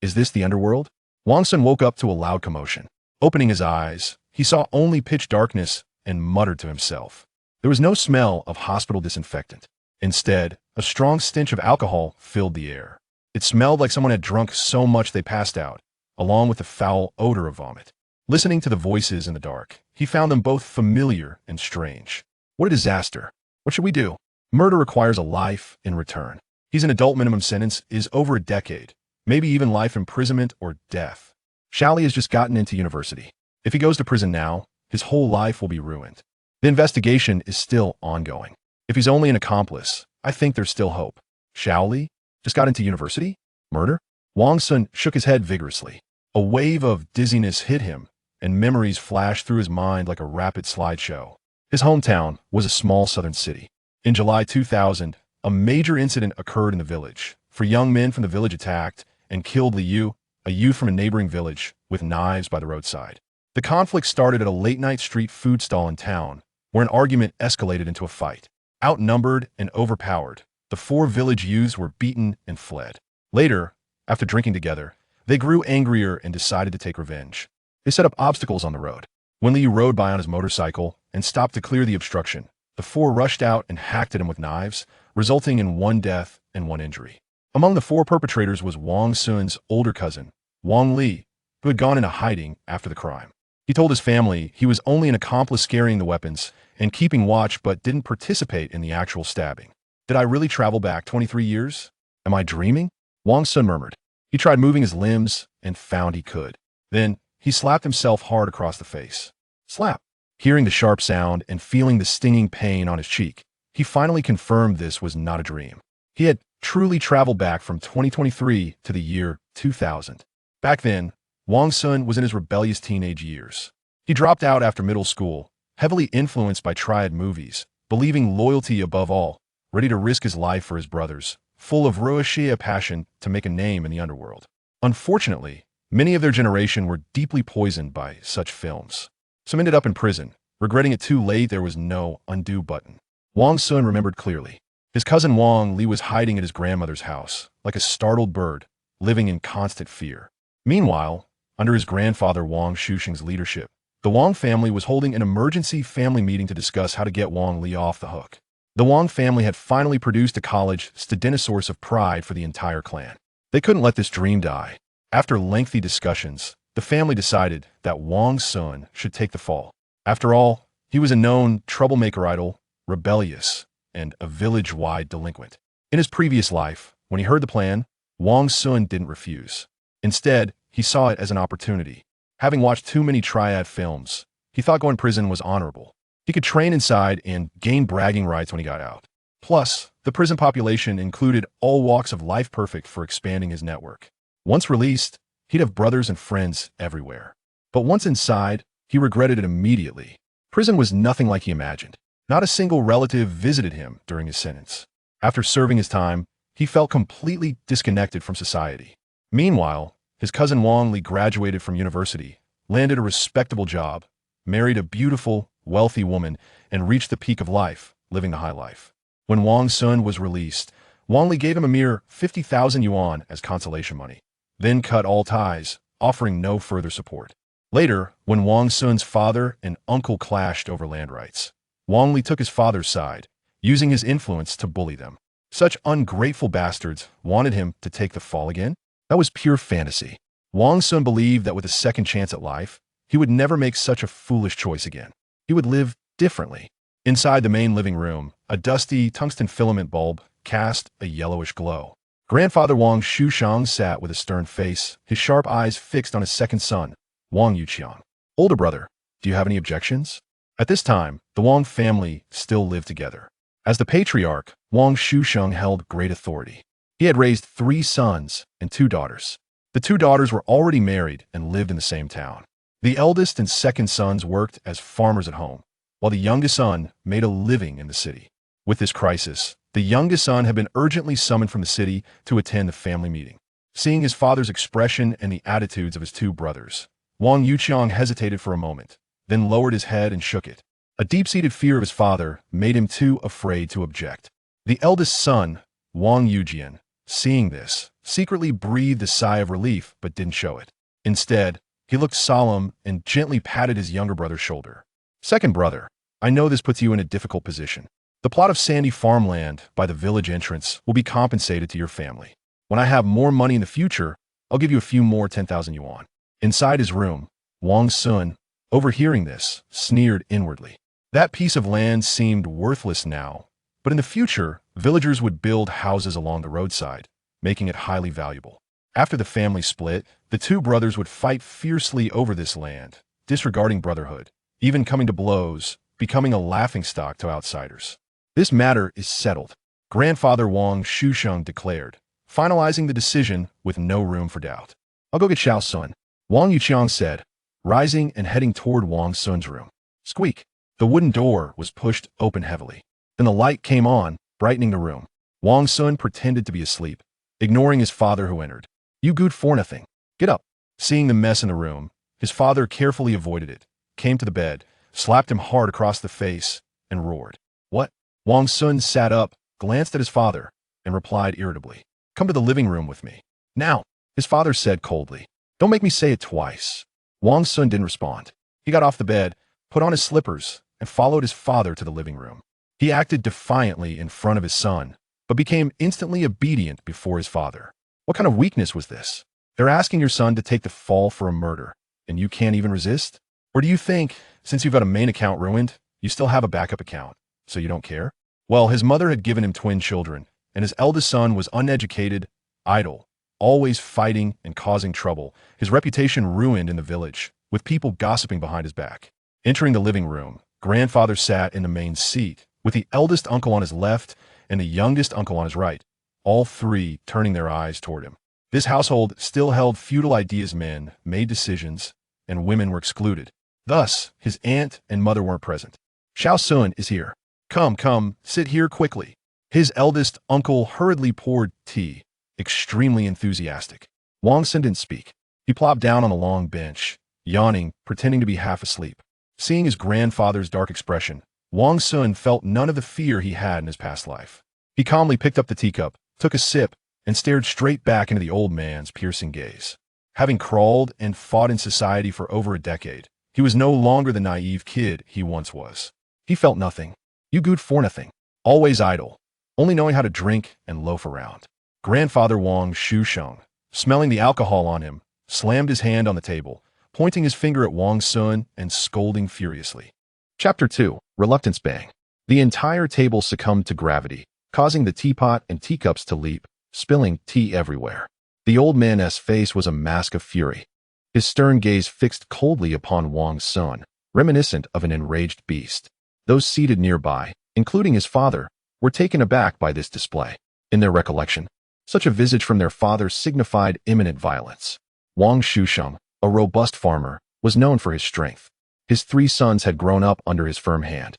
Is this the underworld? Wang Xun woke up to a loud commotion. Opening his eyes, he saw only pitch darkness and muttered to himself. There was no smell of hospital disinfectant. Instead, a strong stench of alcohol filled the air. It smelled like someone had drunk so much they passed out, along with the foul odor of vomit. Listening to the voices in the dark, he found them both familiar and strange. What a disaster. What should we do? Murder requires a life in return. His adult minimum sentence is over a decade, maybe even life imprisonment or death. Xiaoli has just gotten into university. If he goes to prison now, his whole life will be ruined. The investigation is still ongoing. If he's only an accomplice, I think there's still hope. Xiaoli just got into university? Murder? Wang Xun shook his head vigorously. A wave of dizziness hit him, and memories flashed through his mind like a rapid slideshow. His hometown was a small southern city. In July 2000, a major incident occurred in the village. 4 young men from the village attacked and killed Liu, a youth from a neighboring village, with knives by the roadside. The conflict started at a late-night street food stall in town, where an argument escalated into a fight. Outnumbered and overpowered, the 4 village youths were beaten and fled. Later, after drinking together, they grew angrier and decided to take revenge. They set up obstacles on the road. When Liu rode by on his motorcycle and stopped to clear the obstruction, the 4 rushed out and hacked at him with knives, resulting in 1 death and 1 injury. Among the 4 perpetrators was Wang Xun's older cousin, Wang Li, who had gone into hiding after the crime. He told his family he was only an accomplice carrying the weapons and keeping watch but didn't participate in the actual stabbing. Did I really travel back 23 years? Am I dreaming? Wang Xun murmured. He tried moving his limbs and found he could. Then, he slapped himself hard across the face. Slap. Hearing the sharp sound and feeling the stinging pain on his cheek, he finally confirmed this was not a dream. He had truly traveled back from 2023 to the year 2000. Back then, Wang Xun was in his rebellious teenage years. He dropped out after middle school, heavily influenced by triad movies, believing loyalty above all, ready to risk his life for his brothers, full of Ruoxia passion to make a name in the underworld. Unfortunately, many of their generation were deeply poisoned by such films. Some ended up in prison, regretting it too late there was no undo button. Wang Xun remembered clearly. His cousin Wang Li was hiding at his grandmother's house, like a startled bird, living in constant fear. Meanwhile, under his grandfather Wang Xuxing's leadership, the Wang family was holding an emergency family meeting to discuss how to get Wang Li off the hook. The Wang family had finally produced a college student, a source of pride for the entire clan. They couldn't let this dream die. After lengthy discussions, the family decided that Wang Xun should take the fall. After all, he was a known troublemaker idol, rebellious, and a village-wide delinquent. In his previous life, when he heard the plan, Wang Xun didn't refuse. Instead, he saw it as an opportunity. Having watched too many triad films, he thought going to prison was honorable. He could train inside and gain bragging rights when he got out. Plus, the prison population included all walks of life, perfect for expanding his network. Once released, he'd have brothers and friends everywhere. But once inside, he regretted it immediately. Prison was nothing like he imagined. Not a single relative visited him during his sentence. After serving his time, he felt completely disconnected from society. Meanwhile, his cousin Wang Li graduated from university, landed a respectable job, married a beautiful, wealthy woman, and reached the peak of life, living the high life. When Wang Xun was released, Wang Li gave him a mere 50,000 yuan as consolation money, then cut all ties, offering no further support. Later, when Wang Xun's father and uncle clashed over land rights, Wang Li took his father's side, using his influence to bully them. Such ungrateful bastards wanted him to take the fall again? That was pure fantasy. Wang Xun believed that with a second chance at life, he would never make such a foolish choice again. He would live differently. Inside the main living room, a dusty tungsten filament bulb cast a yellowish glow. Grandfather Wang Xuxiang sat with a stern face, his sharp eyes fixed on his second son, Wang Yuqiang. Older brother, do you have any objections? At this time, the Wang family still lived together. As the patriarch, Wang Xuxiang held great authority. He had raised 3 sons and 2 daughters. The 2 daughters were already married and lived in the same town. The eldest and second sons worked as farmers at home, while the youngest son made a living in the city. With this crisis, the youngest son had been urgently summoned from the city to attend the family meeting. Seeing his father's expression and the attitudes of his 2 brothers, Wang Yuqiang hesitated for a moment, then lowered his head and shook it. A deep-seated fear of his father made him too afraid to object. The eldest son, Wang Yujian, seeing this, secretly breathed a sigh of relief but didn't show it. Instead, he looked solemn and gently patted his younger brother's shoulder. Second brother, I know this puts you in a difficult position. The plot of sandy farmland by the village entrance will be compensated to your family. When I have more money in the future, I'll give you a few more 10,000 yuan. Inside his room, Wang Xun, overhearing this, sneered inwardly. That piece of land seemed worthless now, but in the future, villagers would build houses along the roadside, making it highly valuable. After the family split, the two brothers would fight fiercely over this land, disregarding brotherhood, even coming to blows, becoming a laughingstock to outsiders. This matter is settled, grandfather Wang Xun declared, finalizing the decision with no room for doubt. I'll go get Xiao Sun, Wang Yuqiang said, rising and heading toward Wang Sun's room. Squeak! The wooden door was pushed open heavily. Then the light came on, brightening the room. Wang Xun pretended to be asleep, ignoring his father who entered. You good for nothing. Get up. Seeing the mess in the room, his father carefully avoided it, came to the bed, slapped him hard across the face, and roared. What? Wang Xun sat up, glanced at his father, and replied irritably. Come to the living room with me. Now, his father said coldly. Don't make me say it twice. Wang Xun didn't respond. He got off the bed, put on his slippers, and followed his father to the living room. He acted defiantly in front of his son, but became instantly obedient before his father. What kind of weakness was this? They're asking your son to take the fall for a murder, and you can't even resist? Or do you think, since you've got a main account ruined, you still have a backup account, so you don't care? Well, his mother had given him twin children, and his eldest son was uneducated, idle, always fighting and causing trouble, his reputation ruined in the village, with people gossiping behind his back. Entering the living room, grandfather sat in the main seat, with the eldest uncle on his left and the youngest uncle on his right, all three turning their eyes toward him. This household still held feudal ideas. Men made decisions, and women were excluded. Thus, his aunt and mother weren't present. Xiao Sun is here. Come, sit here quickly. His eldest uncle hurriedly poured tea, extremely enthusiastic. Wang Xun didn't speak. He plopped down on a long bench, yawning, pretending to be half asleep. Seeing his grandfather's dark expression, Wang Xun felt none of the fear he had in his past life. He calmly picked up the teacup, took a sip, and stared straight back into the old man's piercing gaze. Having crawled and fought in society for over a decade, he was no longer the naive kid he once was. He felt nothing. You good for nothing. Always idle, only knowing how to drink and loaf around. Grandfather Wang Xun, smelling the alcohol on him, slammed his hand on the table, pointing his finger at Wang Xun and scolding furiously. Chapter 2. Reluctance Bang. The entire table succumbed to gravity, causing the teapot and teacups to leap, spilling tea everywhere. The old man's face was a mask of fury, his stern gaze fixed coldly upon Wang Xun, reminiscent of an enraged beast. Those seated nearby, including his father, were taken aback by this display. In their recollection, such a visage from their father signified imminent violence. Wang Xun, a robust farmer, was known for his strength. His three sons had grown up under his firm hand,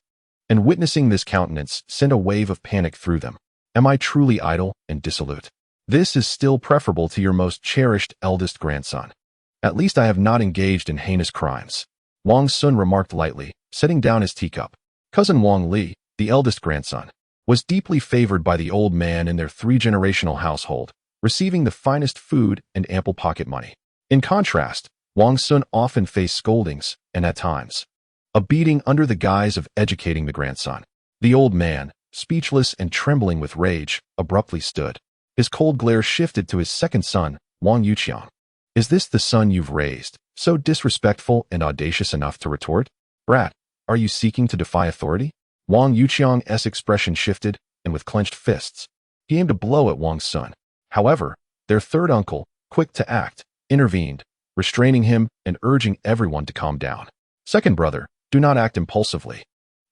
and witnessing this countenance sent a wave of panic through them. Am I truly idle and dissolute? This is still preferable to your most cherished eldest grandson. At least I have not engaged in heinous crimes. Wang Xun remarked lightly, setting down his teacup. Cousin Wang Li, the eldest grandson, was deeply favored by the old man in their three-generational household, receiving the finest food and ample pocket money. In contrast, Wang Xun often faced scoldings, and at times, a beating under the guise of educating the grandson. The old man, speechless and trembling with rage, abruptly stood. His cold glare shifted to his second son, Wang Yuqiang. Is this the son you've raised, so disrespectful and audacious enough to retort? Brat, are you seeking to defy authority? Wang Yuqiang's expression shifted, and with clenched fists, he aimed a blow at Wang Xun. However, their third uncle, quick to act, intervened, restraining him and urging everyone to calm down. Second brother, do not act impulsively.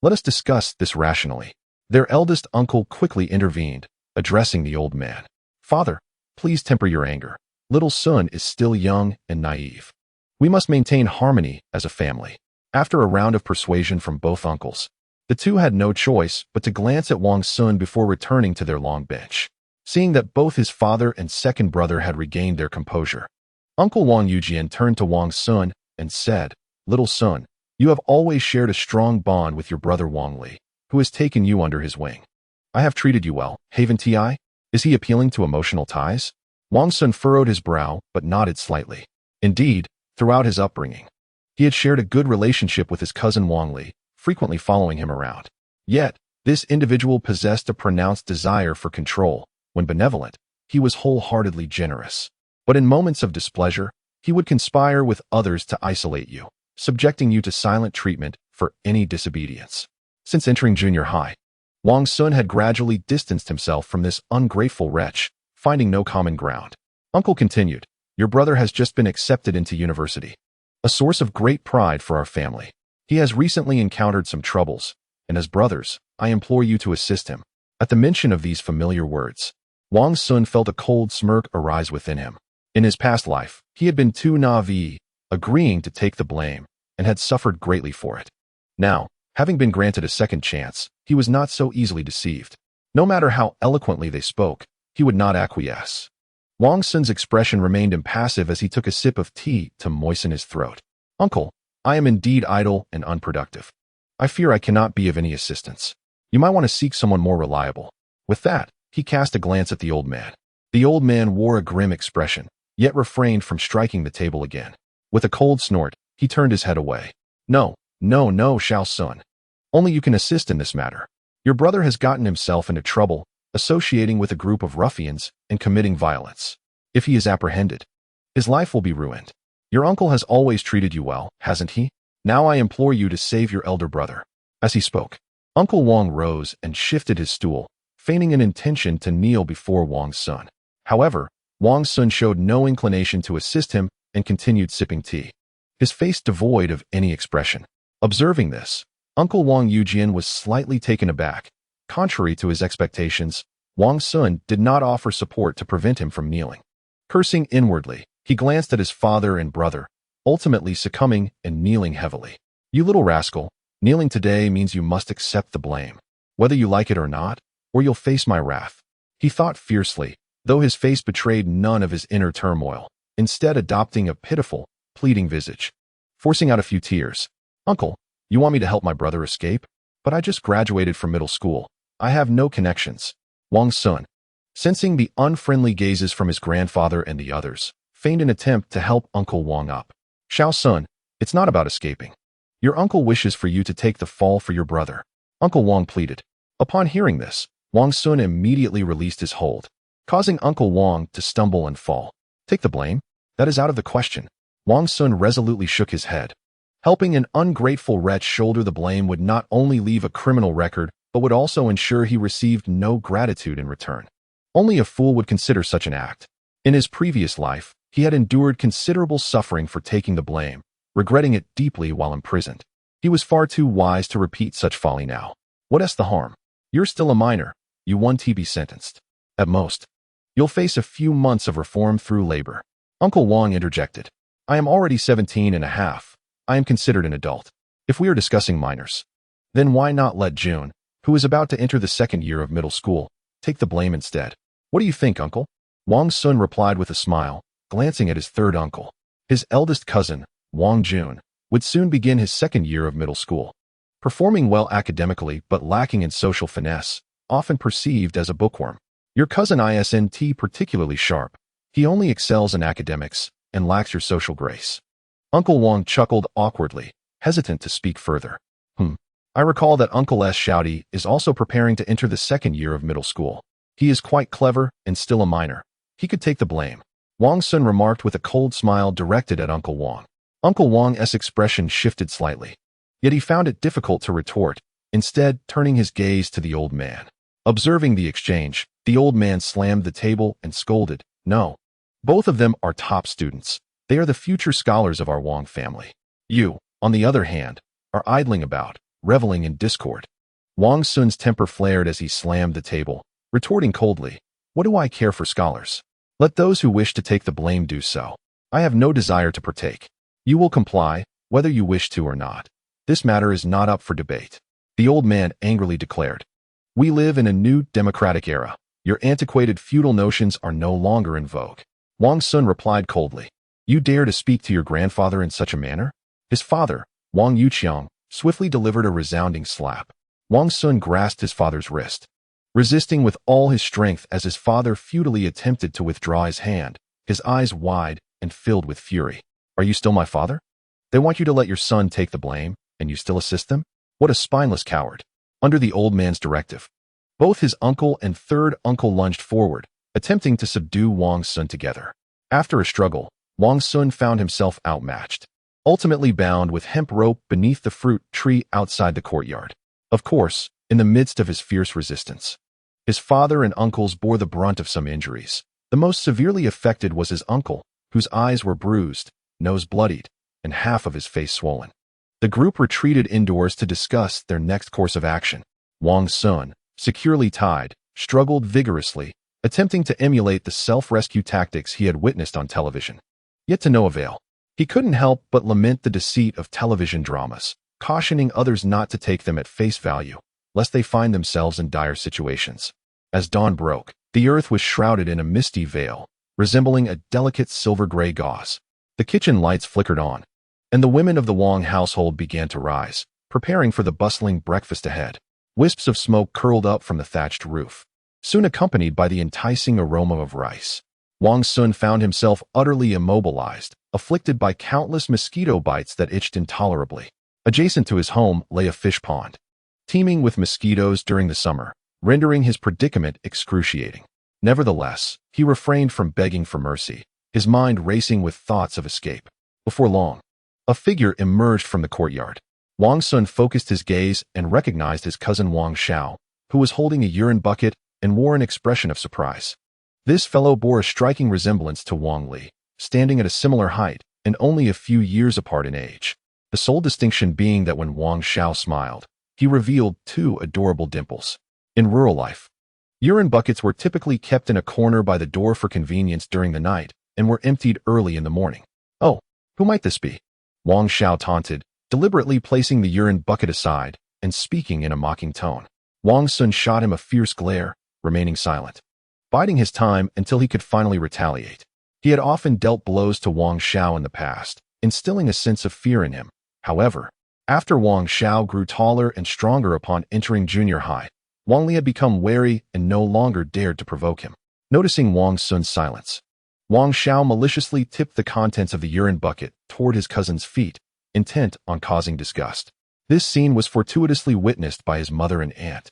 Let us discuss this rationally. Their eldest uncle quickly intervened, addressing the old man. Father, please temper your anger. Little Sun is still young and naive. We must maintain harmony as a family. After a round of persuasion from both uncles, the two had no choice but to glance at Wang Xun before returning to their long bench. Seeing that both his father and second brother had regained their composure, Uncle Wang Yujian turned to Wang Xun and said, Little Sun, you have always shared a strong bond with your brother Wang Li, who has taken you under his wing. I have treated you well, haven't I? Is he appealing to emotional ties? Wang Xun furrowed his brow, but nodded slightly. Indeed, throughout his upbringing, he had shared a good relationship with his cousin Wang Li, frequently following him around. Yet, this individual possessed a pronounced desire for control. When benevolent, he was wholeheartedly generous. But in moments of displeasure, he would conspire with others to isolate you, subjecting you to silent treatment for any disobedience. Since entering junior high, Wang Xun had gradually distanced himself from this ungrateful wretch, finding no common ground. Uncle continued, "Your brother has just been accepted into university, a source of great pride for our family. He has recently encountered some troubles, and as brothers, I implore you to assist him." At the mention of these familiar words, Wang Xun felt a cold smirk arise within him. In his past life, he had been too naive, agreeing to take the blame, and had suffered greatly for it. Now, having been granted a second chance, he was not so easily deceived. No matter how eloquently they spoke, he would not acquiesce. Wang Xun's expression remained impassive as he took a sip of tea to moisten his throat. "Uncle, I am indeed idle and unproductive. I fear I cannot be of any assistance. You might want to seek someone more reliable." With that, he cast a glance at the old man. The old man wore a grim expression, yet refrained from striking the table again. With a cold snort, he turned his head away. No, Xiao Sun. Only you can assist in this matter. Your brother has gotten himself into trouble, associating with a group of ruffians and committing violence. If he is apprehended, his life will be ruined. Your uncle has always treated you well, hasn't he? Now I implore you to save your elder brother." As he spoke, Uncle Wang rose and shifted his stool, feigning an intention to kneel before Wang Xun. However, Wang Xun showed no inclination to assist him and continued sipping tea, his face devoid of any expression. Observing this, Uncle Wang Yujian was slightly taken aback. Contrary to his expectations, Wang Xun did not offer support to prevent him from kneeling. Cursing inwardly, he glanced at his father and brother, ultimately succumbing and kneeling heavily. "You little rascal, kneeling today means you must accept the blame, whether you like it or not, or you'll face my wrath," he thought fiercely, though his face betrayed none of his inner turmoil, instead adopting a pitiful, pleading visage. Forcing out a few tears, "Uncle, you want me to help my brother escape? But I just graduated from middle school. I have no connections." Wang Xun, sensing the unfriendly gazes from his grandfather and the others, feigned an attempt to help Uncle Wang up. "Xiao Sun, it's not about escaping. Your uncle wishes for you to take the fall for your brother," Uncle Wang pleaded. Upon hearing this, Wang Xun immediately released his hold, causing Uncle Wang to stumble and fall. "Take the blame? That is out of the question." Wang Xun resolutely shook his head. Helping an ungrateful wretch shoulder the blame would not only leave a criminal record, but would also ensure he received no gratitude in return. Only a fool would consider such an act. In his previous life, he had endured considerable suffering for taking the blame, regretting it deeply while imprisoned. He was far too wise to repeat such folly now. What's the harm? You're still a minor. You won't be sentenced. At most, you'll face a few months of reform through labor. Uncle Wang interjected. "I am already 17 and a half. I am considered an adult. If we are discussing minors, then why not let June, who is about to enter the second year of middle school, take the blame instead? What do you think, Uncle?" Wang Xun replied with a smile, glancing at his third uncle. His eldest cousin, Wang Jun, would soon begin his second year of middle school. Performing well academically but lacking in social finesse, often perceived as a bookworm. Your cousin isn't particularly sharp. He only excels in academics and lacks your social grace. Uncle Wang chuckled awkwardly, hesitant to speak further. I recall that Uncle S. Shouty is also preparing to enter the second year of middle school. He is quite clever and still a minor. He could take the blame." Wang Xun remarked with a cold smile directed at Uncle Wang. Uncle Wang's expression shifted slightly, yet he found it difficult to retort, instead turning his gaze to the old man. Observing the exchange, the old man slammed the table and scolded, "No. Both of them are top students. They are the future scholars of our Wang family. You, on the other hand, are idling about, reveling in discord." Wang Xun's temper flared as he slammed the table, retorting coldly, "What do I care for scholars? Let those who wish to take the blame do so. I have no desire to partake. You will comply, whether you wish to or not. This matter is not up for debate," the old man angrily declared. "We live in a new democratic era. Your antiquated feudal notions are no longer in vogue." Wang Xun replied coldly. "You dare to speak to your grandfather in such a manner?" His father, Wang Yuqiang, swiftly delivered a resounding slap. Wang Xun grasped his father's wrist. resisting with all his strength as his father futilely attempted to withdraw his hand, his eyes wide and filled with fury. Are you still my father? They want you to let your son take the blame, and you still assist them? What a spineless coward. Under the old man's directive, both his uncle and third uncle lunged forward, attempting to subdue Wang Xun together. After a struggle, Wang Xun found himself outmatched, ultimately bound with hemp rope beneath the fruit tree outside the courtyard. Of course, in the midst of his fierce resistance, his father and uncles bore the brunt of some injuries. The most severely affected was his uncle, whose eyes were bruised, nose bloodied, and half of his face swollen. The group retreated indoors to discuss their next course of action. Wang Xun, securely tied, struggled vigorously, attempting to emulate the self-rescue tactics he had witnessed on television. Yet to no avail. He couldn't help but lament the deceit of television dramas, cautioning others not to take them at face value, lest they find themselves in dire situations. As dawn broke, the earth was shrouded in a misty veil, resembling a delicate silver-gray gauze. The kitchen lights flickered on, and the women of the Wang household began to rise, preparing for the bustling breakfast ahead. Wisps of smoke curled up from the thatched roof, soon accompanied by the enticing aroma of rice. Wang Xun found himself utterly immobilized, afflicted by countless mosquito bites that itched intolerably. Adjacent to his home lay a fish pond, teeming with mosquitoes during the summer, rendering his predicament excruciating. Nevertheless, he refrained from begging for mercy, his mind racing with thoughts of escape. Before long, a figure emerged from the courtyard. Wang Xun focused his gaze and recognized his cousin Wang Xiao, who was holding a urine bucket and wore an expression of surprise. This fellow bore a striking resemblance to Wang Li, standing at a similar height and only a few years apart in age. The sole distinction being that when Wang Xiao smiled, he revealed two adorable dimples. In rural life, urine buckets were typically kept in a corner by the door for convenience during the night and were emptied early in the morning. Oh, who might this be? Wang Xiao taunted, deliberately placing the urine bucket aside and speaking in a mocking tone. Wang Xun shot him a fierce glare, remaining silent, biding his time until he could finally retaliate. He had often dealt blows to Wang Xiao in the past, instilling a sense of fear in him. However, after Wang Xiao grew taller and stronger upon entering junior high, Wang Li had become wary and no longer dared to provoke him. Noticing Wang Xun's silence, Wang Xiao maliciously tipped the contents of the urine bucket toward his cousin's feet, intent on causing disgust. This scene was fortuitously witnessed by his mother and aunt,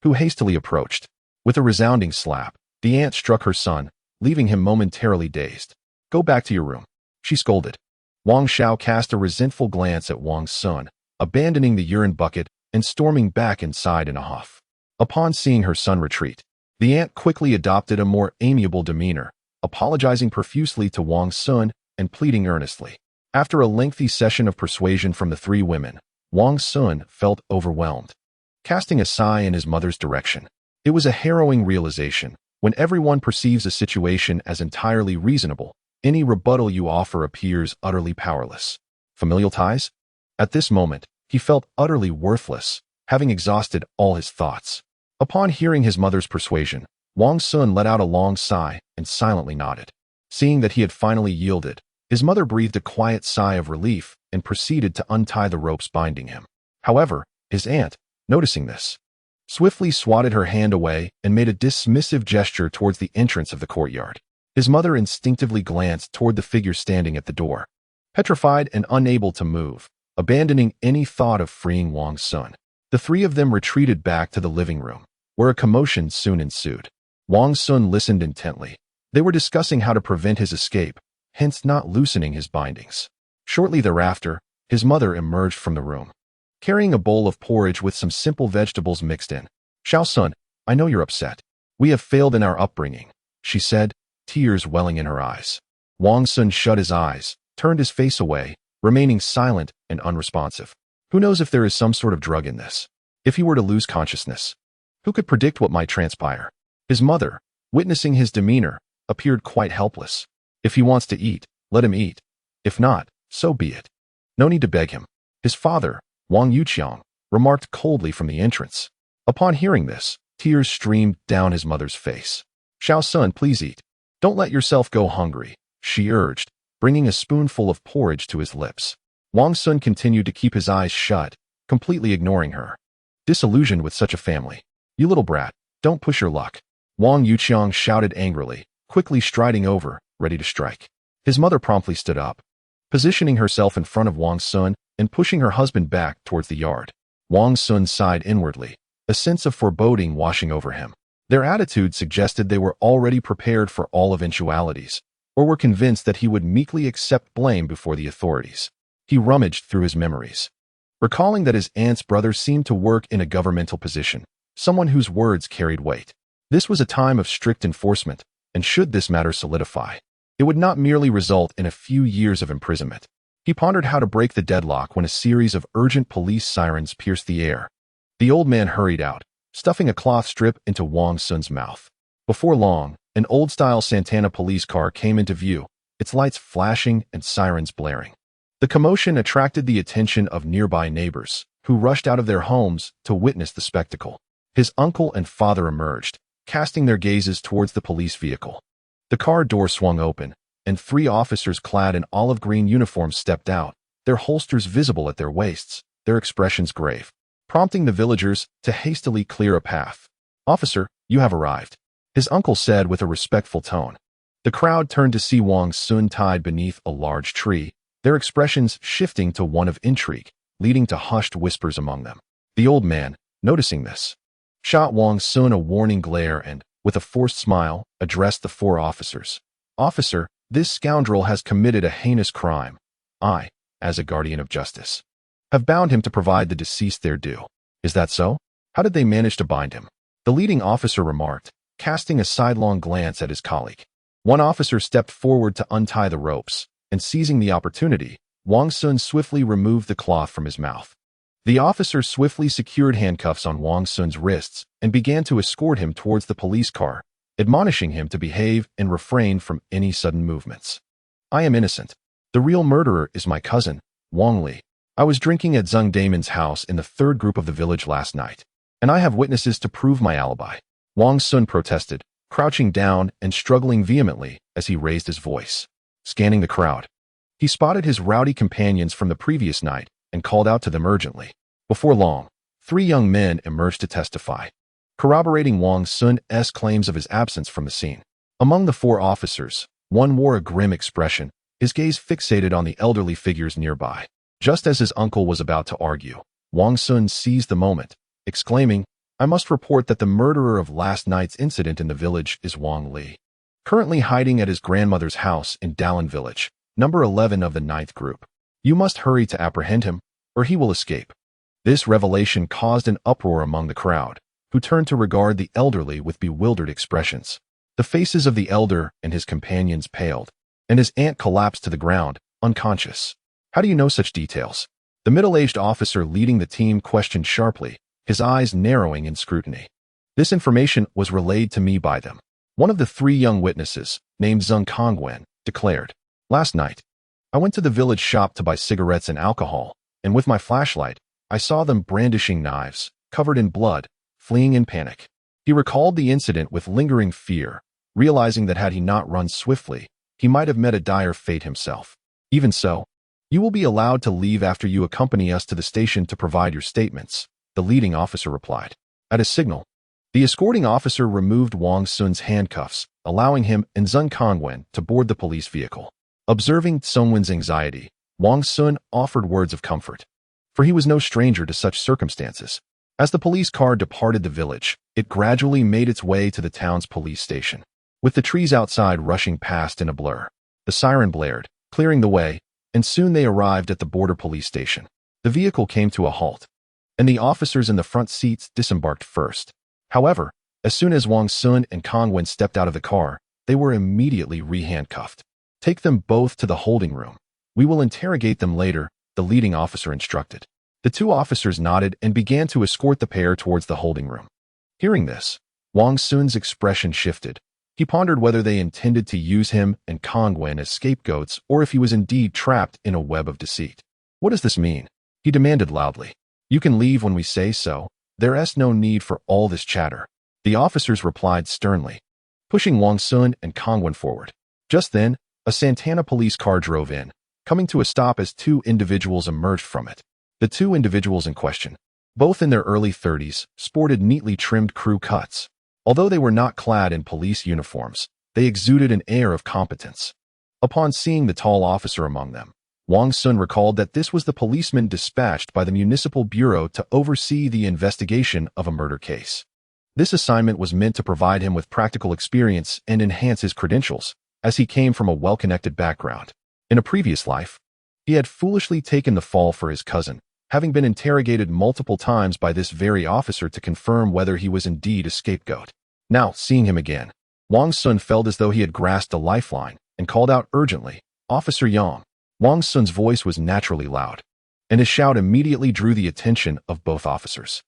who hastily approached. With a resounding slap, the aunt struck her son, leaving him momentarily dazed. Go back to your room, she scolded. Wang Xiao cast a resentful glance at Wang Xun, abandoning the urine bucket and storming back inside in a huff. Upon seeing her son retreat, the aunt quickly adopted a more amiable demeanor, apologizing profusely to Wang Xun and pleading earnestly. After a lengthy session of persuasion from the three women, Wang Xun felt overwhelmed. Casting a sigh in his mother's direction, it was a harrowing realization. When everyone perceives a situation as entirely reasonable, any rebuttal you offer appears utterly powerless. Familial ties? At this moment, he felt utterly worthless, having exhausted all his thoughts. Upon hearing his mother's persuasion, Wang Xun let out a long sigh and silently nodded. Seeing that he had finally yielded, his mother breathed a quiet sigh of relief and proceeded to untie the ropes binding him. However, his aunt, noticing this, swiftly swatted her hand away and made a dismissive gesture towards the entrance of the courtyard. His mother instinctively glanced toward the figure standing at the door, petrified and unable to move, abandoning any thought of freeing Wang Xun. The three of them retreated back to the living room, where a commotion soon ensued. Wang Xun listened intently. They were discussing how to prevent his escape, hence not loosening his bindings. Shortly thereafter, his mother emerged from the room, carrying a bowl of porridge with some simple vegetables mixed in. Xiao Sun, I know you're upset. We have failed in our upbringing, she said, tears welling in her eyes. Wang Xun shut his eyes, turned his face away, remaining silent and unresponsive. Who knows if there is some sort of drug in this? If he were to lose consciousness, who could predict what might transpire? His mother, witnessing his demeanor, appeared quite helpless. If he wants to eat, let him eat. If not, so be it. No need to beg him. His father, Wang Yuqiang, remarked coldly from the entrance. Upon hearing this, tears streamed down his mother's face. Xiao Sun, please eat. Don't let yourself go hungry, she urged, bringing a spoonful of porridge to his lips. Wang Xun continued to keep his eyes shut, completely ignoring her. Disillusioned with such a family. You little brat, Don't push your luck. Wang Yuqiang shouted angrily, quickly striding over, ready to strike. His mother promptly stood up, positioning herself in front of Wang Xun and pushing her husband back towards the yard. Wang Xun sighed inwardly, a sense of foreboding washing over him. Their attitude suggested they were already prepared for all eventualities, or were convinced that he would meekly accept blame before the authorities. He rummaged through his memories, recalling that his aunt's brother seemed to work in a governmental position, someone whose words carried weight. This was a time of strict enforcement, and should this matter solidify, it would not merely result in a few years of imprisonment. He pondered how to break the deadlock when a series of urgent police sirens pierced the air. The old man hurried out, stuffing a cloth strip into Wang Xun's mouth. Before long, an old-style Santana police car came into view, its lights flashing and sirens blaring. The commotion attracted the attention of nearby neighbors, who rushed out of their homes to witness the spectacle. His uncle and father emerged, casting their gazes towards the police vehicle. The car door swung open, and 3 officers clad in olive green uniforms stepped out, their holsters visible at their waists, their expressions grave, prompting the villagers to hastily clear a path. "Officer, you have arrived," his uncle said with a respectful tone. The crowd turned to see Wang Xun tied beneath a large tree, their expressions shifting to one of intrigue, leading to hushed whispers among them. The old man, noticing this, shot Wang Xun a warning glare and, with a forced smile, addressed the 4 officers. "Officer, this scoundrel has committed a heinous crime. I, as a guardian of justice, have bound him to provide the deceased their due." "Is that so? How did they manage to bind him?" the leading officer remarked, casting a sidelong glance at his colleague. One officer stepped forward to untie the ropes, and seizing the opportunity, Wang Xun swiftly removed the cloth from his mouth. The officer swiftly secured handcuffs on Wang Xun's wrists and began to escort him towards the police car, admonishing him to behave and refrain from any sudden movements. "I am innocent. The real murderer is my cousin, Wang Li. I was drinking at Zheng Damon's house in the 3rd group of the village last night, and I have witnesses to prove my alibi." Wang Xun protested, crouching down and struggling vehemently as he raised his voice. Scanning the crowd, he spotted his rowdy companions from the previous night and called out to them urgently. Before long, 3 young men emerged to testify, corroborating Wang Xun's claims of his absence from the scene. Among the 4 officers, one wore a grim expression, his gaze fixated on the elderly figures nearby. Just as his uncle was about to argue, Wang Xun seized the moment, exclaiming, "I must report that the murderer of last night's incident in the village is Wang Li, currently hiding at his grandmother's house in Dalian Village, number 11 of the 9th group. You must hurry to apprehend him, or he will escape." This revelation caused an uproar among the crowd, who turned to regard the elderly with bewildered expressions. The faces of the elder and his companions paled, and his aunt collapsed to the ground, unconscious. "How do you know such details?" the middle-aged officer leading the team questioned sharply, his eyes narrowing in scrutiny. "This information was relayed to me by them," one of the 3 young witnesses, named Zheng Kongwen, declared. "Last night, I went to the village shop to buy cigarettes and alcohol, and with my flashlight, I saw them brandishing knives, covered in blood, fleeing in panic." He recalled the incident with lingering fear, realizing that had he not run swiftly, he might have met a dire fate himself. "Even so, you will be allowed to leave after you accompany us to the station to provide your statements," the leading officer replied. At a signal, the escorting officer removed Wang Xun's handcuffs, allowing him and Zheng Kongwen to board the police vehicle. Observing Tsungwen's anxiety, Wang Xun offered words of comfort, for he was no stranger to such circumstances. As the police car departed the village, it gradually made its way to the town's police station, with the trees outside rushing past in a blur. The siren blared, clearing the way, and soon they arrived at the border police station. The vehicle came to a halt, and the officers in the front seats disembarked first. However, as soon as Wang Xun and Kongwen stepped out of the car, they were immediately re-handcuffed. "Take them both to the holding room. We will interrogate them later," the leading officer instructed. The 2 officers nodded and began to escort the pair towards the holding room. Hearing this, Wang Xun's expression shifted. He pondered whether they intended to use him and Kongwen as scapegoats or if he was indeed trapped in a web of deceit. "What does this mean?" he demanded loudly. "You can leave when we say so. There's no need for all this chatter," the officers replied sternly, pushing Wang Xun and Kongwen forward. Just then, a Santana police car drove in, coming to a stop as 2 individuals emerged from it. The 2 individuals in question, both in their early 30s, sported neatly trimmed crew cuts. Although they were not clad in police uniforms, they exuded an air of competence. Upon seeing the tall officer among them, Wang Xun recalled that this was the policeman dispatched by the Municipal Bureau to oversee the investigation of a murder case. This assignment was meant to provide him with practical experience and enhance his credentials, as he came from a well-connected background. In a previous life, he had foolishly taken the fall for his cousin, having been interrogated multiple times by this very officer to confirm whether he was indeed a scapegoat. Now, seeing him again, Wang Xun felt as though he had grasped a lifeline and called out urgently, "Officer Yang." Wang Xun's voice was naturally loud, and his shout immediately drew the attention of both officers.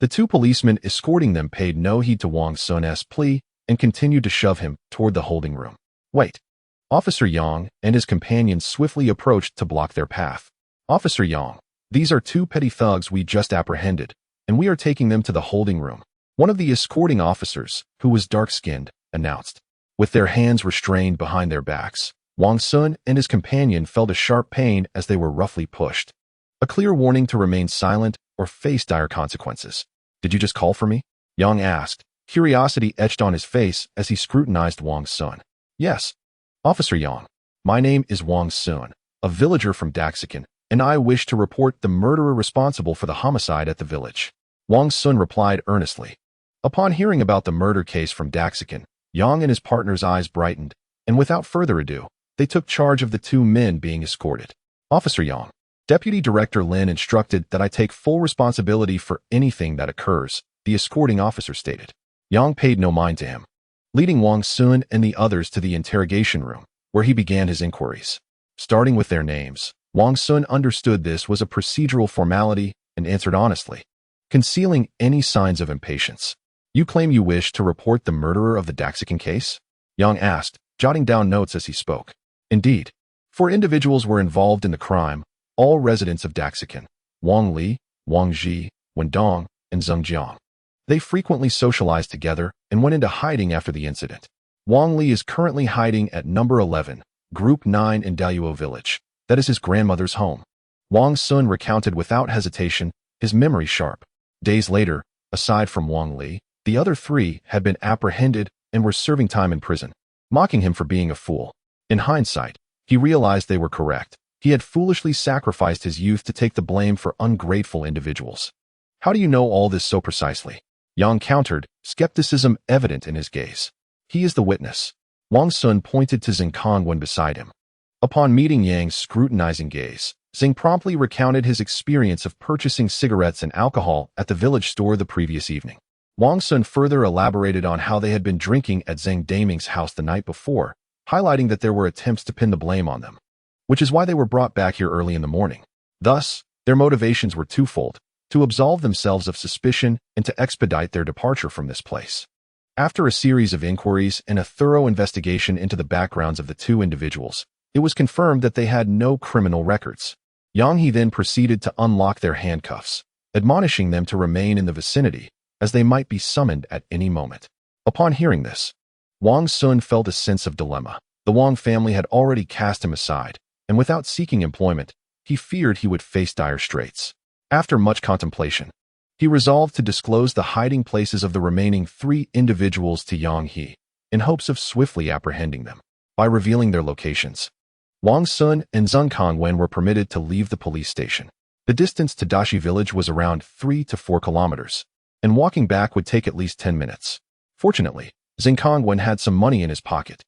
The two policemen escorting them paid no heed to Wang Xun's plea and continued to shove him toward the holding room. "Wait." Officer Yang and his companions swiftly approached to block their path. "Officer Yang, these are two petty thugs we just apprehended, and we are taking them to the holding room," one of the escorting officers, who was dark-skinned, announced. With their hands restrained behind their backs, Wang Xun and his companion felt a sharp pain as they were roughly pushed. A clear warning to remain silent or face dire consequences. "Did you just call for me?" Yang asked, curiosity etched on his face as he scrutinized Wang Xun. "Yes. Officer Yang, my name is Wang Xun, a villager from Daxican, and I wish to report the murderer responsible for the homicide at the village," Wang Xun replied earnestly. Upon hearing about the murder case from Daxican, Yang and his partner's eyes brightened, and without further ado, they took charge of the two men being escorted. "Officer Yang, Deputy Director Lin instructed that I take full responsibility for anything that occurs," the escorting officer stated. Yang paid no mind to him, leading Wang Xun and the others to the interrogation room, where he began his inquiries. Starting with their names, Wang Xun understood this was a procedural formality and answered honestly, concealing any signs of impatience. "You claim you wish to report the murderer of the Daxican case?" Yang asked, jotting down notes as he spoke. "Indeed. 4 individuals were involved in the crime, all residents of Daxican: Wang Li, Wang Ji, Wen Dong, and Zheng Jiang. They frequently socialized together and went into hiding after the incident. Wang Li is currently hiding at number 11, Group 9 in Daluo Village. That is his grandmother's home." Wang Xun recounted without hesitation, his memory sharp. Days later, aside from Wang Li, the other 3 had been apprehended and were serving time in prison, mocking him for being a fool. In hindsight, he realized they were correct. He had foolishly sacrificed his youth to take the blame for ungrateful individuals. "How do you know all this so precisely?" Yang countered, skepticism evident in his gaze. "He is the witness." Wang Xun pointed to Xing when beside him. Upon meeting Yang's scrutinizing gaze, Xing promptly recounted his experience of purchasing cigarettes and alcohol at the village store the previous evening. Wang Xun further elaborated on how they had been drinking at Zhang Daming's house the night before, highlighting that there were attempts to pin the blame on them, which is why they were brought back here early in the morning. Thus, their motivations were twofold: to absolve themselves of suspicion and to expedite their departure from this place. After a series of inquiries and a thorough investigation into the backgrounds of the two individuals, it was confirmed that they had no criminal records. Yang He then proceeded to unlock their handcuffs, admonishing them to remain in the vicinity, as they might be summoned at any moment. Upon hearing this, Wang Xun felt a sense of dilemma. The Wang family had already cast him aside, and without seeking employment, he feared he would face dire straits. After much contemplation, he resolved to disclose the hiding places of the remaining 3 individuals to Yang He, in hopes of swiftly apprehending them. By revealing their locations, Wang Xun and Zheng Kongwen were permitted to leave the police station. The distance to Dashi village was around 3 to 4 kilometers, and walking back would take at least 10 minutes. Fortunately, Zheng Kongwen had some money in his pocket.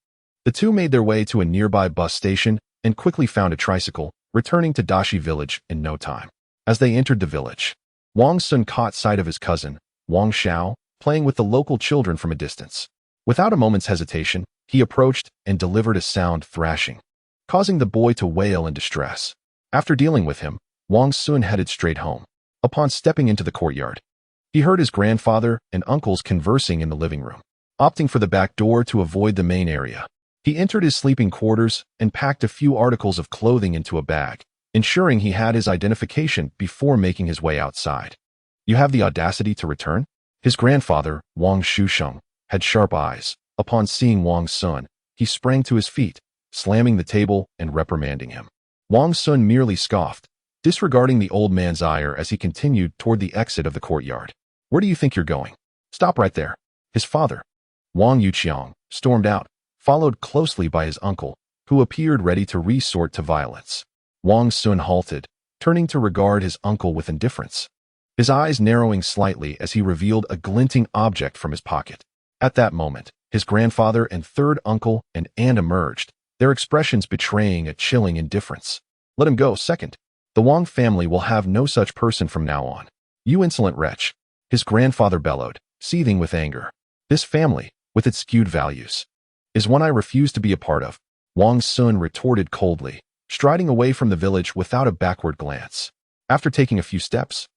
The two made their way to a nearby bus station and quickly found a tricycle, returning to Dashi village in no time. As they entered the village, Wang Xun caught sight of his cousin, Wang Xiao, playing with the local children from a distance. Without a moment's hesitation, he approached and delivered a sound thrashing, causing the boy to wail in distress. After dealing with him, Wang Xun headed straight home. Upon stepping into the courtyard, he heard his grandfather and uncles conversing in the living room. Opting for the back door to avoid the main area, he entered his sleeping quarters and packed a few articles of clothing into a bag, ensuring he had his identification before making his way outside. "You have the audacity to return?" His grandfather, Wang Shusheng, had sharp eyes. Upon seeing Wang Xun, he sprang to his feet, slamming the table and reprimanding him. Wang Xun merely scoffed, disregarding the old man's ire as he continued toward the exit of the courtyard. "Where do you think you're going? Stop right there." His father, Wang Yuqiang, stormed out, followed closely by his uncle, who appeared ready to resort to violence. Wang Xun halted, turning to regard his uncle with indifference, his eyes narrowing slightly as he revealed a glinting object from his pocket. At that moment, his grandfather and third uncle and aunt emerged, their expressions betraying a chilling indifference. Let him go, second. The Wang family will have no such person from now on. You insolent wretch, his grandfather bellowed, seething with anger. This family, with its skewed values, is one I refuse to be a part of, Wang Xun retorted coldly, striding away from the village without a backward glance. After taking a few steps,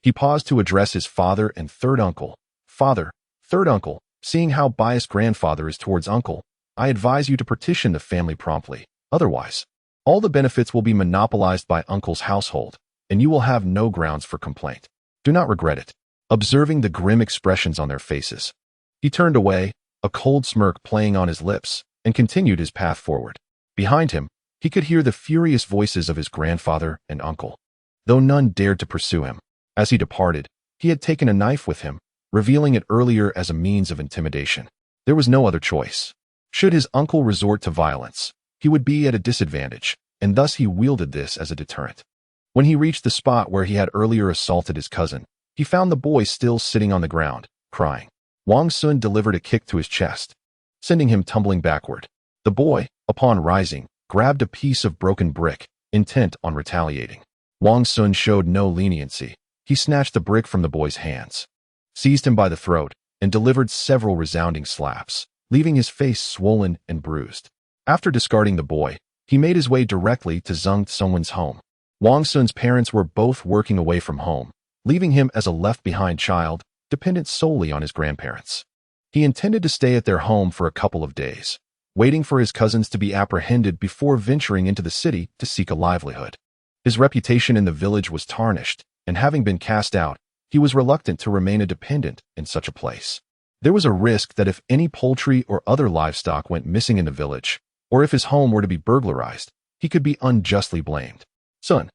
he paused to address his father and third uncle. Father, third uncle, seeing how biased grandfather is towards uncle, I advise you to partition the family promptly. Otherwise, all the benefits will be monopolized by uncle's household, and you will have no grounds for complaint. Do not regret it. Observing the grim expressions on their faces, he turned away, a cold smirk playing on his lips, and continued his path forward. Behind him, he could hear the furious voices of his grandfather and uncle, though none dared to pursue him. As he departed, he had taken a knife with him, revealing it earlier as a means of intimidation. There was no other choice. Should his uncle resort to violence, he would be at a disadvantage, and thus he wielded this as a deterrent. When he reached the spot where he had earlier assaulted his cousin, he found the boy still sitting on the ground, crying. Wang Xun delivered a kick to his chest, sending him tumbling backward. The boy, upon rising, grabbed a piece of broken brick, intent on retaliating. Wang Xun showed no leniency. He snatched the brick from the boy's hands, seized him by the throat, and delivered several resounding slaps, leaving his face swollen and bruised. After discarding the boy, he made his way directly to Zhang Tsungwen's home. Wang Xun's parents were both working away from home, leaving him as a left-behind child, dependent solely on his grandparents. He intended to stay at their home for a couple of days, waiting for his cousins to be apprehended before venturing into the city to seek a livelihood. His reputation in the village was tarnished, and having been cast out, he was reluctant to remain a dependent in such a place. There was a risk that if any poultry or other livestock went missing in the village, or if his home were to be burglarized, he could be unjustly blamed. Son.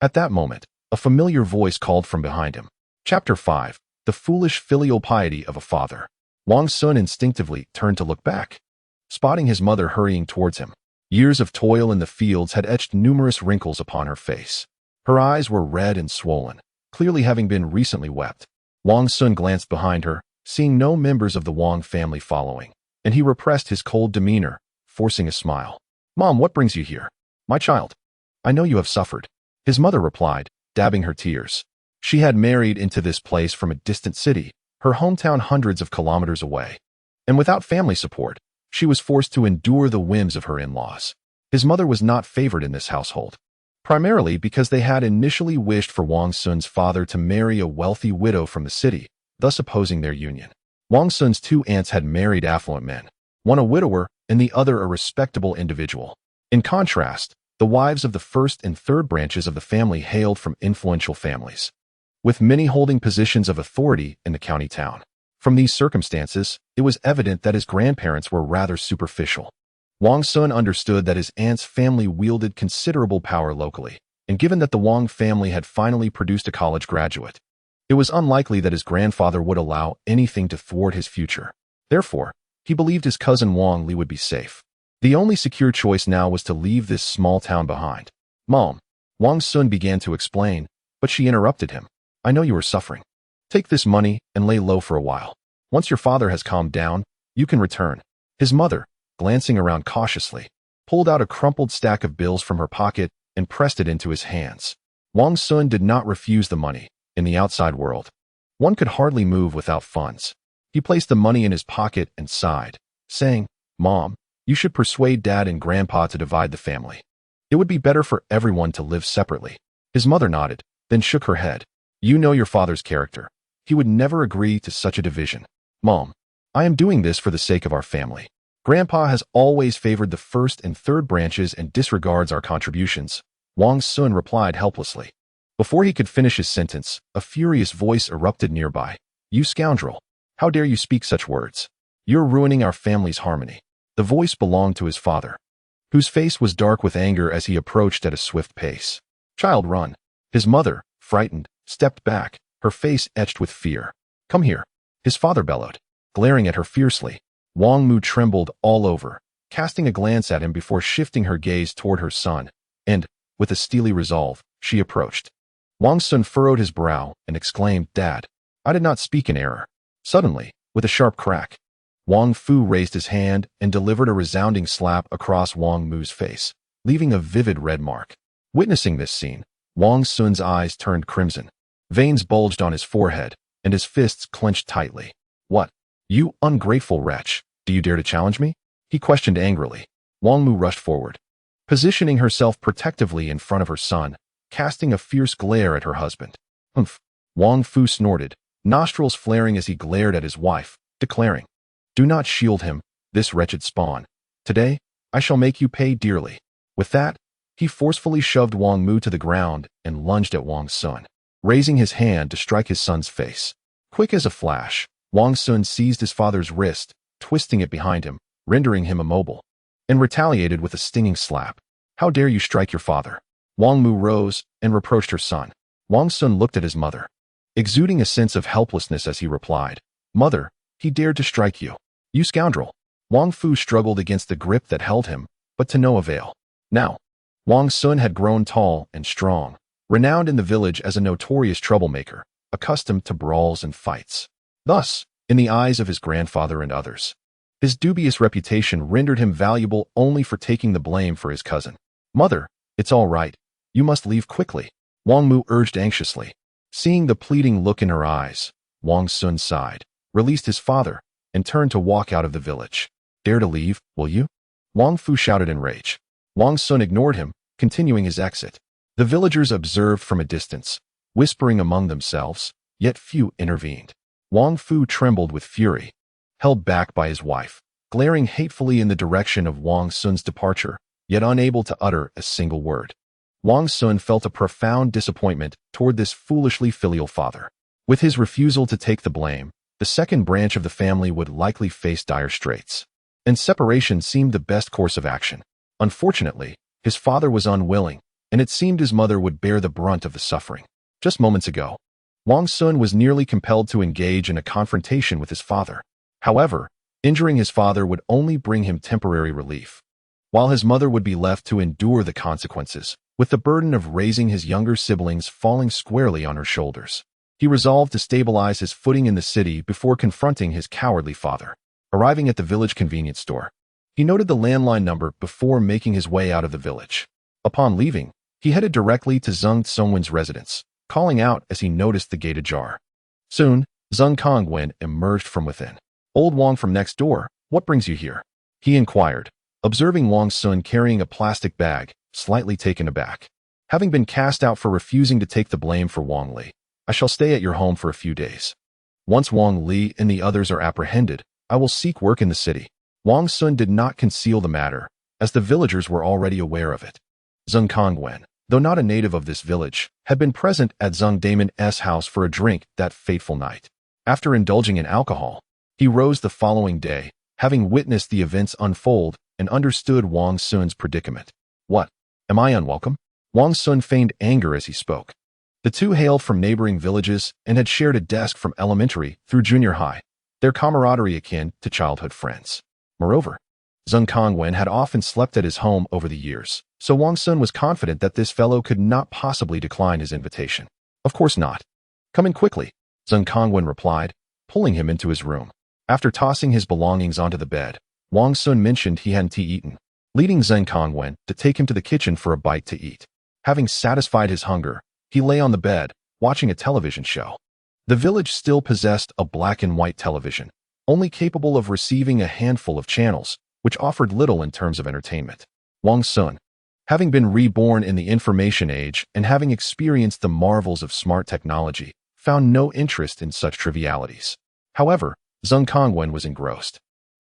At that moment, a familiar voice called from behind him. Chapter 5. The Foolish Filial Piety of a Father. Wang Xun instinctively turned to look back, spotting his mother hurrying towards him. Years of toil in the fields had etched numerous wrinkles upon her face. Her eyes were red and swollen, clearly having been recently wept. Wang Xun glanced behind her, seeing no members of the Wang family following, and he repressed his cold demeanor, forcing a smile. Mom, what brings you here? My child, I know you have suffered, his mother replied, dabbing her tears. She had married into this place from a distant city, her hometown hundreds of kilometers away, and without family support, she was forced to endure the whims of her in-laws. His mother was not favored in this household, primarily because they had initially wished for Wang Xun's father to marry a wealthy widow from the city, thus opposing their union. Wang Xun's two aunts had married affluent men, one a widower and the other a respectable individual. In contrast, the wives of the first and third branches of the family hailed from influential families, with many holding positions of authority in the county town. From these circumstances, it was evident that his grandparents were rather superficial. Wang Xun understood that his aunt's family wielded considerable power locally, and given that the Wang family had finally produced a college graduate, it was unlikely that his grandfather would allow anything to thwart his future. Therefore, he believed his cousin Wang Li would be safe. The only secure choice now was to leave this small town behind. Mom, Wang Xun began to explain, but she interrupted him. I know you are suffering. Take this money and lay low for a while. Once your father has calmed down, you can return. His mother, glancing around cautiously, pulled out a crumpled stack of bills from her pocket and pressed it into his hands. Wang Xun did not refuse the money. In the outside world, one could hardly move without funds. He placed the money in his pocket and sighed, saying, Mom, you should persuade Dad and Grandpa to divide the family. It would be better for everyone to live separately. His mother nodded, then shook her head. You know your father's character. He would never agree to such a division. Mom, I am doing this for the sake of our family. Grandpa has always favored the first and third branches and disregards our contributions, Wang Xun replied helplessly. Before he could finish his sentence, a furious voice erupted nearby. You scoundrel! How dare you speak such words? You're ruining our family's harmony. The voice belonged to his father, whose face was dark with anger as he approached at a swift pace. Child, run! His mother, frightened, stepped back, her face etched with fear. Come here! His father bellowed. glaring at her fiercely. Wang Mu trembled all over, casting a glance at him before shifting her gaze toward her son, and, with a steely resolve, she approached. Wang Xun furrowed his brow and exclaimed, "Dad, I did not speak in error." Suddenly, with a sharp crack, Wang Fu raised his hand and delivered a resounding slap across Wang Mu's face, leaving a vivid red mark. Witnessing this scene, Wang Xun's eyes turned crimson. Veins bulged on his forehead, and his fists clenched tightly. "What? You ungrateful wretch, do you dare to challenge me?" he questioned angrily. Wang Mu rushed forward, positioning herself protectively in front of her son, casting a fierce glare at her husband. "Humph!" Wang Fu snorted, nostrils flaring as he glared at his wife, declaring, "Do not shield him, this wretched spawn. Today, I shall make you pay dearly." With that, he forcefully shoved Wang Mu to the ground and lunged at Wang Xun, raising his hand to strike his son's face. Quick as a flash, Wang Xun seized his father's wrist, twisting it behind him, rendering him immobile, and retaliated with a stinging slap. "How dare you strike your father?" Wang Mu rose and reproached her son. Wang Xun looked at his mother, exuding a sense of helplessness as he replied, "Mother, he dared to strike you. You scoundrel." Wang Fu struggled against the grip that held him, but to no avail. Now, Wang Xun had grown tall and strong, renowned in the village as a notorious troublemaker, accustomed to brawls and fights. Thus, in the eyes of his grandfather and others, his dubious reputation rendered him valuable only for taking the blame for his cousin. "Mother, it's all right. You must leave quickly," Wang Mu urged anxiously. Seeing the pleading look in her eyes, Wang Xun sighed, released his father, and turned to walk out of the village. "Dare to leave, will you?" Wang Fu shouted in rage. Wang Xun ignored him, continuing his exit. The villagers observed from a distance, whispering among themselves, yet few intervened. Wang Fu trembled with fury, held back by his wife, glaring hatefully in the direction of Wang Xun's departure, yet unable to utter a single word. Wang Xun felt a profound disappointment toward this foolishly filial father. With his refusal to take the blame, the second branch of the family would likely face dire straits, and separation seemed the best course of action. Unfortunately, his father was unwilling, and it seemed his mother would bear the brunt of the suffering. Just moments ago, Wang Xun was nearly compelled to engage in a confrontation with his father. However, injuring his father would only bring him temporary relief, while his mother would be left to endure the consequences, with the burden of raising his younger siblings falling squarely on her shoulders. He resolved to stabilize his footing in the city before confronting his cowardly father. Arriving at the village convenience store, he noted the landline number before making his way out of the village. Upon leaving, he headed directly to Zheng Songwen's residence, calling out as he noticed the gate ajar. Soon, Zheng Kongwen emerged from within. "Old Wang from next door, what brings you here?" he inquired, observing Wang Xun carrying a plastic bag, slightly taken aback. "Having been cast out for refusing to take the blame for Wang Li, I shall stay at your home for a few days. Once Wang Li and the others are apprehended, I will seek work in the city." Wang Xun did not conceal the matter, as the villagers were already aware of it. Zheng Kongwen, though not a native of this village, had been present at Zheng Damon's house for a drink that fateful night. After indulging in alcohol, he rose the following day, having witnessed the events unfold and understood Wang Xun's predicament. "What? Am I unwelcome?" Wang Xun feigned anger as he spoke. The two hailed from neighboring villages and had shared a desk from elementary through junior high, their camaraderie akin to childhood friends. Moreover, Zheng Kongwen had often slept at his home over the years, so Wang Xun was confident that this fellow could not possibly decline his invitation. "Of course not. Come in quickly," Zheng Kongwen replied, pulling him into his room. After tossing his belongings onto the bed, Wang Xun mentioned he hadn't eaten, leading Zheng Kongwen to take him to the kitchen for a bite to eat. Having satisfied his hunger, he lay on the bed, watching a television show. The village still possessed a black and white television, only capable of receiving a handful of channels, which offered little in terms of entertainment. Wang Xun, having been reborn in the information age and having experienced the marvels of smart technology, found no interest in such trivialities. However, Zheng Kongwen was engrossed,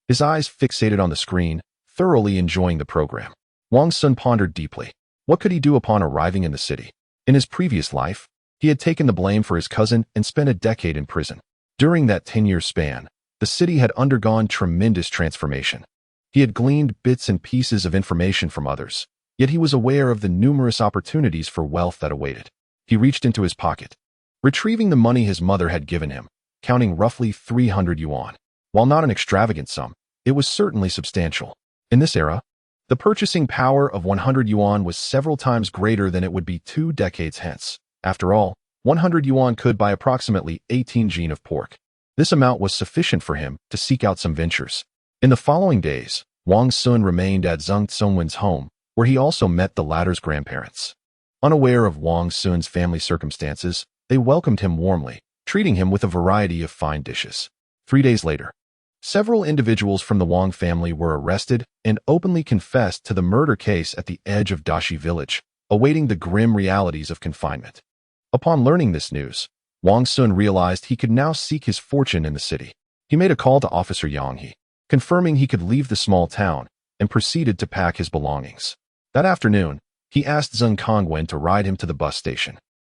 his eyes fixated on the screen, thoroughly enjoying the program. Wang Xun pondered deeply. What could he do upon arriving in the city? In his previous life, he had taken the blame for his cousin and spent a decade in prison. During that 10-year span, the city had undergone tremendous transformation. He had gleaned bits and pieces of information from others, yet he was aware of the numerous opportunities for wealth that awaited. He reached into his pocket, retrieving the money his mother had given him, counting roughly 300 yuan. While not an extravagant sum, it was certainly substantial. In this era, the purchasing power of 100 yuan was several times greater than it would be 2 decades hence. After all, 100 yuan could buy approximately 18 jin of pork. This amount was sufficient for him to seek out some ventures. In the following days, Wang Xun remained at Zheng Tsungwen's home, where he also met the latter's grandparents. Unaware of Wang Xun's family circumstances, they welcomed him warmly, treating him with a variety of fine dishes. 3 days later, several individuals from the Wang family were arrested and openly confessed to the murder case at the edge of Dashi village, awaiting the grim realities of confinement. Upon learning this news, Wang Xun realized he could now seek his fortune in the city. He made a call to Officer Yang He, confirming he could leave the small town, and proceeded to pack his belongings. That afternoon, he asked Zheng Kongwen to ride him to the bus station,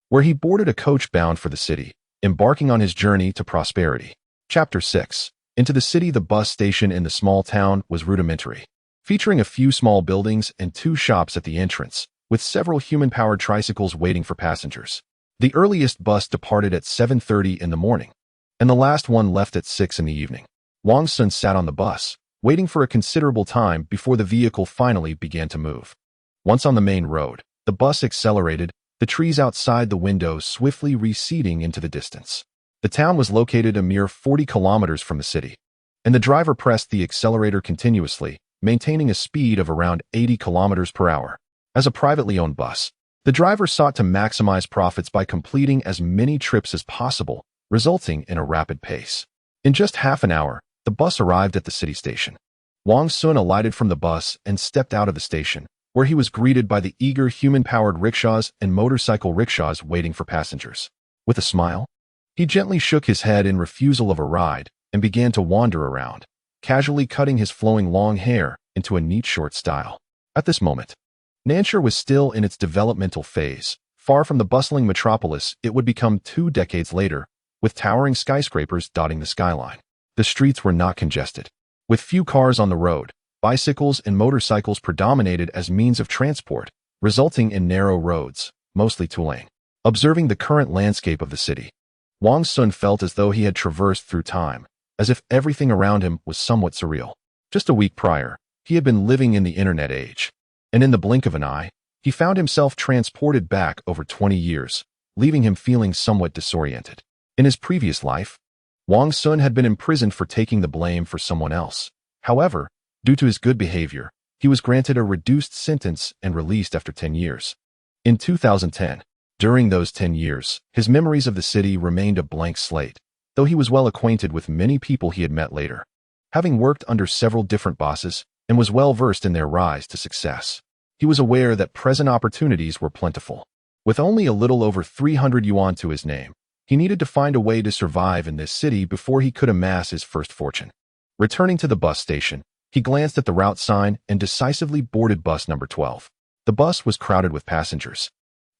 where he boarded a coach bound for the city, embarking on his journey to prosperity. Chapter 6. Into the city. The bus station in the small town was rudimentary, featuring a few small buildings and 2 shops at the entrance, with several human-powered tricycles waiting for passengers. The earliest bus departed at 7:30 in the morning, and the last one left at 6 in the evening. Wang Xun sat on the bus, waiting for a considerable time before the vehicle finally began to move. Once on the main road, the bus accelerated, the trees outside the window swiftly receding into the distance. The town was located a mere 40 kilometers from the city, and the driver pressed the accelerator continuously, maintaining a speed of around 80 kilometers per hour. As a privately owned bus, the driver sought to maximize profits by completing as many trips as possible, resulting in a rapid pace. In just half an hour, the bus arrived at the city station. Wang Xun alighted from the bus and stepped out of the station, where he was greeted by the eager human-powered rickshaws and motorcycle rickshaws waiting for passengers. With a smile, he gently shook his head in refusal of a ride and began to wander around, casually cutting his flowing long hair into a neat short style. At this moment, Nanchur was still in its developmental phase. Far from the bustling metropolis it would become 2 decades later, with towering skyscrapers dotting the skyline. The streets were not congested. With few cars on the road, bicycles and motorcycles predominated as means of transport, resulting in narrow roads, mostly two-lane. Observing the current landscape of the city, Wang Xun felt as though he had traversed through time, as if everything around him was somewhat surreal. Just a week prior, he had been living in the internet age, and in the blink of an eye, he found himself transported back over 20 years, leaving him feeling somewhat disoriented. In his previous life, Wang Xun had been imprisoned for taking the blame for someone else. However, due to his good behavior, he was granted a reduced sentence and released after 10 years. In 2010, during those 10 years, his memories of the city remained a blank slate, though he was well acquainted with many people he had met later. Having worked under several different bosses and was well versed in their rise to success, he was aware that present opportunities were plentiful. With only a little over 300 yuan to his name, he needed to find a way to survive in this city before he could amass his first fortune. Returning to the bus station, he glanced at the route sign and decisively boarded bus number 12. The bus was crowded with passengers,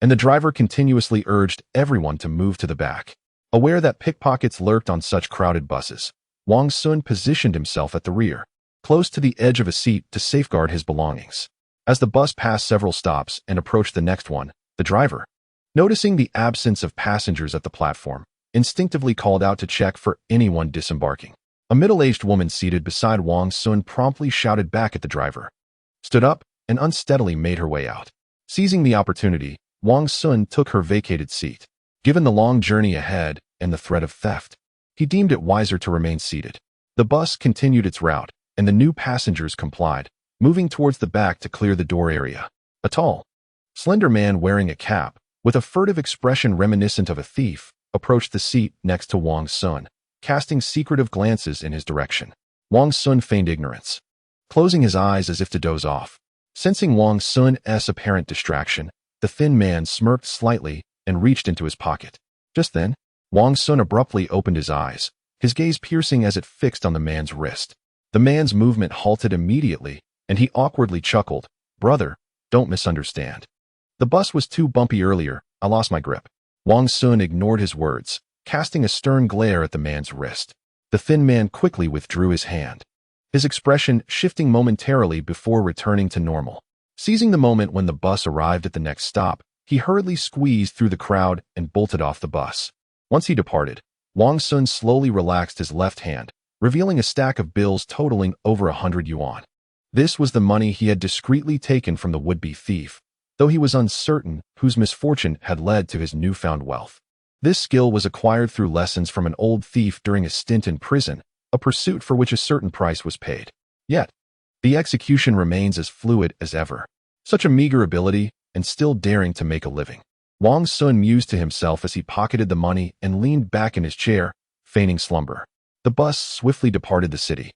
and the driver continuously urged everyone to move to the back. Aware that pickpockets lurked on such crowded buses, Wang Xun positioned himself at the rear, close to the edge of a seat to safeguard his belongings. As the bus passed several stops and approached the next one, the driver, noticing the absence of passengers at the platform, instinctively called out to check for anyone disembarking. A middle-aged woman seated beside Wang Xun promptly shouted back at the driver, stood up, and unsteadily made her way out. Seizing the opportunity, Wang Xun took her vacated seat. Given the long journey ahead and the threat of theft, he deemed it wiser to remain seated. The bus continued its route, and the new passengers complied, moving towards the back to clear the door area. A tall, slender man wearing a cap, with a furtive expression reminiscent of a thief, approached the seat next to Wang Xun, casting secretive glances in his direction. Wang Xun feigned ignorance, closing his eyes as if to doze off. Sensing Wang Xun's apparent distraction, the thin man smirked slightly and reached into his pocket. Just then, Wang Xun abruptly opened his eyes, his gaze piercing as it fixed on the man's wrist. The man's movement halted immediately, and he awkwardly chuckled. "Brother, don't misunderstand. The bus was too bumpy earlier, I lost my grip." Wang Xun ignored his words, casting a stern glare at the man's wrist. The thin man quickly withdrew his hand, his expression shifting momentarily before returning to normal. Seizing the moment when the bus arrived at the next stop, he hurriedly squeezed through the crowd and bolted off the bus. Once he departed, Wang Xun slowly relaxed his left hand, revealing a stack of bills totaling over 100 yuan. This was the money he had discreetly taken from the would-be thief, though he was uncertain whose misfortune had led to his newfound wealth. This skill was acquired through lessons from an old thief during a stint in prison, a pursuit for which a certain price was paid. Yet, the execution remains as fluid as ever. Such a meager ability, and still daring to make a living. Wang Xun mused to himself as he pocketed the money and leaned back in his chair, feigning slumber. The bus swiftly departed the city,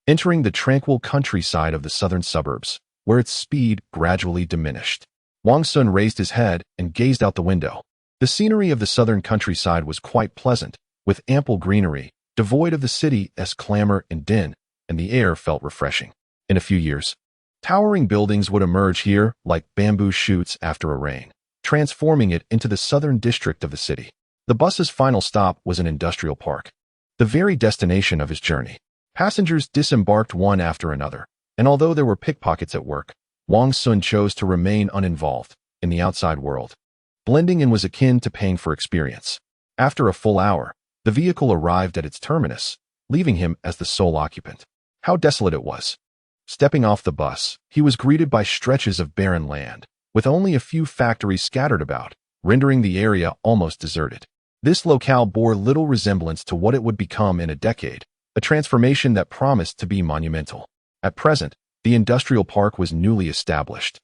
entering the tranquil countryside of the southern suburbs, where its speed gradually diminished. Wang Xun raised his head and gazed out the window. The scenery of the southern countryside was quite pleasant, with ample greenery, devoid of the city's clamor and din, and the air felt refreshing. In a few years, towering buildings would emerge here like bamboo shoots after a rain, transforming it into the southern district of the city. The bus's final stop was an industrial park, the very destination of his journey. Passengers disembarked one after another, and although there were pickpockets at work, Wang Xun chose to remain uninvolved in the outside world. Blending in was akin to paying for experience. After a full hour, the vehicle arrived at its terminus, leaving him as the sole occupant. How desolate it was. Stepping off the bus, he was greeted by stretches of barren land, with only a few factories scattered about, rendering the area almost deserted. This locale bore little resemblance to what it would become in a decade, a transformation that promised to be monumental. At present, the industrial park was newly established.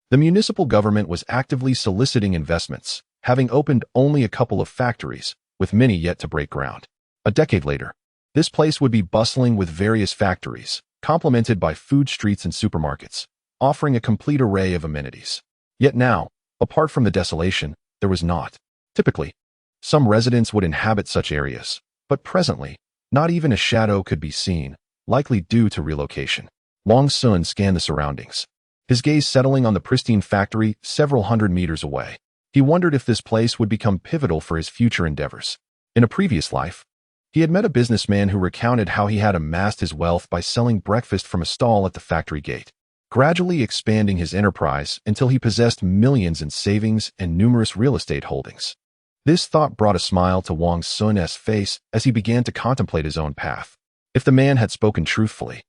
The municipal government was actively soliciting investments, having opened only a couple of factories, with many yet to break ground. A decade later, this place would be bustling with various factories, complemented by food streets and supermarkets, offering a complete array of amenities. Yet now, apart from the desolation, there was naught. Typically, some residents would inhabit such areas, but presently, not even a shadow could be seen, likely due to relocation. Wang Xun scanned the surroundings, his gaze settling on the pristine factory several hundred meters away. He wondered if this place would become pivotal for his future endeavors. In a previous life, he had met a businessman who recounted how he had amassed his wealth by selling breakfast from a stall at the factory gate, gradually expanding his enterprise until he possessed millions in savings and numerous real estate holdings. This thought brought a smile to Wang Xun's face as he began to contemplate his own path. If the man had spoken truthfully,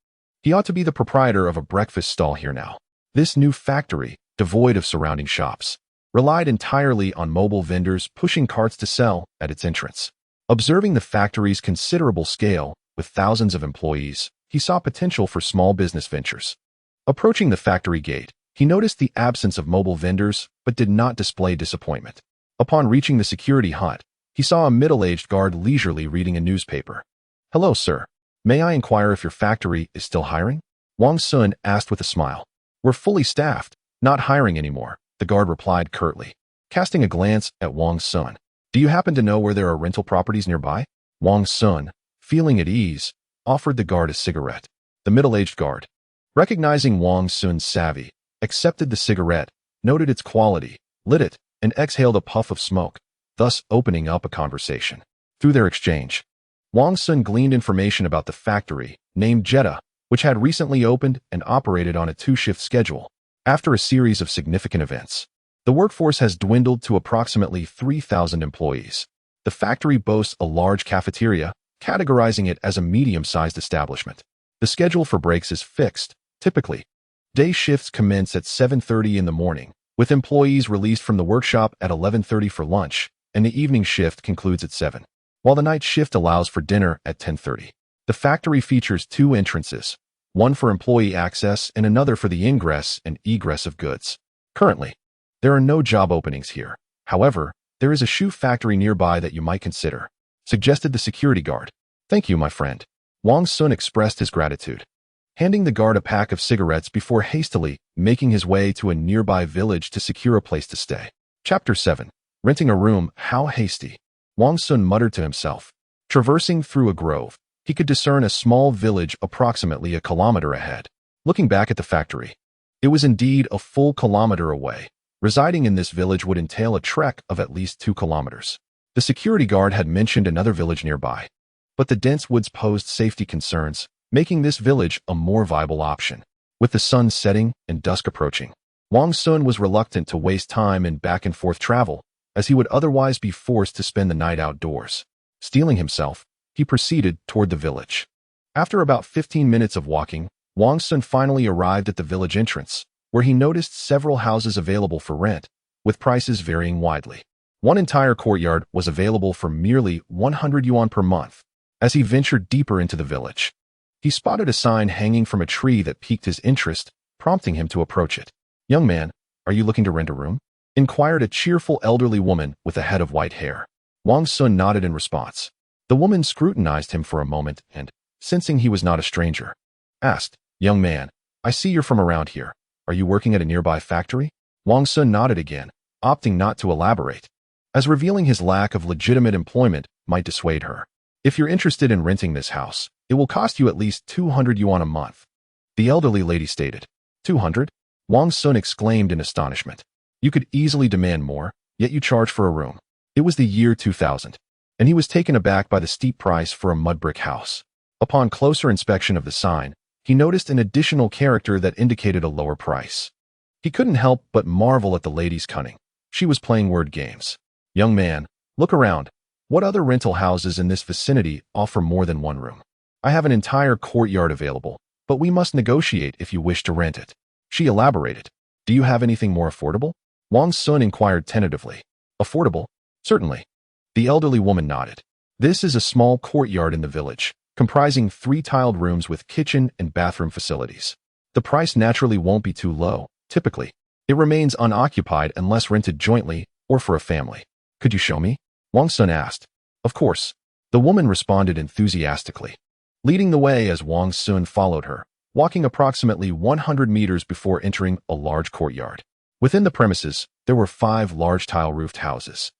he ought to be the proprietor of a breakfast stall here now. This new factory, devoid of surrounding shops, relied entirely on mobile vendors pushing carts to sell at its entrance. Observing the factory's considerable scale, with thousands of employees, he saw potential for small business ventures. Approaching the factory gate, he noticed the absence of mobile vendors, but did not display disappointment. Upon reaching the security hut, he saw a middle-aged guard leisurely reading a newspaper. "Hello, sir. May I inquire if your factory is still hiring?" Wang Xun asked with a smile. "We're fully staffed, not hiring anymore," the guard replied curtly. Casting a glance at Wang Xun, "Do you happen to know where there are rental properties nearby?" Wang Xun, feeling at ease, offered the guard a cigarette. The middle-aged guard, recognizing Wang Xun's savvy, accepted the cigarette, noted its quality, lit it, and exhaled a puff of smoke, thus opening up a conversation. Through their exchange, Wang Xun gleaned information about the factory, named Jeddah, which had recently opened and operated on a two-shift schedule. After a series of significant events, the workforce has dwindled to approximately 3,000 employees. The factory boasts a large cafeteria, categorizing it as a medium-sized establishment. The schedule for breaks is fixed. Typically, day shifts commence at 7:30 in the morning, with employees released from the workshop at 11:30 for lunch, and the evening shift concludes at 7, while the night shift allows for dinner at 10:30. The factory features two entrances, one for employee access and another for the ingress and egress of goods. Currently, there are no job openings here. However, there is a shoe factory nearby that you might consider, suggested the security guard. "Thank you, my friend." Wang Xun expressed his gratitude, handing the guard a pack of cigarettes before hastily making his way to a nearby village to secure a place to stay. Chapter 7. Renting a room, how hasty. Wang Xun muttered to himself. Traversing through a grove, he could discern a small village approximately a kilometer ahead. Looking back at the factory, it was indeed a full kilometer away. Residing in this village would entail a trek of at least 2 kilometers. The security guard had mentioned another village nearby, but the dense woods posed safety concerns, making this village a more viable option. With the sun setting and dusk approaching, Wang Xun was reluctant to waste time in back-and-forth travel, as he would otherwise be forced to spend the night outdoors. Steeling himself, he proceeded toward the village. After about 15 minutes of walking, Wang Xun finally arrived at the village entrance, where he noticed several houses available for rent, with prices varying widely. One entire courtyard was available for merely 100 yuan per month. As he ventured deeper into the village, he spotted a sign hanging from a tree that piqued his interest, prompting him to approach it. "Young man, are you looking to rent a room?" inquired a cheerful elderly woman with a head of white hair. Wang Xun nodded in response. The woman scrutinized him for a moment and, sensing he was not a stranger, asked, "Young man, I see you're from around here. Are you working at a nearby factory?" Wang Xun nodded again, opting not to elaborate, as revealing his lack of legitimate employment might dissuade her. "If you're interested in renting this house, it will cost you at least 200 yuan a month," the elderly lady stated. 200? Wang Xun exclaimed in astonishment. "You could easily demand more, yet you charge for a room." It was the year 2000, and he was taken aback by the steep price for a mud brick house. Upon closer inspection of the sign, he noticed an additional character that indicated a lower price. He couldn't help but marvel at the lady's cunning. She was playing word games. "Young man, look around. What other rental houses in this vicinity offer more than one room? I have an entire courtyard available, but we must negotiate if you wish to rent it." She elaborated. "Do you have anything more affordable?" Wang Xun inquired tentatively. "Affordable? Certainly." The elderly woman nodded. "This is a small courtyard in the village, comprising 3 tiled rooms with kitchen and bathroom facilities. The price naturally won't be too low. Typically, it remains unoccupied unless rented jointly or for a family. Could you show me?" Wang Xun asked. "Of course." The woman responded enthusiastically, leading the way as Wang Xun followed her, walking approximately 100 meters before entering a large courtyard. Within the premises, there were 5 large tile-roofed houses,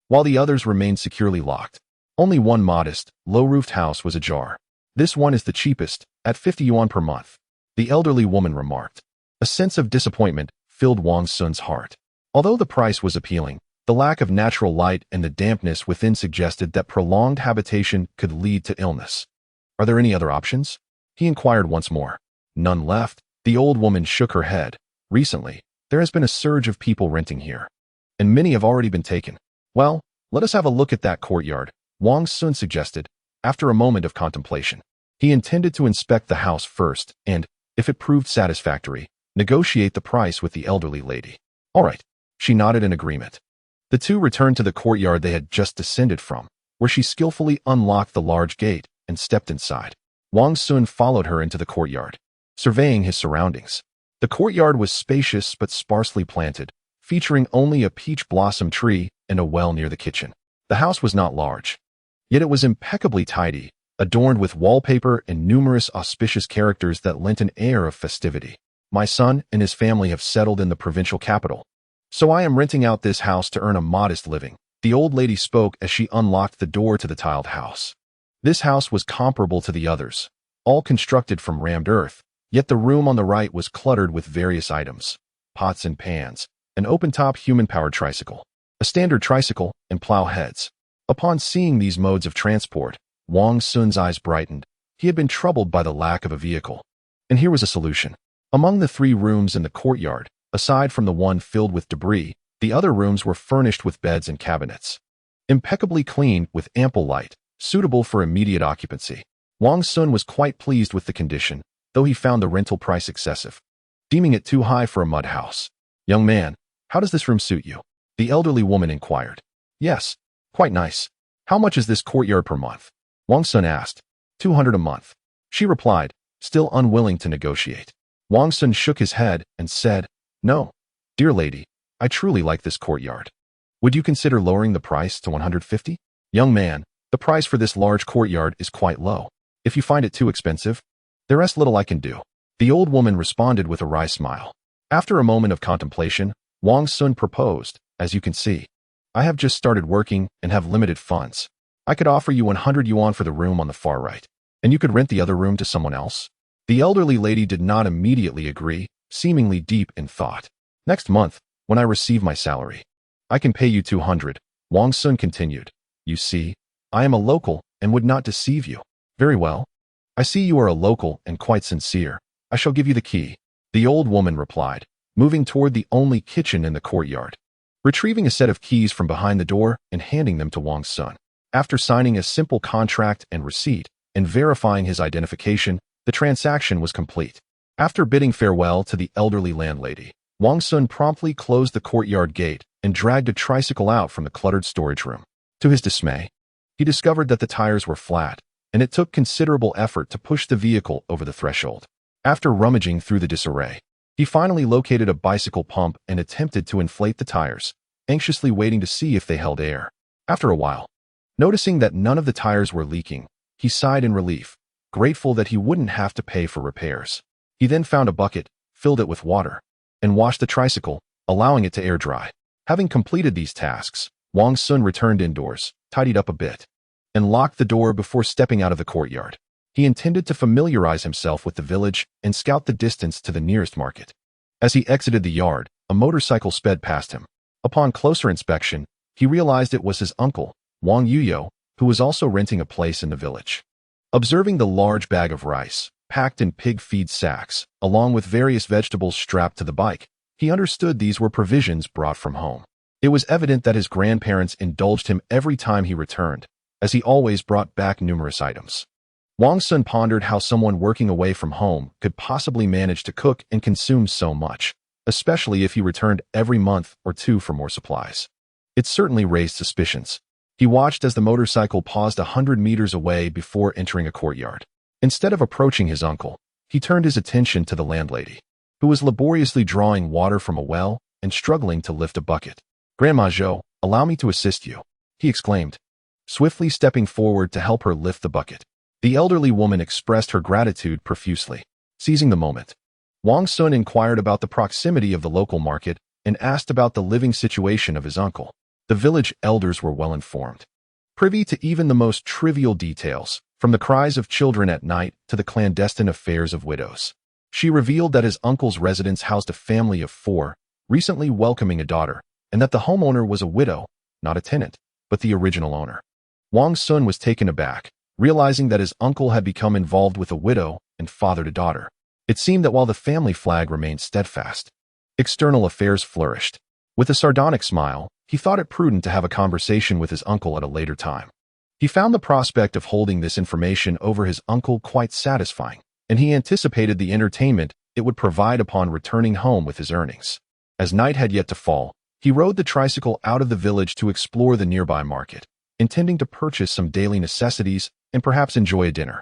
while the others remained securely locked. Only one modest, low-roofed house was ajar. "This one is the cheapest, at 50 yuan per month," the elderly woman remarked. A sense of disappointment filled Wang Xun's heart. Although the price was appealing, the lack of natural light and the dampness within suggested that prolonged habitation could lead to illness. "Are there any other options?" he inquired once more. "None left," the old woman shook her head. "Recently, there has been a surge of people renting here, and many have already been taken." "Well, let us have a look at that courtyard," Wang Xun suggested, after a moment of contemplation. He intended to inspect the house first and, if it proved satisfactory, negotiate the price with the elderly lady. "All right." She nodded in agreement. The two returned to the courtyard they had just descended from, where she skillfully unlocked the large gate and stepped inside. Wang Xun followed her into the courtyard, surveying his surroundings. The courtyard was spacious but sparsely planted, featuring only a peach blossom tree and a well near the kitchen. The house was not large, yet it was impeccably tidy, adorned with wallpaper and numerous auspicious characters that lent an air of festivity. "My son and his family have settled in the provincial capital, so I am renting out this house to earn a modest living," the old lady spoke as she unlocked the door to the tiled house. This house was comparable to the others, all constructed from rammed earth, yet the room on the right was cluttered with various items: pots and pans, an open-top human-powered tricycle, a standard tricycle, and plow heads. Upon seeing these modes of transport, Wang Xun's eyes brightened. He had been troubled by the lack of a vehicle, and here was a solution. Among the 3 rooms in the courtyard, aside from the one filled with debris, the other rooms were furnished with beds and cabinets, impeccably clean with ample light, suitable for immediate occupancy. Wang Xun was quite pleased with the condition, though he found the rental price excessive, deeming it too high for a mud house. "Young man, how does this room suit you?" the elderly woman inquired. "Yes, quite nice. How much is this courtyard per month?" Wang Xun asked. 200 a month, she replied, still unwilling to negotiate. Wang Xun shook his head and said, "No, dear lady, I truly like this courtyard. Would you consider lowering the price to 150? "Young man, the price for this large courtyard is quite low. If you find it too expensive, there is little I can do," the old woman responded with a wry smile. After a moment of contemplation, Wang Xun proposed, "As you can see, I have just started working and have limited funds. I could offer you 100 yuan for the room on the far right, and you could rent the other room to someone else." The elderly lady did not immediately agree, seemingly deep in thought. "Next month, when I receive my salary, I can pay you 200, Wang Xun continued. "You see, I am a local and would not deceive you." "Very well. I see you are a local and quite sincere. I shall give you the key," the old woman replied, moving toward the only kitchen in the courtyard. Retrieving a set of keys from behind the door and handing them to Wang Xun. After signing a simple contract and receipt, and verifying his identification, the transaction was complete. After bidding farewell to the elderly landlady, Wang Xun promptly closed the courtyard gate and dragged a tricycle out from the cluttered storage room. To his dismay, he discovered that the tires were flat, and it took considerable effort to push the vehicle over the threshold. After rummaging through the disarray, he finally located a bicycle pump and attempted to inflate the tires, anxiously waiting to see if they held air. After a while, noticing that none of the tires were leaking, he sighed in relief, grateful that he wouldn't have to pay for repairs. He then found a bucket, filled it with water, and washed the tricycle, allowing it to air dry. Having completed these tasks, Wang Xun returned indoors, tidied up a bit, and locked the door before stepping out of the courtyard. He intended to familiarize himself with the village and scout the distance to the nearest market. As he exited the yard, a motorcycle sped past him. Upon closer inspection, he realized it was his uncle, Wang Yuyo, who was also renting a place in the village. Observing the large bag of rice, packed in pig feed sacks, along with various vegetables strapped to the bike, he understood these were provisions brought from home. It was evident that his grandparents indulged him every time he returned, as he always brought back numerous items. Wang Xun pondered how someone working away from home could possibly manage to cook and consume so much, especially if he returned every month or two for more supplies. It certainly raised suspicions. He watched as the motorcycle paused 100 meters away before entering a courtyard. Instead of approaching his uncle, he turned his attention to the landlady, who was laboriously drawing water from a well and struggling to lift a bucket. "Grandma Zhou, allow me to assist you," he exclaimed, swiftly stepping forward to help her lift the bucket. The elderly woman expressed her gratitude profusely. Seizing the moment, Wang Xun inquired about the proximity of the local market and asked about the living situation of his uncle. The village elders were well informed, privy to even the most trivial details, from the cries of children at night to the clandestine affairs of widows. She revealed that his uncle's residence housed a family of 4, recently welcoming a daughter, and that the homeowner was a widow, not a tenant, but the original owner. Wang Xun was taken aback, realizing that his uncle had become involved with a widow and fathered a daughter. It seemed that while the family flag remained steadfast, external affairs flourished. With a sardonic smile, he thought it prudent to have a conversation with his uncle at a later time. He found the prospect of holding this information over his uncle quite satisfying, and he anticipated the entertainment it would provide upon returning home with his earnings. As night had yet to fall, he rode the tricycle out of the village to explore the nearby market, intending to purchase some daily necessities and perhaps enjoy a dinner.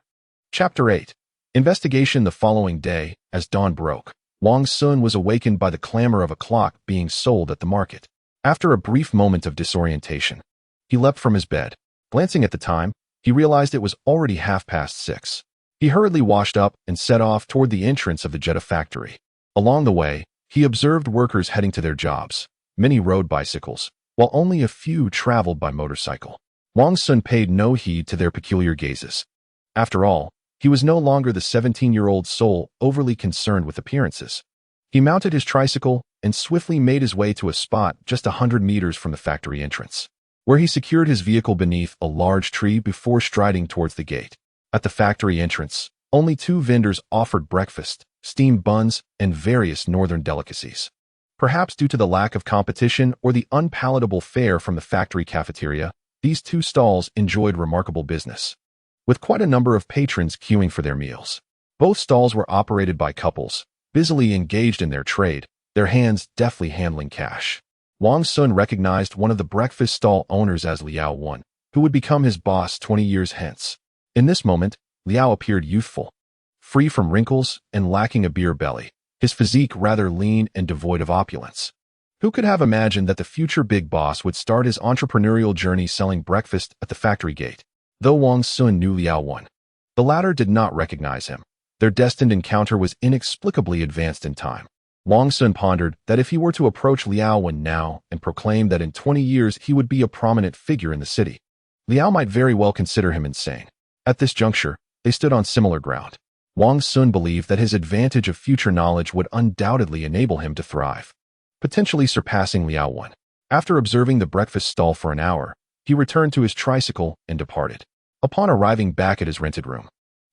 Chapter 8. Investigation. The following day, as dawn broke, Wang Xun was awakened by the clamor of a clock being sold at the market. After a brief moment of disorientation, he leapt from his bed. Glancing at the time, he realized it was already 6:30. He hurriedly washed up and set off toward the entrance of the Jetta factory. Along the way, he observed workers heading to their jobs. Many rode bicycles, while only a few traveled by motorcycle. Wang Xun paid no heed to their peculiar gazes. After all, he was no longer the 17-year-old soul overly concerned with appearances. He mounted his tricycle and swiftly made his way to a spot just 100 meters from the factory entrance, where he secured his vehicle beneath a large tree before striding towards the gate. At the factory entrance, only 2 vendors offered breakfast, steamed buns, and various northern delicacies. Perhaps due to the lack of competition or the unpalatable fare from the factory cafeteria, these 2 stalls enjoyed remarkable business, with quite a number of patrons queuing for their meals. Both stalls were operated by couples, busily engaged in their trade, their hands deftly handling cash. Wang Xun recognized one of the breakfast stall owners as Liao Wan, who would become his boss 20 years hence. In this moment, Liao appeared youthful, free from wrinkles and lacking a beer belly, his physique rather lean and devoid of opulence. Who could have imagined that the future big boss would start his entrepreneurial journey selling breakfast at the factory gate? Though Wang Xun knew Liao Wan, the latter did not recognize him. Their destined encounter was inexplicably advanced in time. Wang Xun pondered that if he were to approach Liao Wan now and proclaim that in 20 years he would be a prominent figure in the city, Liao might very well consider him insane. At this juncture, they stood on similar ground. Wang Xun believed that his advantage of future knowledge would undoubtedly enable him to thrive, potentially surpassing Liao Wan. After observing the breakfast stall for an hour, he returned to his tricycle and departed. Upon arriving back at his rented room,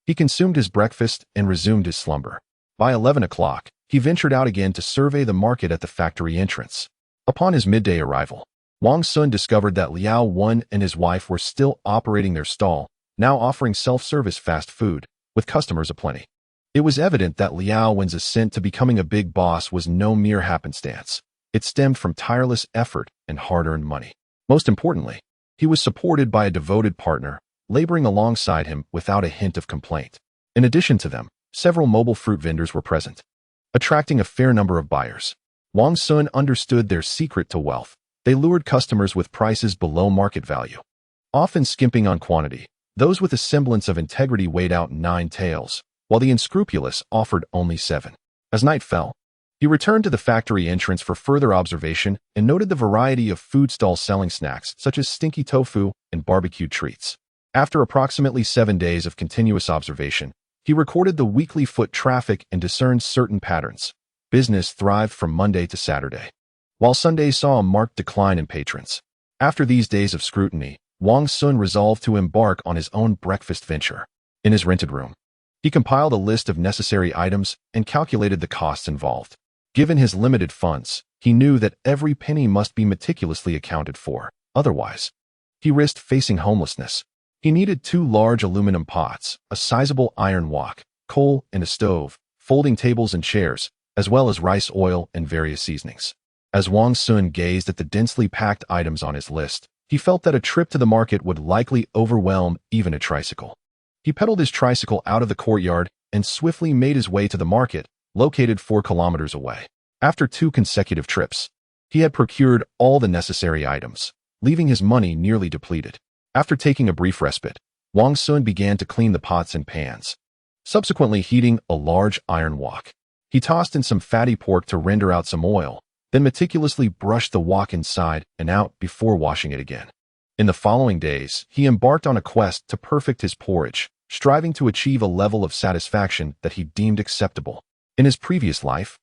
he consumed his breakfast and resumed his slumber. By 11 o'clock, he ventured out again to survey the market at the factory entrance. Upon his midday arrival, Wang Xun discovered that Liao Wan and his wife were still operating their stall, now offering self-service fast food, with customers aplenty. It was evident that Liao Wen's ascent to becoming a big boss was no mere happenstance. It stemmed from tireless effort and hard-earned money. Most importantly, he was supported by a devoted partner, laboring alongside him without a hint of complaint. In addition to them, several mobile fruit vendors were present, attracting a fair number of buyers. Wang Xun understood their secret to wealth. They lured customers with prices below market value, often skimping on quantity. Those with a semblance of integrity weighed out 9 taels, while the unscrupulous offered only 7. As night fell, he returned to the factory entrance for further observation and noted the variety of food stalls selling snacks such as stinky tofu and barbecued treats. After approximately 7 days of continuous observation, he recorded the weekly foot traffic and discerned certain patterns. Business thrived from Monday to Saturday, while Sunday saw a marked decline in patrons. After these days of scrutiny, Wang Xun resolved to embark on his own breakfast venture. In his rented room, he compiled a list of necessary items and calculated the costs involved. Given his limited funds, he knew that every penny must be meticulously accounted for. Otherwise, he risked facing homelessness. He needed 2 large aluminum pots, a sizable iron wok, coal and a stove, folding tables and chairs, as well as rice oil and various seasonings. As Wang Xun gazed at the densely packed items on his list, he felt that a trip to the market would likely overwhelm even a tricycle. He pedaled his tricycle out of the courtyard and swiftly made his way to the market, located 4 kilometers away. After 2 consecutive trips, he had procured all the necessary items, leaving his money nearly depleted. After taking a brief respite, Wang Xun began to clean the pots and pans, subsequently heating a large iron wok. He tossed in some fatty pork to render out some oil, then meticulously brushed the wok inside and out before washing it again. In the following days, he embarked on a quest to perfect his porridge, striving to achieve a level of satisfaction that he deemed acceptable. In his previous life,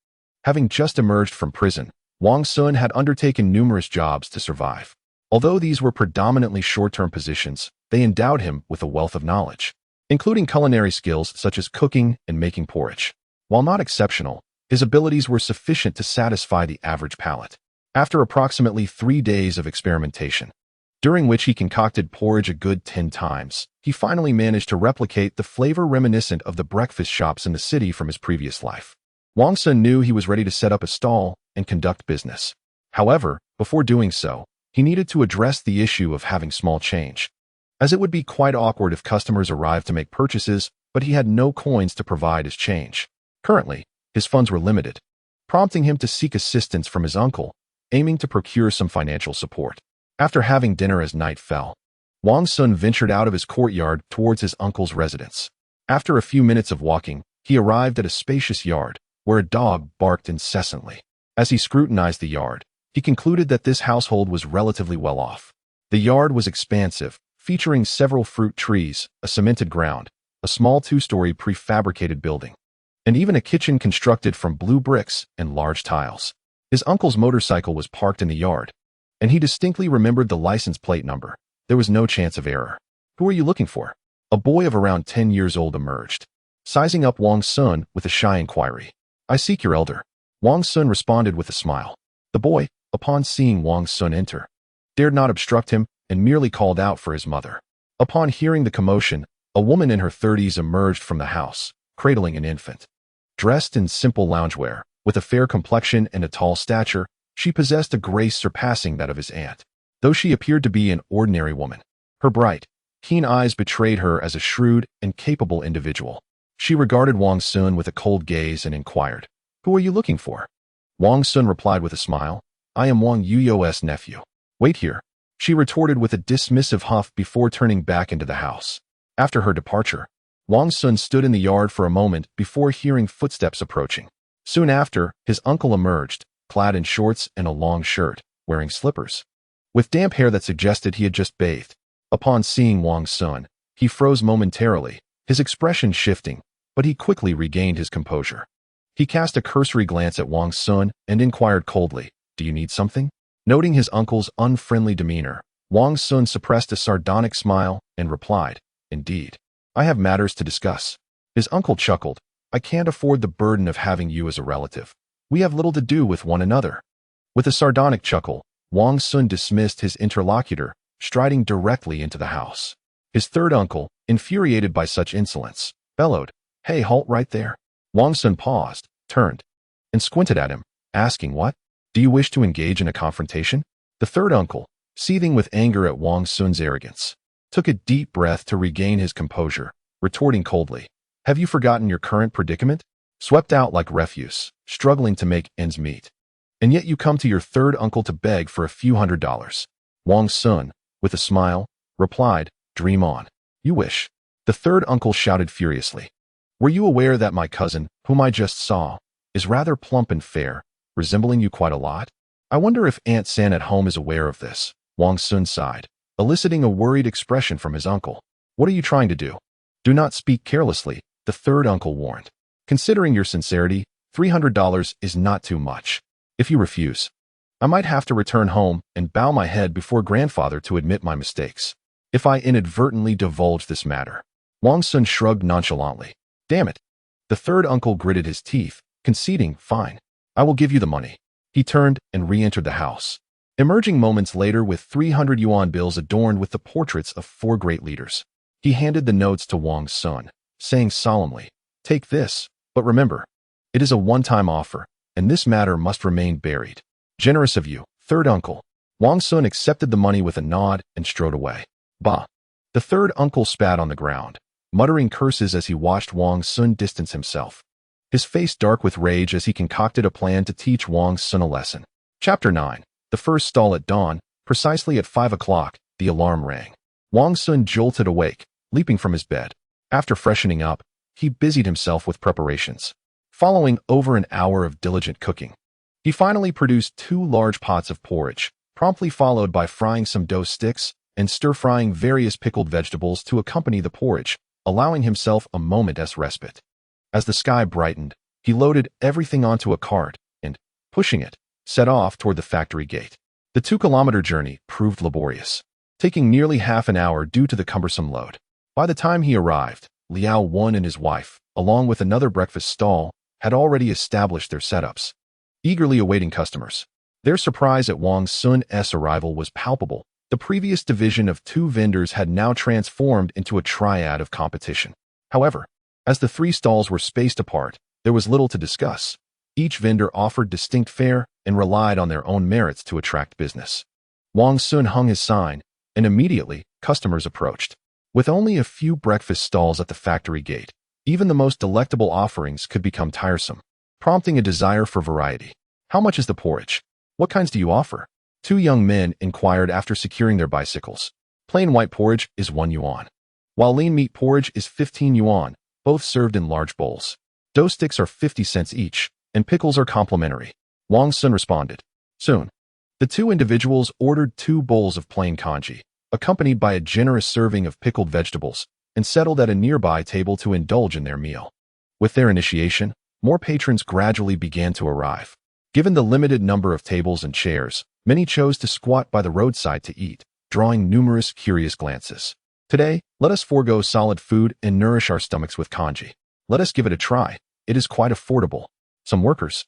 having just emerged from prison, Wang Xun had undertaken numerous jobs to survive. Although these were predominantly short-term positions, they endowed him with a wealth of knowledge, including culinary skills such as cooking and making porridge. While not exceptional, his abilities were sufficient to satisfy the average palate. After approximately 3 days of experimentation, during which he concocted porridge a good 10 times, he finally managed to replicate the flavor reminiscent of the breakfast shops in the city from his previous life. Wang Xun knew he was ready to set up a stall and conduct business. However, before doing so, he needed to address the issue of having small change, as it would be quite awkward if customers arrived to make purchases, but he had no coins to provide as change. Currently, his funds were limited, prompting him to seek assistance from his uncle, aiming to procure some financial support. After having dinner as night fell, Wang Xun ventured out of his courtyard towards his uncle's residence. After a few minutes of walking, he arrived at a spacious yard, where a dog barked incessantly. As he scrutinized the yard, he concluded that this household was relatively well off. The yard was expansive, featuring several fruit trees, a cemented ground, a small 2-story prefabricated building, and even a kitchen constructed from blue bricks and large tiles. His uncle's motorcycle was parked in the yard, and he distinctly remembered the license plate number. There was no chance of error. "Who are you looking for?" A boy of around 10 years old emerged, sizing up Wang Xun with a shy inquiry. "I seek your elder." Wang Xun responded with a smile. The boy, upon seeing Wang Xun enter, dared not obstruct him and merely called out for his mother. Upon hearing the commotion, a woman in her 30s emerged from the house, cradling an infant. Dressed in simple loungewear, with a fair complexion and a tall stature, she possessed a grace surpassing that of his aunt. Though she appeared to be an ordinary woman, her bright, keen eyes betrayed her as a shrewd and capable individual. She regarded Wang Xun with a cold gaze and inquired, "Who are you looking for?" Wang Xun replied with a smile, "I am Wang Yuyo's nephew." "Wait here," she retorted with a dismissive huff before turning back into the house. After her departure, Wang Xun stood in the yard for a moment before hearing footsteps approaching. Soon after, his uncle emerged, clad in shorts and a long shirt, wearing slippers, with damp hair that suggested he had just bathed. Upon seeing Wang Xun, he froze momentarily, his expression shifting, but he quickly regained his composure. He cast a cursory glance at Wang Xun and inquired coldly, "Do you need something?" Noting his uncle's unfriendly demeanor, Wang Xun suppressed a sardonic smile and replied, "Indeed. I have matters to discuss." His uncle chuckled, "I can't afford the burden of having you as a relative. We have little to do with one another." With a sardonic chuckle, Wang Xun dismissed his interlocutor, striding directly into the house. His third uncle, infuriated by such insolence, bellowed, "Hey, halt right there." Wang Xun paused, turned, and squinted at him, asking, "What? Do you wish to engage in a confrontation?" The third uncle, seething with anger at Wang Xun's arrogance, took a deep breath to regain his composure, retorting coldly, "Have you forgotten your current predicament? Swept out like refuse, struggling to make ends meet. And yet you come to your third uncle to beg for a few $100s. Wang Xun, with a smile, replied, "Dream on. You wish." The third uncle shouted furiously, "Were you aware that my cousin, whom I just saw, is rather plump and fair, resembling you quite a lot? I wonder if Aunt San at home is aware of this." Wang Xun sighed, eliciting a worried expression from his uncle. "What are you trying to do?" "Do not speak carelessly," the third uncle warned. "Considering your sincerity, $300 is not too much. If you refuse, I might have to return home and bow my head before grandfather to admit my mistakes if I inadvertently divulge this matter." Wang Xun shrugged nonchalantly. "Damn it." The third uncle gritted his teeth, conceding, "Fine. I will give you the money." He turned and re-entered the house, emerging moments later with 300 yuan bills adorned with the portraits of 4 great leaders. He handed the notes to Wang Xun, saying solemnly, "Take this, but remember, it is a one-time offer, and this matter must remain buried." "Generous of you, third uncle." Wang Xun accepted the money with a nod and strode away. "Bah." The third uncle spat on the ground, muttering curses as he watched Wang Xun distance himself, his face dark with rage as he concocted a plan to teach Wang Xun a lesson. Chapter 9. The first stall at dawn, precisely at 5 o'clock, the alarm rang. Wang Xun jolted awake, leaping from his bed. After freshening up, he busied himself with preparations. Following over an hour of diligent cooking, he finally produced 2 large pots of porridge, promptly followed by frying some dough sticks and stir-frying various pickled vegetables to accompany the porridge, allowing himself a moment's respite. As the sky brightened, he loaded everything onto a cart and, pushing it, set off toward the factory gate. The 2-kilometer journey proved laborious, taking nearly half an hour due to the cumbersome load. By the time he arrived, Liao Wen and his wife, along with another breakfast stall, had already established their setups, eagerly awaiting customers. Their surprise at Wang Xun's arrival was palpable. The previous division of 2 vendors had now transformed into a triad of competition. However, as the 3 stalls were spaced apart, there was little to discuss. Each vendor offered distinct fare and relied on their own merits to attract business. Wang Xun hung his sign, and immediately, customers approached. With only a few breakfast stalls at the factory gate, even the most delectable offerings could become tiresome, prompting a desire for variety. "How much is the porridge? What kinds do you offer?" 2 young men inquired after securing their bicycles. "Plain white porridge is 1 yuan, while lean meat porridge is 15 yuan, both served in large bowls. Dough sticks are 50 cents each, and pickles are complimentary," Wang Xun responded. Soon, the 2 individuals ordered 2 bowls of plain congee, accompanied by a generous serving of pickled vegetables, and settled at a nearby table to indulge in their meal. With their initiation, more patrons gradually began to arrive. Given the limited number of tables and chairs, many chose to squat by the roadside to eat, drawing numerous curious glances. "Today, let us forego solid food and nourish our stomachs with congee. Let us give it a try. It is quite affordable." Some workers,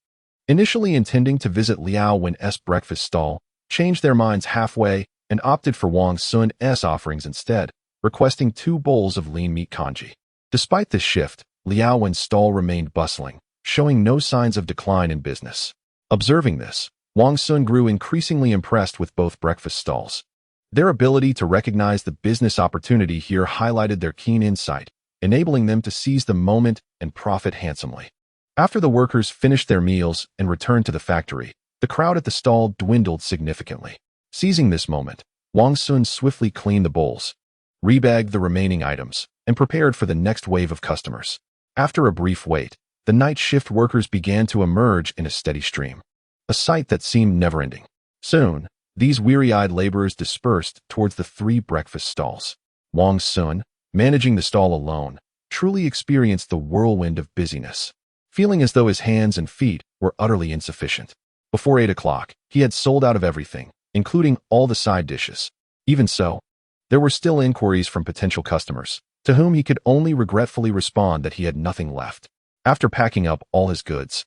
initially intending to visit Liao Wen's breakfast stall, changed their minds halfway and opted for Wang Xun's offerings instead, requesting 2 bowls of lean meat congee. Despite this shift, Liao Wen's stall remained bustling, showing no signs of decline in business. Observing this, Wang Xun grew increasingly impressed with both breakfast stalls. Their ability to recognize the business opportunity here highlighted their keen insight, enabling them to seize the moment and profit handsomely. After the workers finished their meals and returned to the factory, the crowd at the stall dwindled significantly. Seizing this moment, Wang Xun swiftly cleaned the bowls, rebagged the remaining items, and prepared for the next wave of customers. After a brief wait, the night shift workers began to emerge in a steady stream, a sight that seemed never-ending. Soon, these weary-eyed laborers dispersed towards the 3 breakfast stalls. Wang Xun, managing the stall alone, truly experienced the whirlwind of busyness, feeling as though his hands and feet were utterly insufficient. Before 8 o'clock, he had sold out of everything, including all the side dishes. Even so, there were still inquiries from potential customers, to whom he could only regretfully respond that he had nothing left. After packing up all his goods,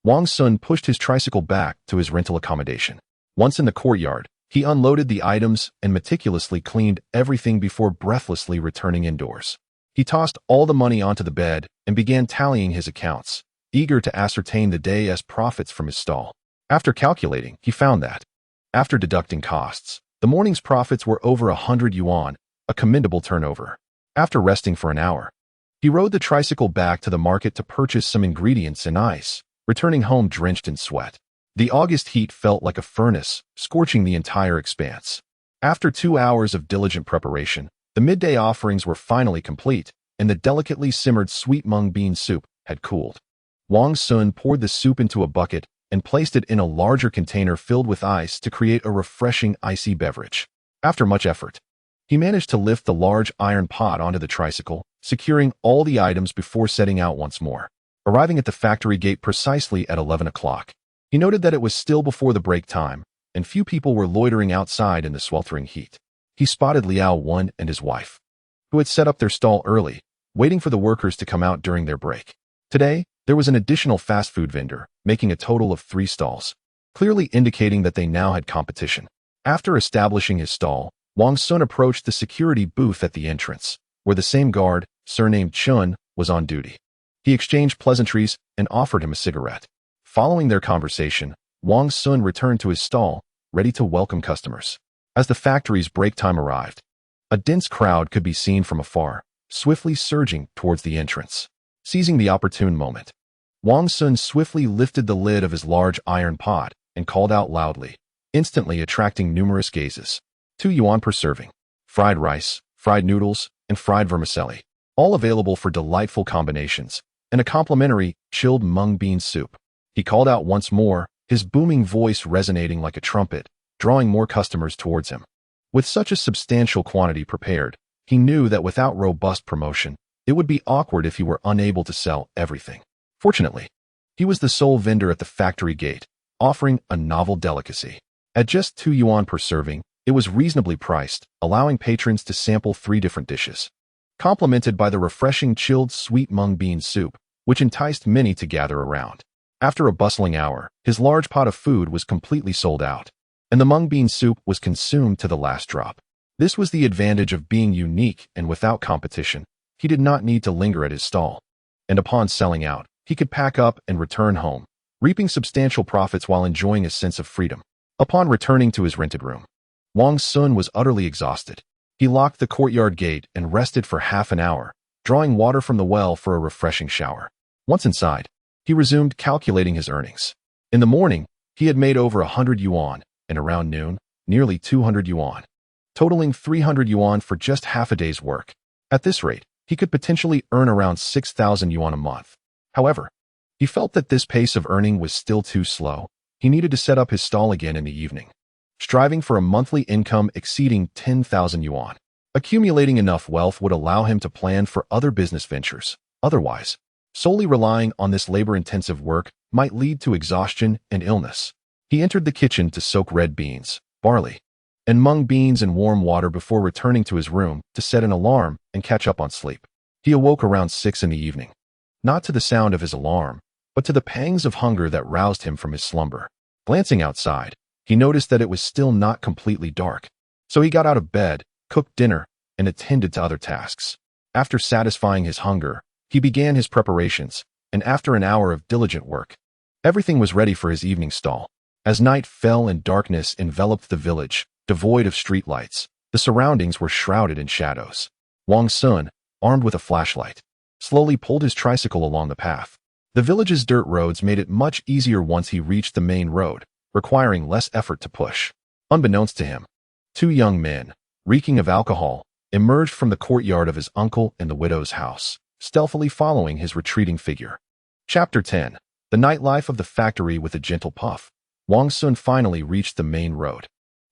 Wang Xun pushed his tricycle back to his rental accommodation. Once in the courtyard, He unloaded the items and meticulously cleaned everything before breathlessly returning indoors. He tossed all the money onto the bed and began tallying his accounts, eager to ascertain the day's profits from his stall. After calculating, he found that, after deducting costs, the morning's profits were over 100 yuan, a commendable turnover. After resting for an hour, he rode the tricycle back to the market to purchase some ingredients and ice, returning home drenched in sweat. The August heat felt like a furnace, scorching the entire expanse. After 2 hours of diligent preparation, the midday offerings were finally complete, and the delicately simmered sweet mung bean soup had cooled. Wang Xun poured the soup into a bucket and placed it in a larger container filled with ice to create a refreshing icy beverage. After much effort, he managed to lift the large iron pot onto the tricycle, securing all the items before setting out once more. Arriving at the factory gate precisely at 11 o'clock, he noted that it was still before the break time, and few people were loitering outside in the sweltering heat. He spotted Liao Wen and his wife, who had set up their stall early, waiting for the workers to come out during their break. Today, there was an additional fast food vendor, making a total of 3 stalls, clearly indicating that they now had competition. After establishing his stall, Wang Xun approached the security booth at the entrance, where the same guard, surnamed Chun, was on duty. He exchanged pleasantries and offered him a cigarette. Following their conversation, Wang Xun returned to his stall, ready to welcome customers. As the factory's break time arrived, a dense crowd could be seen from afar, swiftly surging towards the entrance. Seizing the opportune moment, Wang Xun swiftly lifted the lid of his large iron pot and called out loudly, instantly attracting numerous gazes. 2 yuan per serving. Fried rice, fried noodles, and fried vermicelli, all available for delightful combinations, and a complimentary chilled mung bean soup. He called out once more, his booming voice resonating like a trumpet, drawing more customers towards him. With such a substantial quantity prepared, he knew that without robust promotion, it would be awkward if he were unable to sell everything. Fortunately, he was the sole vendor at the factory gate, offering a novel delicacy. At just 2 yuan per serving, it was reasonably priced, allowing patrons to sample 3 different dishes, complemented by the refreshing chilled sweet mung bean soup, which enticed many to gather around. After a bustling hour, his large pot of food was completely sold out, and the mung bean soup was consumed to the last drop. This was the advantage of being unique and without competition. He did not need to linger at his stall, and upon selling out, he could pack up and return home, reaping substantial profits while enjoying a sense of freedom. Upon returning to his rented room, Wang Xun was utterly exhausted. He locked the courtyard gate and rested for half an hour, drawing water from the well for a refreshing shower. Once inside, he resumed calculating his earnings. In the morning, he had made over 100 yuan, and around noon, nearly 200 yuan, totaling 300 yuan for just half a day's work. At this rate, he could potentially earn around 6,000 yuan a month. However, he felt that this pace of earning was still too slow. He needed to set up his stall again in the evening, striving for a monthly income exceeding 10,000 yuan. Accumulating enough wealth would allow him to plan for other business ventures. Otherwise, solely relying on this labor-intensive work might lead to exhaustion and illness. He entered the kitchen to soak red beans, barley, and mung beans in warm water before returning to his room to set an alarm and catch up on sleep. He awoke around 6 in the evening, not to the sound of his alarm, but to the pangs of hunger that roused him from his slumber. Glancing outside, he noticed that it was still not completely dark, so he got out of bed, cooked dinner, and attended to other tasks. After satisfying his hunger, he began his preparations, and after an hour of diligent work, everything was ready for his evening stall. As night fell and darkness enveloped the village, devoid of streetlights, the surroundings were shrouded in shadows. Wang Xun, armed with a flashlight, slowly pulled his tricycle along the path. The village's dirt roads made it much easier once he reached the main road, requiring less effort to push. Unbeknownst to him, 2 young men, reeking of alcohol, emerged from the courtyard of his uncle and the widow's house, stealthily following his retreating figure. Chapter 10. The nightlife of the factory with a gentle puff. Wang Xun finally reached the main road,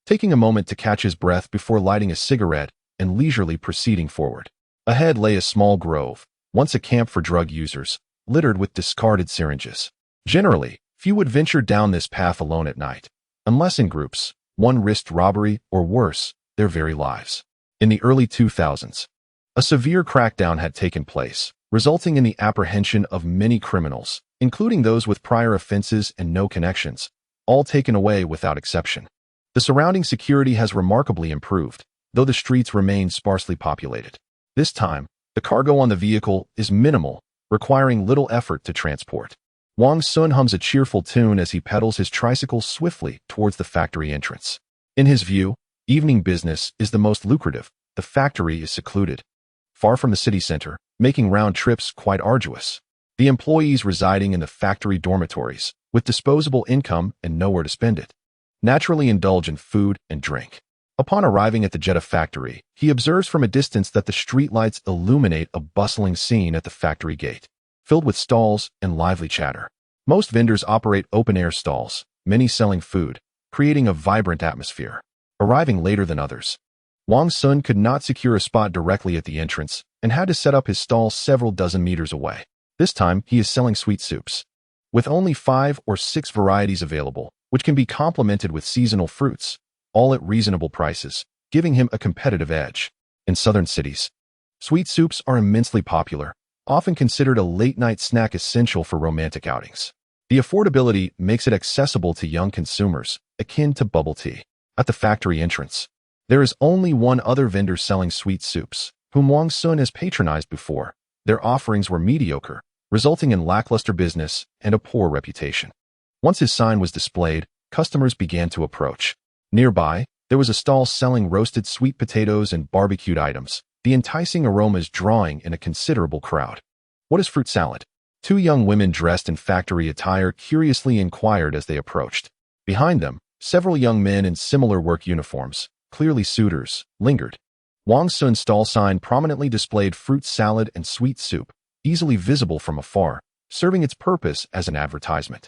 taking a moment to catch his breath before lighting a cigarette and leisurely proceeding forward. Ahead lay a small grove, once a camp for drug users, littered with discarded syringes. Generally, few would venture down this path alone at night. Unless in groups, one risked robbery or worse, their very lives. In the early 2000s, a severe crackdown had taken place, resulting in the apprehension of many criminals, including those with prior offenses and no connections, all taken away without exception. The surrounding security has remarkably improved, though the streets remain sparsely populated. This time, the cargo on the vehicle is minimal, requiring little effort to transport. Wang Xun hums a cheerful tune as he pedals his tricycle swiftly towards the factory entrance. In his view, evening business is the most lucrative. The factory is secluded, far from the city center, making round trips quite arduous. The employees residing in the factory dormitories, with disposable income and nowhere to spend it, naturally indulge in food and drink. Upon arriving at the Jeddah factory, he observes from a distance that the streetlights illuminate a bustling scene at the factory gate, filled with stalls and lively chatter. Most vendors operate open-air stalls, many selling food, creating a vibrant atmosphere. Arriving later than others, Wang Xun could not secure a spot directly at the entrance and had to set up his stall several dozen meters away. This time, he is selling sweet soups, with only 5 or 6 varieties available, which can be complemented with seasonal fruits, all at reasonable prices, giving him a competitive edge. In southern cities, sweet soups are immensely popular, often considered a late-night snack essential for romantic outings. The affordability makes it accessible to young consumers, akin to bubble tea. At the factory entrance, there is only one other vendor selling sweet soups, whom Wang Xun has patronized before. Their offerings were mediocre, resulting in lackluster business and a poor reputation. Once his sign was displayed, customers began to approach. Nearby, there was a stall selling roasted sweet potatoes and barbecued items, the enticing aromas drawing in a considerable crowd. "What is fruit salad?" 2 young women dressed in factory attire curiously inquired as they approached. Behind them, several young men in similar work uniforms, clearly suitors, lingered. Wang Xun's stall sign prominently displayed fruit salad and sweet soup, easily visible from afar, serving its purpose as an advertisement.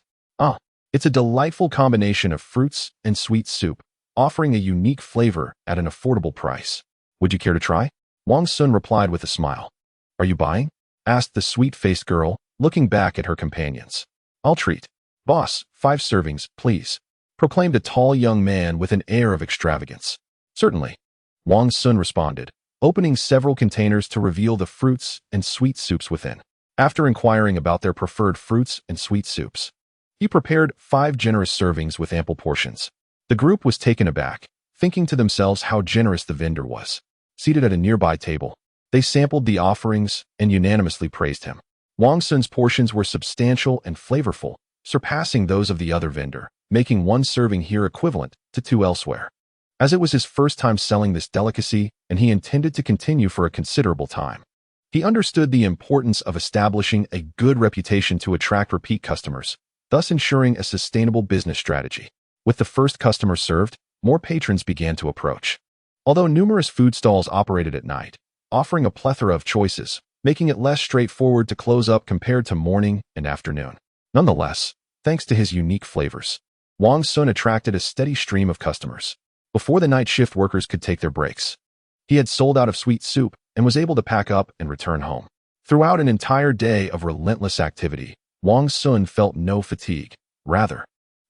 It's a delightful combination of fruits and sweet soup, offering a unique flavor at an affordable price. "Would you care to try?" Wang Xun replied with a smile. "Are you buying?" asked the sweet-faced girl, looking back at her companions. "I'll treat." "Boss, 5 servings, please," proclaimed a tall young man with an air of extravagance. "Certainly," Wang Xun responded, opening several containers to reveal the fruits and sweet soups within. After inquiring about their preferred fruits and sweet soups, he prepared 5 generous servings with ample portions. The group was taken aback, thinking to themselves how generous the vendor was. Seated at a nearby table, they sampled the offerings and unanimously praised him. Wang Xun's portions were substantial and flavorful, surpassing those of the other vendor, making 1 serving here equivalent to 2 elsewhere. As it was his first time selling this delicacy, and he intended to continue for a considerable time, he understood the importance of establishing a good reputation to attract repeat customers, thus ensuring a sustainable business strategy. With the first customer served, more patrons began to approach. Although numerous food stalls operated at night, offering a plethora of choices, making it less straightforward to close up compared to morning and afternoon. Nonetheless, thanks to his unique flavors, Wang Xun attracted a steady stream of customers. Before the night shift workers could take their breaks, he had sold out of sweet soup and was able to pack up and return home. Throughout an entire day of relentless activity, Wang Xun felt no fatigue. Rather,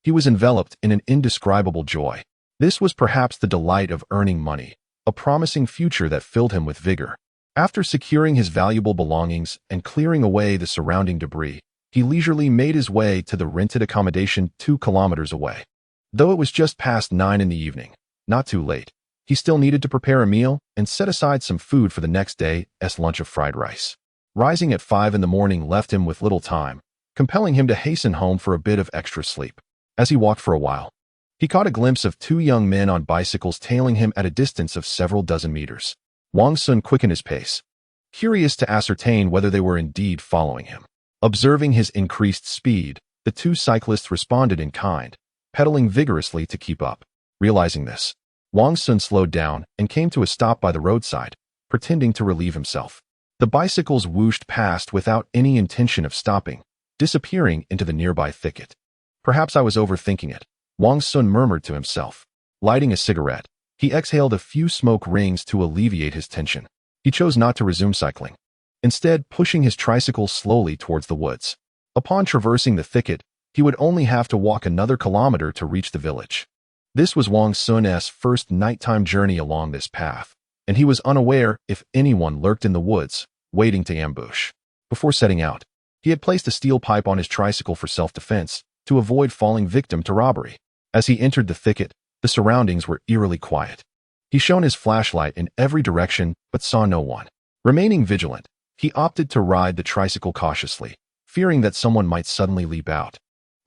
he was enveloped in an indescribable joy. This was perhaps the delight of earning money, a promising future that filled him with vigor. After securing his valuable belongings and clearing away the surrounding debris, he leisurely made his way to the rented accommodation 2 kilometers away. Though it was just past 9 in the evening, not too late, he still needed to prepare a meal and set aside some food for the next day's lunch of fried rice. Rising at 5 in the morning left him with little time, compelling him to hasten home for a bit of extra sleep. As he walked for a while, he caught a glimpse of 2 young men on bicycles tailing him at a distance of several dozen meters. Wang Xun quickened his pace, curious to ascertain whether they were indeed following him. Observing his increased speed, the 2 cyclists responded in kind, pedaling vigorously to keep up. Realizing this, Wang Xun slowed down and came to a stop by the roadside, pretending to relieve himself. The bicycles whooshed past without any intention of stopping, disappearing into the nearby thicket. "Perhaps I was overthinking it," Wang Xun murmured to himself. Lighting a cigarette, he exhaled a few smoke rings to alleviate his tension. He chose not to resume cycling, instead pushing his tricycle slowly towards the woods. Upon traversing the thicket, he would only have to walk another kilometer to reach the village. This was Wang Xun's first nighttime journey along this path, and he was unaware if anyone lurked in the woods, waiting to ambush. Before setting out, he had placed a steel pipe on his tricycle for self-defense, to avoid falling victim to robbery. As he entered the thicket, The surroundings were eerily quiet. He shone his flashlight in every direction but saw no one. Remaining vigilant, he opted to ride the tricycle cautiously, fearing that someone might suddenly leap out,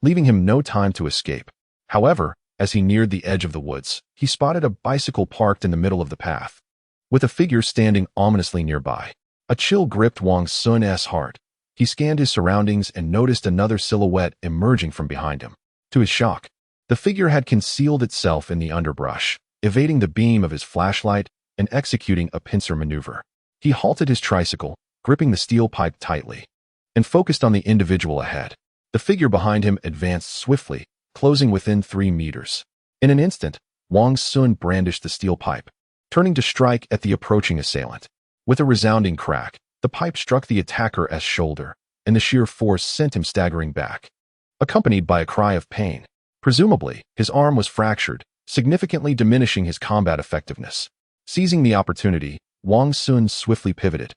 leaving him no time to escape. However, as he neared the edge of the woods, he spotted a bicycle parked in the middle of the path, with a figure standing ominously nearby. A chill gripped Wang Xun's heart. He scanned his surroundings and noticed another silhouette emerging from behind him. To his shock, the figure had concealed itself in the underbrush, evading the beam of his flashlight and executing a pincer maneuver. He halted his tricycle, gripping the steel pipe tightly, and focused on the individual ahead. The figure behind him advanced swiftly, closing within 3 meters. In an instant, Wang Xun brandished the steel pipe, turning to strike at the approaching assailant. With a resounding crack, the pipe struck the attacker's shoulder, and the sheer force sent him staggering back, accompanied by a cry of pain. Presumably, his arm was fractured, significantly diminishing his combat effectiveness. Seizing the opportunity, Wang Xun swiftly pivoted,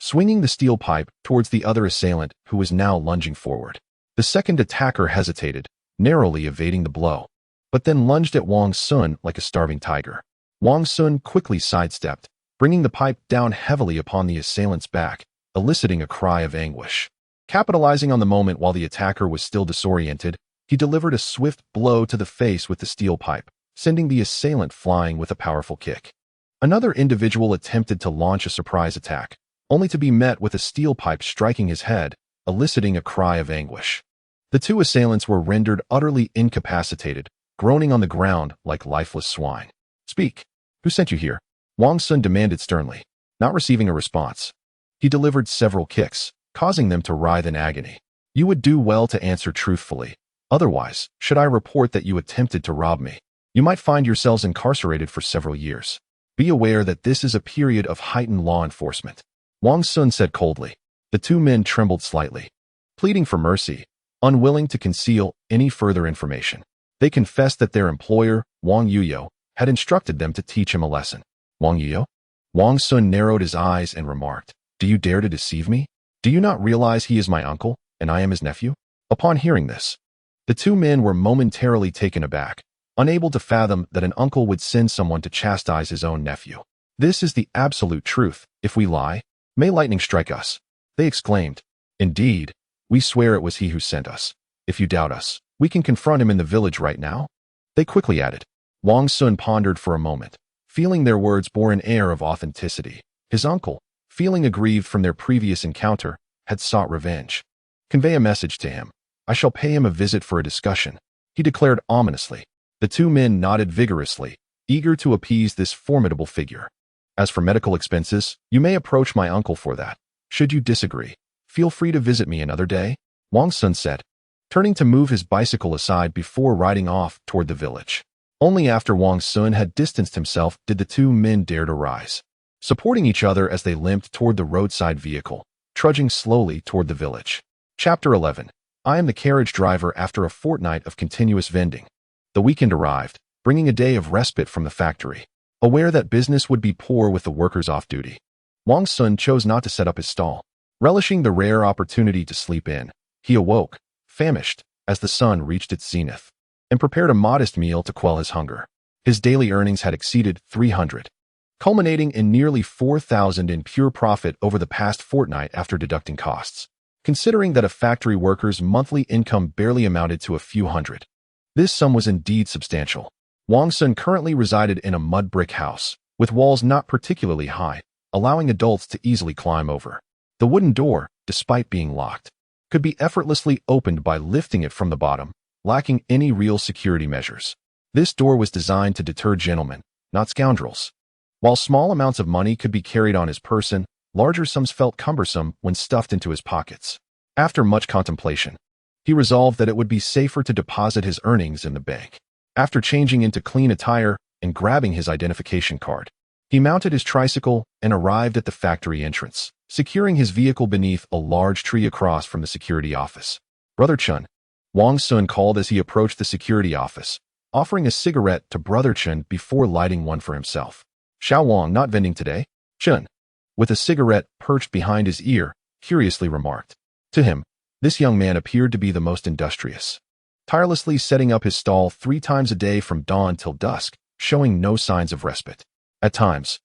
swinging the steel pipe towards the other assailant who was now lunging forward. The second attacker hesitated, narrowly evading the blow, but then lunged at Wang Xun like a starving tiger. Wang Xun quickly sidestepped, bringing the pipe down heavily upon the assailant's back, eliciting a cry of anguish. Capitalizing on the moment while the attacker was still disoriented, he delivered a swift blow to the face with the steel pipe, sending the assailant flying with a powerful kick. Another individual attempted to launch a surprise attack, only to be met with a steel pipe striking his head, eliciting a cry of anguish. The two assailants were rendered utterly incapacitated, groaning on the ground like lifeless swine. "Speak. Who sent you here?" Wang Xun demanded sternly. Not receiving a response, he delivered several kicks, causing them to writhe in agony. "You would do well to answer truthfully. Otherwise, should I report that you attempted to rob me, you might find yourselves incarcerated for several years. Be aware that this is a period of heightened law enforcement," Wang Xun said coldly. The two men trembled slightly, pleading for mercy, unwilling to conceal any further information. They confessed that their employer, Wang Yuyo, had instructed them to teach him a lesson. "Wang Yuyo?" Wang Xun narrowed his eyes and remarked, "Do you dare to deceive me? Do you not realize he is my uncle, and I am his nephew?" Upon hearing this, the two men were momentarily taken aback, unable to fathom that an uncle would send someone to chastise his own nephew. "This is the absolute truth. If we lie, may lightning strike us," they exclaimed. "Indeed, we swear it was he who sent us. If you doubt us, we can confront him in the village right now," they quickly added. Wang Xun pondered for a moment, feeling their words bore an air of authenticity. His uncle, feeling aggrieved from their previous encounter, had sought revenge. "Convey a message to him. I shall pay him a visit for a discussion," he declared ominously. The two men nodded vigorously, eager to appease this formidable figure. "As for medical expenses, you may approach my uncle for that. Should you disagree, feel free to visit me another day," Wang Xun said, turning to move his bicycle aside before riding off toward the village. Only after Wang Xun had distanced himself did the two men dare to rise, supporting each other as they limped toward the roadside vehicle, trudging slowly toward the village. Chapter 11. I am the carriage driver after a fortnight of continuous vending. The weekend arrived, bringing a day of respite from the factory. Aware that business would be poor with the workers off duty, Wang Xun chose not to set up his stall. Relishing the rare opportunity to sleep in, he awoke, famished, as the sun reached its zenith, and prepared a modest meal to quell his hunger. His daily earnings had exceeded 300, culminating in nearly 4,000 in pure profit over the past fortnight after deducting costs. Considering that a factory worker's monthly income barely amounted to a few hundred, this sum was indeed substantial. Wang Xun currently resided in a mud brick house, with walls not particularly high, allowing adults to easily climb over. The wooden door, despite being locked, could be effortlessly opened by lifting it from the bottom, lacking any real security measures. This door was designed to deter gentlemen, not scoundrels. While small amounts of money could be carried on his person, larger sums felt cumbersome when stuffed into his pockets. After much contemplation, he resolved that it would be safer to deposit his earnings in the bank. After changing into clean attire and grabbing his identification card, he mounted his tricycle and arrived at the factory entrance, securing his vehicle beneath a large tree across from the security office. "Brother Chun," Wang Xun called as he approached the security office, offering a cigarette to Brother Chun before lighting one for himself. "Xiao Wang not vending today?" Chun, with a cigarette perched behind his ear, curiously remarked. To him, this young man appeared to be the most industrious. tirelessly setting up his stall 3 times a day from dawn till dusk, showing no signs of respite. At times,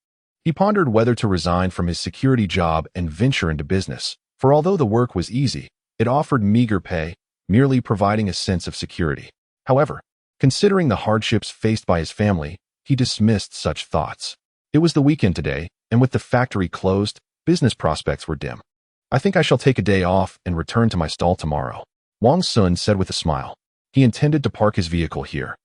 he pondered whether to resign from his security job and venture into business, for although the work was easy, it offered meager pay, merely providing a sense of security. However, considering the hardships faced by his family, he dismissed such thoughts. It was the weekend today, and with the factory closed, business prospects were dim. "I think I shall take a day off and return to my stall tomorrow," Wang Xun said with a smile. He intended to park his vehicle here,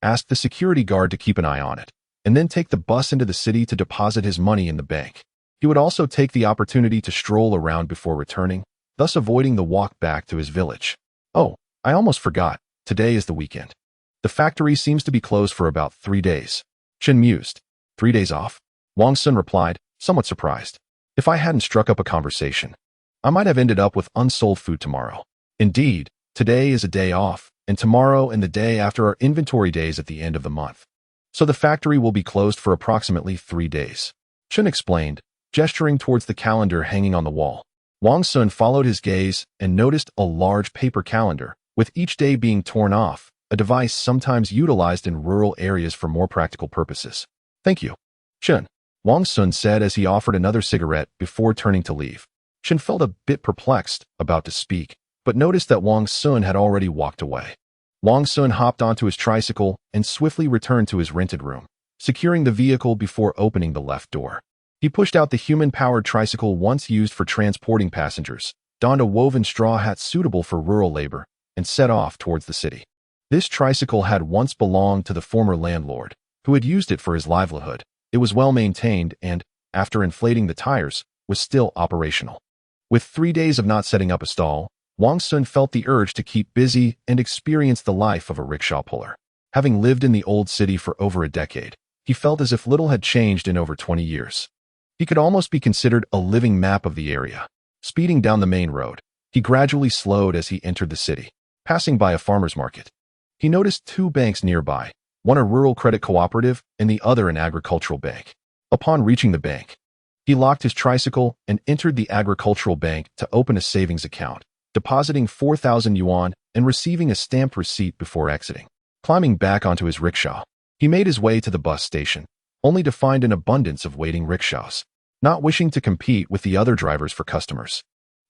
ask the security guard to keep an eye on it, and then take the bus into the city to deposit his money in the bank. He would also take the opportunity to stroll around before returning, thus avoiding the walk back to his village. "Oh, I almost forgot. Today is the weekend. The factory seems to be closed for about 3 days." Chen mused. 3 days off? Wang Xun replied, somewhat surprised. "If I hadn't struck up a conversation, I might have ended up with unsold food tomorrow. Indeed, today is a day off, and tomorrow and the day after are inventory days at the end of the month. So the factory will be closed for approximately 3 days." Chen explained, gesturing towards the calendar hanging on the wall. Wang Xun followed his gaze and noticed a large paper calendar, with each day being torn off, a device sometimes utilized in rural areas for more practical purposes. "Thank you, Chen," Wang Xun said as he offered another cigarette before turning to leave. Chen felt a bit perplexed, about to speak, but noticed that Wang Xun had already walked away. Wang Xun hopped onto his tricycle and swiftly returned to his rented room, securing the vehicle before opening the left door. He pushed out the human-powered tricycle once used for transporting passengers, donned a woven straw hat suitable for rural labor, and set off towards the city. This tricycle had once belonged to the former landlord, who had used it for his livelihood. It was well maintained and, after inflating the tires, was still operational. With 3 days of not setting up a stall, Wang Xun felt the urge to keep busy and experience the life of a rickshaw puller. Having lived in the old city for over a decade, he felt as if little had changed in over 20 years. He could almost be considered a living map of the area. Speeding down the main road, he gradually slowed as he entered the city, passing by a farmer's market. He noticed 2 banks nearby, one a rural credit cooperative and the other an agricultural bank. Upon reaching the bank, he locked his tricycle and entered the agricultural bank to open a savings account, depositing 4,000 yuan and receiving a stamped receipt before exiting. Climbing back onto his rickshaw, he made his way to the bus station, only to find an abundance of waiting rickshaws. Not wishing to compete with the other drivers for customers,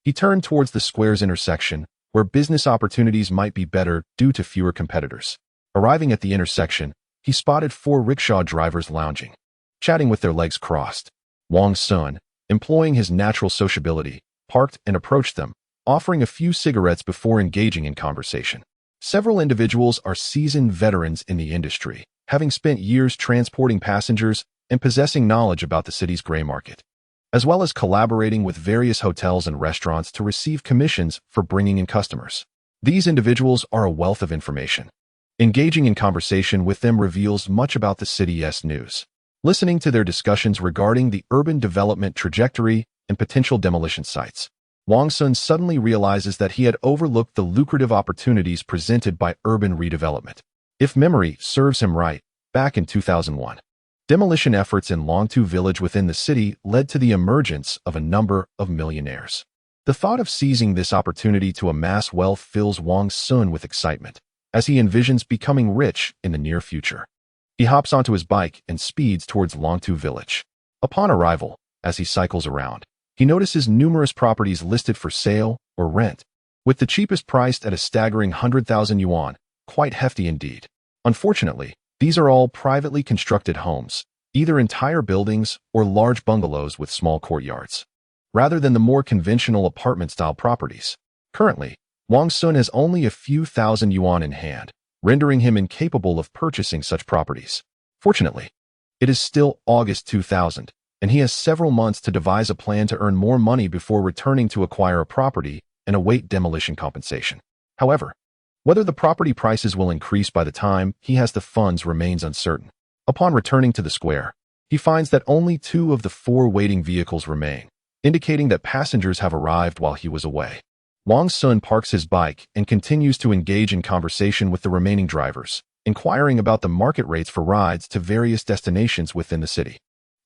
he turned towards the square's intersection, where business opportunities might be better due to fewer competitors. Arriving at the intersection, he spotted 4 rickshaw drivers lounging, chatting with their legs crossed. Wang Xun, employing his natural sociability, parked and approached them, offering a few cigarettes before engaging in conversation. Several individuals are seasoned veterans in the industry, having spent years transporting passengers and possessing knowledge about the city's gray market, as well as collaborating with various hotels and restaurants to receive commissions for bringing in customers. These individuals are a wealth of information. Engaging in conversation with them reveals much about the city's news. Listening to their discussions regarding the urban development trajectory and potential demolition sites, Wang Xun suddenly realizes that he had overlooked the lucrative opportunities presented by urban redevelopment. If memory serves him right, back in 2001, demolition efforts in Longtu village within the city led to the emergence of a number of millionaires. The thought of seizing this opportunity to amass wealth fills Wang Xun with excitement, as he envisions becoming rich in the near future. He hops onto his bike and speeds towards Longtu village. Upon arrival, as he cycles around, he notices numerous properties listed for sale or rent, with the cheapest priced at a staggering 100,000 yuan, quite hefty indeed. Unfortunately, these are all privately constructed homes, either entire buildings or large bungalows with small courtyards, rather than the more conventional apartment-style properties. Currently, Wang Xun has only a few thousand yuan in hand, rendering him incapable of purchasing such properties. Fortunately, it is still August 2000, and he has several months to devise a plan to earn more money before returning to acquire a property and await demolition compensation. However, whether the property prices will increase by the time he has the funds remains uncertain. Upon returning to the square, he finds that only 2 of the 4 waiting vehicles remain, indicating that passengers have arrived while he was away. Wang Xun parks his bike and continues to engage in conversation with the remaining drivers, inquiring about the market rates for rides to various destinations within the city.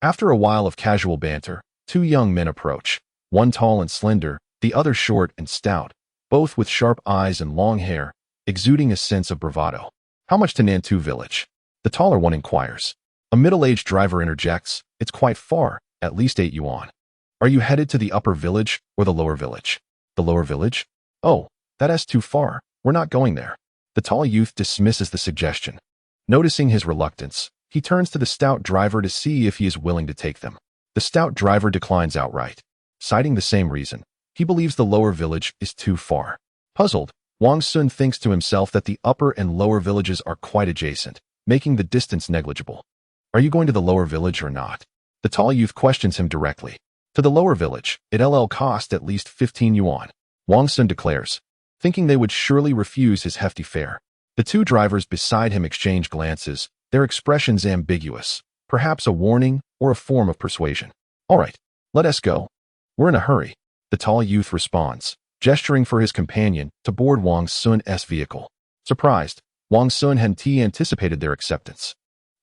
After a while of casual banter, 2 young men approach, one tall and slender, the other short and stout, both with sharp eyes and long hair, exuding a sense of bravado. How much to Nantu village? The taller one inquires. A middle-aged driver interjects, it's quite far, at least 8 yuan. Are you headed to the upper village or the lower village? The lower village? Oh, that's too far, we're not going there. The tall youth dismisses the suggestion. Noticing his reluctance, he turns to the stout driver to see if he is willing to take them. The stout driver declines outright, citing the same reason. He believes the lower village is too far. Puzzled, Wang Xun thinks to himself that the upper and lower villages are quite adjacent, making the distance negligible. Are you going to the lower village or not? The tall youth questions him directly. To the lower village, it'll cost at least 15 yuan, Wang Xun declares, thinking they would surely refuse his hefty fare. The two drivers beside him exchange glances, their expressions ambiguous, perhaps a warning or a form of persuasion. All right, let us go. We're in a hurry, the tall youth responds, gesturing for his companion to board Wang Xun's vehicle. Surprised, Wang Xun hadn't anticipated their acceptance.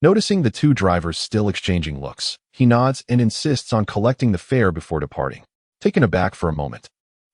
Noticing the two drivers still exchanging looks, he nods and insists on collecting the fare before departing. Taken aback for a moment,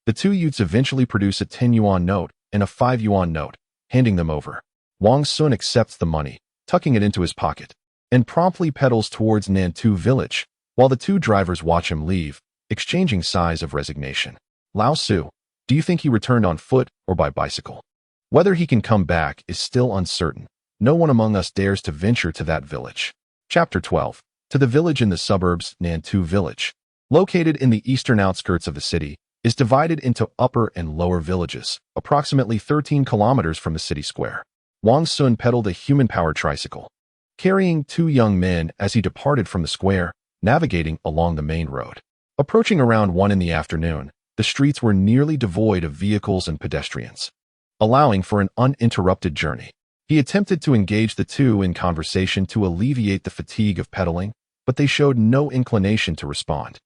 the two youths eventually produce a 10 yuan note and a 5 yuan note, handing them over. Wang Xun accepts the money, tucking it into his pocket, and promptly pedals towards Nantu village, while the two drivers watch him leave, exchanging sighs of resignation. Lao Su, do you think he returned on foot or by bicycle? Whether he can come back is still uncertain. No one among us dares to venture to that village. Chapter 12. To the village in the suburbs, Nantu village, located in the eastern outskirts of the city, is divided into upper and lower villages, approximately 13 kilometers from the city square. Wang Xun pedaled a human-powered tricycle, carrying two young men as he departed from the square, navigating along the main road. Approaching around 1 in the afternoon, the streets were nearly devoid of vehicles and pedestrians, allowing for an uninterrupted journey. He attempted to engage the two in conversation to alleviate the fatigue of pedaling, but they showed no inclination to respond,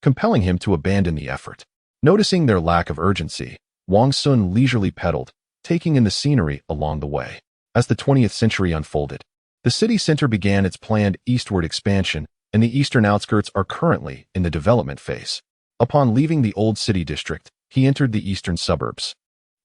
compelling him to abandon the effort. Noticing their lack of urgency, Wang Xun leisurely pedaled, taking in the scenery along the way. As the 20th century unfolded, the city center began its planned eastward expansion, and the eastern outskirts are currently in the development phase. Upon leaving the old city district, he entered the eastern suburbs,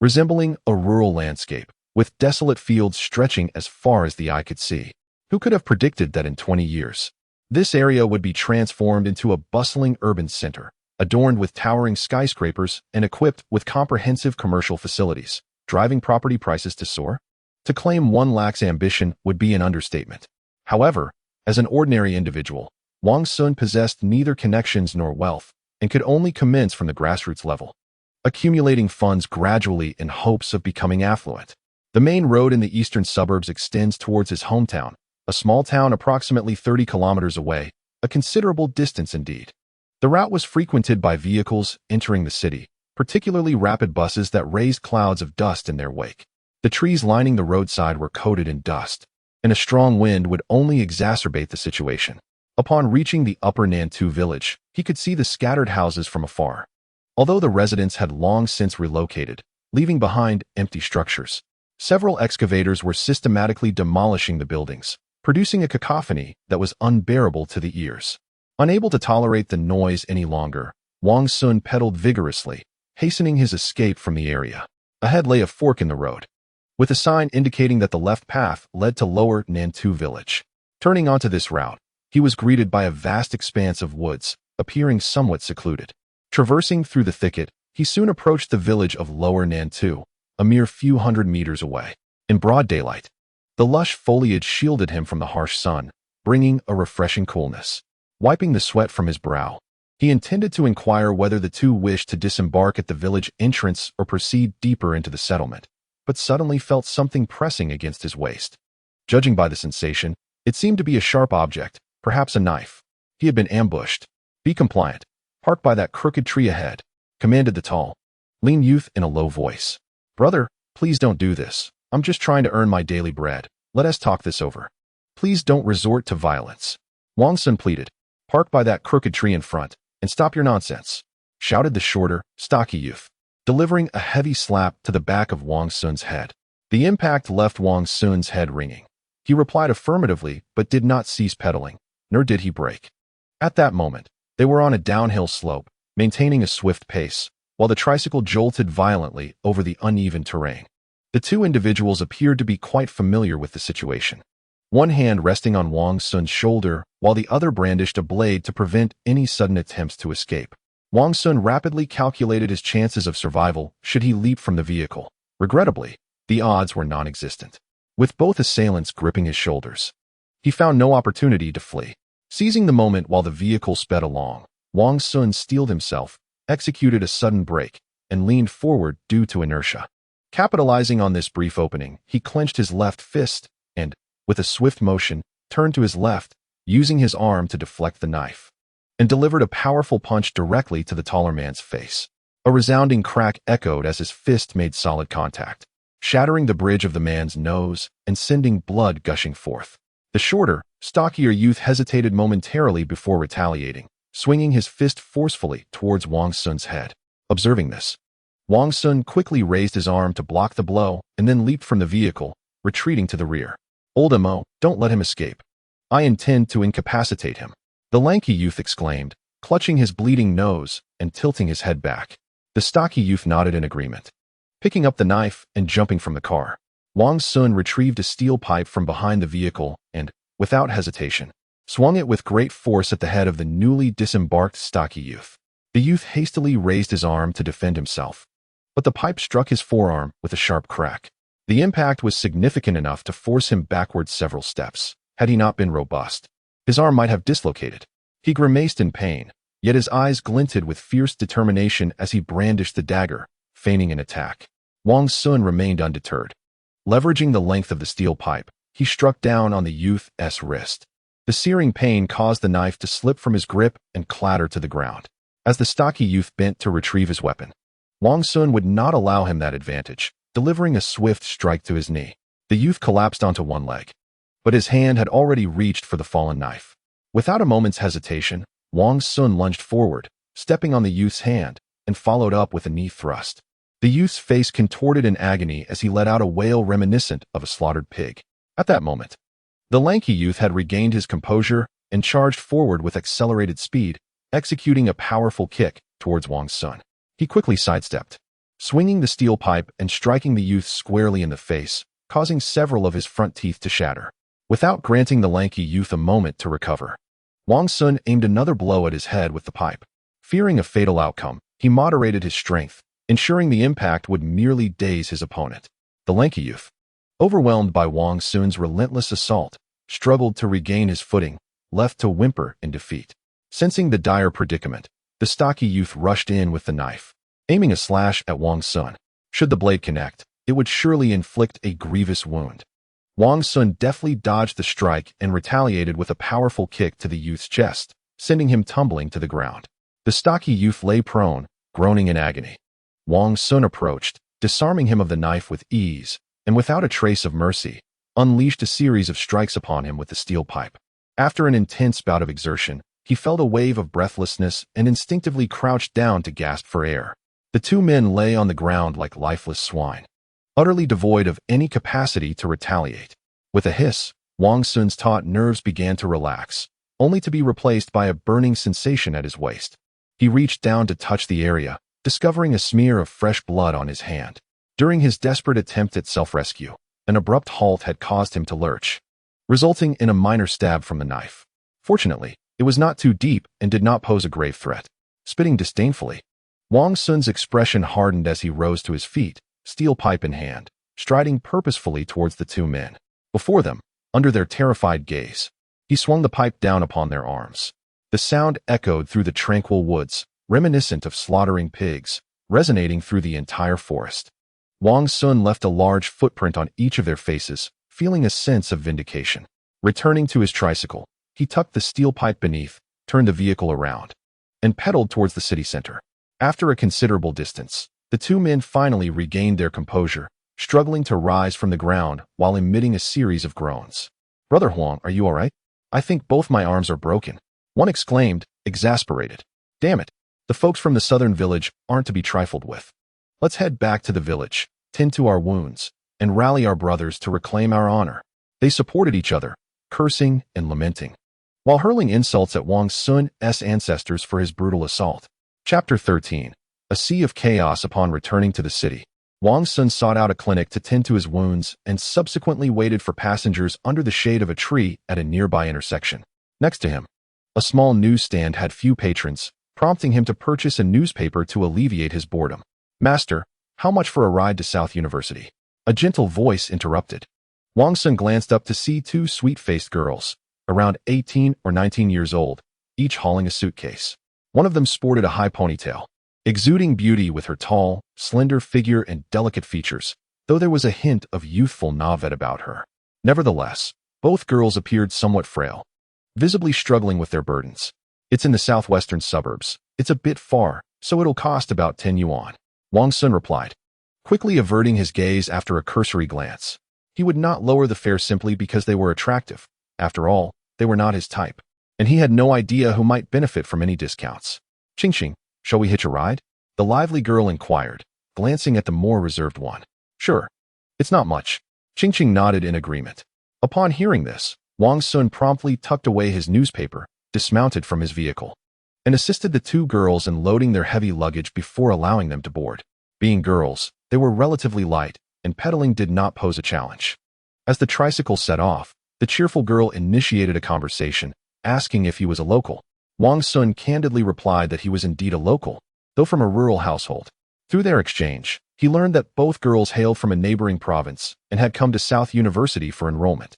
resembling a rural landscape, with desolate fields stretching as far as the eye could see. Who could have predicted that in 20 years, this area would be transformed into a bustling urban center, adorned with towering skyscrapers and equipped with comprehensive commercial facilities, driving property prices to soar? To claim one lacks ambition would be an understatement. However, as an ordinary individual, Wang Xun possessed neither connections nor wealth, and could only commence from the grassroots level, accumulating funds gradually in hopes of becoming affluent. The main road in the eastern suburbs extends towards his hometown, a small town approximately 30 kilometers away, a considerable distance indeed. The route was frequented by vehicles entering the city, particularly rapid buses that raised clouds of dust in their wake. The trees lining the roadside were coated in dust, and a strong wind would only exacerbate the situation. Upon reaching the upper Nantu village, he could see the scattered houses from afar. Although the residents had long since relocated, leaving behind empty structures, several excavators were systematically demolishing the buildings, producing a cacophony that was unbearable to the ears. Unable to tolerate the noise any longer, Wang Xun pedaled vigorously, hastening his escape from the area. Ahead lay a fork in the road, with a sign indicating that the left path led to lower Nantu village. Turning onto this route, he was greeted by a vast expanse of woods, appearing somewhat secluded. Traversing through the thicket, he soon approached the village of Lower Nantu, a mere few hundred meters away. In broad daylight, the lush foliage shielded him from the harsh sun, bringing a refreshing coolness. Wiping the sweat from his brow, he intended to inquire whether the two wished to disembark at the village entrance or proceed deeper into the settlement, but suddenly felt something pressing against his waist. Judging by the sensation, it seemed to be a sharp object, perhaps a knife. He had been ambushed. Be compliant. Park by that crooked tree ahead, commanded the tall, lean youth in a low voice. Brother, please don't do this. I'm just trying to earn my daily bread. Let us talk this over. Please don't resort to violence. Wang Xun pleaded. Park by that crooked tree in front, and stop your nonsense, shouted the shorter, stocky youth, delivering a heavy slap to the back of Wang Xun's head. The impact left Wang Xun's head ringing. He replied affirmatively, but did not cease pedaling, nor did he brake. At that moment, they were on a downhill slope, maintaining a swift pace, while the tricycle jolted violently over the uneven terrain. The two individuals appeared to be quite familiar with the situation. One hand resting on Wang Xun's shoulder, while the other brandished a blade to prevent any sudden attempts to escape. Wang Xun rapidly calculated his chances of survival should he leap from the vehicle. Regrettably, the odds were non-existent. With both assailants gripping his shoulders, he found no opportunity to flee. Seizing the moment while the vehicle sped along, Wang Xun steeled himself, executed a sudden brake, and leaned forward due to inertia. Capitalizing on this brief opening, he clenched his left fist and, with a swift motion, turned to his left, using his arm to deflect the knife, and delivered a powerful punch directly to the taller man's face. A resounding crack echoed as his fist made solid contact, shattering the bridge of the man's nose and sending blood gushing forth. The shorter, stockier youth hesitated momentarily before retaliating, swinging his fist forcefully towards Wang Xun's head. Observing this, Wang Xun quickly raised his arm to block the blow and then leaped from the vehicle, retreating to the rear. "Old Mo, don't let him escape. I intend to incapacitate him," the lanky youth exclaimed, clutching his bleeding nose and tilting his head back. The stocky youth nodded in agreement. Picking up the knife and jumping from the car, Wang Xun retrieved a steel pipe from behind the vehicle and, without hesitation, swung it with great force at the head of the newly disembarked stocky youth. The youth hastily raised his arm to defend himself, but the pipe struck his forearm with a sharp crack. The impact was significant enough to force him backwards several steps. Had he not been robust, his arm might have dislocated. He grimaced in pain, yet his eyes glinted with fierce determination as he brandished the dagger, feigning an attack. Wang Xun remained undeterred. Leveraging the length of the steel pipe, he struck down on the youth's wrist. The searing pain caused the knife to slip from his grip and clatter to the ground. As the stocky youth bent to retrieve his weapon, Wang Xun would not allow him that advantage, delivering a swift strike to his knee. The youth collapsed onto one leg, but his hand had already reached for the fallen knife. Without a moment's hesitation, Wang Xun lunged forward, stepping on the youth's hand, and followed up with a knee thrust. The youth's face contorted in agony as he let out a wail reminiscent of a slaughtered pig. At that moment, the lanky youth had regained his composure and charged forward with accelerated speed, executing a powerful kick towards Wang Xun. He quickly sidestepped, swinging the steel pipe and striking the youth squarely in the face, causing several of his front teeth to shatter. Without granting the lanky youth a moment to recover, Wang Xun aimed another blow at his head with the pipe. Fearing a fatal outcome, he moderated his strength, ensuring the impact would merely daze his opponent. The lanky youth, overwhelmed by Wang Xun's relentless assault, struggled to regain his footing, left to whimper in defeat. Sensing the dire predicament, the stocky youth rushed in with the knife, aiming a slash at Wang Xun. Should the blade connect, it would surely inflict a grievous wound. Wang Xun deftly dodged the strike and retaliated with a powerful kick to the youth's chest, sending him tumbling to the ground. The stocky youth lay prone, groaning in agony. Wang Xun approached, disarming him of the knife with ease, and without a trace of mercy, unleashed a series of strikes upon him with the steel pipe. After an intense bout of exertion, he felt a wave of breathlessness and instinctively crouched down to gasp for air. The two men lay on the ground like lifeless swine, utterly devoid of any capacity to retaliate. With a hiss, Wang Xun's taut nerves began to relax, only to be replaced by a burning sensation at his waist. He reached down to touch the area, discovering a smear of fresh blood on his hand. During his desperate attempt at self-rescue, an abrupt halt had caused him to lurch, resulting in a minor stab from the knife. Fortunately, it was not too deep and did not pose a grave threat. Spitting disdainfully, Wang Xun's expression hardened as he rose to his feet, steel pipe in hand, striding purposefully towards the two men. Before them, under their terrified gaze, he swung the pipe down upon their arms. The sound echoed through the tranquil woods, reminiscent of slaughtering pigs, resonating through the entire forest. Wang Xun left a large footprint on each of their faces, feeling a sense of vindication. Returning to his tricycle, he tucked the steel pipe beneath, turned the vehicle around, and pedaled towards the city center. After a considerable distance, the two men finally regained their composure, struggling to rise from the ground while emitting a series of groans. "Brother Huang, are you all right? I think both my arms are broken," one exclaimed, exasperated. "Damn it, the folks from the southern village aren't to be trifled with. Let's head back to the village, tend to our wounds, and rally our brothers to reclaim our honor." They supported each other, cursing and lamenting, while hurling insults at Wang Xun's ancestors for his brutal assault. Chapter 13. A sea of chaos upon returning to the city. Wang Xun sought out a clinic to tend to his wounds and subsequently waited for passengers under the shade of a tree at a nearby intersection. Next to him, a small newsstand had few patrons, prompting him to purchase a newspaper to alleviate his boredom. "Master, how much for a ride to South University?" A gentle voice interrupted. Wang Xun glanced up to see two sweet-faced girls, around 18 or 19 years old, each hauling a suitcase. One of them sported a high ponytail, exuding beauty with her tall, slender figure and delicate features, though there was a hint of youthful naivete about her. Nevertheless, both girls appeared somewhat frail, visibly struggling with their burdens. "It's in the southwestern suburbs. It's a bit far, so it'll cost about 10 yuan. Wang Xun replied, quickly averting his gaze after a cursory glance. He would not lower the fare simply because they were attractive. After all, they were not his type, and he had no idea who might benefit from any discounts. "Ching, shall we hitch a ride?" the lively girl inquired, glancing at the more reserved one. "Sure. It's not much." Ching nodded in agreement. Upon hearing this, Wang Xun promptly tucked away his newspaper, dismounted from his vehicle, and assisted the two girls in loading their heavy luggage before allowing them to board. Being girls, they were relatively light, and pedaling did not pose a challenge. As the tricycle set off, the cheerful girl initiated a conversation, asking if he was a local. Wang Xun candidly replied that he was indeed a local, though from a rural household. Through their exchange, he learned that both girls hailed from a neighboring province and had come to South University for enrollment.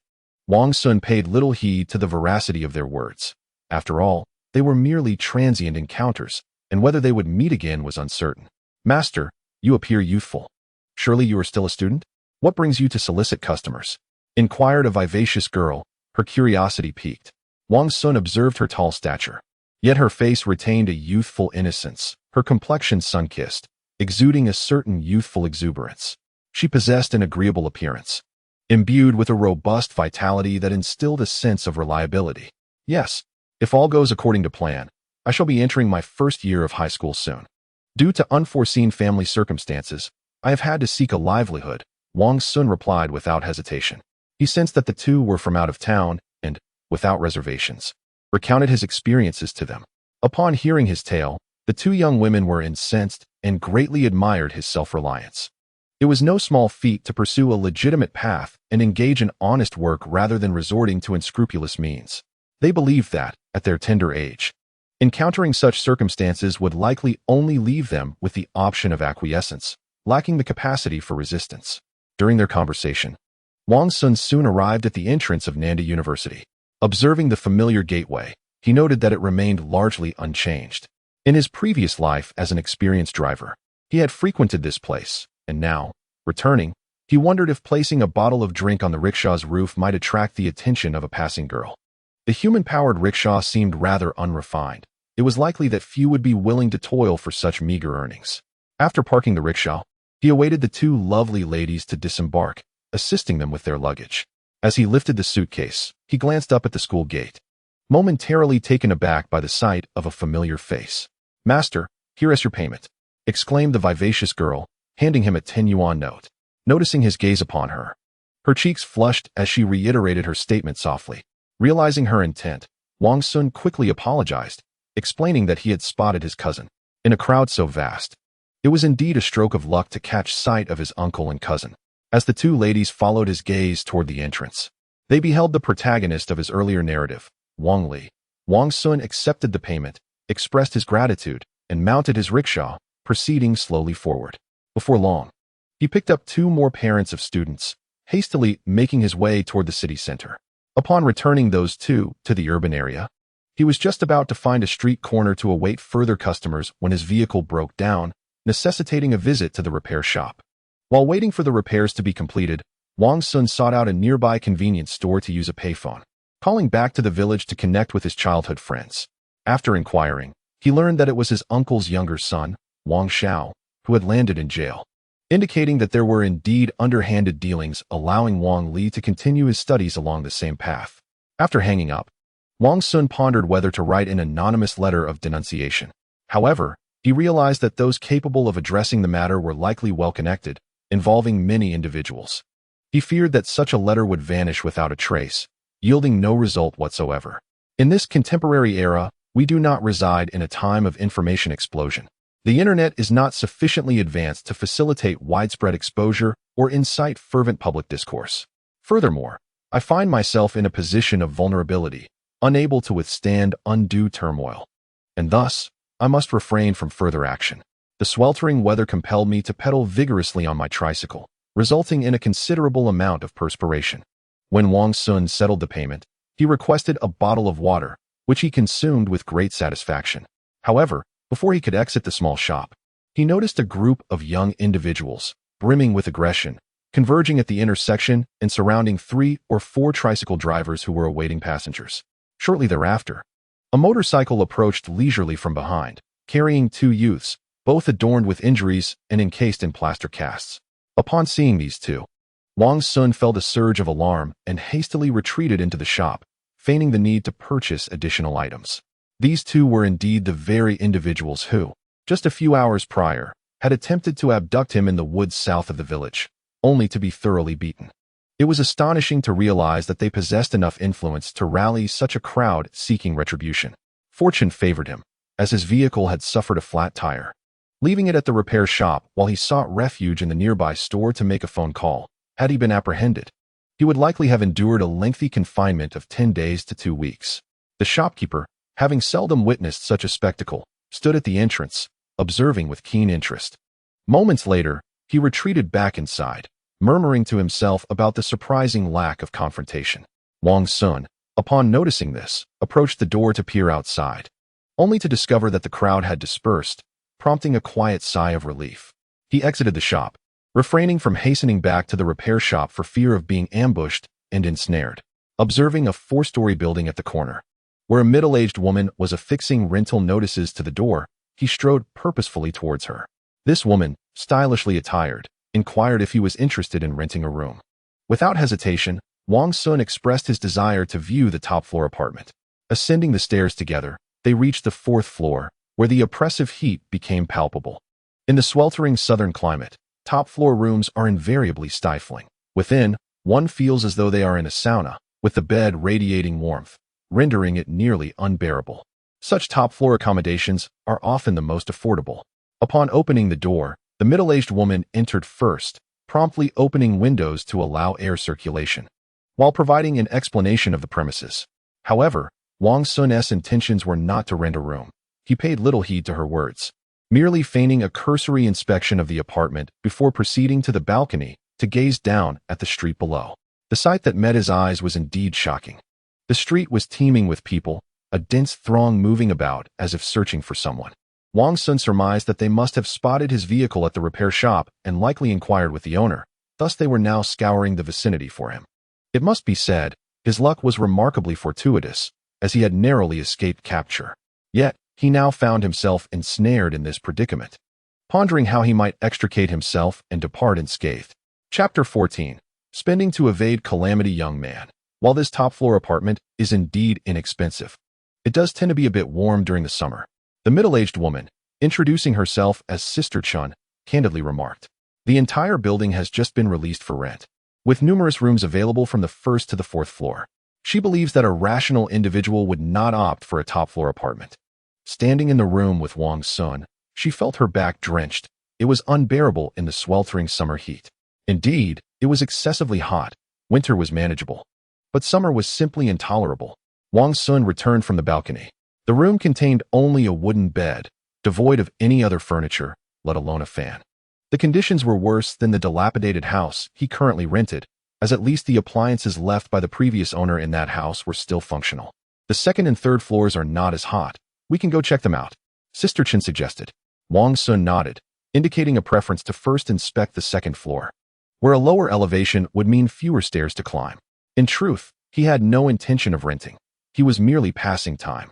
Wang Xun paid little heed to the veracity of their words. After all, they were merely transient encounters, and whether they would meet again was uncertain. "Master, you appear youthful. Surely you are still a student? What brings you to solicit customers?" inquired a vivacious girl, her curiosity piqued. Wang Xun observed her tall stature. Yet her face retained a youthful innocence, her complexion sun-kissed, exuding a certain youthful exuberance. She possessed an agreeable appearance, imbued with a robust vitality that instilled a sense of reliability. "Yes, if all goes according to plan, I shall be entering my first year of high school soon. Due to unforeseen family circumstances, I have had to seek a livelihood," Wang Xun replied without hesitation. He sensed that the two were from out of town and, without reservations, recounted his experiences to them. Upon hearing his tale, the two young women were incensed and greatly admired his self-reliance. It was no small feat to pursue a legitimate path and engage in honest work rather than resorting to unscrupulous means. They believed that, at their tender age, encountering such circumstances would likely only leave them with the option of acquiescence, lacking the capacity for resistance. During their conversation, Wang Xun soon arrived at the entrance of Nanda University. Observing the familiar gateway, he noted that it remained largely unchanged. In his previous life as an experienced driver, he had frequented this place, and now, returning, he wondered if placing a bottle of drink on the rickshaw's roof might attract the attention of a passing girl. The human-powered rickshaw seemed rather unrefined. It was likely that few would be willing to toil for such meager earnings. After parking the rickshaw, he awaited the two lovely ladies to disembark, assisting them with their luggage. As he lifted the suitcase, he glanced up at the school gate, momentarily taken aback by the sight of a familiar face. "Master, here is your payment," exclaimed the vivacious girl, handing him a 10 yuan note. Noticing his gaze upon her, her cheeks flushed as she reiterated her statement softly. Realizing her intent, Wang Xun quickly apologized, explaining that he had spotted his cousin. In a crowd so vast, it was indeed a stroke of luck to catch sight of his uncle and cousin. As the two ladies followed his gaze toward the entrance, they beheld the protagonist of his earlier narrative, Wang Li. Wang Xun accepted the payment, expressed his gratitude, and mounted his rickshaw, proceeding slowly forward. Before long, he picked up two more parents of students, hastily making his way toward the city center. Upon returning those two to the urban area, he was just about to find a street corner to await further customers when his vehicle broke down, necessitating a visit to the repair shop. While waiting for the repairs to be completed, Wang Xun sought out a nearby convenience store to use a payphone, calling back to the village to connect with his childhood friends. After inquiring, he learned that it was his uncle's younger son, Wang Xiao, who had landed in jail, indicating that there were indeed underhanded dealings allowing Wang Li to continue his studies along the same path. After hanging up, Wang Xun pondered whether to write an anonymous letter of denunciation. However, he realized that those capable of addressing the matter were likely well-connected, involving many individuals. He feared that such a letter would vanish without a trace, yielding no result whatsoever. In this contemporary era, we do not reside in a time of information explosion. The internet is not sufficiently advanced to facilitate widespread exposure or incite fervent public discourse. Furthermore, I find myself in a position of vulnerability, unable to withstand undue turmoil. And thus, I must refrain from further action. The sweltering weather compelled me to pedal vigorously on my tricycle, resulting in a considerable amount of perspiration. When Wang Xun settled the payment, he requested a bottle of water, which he consumed with great satisfaction. However, before he could exit the small shop, he noticed a group of young individuals, brimming with aggression, converging at the intersection and surrounding 3 or 4 tricycle drivers who were awaiting passengers. Shortly thereafter, a motorcycle approached leisurely from behind, carrying 2 youths, both adorned with injuries and encased in plaster casts. Upon seeing these 2, Wang Xun felt a surge of alarm and hastily retreated into the shop, feigning the need to purchase additional items. These 2 were indeed the very individuals who, just a few hours prior, had attempted to abduct him in the woods south of the village, only to be thoroughly beaten. It was astonishing to realize that they possessed enough influence to rally such a crowd seeking retribution. Fortune favored him, as his vehicle had suffered a flat tire. Leaving it at the repair shop while he sought refuge in the nearby store to make a phone call, had he been apprehended, he would likely have endured a lengthy confinement of 10 days to 2 weeks. The shopkeeper, having seldom witnessed such a spectacle, stood at the entrance, observing with keen interest. Moments later, he retreated back inside, murmuring to himself about the surprising lack of confrontation. Wang Xun, upon noticing this, approached the door to peer outside, only to discover that the crowd had dispersed, prompting a quiet sigh of relief. He exited the shop, refraining from hastening back to the repair shop for fear of being ambushed and ensnared. Observing a 4-story building at the corner, where a middle-aged woman was affixing rental notices to the door, he strode purposefully towards her. This woman, stylishly attired, inquired if he was interested in renting a room. Without hesitation, Wang Xun expressed his desire to view the top-floor apartment. Ascending the stairs together, they reached the 4th floor, where the oppressive heat became palpable. In the sweltering southern climate, top-floor rooms are invariably stifling. Within, one feels as though they are in a sauna, with the bed radiating warmth, rendering it nearly unbearable. Such top-floor accommodations are often the most affordable. Upon opening the door, the middle-aged woman entered first, promptly opening windows to allow air circulation, while providing an explanation of the premises. However, Wang Xun's intentions were not to rent a room. He paid little heed to her words, merely feigning a cursory inspection of the apartment before proceeding to the balcony to gaze down at the street below. The sight that met his eyes was indeed shocking. The street was teeming with people, a dense throng moving about as if searching for someone. Wang Xun surmised that they must have spotted his vehicle at the repair shop and likely inquired with the owner, thus they were now scouring the vicinity for him. It must be said, his luck was remarkably fortuitous, as he had narrowly escaped capture. Yet, he now found himself ensnared in this predicament, pondering how he might extricate himself and depart unscathed. Chapter 14. Spending to evade calamity. Young man. While this top-floor apartment is indeed inexpensive, it does tend to be a bit warm during the summer. The middle-aged woman, introducing herself as Sister Chun, candidly remarked, "The entire building has just been released for rent, with numerous rooms available from the 1st to the 4th floor. She believes that a rational individual would not opt for a top-floor apartment." Standing in the room with Wang Xun, she felt her back drenched. It was unbearable in the sweltering summer heat. Indeed, it was excessively hot. Winter was manageable, but summer was simply intolerable. Wang Xun returned from the balcony. The room contained only a wooden bed, devoid of any other furniture, let alone a fan. The conditions were worse than the dilapidated house he currently rented, as at least the appliances left by the previous owner in that house were still functional. "The 2nd and 3rd floors are not as hot. We can go check them out," Sister Chen suggested. Wang Xun nodded, indicating a preference to first inspect the 2nd floor, where a lower elevation would mean fewer stairs to climb. In truth, he had no intention of renting. He was merely passing time,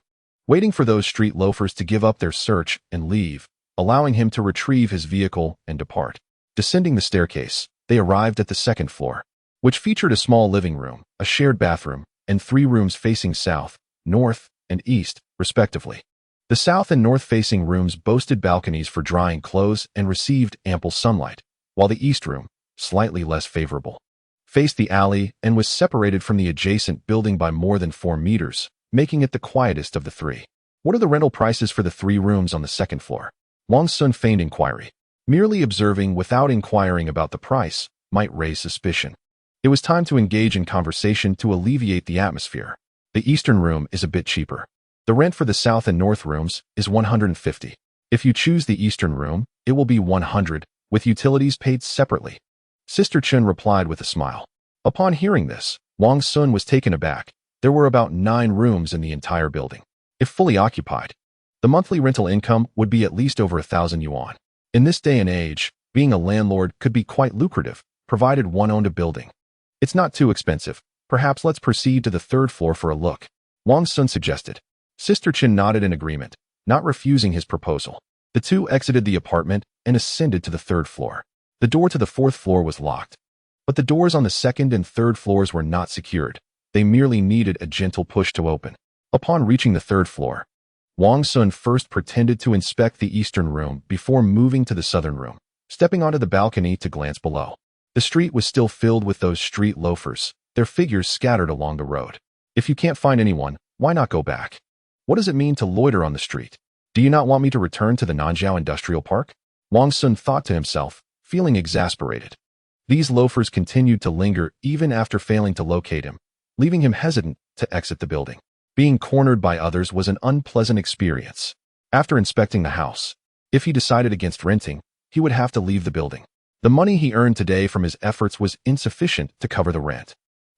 waiting for those street loafers to give up their search and leave, allowing him to retrieve his vehicle and depart. Descending the staircase, they arrived at the 2nd floor, which featured a small living room, a shared bathroom, and 3 rooms facing south, north, and east, respectively. The south and north-facing rooms boasted balconies for drying clothes and received ample sunlight, while the east room, slightly less favorable, faced the alley and was separated from the adjacent building by more than 4 meters, making it the quietest of the 3. "What are the rental prices for the 3 rooms on the 2nd floor?" Wang Xun feigned inquiry. Merely observing without inquiring about the price might raise suspicion. It was time to engage in conversation to alleviate the atmosphere. The eastern room is a bit cheaper. The rent for the south and north rooms is 150. If you choose the eastern room, it will be 100, with utilities paid separately. Sister Chun replied with a smile. Upon hearing this, Wang Xun was taken aback. There were about 9 rooms in the entire building. If fully occupied, the monthly rental income would be at least over 1,000 yuan. In this day and age, being a landlord could be quite lucrative, provided one owned a building. It's not too expensive. Perhaps let's proceed to the 3rd floor for a look, Wang Xun suggested. Sister Chin nodded in agreement, not refusing his proposal. The two exited the apartment and ascended to the 3rd floor. The door to the 4th floor was locked, but the doors on the 2nd and 3rd floors were not secured. They merely needed a gentle push to open. Upon reaching the 3rd floor, Wang Xun first pretended to inspect the eastern room before moving to the southern room, stepping onto the balcony to glance below. The street was still filled with those street loafers, their figures scattered along the road. If you can't find anyone, why not go back? What does it mean to loiter on the street? Do you not want me to return to the Nanjiao Industrial Park? Wang Xun thought to himself, feeling exasperated. These loafers continued to linger even after failing to locate him, leaving him hesitant to exit the building. Being cornered by others was an unpleasant experience. After inspecting the house, if he decided against renting, he would have to leave the building. The money he earned today from his efforts was insufficient to cover the rent.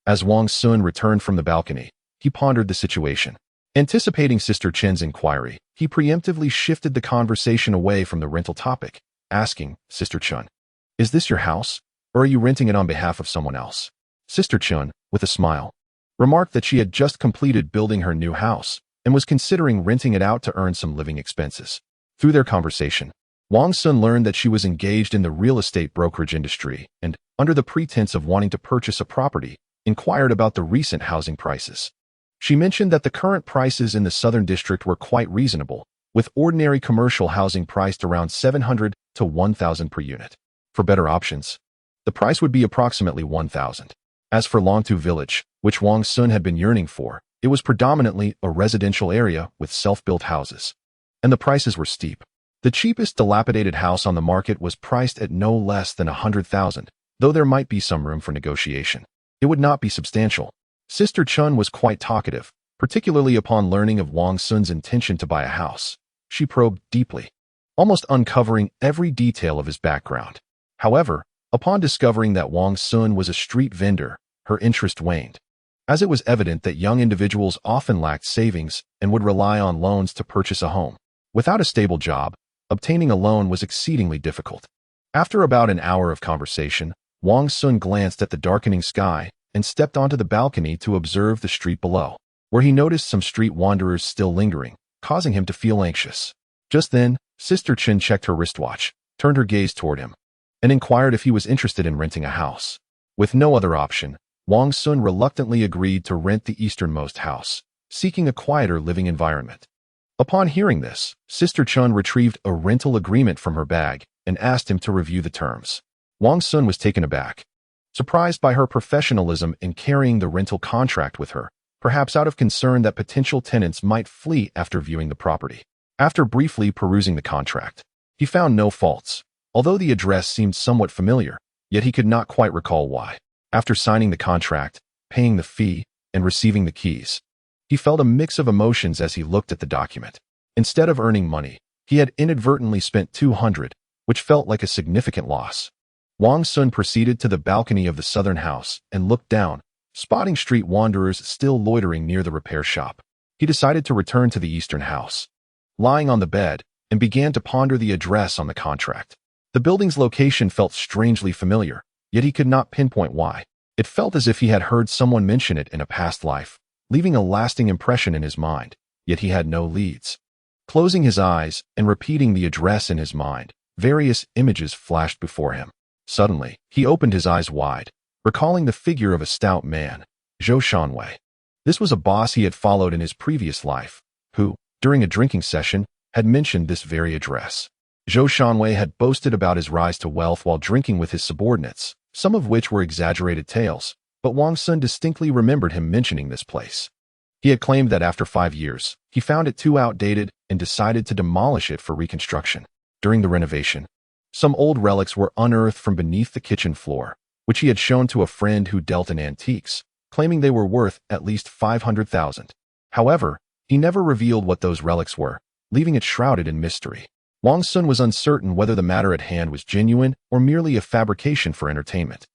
As Wang Xun returned from the balcony, he pondered the situation. Anticipating Sister Chen's inquiry, he preemptively shifted the conversation away from the rental topic, asking, Sister Chen, is this your house, or are you renting it on behalf of someone else? Sister Chen, with a smile, remarked that she had just completed building her new house and was considering renting it out to earn some living expenses. Through their conversation, Wang Xun learned that she was engaged in the real estate brokerage industry and, under the pretense of wanting to purchase a property, inquired about the recent housing prices. She mentioned that the current prices in the southern district were quite reasonable, with ordinary commercial housing priced around 700 to 1,000 per unit. For better options, the price would be approximately 1,000. As for Longtu Village, which Wang Xun had been yearning for, it was predominantly a residential area with self-built houses, and the prices were steep. The cheapest dilapidated house on the market was priced at no less than 100,000, though there might be some room for negotiation. It would not be substantial. Sister Chun was quite talkative, particularly upon learning of Wang Xun's intention to buy a house. She probed deeply, almost uncovering every detail of his background. However, upon discovering that Wang Xun was a street vendor, her interest waned, as it was evident that young individuals often lacked savings and would rely on loans to purchase a home. Without a stable job, obtaining a loan was exceedingly difficult. After about an hour of conversation, Wang Xun glanced at the darkening sky and stepped onto the balcony to observe the street below, where he noticed some street wanderers still lingering, causing him to feel anxious. Just then, Sister Chin checked her wristwatch, turned her gaze toward him, and inquired if he was interested in renting a house. With no other option, Wang Xun reluctantly agreed to rent the easternmost house, seeking a quieter living environment. Upon hearing this, Sister Chun retrieved a rental agreement from her bag and asked him to review the terms. Wang Xun was taken aback, surprised by her professionalism in carrying the rental contract with her, perhaps out of concern that potential tenants might flee after viewing the property. After briefly perusing the contract, he found no faults, although the address seemed somewhat familiar, yet he could not quite recall why. After signing the contract, paying the fee, and receiving the keys, he felt a mix of emotions as he looked at the document. Instead of earning money, he had inadvertently spent 200, which felt like a significant loss. Wang Xun proceeded to the balcony of the southern house and looked down, spotting street wanderers still loitering near the repair shop. He decided to return to the eastern house, lying on the bed, and began to ponder the address on the contract. The building's location felt strangely familiar, yet he could not pinpoint why. It felt as if he had heard someone mention it in a past life, leaving a lasting impression in his mind, yet he had no leads. Closing his eyes and repeating the address in his mind, various images flashed before him. Suddenly, he opened his eyes wide, recalling the figure of a stout man, Zhou Shanwei. This was a boss he had followed in his previous life, who, during a drinking session, had mentioned this very address. Zhou Shanwei had boasted about his rise to wealth while drinking with his subordinates, some of which were exaggerated tales, but Wang Xun distinctly remembered him mentioning this place. He had claimed that after 5 years, he found it too outdated and decided to demolish it for reconstruction. During the renovation, some old relics were unearthed from beneath the kitchen floor, which he had shown to a friend who dealt in antiques, claiming they were worth at least 500,000. However, he never revealed what those relics were, leaving it shrouded in mystery. Wang Xun was uncertain whether the matter at hand was genuine or merely a fabrication for entertainment.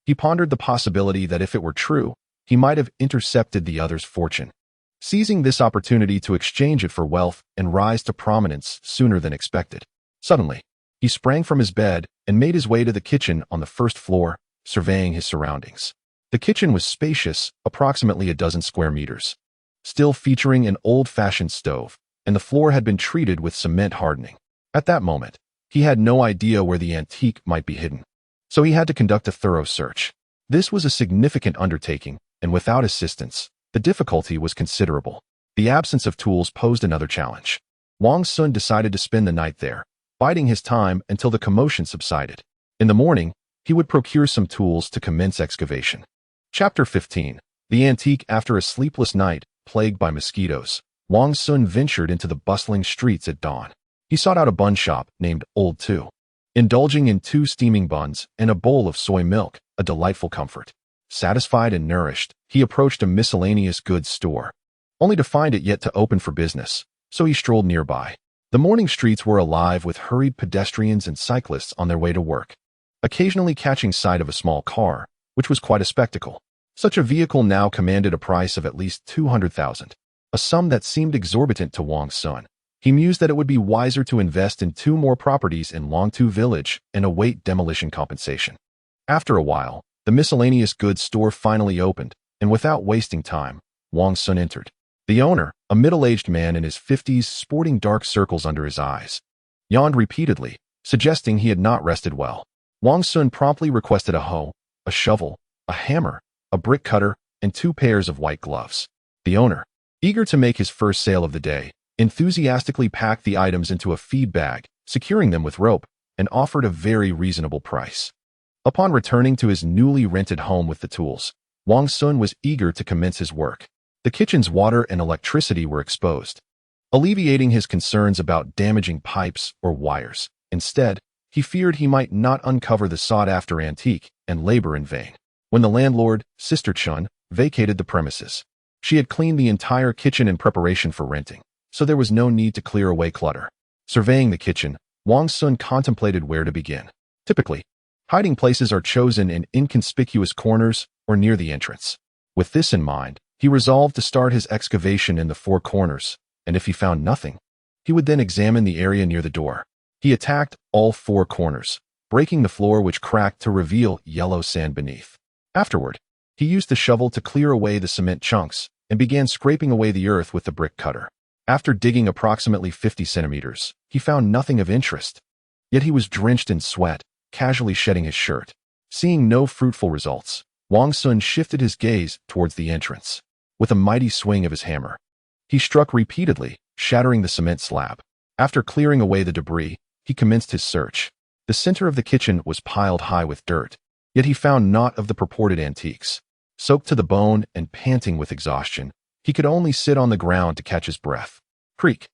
He pondered the possibility that if it were true, he might have intercepted the other's fortune, seizing this opportunity to exchange it for wealth and rise to prominence sooner than expected. Suddenly, he sprang from his bed and made his way to the kitchen on the first floor, surveying his surroundings. The kitchen was spacious, approximately a dozen square meters, still featuring an old-fashioned stove, and the floor had been treated with cement hardening. At that moment, he had no idea where the antique might be hidden, so he had to conduct a thorough search. This was a significant undertaking, and without assistance, the difficulty was considerable. The absence of tools posed another challenge. Wang Xun decided to spend the night there, biding his time until the commotion subsided. In the morning, he would procure some tools to commence excavation. Chapter 15. The Antique. After a sleepless night, plagued by mosquitoes, Wang Xun ventured into the bustling streets at dawn. He sought out a bun shop named Old Two, indulging in 2 steaming buns and a bowl of soy milk, a delightful comfort. Satisfied and nourished, he approached a miscellaneous goods store, only to find it yet to open for business, so he strolled nearby. The morning streets were alive with hurried pedestrians and cyclists on their way to work, occasionally catching sight of a small car, which was quite a spectacle. Such a vehicle now commanded a price of at least 200,000, a sum that seemed exorbitant to Wang Xun. He mused that it would be wiser to invest in 2 more properties in Longtu Village and await demolition compensation. After a while, the miscellaneous goods store finally opened, and without wasting time, Wang Xun entered. The owner, a middle-aged man in his 50s sporting dark circles under his eyes, yawned repeatedly, suggesting he had not rested well. Wang Xun promptly requested a hoe, a shovel, a hammer, a brick cutter, and 2 pairs of white gloves. The owner, eager to make his first sale of the day, enthusiastically packed the items into a feed bag, securing them with rope, and offered a very reasonable price. Upon returning to his newly rented home with the tools, Wang Xun was eager to commence his work. The kitchen's water and electricity were exposed, alleviating his concerns about damaging pipes or wires. Instead, he feared he might not uncover the sought-after antique and labor in vain. When the landlord, Sister Chun, vacated the premises, she had cleaned the entire kitchen in preparation for renting, so there was no need to clear away clutter. Surveying the kitchen, Wang Xun contemplated where to begin. Typically, hiding places are chosen in inconspicuous corners or near the entrance. With this in mind, he resolved to start his excavation in the 4 corners, and if he found nothing, he would then examine the area near the door. He attacked all 4 corners, breaking the floor which cracked to reveal yellow sand beneath. Afterward, he used the shovel to clear away the cement chunks and began scraping away the earth with the brick cutter. After digging approximately 50 centimeters, he found nothing of interest. Yet he was drenched in sweat, casually shedding his shirt. Seeing no fruitful results, Wang Xun shifted his gaze towards the entrance. With a mighty swing of his hammer, he struck repeatedly, shattering the cement slab. After clearing away the debris, he commenced his search. The center of the kitchen was piled high with dirt, yet he found naught of the purported antiques. Soaked to the bone and panting with exhaustion, he could only sit on the ground to catch his breath. Creak.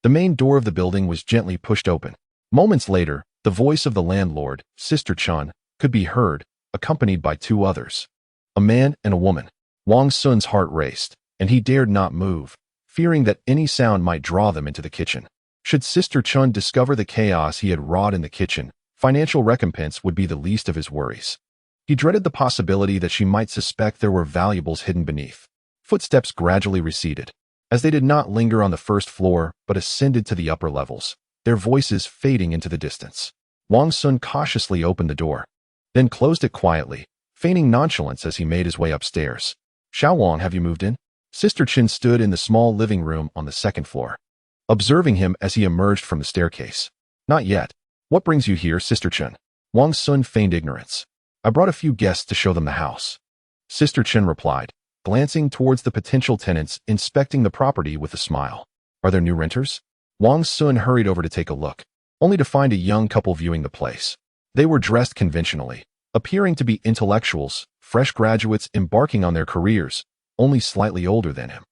The main door of the building was gently pushed open. Moments later, the voice of the landlord, Sister Chun, could be heard, accompanied by 2 others, a man and a woman. Wang Xun's heart raced, and he dared not move, fearing that any sound might draw them into the kitchen. Should Sister Chun discover the chaos he had wrought in the kitchen, financial recompense would be the least of his worries. He dreaded the possibility that she might suspect there were valuables hidden beneath. Footsteps gradually receded, as they did not linger on the first floor but ascended to the upper levels, their voices fading into the distance. Wang Xun cautiously opened the door, then closed it quietly, feigning nonchalance as he made his way upstairs. "Xiao Wang, have you moved in?" Sister Chin stood in the small living room on the 2nd floor, observing him as he emerged from the staircase. "Not yet. What brings you here, Sister Chin?" Wang Xun feigned ignorance. "I brought a few guests to show them the house," Sister Chin replied, glancing towards the potential tenants inspecting the property with a smile. "Are there new renters?" Wang Xun hurried over to take a look, only to find a young couple viewing the place. They were dressed conventionally, appearing to be intellectuals, fresh graduates embarking on their careers, only slightly older than him.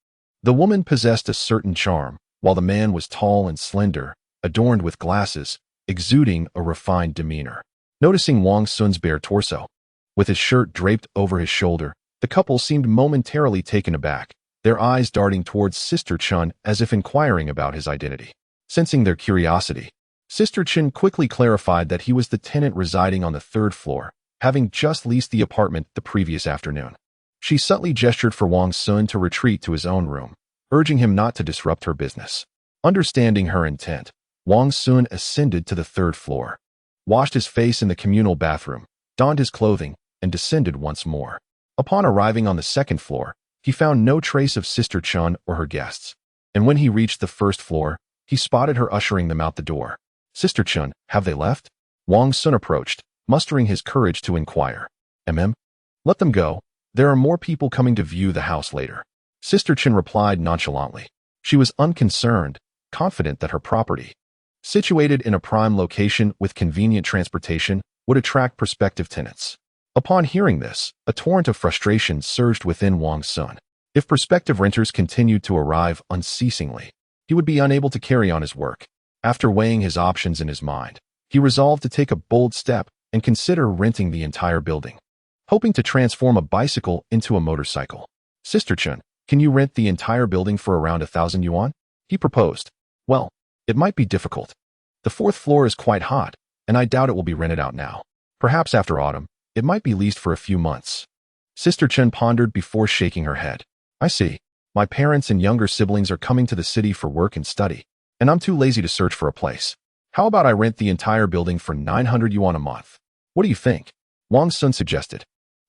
The woman possessed a certain charm, while the man was tall and slender, adorned with glasses, exuding a refined demeanor. Noticing Wang Xun's bare torso, with his shirt draped over his shoulder, the couple seemed momentarily taken aback, their eyes darting towards Sister Chun as if inquiring about his identity. Sensing their curiosity, Sister Chun quickly clarified that he was the tenant residing on the third floor, having just leased the apartment the previous afternoon. She subtly gestured for Wang Xun to retreat to his own room, urging him not to disrupt her business. Understanding her intent, Wang Xun ascended to the third floor, washed his face in the communal bathroom, donned his clothing, and descended once more. Upon arriving on the second floor, he found no trace of Sister Chun or her guests, and when he reached the first floor, he spotted her ushering them out the door. "Sister Chun, have they left?" Wang Xun approached, mustering his courage to inquire. Let them go. There are more people coming to view the house later." Sister Chun replied nonchalantly. She was unconcerned, confident that her property, situated in a prime location with convenient transportation, would attract prospective tenants. Upon hearing this, a torrent of frustration surged within Wang Xun. If prospective renters continued to arrive unceasingly, he would be unable to carry on his work. After weighing his options in his mind, he resolved to take a bold step and consider renting the entire building, hoping to transform a bicycle into a motorcycle. "Sister Chun, can you rent the entire building for around 1,000 yuan?" he proposed. "Well, it might be difficult. The fourth floor is quite hot, and I doubt it will be rented out now. Perhaps after autumn, it might be leased for a few months." Sister Chun pondered before shaking her head. "I see. My parents and younger siblings are coming to the city for work and study, and I'm too lazy to search for a place. How about I rent the entire building for 900 yuan a month? What do you think?" Wang Xun suggested.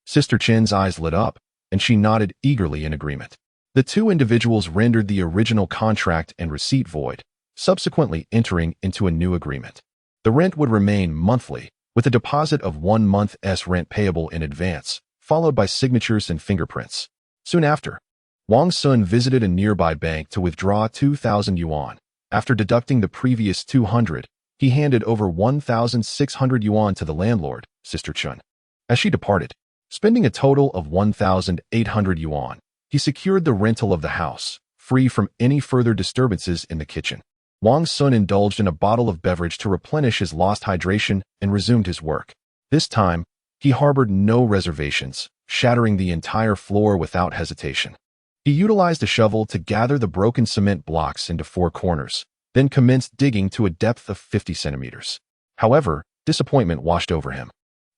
Sister Chin's eyes lit up, and she nodded eagerly in agreement. The two individuals rendered the original contract and receipt void, subsequently entering into a new agreement. The rent would remain monthly, with a deposit of 1 month's rent payable in advance, followed by signatures and fingerprints. Soon after, Wang Xun visited a nearby bank to withdraw 2,000 yuan. After deducting the previous 200, he handed over 1,600 yuan to the landlord, Sister Chun. As she departed, spending a total of 1,800 yuan, he secured the rental of the house, free from any further disturbances in the kitchen. Wang Xun indulged in a bottle of beverage to replenish his lost hydration and resumed his work. This time, he harbored no reservations, shattering the entire floor without hesitation. He utilized a shovel to gather the broken cement blocks into 4 corners, then commenced digging to a depth of 50 centimeters. However, disappointment washed over him.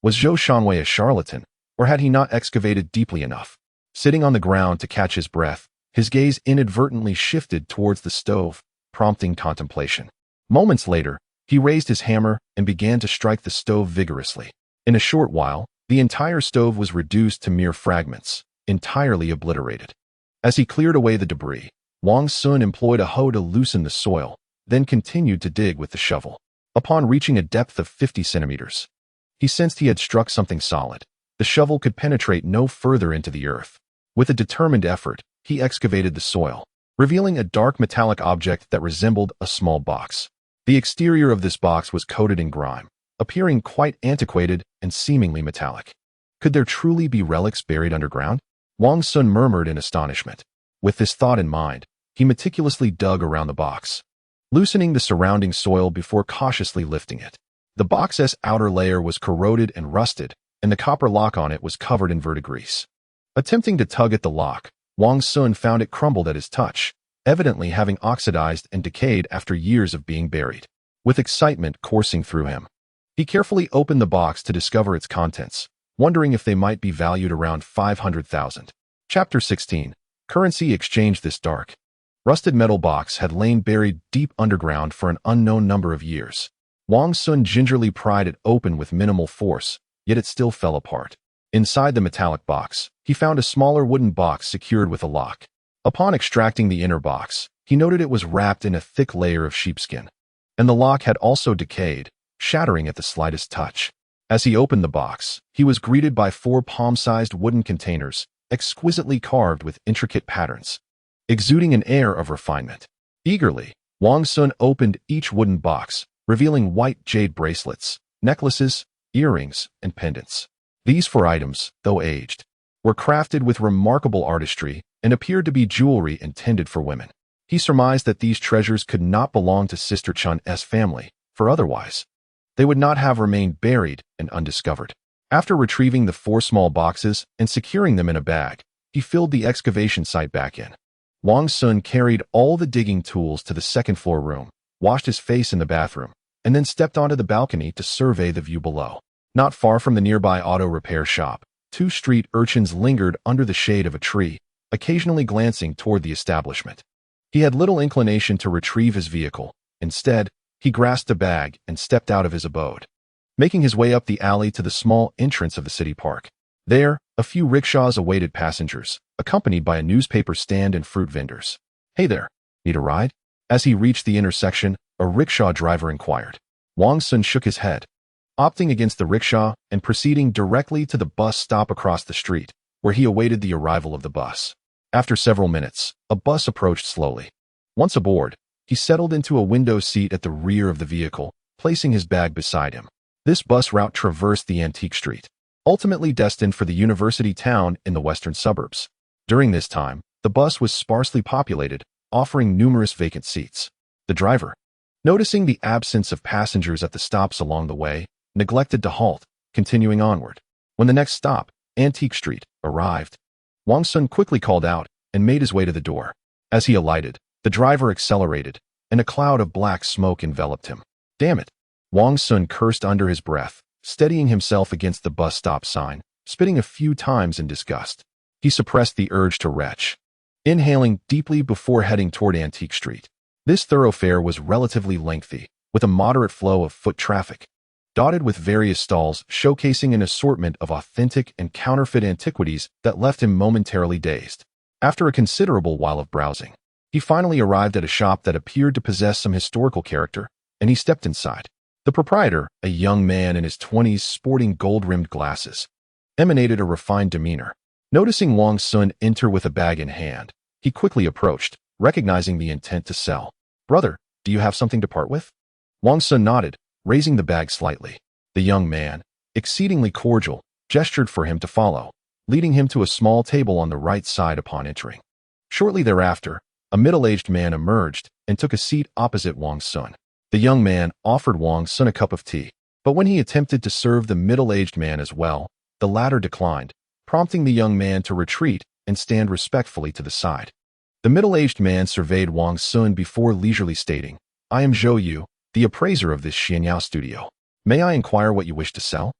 Was Zhou Shanwei a charlatan, or had he not excavated deeply enough? Sitting on the ground to catch his breath, his gaze inadvertently shifted towards the stove, prompting contemplation. Moments later, he raised his hammer and began to strike the stove vigorously. In a short while, the entire stove was reduced to mere fragments, entirely obliterated. As he cleared away the debris, Wang Xun employed a hoe to loosen the soil, then continued to dig with the shovel. Upon reaching a depth of 50 centimeters, he sensed he had struck something solid. The shovel could penetrate no further into the earth. With a determined effort, he excavated the soil, revealing a dark metallic object that resembled a small box. The exterior of this box was coated in grime, appearing quite antiquated and seemingly metallic. Could there truly be relics buried underground? Wang Xun murmured in astonishment. With this thought in mind, he meticulously dug around the box, loosening the surrounding soil before cautiously lifting it. The box's outer layer was corroded and rusted, and the copper lock on it was covered in verdigris. Attempting to tug at the lock, Wang Xun found it crumbled at his touch, evidently having oxidized and decayed after years of being buried. With excitement coursing through him, he carefully opened the box to discover its contents, wondering if they might be valued around 500,000. Chapter 16. Currency exchange. This dark, rusted metal box had lain buried deep underground for an unknown number of years. Wang Xun gingerly pried it open with minimal force, yet it still fell apart. Inside the metallic box, he found a smaller wooden box secured with a lock. Upon extracting the inner box, he noted it was wrapped in a thick layer of sheepskin, and the lock had also decayed, shattering at the slightest touch. As he opened the box, he was greeted by 4 palm-sized wooden containers, exquisitely carved with intricate patterns, exuding an air of refinement. Eagerly, Wang Xun opened each wooden box, revealing white jade bracelets, necklaces, earrings, and pendants. These 4 items, though aged, were crafted with remarkable artistry and appeared to be jewelry intended for women. He surmised that these treasures could not belong to Sister Chun's family, for otherwise they would not have remained buried and undiscovered. After retrieving the 4 small boxes and securing them in a bag, he filled the excavation site back in. Wang Xun carried all the digging tools to the second-floor room, washed his face in the bathroom, and then stepped onto the balcony to survey the view below. Not far from the nearby auto repair shop, 2 street urchins lingered under the shade of a tree, occasionally glancing toward the establishment. He had little inclination to retrieve his vehicle. Instead, he grasped a bag and stepped out of his abode, making his way up the alley to the small entrance of the city park. There, a few rickshaws awaited passengers, accompanied by a newspaper stand and fruit vendors. "Hey there, need a ride?" As he reached the intersection, a rickshaw driver inquired. Wang Xun shook his head, opting against the rickshaw and proceeding directly to the bus stop across the street, where he awaited the arrival of the bus. After several minutes, a bus approached slowly. Once aboard, he settled into a window seat at the rear of the vehicle, placing his bag beside him. This bus route traversed the antique street, ultimately destined for the university town in the western suburbs. During this time, the bus was sparsely populated, offering numerous vacant seats. The driver, noticing the absence of passengers at the stops along the way, neglected to halt, continuing onward. When the next stop, Antique Street, arrived, Wang Xun quickly called out and made his way to the door. As he alighted, the driver accelerated, and a cloud of black smoke enveloped him. "Damn it!" Wang Xun cursed under his breath, steadying himself against the bus stop sign, spitting a few times in disgust. He suppressed the urge to retch, inhaling deeply before heading toward Antique Street. This thoroughfare was relatively lengthy, with a moderate flow of foot traffic, dotted with various stalls showcasing an assortment of authentic and counterfeit antiquities that left him momentarily dazed. After a considerable while of browsing, he finally arrived at a shop that appeared to possess some historical character, and he stepped inside. The proprietor, a young man in his 20s sporting gold-rimmed glasses, emanated a refined demeanor. Noticing Wang Xun enter with a bag in hand, he quickly approached, recognizing the intent to sell. "Brother, do you have something to part with?" Wang Xun nodded, raising the bag slightly. The young man, exceedingly cordial, gestured for him to follow, leading him to a small table on the right side upon entering. Shortly thereafter, a middle-aged man emerged and took a seat opposite Wang Xun. The young man offered Wang Xun a cup of tea, but when he attempted to serve the middle-aged man as well, the latter declined, prompting the young man to retreat and stand respectfully to the side. The middle-aged man surveyed Wang Xun before leisurely stating, "I am Zhou Yu, the appraiser of this Xianyao studio. May I inquire what you wish to sell?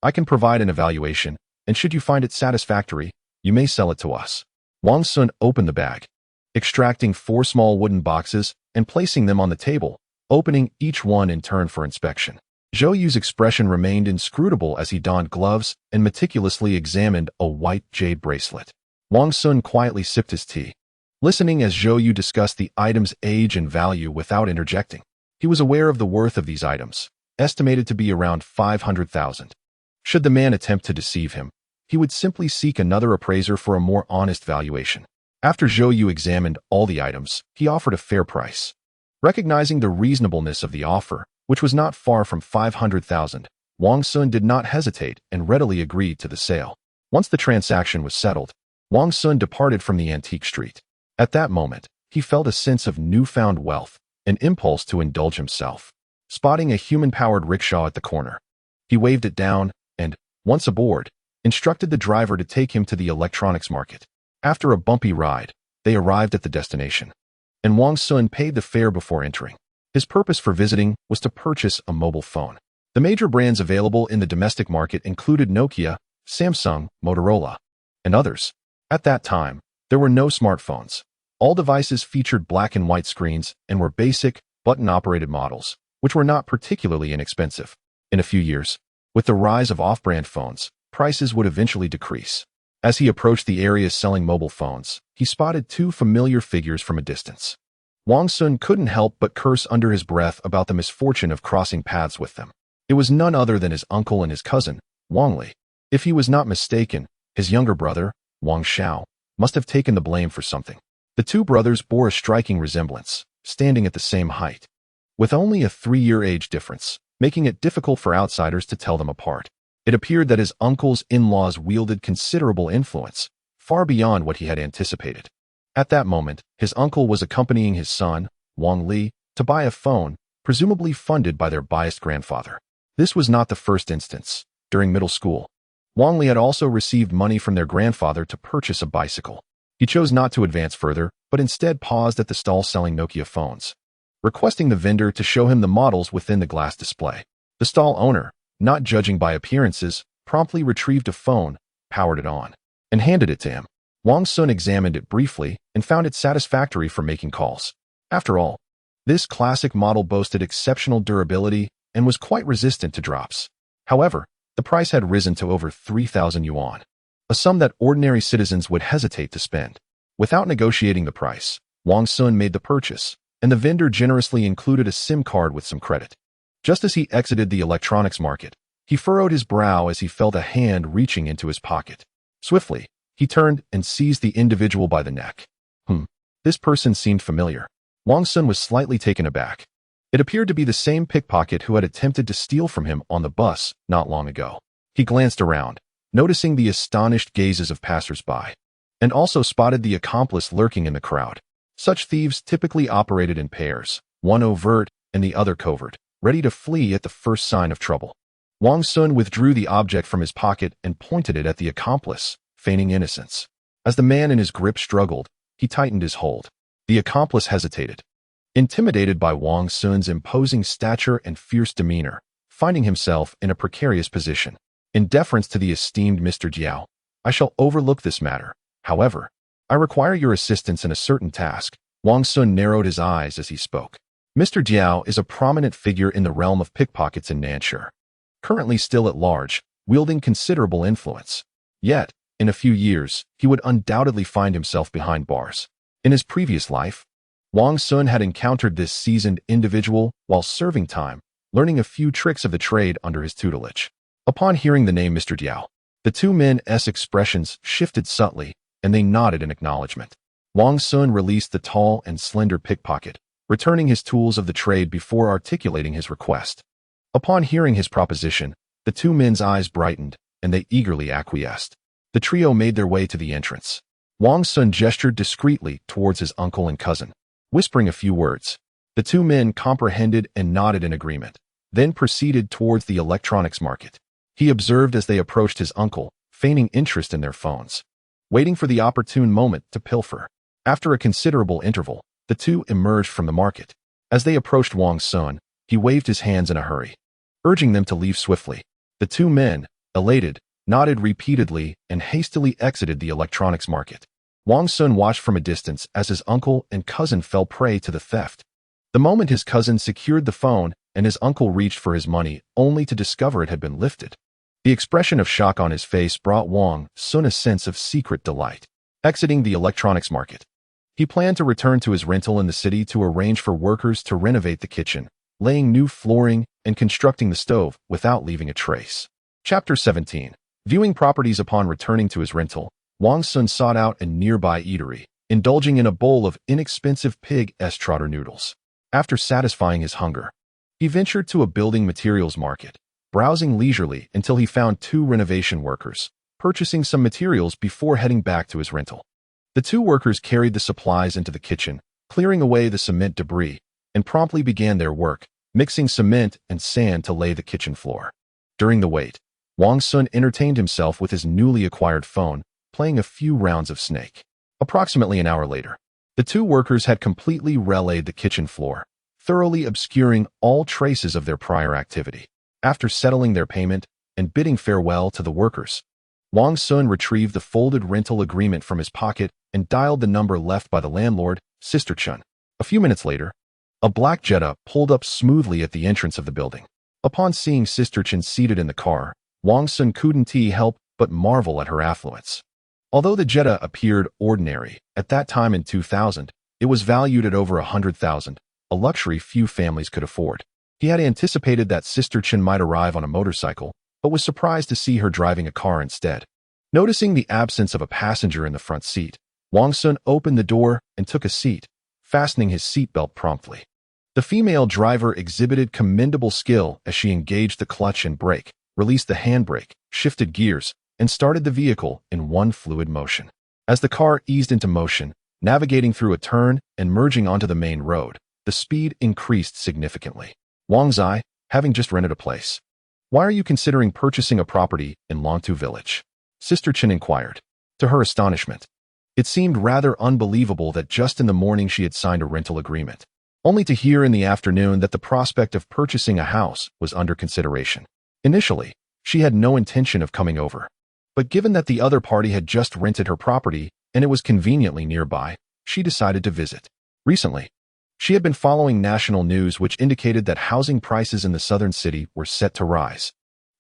I can provide an evaluation, and should you find it satisfactory, you may sell it to us." Wang Xun opened the bag, extracting 4 small wooden boxes and placing them on the table, opening each one in turn for inspection. Zhou Yu's expression remained inscrutable as he donned gloves and meticulously examined a white jade bracelet. Wang Xun quietly sipped his tea, listening as Zhou Yu discussed the item's age and value without interjecting. He was aware of the worth of these items, estimated to be around 500,000. Should the man attempt to deceive him, he would simply seek another appraiser for a more honest valuation. After Zhou Yu examined all the items, he offered a fair price. Recognizing the reasonableness of the offer, which was not far from 500,000, Wang Xun did not hesitate and readily agreed to the sale. Once the transaction was settled, Wang Xun departed from the antique street. At that moment, he felt a sense of newfound wealth, an impulse to indulge himself. Spotting a human-powered rickshaw at the corner, he waved it down and, once aboard, instructed the driver to take him to the electronics market. After a bumpy ride, they arrived at the destination, and Wang Xun paid the fare before entering. His purpose for visiting was to purchase a mobile phone. The major brands available in the domestic market included Nokia, Samsung, Motorola, and others. At that time, there were no smartphones. All devices featured black and white screens and were basic, button-operated models, which were not particularly inexpensive. In a few years, with the rise of off-brand phones, prices would eventually decrease. As he approached the areas selling mobile phones, he spotted 2 familiar figures from a distance. Wang Xun couldn't help but curse under his breath about the misfortune of crossing paths with them. It was none other than his uncle and his cousin, Wang Li. If he was not mistaken, his younger brother, Wang Xiao, must have taken the blame for something. The 2 brothers bore a striking resemblance, standing at the same height, with only a 3-year age difference, making it difficult for outsiders to tell them apart. It appeared that his uncle's in-laws wielded considerable influence, far beyond what he had anticipated. At that moment, his uncle was accompanying his son, Wang Li, to buy a phone, presumably funded by their biased grandfather. This was not the first instance. During middle school, Wang Li had also received money from their grandfather to purchase a bicycle. He chose not to advance further, but instead paused at the stall selling Nokia phones, requesting the vendor to show him the models within the glass display. The stall owner, not judging by appearances, promptly retrieved a phone, powered it on, and handed it to him. Wang Xun examined it briefly and found it satisfactory for making calls. After all, this classic model boasted exceptional durability and was quite resistant to drops. However, the price had risen to over 3,000 yuan, a sum that ordinary citizens would hesitate to spend. Without negotiating the price, Wang Xun made the purchase, and the vendor generously included a SIM card with some credit. Just as he exited the electronics market, he furrowed his brow as he felt a hand reaching into his pocket. Swiftly, he turned and seized the individual by the neck. This person seemed familiar. Wang Xun was slightly taken aback. It appeared to be the same pickpocket who had attempted to steal from him on the bus not long ago. He glanced around, noticing the astonished gazes of passers-by, and also spotted the accomplice lurking in the crowd. Such thieves typically operated in pairs, one overt and the other covert, ready to flee at the first sign of trouble. Wang Xun withdrew the object from his pocket and pointed it at the accomplice, feigning innocence. As the man in his grip struggled, he tightened his hold. The accomplice hesitated, intimidated by Wang Xun's imposing stature and fierce demeanor, finding himself in a precarious position. In deference to the esteemed Mr. Jiao, I shall overlook this matter. However, I require your assistance in a certain task. Wang Xun narrowed his eyes as he spoke. Mr. Jiao is a prominent figure in the realm of pickpockets in Nanshur, currently still at large, wielding considerable influence. Yet, in a few years, he would undoubtedly find himself behind bars. In his previous life, Wang Xun had encountered this seasoned individual while serving time, learning a few tricks of the trade under his tutelage. Upon hearing the name Mr. Jiao, the two men's expressions shifted subtly, and they nodded in acknowledgement. Wang Xun released the tall and slender pickpocket, returning his tools of the trade before articulating his request. Upon hearing his proposition, the two men's eyes brightened, and they eagerly acquiesced. The trio made their way to the entrance. Wang Xun gestured discreetly towards his uncle and cousin, whispering a few words. The two men comprehended and nodded in agreement, then proceeded towards the electronics market. He observed as they approached his uncle, feigning interest in their phones, waiting for the opportune moment to pilfer. After a considerable interval, the two emerged from the market. As they approached Wang Xun, he waved his hands in a hurry, urging them to leave swiftly. The two men, elated, nodded repeatedly and hastily exited the electronics market. Wang Xun watched from a distance as his uncle and cousin fell prey to the theft. The moment his cousin secured the phone and his uncle reached for his money only to discover it had been lifted. The expression of shock on his face brought Wang Xun a sense of secret delight. Exiting the electronics market, he planned to return to his rental in the city to arrange for workers to renovate the kitchen, laying new flooring and constructing the stove without leaving a trace. Chapter 17. Viewing properties. Upon returning to his rental, Wang Xun sought out a nearby eatery, indulging in a bowl of inexpensive pig-s trotter noodles. After satisfying his hunger, he ventured to a building materials market, browsing leisurely until he found two renovation workers, purchasing some materials before heading back to his rental. The two workers carried the supplies into the kitchen, clearing away the cement debris, and promptly began their work, mixing cement and sand to lay the kitchen floor. During the wait, Wang Xun entertained himself with his newly acquired phone, playing a few rounds of Snake. Approximately an hour later, the two workers had completely relayed the kitchen floor, thoroughly obscuring all traces of their prior activity. After settling their payment and bidding farewell to the workers, Wang Xun retrieved the folded rental agreement from his pocket and dialed the number left by the landlord, Sister Chun. A few minutes later, a black Jetta pulled up smoothly at the entrance of the building. Upon seeing Sister Chun seated in the car, Wang Xun couldn't help but marvel at her affluence. Although the Jetta appeared ordinary, at that time in 2000, it was valued at over 100,000, a luxury few families could afford. He had anticipated that Sister Chun might arrive on a motorcycle, but was surprised to see her driving a car instead. Noticing the absence of a passenger in the front seat, Wang Xun opened the door and took a seat, fastening his seatbelt promptly. The female driver exhibited commendable skill as she engaged the clutch and brake, released the handbrake, shifted gears, and started the vehicle in one fluid motion. As the car eased into motion, navigating through a turn and merging onto the main road, the speed increased significantly. Wang Zai, having just rented a place. Why are you considering purchasing a property in Longtu village? Sister Chen inquired. To her astonishment, it seemed rather unbelievable that just in the morning she had signed a rental agreement, only to hear in the afternoon that the prospect of purchasing a house was under consideration. Initially, she had no intention of coming over. But given that the other party had just rented her property and it was conveniently nearby, she decided to visit. Recently, she had been following national news which indicated that housing prices in the southern city were set to rise,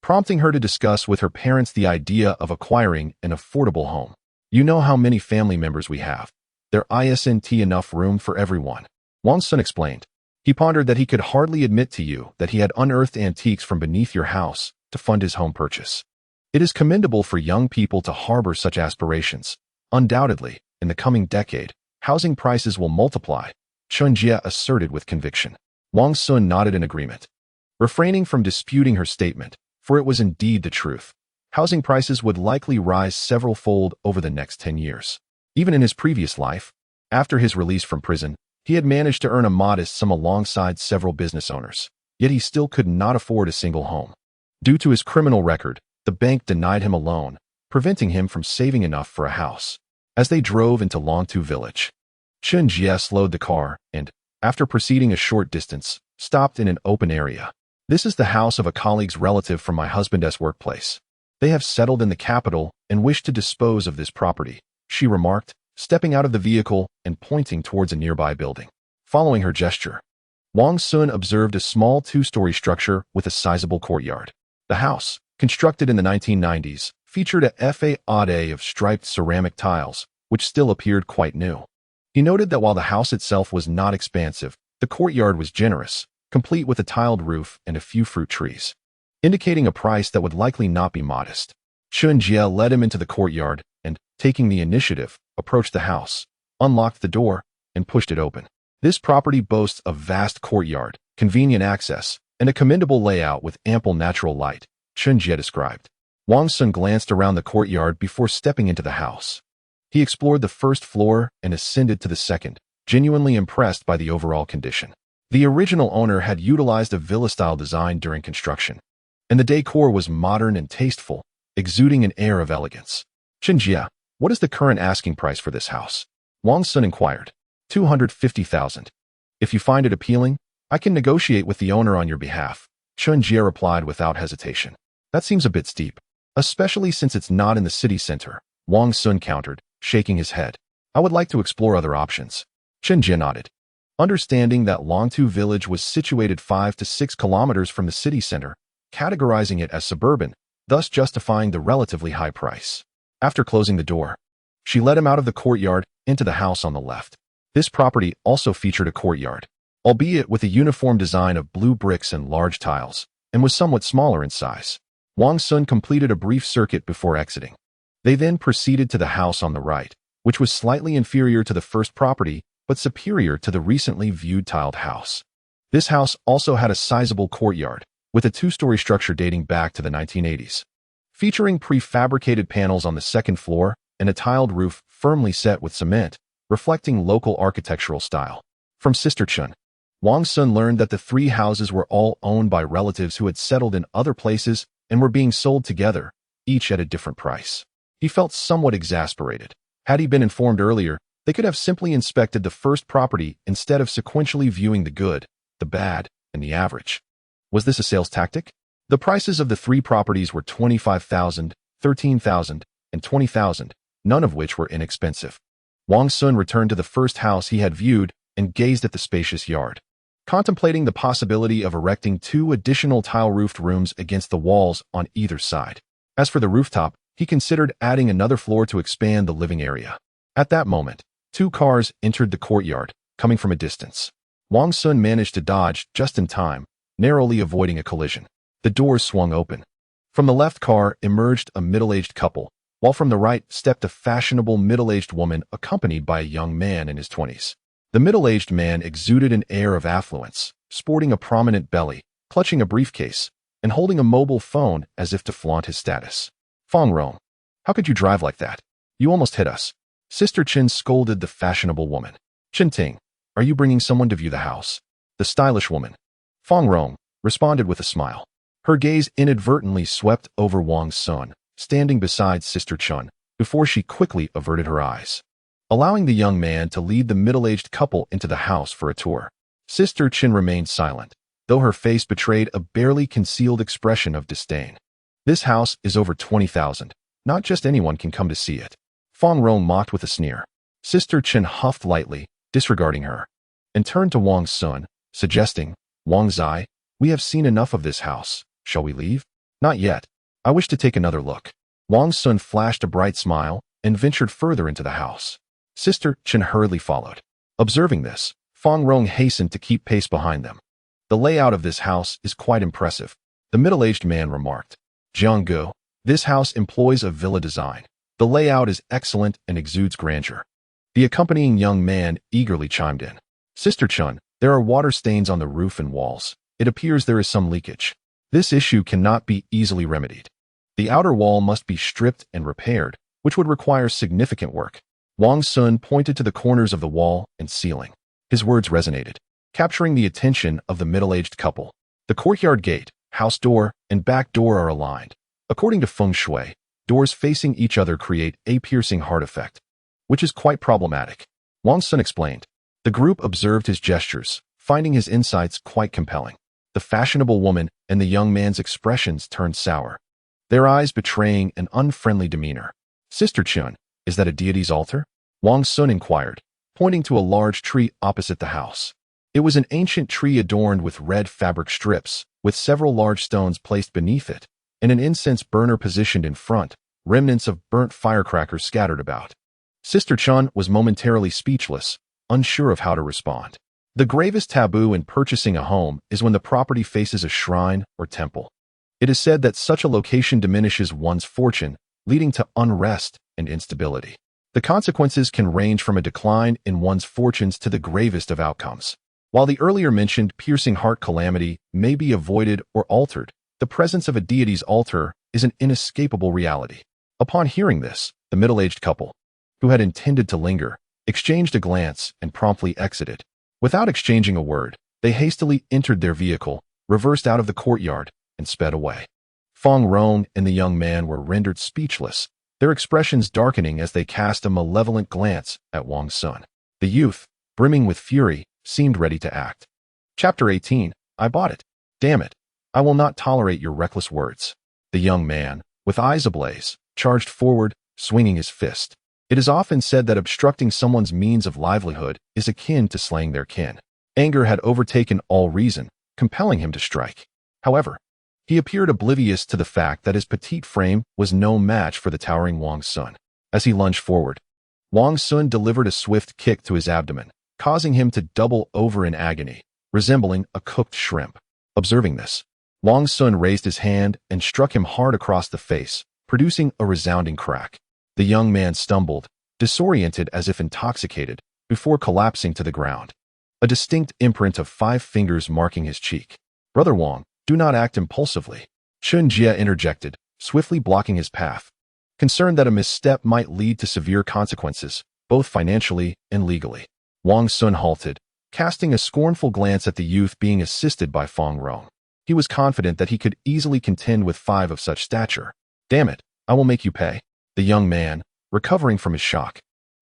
prompting her to discuss with her parents the idea of acquiring an affordable home. You know how many family members we have. There isn't enough room for everyone. Wang Xun explained. He pondered that he could hardly admit to you that he had unearthed antiques from beneath your house to fund his home purchase. It is commendable for young people to harbor such aspirations. Undoubtedly, in the coming decade, housing prices will multiply, Chen Jie asserted with conviction. Wang Xun nodded in agreement, refraining from disputing her statement, for it was indeed the truth. Housing prices would likely rise several-fold over the next 10 years. Even in his previous life, after his release from prison, he had managed to earn a modest sum alongside several business owners, yet he still could not afford a single home. Due to his criminal record, the bank denied him a loan, preventing him from saving enough for a house. As they drove into Longtu village, Chen Jie slowed the car and, after proceeding a short distance, stopped in an open area. This is the house of a colleague's relative from my husband's workplace. They have settled in the capital and wish to dispose of this property, she remarked, stepping out of the vehicle and pointing towards a nearby building. Following her gesture, Wang Xun observed a small two-story structure with a sizable courtyard. The house, constructed in the 1990s, featured a facade of striped ceramic tiles, which still appeared quite new. He noted that while the house itself was not expansive, the courtyard was generous, complete with a tiled roof and a few fruit trees, indicating a price that would likely not be modest. Chen Jie led him into the courtyard and, taking the initiative, approached the house, unlocked the door, and pushed it open. This property boasts a vast courtyard, convenient access, and a commendable layout with ample natural light, Chen Jie described. Wang Xun glanced around the courtyard before stepping into the house. He explored the first floor and ascended to the second, genuinely impressed by the overall condition. The original owner had utilized a villa-style design during construction, and the decor was modern and tasteful, exuding an air of elegance. Chen Jie, what is the current asking price for this house? Wang Xun inquired. 250,000. If you find it appealing, I can negotiate with the owner on your behalf, Chen Jie replied without hesitation. That seems a bit steep, especially since it's not in the city center, Wang Xun countered, shaking his head. I would like to explore other options. Chen Jie nodded, understanding that Longtu village was situated 5 to 6 kilometers from the city center, categorizing it as suburban, thus justifying the relatively high price. After closing the door, she led him out of the courtyard into the house on the left. This property also featured a courtyard, albeit with a uniform design of blue bricks and large tiles, and was somewhat smaller in size. Wang Xun completed a brief circuit before exiting. They then proceeded to the house on the right, which was slightly inferior to the first property, but superior to the recently viewed tiled house. This house also had a sizable courtyard, with a two-story structure dating back to the 1980s, featuring prefabricated panels on the second floor and a tiled roof firmly set with cement, reflecting local architectural style. From Sister Chen, Wang Xun learned that the three houses were all owned by relatives who had settled in other places and were being sold together, each at a different price. He felt somewhat exasperated. Had he been informed earlier, they could have simply inspected the first property instead of sequentially viewing the good, the bad, and the average. Was this a sales tactic? The prices of the three properties were 25,000, 13,000, and 20,000, none of which were inexpensive. Wang Xun returned to the first house he had viewed and gazed at the spacious yard, contemplating the possibility of erecting 2 additional tile-roofed rooms against the walls on either side. As for the rooftop, he considered adding another floor to expand the living area. At that moment, 2 cars entered the courtyard, coming from a distance. Wang Xun managed to dodge just in time, narrowly avoiding a collision. The doors swung open. From the left car emerged a middle-aged couple, while from the right stepped a fashionable middle-aged woman accompanied by a young man in his 20s. The middle-aged man exuded an air of affluence, sporting a prominent belly, clutching a briefcase, and holding a mobile phone as if to flaunt his status. Fong Rome, how could you drive like that? You almost hit us. Sister Chen scolded the fashionable woman. Chen Ting, Are you bringing someone to view the house? The stylish woman, Fong Rong, responded with a smile. Her gaze inadvertently swept over Wang Xun, standing beside Sister Chun, before she quickly averted her eyes, allowing the young man to lead the middle-aged couple into the house for a tour. Sister Chin remained silent, though her face betrayed a barely concealed expression of disdain. This house is over 20,000. Not just anyone can come to see it. Fong Rong mocked with a sneer. Sister Chin huffed lightly, disregarding her, and turned to Wang Xun, suggesting, Wang Zai, we have seen enough of this house. Shall we leave? Not yet. I wish to take another look. Wang Xun flashed a bright smile and ventured further into the house. Sister Chin hurriedly followed. Observing this, Fong Rong hastened to keep pace behind them. The layout of this house is quite impressive, the middle-aged man remarked. Jianggu, this house employs a villa design. The layout is excellent and exudes grandeur. The accompanying young man eagerly chimed in. Sister Chun, there are water stains on the roof and walls. It appears there is some leakage. This issue cannot be easily remedied. The outer wall must be stripped and repaired, which would require significant work. Wang Xun pointed to the corners of the wall and ceiling. His words resonated, capturing the attention of the middle-aged couple. The courtyard gate, house door, and back door are aligned. According to feng shui, doors facing each other create a piercing heart effect, which is quite problematic. Wang Xun explained. The group observed his gestures, finding his insights quite compelling. The fashionable woman and the young man's expressions turned sour, their eyes betraying an unfriendly demeanor. Sister Chun, is that a deity's altar? Wang Xun inquired, pointing to a large tree opposite the house. It was an ancient tree adorned with red fabric strips, with several large stones placed beneath it, and an incense burner positioned in front, remnants of burnt firecrackers scattered about. Sister Chun was momentarily speechless, unsure of how to respond. The gravest taboo in purchasing a home is when the property faces a shrine or temple. It is said that such a location diminishes one's fortune, leading to unrest and instability. The consequences can range from a decline in one's fortunes to the gravest of outcomes. While the earlier mentioned piercing heart calamity may be avoided or altered, the presence of a deity's altar is an inescapable reality. Upon hearing this, the middle-aged couple, who had intended to linger, exchanged a glance and promptly exited. Without exchanging a word, they hastily entered their vehicle, reversed out of the courtyard, and sped away. Fong Rong and the young man were rendered speechless, their expressions darkening as they cast a malevolent glance at Wang Xun. The youth, brimming with fury, seemed ready to act. Chapter 18. I bought it. Damn it. I will not tolerate your reckless words. The young man, with eyes ablaze, charged forward, swinging his fist. It is often said that obstructing someone's means of livelihood is akin to slaying their kin. Anger had overtaken all reason, compelling him to strike. However, he appeared oblivious to the fact that his petite frame was no match for the towering Wang Xun. As he lunged forward, Wang Xun delivered a swift kick to his abdomen, causing him to double over in agony, resembling a cooked shrimp. Observing this, Wang Xun raised his hand and struck him hard across the face, producing a resounding crack. The young man stumbled, disoriented as if intoxicated, before collapsing to the ground, a distinct imprint of 5 fingers marking his cheek. Brother Wang, do not act impulsively, Chun Jia interjected, swiftly blocking his path, concerned that a misstep might lead to severe consequences, both financially and legally. Wang Xun halted, casting a scornful glance at the youth being assisted by Fong Rong. He was confident that he could easily contend with 5 of such stature. Damn it, I will make you pay. The young man, recovering from his shock,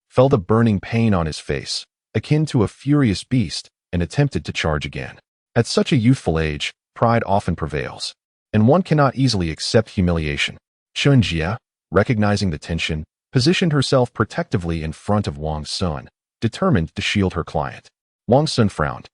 felt a burning pain on his face, akin to a furious beast, and attempted to charge again. At such a youthful age, pride often prevails, and one cannot easily accept humiliation. Chun Jia, recognizing the tension, positioned herself protectively in front of Wang Xun, determined to shield her client. Wang Xun frowned,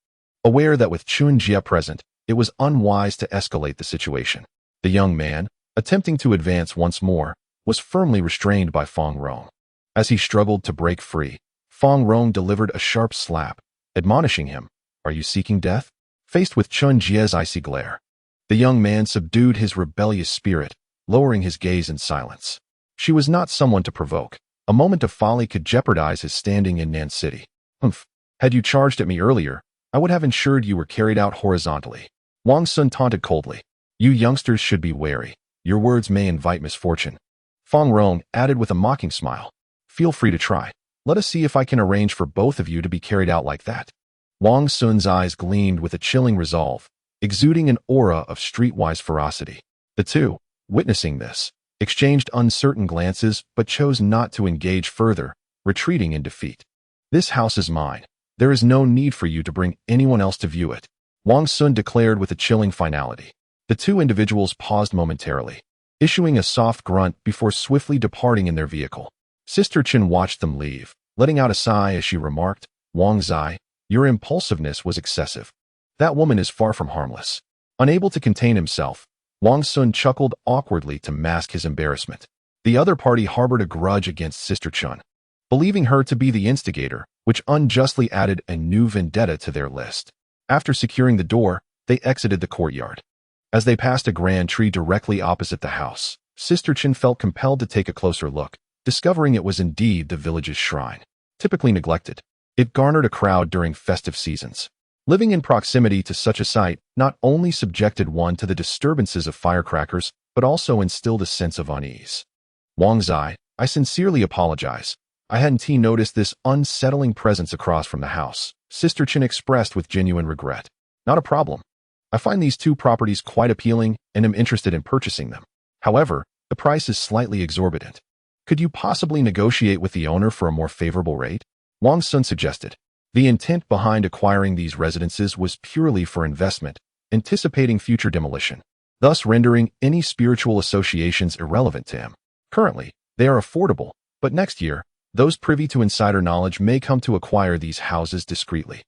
aware that with Chun Jia present, it was unwise to escalate the situation. The young man, attempting to advance once more, was firmly restrained by Fong Rong. As he struggled to break free, Fong Rong delivered a sharp slap, admonishing him, "Are you seeking death?" Faced with Chun Jia's icy glare, the young man subdued his rebellious spirit, lowering his gaze in silence. She was not someone to provoke. A moment of folly could jeopardize his standing in Nan City. Humph. Had you charged at me earlier, I would have ensured you were carried out horizontally. Wang Xun taunted coldly. You youngsters should be wary. Your words may invite misfortune. Fong Rong added with a mocking smile. Feel free to try. Let us see if I can arrange for both of you to be carried out like that. Wang Xun's eyes gleamed with a chilling resolve, exuding an aura of streetwise ferocity. The two, witnessing this, exchanged uncertain glances but chose not to engage further, retreating in defeat. "This house is mine. There is no need for you to bring anyone else to view it," Wang Xun declared with a chilling finality. The two individuals paused momentarily, issuing a soft grunt before swiftly departing in their vehicle. Sister Chen watched them leave, letting out a sigh as she remarked, "Wang Zai, your impulsiveness was excessive. That woman is far from harmless." Unable to contain himself, Wang Xun chuckled awkwardly to mask his embarrassment. The other party harbored a grudge against Sister Chen, believing her to be the instigator, which unjustly added a new vendetta to their list. After securing the door, they exited the courtyard. As they passed a grand tree directly opposite the house, Sister Chen felt compelled to take a closer look, discovering it was indeed the village's shrine. Typically neglected, it garnered a crowd during festive seasons. Living in proximity to such a site not only subjected one to the disturbances of firecrackers, but also instilled a sense of unease. "Wang Zai, I sincerely apologize. I hadn't noticed this unsettling presence across from the house," Sister Chen expressed with genuine regret. "Not a problem. I find these two properties quite appealing and am interested in purchasing them. However, the price is slightly exorbitant. Could you possibly negotiate with the owner for a more favorable rate?" Wang Xun suggested. The intent behind acquiring these residences was purely for investment, anticipating future demolition, thus rendering any spiritual associations irrelevant to him. Currently, they are affordable, but next year, those privy to insider knowledge may come to acquire these houses discreetly.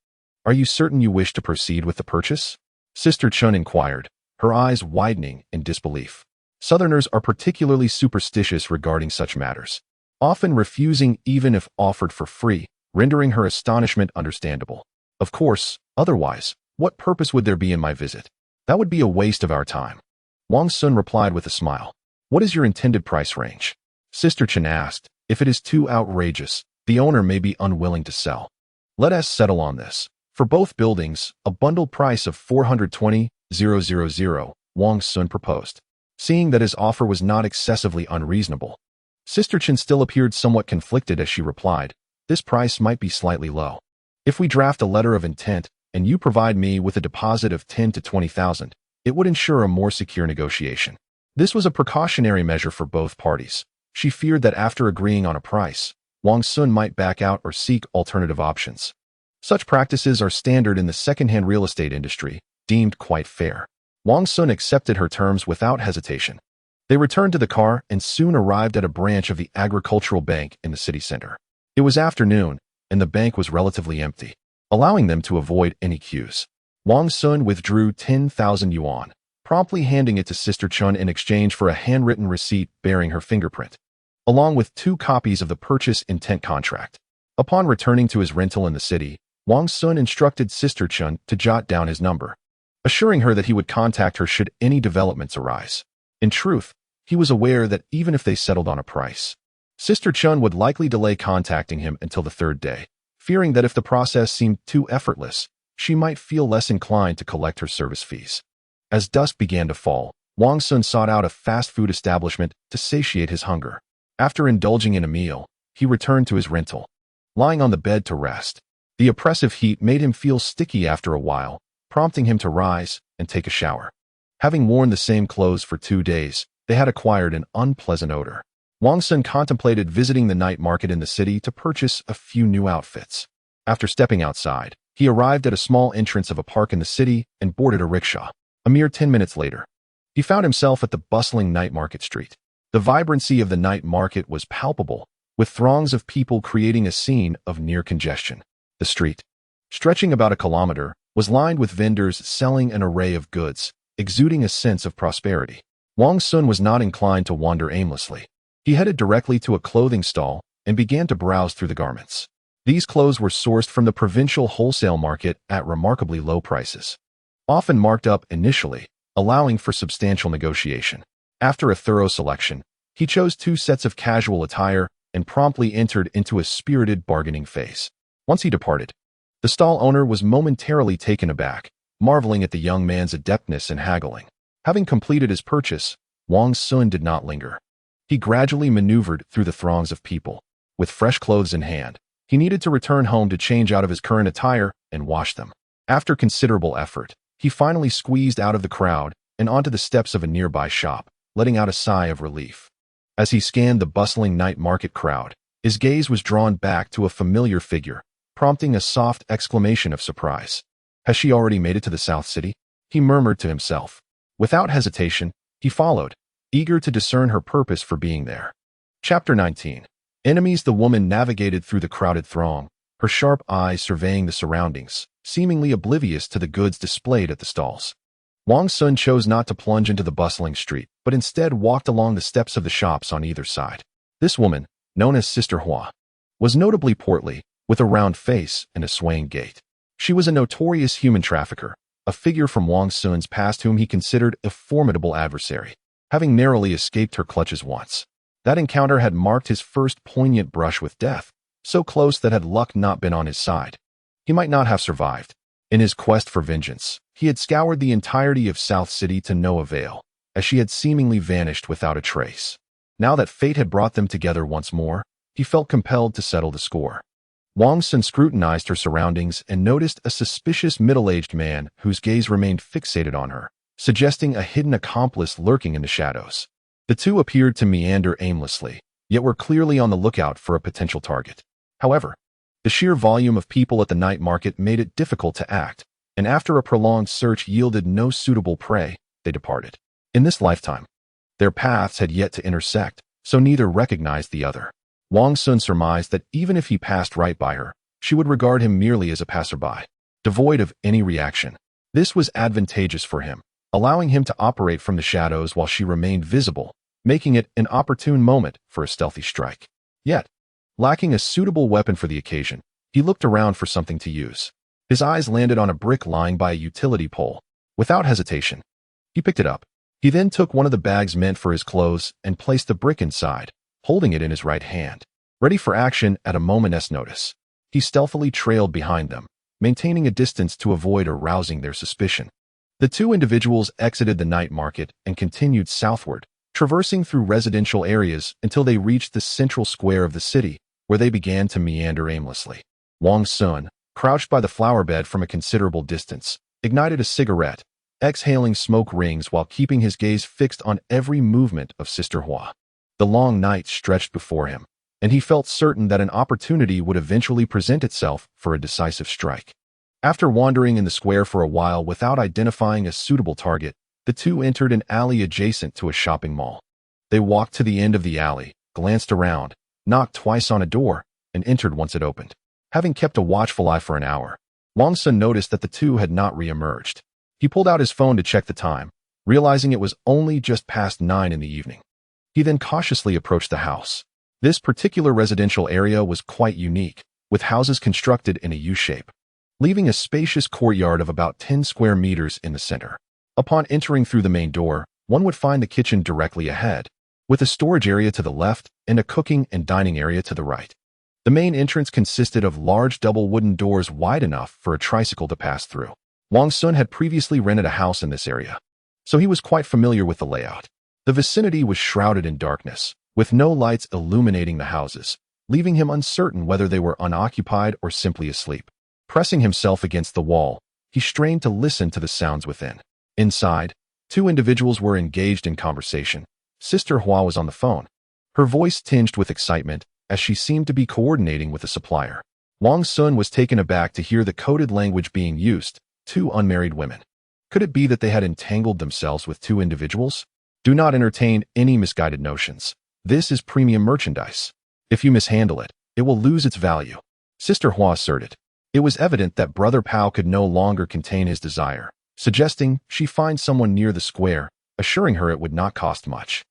"Are you certain you wish to proceed with the purchase?" Sister Chen inquired, her eyes widening in disbelief. Southerners are particularly superstitious regarding such matters, often refusing even if offered for free, rendering her astonishment understandable. "Of course, otherwise, what purpose would there be in my visit? That would be a waste of our time." Wang Xun replied with a smile. "What is your intended price range?" Sister Chen asked. "If it is too outrageous, the owner may be unwilling to sell. Let us settle on this. For both buildings, a bundle price of 420,000, Wang Xun proposed. Seeing that his offer was not excessively unreasonable, Sister Chen still appeared somewhat conflicted as she replied, "This price might be slightly low. If we draft a letter of intent and you provide me with a deposit of 10 to 20,000, it would ensure a more secure negotiation." This was a precautionary measure for both parties. She feared that after agreeing on a price, Wang Xun might back out or seek alternative options. Such practices are standard in the second-hand real estate industry, deemed quite fair. Wang Xun accepted her terms without hesitation. They returned to the car and soon arrived at a branch of the agricultural bank in the city center. It was afternoon, and the bank was relatively empty, allowing them to avoid any queues. Wang Xun withdrew 10,000 yuan, promptly handing it to Sister Chen in exchange for a handwritten receipt bearing her fingerprint, along with 2 copies of the purchase intent contract. Upon returning to his rental in the city, Wang Xun instructed Sister Chen to jot down his number, assuring her that he would contact her should any developments arise. In truth, he was aware that even if they settled on a price, Sister Chen would likely delay contacting him until the 3rd day, fearing that if the process seemed too effortless, she might feel less inclined to collect her service fees. As dusk began to fall, Wang Xun sought out a fast food establishment to satiate his hunger. After indulging in a meal, he returned to his rental. Lying on the bed to rest, the oppressive heat made him feel sticky after a while, prompting him to rise and take a shower. Having worn the same clothes for 2 days, they had acquired an unpleasant odor. Wang Xun contemplated visiting the night market in the city to purchase a few new outfits. After stepping outside, he arrived at a small entrance of a park in the city and boarded a rickshaw. A mere 10 minutes later, he found himself at the bustling night market street. The vibrancy of the night market was palpable, with throngs of people creating a scene of near congestion. The street, stretching about a kilometer, was lined with vendors selling an array of goods, exuding a sense of prosperity. Wang Xun was not inclined to wander aimlessly. He headed directly to a clothing stall and began to browse through the garments. These clothes were sourced from the provincial wholesale market at remarkably low prices, often marked up initially, allowing for substantial negotiation. After a thorough selection, he chose 2 sets of casual attire and promptly entered into a spirited bargaining phase. Once he departed, the stall owner was momentarily taken aback, marveling at the young man's adeptness in haggling. Having completed his purchase, Wang Xun did not linger. He gradually maneuvered through the throngs of people. With fresh clothes in hand, He needed to return home to change out of his current attire and wash them. After considerable effort, he finally squeezed out of the crowd and onto the steps of a nearby shop, letting out a sigh of relief. As he scanned the bustling night market crowd, his gaze was drawn back to a familiar figure, prompting a soft exclamation of surprise. Has she already made it to the South City? He murmured to himself. Without hesitation, he followed, eager to discern her purpose for being there. Chapter 19. Enemies. The woman navigated through the crowded throng, her sharp eyes surveying the surroundings, seemingly oblivious to the goods displayed at the stalls. Wang Xun chose not to plunge into the bustling street, but instead walked along the steps of the shops on either side. This woman, known as Sister Hua, was notably portly, with a round face and a swaying gait. She was a notorious human trafficker, a figure from Wang Xun's past whom he considered a formidable adversary, having narrowly escaped her clutches once. That encounter had marked his first poignant brush with death, so close that had luck not been on his side, he might not have survived. In his quest for vengeance, he had scoured the entirety of South City to no avail, as she had seemingly vanished without a trace. Now that fate had brought them together once more, he felt compelled to settle the score. Wang Xun scrutinized her surroundings and noticed a suspicious middle-aged man whose gaze remained fixated on her, suggesting a hidden accomplice lurking in the shadows. The two appeared to meander aimlessly, yet were clearly on the lookout for a potential target. However, the sheer volume of people at the night market made it difficult to act, and after a prolonged search yielded no suitable prey, they departed. In this lifetime, their paths had yet to intersect, so neither recognized the other. Wang Xun surmised that even if he passed right by her, she would regard him merely as a passerby, devoid of any reaction. This was advantageous for him, allowing him to operate from the shadows while she remained visible, making it an opportune moment for a stealthy strike. Yet, lacking a suitable weapon for the occasion, he looked around for something to use. His eyes landed on a brick lying by a utility pole. Without hesitation, he picked it up. He then took one of the bags meant for his clothes and placed the brick inside, holding it in his right hand. Ready for action at a moment's notice, he stealthily trailed behind them, maintaining a distance to avoid arousing their suspicion. The two individuals exited the night market and continued southward, traversing through residential areas until they reached the central square of the city, where they began to meander aimlessly. Wang Xun, crouched by the flower bed from a considerable distance, ignited a cigarette, exhaling smoke rings while keeping his gaze fixed on every movement of Sister Hua. The long night stretched before him, and he felt certain that an opportunity would eventually present itself for a decisive strike. After wandering in the square for a while without identifying a suitable target, the two entered an alley adjacent to a shopping mall. They walked to the end of the alley, glanced around, knocked twice on a door, and entered once it opened. Having kept a watchful eye for an hour, Wang Xun noticed that the two had not re-emerged. He pulled out his phone to check the time, realizing it was only just past 9 in the evening. He then cautiously approached the house. This particular residential area was quite unique, with houses constructed in a U-shape, leaving a spacious courtyard of about 10 square meters in the center. Upon entering through the main door, one would find the kitchen directly ahead, with a storage area to the left and a cooking and dining area to the right. The main entrance consisted of large double wooden doors wide enough for a tricycle to pass through. Wang Xun had previously rented a house in this area, so he was quite familiar with the layout. The vicinity was shrouded in darkness, with no lights illuminating the houses, leaving him uncertain whether they were unoccupied or simply asleep. Pressing himself against the wall, he strained to listen to the sounds within. Inside, two individuals were engaged in conversation. Sister Hua was on the phone, her voice tinged with excitement, as she seemed to be coordinating with a supplier. Wang Xun was taken aback to hear the coded language being used. Two unmarried women. Could it be that they had entangled themselves with two individuals? Do not entertain any misguided notions. This is premium merchandise. If you mishandle it, it will lose its value, Sister Hua asserted. It was evident that Brother Pao could no longer contain his desire, suggesting she find someone near the square, assuring her it would not cost much.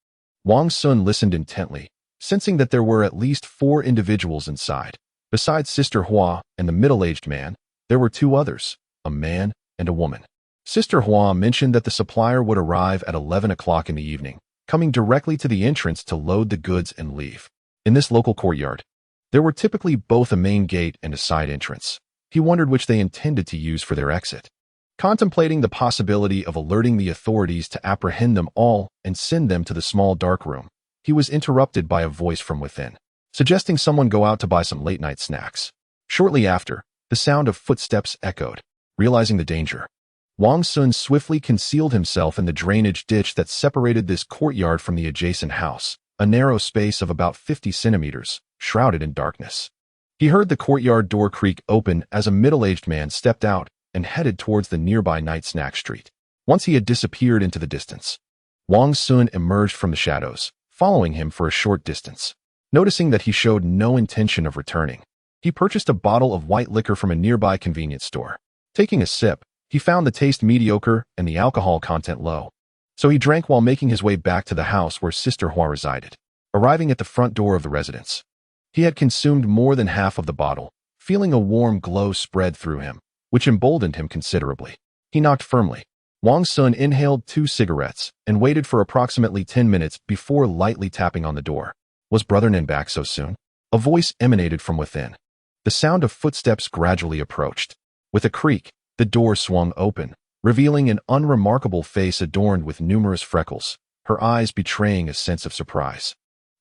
Wang Xun listened intently, sensing that there were at least 4 individuals inside. Besides Sister Hua and the middle-aged man, there were 2 others, a man and a woman. Sister Hua mentioned that the supplier would arrive at 11 o'clock in the evening, coming directly to the entrance to load the goods and leave. In this local courtyard, there were typically both a main gate and a side entrance. He wondered which they intended to use for their exit. Contemplating the possibility of alerting the authorities to apprehend them all and send them to the small dark room, he was interrupted by a voice from within. suggesting someone go out to buy some late-night snacks. Shortly after, the sound of footsteps echoed. Realizing the danger, Wang Xun swiftly concealed himself in the drainage ditch that separated this courtyard from the adjacent house, a narrow space of about 50 centimeters, shrouded in darkness. He heard the courtyard door creak open as a middle-aged man stepped out and headed towards the nearby night snack street. Once he had disappeared into the distance, Wang Xun emerged from the shadows, following him for a short distance. Noticing that he showed no intention of returning, he purchased a bottle of white liquor from a nearby convenience store. Taking a sip, he found the taste mediocre and the alcohol content low, so he drank while making his way back to the house where Sister Hua resided. Arriving at the front door of the residence, he had consumed more than half of the bottle, feeling a warm glow spread through him, which emboldened him considerably. He knocked firmly. Wang Xun inhaled 2 cigarettes and waited for approximately 10 minutes before lightly tapping on the door. Was Brother Nin back so soon? A voice emanated from within. The sound of footsteps gradually approached. With a creak, the door swung open, revealing an unremarkable face adorned with numerous freckles, her eyes betraying a sense of surprise.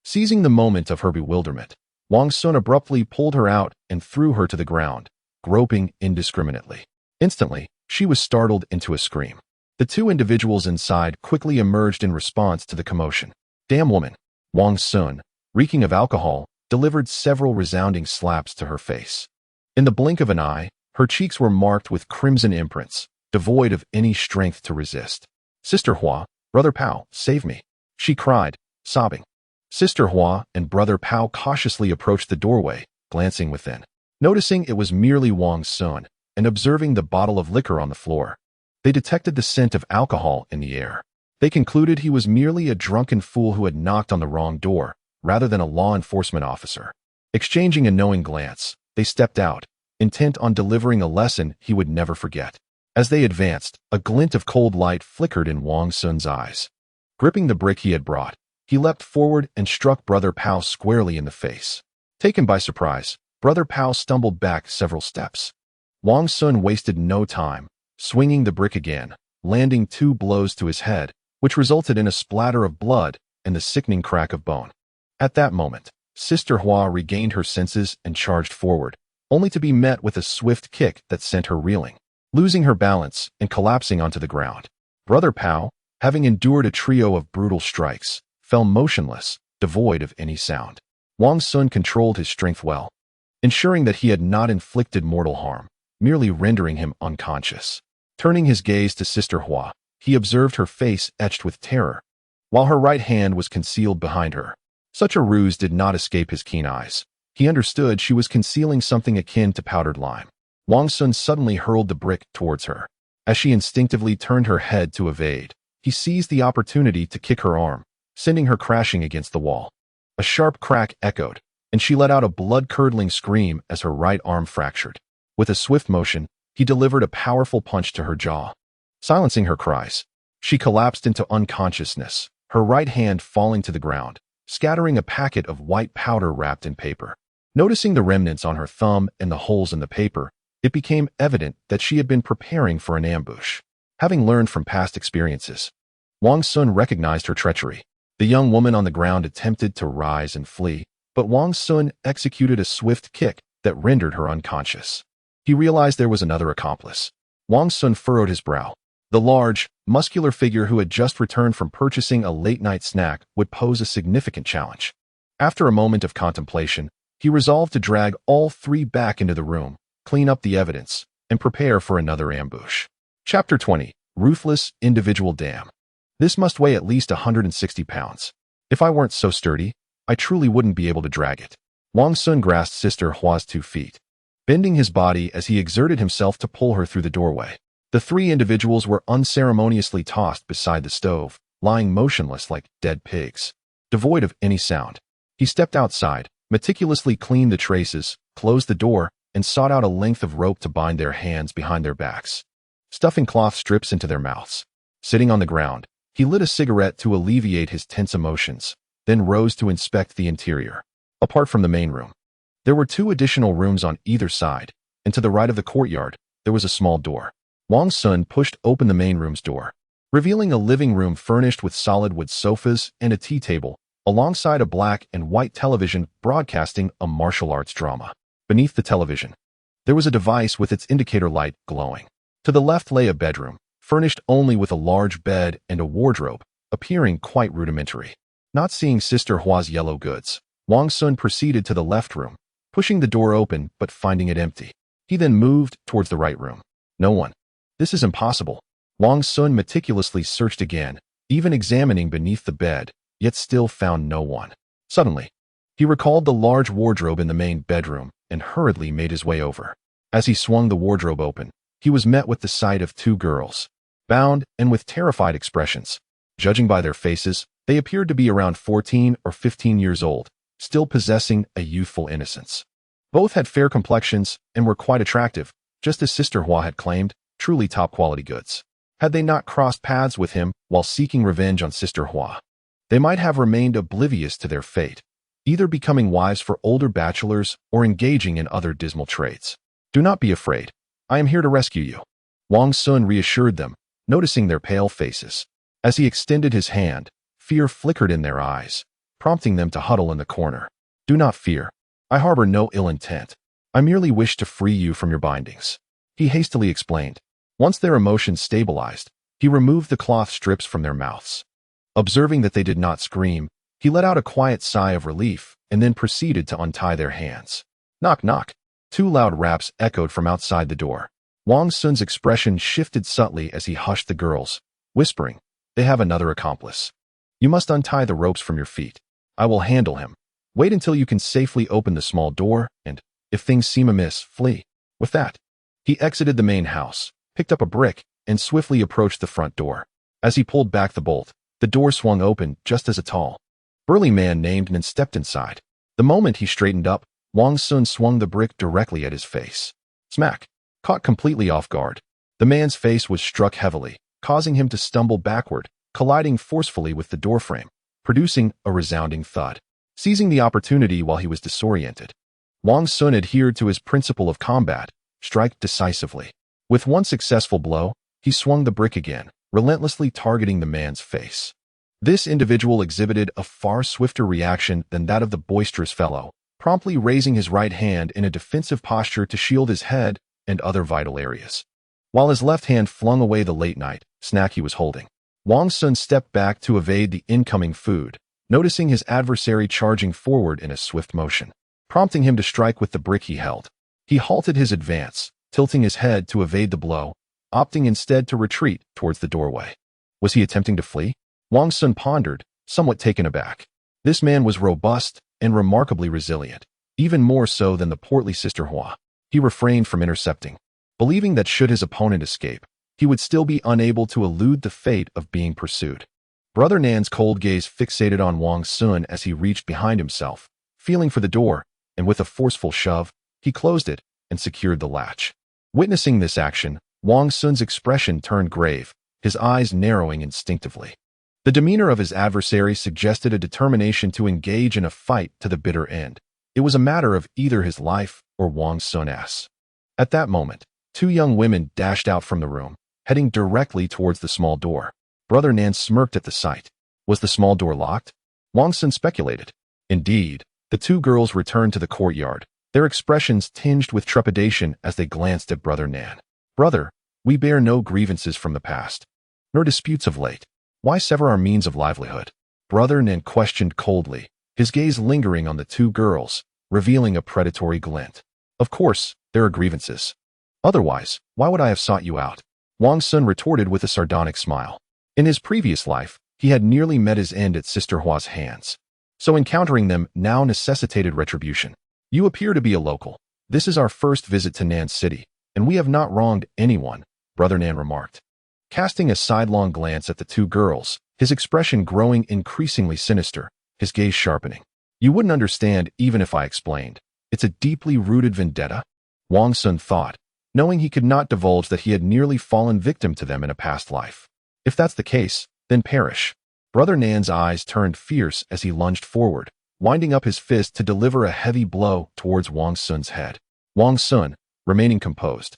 Seizing the moment of her bewilderment, Wang Xun abruptly pulled her out and threw her to the ground, groping indiscriminately. Instantly, she was startled into a scream. The 2 individuals inside quickly emerged in response to the commotion. Damn woman! Wang Xun, reeking of alcohol, delivered several resounding slaps to her face. In the blink of an eye, her cheeks were marked with crimson imprints, devoid of any strength to resist. Sister Hua, Brother Pao, save me, she cried, sobbing. Sister Hua and Brother Pao cautiously approached the doorway, glancing within. Noticing it was merely Wang Xun, and observing the bottle of liquor on the floor, they detected the scent of alcohol in the air. They concluded he was merely a drunken fool who had knocked on the wrong door, rather than a law enforcement officer. Exchanging a knowing glance, they stepped out, intent on delivering a lesson he would never forget. As they advanced, a glint of cold light flickered in Wang Xun's eyes. Gripping the brick he had brought, he leapt forward and struck Brother Pao squarely in the face. Taken by surprise, Brother Pao stumbled back several steps. Wang Xun wasted no time, swinging the brick again, landing 2 blows to his head, which resulted in a splatter of blood and the sickening crack of bone. At that moment, Sister Hua regained her senses and charged forward, only to be met with a swift kick that sent her reeling, losing her balance and collapsing onto the ground. Brother Pao, having endured a trio of brutal strikes, fell motionless, devoid of any sound. Wang Xun controlled his strength well, ensuring that he had not inflicted mortal harm, merely rendering him unconscious. Turning his gaze to Sister Hua, he observed her face etched with terror, while her right hand was concealed behind her. Such a ruse did not escape his keen eyes. He understood she was concealing something akin to powdered lime. Wang Xun suddenly hurled the brick towards her. As she instinctively turned her head to evade, he seized the opportunity to kick her arm, sending her crashing against the wall. A sharp crack echoed, and she let out a blood-curdling scream as her right arm fractured. With a swift motion, he delivered a powerful punch to her jaw. Silencing her cries, she collapsed into unconsciousness, her right hand falling to the ground, scattering a packet of white powder wrapped in paper. Noticing the remnants on her thumb and the holes in the paper, it became evident that she had been preparing for an ambush. Having learned from past experiences, Wang Xun recognized her treachery. The young woman on the ground attempted to rise and flee, but Wang Xun executed a swift kick that rendered her unconscious. He realized there was another accomplice. Wang Xun furrowed his brow. The large, muscular figure who had just returned from purchasing a late-night snack would pose a significant challenge. After a moment of contemplation, he resolved to drag all 3 back into the room, clean up the evidence, and prepare for another ambush. Chapter 20. Ruthless Individual Dam. This must weigh at least 160 pounds. If I weren't so sturdy, I truly wouldn't be able to drag it. Wang Xun grasped Sister Hua's 2 feet, bending his body as he exerted himself to pull her through the doorway. The 3 individuals were unceremoniously tossed beside the stove, lying motionless like dead pigs, devoid of any sound. He stepped outside, meticulously cleaned the traces, closed the door, and sought out a length of rope to bind their hands behind their backs, stuffing cloth strips into their mouths. Sitting on the ground, he lit a cigarette to alleviate his tense emotions, then rose to inspect the interior. Apart from the main room, there were 2 additional rooms on either side, and to the right of the courtyard, there was a small door. Wang Xun pushed open the main room's door, revealing a living room furnished with solid wood sofas and a tea table, alongside a black and white television broadcasting a martial arts drama. Beneath the television, there was a device with its indicator light glowing. To the left lay a bedroom, furnished only with a large bed and a wardrobe, appearing quite rudimentary. Not seeing Sister Hua's yellow goods, Wang Xun proceeded to the left room, pushing the door open but finding it empty. He then moved towards the right room. No one. This is impossible. Wang Xun meticulously searched again, even examining beneath the bed, yet still found no one. Suddenly, he recalled the large wardrobe in the main bedroom and hurriedly made his way over. As he swung the wardrobe open, he was met with the sight of two girls, bound and with terrified expressions. Judging by their faces, they appeared to be around 14 or 15 years old, still possessing a youthful innocence. Both had fair complexions and were quite attractive, just as Sister Hua had claimed, truly top-quality goods. Had they not crossed paths with him while seeking revenge on Sister Hua, they might have remained oblivious to their fate, either becoming wives for older bachelors or engaging in other dismal trades. Do not be afraid. I am here to rescue you. Wang Xun reassured them, noticing their pale faces. As he extended his hand, fear flickered in their eyes, prompting them to huddle in the corner. Do not fear. I harbor no ill intent. I merely wish to free you from your bindings, he hastily explained. Once their emotions stabilized, he removed the cloth strips from their mouths. Observing that they did not scream, he let out a quiet sigh of relief and then proceeded to untie their hands. Knock, knock. Two loud raps echoed from outside the door. Wang Xun's expression shifted subtly as he hushed the girls, whispering, "They have another accomplice. You must untie the ropes from your feet. I will handle him. Wait until you can safely open the small door, and, if things seem amiss, flee." With that, he exited the main house, picked up a brick, and swiftly approached the front door. As he pulled back the bolt, the door swung open just as a tall, burly man named and stepped inside. The moment he straightened up, Wang Xun swung the brick directly at his face. Smack! Caught completely off guard, the man's face was struck heavily, causing him to stumble backward, colliding forcefully with the doorframe, producing a resounding thud. Seizing the opportunity while he was disoriented, Wang Xun adhered to his principle of combat, strike decisively. With one successful blow, he swung the brick again, relentlessly targeting the man's face. This individual exhibited a far swifter reaction than that of the boisterous fellow, promptly raising his right hand in a defensive posture to shield his head and other vital areas. While his left hand flung away the late-night snack he was holding, Wang Xun stepped back to evade the incoming food, noticing his adversary charging forward in a swift motion, prompting him to strike with the brick he held. He halted his advance, tilting his head to evade the blow, opting instead to retreat towards the doorway. Was he attempting to flee? Wang Xun pondered, somewhat taken aback. This man was robust and remarkably resilient, even more so than the portly Sister Hua. He refrained from intercepting, believing that should his opponent escape, he would still be unable to elude the fate of being pursued. Brother Nan's cold gaze fixated on Wang Xun as he reached behind himself, feeling for the door, and with a forceful shove, he closed it and secured the latch. Witnessing this action, Wang Xun's expression turned grave, his eyes narrowing instinctively. The demeanor of his adversary suggested a determination to engage in a fight to the bitter end. It was a matter of either his life or Wang Xun's. At that moment, two young women dashed out from the room, heading directly towards the small door. Brother Nan smirked at the sight. Was the small door locked? Wang Xun speculated. Indeed, the two girls returned to the courtyard, their expressions tinged with trepidation as they glanced at Brother Nan. Brother, we bear no grievances from the past, nor disputes of late. Why sever our means of livelihood? Brother Nan questioned coldly, his gaze lingering on the two girls, revealing a predatory glint. Of course, there are grievances. Otherwise, why would I have sought you out? Wang Xun retorted with a sardonic smile. In his previous life, he had nearly met his end at Sister Hua's hands. So encountering them now necessitated retribution. You appear to be a local. This is our first visit to Nan City, and we have not wronged anyone, Brother Nan remarked. Casting a sidelong glance at the two girls, his expression growing increasingly sinister, his gaze sharpening. You wouldn't understand even if I explained. It's a deeply rooted vendetta, Wang Xun thought, knowing he could not divulge that he had nearly fallen victim to them in a past life. If that's the case, then perish. Brother Nan's eyes turned fierce as he lunged forward, winding up his fist to deliver a heavy blow towards Wang Xun's head. Wang Xun, remaining composed,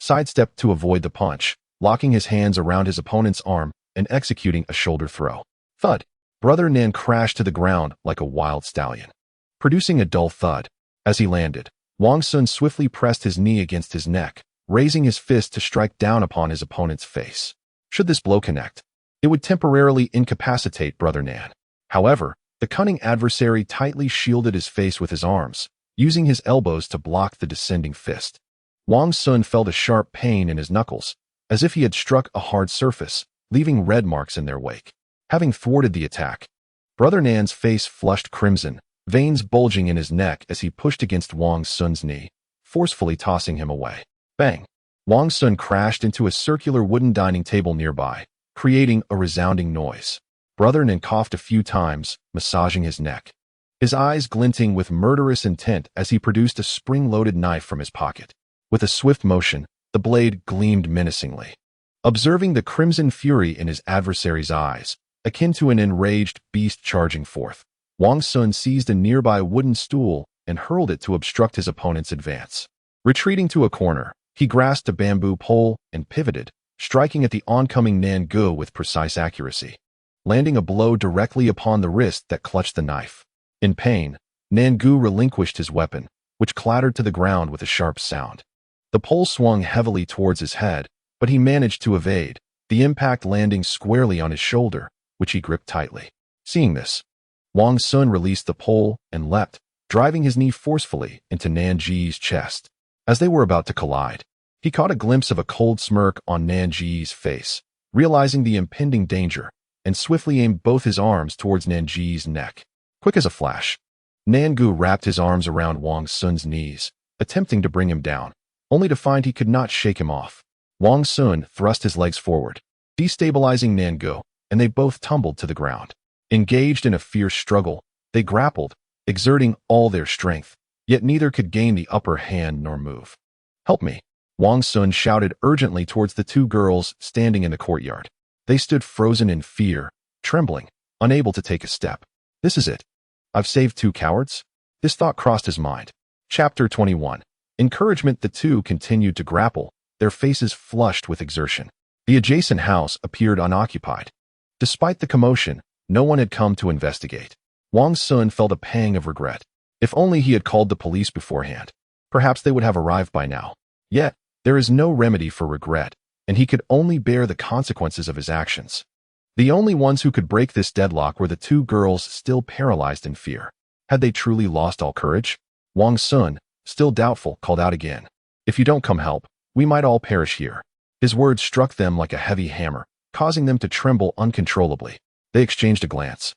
sidestepped to avoid the punch, locking his hands around his opponent's arm and executing a shoulder throw. Thud! Brother Nan crashed to the ground like a wild stallion, producing a dull thud. As he landed, Wang Xun swiftly pressed his knee against his neck, raising his fist to strike down upon his opponent's face. Should this blow connect, it would temporarily incapacitate Brother Nan. However, the cunning adversary tightly shielded his face with his arms, using his elbows to block the descending fist. Wang Xun felt a sharp pain in his knuckles, as if he had struck a hard surface, leaving red marks in their wake. Having thwarted the attack, Brother Nan's face flushed crimson, veins bulging in his neck as he pushed against Wang Xun's knee, forcefully tossing him away. Bang! Wang Xun crashed into a circular wooden dining table nearby, creating a resounding noise. Brother Nan coughed a few times, massaging his neck, his eyes glinting with murderous intent as he produced a spring-loaded knife from his pocket. With a swift motion, the blade gleamed menacingly. Observing the crimson fury in his adversary's eyes, akin to an enraged beast charging forth, Wang Xun seized a nearby wooden stool and hurled it to obstruct his opponent's advance. Retreating to a corner, he grasped a bamboo pole and pivoted, striking at the oncoming Nan Gu with precise accuracy, landing a blow directly upon the wrist that clutched the knife. In pain, Nan Gu relinquished his weapon, which clattered to the ground with a sharp sound. The pole swung heavily towards his head, but he managed to evade, the impact landing squarely on his shoulder, which he gripped tightly. Seeing this, Wang Xun released the pole and leapt, driving his knee forcefully into Nan Ji's chest. As they were about to collide, he caught a glimpse of a cold smirk on Nan Ji's face, realizing the impending danger, and swiftly aimed both his arms towards Nan Ji's neck. Quick as a flash, Nan Gu wrapped his arms around Wang Xun's knees, attempting to bring him down, only to find he could not shake him off. Wang Xun thrust his legs forward, destabilizing Nan Gu, and they both tumbled to the ground. Engaged in a fierce struggle, they grappled, exerting all their strength, yet neither could gain the upper hand nor move. "Help me!" Wang Xun shouted urgently towards the two girls standing in the courtyard. They stood frozen in fear, trembling, unable to take a step. This is it. I've saved two cowards? This thought crossed his mind. Chapter 21. Encouragement. The two continued to grapple, their faces flushed with exertion. The adjacent house appeared unoccupied. Despite the commotion, no one had come to investigate. Wang Xun felt a pang of regret. If only he had called the police beforehand. Perhaps they would have arrived by now. Yet, there is no remedy for regret, and he could only bear the consequences of his actions. The only ones who could break this deadlock were the two girls still paralyzed in fear. Had they truly lost all courage? Wang Xun, still doubtful, called out again. "If you don't come help, we might all perish here." His words struck them like a heavy hammer, causing them to tremble uncontrollably. They exchanged a glance,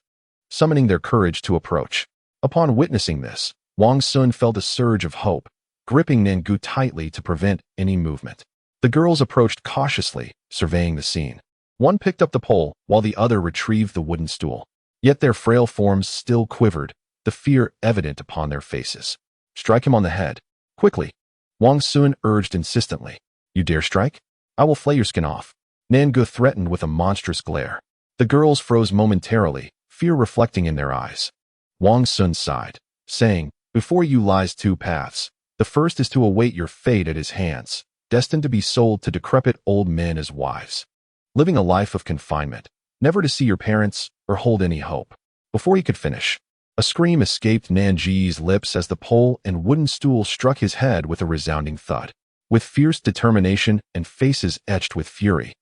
summoning their courage to approach. Upon witnessing this, Wang Xun felt a surge of hope, gripping Nan Gu tightly to prevent any movement. The girls approached cautiously, surveying the scene. One picked up the pole, while the other retrieved the wooden stool. Yet their frail forms still quivered, the fear evident upon their faces. "Strike him on the head. Quickly!" Wang Xun urged insistently. "You dare strike? I will flay your skin off." Nan Gu threatened with a monstrous glare. The girls froze momentarily, fear reflecting in their eyes. Wang Xun sighed, saying, "Before you lies two paths. The first is to await your fate at his hands, destined to be sold to decrepit old men as wives, living a life of confinement, never to see your parents or hold any hope." Before he could finish, a scream escaped Nan Ji's lips as the pole and wooden stool struck his head with a resounding thud. With fierce determination and faces etched with fury,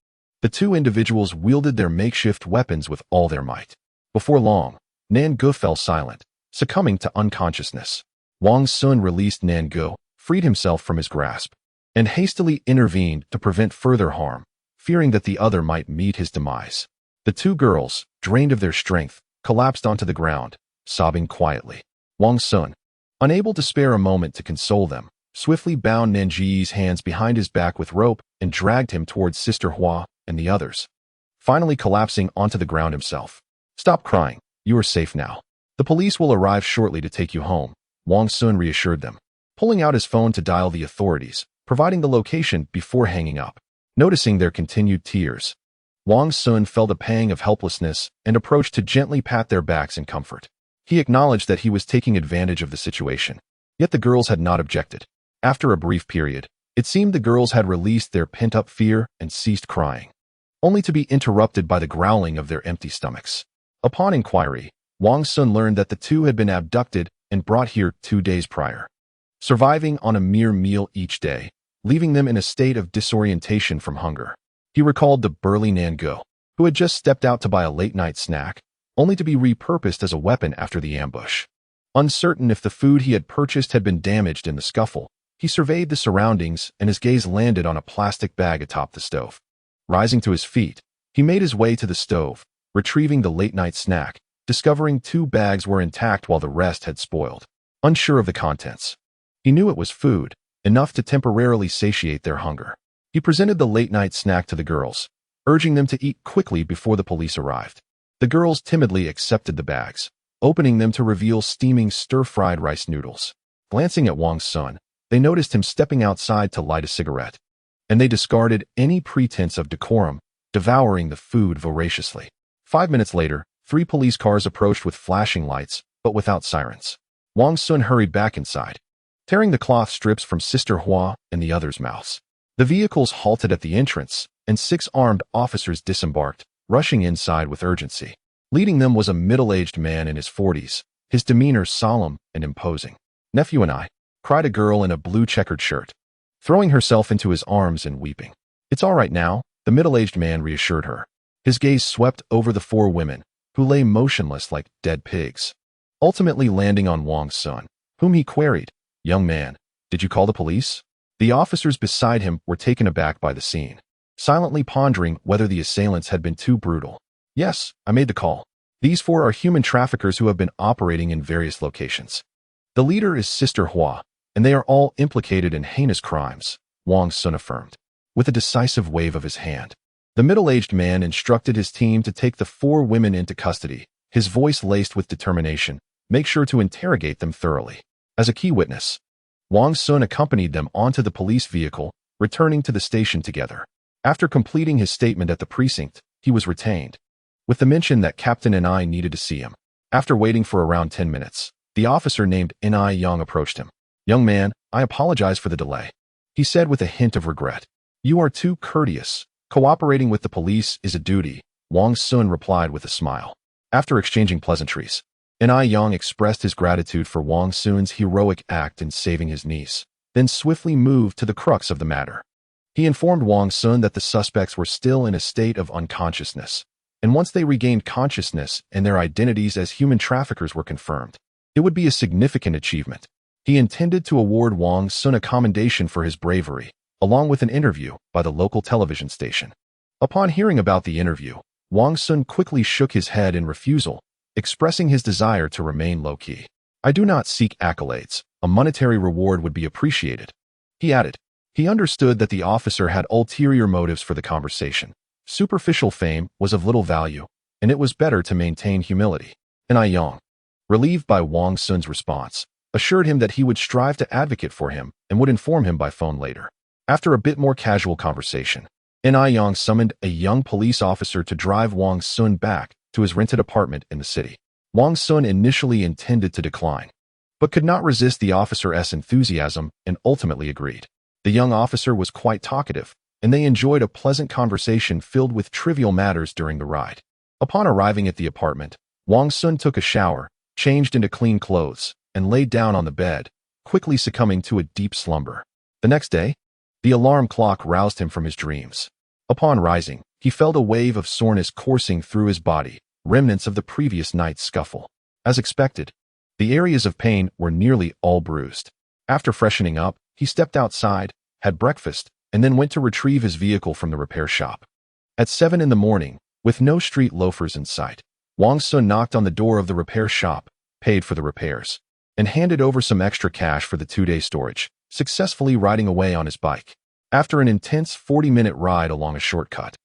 the two individuals wielded their makeshift weapons with all their might. Before long, Nan Gu fell silent, succumbing to unconsciousness. Wang Xun released Nan Gu, freed himself from his grasp, and hastily intervened to prevent further harm, fearing that the other might meet his demise. The two girls, drained of their strength, collapsed onto the ground, sobbing quietly. Wang Xun, unable to spare a moment to console them, swiftly bound Nan Ji's hands behind his back with rope and dragged him towards Sister Hua and the others, finally collapsing onto the ground himself. "Stop crying. You are safe now. The police will arrive shortly to take you home," Wang Xun reassured them, pulling out his phone to dial the authorities, providing the location before hanging up. Noticing their continued tears, Wang Xun felt a pang of helplessness and approached to gently pat their backs in comfort. He acknowledged that he was taking advantage of the situation, yet the girls had not objected. After a brief period, it seemed the girls had released their pent-up fear and ceased crying, only to be interrupted by the growling of their empty stomachs. Upon inquiry, Wang Xun learned that the two had been abducted and brought here 2 days prior, surviving on a mere meal each day, leaving them in a state of disorientation from hunger. He recalled the burly Nango, who had just stepped out to buy a late-night snack, only to be repurposed as a weapon after the ambush. Uncertain if the food he had purchased had been damaged in the scuffle, he surveyed the surroundings and his gaze landed on a plastic bag atop the stove. Rising to his feet, he made his way to the stove, retrieving the late-night snack, discovering 2 bags were intact while the rest had spoiled. Unsure of the contents, he knew it was food, enough to temporarily satiate their hunger. He presented the late-night snack to the girls, urging them to eat quickly before the police arrived. The girls timidly accepted the bags, opening them to reveal steaming stir-fried rice noodles. Glancing at Wang Xun, they noticed him stepping outside to light a cigarette, and they discarded any pretense of decorum, devouring the food voraciously. 5 minutes later, 3 police cars approached with flashing lights, but without sirens. Wang Xun hurried back inside, tearing the cloth strips from Sister Hua and the others' mouths. The vehicles halted at the entrance, and 6 armed officers disembarked, rushing inside with urgency. Leading them was a middle-aged man in his 40s, his demeanor solemn and imposing. "Nephew and I," cried a girl in a blue checkered shirt, throwing herself into his arms and weeping. "It's all right now," the middle-aged man reassured her. His gaze swept over the 4 women, who lay motionless like dead pigs, ultimately landing on Wang Xun, whom he queried, "Young man, did you call the police?" The officers beside him were taken aback by the scene, silently pondering whether the assailants had been too brutal. "Yes, I made the call. These 4 are human traffickers who have been operating in various locations. The leader is Sister Hua, and they are all implicated in heinous crimes," Wang Xun affirmed, with a decisive wave of his hand. The middle-aged man instructed his team to take the 4 women into custody, his voice laced with determination. "Make sure to interrogate them thoroughly." As a key witness, Wang Xun accompanied them onto the police vehicle, returning to the station together. After completing his statement at the precinct, he was retained, with the mention that Captain Ni needed to see him. After waiting for around 10 minutes, the officer named Ni Yang approached him. "Young man, I apologize for the delay," he said with a hint of regret. "You are too courteous. Cooperating with the police is a duty," Wang Xun replied with a smile. After exchanging pleasantries, Ni Yang expressed his gratitude for Wang Xun's heroic act in saving his niece, then swiftly moved to the crux of the matter. He informed Wang Xun that the suspects were still in a state of unconsciousness, and once they regained consciousness and their identities as human traffickers were confirmed, it would be a significant achievement. He intended to award Wang Xun a commendation for his bravery, along with an interview by the local television station. Upon hearing about the interview, Wang Xun quickly shook his head in refusal, expressing his desire to remain low-key. "I do not seek accolades. A monetary reward would be appreciated," he added. He understood that the officer had ulterior motives for the conversation. Superficial fame was of little value, and it was better to maintain humility. Ni Yang, relieved by Wang Xun's response, assured him that he would strive to advocate for him and would inform him by phone later. After a bit more casual conversation, Ni Yang summoned a young police officer to drive Wang Xun back to his rented apartment in the city. Wang Xun initially intended to decline, but could not resist the officer's enthusiasm and ultimately agreed. The young officer was quite talkative, and they enjoyed a pleasant conversation filled with trivial matters during the ride. Upon arriving at the apartment, Wang Xun took a shower, changed into clean clothes, and laid down on the bed, quickly succumbing to a deep slumber. The next day, the alarm clock roused him from his dreams. Upon rising, he felt a wave of soreness coursing through his body, remnants of the previous night's scuffle. As expected, the areas of pain were nearly all bruised. After freshening up, he stepped outside, had breakfast, and then went to retrieve his vehicle from the repair shop. At 7 in the morning, with no street loafers in sight, Wang Xun knocked on the door of the repair shop, paid for the repairs, and handed over some extra cash for the 2-day storage, successfully riding away on his bike. After an intense 40-minute ride along a shortcut,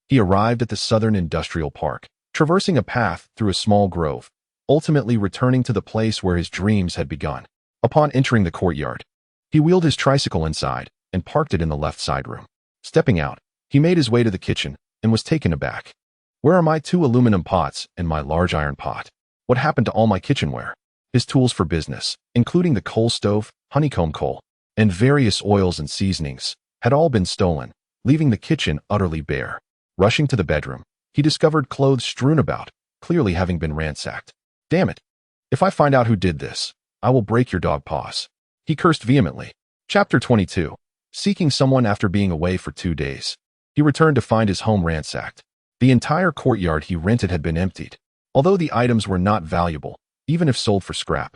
he arrived at the Southern Industrial Park, traversing a path through a small grove, ultimately returning to the place where his dreams had begun. Upon entering the courtyard, he wheeled his tricycle inside and parked it in the left side room. Stepping out, he made his way to the kitchen and was taken aback. "Where are my 2 aluminum pots and my large iron pot? What happened to all my kitchenware?" His tools for business, including the coal stove, honeycomb coal, and various oils and seasonings, had all been stolen, leaving the kitchen utterly bare. Rushing to the bedroom, he discovered clothes strewn about, clearly having been ransacked. Damn it. If I find out who did this, I will break your dog paws. He cursed vehemently. Chapter 22. Seeking someone after being away for 2 days. He returned to find his home ransacked. The entire courtyard he rented had been emptied. Although the items were not valuable, even if sold for scrap,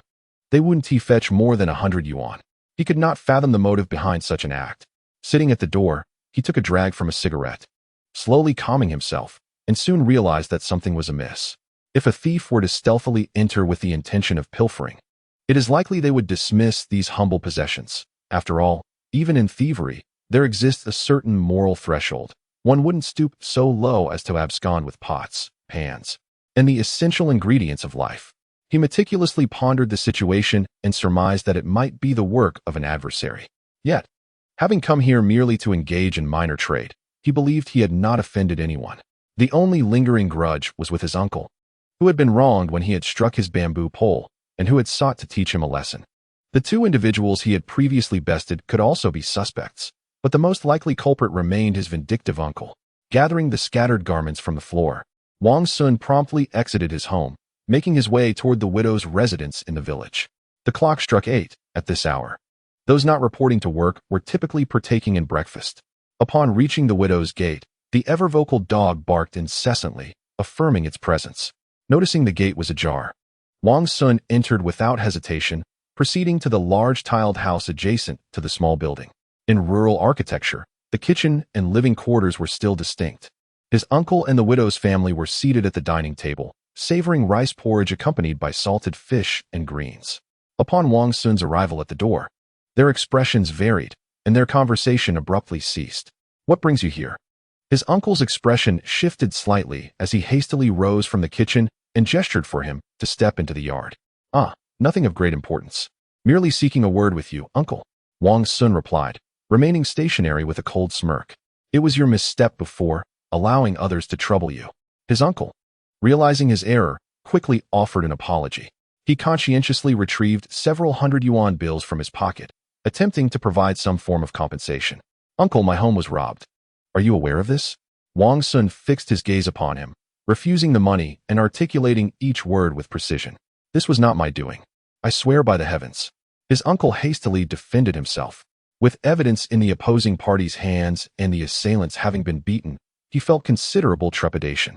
they wouldn't fetch more than 100 yuan. He could not fathom the motive behind such an act. Sitting at the door, he took a drag from a cigarette, slowly calming himself, and soon realized that something was amiss. If a thief were to stealthily enter with the intention of pilfering, it is likely they would dismiss these humble possessions. After all, even in thievery, there exists a certain moral threshold. One wouldn't stoop so low as to abscond with pots, pans, and the essential ingredients of life. He meticulously pondered the situation and surmised that it might be the work of an adversary. Yet, having come here merely to engage in minor trade, he believed he had not offended anyone. The only lingering grudge was with his uncle, who had been wronged when he had struck his bamboo pole, and who had sought to teach him a lesson. The 2 individuals he had previously bested could also be suspects, but the most likely culprit remained his vindictive uncle. Gathering the scattered garments from the floor, Wang Xun promptly exited his home, making his way toward the widow's residence in the village. The clock struck 8 at this hour. Those not reporting to work were typically partaking in breakfast. Upon reaching the widow's gate, the ever-vocal dog barked incessantly, affirming its presence. Noticing the gate was ajar, Wang Xun entered without hesitation, proceeding to the large tiled house adjacent to the small building. In rural architecture, the kitchen and living quarters were still distinct. His uncle and the widow's family were seated at the dining table, savoring rice porridge accompanied by salted fish and greens. Upon Wang Xun's arrival at the door, their expressions varied, and their conversation abruptly ceased. What brings you here? His uncle's expression shifted slightly as he hastily rose from the kitchen and gestured for him to step into the yard. Nothing of great importance. Merely seeking a word with you, uncle, Wang Xun replied, remaining stationary with a cold smirk. It was your misstep before, allowing others to trouble you. His uncle, realizing his error, quickly offered an apology. He conscientiously retrieved several 100 yuan bills from his pocket, attempting to provide some form of compensation. Uncle, my home was robbed. Are you aware of this? Wang Xun fixed his gaze upon him, refusing the money and articulating each word with precision. This was not my doing. I swear by the heavens. His uncle hastily defended himself. With evidence in the opposing party's hands and the assailants having been beaten, he felt considerable trepidation.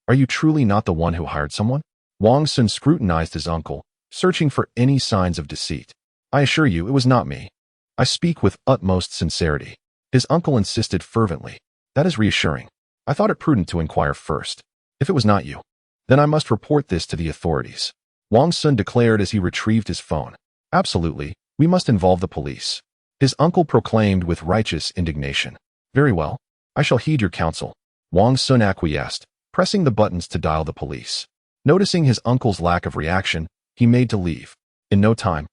Are you truly not the one who hired someone? Wang Xun scrutinized his uncle, searching for any signs of deceit. I assure you it was not me. I speak with utmost sincerity. His uncle insisted fervently. That is reassuring. I thought it prudent to inquire first. If it was not you, then I must report this to the authorities. Wang Xun declared as he retrieved his phone. Absolutely, we must involve the police. His uncle proclaimed with righteous indignation. Very well, I shall heed your counsel. Wang Xun acquiesced, pressing the buttons to dial the police. Noticing his uncle's lack of reaction, he made to leave. In no time,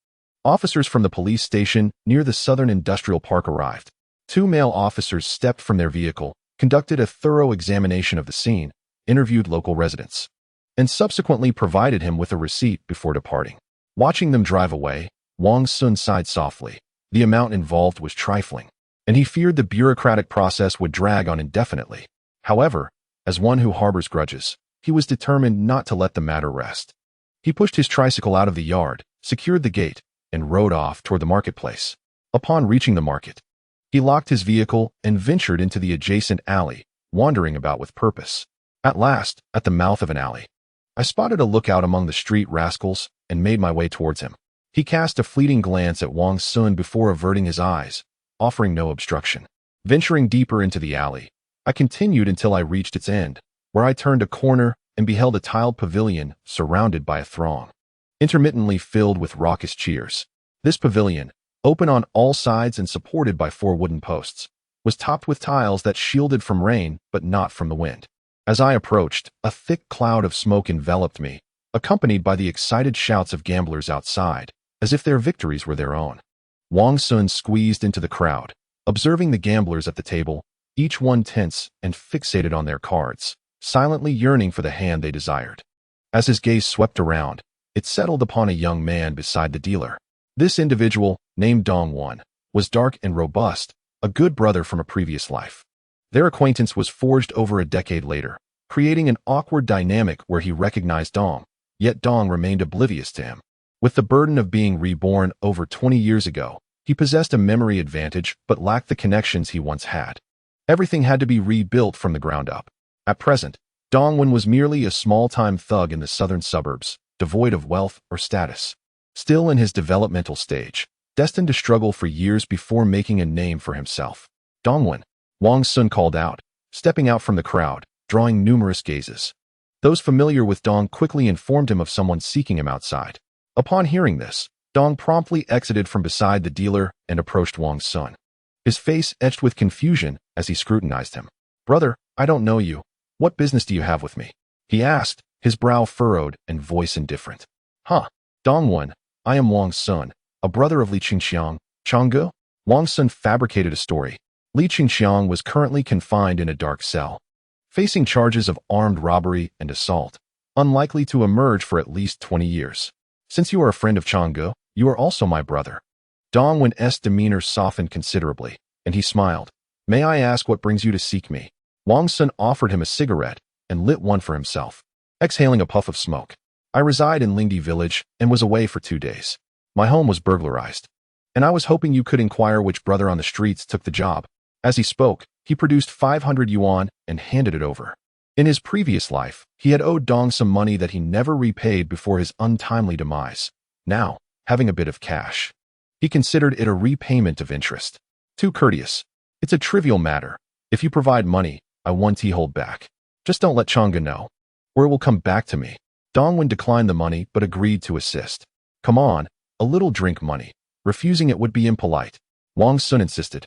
officers from the police station near the Southern Industrial Park arrived. 2 male officers stepped from their vehicle, conducted a thorough examination of the scene, interviewed local residents, and subsequently provided him with a receipt before departing. Watching them drive away, Wang Xun sighed softly. The amount involved was trifling, and he feared the bureaucratic process would drag on indefinitely. However, as one who harbors grudges, he was determined not to let the matter rest. He pushed his tricycle out of the yard, secured the gate, and rode off toward the marketplace. Upon reaching the market, he locked his vehicle and ventured into the adjacent alley, wandering about with purpose. At last, at the mouth of an alley, I spotted a lookout among the street rascals and made my way towards him. He cast a fleeting glance at Wang Xun before averting his eyes, offering no obstruction. Venturing deeper into the alley, I continued until I reached its end, where I turned a corner and beheld a tiled pavilion surrounded by a throng, intermittently filled with raucous cheers. This pavilion, open on all sides and supported by 4 wooden posts, was topped with tiles that shielded from rain but not from the wind. As I approached, a thick cloud of smoke enveloped me, accompanied by the excited shouts of gamblers outside, as if their victories were their own. Wang Xun squeezed into the crowd, observing the gamblers at the table, each one tense and fixated on their cards, silently yearning for the hand they desired. As his gaze swept around, it settled upon a young man beside the dealer. This individual, named Dong Wan, was dark and robust, a good brother from a previous life. Their acquaintance was forged over a decade later, creating an awkward dynamic where he recognized Dong, yet Dong remained oblivious to him. With the burden of being reborn over 20 years ago, he possessed a memory advantage but lacked the connections he once had. Everything had to be rebuilt from the ground up. At present, Dongwon was merely a small-time thug in the southern suburbs, devoid of wealth or status. Still in his developmental stage, destined to struggle for years before making a name for himself. Dongwon, Wang Xun called out, stepping out from the crowd, drawing numerous gazes. Those familiar with Dong quickly informed him of someone seeking him outside. Upon hearing this, Dong promptly exited from beside the dealer and approached Wang Xun. His face etched with confusion as he scrutinized him. "Brother, I don't know you. What business do you have with me?" he asked, his brow furrowed and voice indifferent. "Huh. Dongwon, I am Wang Xun, a brother of Li Qingxiang, Changge." Wang Xun fabricated a story. Li Qingxiang was currently confined in a dark cell, facing charges of armed robbery and assault, unlikely to emerge for at least 20 years. "Since you are a friend of Changge, you are also my brother." Dongwon's demeanor softened considerably, and he smiled. "May I ask what brings you to seek me?" Wang Xun offered him a cigarette and lit one for himself, exhaling a puff of smoke. "I reside in Lingdi village and was away for 2 days. My home was burglarized, and I was hoping you could inquire which brother on the streets took the job." As he spoke, he produced 500 yuan and handed it over. In his previous life, he had owed Dong some money that he never repaid before his untimely demise. Now, having a bit of cash, he considered it a repayment of interest. "Too courteous. It's a trivial matter. If you provide money, I won't hold back. Just don't let Changge know, or it will come back to me." Dongwon declined the money but agreed to assist. "Come on, a little drink money. Refusing it would be impolite," Wang Xun insisted,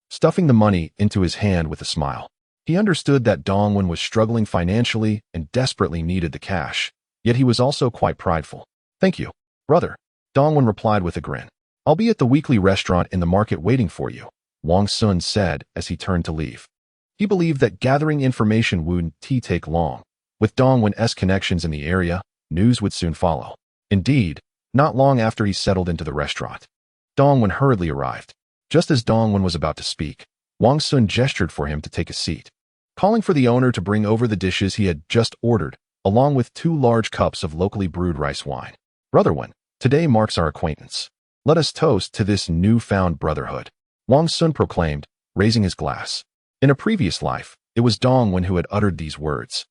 stuffing the money into his hand with a smile. He understood that Dongwon was struggling financially and desperately needed the cash, yet he was also quite prideful. "Thank you, brother," Dongwon replied with a grin. "I'll be at the weekly restaurant in the market waiting for you," Wang Xun said as he turned to leave. He believed that gathering information wouldn't take long. With Dongwon's connections in the area, news would soon follow. Indeed, not long after he settled into the restaurant, Dongwon hurriedly arrived. Just as Dongwon was about to speak, Wang Xun gestured for him to take a seat, calling for the owner to bring over the dishes he had just ordered, along with 2 large cups of locally brewed rice wine. "Brother Wen, today marks our acquaintance. Let us toast to this newfound brotherhood," Wang Xun proclaimed, raising his glass. In a previous life, it was Dongwon who had uttered these words.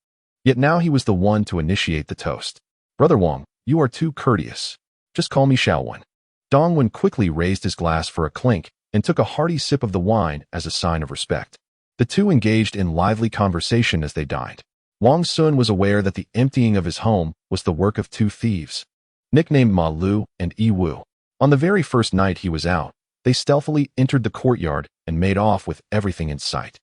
Yet now he was the one to initiate the toast. "Brother Wang, you are too courteous. Just call me Xiaowen." Dongwon quickly raised his glass for a clink and took a hearty sip of the wine as a sign of respect. The two engaged in lively conversation as they dined. Wang Xun was aware that the emptying of his home was the work of 2 thieves, nicknamed Ma Lu and Yi Wu. On the very first night he was out, they stealthily entered the courtyard and made off with everything in sight.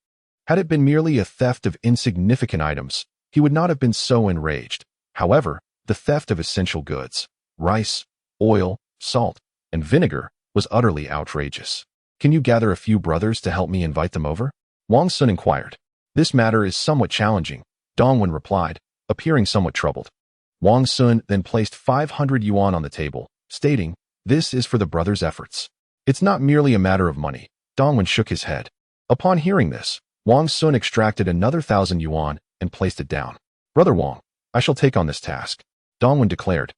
Had it been merely a theft of insignificant items, he would not have been so enraged. However, the theft of essential goods, rice, oil, salt, and vinegar, was utterly outrageous. "Can you gather a few brothers to help me invite them over?" Wang Xun inquired. "This matter is somewhat challenging," Dongwon replied, appearing somewhat troubled. Wang Xun then placed 500 yuan on the table, stating, "This is for the brothers' efforts. It's not merely a matter of money." Dongwon shook his head. Upon hearing this, Wang Xun extracted another 1,000 yuan and placed it down. "Brother Wang, I shall take on this task," Dongwon declared,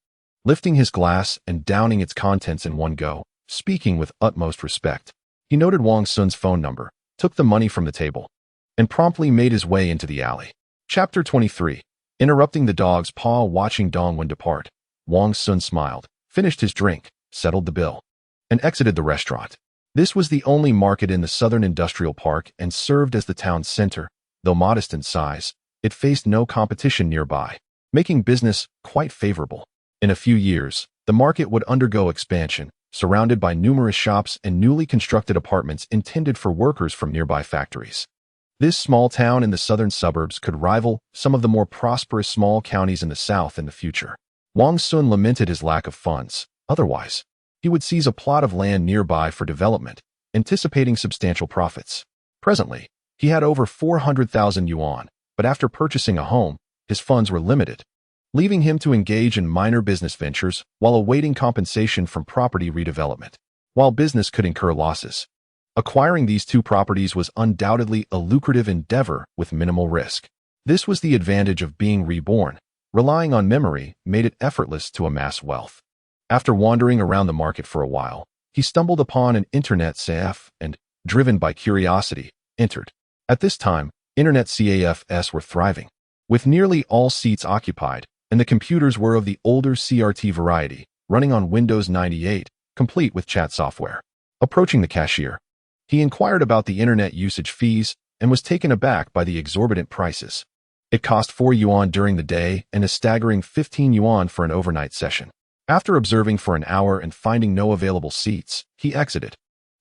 lifting his glass and downing its contents in one go, speaking with utmost respect. He noted Wang Xun's phone number, took the money from the table, and promptly made his way into the alley. Chapter 23. Interrupting the dog's paw watching Dongwon depart, Wang Xun smiled, finished his drink, settled the bill, and exited the restaurant. This was the only market in the southern industrial park and served as the town's center. Though modest in size, it faced no competition nearby, making business quite favorable. In a few years, the market would undergo expansion, surrounded by numerous shops and newly constructed apartments intended for workers from nearby factories. This small town in the southern suburbs could rival some of the more prosperous small counties in the south in the future. Wang Xun lamented his lack of funds. Otherwise, he would seize a plot of land nearby for development, anticipating substantial profits. Presently, he had over 400,000 yuan, but after purchasing a home, his funds were limited, leaving him to engage in minor business ventures while awaiting compensation from property redevelopment. While business could incur losses, acquiring these 2 properties was undoubtedly a lucrative endeavor with minimal risk. This was the advantage of being reborn. Relying on memory made it effortless to amass wealth. After wandering around the market for a while, he stumbled upon an internet CAF and, driven by curiosity, entered. At this time, internet CAFs were thriving, with nearly all seats occupied, and the computers were of the older CRT variety, running on Windows 98, complete with chat software. Approaching the cashier, he inquired about the internet usage fees and was taken aback by the exorbitant prices. It cost 4 yuan during the day and a staggering 15 yuan for an overnight session. After observing for an hour and finding no available seats, he exited,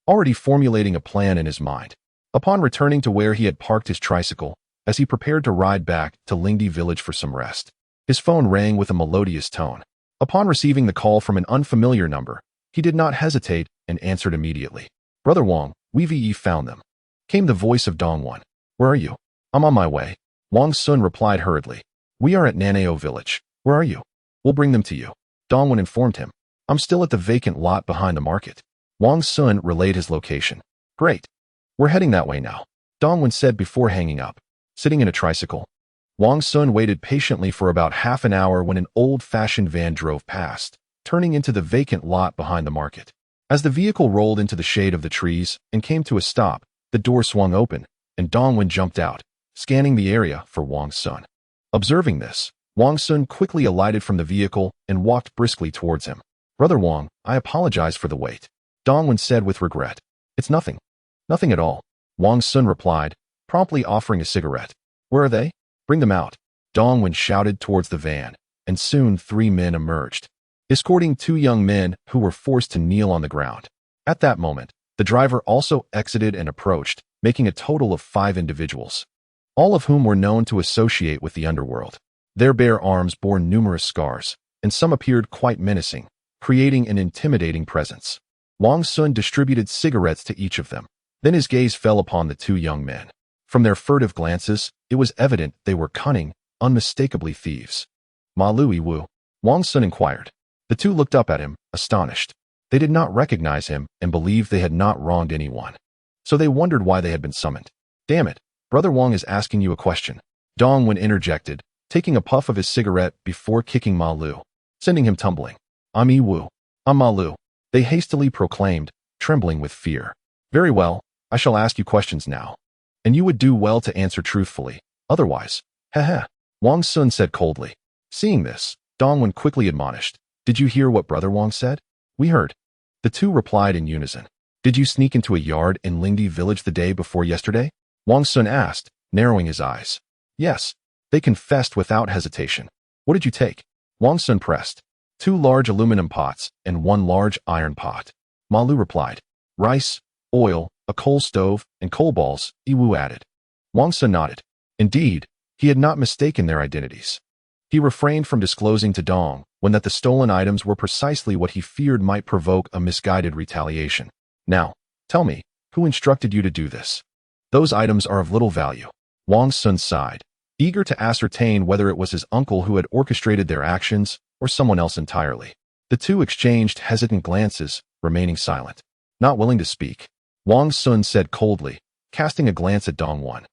already formulating a plan in his mind. Upon returning to where he had parked his tricycle, as he prepared to ride back to Lingdi village for some rest, his phone rang with a melodious tone. Upon receiving the call from an unfamiliar number, he did not hesitate and answered immediately. "Brother Wang, we've found them," came the voice of Dongwon. "Where are you?" "I'm on my way," Wang Xun replied hurriedly. "We are at Nanao village. Where are you?" "We'll bring them to you," Dongwon informed him. "I'm still at the vacant lot behind the market." Wang Xun relayed his location. "Great. We're heading that way now," Dongwon said before hanging up. Sitting in a tricycle, Wang Xun waited patiently for about half an hour when an old-fashioned van drove past, turning into the vacant lot behind the market. As the vehicle rolled into the shade of the trees and came to a stop, the door swung open, and Dongwon jumped out, scanning the area for Wang Xun. Observing this, Wang Xun quickly alighted from the vehicle and walked briskly towards him. "Brother Wang, I apologize for the wait," Dongwon said with regret. "It's nothing. Nothing at all," Wang Xun replied, promptly offering a cigarette. "Where are they? Bring them out," Dongwon shouted towards the van, and soon 3 men emerged, escorting 2 young men who were forced to kneel on the ground. At that moment, the driver also exited and approached, making a total of 5 individuals, all of whom were known to associate with the underworld. Their bare arms bore numerous scars, and some appeared quite menacing, creating an intimidating presence. Wang Xun distributed cigarettes to each of them. Then his gaze fell upon the 2 young men. From their furtive glances, it was evident they were cunning, unmistakably thieves. "Ma Lui Wu?" Wang Xun inquired. The 2 looked up at him, astonished. They did not recognize him and believed they had not wronged anyone. So they wondered why they had been summoned. "Damn it, Brother Wang is asking you a question," Dongwon interjected, taking a puff of his cigarette before kicking Ma Lu, sending him tumbling. "I'm Yi Wu. I'm Ma Lu," they hastily proclaimed, trembling with fear. "Very well, I shall ask you questions now. And you would do well to answer truthfully. Otherwise, heh, Wang Xun said coldly. Seeing this, Dongwon quickly admonished. "Did you hear what Brother Wang said?" "We heard." The 2 replied in unison. "Did you sneak into a yard in Lingdi village the day before yesterday?" Wang Xun asked, narrowing his eyes. "Yes," they confessed without hesitation. "What did you take?" Wang Xun pressed. 2 large aluminum pots and 1 large iron pot. Ma Lu replied. "Rice, oil, a coal stove, and coal balls," Yiwu added. Wang Xun nodded. Indeed, he had not mistaken their identities. He refrained from disclosing to Dongwon that the stolen items were precisely what he feared might provoke a misguided retaliation. "Now, tell me, who instructed you to do this?" "Those items are of little value," Wang Xun sighed, eager to ascertain whether it was his uncle who had orchestrated their actions or someone else entirely. The 2 exchanged hesitant glances, remaining silent. Not willing to speak, Wang Xun said coldly, casting a glance at Dongwon,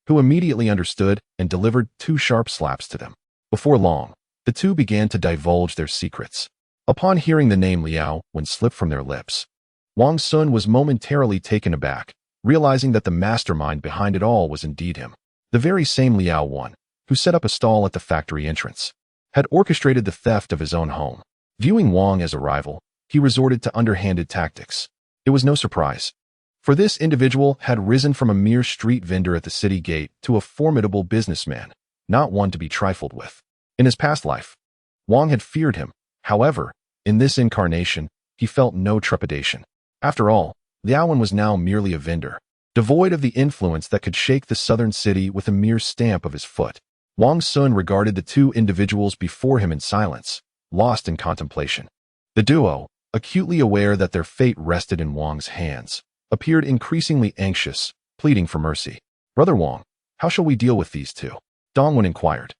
who immediately understood and delivered 2 sharp slaps to them. Before long, the 2 began to divulge their secrets. Upon hearing the name Liao when slipped from their lips, Wang Xun was momentarily taken aback, realizing that the mastermind behind it all was indeed him. The very same Liao one, who set up a stall at the factory entrance, had orchestrated the theft of his own home. Viewing Wang as a rival, he resorted to underhanded tactics. It was no surprise, for this individual had risen from a mere street vendor at the city gate to a formidable businessman, not one to be trifled with. In his past life, Wang had feared him. However, in this incarnation, he felt no trepidation. After all, Liaowen was now merely a vendor, devoid of the influence that could shake the southern city with a mere stamp of his foot. Wang Xun regarded the 2 individuals before him in silence, lost in contemplation. The duo, acutely aware that their fate rested in Wang's hands, appeared increasingly anxious, pleading for mercy. "Brother Wang, how shall we deal with these 2? Dongwon inquired.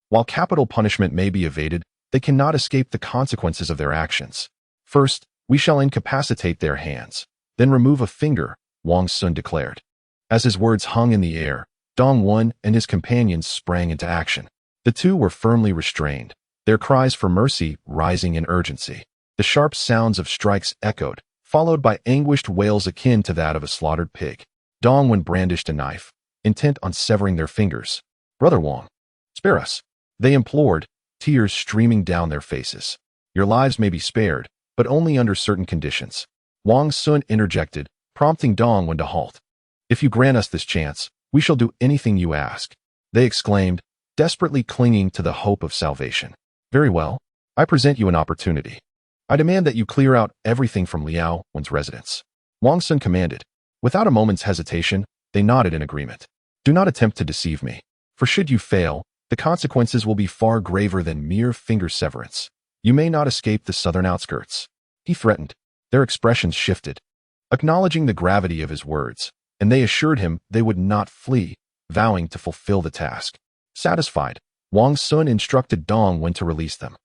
"While capital punishment may be evaded, they cannot escape the consequences of their actions. First, we shall incapacitate their hands, then remove a finger," Wang Xun declared. As his words hung in the air, Dongwon and his companions sprang into action. The two were firmly restrained, their cries for mercy rising in urgency. The sharp sounds of strikes echoed, followed by anguished wails akin to that of a slaughtered pig. Dongwon brandished a knife, intent on severing their fingers. "Brother Wang, spare us," they implored, tears streaming down their faces. "Your lives may be spared, but only under certain conditions." Wang Xun interjected, prompting Dongwon to halt. "If you grant us this chance, we shall do anything you ask," they exclaimed, desperately clinging to the hope of salvation. "Very well. I present you an opportunity. I demand that you clear out everything from Liao Wen's residence," Wang Xun commanded. Without a moment's hesitation, they nodded in agreement. "Do not attempt to deceive me, for should you fail, the consequences will be far graver than mere finger severance. You may not escape the southern outskirts," he threatened. Their expressions shifted, acknowledging the gravity of his words, and they assured him they would not flee, vowing to fulfill the task. Satisfied, Wang Xun instructed Dongwon to release them.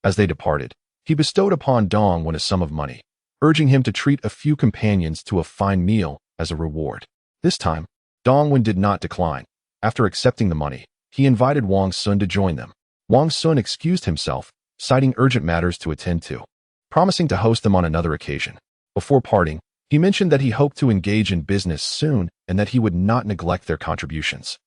As they departed, he bestowed upon Dongwon a sum of money, urging him to treat a few companions to a fine meal as a reward. This time, Dongwon did not decline. After accepting the money, he invited Wang Xun to join them. Wang Xun excused himself, citing urgent matters to attend to, promising to host them on another occasion. Before parting, he mentioned that he hoped to engage in business soon and that he would not neglect their contributions.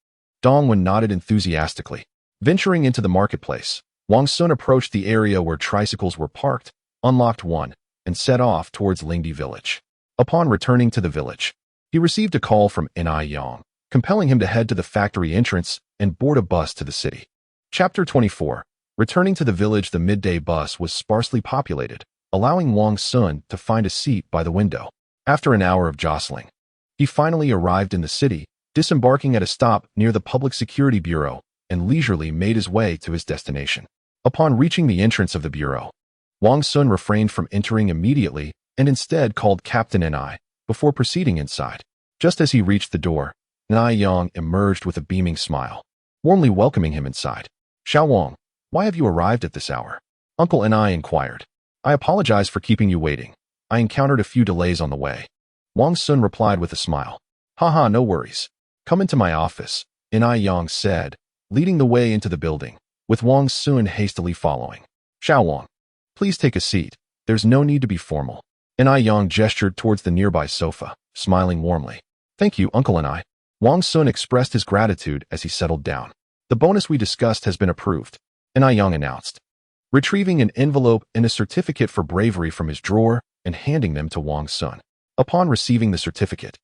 Dongwon nodded enthusiastically. Venturing into the marketplace, Wang Xun approached the area where tricycles were parked, unlocked one, and set off towards Lingdi village. Upon returning to the village, he received a call from Ni Yang, compelling him to head to the factory entrance and board a bus to the city. Chapter 24. Returning to the village, the midday bus was sparsely populated, allowing Wang Xun to find a seat by the window. After an hour of jostling, he finally arrived in the city, disembarking at a stop near the Public Security Bureau, and leisurely made his way to his destination. Upon reaching the entrance of the bureau, Wang Xun refrained from entering immediately and instead called Captain Ni before proceeding inside. Just as he reached the door, Ni Yang emerged with a beaming smile, warmly welcoming him inside. "Xiao Wang, why have you arrived at this hour?" Uncle Ni inquired. "I apologize for keeping you waiting. I encountered a few delays on the way," Wang Xun replied with a smile. "Haha, no worries. Come into my office," Ni Yang said, leading the way into the building, with Wang Xun hastily following. "Xiao Wang, please take a seat. There's no need to be formal." Ni Yang gestured towards the nearby sofa, smiling warmly. "Thank you, Uncle Ni." Wang Xun expressed his gratitude as he settled down. "The bonus we discussed has been approved," Ni Yang announced, retrieving an envelope and a certificate for bravery from his drawer and handing them to Wang Xun. Upon receiving the certificate,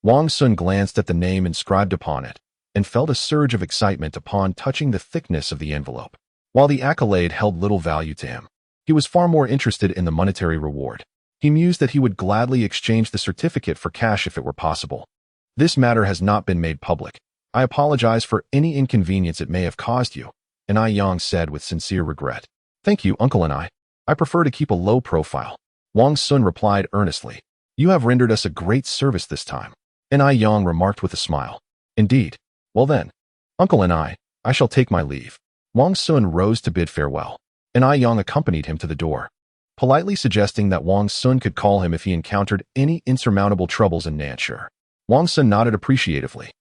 Wang Xun glanced at the name inscribed upon it and felt a surge of excitement upon touching the thickness of the envelope. While the accolade held little value to him, he was far more interested in the monetary reward. He mused that he would gladly exchange the certificate for cash if it were possible. "This matter has not been made public. I apologize for any inconvenience it may have caused you," Ni Yang said with sincere regret. "Thank you, Uncle Ni. I prefer to keep a low profile," Wang Xun replied earnestly. "You have rendered us a great service this time," Ni Yang remarked with a smile. "Indeed. Well then, Uncle Ni, I shall take my leave." Wang Xun rose to bid farewell. Ni Yang accompanied him to the door, politely suggesting that Wang Xun could call him if he encountered any insurmountable troubles in Nanshur. Wang Xun nodded appreciatively.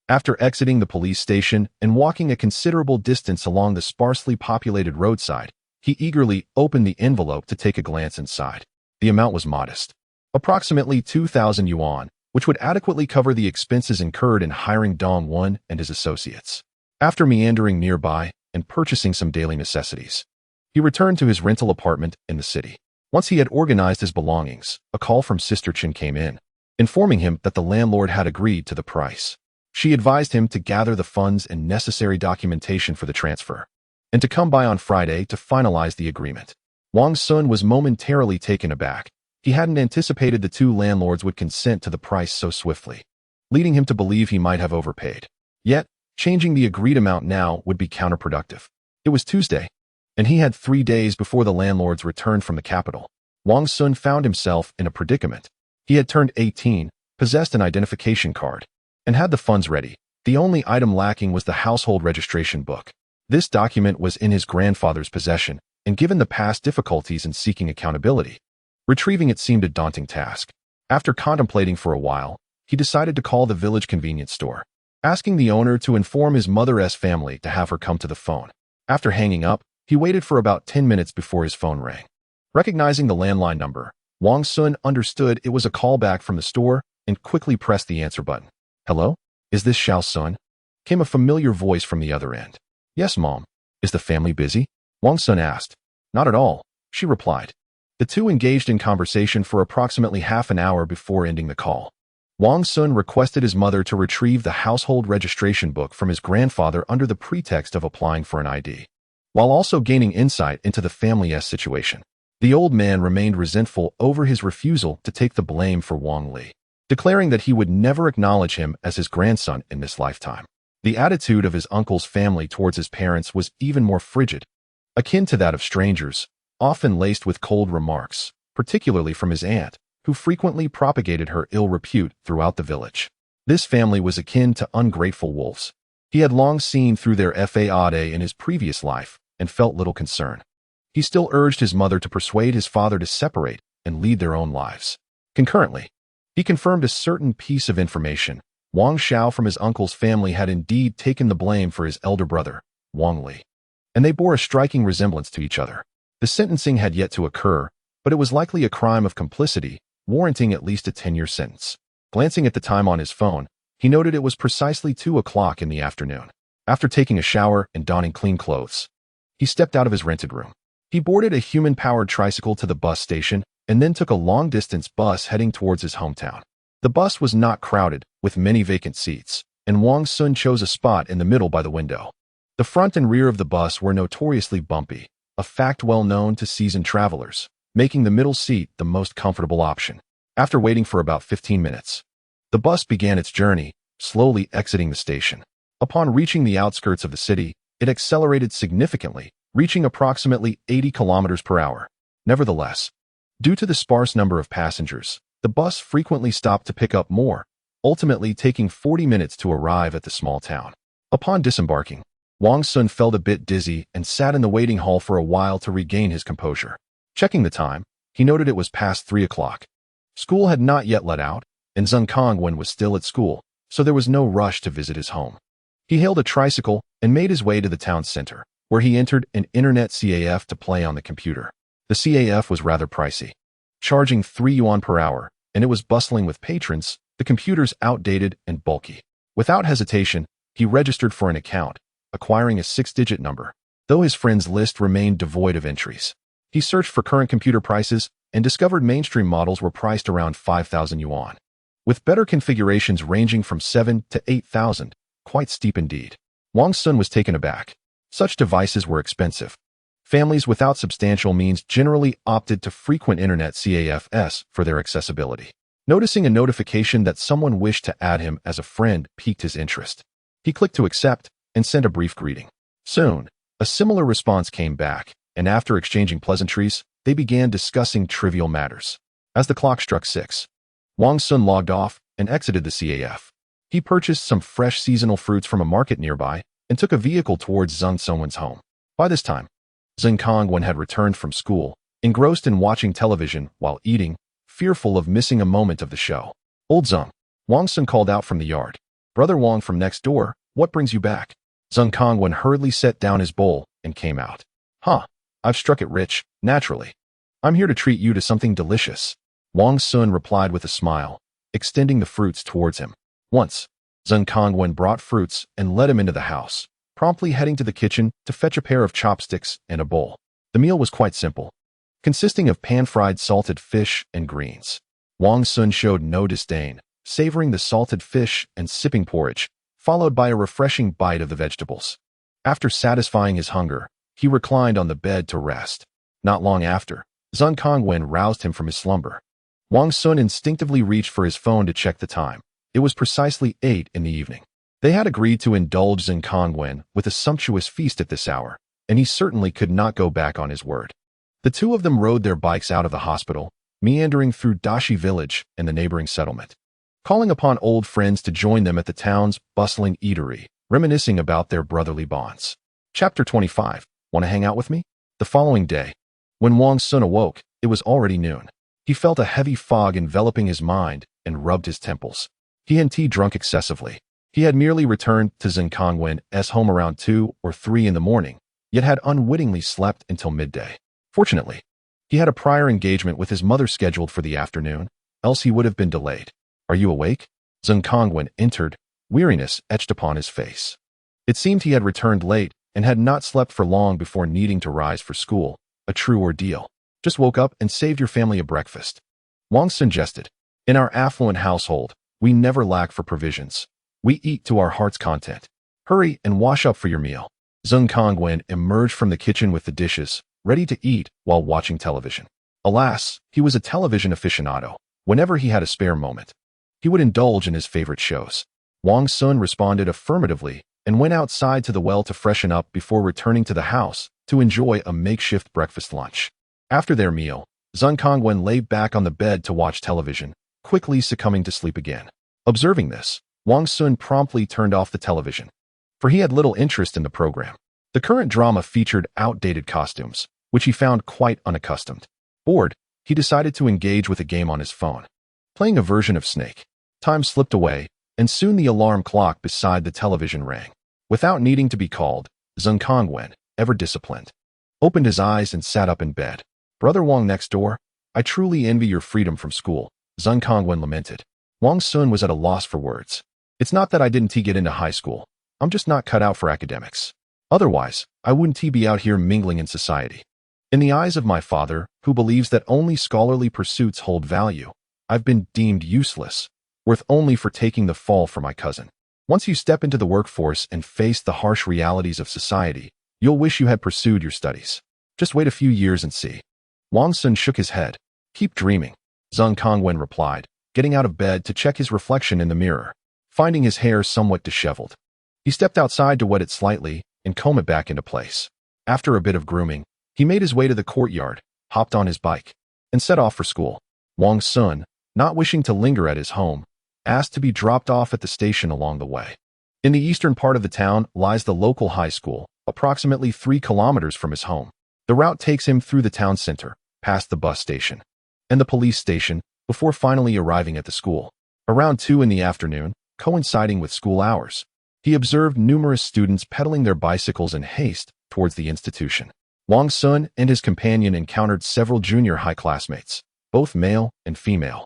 After exiting the police station and walking a considerable distance along the sparsely populated roadside, he eagerly opened the envelope to take a glance inside. The amount was modest, approximately 2,000 yuan, which would adequately cover the expenses incurred in hiring Dongwon and his associates. After meandering nearby and purchasing some daily necessities, he returned to his rental apartment in the city. Once he had organized his belongings, a call from Sister Chen came in, informing him that the landlord had agreed to the price. She advised him to gather the funds and necessary documentation for the transfer, and to come by on Friday to finalize the agreement. Wang Xun was momentarily taken aback. He hadn't anticipated the two landlords would consent to the price so swiftly, leading him to believe he might have overpaid. Yet, changing the agreed amount now would be counterproductive. It was Tuesday, and he had 3 days before the landlords returned from the capital. Wang Xun found himself in a predicament. He had turned 18, possessed an identification card, and had the funds ready. The only item lacking was the household registration book. This document was in his grandfather's possession, and given the past difficulties in seeking accountability, retrieving it seemed a daunting task. After contemplating for a while, he decided to call the village convenience store. asking the owner to inform his mother's family to have her come to the phone. After hanging up, he waited for about 10 minutes before his phone rang. Recognizing the landline number, Wang Xun understood it was a callback from the store and quickly pressed the answer button. "Hello? Is this Xiao Sun?" Came a familiar voice from the other end. "Yes, Mom. Is the family busy?" Wang Xun asked. "Not at all," she replied. The two engaged in conversation for approximately half an hour before ending the call. Wang Xun requested his mother to retrieve the household registration book from his grandfather under the pretext of applying for an ID, while also gaining insight into the family's situation. The old man remained resentful over his refusal to take the blame for Wang Li, declaring that he would never acknowledge him as his grandson in this lifetime. The attitude of his uncle's family towards his parents was even more frigid, akin to that of strangers, often laced with cold remarks, particularly from his aunt, who frequently propagated her ill repute throughout the village. This family was akin to ungrateful wolves. He had long seen through their fade in his previous life and felt little concern. He still urged his mother to persuade his father to separate and lead their own lives. Concurrently, he confirmed a certain piece of information. Wang Xiao from his uncle's family had indeed taken the blame for his elder brother, Wang Li, and they bore a striking resemblance to each other. The sentencing had yet to occur, but it was likely a crime of complicity, warranting at least a 10-year sentence. Glancing at the time on his phone, he noted it was precisely 2 o'clock in the afternoon. After taking a shower and donning clean clothes, he stepped out of his rented room. He boarded a human-powered tricycle to the bus station and then took a long-distance bus heading towards his hometown. The bus was not crowded, with many vacant seats, and Wang Xun chose a spot in the middle by the window. The front and rear of the bus were notoriously bumpy, a fact well known to seasoned travelers, making the middle seat the most comfortable option. After waiting for about 15 minutes, the bus began its journey, slowly exiting the station. Upon reaching the outskirts of the city, it accelerated significantly, reaching approximately 80 kilometers per hour. Nevertheless, due to the sparse number of passengers, the bus frequently stopped to pick up more, ultimately taking 40 minutes to arrive at the small town. Upon disembarking, Wang Xun felt a bit dizzy and sat in the waiting hall for a while to regain his composure. Checking the time, he noted it was past 3 o'clock. School had not yet let out, and Zheng Kongwen was still at school, so there was no rush to visit his home. He hailed a tricycle and made his way to the town center, where he entered an internet CAF to play on the computer. The CAF was rather pricey, charging 3 yuan per hour, and it was bustling with patrons, the computers outdated and bulky. Without hesitation, he registered for an account, acquiring a 6-digit number. Though his friends' list remained devoid of entries, he searched for current computer prices and discovered mainstream models were priced around 5,000 yuan, with better configurations ranging from 7 to 8,000, quite steep indeed. Wang Xun was taken aback. Such devices were expensive. Families without substantial means generally opted to frequent internet CAFs for their accessibility. Noticing a notification that someone wished to add him as a friend piqued his interest. He clicked to accept and sent a brief greeting. Soon, a similar response came back, and after exchanging pleasantries, they began discussing trivial matters. As the clock struck 6, Wang Xun logged off and exited the CAF. He purchased some fresh seasonal fruits from a market nearby and took a vehicle towards Zheng Songwen's home. By this time, Zheng Kongwen had returned from school, engrossed in watching television while eating, fearful of missing a moment of the show. "Old Zheng," Wang Xun called out from the yard. "Brother Wang from next door, what brings you back?" Zheng Kongwen hurriedly set down his bowl and came out. "Huh, I've struck it rich, naturally. I'm here to treat you to something delicious," Wang Xun replied with a smile, extending the fruits towards him. Once, Zheng Kongwen brought fruits and led him into the house, promptly heading to the kitchen to fetch a pair of chopsticks and a bowl. The meal was quite simple, consisting of pan-fried salted fish and greens. Wang Xun showed no disdain, savoring the salted fish and sipping porridge, followed by a refreshing bite of the vegetables. After satisfying his hunger, he reclined on the bed to rest. Not long after, Zheng Kongwen roused him from his slumber. Wang Xun instinctively reached for his phone to check the time. It was precisely 8 in the evening. They had agreed to indulge Zheng Kongwen with a sumptuous feast at this hour, and he certainly could not go back on his word. The two of them rode their bikes out of the hospital, meandering through Dashi village and the neighboring settlement, calling upon old friends to join them at the town's bustling eatery, reminiscing about their brotherly bonds. Chapter 25. Want to hang out with me? The following day, when Wang Xun awoke, it was already noon. He felt a heavy fog enveloping his mind and rubbed his temples. He had tea drunk excessively. He had merely returned to Zhengkongwen's home around 2 or 3 in the morning, yet had unwittingly slept until midday. Fortunately, he had a prior engagement with his mother scheduled for the afternoon, else he would have been delayed. "Are you awake?" Zhengkongwen entered, weariness etched upon his face. It seemed he had returned late and had not slept for long before needing to rise for school, a true ordeal. "Just woke up and saved your family a breakfast," Wang Xun jested. "In our affluent household, we never lack for provisions. We eat to our heart's content. Hurry and wash up for your meal." Zhengkongwen emerged from the kitchen with the dishes, ready to eat while watching television. Alas, he was a television aficionado. Whenever he had a spare moment, he would indulge in his favorite shows. Wang Xun responded affirmatively and went outside to the well to freshen up before returning to the house to enjoy a makeshift breakfast lunch. After their meal, Zhengkongwen lay back on the bed to watch television, quickly succumbing to sleep again. Observing this, Wang Xun promptly turned off the television, for he had little interest in the program. The current drama featured outdated costumes, which he found quite unaccustomed. Bored, he decided to engage with a game on his phone, playing a version of Snake. Time slipped away, and soon the alarm clock beside the television rang. Without needing to be called, Zhengkongwen, ever disciplined, opened his eyes and sat up in bed. "Brother Wang next door, I truly envy your freedom from school," Zhengkongwen lamented. Wang Xun was at a loss for words. "It's not that I didn't get into high school. I'm just not cut out for academics. Otherwise, I wouldn't be out here mingling in society. In the eyes of my father, who believes that only scholarly pursuits hold value, I've been deemed useless, worth only for taking the fall for my cousin. Once you step into the workforce and face the harsh realities of society, you'll wish you had pursued your studies. Just wait a few years and see." Wang Xun shook his head. "Keep dreaming," Zhengkongwen replied, getting out of bed to check his reflection in the mirror. Finding his hair somewhat disheveled, he stepped outside to wet it slightly and comb it back into place. After a bit of grooming, he made his way to the courtyard, hopped on his bike, and set off for school. Wang Xun, not wishing to linger at his home, asked to be dropped off at the station along the way. In the eastern part of the town lies the local high school, approximately 3 kilometers from his home. The route takes him through the town center, past the bus station and the police station, before finally arriving at the school. Around 2 in the afternoon, coinciding with school hours, he observed numerous students pedaling their bicycles in haste towards the institution. Wang Xun and his companion encountered several junior high classmates, both male and female,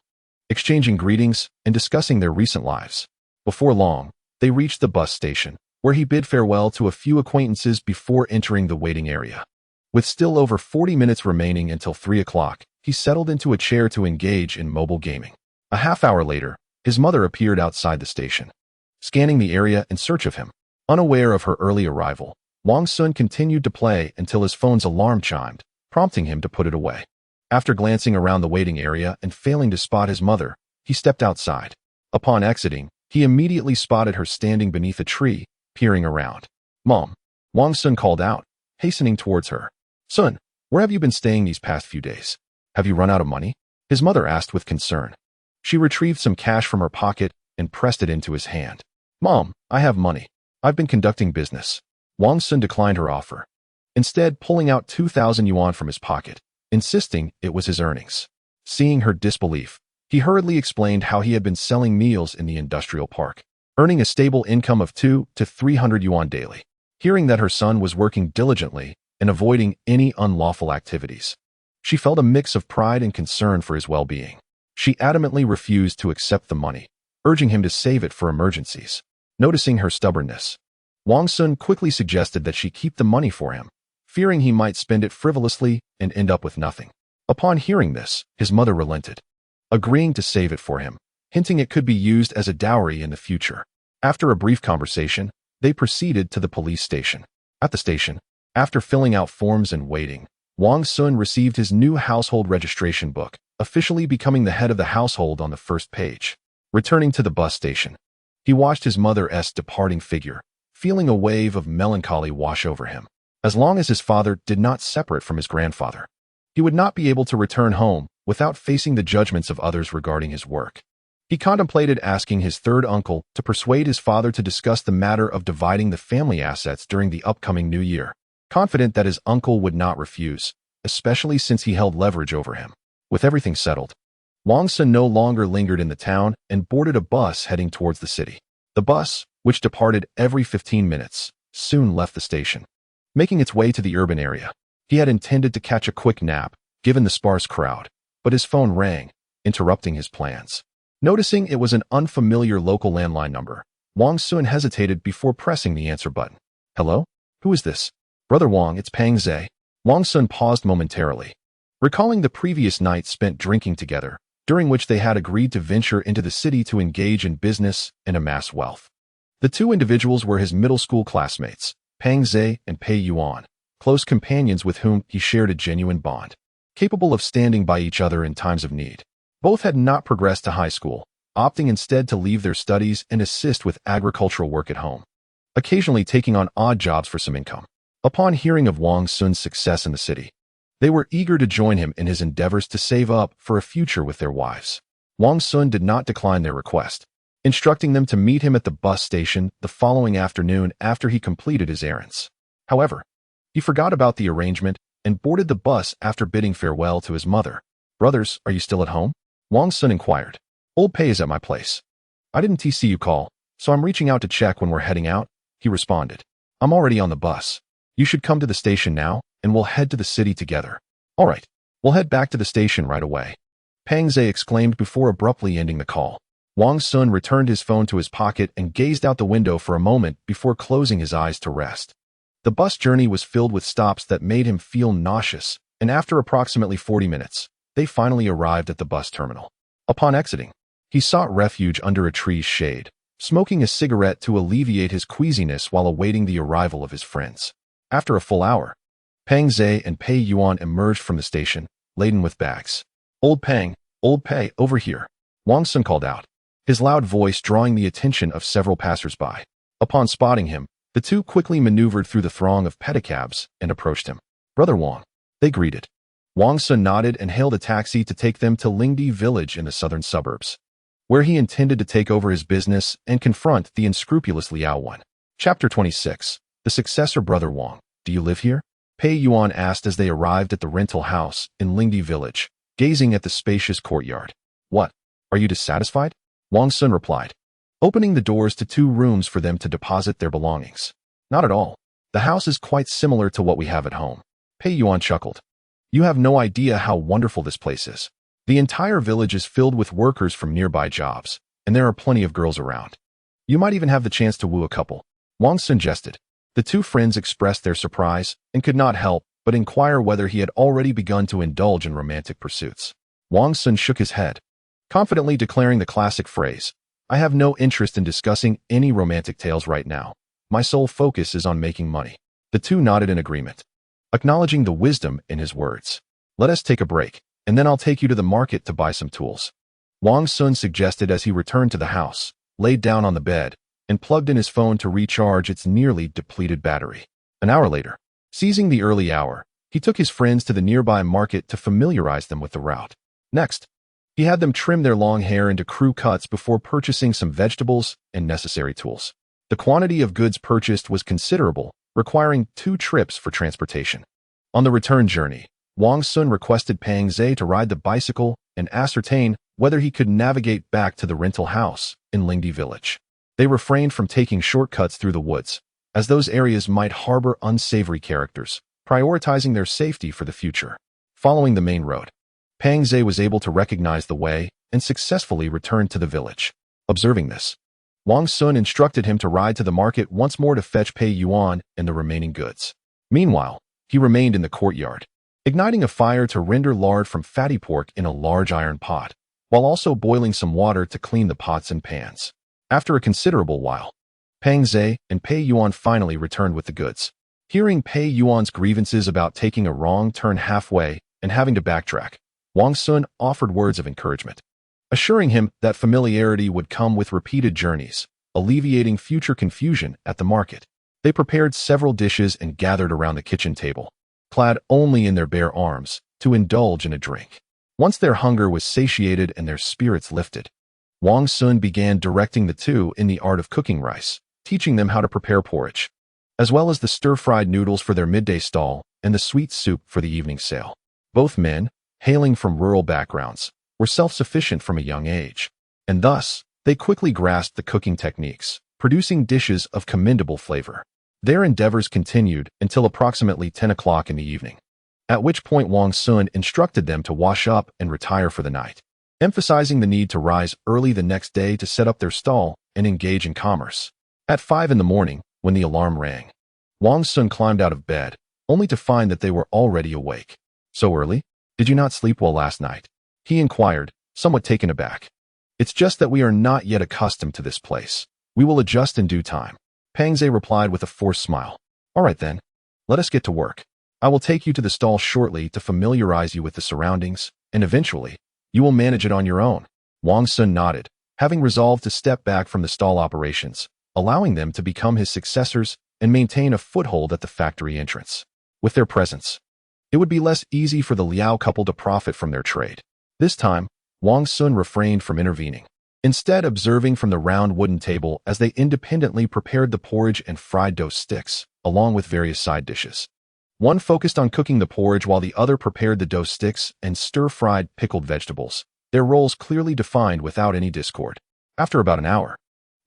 exchanging greetings and discussing their recent lives. Before long, they reached the bus station, where he bid farewell to a few acquaintances before entering the waiting area. With still over 40 minutes remaining until 3 o'clock, he settled into a chair to engage in mobile gaming. A half hour later, his mother appeared outside the station, scanning the area in search of him. Unaware of her early arrival, Wang Xun continued to play until his phone's alarm chimed, prompting him to put it away. After glancing around the waiting area and failing to spot his mother, he stepped outside. Upon exiting, he immediately spotted her standing beneath a tree, peering around. "Mom," Wang Xun called out, hastening towards her. "Son, where have you been staying these past few days? Have you run out of money?" his mother asked with concern. She retrieved some cash from her pocket and pressed it into his hand. "Mom, I have money. I've been conducting business." Wang Xun declined her offer, instead pulling out 2,000 yuan from his pocket, insisting it was his earnings. Seeing her disbelief, he hurriedly explained how he had been selling meals in the industrial park, earning a stable income of 200 to 300 yuan daily. Hearing that her son was working diligently and avoiding any unlawful activities, she felt a mix of pride and concern for his well-being. She adamantly refused to accept the money, urging him to save it for emergencies. Noticing her stubbornness, Wang Xun quickly suggested that she keep the money for him, fearing he might spend it frivolously and end up with nothing. Upon hearing this, his mother relented, agreeing to save it for him, hinting it could be used as a dowry in the future. After a brief conversation, they proceeded to the police station. At the station, after filling out forms and waiting, Wang Xun received his new household registration book, officially becoming the head of the household on the first page. Returning to the bus station, he watched his mother's departing figure, feeling a wave of melancholy wash over him. As long as his father did not separate from his grandfather, he would not be able to return home without facing the judgments of others regarding his work. He contemplated asking his third uncle to persuade his father to discuss the matter of dividing the family assets during the upcoming new year, confident that his uncle would not refuse, especially since he held leverage over him. With everything settled, Wang Xun no longer lingered in the town and boarded a bus heading towards the city. The bus, which which departed every 15 minutes, soon left the station. Making its way to the urban area, he had intended to catch a quick nap, given the sparse crowd, but his phone rang, interrupting his plans. Noticing it was an unfamiliar local landline number, Wang Xun hesitated before pressing the answer button. Hello? Who is this? Brother Wang, it's Pang Zhe. Wang Xun paused momentarily, recalling the previous night spent drinking together, during which they had agreed to venture into the city to engage in business and amass wealth. The two individuals were his middle school classmates, Pang Zhe and Pei Yuan, close companions with whom he shared a genuine bond, capable of standing by each other in times of need. Both had not progressed to high school, opting instead to leave their studies and assist with agricultural work at home, occasionally taking on odd jobs for some income. Upon hearing of Wang Xun's success in the city, they were eager to join him in his endeavors to save up for a future with their wives. Wang Xun did not decline their request, instructing them to meet him at the bus station the following afternoon after he completed his errands. However, he forgot about the arrangement and boarded the bus after bidding farewell to his mother. Brothers, are you still at home? Wang Xun inquired. Old Pei is at my place. I didn't see you call, so I'm reaching out to check when we're heading out, he responded. I'm already on the bus. You should come to the station now, and we'll head to the city together. All right, we'll head back to the station right away. Pang Zhe exclaimed before abruptly ending the call. Wang Xun returned his phone to his pocket and gazed out the window for a moment before closing his eyes to rest. The bus journey was filled with stops that made him feel nauseous, and after approximately 40 minutes, they finally arrived at the bus terminal. Upon exiting, he sought refuge under a tree's shade, smoking a cigarette to alleviate his queasiness while awaiting the arrival of his friends. After a full hour, Pang Zhe and Pei Yuan emerged from the station, laden with bags. Old Pei, over here, Wang Xun called out, his loud voice drawing the attention of several passers-by. Upon spotting him, the two quickly maneuvered through the throng of pedicabs and approached him. Brother Wang, they greeted. Wang Xun nodded and hailed a taxi to take them to Lingdi village in the southern suburbs, where he intended to take over his business and confront the unscrupulous Liao Wan. Chapter 26. The successor. Brother Wang, do you live here? Pei Yuan asked as they arrived at the rental house in Lingdi village, gazing at the spacious courtyard. What? Are you dissatisfied? Wang Xun replied, opening the doors to two rooms for them to deposit their belongings. Not at all. The house is quite similar to what we have at home. Pei Yuan chuckled. You have no idea how wonderful this place is. The entire village is filled with workers from nearby jobs, and there are plenty of girls around. You might even have the chance to woo a couple. Wang Xun jested. The two friends expressed their surprise and could not help but inquire whether he had already begun to indulge in romantic pursuits. Wang Xun shook his head, confidently declaring the classic phrase, I have no interest in discussing any romantic tales right now. My sole focus is on making money. The two nodded in agreement, acknowledging the wisdom in his words. Let us take a break, and then I'll take you to the market to buy some tools. Wang Xun suggested as he returned to the house, laid down on the bed, and plugged in his phone to recharge its nearly depleted battery. An hour later, seizing the early hour, he took his friends to the nearby market to familiarize them with the route. Next, he had them trim their long hair into crew cuts before purchasing some vegetables and necessary tools. The quantity of goods purchased was considerable, requiring 2 trips for transportation. On the return journey, Wang Xun requested Pang Zhe to ride the bicycle and ascertain whether he could navigate back to the rental house in Lingdi village. They refrained from taking shortcuts through the woods, as those areas might harbor unsavory characters, prioritizing their safety for the future. Following the main road, Pang Zhe was able to recognize the way and successfully returned to the village. Observing this, Wang Xun instructed him to ride to the market once more to fetch Pei Yuan and the remaining goods. Meanwhile, he remained in the courtyard, igniting a fire to render lard from fatty pork in a large iron pot, while also boiling some water to clean the pots and pans. After a considerable while, Pang Zhe and Pei Yuan finally returned with the goods. Hearing Pei Yuan's grievances about taking a wrong turn halfway and having to backtrack, Wang Xun offered words of encouragement, assuring him that familiarity would come with repeated journeys, alleviating future confusion at the market. They prepared several dishes and gathered around the kitchen table, clad only in their bare arms, to indulge in a drink. Once their hunger was satiated and their spirits lifted, Wang Xun began directing the two in the art of cooking rice, teaching them how to prepare porridge, as well as the stir-fried noodles for their midday stall and the sweet soup for the evening sale. Both men, hailing from rural backgrounds, were self-sufficient from a young age, and thus, they quickly grasped the cooking techniques, producing dishes of commendable flavor. Their endeavors continued until approximately 10 o'clock in the evening, at which point Wang Xun instructed them to wash up and retire for the night, emphasizing the need to rise early the next day to set up their stall and engage in commerce. At 5 in the morning, when the alarm rang, Wang Xun climbed out of bed, only to find that they were already awake. "So early? Did you not sleep well last night?" he inquired, somewhat taken aback. "It's just that we are not yet accustomed to this place. We will adjust in due time," Pang Zhe replied with a forced smile. "All right then, let us get to work. I will take you to the stall shortly to familiarize you with the surroundings, and eventually, you will manage it on your own." Wang Xun nodded, having resolved to step back from the stall operations, allowing them to become his successors and maintain a foothold at the factory entrance. With their presence, it would be less easy for the Liao couple to profit from their trade. This time, Wang Xun refrained from intervening, instead observing from the round wooden table as they independently prepared the porridge and fried dough sticks, along with various side dishes. One focused on cooking the porridge while the other prepared the dough sticks and stir-fried pickled vegetables, their roles clearly defined without any discord. After about an hour,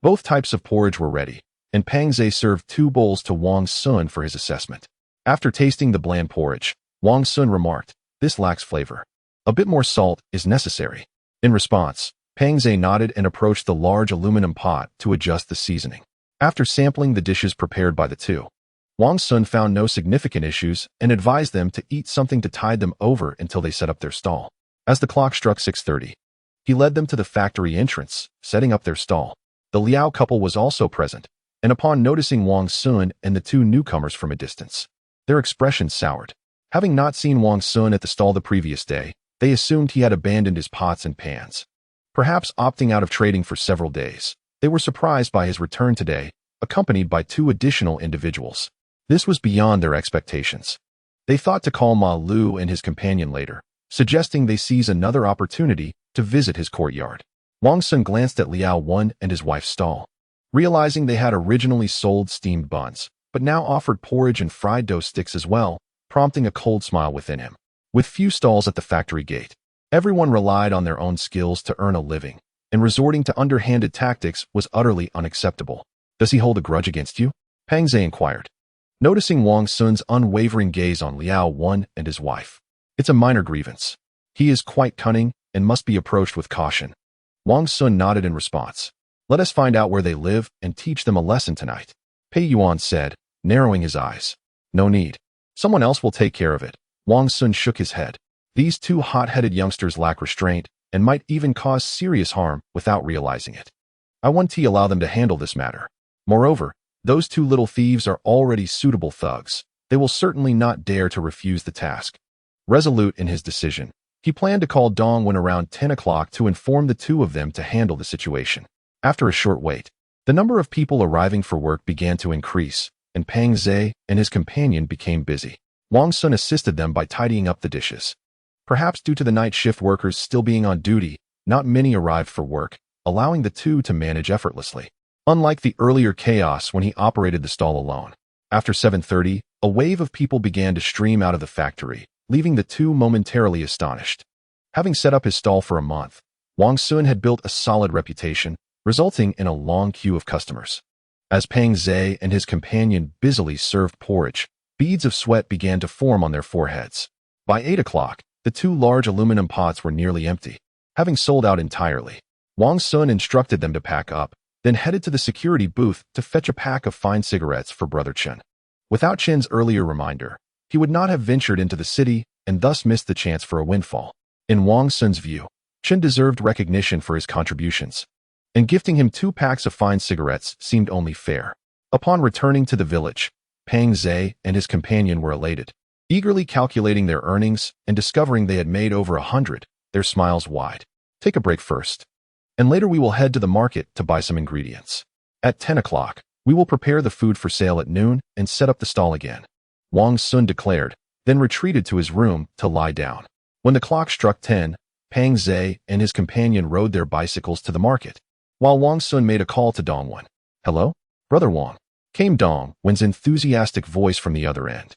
both types of porridge were ready, and Pang Zhe served 2 bowls to Wang Xun for his assessment. After tasting the bland porridge, Wang Xun remarked, "This lacks flavor. A bit more salt is necessary." In response, Pang Zhe nodded and approached the large aluminum pot to adjust the seasoning. After sampling the dishes prepared by the two, Wang Xun found no significant issues and advised them to eat something to tide them over until they set up their stall. As the clock struck 6:30, he led them to the factory entrance, setting up their stall. The Liao couple was also present, and upon noticing Wang Xun and the 2 newcomers from a distance, their expressions soured. Having not seen Wang Xun at the stall the previous day, they assumed he had abandoned his pots and pans. Perhaps opting out of trading for several days, they were surprised by his return today, accompanied by 2 additional individuals. This was beyond their expectations. They thought to call Ma Lu and his companion later, suggesting they seize another opportunity to visit his courtyard. Wang Xun glanced at Liao Wen and his wife's stall, realizing they had originally sold steamed buns, but now offered porridge and fried dough sticks as well, prompting a cold smile within him. With few stalls at the factory gate, everyone relied on their own skills to earn a living, and resorting to underhanded tactics was utterly unacceptable. "Does he hold a grudge against you?" Pang Zhe inquired, noticing Wang Xun's unwavering gaze on Liao Wen and his wife. "It's a minor grievance. He is quite cunning and must be approached with caution." Wang Xun nodded in response. "Let us find out where they live and teach them a lesson tonight," Pei Yuan said, narrowing his eyes. "No need. Someone else will take care of it." Wang Xun shook his head. These 2 hot-headed youngsters lack restraint and might even cause serious harm without realizing it. I want to allow them to handle this matter. Moreover, those 2 little thieves are already suitable thugs. They will certainly not dare to refuse the task. Resolute in his decision, he planned to call Dongwen around 10 o'clock to inform the 2 of them to handle the situation. After a short wait, the number of people arriving for work began to increase, and Pang Zhe and his companion became busy. Wang Xun assisted them by tidying up the dishes. Perhaps due to the night shift workers still being on duty, not many arrived for work, allowing the 2 to manage effortlessly. Unlike the earlier chaos when he operated the stall alone. After 7:30, a wave of people began to stream out of the factory, leaving the 2 momentarily astonished. Having set up his stall for a month, Wang Xun had built a solid reputation, resulting in a long queue of customers. As Pang Zhe and his companion busily served porridge, beads of sweat began to form on their foreheads. By 8 o'clock, the 2 large aluminum pots were nearly empty, having sold out entirely. Wang Xun instructed them to pack up, then headed to the security booth to fetch a pack of fine cigarettes for Brother Chen. Without Chen's earlier reminder, he would not have ventured into the city and thus missed the chance for a windfall. In Wang Xun's view, Chen deserved recognition for his contributions, and gifting him 2 packs of fine cigarettes seemed only fair. Upon returning to the village, Pang Zhe and his companion were elated, eagerly calculating their earnings and discovering they had made over 100, their smiles wide. "Take a break first, and later we will head to the market to buy some ingredients. At 10 o'clock, we will prepare the food for sale at noon and set up the stall again," Wang Xun declared, then retreated to his room to lie down. When the clock struck 10, Pang Zhe and his companion rode their bicycles to the market, while Wang Xun made a call to Dongwen. "Hello, Brother Wang," came Dongwen's enthusiastic voice from the other end.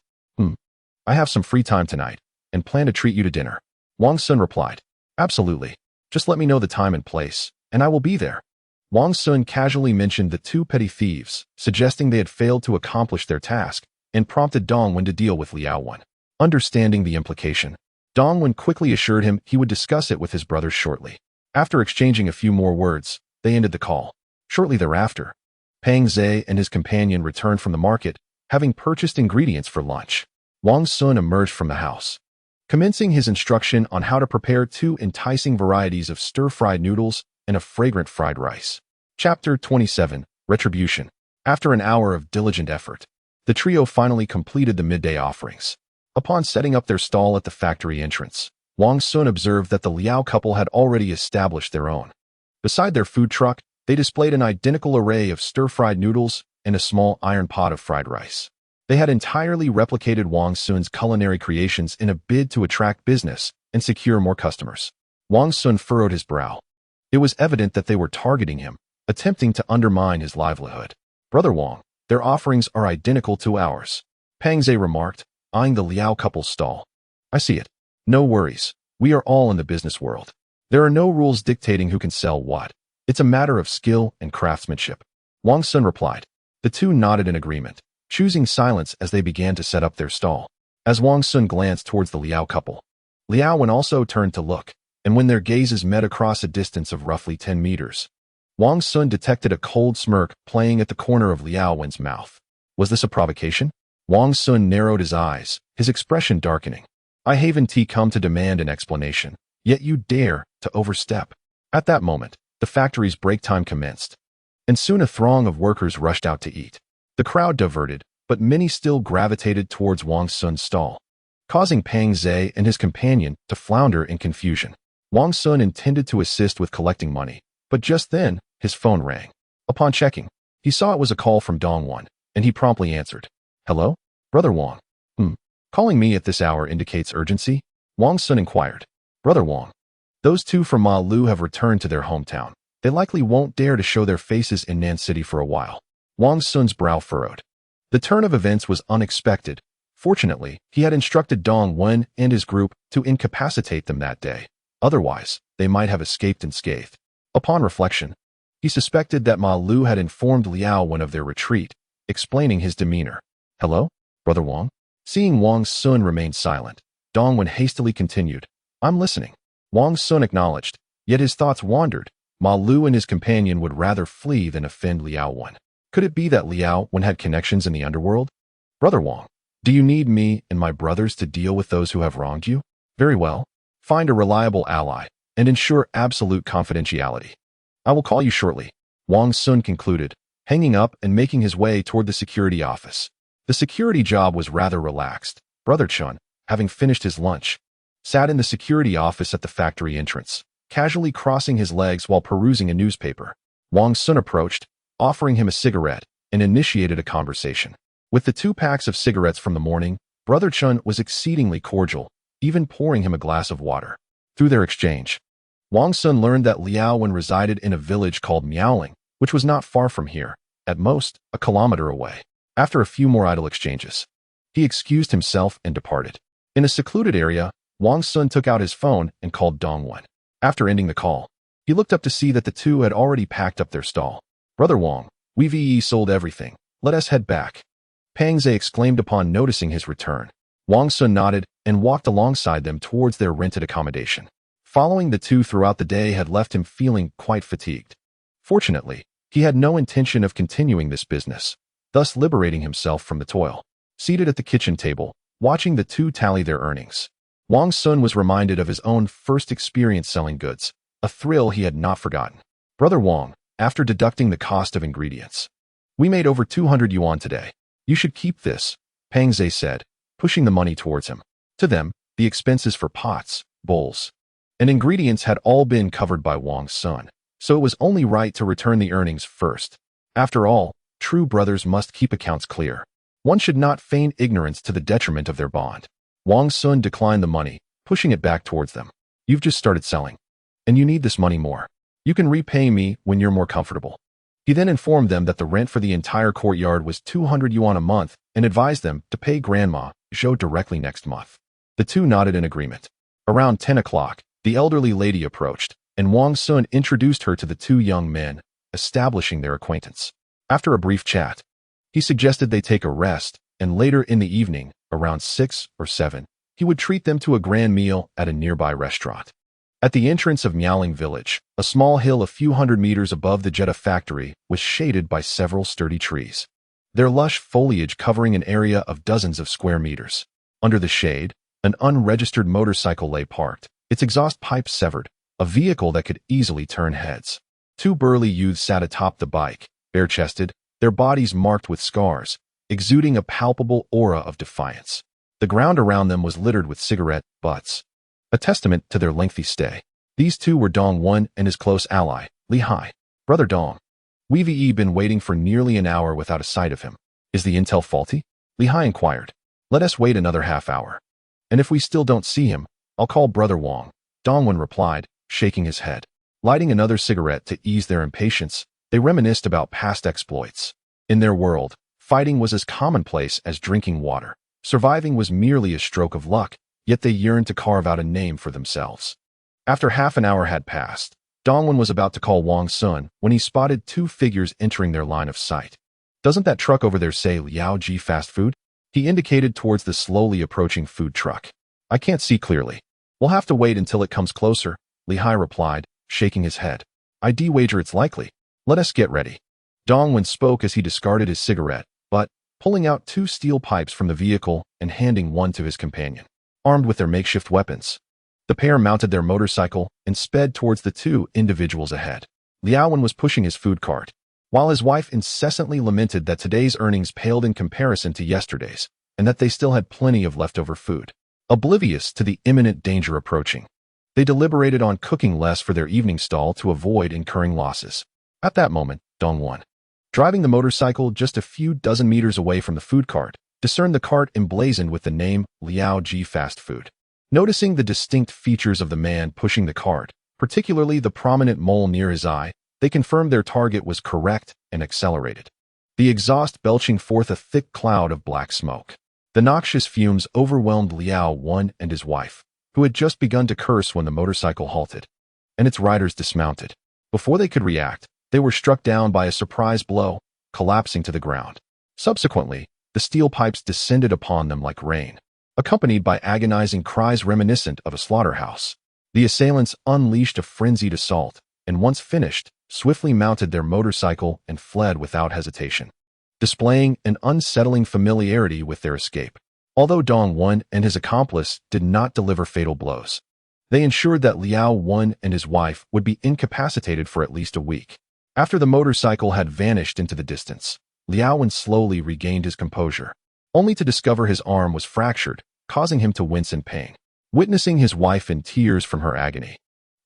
"I have some free time tonight, and plan to treat you to dinner," Wang Xun replied. "Absolutely. Just let me know the time and place, and I will be there." Wang Xun casually mentioned the two petty thieves, suggesting they had failed to accomplish their task, and prompted Dongwen to deal with Liao Wen. Understanding the implication, Dongwen quickly assured him he would discuss it with his brothers shortly. After exchanging a few more words, they ended the call. Shortly thereafter, Pang Zhe and his companion returned from the market, having purchased ingredients for lunch. Wang Xun emerged from the house, commencing his instruction on how to prepare two enticing varieties of stir-fried noodles and a fragrant fried rice. Chapter 27, Retribution. After an hour of diligent effort, the trio finally completed the midday offerings. Upon setting up their stall at the factory entrance, Wang Xun observed that the Liao couple had already established their own. Beside their food truck, they displayed an identical array of stir-fried noodles and a small iron pot of fried rice. They had entirely replicated Wang Xun's culinary creations in a bid to attract business and secure more customers. Wang Xun furrowed his brow. It was evident that they were targeting him, attempting to undermine his livelihood. "Brother Wang, their offerings are identical to ours," Pang Zhe remarked, eyeing the Liao couple's stall. "I see it. No worries. We are all in the business world. There are no rules dictating who can sell what. It's a matter of skill and craftsmanship," Wang Xun replied. The two nodded in agreement, choosing silence as they began to set up their stall. As Wang Xun glanced towards the Liao couple, Liao Wen also turned to look, and when their gazes met across a distance of roughly 10 meters, Wang Xun detected a cold smirk playing at the corner of Liao Wen's mouth. Was this a provocation? Wang Xun narrowed his eyes, his expression darkening. "I haven't come to demand an explanation, yet you dare to overstep." At that moment, the factory's break time commenced, and soon a throng of workers rushed out to eat. The crowd diverted, but many still gravitated towards Wang Xun's stall, causing Pang Zhe and his companion to flounder in confusion. Wang Xun intended to assist with collecting money, but just then, his phone rang. Upon checking, he saw it was a call from Dongwen, and he promptly answered. "Hello? Brother Wang." Calling me at this hour indicates urgency?" Wang Xun inquired. "Brother Wang, those two from Ma Lu have returned to their hometown. They likely won't dare to show their faces in Nan City for a while." Wang Xun's brow furrowed. The turn of events was unexpected. Fortunately, he had instructed Dongwen and his group to incapacitate them that day. Otherwise, they might have escaped unscathed. Upon reflection, he suspected that Ma Lu had informed Liao Wen of their retreat, explaining his demeanor. "Hello, Brother Wang?" Seeing Wang Xun remain silent, Dongwen hastily continued. "I'm listening." Wang Xun acknowledged, yet his thoughts wandered. Ma Lu and his companion would rather flee than offend Liao Wen. Could it be that Liao Wen had connections in the underworld? "Brother Wang, do you need me and my brothers to deal with those who have wronged you?" "Very well. Find a reliable ally and ensure absolute confidentiality. I will call you shortly," Wang Xun concluded, hanging up and making his way toward the security office. The security job was rather relaxed. Brother Chun, having finished his lunch, sat in the security office at the factory entrance, casually crossing his legs while perusing a newspaper. Wang Xun approached, offering him a cigarette, and initiated a conversation. With the 2 packs of cigarettes from the morning, Brother Chun was exceedingly cordial, even pouring him a glass of water. Through their exchange, Wang Xun learned that Liao Wen resided in a village called Miaoling, which was not far from here, at most a kilometer away. After a few more idle exchanges, he excused himself and departed. In a secluded area, Wang Xun took out his phone and called Dongwen. After ending the call, he looked up to see that the two had already packed up their stall. "Brother Wang, we've sold everything. Let us head back," Pang Zhe exclaimed upon noticing his return. Wang Xun nodded and walked alongside them towards their rented accommodation. Following the two throughout the day had left him feeling quite fatigued. Fortunately, he had no intention of continuing this business, thus liberating himself from the toil. Seated at the kitchen table, watching the two tally their earnings, Wang Xun was reminded of his own first experience selling goods, a thrill he had not forgotten. "Brother Wang, after deducting the cost of ingredients, we made over 200 yuan today. You should keep this," Pang Zhe said, pushing the money towards him. To them, the expenses for pots, bowls, and ingredients had all been covered by Wang Xun, so it was only right to return the earnings first. After all, true brothers must keep accounts clear. One should not feign ignorance to the detriment of their bond. Wang Xun declined the money, pushing it back towards them. "You've just started selling, and you need this money more. You can repay me when you're more comfortable." He then informed them that the rent for the entire courtyard was 200 yuan a month and advised them to pay Grandma Zhou directly next month. The two nodded in agreement. Around 10 o'clock, the elderly lady approached, and Wang Xun introduced her to the two young men, establishing their acquaintance. After a brief chat, he suggested they take a rest, and later in the evening, around 6 or 7, he would treat them to a grand meal at a nearby restaurant. At the entrance of Miaoling village, a small hill a few hundred meters above the Jeddah factory was shaded by several sturdy trees, their lush foliage covering an area of dozens of square meters. Under the shade, an unregistered motorcycle lay parked, its exhaust pipe severed, a vehicle that could easily turn heads. Two burly youths sat atop the bike, bare-chested, their bodies marked with scars, exuding a palpable aura of defiance. The ground around them was littered with cigarette butts, a testament to their lengthy stay. These two were Dong Xun and his close ally, Li Hai. Brother Dong. We've been waiting for nearly an hour without a sight of him. Is the intel faulty? Li Hai inquired. Let us wait another half hour. And if we still don't see him, I'll call Brother Wang, Dong Xun replied, shaking his head. Lighting another cigarette to ease their impatience, they reminisced about past exploits. In their world, fighting was as commonplace as drinking water. Surviving was merely a stroke of luck, yet they yearned to carve out a name for themselves. After half an hour had passed, Dong Xun was about to call Wang Xun when he spotted two figures entering their line of sight. Doesn't that truck over there say Liao Ji Fast Food? He indicated towards the slowly approaching food truck. I can't see clearly. We'll have to wait until it comes closer, Li Hai replied, shaking his head. I'd wager it's likely. Let us get ready. Dong Xun spoke as he discarded his cigarette, but pulling out two steel pipes from the vehicle and handing one to his companion. Armed with their makeshift weapons, the pair mounted their motorcycle and sped towards the two individuals ahead. Liao Wen was pushing his food cart, while his wife incessantly lamented that today's earnings paled in comparison to yesterday's, and that they still had plenty of leftover food. Oblivious to the imminent danger approaching, they deliberated on cooking less for their evening stall to avoid incurring losses. At that moment, Dong Xun, driving the motorcycle just a few dozen meters away from the food cart, discerned the cart emblazoned with the name Liao Ji Fast Food. Noticing the distinct features of the man pushing the cart, particularly the prominent mole near his eye, they confirmed their target was correct and accelerated, the exhaust belching forth a thick cloud of black smoke. The noxious fumes overwhelmed Liao Wen and his wife, who had just begun to curse when the motorcycle halted, and its riders dismounted. Before they could react, they were struck down by a surprise blow, collapsing to the ground. Subsequently, the steel pipes descended upon them like rain, accompanied by agonizing cries reminiscent of a slaughterhouse. The assailants unleashed a frenzied assault, and once finished, swiftly mounted their motorcycle and fled without hesitation, displaying an unsettling familiarity with their escape. Although Dong Xun and his accomplice did not deliver fatal blows, they ensured that Liao Wen and his wife would be incapacitated for at least a week. After the motorcycle had vanished into the distance, Liao Wen slowly regained his composure, only to discover his arm was fractured, causing him to wince in pain. Witnessing his wife in tears from her agony,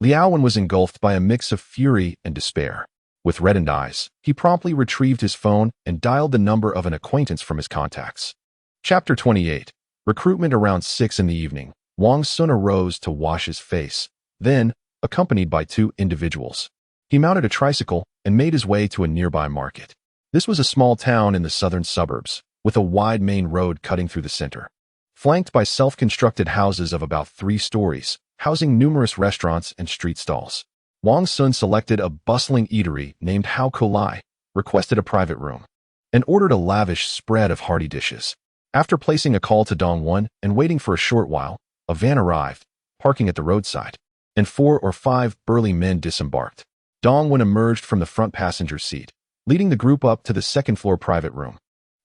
Liao Wen was engulfed by a mix of fury and despair. With reddened eyes, he promptly retrieved his phone and dialed the number of an acquaintance from his contacts. Chapter 28. Recruitment. Around 6 in the evening, Wang Xun arose to wash his face. Then, accompanied by two individuals, he mounted a tricycle and made his way to a nearby market. This was a small town in the southern suburbs, with a wide main road cutting through the center, flanked by self-constructed houses of about 3 stories, housing numerous restaurants and street stalls. Wang Xun selected a bustling eatery named Hao Kulai, requested a private room, and ordered a lavish spread of hearty dishes. After placing a call to Dong Xun and waiting for a short while, a van arrived, parking at the roadside, and 4 or 5 burly men disembarked. Dong Xun emerged from the front passenger seat, leading the group up to the second-floor private room.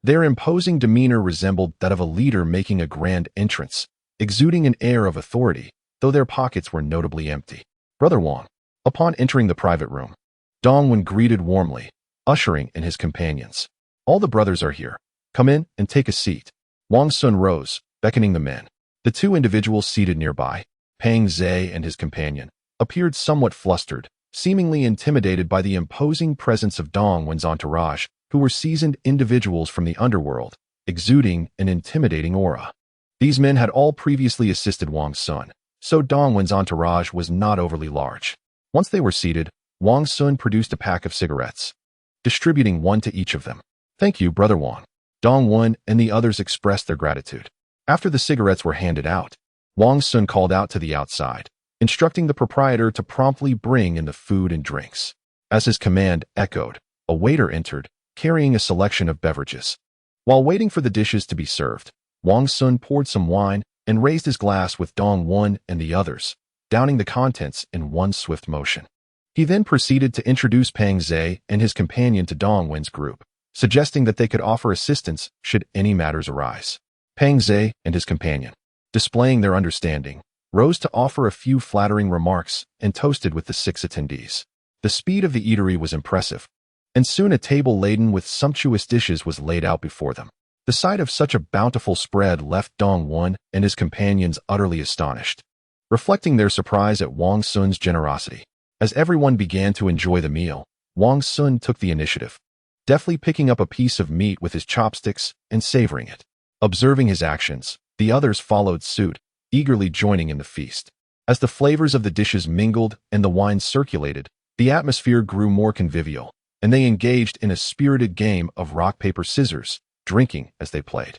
Their imposing demeanor resembled that of a leader making a grand entrance, exuding an air of authority, though their pockets were notably empty. Brother Wang. Upon entering the private room, Dong Xun greeted warmly, ushering in his companions. All the brothers are here. Come in and take a seat. Wang Xun rose, beckoning the men. The two individuals seated nearby, Pang Zhe and his companion, appeared somewhat flustered, seemingly intimidated by the imposing presence of Dong Xun's entourage, who were seasoned individuals from the underworld, exuding an intimidating aura. These men had all previously assisted Wang Xun, so Dong Xun's entourage was not overly large. Once they were seated, Wang Xun produced a pack of cigarettes, distributing one to each of them. Thank you, Brother Wang. Dong Xun and the others expressed their gratitude. After the cigarettes were handed out, Wang Xun called out to the outside, instructing the proprietor to promptly bring in the food and drinks. As his command echoed, a waiter entered, carrying a selection of beverages. While waiting for the dishes to be served, Wang Xun poured some wine and raised his glass with Dongwon and the others, downing the contents in one swift motion. He then proceeded to introduce Pang Zhe and his companion to Dongwen's group, suggesting that they could offer assistance should any matters arise. Pang Zhe and his companion, displaying their understanding, rose to offer a few flattering remarks and toasted with the 6 attendees. The speed of the eatery was impressive, and soon a table laden with sumptuous dishes was laid out before them. The sight of such a bountiful spread left Dongwon and his companions utterly astonished, reflecting their surprise at Wang Xun's generosity. As everyone began to enjoy the meal, Wang Xun took the initiative, deftly picking up a piece of meat with his chopsticks and savoring it. Observing his actions, the others followed suit, eagerly joining in the feast. As the flavors of the dishes mingled and the wine circulated, the atmosphere grew more convivial, and they engaged in a spirited game of rock, paper, scissors, drinking as they played.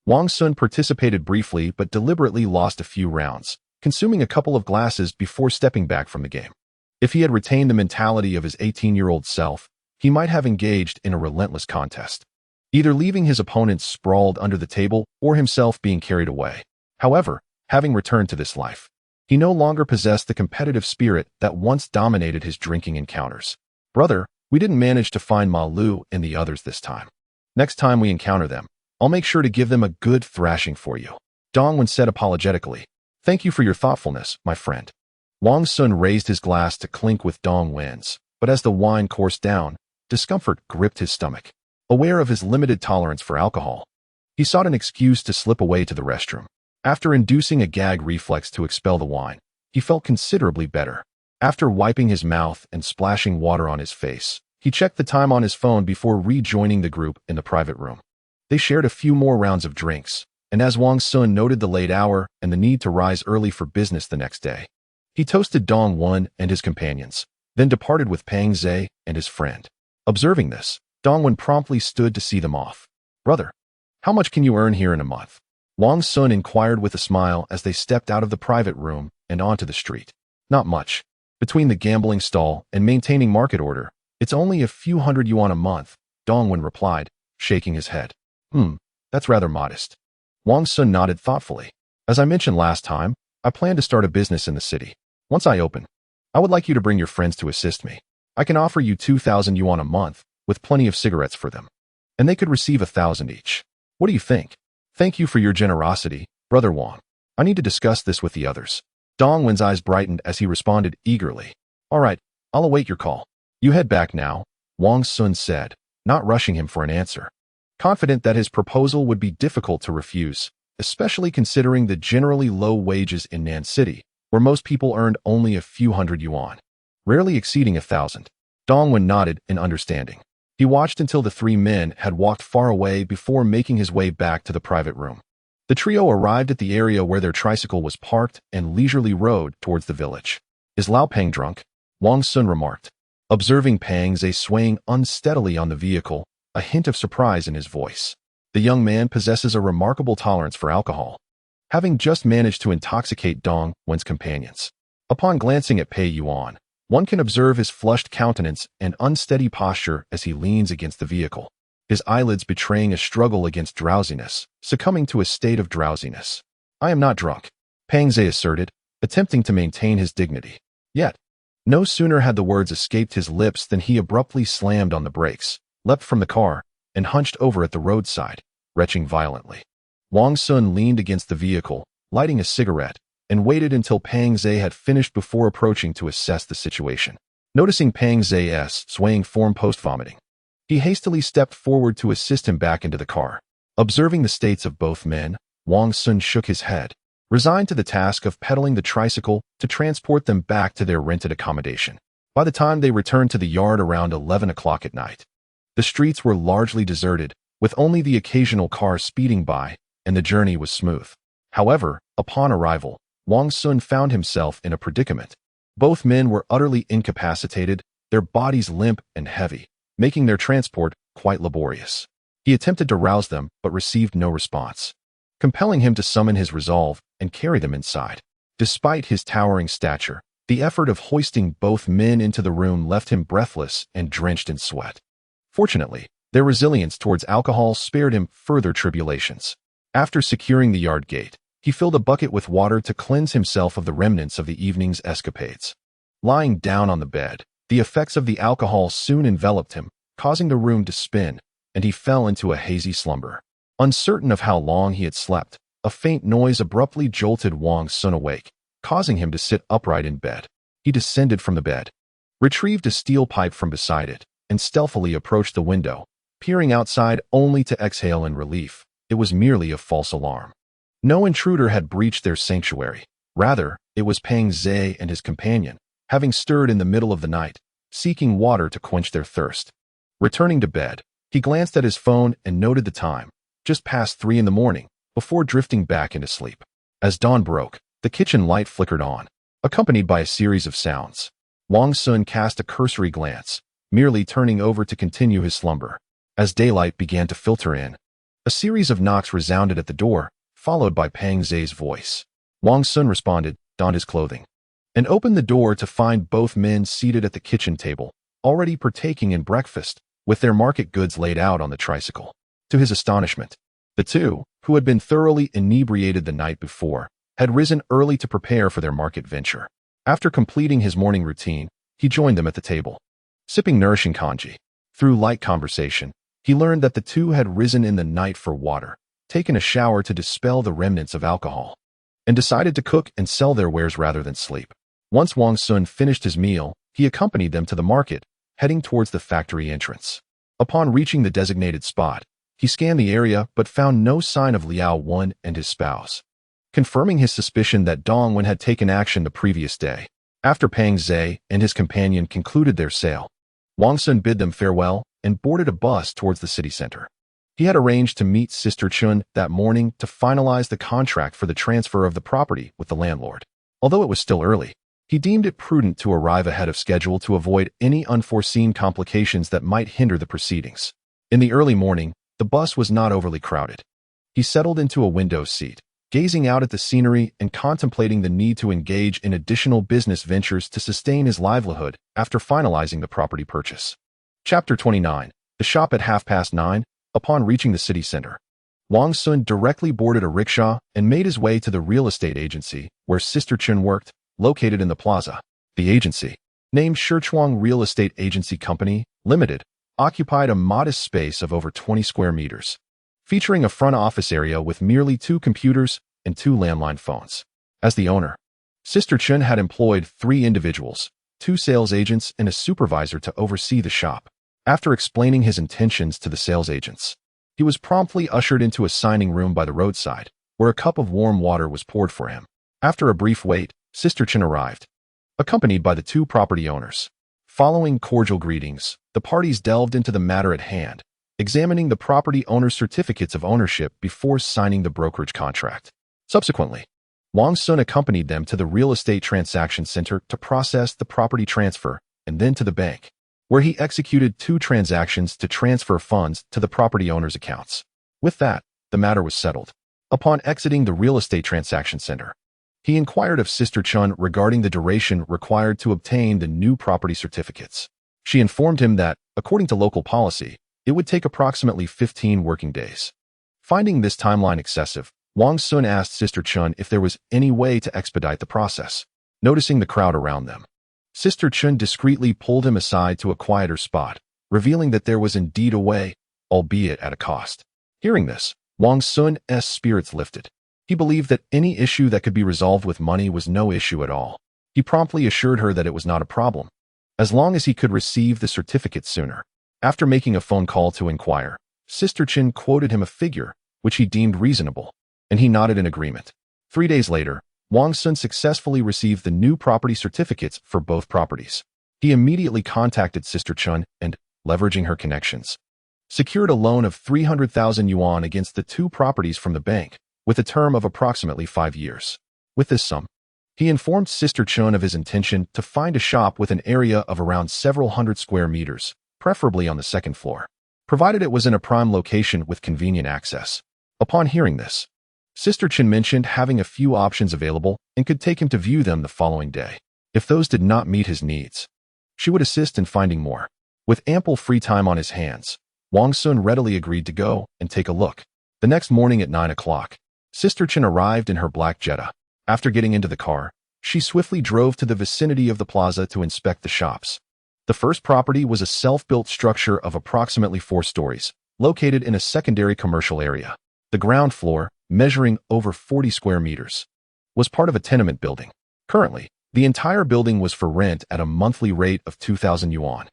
Wang Xun participated briefly but deliberately lost a few rounds, consuming a couple of glasses before stepping back from the game. If he had retained the mentality of his 18-year-old self, he might have engaged in a relentless contest, either leaving his opponents sprawled under the table or himself being carried away. However, having returned to this life, he no longer possessed the competitive spirit that once dominated his drinking encounters. "Brother, we didn't manage to find Ma Lu and the others this time. Next time we encounter them, I'll make sure to give them a good thrashing for you," Dongwen said apologetically. "Thank you for your thoughtfulness, my friend." Wang Xun raised his glass to clink with Dongwen's, but as the wine coursed down, discomfort gripped his stomach. Aware of his limited tolerance for alcohol, he sought an excuse to slip away to the restroom. After inducing a gag reflex to expel the wine, he felt considerably better. After wiping his mouth and splashing water on his face, he checked the time on his phone before rejoining the group in the private room. They shared a few more rounds of drinks, and as Wang Xun noted the late hour and the need to rise early for business the next day, he toasted Dongwon and his companions, then departed with Pang Zhe and his friend. Observing this, Dongwon promptly stood to see them off. "Brother, how much can you earn here in a month?" Wang Xun inquired with a smile as they stepped out of the private room and onto the street. "Not much. Between the gambling stall and maintaining market order, it's only a few hundred yuan a month," Dongwon replied, shaking his head. That's rather modest." Wang Xun nodded thoughtfully. "As I mentioned last time, I plan to start a business in the city. Once I open, I would like you to bring your friends to assist me. I can offer you 2,000 yuan a month, with plenty of cigarettes for them, and they could receive 1,000 each. What do you think?" "Thank you for your generosity, Brother Wang. I need to discuss this with the others." Dongwen's eyes brightened as he responded eagerly. "All right, I'll await your call." "You head back now," Wang Xun said, not rushing him for an answer, confident that his proposal would be difficult to refuse, especially considering the generally low wages in Nan City, where most people earned only a few hundred yuan, rarely exceeding 1,000. Dongwen nodded in understanding. He watched until the 3 men had walked far away before making his way back to the private room. The trio arrived at the area where their tricycle was parked and leisurely rode towards the village. "Is Lao Peng drunk?" Wang Xun remarked, observing Pang Zhe swaying unsteadily on the vehicle, a hint of surprise in his voice. The young man possesses a remarkable tolerance for alcohol, having just managed to intoxicate Dongwen's companions. Upon glancing at Pei Yuan, one can observe his flushed countenance and unsteady posture as he leans against the vehicle, his eyelids betraying a struggle against drowsiness, succumbing to a state of drowsiness. "I am not drunk," Pang Zhe asserted, attempting to maintain his dignity. Yet, no sooner had the words escaped his lips than he abruptly slammed on the brakes, leapt from the car, and hunched over at the roadside, retching violently. Wang Xun leaned against the vehicle, lighting a cigarette, and waited until Pang Zhe had finished before approaching to assess the situation. Noticing Pang Zhe's swaying form post-vomiting, he hastily stepped forward to assist him back into the car. Observing the states of both men, Wang Xun shook his head, resigned to the task of pedaling the tricycle to transport them back to their rented accommodation. By the time they returned to the yard around 11 o'clock at night, the streets were largely deserted, with only the occasional car speeding by, and the journey was smooth. However, upon arrival, Wang Xun found himself in a predicament. Both men were utterly incapacitated, their bodies limp and heavy, making their transport quite laborious. He attempted to rouse them but received no response, compelling him to summon his resolve and carry them inside. Despite his towering stature, The effort of hoisting both men into the room left him breathless and drenched in sweat. Fortunately, their resilience towards alcohol spared him further tribulations. After securing the yard gate, he filled a bucket with water to cleanse himself of the remnants of the evening's escapades. Lying down on the bed, the effects of the alcohol soon enveloped him, causing the room to spin, and he fell into a hazy slumber. Uncertain of how long he had slept, a faint noise abruptly jolted Wang Xun awake, causing him to sit upright in bed. He descended from the bed, retrieved a steel pipe from beside it, and stealthily approached the window, peering outside only to exhale in relief. It was merely a false alarm. No intruder had breached their sanctuary. Rather, it was Pang Zhe and his companion, having stirred in the middle of the night, seeking water to quench their thirst. Returning to bed, he glanced at his phone and noted the time, just past 3 in the morning, before drifting back into sleep. As dawn broke, the kitchen light flickered on, accompanied by a series of sounds. Wang Xun cast a cursory glance, merely turning over to continue his slumber. As daylight began to filter in, a series of knocks resounded at the door, followed by Pang Zhe's voice. Wang Xun responded, donned his clothing, and opened the door to find both men seated at the kitchen table, already partaking in breakfast, with their market goods laid out on the tricycle. To his astonishment, the two, who had been thoroughly inebriated the night before, had risen early to prepare for their market venture. After completing his morning routine, he joined them at the table. Sipping nourishing congee. Through light conversation, he learned that the two had risen in the night for water, taken a shower to dispel the remnants of alcohol, and decided to cook and sell their wares rather than sleep. Once Wang Xun finished his meal, he accompanied them to the market, heading towards the factory entrance. Upon reaching the designated spot, he scanned the area but found no sign of Liao Wen and his spouse, confirming his suspicion that Dong Wen had taken action the previous day. After Pang Zhe and his companion concluded their sale, Wang Xun bid them farewell and boarded a bus towards the city center. He had arranged to meet Sister Chun that morning to finalize the contract for the transfer of the property with the landlord. Although it was still early, he deemed it prudent to arrive ahead of schedule to avoid any unforeseen complications that might hinder the proceedings. In the early morning, the bus was not overly crowded. He settled into a window seat, gazing out at the scenery and contemplating the need to engage in additional business ventures to sustain his livelihood after finalizing the property purchase. Chapter 29. The shop at 9:30. Upon reaching the city center, Wang Xun directly boarded a rickshaw and made his way to the real estate agency where Sister Chun worked, located in the plaza. The agency, named Shichuang Real Estate Agency Company, Limited, occupied a modest space of over 20 square meters, featuring a front office area with merely 2 computers and 2 landline phones. As the owner, Sister Chun had employed 3 individuals, 2 sales agents and a supervisor to oversee the shop. After explaining his intentions to the sales agents, he was promptly ushered into a signing room by the roadside, where a cup of warm water was poured for him. After a brief wait, Sister Chun arrived, accompanied by the 2 property owners. Following cordial greetings, the parties delved into the matter at hand, examining the property owner's certificates of ownership before signing the brokerage contract. Subsequently, Wang Xun accompanied them to the real estate transaction center to process the property transfer, and then to the bank, where he executed 2 transactions to transfer funds to the property owner's accounts. With that, the matter was settled. Upon exiting the real estate transaction center, he inquired of Sister Chun regarding the duration required to obtain the new property certificates. She informed him that, according to local policy, it would take approximately 15 working days. Finding this timeline excessive, Wang Xun asked Sister Chun if there was any way to expedite the process. Noticing the crowd around them, Sister Chun discreetly pulled him aside to a quieter spot, revealing that there was indeed a way, albeit at a cost. Hearing this, Wang Xun's spirits lifted. He believed that any issue that could be resolved with money was no issue at all. He promptly assured her that it was not a problem, as long as he could receive the certificate sooner. After making a phone call to inquire, Sister Chun quoted him a figure, which he deemed reasonable, and he nodded in agreement. 3 days later, Wang Xun successfully received the new property certificates for both properties. He immediately contacted Sister Chun and, leveraging her connections, secured a loan of 300,000 yuan against the 2 properties from the bank, with a term of approximately 5 years. With this sum, he informed Sister Chun of his intention to find a shop with an area of around several hundred square meters, preferably on the 2nd floor, provided it was in a prime location with convenient access. Upon hearing this, Sister Chun mentioned having a few options available and could take him to view them the following day. If those did not meet his needs, she would assist in finding more. With ample free time on his hands, Wang Xun readily agreed to go and take a look. The next morning at 9 o'clock, Sister Chen arrived in her black Jetta. After getting into the car, she swiftly drove to the vicinity of the plaza to inspect the shops. The first property was a self-built structure of approximately 4 stories, located in a secondary commercial area. The ground floor, measuring over 40 square meters, was part of a tenement building. Currently, the entire building was for rent at a monthly rate of 2,000 yuan,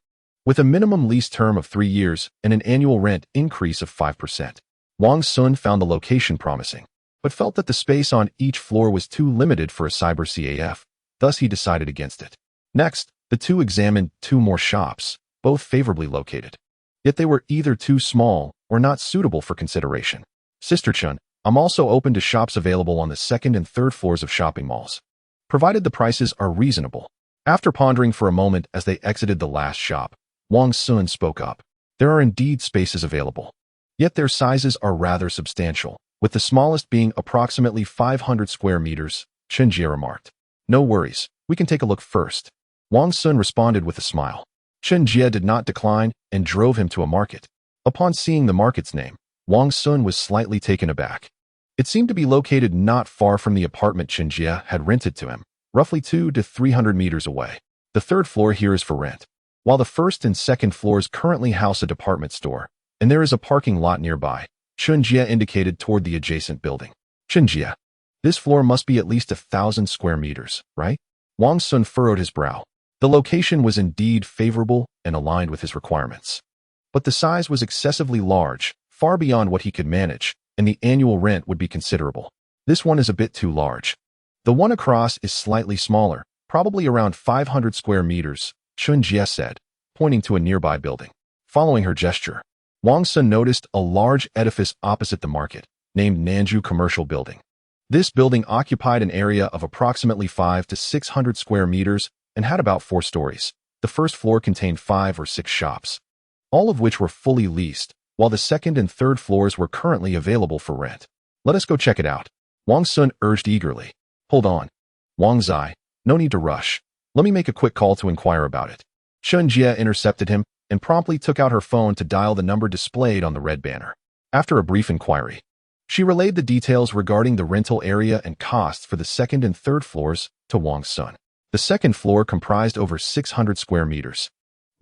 with a minimum lease term of 3 years and an annual rent increase of 5%. Wang Xun found the location promising, but felt that the space on each floor was too limited for a cyber CAF, thus he decided against it. Next, the two examined 2 more shops, both favorably located. Yet they were either too small or not suitable for consideration. Sister Chen, I'm also open to shops available on the 2nd and 3rd floors of shopping malls, provided the prices are reasonable. After pondering for a moment as they exited the last shop, Wang Xun spoke up. There are indeed spaces available, yet their sizes are rather substantial, with the smallest being approximately 500 square meters, Chen Jie remarked. No worries, we can take a look first. Wang Xun responded with a smile. Chen Jie did not decline and drove him to a market. Upon seeing the market's name, Wang Xun was slightly taken aback. It seemed to be located not far from the apartment Chen Jie had rented to him, roughly 200 to 300 meters away. The 3rd floor here is for rent, while the 1st and 2nd floors currently house a department store, and there is a parking lot nearby. Chen Jie indicated toward the adjacent building. Chen Jie, this floor must be at least 1,000 square meters, right? Wang Xun furrowed his brow. The location was indeed favorable and aligned with his requirements, but the size was excessively large, far beyond what he could manage, and the annual rent would be considerable. This one is a bit too large. The one across is slightly smaller, probably around 500 square meters, Chen Jie said, pointing to a nearby building. Following her gesture, Wang Xun noticed a large edifice opposite the market, named Nanju Commercial Building. This building occupied an area of approximately 500 to 600 square meters and had about 4 stories. The 1st floor contained 5 or 6 shops, all of which were fully leased, while the 2nd and 3rd floors were currently available for rent. Let us go check it out, Wang Xun urged eagerly. Hold on, Wang Zai, no need to rush. Let me make a quick call to inquire about it. Chen Jie intercepted him and promptly took out her phone to dial the number displayed on the red banner. After a brief inquiry, she relayed the details regarding the rental area and costs for the 2nd and 3rd floors to Wang Xun. The 2nd floor comprised over 600 square meters,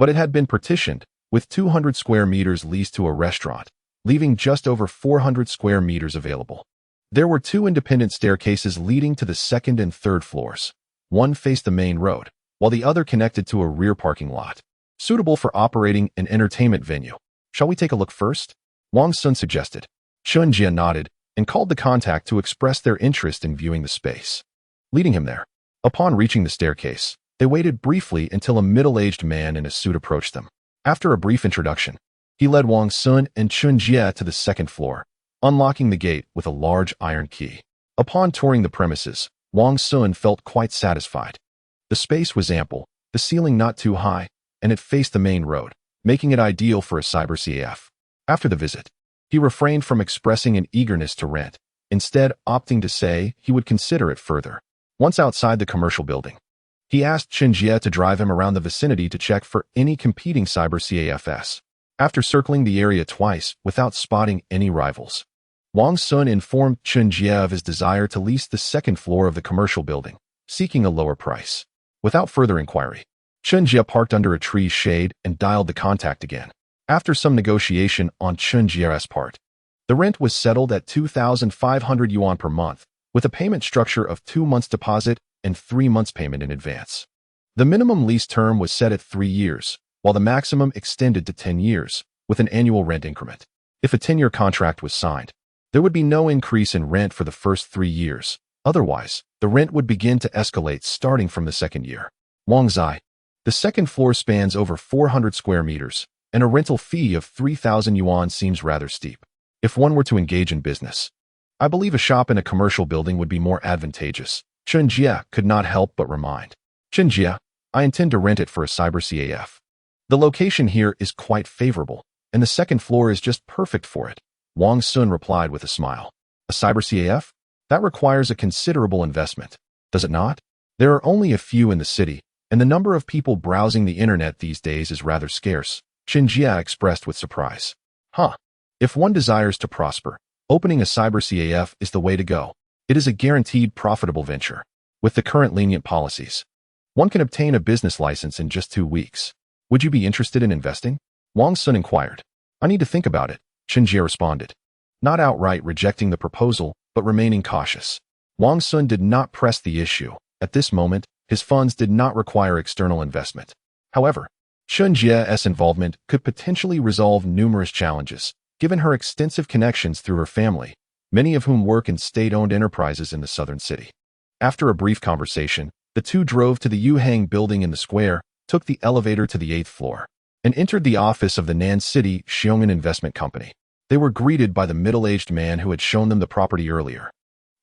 but it had been partitioned, with 200 square meters leased to a restaurant, leaving just over 400 square meters available. There were 2 independent staircases leading to the 2nd and 3rd floors. One faced the main road, while the other connected to a rear parking lot, suitable for operating an entertainment venue. Shall we take a look first? Wang Xun suggested. Chen Jie nodded and called the contact to express their interest in viewing the space, leading him there. Upon reaching the staircase, they waited briefly until a middle-aged man in a suit approached them. After a brief introduction, he led Wang Xun and Chen Jie to the 2nd floor, unlocking the gate with a large iron key. Upon touring the premises, Wang Xun felt quite satisfied. The space was ample, the ceiling not too high, and it faced the main road, making it ideal for a cyber CAF. After the visit, he refrained from expressing an eagerness to rent, instead opting to say he would consider it further. Once outside the commercial building, he asked Chen Jie to drive him around the vicinity to check for any competing cyber CAFs. After circling the area twice without spotting any rivals, Wang Xun informed Chen Jie of his desire to lease the 2nd floor of the commercial building, seeking a lower price. Without further inquiry, Chen Jie parked under a tree's shade and dialed the contact again. After some negotiation on Chen Jie's part, the rent was settled at 2,500 yuan per month, with a payment structure of 2 months deposit and 3 months payment in advance. The minimum lease term was set at 3 years, while the maximum extended to 10 years, with an annual rent increment. If a 10-year contract was signed, there would be no increase in rent for the first 3 years. Otherwise, the rent would begin to escalate starting from the 2nd year. Wang Zai, the 2nd floor spans over 400 square meters, and a rental fee of 3,000 yuan seems rather steep. If one were to engage in business, I believe a shop in a commercial building would be more advantageous. Chen Jie could not help but remind. Chen Jie, I intend to rent it for a cyber CAF. The location here is quite favorable, and the 2nd floor is just perfect for it. Wang Xun replied with a smile. A cyber CAF? That requires a considerable investment, does it not? There are only a few in the city, and the number of people browsing the internet these days is rather scarce, Xinjia expressed with surprise. If one desires to prosper, opening a cyber CAF is the way to go. It is a guaranteed profitable venture. With the current lenient policies, one can obtain a business license in just 2 weeks. Would you be interested in investing? Wang Xun inquired. I need to think about it, Xinjia responded, not outright rejecting the proposal, but remaining cautious. Wang Xun did not press the issue. At this moment, his funds did not require external investment. However, Xinjia's involvement could potentially resolve numerous challenges, given her extensive connections through her family, many of whom work in state-owned enterprises in the southern city. After a brief conversation, the two drove to the Yuhang building in the square, took the elevator to the 8th floor, and entered the office of the Nan City Xiong'an Investment Company. They were greeted by the middle-aged man who had shown them the property earlier.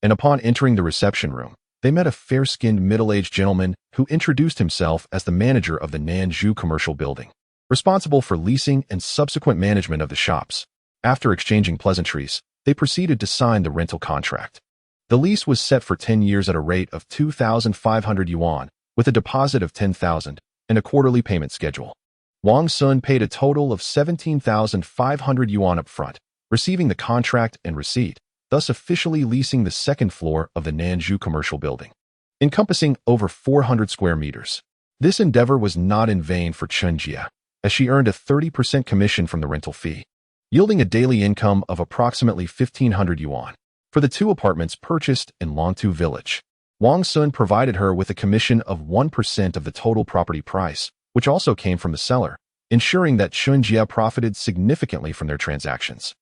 And upon entering the reception room, they met a fair-skinned middle-aged gentleman who introduced himself as the manager of the Nanzhou commercial building, responsible for leasing and subsequent management of the shops. After exchanging pleasantries, they proceeded to sign the rental contract. The lease was set for 10 years at a rate of 2,500 yuan, with a deposit of 10,000 and a quarterly payment schedule. Wang Xun paid a total of 17,500 yuan up front, receiving the contract and receipt, thus officially leasing the 2nd floor of the Nanzhou commercial building, encompassing over 400 square meters. This endeavor was not in vain for Xinjia, as she earned a 30% commission from the rental fee, yielding a daily income of approximately 1,500 yuan. For the 2 apartments purchased in Longtu Village, Wang Xun provided her with a commission of 1% of the total property price, which also came from the seller, ensuring that Xinjia profited significantly from their transactions.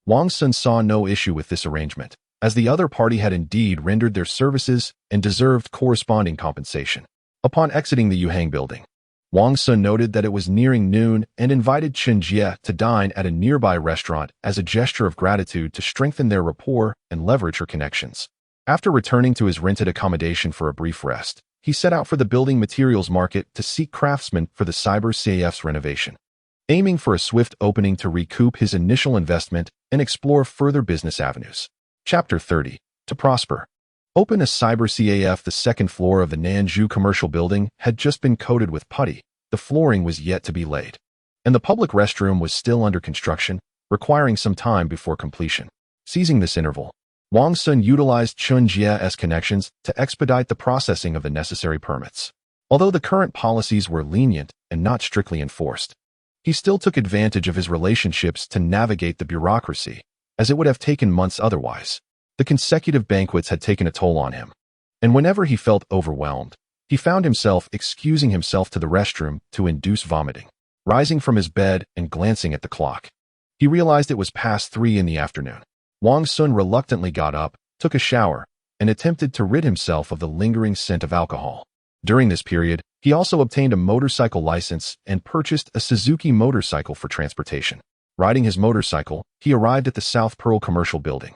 Wang Xun saw no issue with this arrangement, as the other party had indeed rendered their services and deserved corresponding compensation. Upon exiting the Yuhang building, Wang Xun noted that it was nearing noon and invited Xinjia to dine at a nearby restaurant as a gesture of gratitude to strengthen their rapport and leverage her connections. After returning to his rented accommodation for a brief rest, he set out for the building materials market to seek craftsmen for the cyber CAF's renovation, aiming for a swift opening to recoup his initial investment and explore further business avenues. Chapter 30. To prosper. Open a cyber CAF. The 2nd floor of the Nanzhou commercial building had just been coated with putty, the flooring was yet to be laid, and the public restroom was still under construction, requiring some time before completion. Seizing this interval, Wang Xun utilized Xinjia's connections to expedite the processing of the necessary permits. Although the current policies were lenient and not strictly enforced, he still took advantage of his relationships to navigate the bureaucracy, as it would have taken months otherwise. The consecutive banquets had taken a toll on him, and whenever he felt overwhelmed, he found himself excusing himself to the restroom to induce vomiting. Rising from his bed and glancing at the clock, he realized it was past 3 in the afternoon. Wang Xun reluctantly got up, took a shower, and attempted to rid himself of the lingering scent of alcohol. During this period, he also obtained a motorcycle license and purchased a Suzuki motorcycle for transportation. Riding his motorcycle, he arrived at the South Pearl commercial building.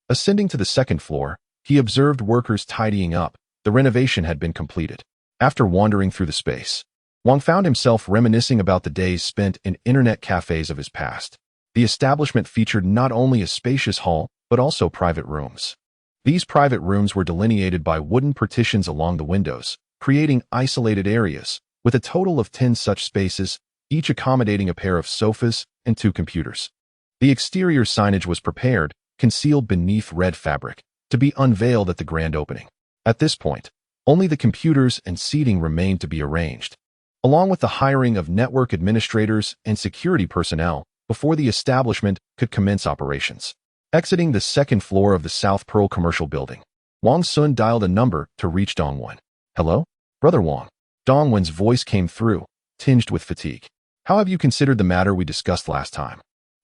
Ascending to the 2nd floor, he observed workers tidying up. The renovation had been completed. After wandering through the space, Wang found himself reminiscing about the days spent in internet cafes of his past. The establishment featured not only a spacious hall, but also private rooms. These private rooms were delineated by wooden partitions along the windows, creating isolated areas, with a total of 10 such spaces, each accommodating a pair of sofas and 2 computers. The exterior signage was prepared, concealed beneath red fabric, to be unveiled at the grand opening. At this point, only the computers and seating remained to be arranged, along with the hiring of network administrators and security personnel before the establishment could commence operations. Exiting the 2nd floor of the South Pearl commercial building, Wang Xun dialed a number to reach Dongwen. Hello? Brother Wang. Dongwen's voice came through, tinged with fatigue. How have you considered the matter we discussed last time?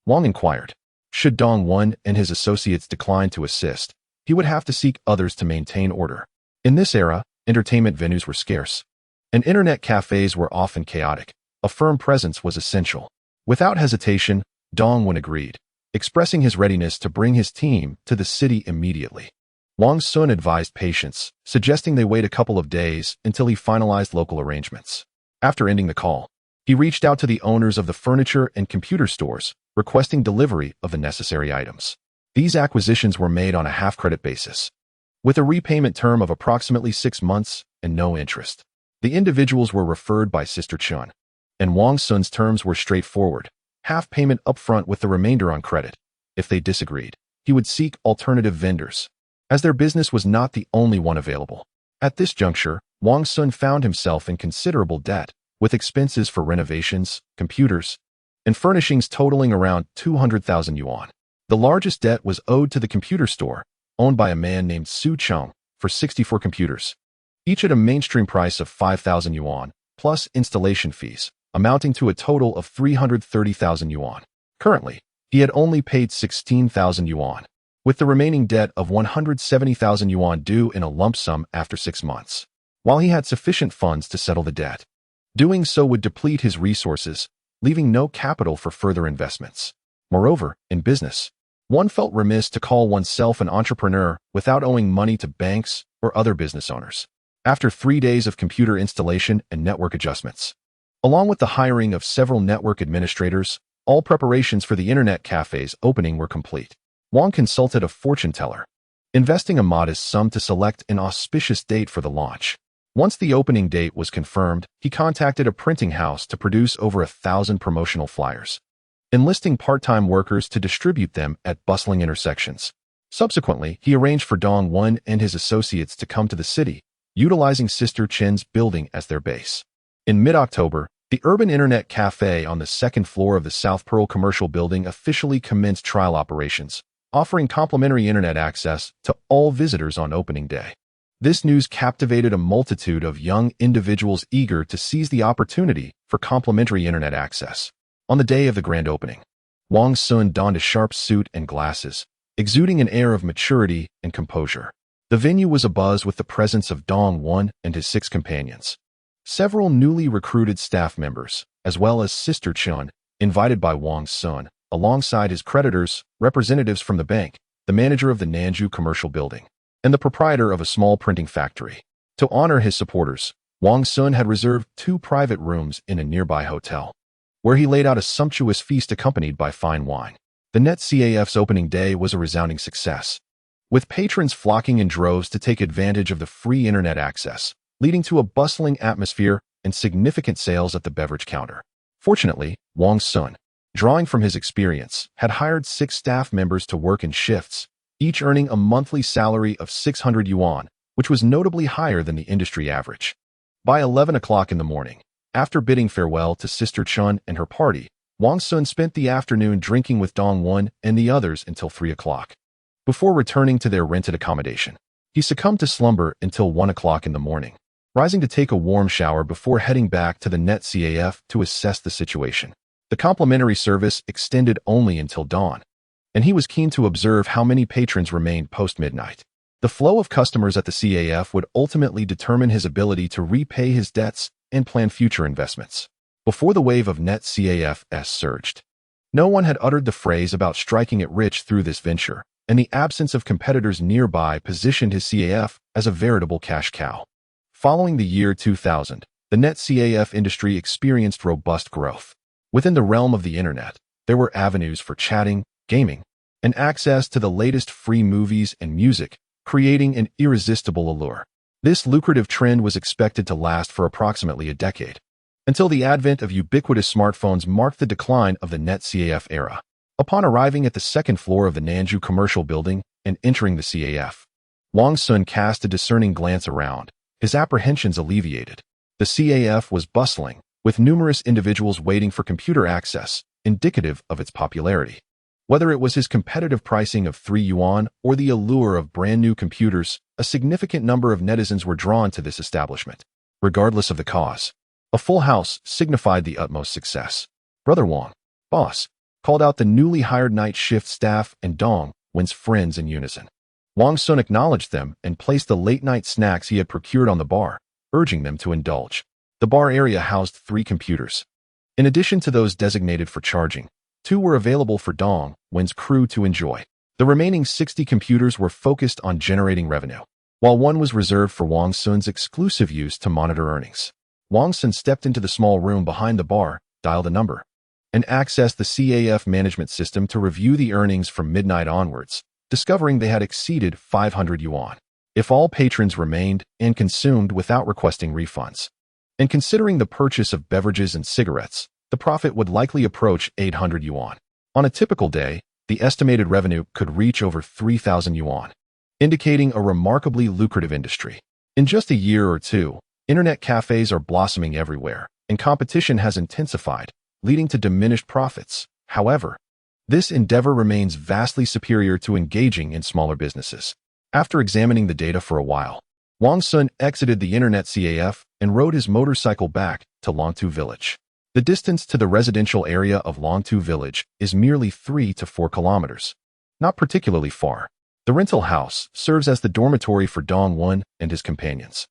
Wang inquired. Should Dongwen and his associates decline to assist, he would have to seek others to maintain order. In this era, entertainment venues were scarce, and internet cafes were often chaotic. A firm presence was essential. Without hesitation, Dongwen agreed, expressing his readiness to bring his team to the city immediately. Wang Xun advised patience, suggesting they wait a couple of days until he finalized local arrangements. After ending the call, he reached out to the owners of the furniture and computer stores, requesting delivery of the necessary items. These acquisitions were made on a half-credit basis, with a repayment term of approximately 6 months and no interest. The individuals were referred by Sister Chun, and Wang Xun's terms were straightforward: half payment upfront with the remainder on credit. If they disagreed, he would seek alternative vendors, as their business was not the only one available. At this juncture, Wang Xun found himself in considerable debt, with expenses for renovations, computers, and furnishings totaling around 200,000 yuan. The largest debt was owed to the computer store, owned by a man named Su Cheng, for 64 computers, each at a mainstream price of 5,000 yuan, plus installation fees, amounting to a total of 330,000 yuan. Currently, he had only paid 16,000 yuan, with the remaining debt of 170,000 yuan due in a lump sum after 6 months. While he had sufficient funds to settle the debt, doing so would deplete his resources, leaving no capital for further investments. Moreover, in business, one felt remiss to call oneself an entrepreneur without owing money to banks or other business owners. After 3 days of computer installation and network adjustments, along with the hiring of several network administrators, all preparations for the internet cafe's opening were complete. Wang consulted a fortune teller, investing a modest sum to select an auspicious date for the launch. Once the opening date was confirmed, he contacted a printing house to produce over 1,000 promotional flyers, enlisting part-time workers to distribute them at bustling intersections. Subsequently, he arranged for Dong Wen and his associates to come to the city, utilizing Sister Chen's building as their base. In mid-October, the urban internet cafe on the second floor of the South Pearl Commercial Building officially commenced trial operations, offering complimentary internet access to all visitors on opening day. This news captivated a multitude of young individuals eager to seize the opportunity for complimentary internet access. On the day of the grand opening, Wang Xun donned a sharp suit and glasses, exuding an air of maturity and composure. The venue was abuzz with the presence of Dong Wen and his 6 companions. Several newly recruited staff members, as well as Sister Chun, invited by Wang Xun, alongside his creditors, representatives from the bank, the manager of the Nanju Commercial Building, and the proprietor of a small printing factory. To honor his supporters, Wang Xun had reserved 2 private rooms in a nearby hotel, where he laid out a sumptuous feast accompanied by fine wine. The Net CAF's opening day was a resounding success, with patrons flocking in droves to take advantage of the free internet access, leading to a bustling atmosphere and significant sales at the beverage counter. Fortunately, Wang Xun, drawing from his experience, had hired 6 staff members to work in shifts, each earning a monthly salary of 600 yuan, which was notably higher than the industry average. By 11 o'clock in the morning, after bidding farewell to Sister Chun and her party, Wang Xun spent the afternoon drinking with Dong Wen and the others until 3 o'clock. Before returning to their rented accommodation, he succumbed to slumber until 1 o'clock in the morning, rising to take a warm shower before heading back to the Net CAF to assess the situation. The complimentary service extended only until dawn, and he was keen to observe how many patrons remained post-midnight. The flow of customers at the CAF would ultimately determine his ability to repay his debts and plan future investments. Before the wave of Net CAFs surged, no one had uttered the phrase about striking it rich through this venture, and the absence of competitors nearby positioned his CAF as a veritable cash cow. Following the year 2000, the Net CAF industry experienced robust growth. Within the realm of the internet, there were avenues for chatting, gaming, and access to the latest free movies and music, creating an irresistible allure. This lucrative trend was expected to last for approximately a decade, until the advent of ubiquitous smartphones marked the decline of the Net CAF era. Upon arriving at the second floor of the Nanju Commercial Building and entering the CAF, Wang Xun cast a discerning glance around, his apprehensions alleviated. The CAF was bustling, with numerous individuals waiting for computer access, indicative of its popularity. Whether it was his competitive pricing of 3 yuan or the allure of brand new computers, a significant number of netizens were drawn to this establishment. Regardless of the cause, a full house signified the utmost success. Brother Wang, boss, called out the newly hired night shift staff and Dong Wen's friends in unison. Wang Xun acknowledged them and placed the late-night snacks he had procured on the bar, urging them to indulge. The bar area housed 3 computers. In addition to those designated for charging, 2 were available for Dong Wen's crew to enjoy. The remaining 60 computers were focused on generating revenue, while 1 was reserved for Wang Xun's exclusive use to monitor earnings. Wang Xun stepped into the small room behind the bar, dialed a number, and accessed the CAF management system to review the earnings from midnight onwards, discovering they had exceeded 500 yuan. if all patrons remained and consumed without requesting refunds. And considering the purchase of beverages and cigarettes, the profit would likely approach 800 yuan. On a typical day, the estimated revenue could reach over 3,000 yuan, indicating a remarkably lucrative industry. In just a year or two, internet cafes are blossoming everywhere, and competition has intensified, leading to diminished profits. However, this endeavor remains vastly superior to engaging in smaller businesses. After examining the data for a while, Wang Xun exited the internet CAF and rode his motorcycle back to Longtu village. The distance to the residential area of Longtu village is merely 3 to 4 kilometers. Not particularly far. The rental house serves as the dormitory for Dongwon and his companions.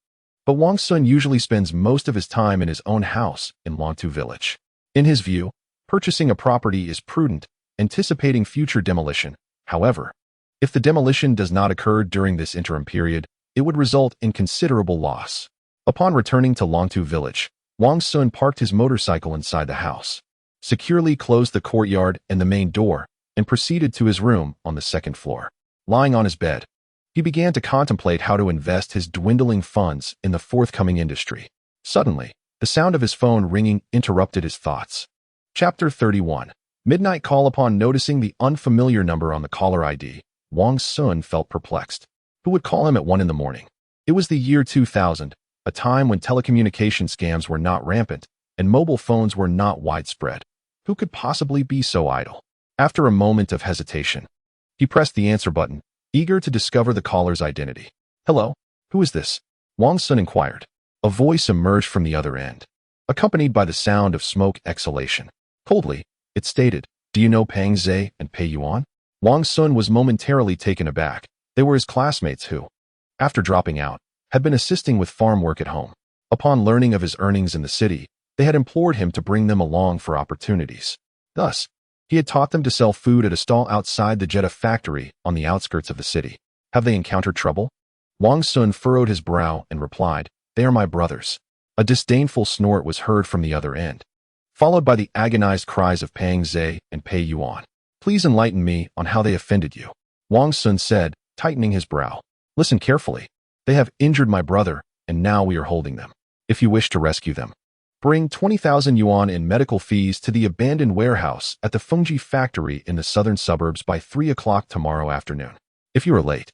But Wang Xun usually spends most of his time in his own house in Longtu village. In his view, purchasing a property is prudent, anticipating future demolition. However, if the demolition does not occur during this interim period, it would result in considerable loss. Upon returning to Longtu village, Wang Xun parked his motorcycle inside the house, securely closed the courtyard and the main door, and proceeded to his room on the second floor. Lying on his bed, he began to contemplate how to invest his dwindling funds in the forthcoming industry. Suddenly, the sound of his phone ringing interrupted his thoughts. Chapter 31. Midnight call. Upon noticing the unfamiliar number on the caller ID, Wang Xun felt perplexed. Who would call him at 1 in the morning? It was the year 2000, a time when telecommunication scams were not rampant and mobile phones were not widespread. Who could possibly be so idle? After a moment of hesitation, he pressed the answer button, eager to discover the caller's identity. Hello, who is this? Wang Xun inquired. A voice emerged from the other end, accompanied by the sound of smoke exhalation. Coldly, it stated, "Do you know Pang Zhe and Pei Yuan?" Wang Xun was momentarily taken aback. They were his classmates who, after dropping out, had been assisting with farm work at home. Upon learning of his earnings in the city, they had implored him to bring them along for opportunities. Thus, he had taught them to sell food at a stall outside the Jetta factory on the outskirts of the city. Have they encountered trouble? Wang Xun furrowed his brow and replied, "They are my brothers." A disdainful snort was heard from the other end, followed by the agonized cries of Pang Zhe and Pei Yuan. Please enlighten me on how they offended you, Wang Xun said, tightening his brow. Listen carefully. They have injured my brother, and now we are holding them. If you wish to rescue them, bring 20,000 yuan in medical fees to the abandoned warehouse at the Fengji factory in the southern suburbs by 3 o'clock tomorrow afternoon. If you are late,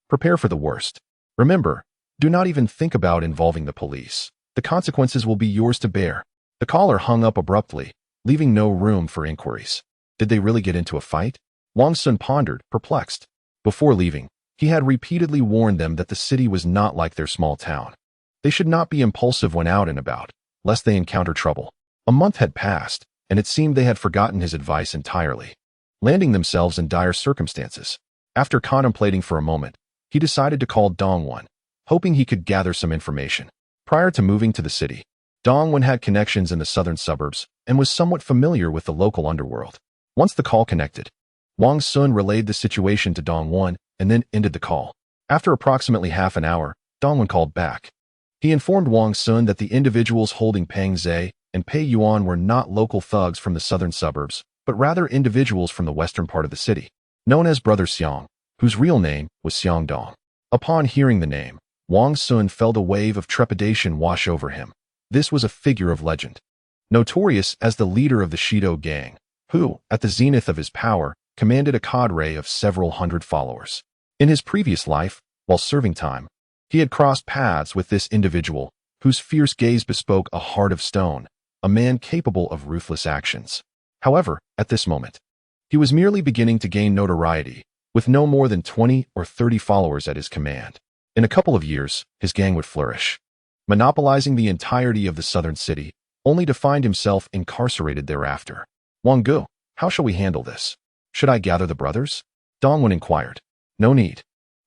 prepare for the worst. Remember, do not even think about involving the police. The consequences will be yours to bear. The caller hung up abruptly, leaving no room for inquiries. Did they really get into a fight? Wang Xun pondered, perplexed. Before leaving, he had repeatedly warned them that the city was not like their small town. They should not be impulsive when out and about, lest they encounter trouble. A month had passed, and it seemed they had forgotten his advice entirely, landing themselves in dire circumstances. After contemplating for a moment, he decided to call Dongwon, hoping he could gather some information. Prior to moving to the city, Dongwon had connections in the southern suburbs and was somewhat familiar with the local underworld. Once the call connected, Wang Xun relayed the situation to Dongwon and then ended the call. After approximately half an hour, Dongwon called back. He informed Wang Xun that the individuals holding Pang Zhe and Pei Yuan were not local thugs from the southern suburbs, but rather individuals from the western part of the city, known as Brother Xiang, whose real name was Xiang Dong. Upon hearing the name, Wang Xun felt a wave of trepidation wash over him. This was a figure of legend, notorious as the leader of the Shido gang, who, at the zenith of his power, commanded a cadre of several hundred followers. In his previous life, while serving time, he had crossed paths with this individual, whose fierce gaze bespoke a heart of stone, a man capable of ruthless actions. However, at this moment, he was merely beginning to gain notoriety, with no more than 20 or 30 followers at his command. In a couple of years, his gang would flourish, monopolizing the entirety of the southern city, only to find himself incarcerated thereafter. Wang Gu, how shall we handle this? Should I gather the brothers? Dongwon inquired. No need.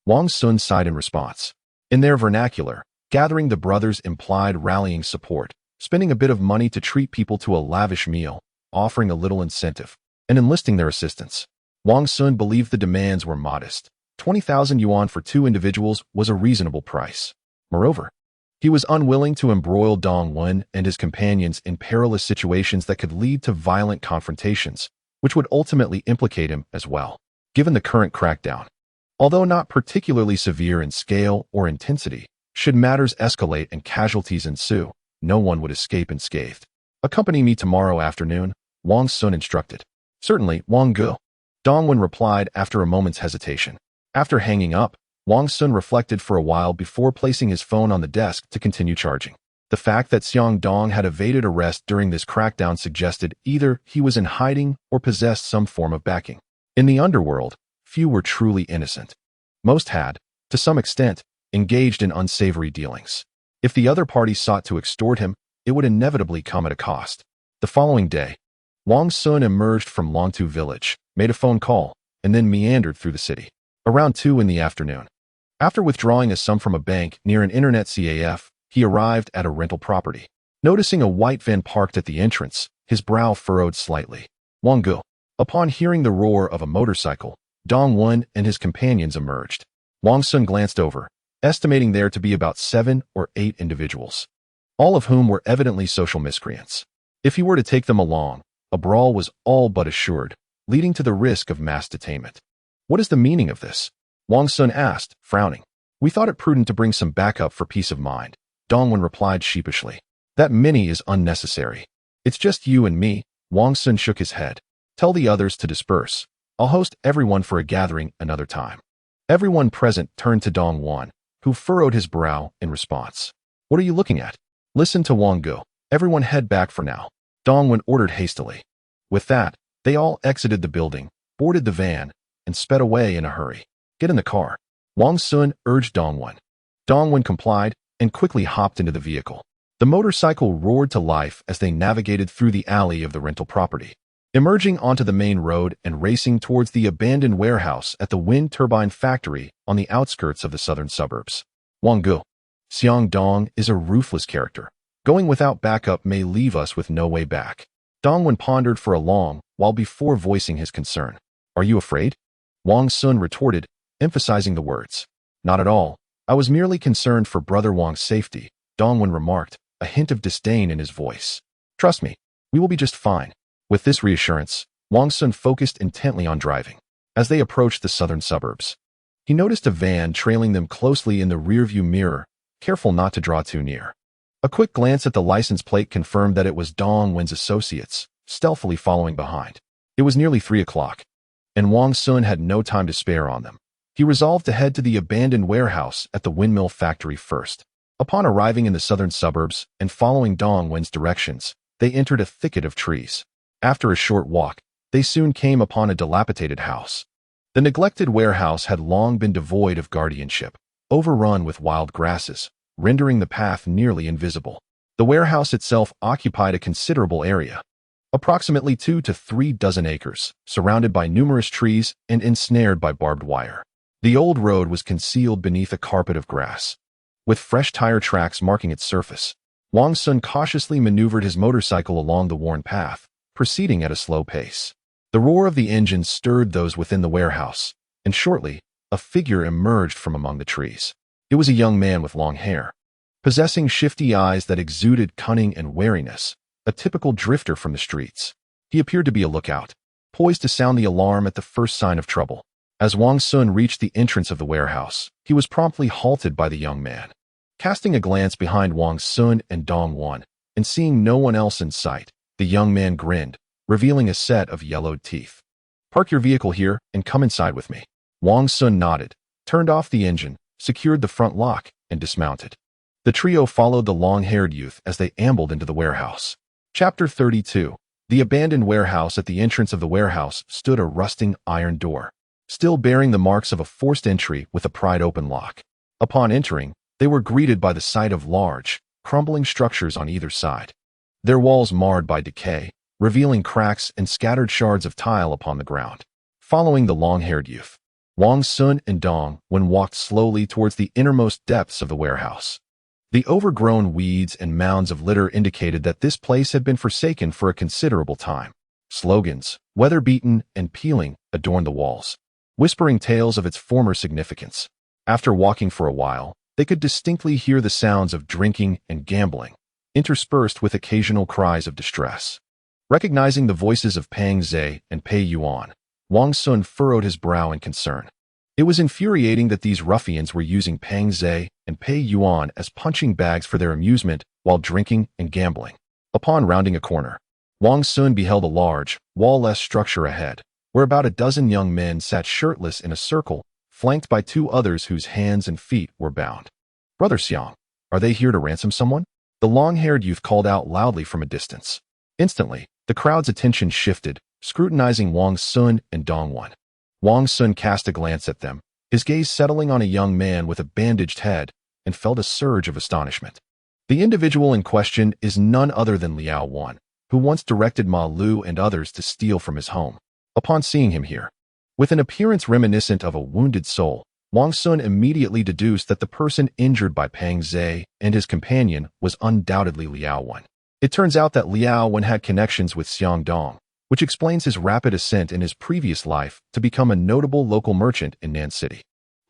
Wang Xun sighed in response. In their vernacular, gathering the brothers implied rallying support, spending a bit of money to treat people to a lavish meal, offering a little incentive, and enlisting their assistance. Wang Xun believed the demands were modest. 20,000 yuan for 2 individuals was a reasonable price. Moreover, he was unwilling to embroil Dongwon and his companions in perilous situations that could lead to violent confrontations, which would ultimately implicate him as well. Given the current crackdown Although not particularly severe in scale or intensity, should matters escalate and casualties ensue, no one would escape unscathed. Accompany me tomorrow afternoon, Wang Xun instructed. Certainly, Wang Gu. Dongwen replied after a moment's hesitation. After hanging up, Wang Xun reflected for a while before placing his phone on the desk to continue charging. The fact that Xiang Dong had evaded arrest during this crackdown suggested either he was in hiding or possessed some form of backing. In the underworld, few were truly innocent. Most had, to some extent, engaged in unsavory dealings. If the other party sought to extort him, it would inevitably come at a cost. The following day, Wang Xun emerged from Longtu village, made a phone call, and then meandered through the city. Around 2 in the afternoon, after withdrawing a sum from a bank near an internet CAF, he arrived at a rental property. Noticing a white van parked at the entrance, his brow furrowed slightly. Wang Gu. Upon hearing the roar of a motorcycle, Dongwen and his companions emerged. Wang Xun glanced over, estimating there to be about 7 or 8 individuals, all of whom were evidently social miscreants. If he were to take them along, a brawl was all but assured, leading to the risk of mass detainment. What is the meaning of this? Wang Xun asked, frowning. We thought it prudent to bring some backup for peace of mind, Dongwen replied sheepishly. That many is unnecessary. It's just you and me. Wang Xun shook his head. Tell the others to disperse. I'll host everyone for a gathering another time. Everyone present turned to Dongwen, who furrowed his brow in response. What are you looking at? Listen to Wang Gu. Everyone head back for now, Dongwen ordered hastily. With that, they all exited the building, boarded the van, and sped away in a hurry. Get in the car, Wang Xun urged Dongwen. Dongwen complied and quickly hopped into the vehicle. The motorcycle roared to life as they navigated through the alley of the rental property, emerging onto the main road and racing towards the abandoned warehouse at the wind turbine factory on the outskirts of the southern suburbs. Wang Gu. Xiang Dong is a ruthless character. Going without backup may leave us with no way back. Dongwen pondered for a long while before voicing his concern. Are you afraid? Wang Xun retorted, emphasizing the words. Not at all. I was merely concerned for Brother Wang's safety, Dongwen remarked, a hint of disdain in his voice. Trust me, we will be just fine. With this reassurance, Wang Xun focused intently on driving. As they approached the southern suburbs, he noticed a van trailing them closely in the rearview mirror, careful not to draw too near. A quick glance at the license plate confirmed that it was Dongwen's associates, stealthily following behind. It was nearly 3 o'clock, and Wang Xun had no time to spare on them. He resolved to head to the abandoned warehouse at the windmill factory first. Upon arriving in the southern suburbs and following Dongwen's directions, they entered a thicket of trees. After a short walk, they soon came upon a dilapidated house. The neglected warehouse had long been devoid of guardianship, overrun with wild grasses, rendering the path nearly invisible. The warehouse itself occupied a considerable area, approximately 2 to 3 dozen acres, surrounded by numerous trees and ensnared by barbed wire. The old road was concealed beneath a carpet of grass, with fresh tire tracks marking its surface. Wang Xun cautiously maneuvered his motorcycle along the worn path, proceeding at a slow pace. The roar of the engine stirred those within the warehouse, and shortly, a figure emerged from among the trees. It was a young man with long hair, possessing shifty eyes that exuded cunning and wariness, a typical drifter from the streets. He appeared to be a lookout, poised to sound the alarm at the first sign of trouble. As Wang Xun reached the entrance of the warehouse, he was promptly halted by the young man. Casting a glance behind Wang Xun and Dongwen, and seeing no one else in sight, the young man grinned, revealing a set of yellowed teeth. Park your vehicle here and come inside with me. Wang Xun nodded, turned off the engine, secured the front lock, and dismounted. The trio followed the long-haired youth as they ambled into the warehouse. Chapter 32. The abandoned warehouse. At the entrance of the warehouse stood a rusting iron door, still bearing the marks of a forced entry with a pried open lock. Upon entering, they were greeted by the sight of large, crumbling structures on either side, their walls marred by decay, revealing cracks and scattered shards of tile upon the ground. Following the long-haired youth, Wang Xun and Dongwen walked slowly towards the innermost depths of the warehouse. The overgrown weeds and mounds of litter indicated that this place had been forsaken for a considerable time. Slogans, weather-beaten and peeling, adorned the walls, whispering tales of its former significance. After walking for a while, they could distinctly hear the sounds of drinking and gambling, interspersed with occasional cries of distress. Recognizing the voices of Pang Zhe and Pei Yuan, Wang Xun furrowed his brow in concern. It was infuriating that these ruffians were using Pang Zhe and Pei Yuan as punching bags for their amusement while drinking and gambling. Upon rounding a corner, Wang Xun beheld a large, wall-less structure ahead, where about a dozen young men sat shirtless in a circle, flanked by two others whose hands and feet were bound. "Brother Xiang, are they here to ransom someone?" The long-haired youth called out loudly from a distance. Instantly, the crowd's attention shifted, scrutinizing Wang Xun and Dongwon. Wang Xun cast a glance at them, his gaze settling on a young man with a bandaged head, and felt a surge of astonishment. The individual in question is none other than Liao Wan, who once directed Ma Lu and others to steal from his home. Upon seeing him here, with an appearance reminiscent of a wounded soul, Wang Xun immediately deduced that the person injured by Pang Zhe and his companion was undoubtedly Liao Wan. It turns out that Liao Wan had connections with Xiang Dong, which explains his rapid ascent in his previous life to become a notable local merchant in Nan City.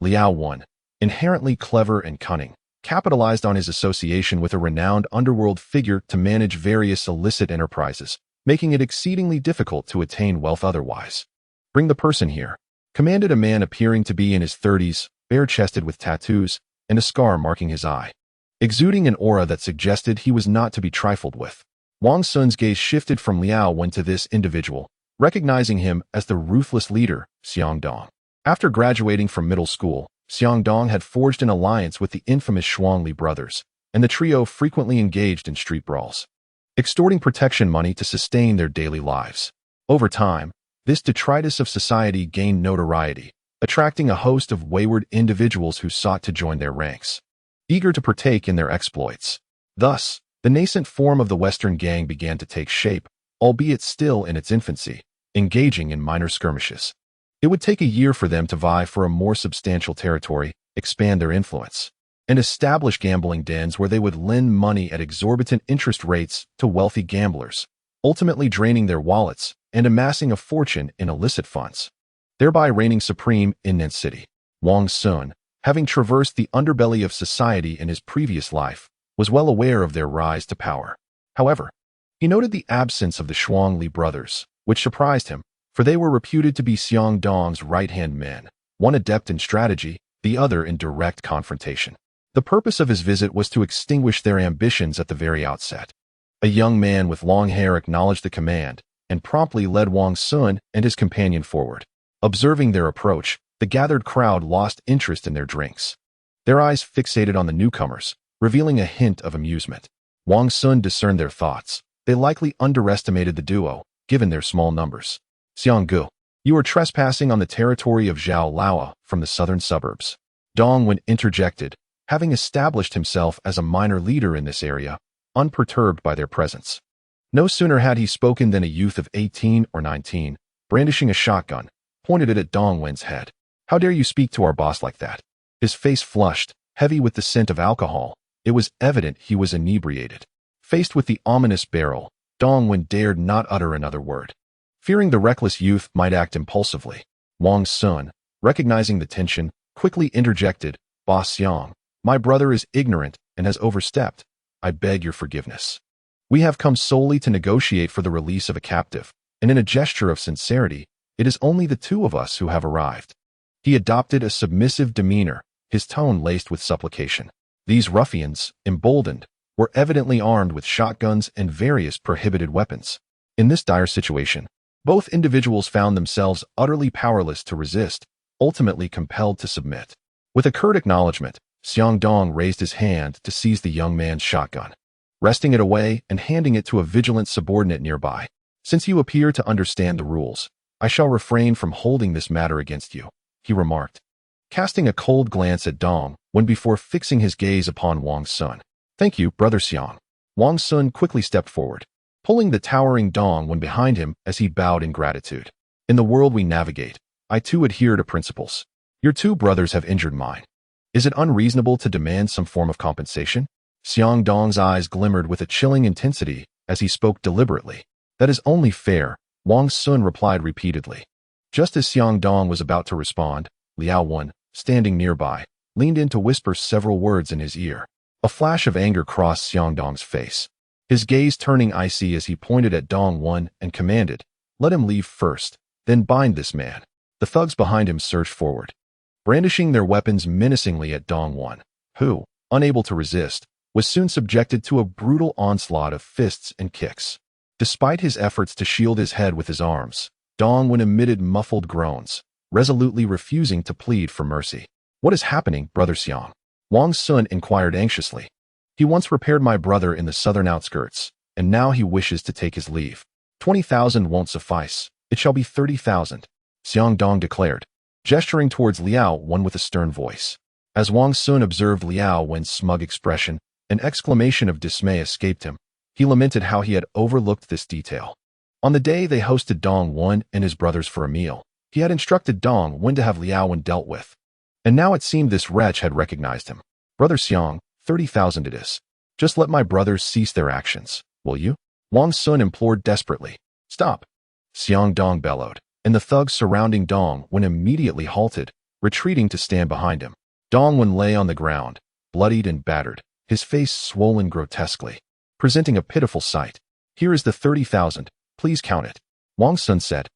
Liao Wan, inherently clever and cunning, capitalized on his association with a renowned underworld figure to manage various illicit enterprises, making it exceedingly difficult to attain wealth otherwise. "Bring the person here," commanded a man appearing to be in his 30s, bare-chested with tattoos and a scar marking his eye, exuding an aura that suggested he was not to be trifled with. Wang Xun's gaze shifted from Liao Wan to this individual, recognizing him as the ruthless leader, Xiang Dong. After graduating from middle school, Xiang Dong had forged an alliance with the infamous Shuangli brothers, and the trio frequently engaged in street brawls, extorting protection money to sustain their daily lives. Over time, this detritus of society gained notoriety, attracting a host of wayward individuals who sought to join their ranks, eager to partake in their exploits. Thus, the nascent form of the Western gang began to take shape, albeit still in its infancy, engaging in minor skirmishes. It would take a year for them to vie for a more substantial territory, expand their influence, and establish gambling dens where they would lend money at exorbitant interest rates to wealthy gamblers, ultimately draining their wallets and amassing a fortune in illicit funds, thereby reigning supreme in Nan City. Wang Xun, having traversed the underbelly of society in his previous life, was well aware of their rise to power. However, he noted the absence of the Shuangli brothers, which surprised him, for they were reputed to be Xiang Dong's right-hand men, one adept in strategy, the other in direct confrontation. The purpose of his visit was to extinguish their ambitions at the very outset. A young man with long hair acknowledged the command and promptly led Wang Xun and his companion forward. Observing their approach, the gathered crowd lost interest in their drinks, their eyes fixated on the newcomers, revealing a hint of amusement. Wang Xun discerned their thoughts. They likely underestimated the duo, given their small numbers. "Xiang Gu, you are trespassing on the territory of Zhao Laoa from the southern suburbs." Dongwen interjected, having established himself as a minor leader in this area, unperturbed by their presence. No sooner had he spoken than a youth of 18 or 19, brandishing a shotgun, pointed it at Dongwen's head. "How dare you speak to our boss like that?" His face flushed, heavy with the scent of alcohol. It was evident he was inebriated. Faced with the ominous barrel, Dongwen dared not utter another word, fearing the reckless youth might act impulsively. Wang Xun, recognizing the tension, quickly interjected, "Boss Xiang, my brother is ignorant and has overstepped. I beg your forgiveness. We have come solely to negotiate for the release of a captive, and in a gesture of sincerity, it is only the two of us who have arrived." He adopted a submissive demeanor, his tone laced with supplication. These ruffians, emboldened, were evidently armed with shotguns and various prohibited weapons. In this dire situation, both individuals found themselves utterly powerless to resist, ultimately compelled to submit. With a curt acknowledgement, Xiang Dong raised his hand to seize the young man's shotgun, wresting it away and handing it to a vigilant subordinate nearby. "Since you appear to understand the rules, I shall refrain from holding this matter against you," he remarked, casting a cold glance at Dong when before fixing his gaze upon Wang Xun. "Thank you, Brother Xiang." Wang Xun quickly stepped forward, pulling the towering Dong when behind him as he bowed in gratitude. "In the world we navigate, I too adhere to principles. Your two brothers have injured mine. Is it unreasonable to demand some form of compensation?" Xiang Dong's eyes glimmered with a chilling intensity as he spoke deliberately. "That is only fair," Wang Xun replied repeatedly. Just as Xiang Dong was about to respond, Liao Wan, standing nearby, leaned in to whisper several words in his ear. A flash of anger crossed Xiang Dong's face, his gaze turning icy as he pointed at Dongwon and commanded, "Let him leave first, then bind this man." The thugs behind him surged forward, brandishing their weapons menacingly at Dongwon, who, unable to resist, was soon subjected to a brutal onslaught of fists and kicks. Despite his efforts to shield his head with his arms, Dongwon emitted muffled groans, resolutely refusing to plead for mercy. "What is happening, Brother Xiang?" Wang Xun inquired anxiously. "He once repaired my brother in the southern outskirts, and now he wishes to take his leave. 20,000 won't suffice. It shall be 30,000, Xiang Dong declared, gesturing towards Liao Wen with a stern voice. As Wang Xun observed Liao Wen's smug expression, an exclamation of dismay escaped him. He lamented how he had overlooked this detail. On the day they hosted Dong Wen and his brothers for a meal, he had instructed Dong Wen to have Liao Wen dealt with. And now it seemed this wretch had recognized him. "Brother Xiang, 30,000 it is. Just let my brothers cease their actions, will you?" Wang Xun implored desperately. "Stop!" Xiang Dong bellowed, and the thugs surrounding Dong Wen immediately halted, retreating to stand behind him. Dong Wen lay on the ground, bloodied and battered, his face swollen grotesquely, presenting a pitiful sight. "Here is the 30,000, please count it," Wang Xun said,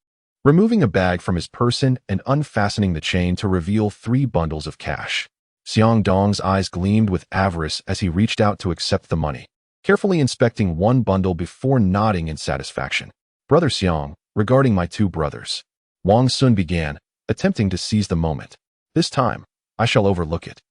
removing a bag from his person and unfastening the chain to reveal 3 bundles of cash. Xiang Dong's eyes gleamed with avarice as he reached out to accept the money, carefully inspecting one bundle before nodding in satisfaction. "Brother Xiang, regarding my 2 brothers," Wang Xun began, attempting to seize the moment. "This time, I shall overlook it."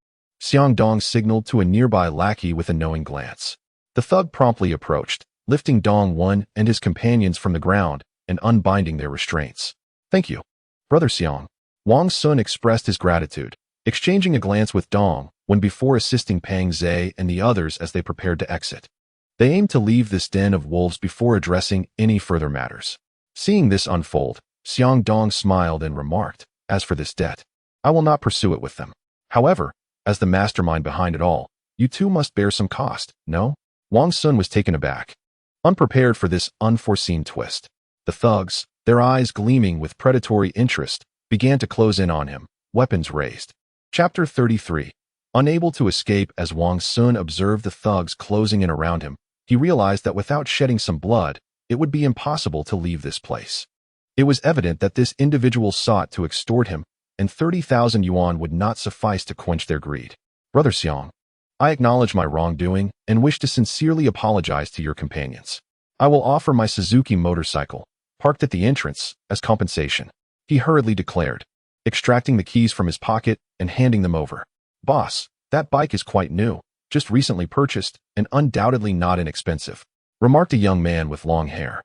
Xiang Dong signaled to a nearby lackey with a knowing glance. The thug promptly approached, lifting Dong Wen and his companions from the ground and unbinding their restraints. "Thank you, Brother Xiang." Wang Xun expressed his gratitude, exchanging a glance with Dong Wen before assisting Pang Zhe and the others as they prepared to exit. They aimed to leave this den of wolves before addressing any further matters. Seeing this unfold, Xiang Dong smiled and remarked, "As for this debt, I will not pursue it with them. However, as the mastermind behind it all, you too must bear some cost, no?" Wang Xun was taken aback, unprepared for this unforeseen twist. The thugs, their eyes gleaming with predatory interest, began to close in on him, weapons raised. Chapter 33. Unable to escape as Wang Xun observed the thugs closing in around him, he realized that without shedding some blood, it would be impossible to leave this place. It was evident that this individual sought to extort him, and 30,000 yuan would not suffice to quench their greed. "Brother Xiang, I acknowledge my wrongdoing and wish to sincerely apologize to your companions. I will offer my Suzuki motorcycle, parked at the entrance, as compensation," he hurriedly declared, extracting the keys from his pocket and handing them over. "Boss, that bike is quite new, just recently purchased, and undoubtedly not inexpensive," remarked a young man with long hair.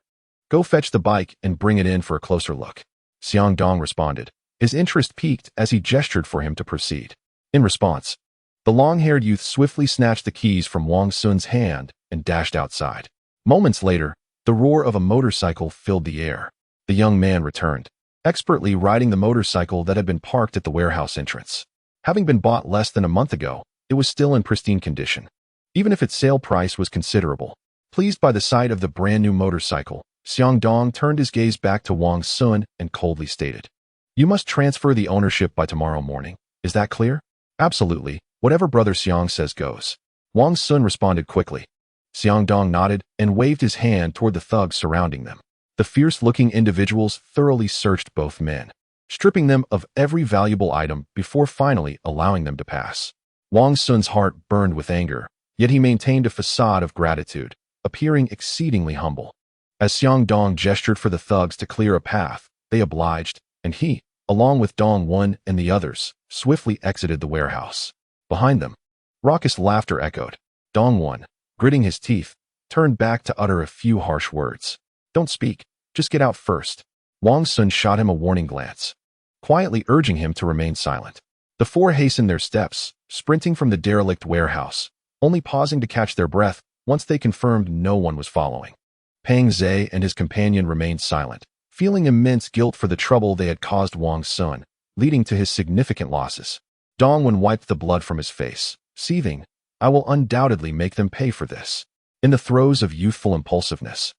"Go fetch the bike and bring it in for a closer look," Xiang Dong responded, his interest piqued as he gestured for him to proceed. In response, the long-haired youth swiftly snatched the keys from Wang Xun's hand and dashed outside. Moments later, the roar of a motorcycle filled the air. The young man returned, expertly riding the motorcycle that had been parked at the warehouse entrance. Having been bought less than a month ago, it was still in pristine condition, even if its sale price was considerable. Pleased by the sight of the brand-new motorcycle, Xiang Dong turned his gaze back to Wang Xun and coldly stated, "You must transfer the ownership by tomorrow morning. Is that clear?" "Absolutely. Whatever Brother Xiang says goes," Wang Xun responded quickly. Xiang Dong nodded and waved his hand toward the thugs surrounding them. The fierce-looking individuals thoroughly searched both men, stripping them of every valuable item before finally allowing them to pass. Wang Xun's heart burned with anger, yet he maintained a facade of gratitude, appearing exceedingly humble. As Xiang Dong gestured for the thugs to clear a path, they obliged, and he, along with Dong Wen and the others, swiftly exited the warehouse. Behind them, raucous laughter echoed. Dong Wen, gritting his teeth, turned back to utter a few harsh words. "Don't speak, just get out first." Wang Xun shot him a warning glance, quietly urging him to remain silent. The 4 hastened their steps, sprinting from the derelict warehouse, only pausing to catch their breath once they confirmed no one was following. Pang Zhe and his companion remained silent, feeling immense guilt for the trouble they had caused Wang Xun, leading to his significant losses. Dong Wen wiped the blood from his face, seething, "I will undoubtedly make them pay for this." In the throes of youthful impulsiveness,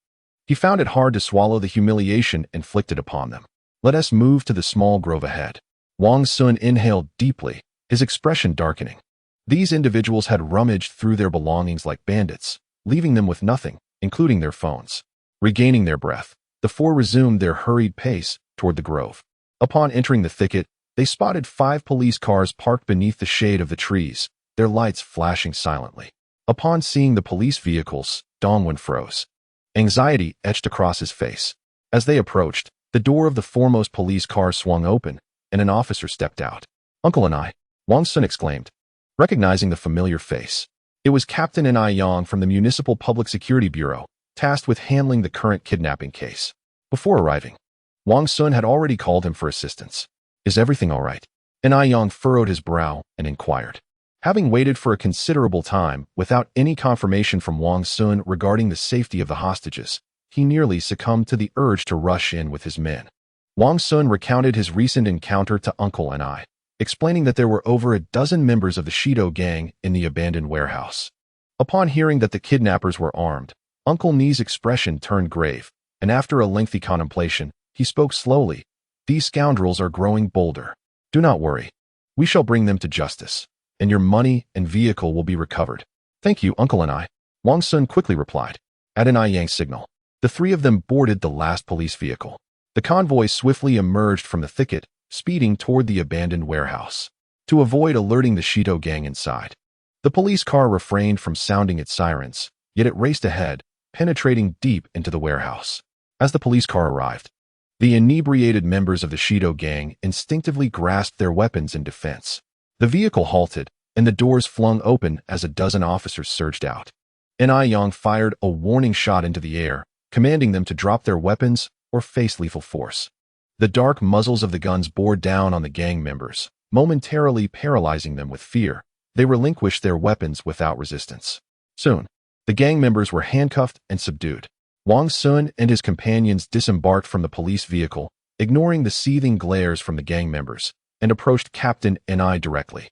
he found it hard to swallow the humiliation inflicted upon them. "Let us move to the small grove ahead." Wang Xun inhaled deeply, his expression darkening. These individuals had rummaged through their belongings like bandits, leaving them with nothing, including their phones. Regaining their breath, the 4 resumed their hurried pace toward the grove. Upon entering the thicket, They spotted 5 police cars parked beneath the shade of the trees, their lights flashing silently. Upon seeing the police vehicles, Dongwon froze. Anxiety etched across his face. As they approached, the door of the foremost police car swung open, and an officer stepped out. "Uncle and I," Wang Xun exclaimed, recognizing the familiar face. It was Captain N.I. Yang from the Municipal Public Security Bureau, tasked with handling the current kidnapping case. Before arriving, Wang Xun had already called him for assistance. "Is everything all right?" N.I. Yang furrowed his brow and inquired. Having waited for a considerable time without any confirmation from Wang Xun regarding the safety of the hostages, he nearly succumbed to the urge to rush in with his men. Wang Xun recounted his recent encounter to Uncle and I, explaining that there were over a dozen members of the Shido gang in the abandoned warehouse. Upon hearing that the kidnappers were armed, Uncle Ni's expression turned grave, and after a lengthy contemplation, he spoke slowly. "These scoundrels are growing bolder. Do not worry. We shall bring them to justice, and your money and vehicle will be recovered." "Thank you, Uncle and I," Wang Xun quickly replied. At an Yang signal, the 3 of them boarded the last police vehicle. The convoy swiftly emerged from the thicket, speeding toward the abandoned warehouse. To avoid alerting the Shido gang inside, the police car refrained from sounding its sirens, yet it raced ahead, penetrating deep into the warehouse. As the police car arrived, the inebriated members of the Shido gang instinctively grasped their weapons in defense. The vehicle halted, and the doors flung open as a dozen officers surged out. N.I. Yang fired a warning shot into the air, commanding them to drop their weapons or face lethal force. The dark muzzles of the guns bore down on the gang members, momentarily paralyzing them with fear. They relinquished their weapons without resistance. Soon, the gang members were handcuffed and subdued. Wang Xun and his companions disembarked from the police vehicle, ignoring the seething glares from the gang members, and approached Captain N.I. directly.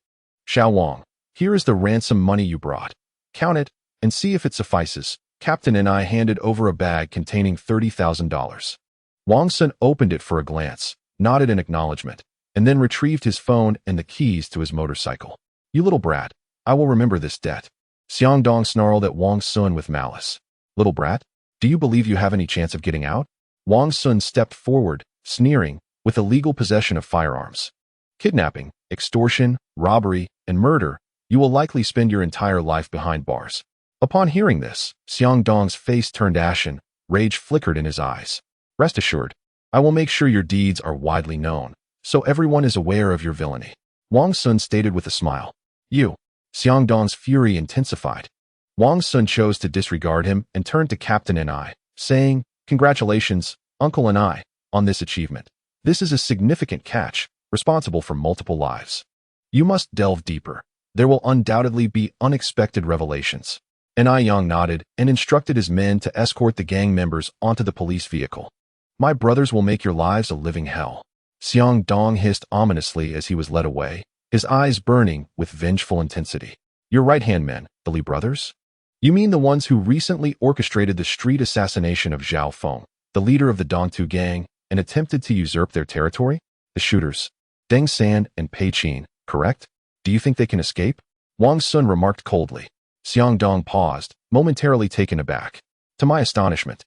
"Xiao Wang, here is the ransom money you brought. Count it, and see if it suffices." Captain N.I. handed over a bag containing $30,000. Wang Xun opened it for a glance, nodded in acknowledgement, and then retrieved his phone and the keys to his motorcycle. "You little brat, I will remember this debt." Xiang Dong snarled at Wang Xun with malice. "Little brat, do you believe you have any chance of getting out?" Wang Xun stepped forward, sneering, "with illegal possession of firearms, kidnapping, extortion, robbery, and murder, you will likely spend your entire life behind bars." Upon hearing this, Xiang Dong's face turned ashen, rage flickered in his eyes. "Rest assured, I will make sure your deeds are widely known, so everyone is aware of your villainy," Wang Xun stated with a smile. "You." Xiang Dong's fury intensified. Wang Xun chose to disregard him and turned to Captain N.I., saying, "Congratulations, Uncle N.I., on this achievement. This is a significant catch, responsible for multiple lives. You must delve deeper. There will undoubtedly be unexpected revelations." N.I. Yang nodded and instructed his men to escort the gang members onto the police vehicle. "My brothers will make your lives a living hell," Xiang Dong hissed ominously as he was led away, his eyes burning with vengeful intensity. "Your right-hand men, the Li brothers? You mean the ones who recently orchestrated the street assassination of Zhao Feng, the leader of the Dongtu gang, and attempted to usurp their territory? The shooters, Deng San and Pei Qin, correct? Do you think they can escape?" Wang Xun remarked coldly. Xiang Dong paused, momentarily taken aback. To my astonishment,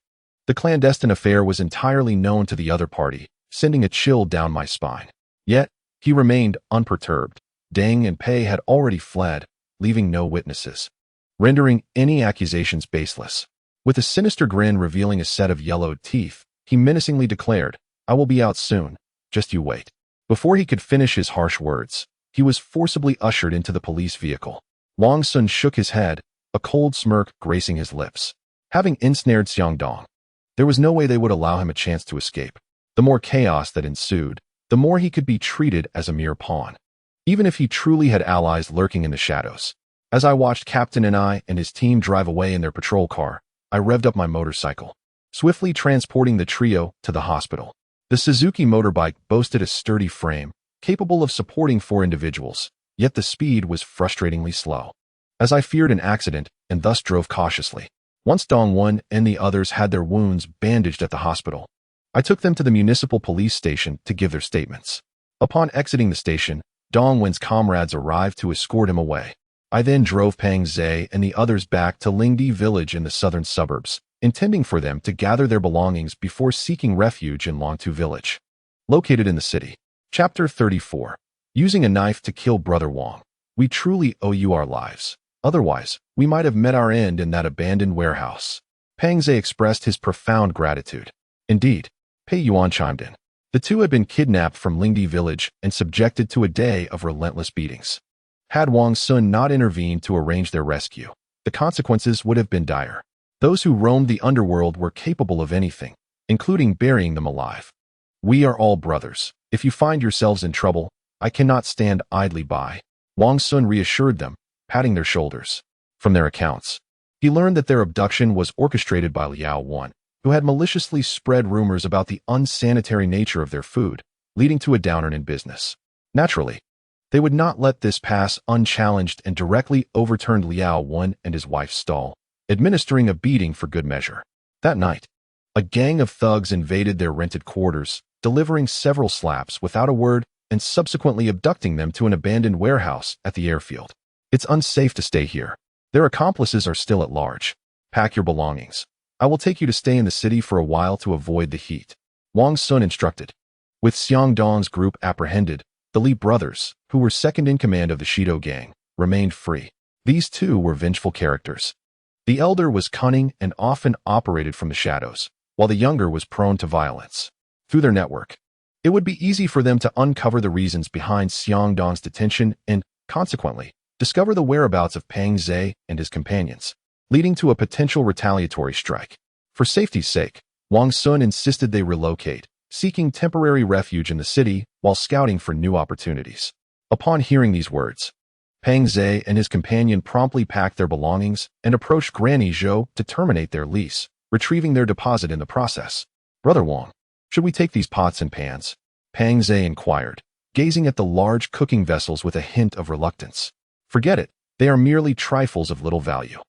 the clandestine affair was entirely known to the other party, sending a chill down my spine. Yet, he remained unperturbed. Deng and Pei had already fled, leaving no witnesses, rendering any accusations baseless. With a sinister grin revealing a set of yellowed teeth, he menacingly declared, "I will be out soon, just you wait." Before he could finish his harsh words, he was forcibly ushered into the police vehicle. Wang Xun shook his head, a cold smirk gracing his lips. Having ensnared Xiang Dong, there was no way they would allow him a chance to escape. The more chaos that ensued, the more he could be treated as a mere pawn, even if he truly had allies lurking in the shadows. As I watched Captain N.I. and his team drive away in their patrol car, I revved up my motorcycle, swiftly transporting the trio to the hospital. The Suzuki motorbike boasted a sturdy frame, capable of supporting 4 individuals, yet the speed was frustratingly slow. As I feared an accident and thus drove cautiously. Once Dongwon and the others had their wounds bandaged at the hospital, I took them to the municipal police station to give their statements. Upon exiting the station, Dongwon's comrades arrived to escort him away. I then drove Pang Zhe and the others back to Lingdi village in the southern suburbs, intending for them to gather their belongings before seeking refuge in Longtu village, located in the city, Chapter 34. Using a knife to kill Brother Wang. We truly owe you our lives. Otherwise, we might have met our end in that abandoned warehouse. Pang Zhe expressed his profound gratitude. Indeed, Pei Yuan chimed in. The two had been kidnapped from Lingdi village and subjected to a day of relentless beatings. Had Wang Xun not intervened to arrange their rescue, the consequences would have been dire. Those who roamed the underworld were capable of anything, including burying them alive. We are all brothers. If you find yourselves in trouble, I cannot stand idly by. Wang Xun reassured them, patting their shoulders. From their accounts, he learned that their abduction was orchestrated by Liao Wan, who had maliciously spread rumors about the unsanitary nature of their food, leading to a downturn in business. Naturally, they would not let this pass unchallenged and directly overturned Liao Wan and his wife's stall, administering a beating for good measure. That night, a gang of thugs invaded their rented quarters, delivering several slaps without a word and subsequently abducting them to an abandoned warehouse at the airfield. It's unsafe to stay here. Their accomplices are still at large. Pack your belongings. I will take you to stay in the city for a while to avoid the heat. Wang Xun instructed. With Xiang Dong's group apprehended, the Li brothers, who were second in command of the Shido gang, remained free. These two were vengeful characters. The elder was cunning and often operated from the shadows, while the younger was prone to violence. Through their network, it would be easy for them to uncover the reasons behind Xiang Dong's detention and, consequently, discover the whereabouts of Pang Zhe and his companions, leading to a potential retaliatory strike. For safety's sake, Wang Xun insisted they relocate, seeking temporary refuge in the city while scouting for new opportunities. Upon hearing these words, Pang Zhe and his companion promptly packed their belongings and approached Granny Zhou to terminate their lease, retrieving their deposit in the process. Brother Wang, should we take these pots and pans? Pang Zhe inquired, gazing at the large cooking vessels with a hint of reluctance. Forget it, they are merely trifles of little value.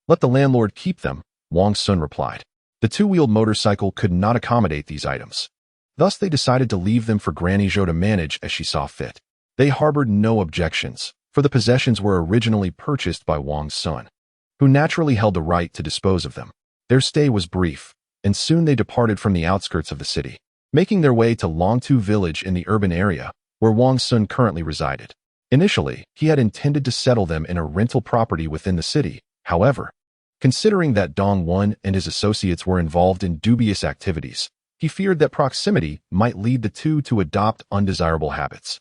Let the landlord keep them, Wang Xun replied. The two-wheeled motorcycle could not accommodate these items. Thus they decided to leave them for Granny Zhou to manage as she saw fit. They harbored no objections, for the possessions were originally purchased by Wang Xun, who naturally held the right to dispose of them. Their stay was brief, and soon they departed from the outskirts of the city, making their way to Longtu village in the urban area, where Wang Xun currently resided. Initially, he had intended to settle them in a rental property within the city. However, considering that Dong Wan and his associates were involved in dubious activities, he feared that proximity might lead the two to adopt undesirable habits,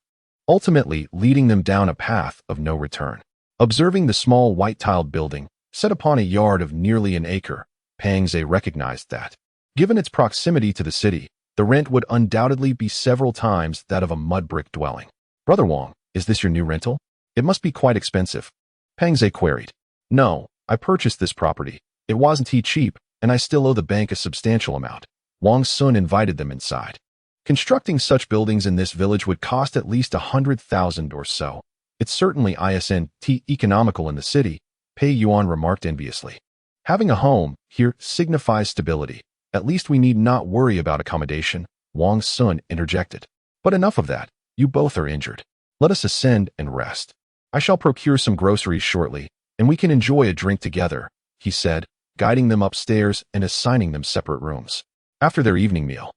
ultimately leading them down a path of no return. Observing the small white-tiled building, set upon a yard of nearly an acre, Pang Zhe recognized that, given its proximity to the city, the rent would undoubtedly be several times that of a mud brick dwelling. Brother Wang, is this your new rental? It must be quite expensive. Pang Zhe queried. No, I purchased this property. It wasn't cheap, and I still owe the bank a substantial amount. Wang Xun invited them inside. Constructing such buildings in this village would cost at least 100,000 or so. It's certainly isn't economical in the city, Pei Yuan remarked enviously. Having a home here signifies stability. At least we need not worry about accommodation, Wang Xun interjected. But enough of that. You both are injured. Let us ascend and rest. I shall procure some groceries shortly, and we can enjoy a drink together, he said, guiding them upstairs and assigning them separate rooms. After their evening meal,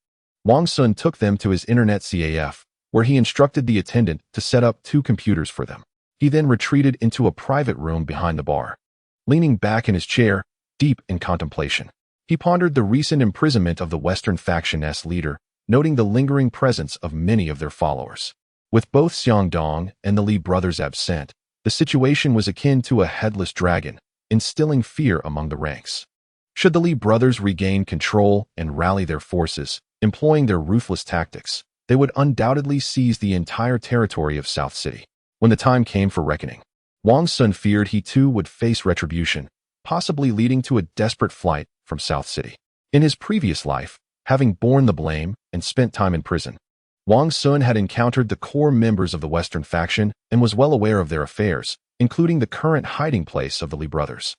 Wang Xun took them to his internet CAF, where he instructed the attendant to set up 2 computers for them. He then retreated into a private room behind the bar. Leaning back in his chair, deep in contemplation, he pondered the recent imprisonment of the Western faction's leader, noting the lingering presence of many of their followers. With both Xiang Dong and the Li brothers absent, the situation was akin to a headless dragon, instilling fear among the ranks. Should the Li brothers regain control and rally their forces, employing their ruthless tactics, they would undoubtedly seize the entire territory of South City. When the time came for reckoning, Wang Xun feared he too would face retribution, possibly leading to a desperate flight from South City. In his previous life, having borne the blame and spent time in prison, Wang Xun had encountered the core members of the Western faction and was well aware of their affairs, including the current hiding place of the Li brothers.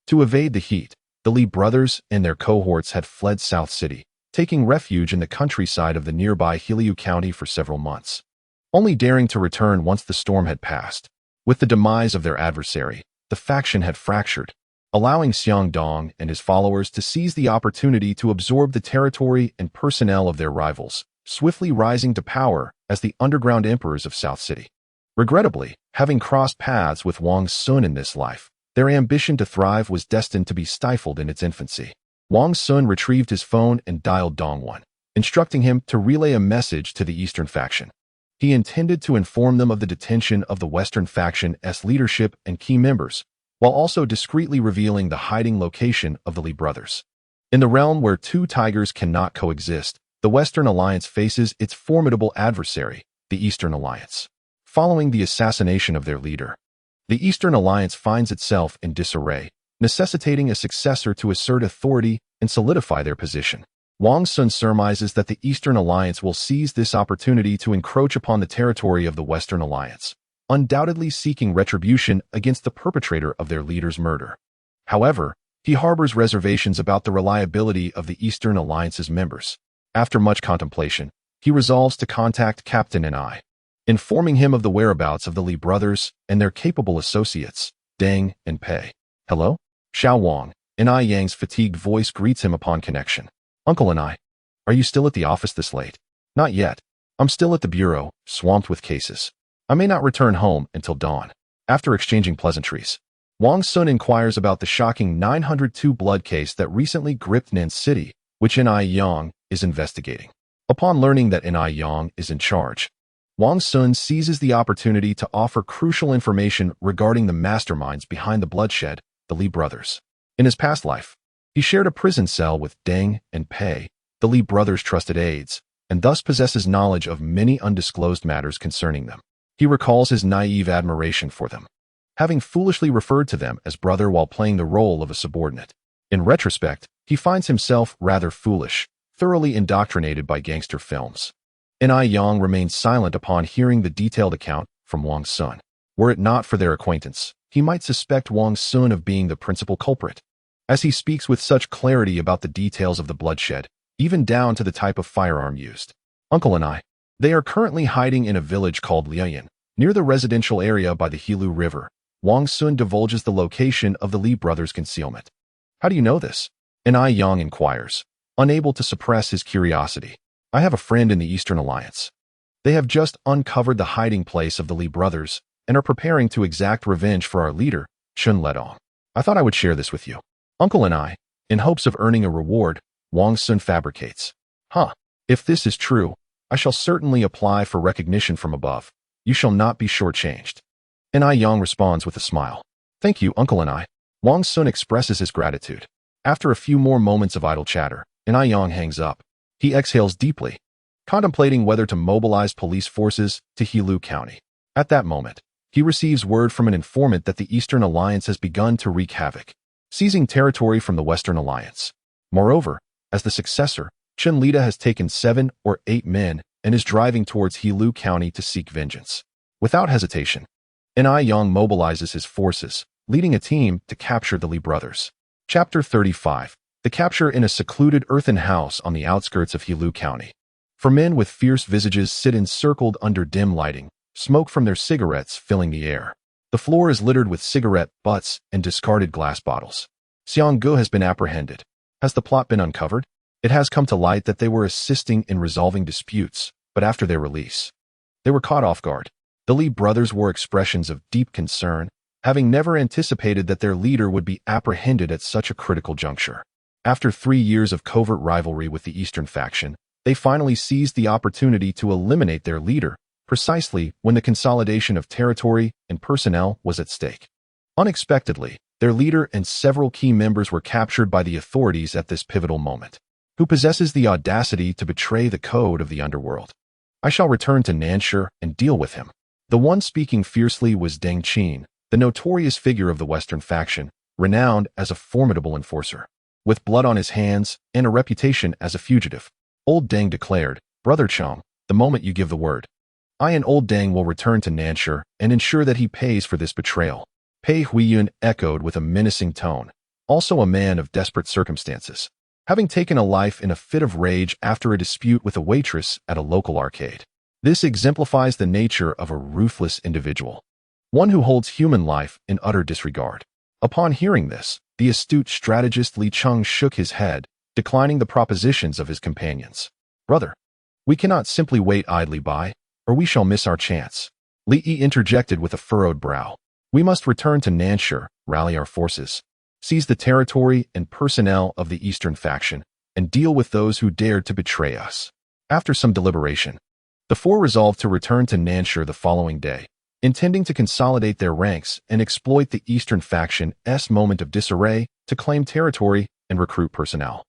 To evade the heat, the Li brothers and their cohorts had fled South City, taking refuge in the countryside of the nearby Hiliu County for several months, only daring to return once the storm had passed. With the demise of their adversary, the faction had fractured, allowing Xiang Dong and his followers to seize the opportunity to absorb the territory and personnel of their rivals, swiftly rising to power as the underground emperors of South City. Regrettably, having crossed paths with Wang Xun in this life, their ambition to thrive was destined to be stifled in its infancy. Wang Xun retrieved his phone and dialed Dongwon, instructing him to relay a message to the Eastern faction. He intended to inform them of the detention of the Western faction's leadership and key members, while also discreetly revealing the hiding location of the Li brothers. In the realm where two tigers cannot coexist, the Western Alliance faces its formidable adversary, the Eastern Alliance. Following the assassination of their leader, the Eastern Alliance finds itself in disarray, necessitating a successor to assert authority and solidify their position. Wang Xun surmises that the Eastern Alliance will seize this opportunity to encroach upon the territory of the Western Alliance, undoubtedly seeking retribution against the perpetrator of their leader's murder. However, he harbors reservations about the reliability of the Eastern Alliance's members. After much contemplation, he resolves to contact Captain Ni, informing him of the whereabouts of the Li brothers and their capable associates, Deng and Pei. Hello? Xiao Wang, Ni Yang's fatigued voice greets him upon connection. Uncle Ni, are you still at the office this late? Not yet. I'm still at the bureau, swamped with cases. I may not return home until dawn. After exchanging pleasantries, Wang Xun inquires about the shocking 902 blood case that recently gripped Nan City, which Ni Yang is investigating. Upon learning that Ni Yang is in charge, Wang Xun seizes the opportunity to offer crucial information regarding the masterminds behind the bloodshed, the Li brothers. In his past life, he shared a prison cell with Deng and Pei, the Li brothers' trusted aides, and thus possesses knowledge of many undisclosed matters concerning them. He recalls his naive admiration for them, having foolishly referred to them as brother while playing the role of a subordinate. In retrospect, he finds himself rather foolish, thoroughly indoctrinated by gangster films. Ni Yang remained silent upon hearing the detailed account from Wang Xun. Were it not for their acquaintance, he might suspect Wang Xun of being the principal culprit, as he speaks with such clarity about the details of the bloodshed, even down to the type of firearm used. Uncle and I, they are currently hiding in a village called Liaoyan, near the residential area by the Helu River. Wang Xun divulges the location of the Li brothers' concealment. How do you know this? Ni Yang inquires, unable to suppress his curiosity. I have a friend in the Eastern Alliance. They have just uncovered the hiding place of the Li brothers and are preparing to exact revenge for our leader, Chun Ledong. I thought I would share this with you. Uncle and I, in hopes of earning a reward, Wang Xun fabricates. If this is true, I shall certainly apply for recognition from above. You shall not be shortchanged. Ni Yang responds with a smile. Thank you, Uncle and I. Wang Xun expresses his gratitude. After a few more moments of idle chatter, Ni Yang hangs up. He exhales deeply, contemplating whether to mobilize police forces to Helu County. At that moment, he receives word from an informant that the Eastern Alliance has begun to wreak havoc, seizing territory from the Western Alliance. Moreover, as the successor, Chun Lida has taken 7 or 8 men and is driving towards Helu County to seek vengeance. Without hesitation, Ni Yang mobilizes his forces, leading a team to capture the Li brothers. Chapter 35. The capture in a secluded earthen house on the outskirts of Helu County. 4 men with fierce visages sit encircled under dim lighting, smoke from their cigarettes filling the air. The floor is littered with cigarette butts and discarded glass bottles. Xiang Gu has been apprehended. Has the plot been uncovered? It has come to light that they were assisting in resolving disputes, but after their release, they were caught off guard. The Li brothers wore expressions of deep concern, having never anticipated that their leader would be apprehended at such a critical juncture. After 3 years of covert rivalry with the Eastern faction, they finally seized the opportunity to eliminate their leader, precisely when the consolidation of territory and personnel was at stake. Unexpectedly, their leader and several key members were captured by the authorities at this pivotal moment. Who possesses the audacity to betray the code of the underworld? I shall return to Nanshi and deal with him. The one speaking fiercely was Deng Qin, the notorious figure of the Western faction, renowned as a formidable enforcer. With blood on his hands and a reputation as a fugitive, Old Deng declared, Brother Chong, the moment you give the word, I and Old Deng will return to Nanshi and ensure that he pays for this betrayal. Pei Huiyun echoed with a menacing tone, also a man of desperate circumstances, having taken a life in a fit of rage after a dispute with a waitress at a local arcade. This exemplifies the nature of a ruthless individual, one who holds human life in utter disregard. Upon hearing this, the astute strategist Li Cheng shook his head, declining the propositions of his companions. Brother, we cannot simply wait idly by. or we shall miss our chance. Li Yi interjected with a furrowed brow. We must return to Nanshur, rally our forces, seize the territory and personnel of the eastern faction, and deal with those who dared to betray us. After some deliberation, the four resolved to return to Nanshur the following day, intending to consolidate their ranks and exploit the eastern faction's moment of disarray to claim territory and recruit personnel.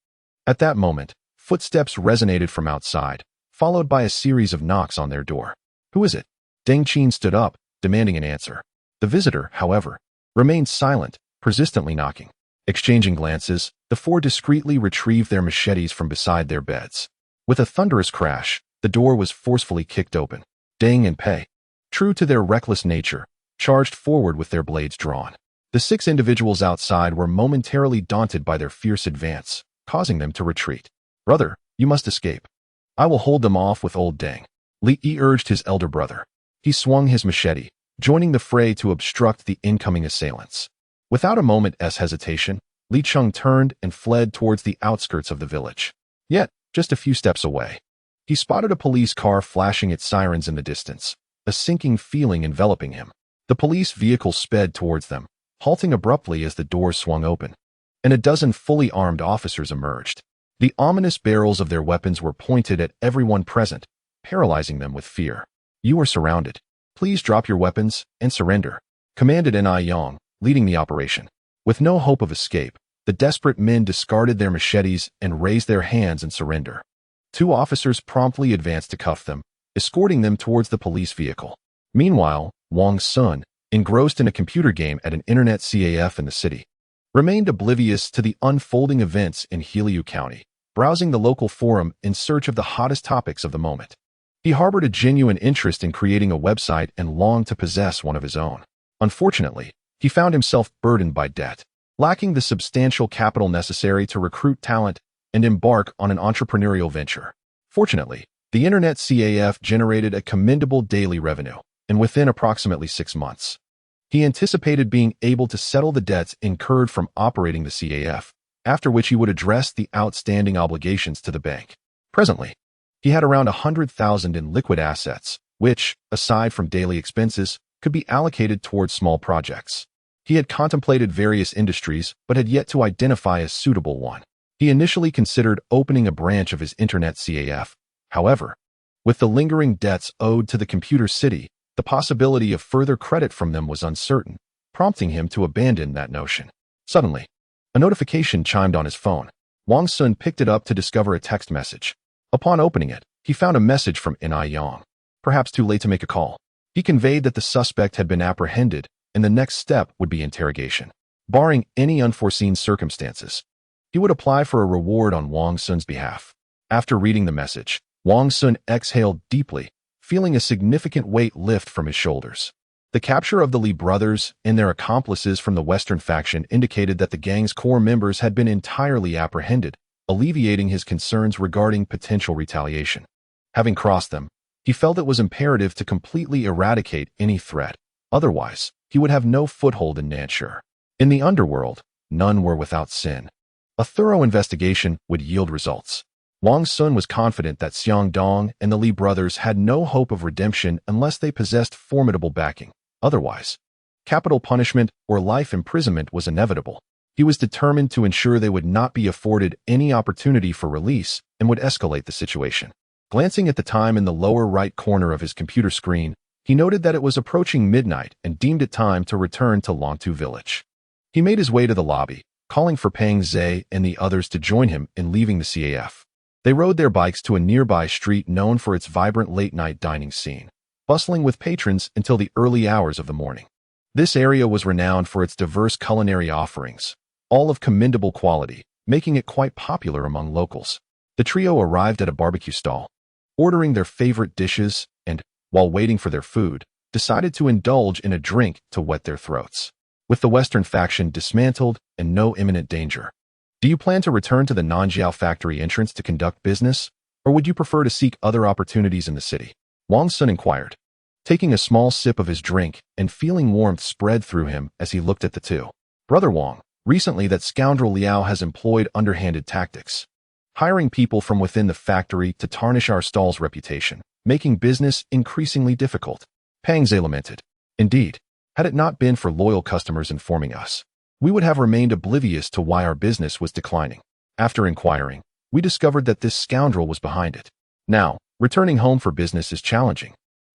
At that moment, footsteps resonated from outside, followed by a series of knocks on their door. Who is it? Deng Qin stood up, demanding an answer. The visitor, however, remained silent, persistently knocking. Exchanging glances, the four discreetly retrieved their machetes from beside their beds. With a thunderous crash, the door was forcefully kicked open. Deng and Pei, true to their reckless nature, charged forward with their blades drawn. The 6 individuals outside were momentarily daunted by their fierce advance, causing them to retreat. Brother, you must escape. I will hold them off with old Deng. Li Yi urged his elder brother. He swung his machete, joining the fray to obstruct the incoming assailants. Without a moment's hesitation, Li Cheng turned and fled towards the outskirts of the village. Yet, just a few steps away, he spotted a police car flashing its sirens in the distance, a sinking feeling enveloping him. The police vehicle sped towards them, halting abruptly as the doors swung open, and a dozen fully armed officers emerged. The ominous barrels of their weapons were pointed at everyone present, paralyzing them with fear. You are surrounded. Please drop your weapons and surrender, commanded Ni Yang, leading the operation. With no hope of escape, the desperate men discarded their machetes and raised their hands in surrender. 2 officers promptly advanced to cuff them, escorting them towards the police vehicle. Meanwhile, Wang Xun, engrossed in a computer game at an internet CAF in the city, remained oblivious to the unfolding events in Heliu County, browsing the local forum in search of the hottest topics of the moment. He harbored a genuine interest in creating a website and longed to possess one of his own. Unfortunately, he found himself burdened by debt, lacking the substantial capital necessary to recruit talent and embark on an entrepreneurial venture. Fortunately, the internet CAF generated a commendable daily revenue, and within approximately 6 months, he anticipated being able to settle the debts incurred from operating the CAF, after which he would address the outstanding obligations to the bank. Presently, he had around 100,000 in liquid assets, which, aside from daily expenses, could be allocated towards small projects. He had contemplated various industries, but had yet to identify a suitable one. He initially considered opening a branch of his internet CAF. However, with the lingering debts owed to the computer city, the possibility of further credit from them was uncertain, prompting him to abandon that notion. Suddenly, a notification chimed on his phone. Wang Xun picked it up to discover a text message. Upon opening it, he found a message from Ni Yang. Perhaps too late to make a call. He conveyed that the suspect had been apprehended, and the next step would be interrogation. Barring any unforeseen circumstances, he would apply for a reward on Wang Xun's behalf. After reading the message, Wang Xun exhaled deeply, feeling a significant weight lift from his shoulders. The capture of the Li brothers and their accomplices from the Western faction indicated that the gang's core members had been entirely apprehended, alleviating his concerns regarding potential retaliation. Having crossed them, he felt it was imperative to completely eradicate any threat. Otherwise, he would have no foothold in Nanshur. In the underworld, none were without sin. A thorough investigation would yield results. Wang Xun was confident that Xiang Dong and the Li brothers had no hope of redemption unless they possessed formidable backing. Otherwise, capital punishment or life imprisonment was inevitable. He was determined to ensure they would not be afforded any opportunity for release and would escalate the situation. Glancing at the time in the lower right corner of his computer screen, he noted that it was approaching midnight and deemed it time to return to Longtu village. He made his way to the lobby, calling for Peng Zhe and the others to join him in leaving the CAF. They rode their bikes to a nearby street known for its vibrant late-night dining scene, bustling with patrons until the early hours of the morning. This area was renowned for its diverse culinary offerings, all of commendable quality, making it quite popular among locals. The trio arrived at a barbecue stall, ordering their favorite dishes and, while waiting for their food, decided to indulge in a drink to wet their throats. With the Western faction dismantled and no imminent danger, do you plan to return to the Nanjiao factory entrance to conduct business, or would you prefer to seek other opportunities in the city? Wang Xun inquired, taking a small sip of his drink and feeling warmth spread through him as he looked at the two. Brother Wang, recently that scoundrel Liao has employed underhanded tactics, hiring people from within the factory to tarnish our stall's reputation. making business increasingly difficult. Pang Ze lamented. Indeed, had it not been for loyal customers informing us, we would have remained oblivious to why our business was declining. After inquiring, we discovered that this scoundrel was behind it. Now, returning home for business is challenging.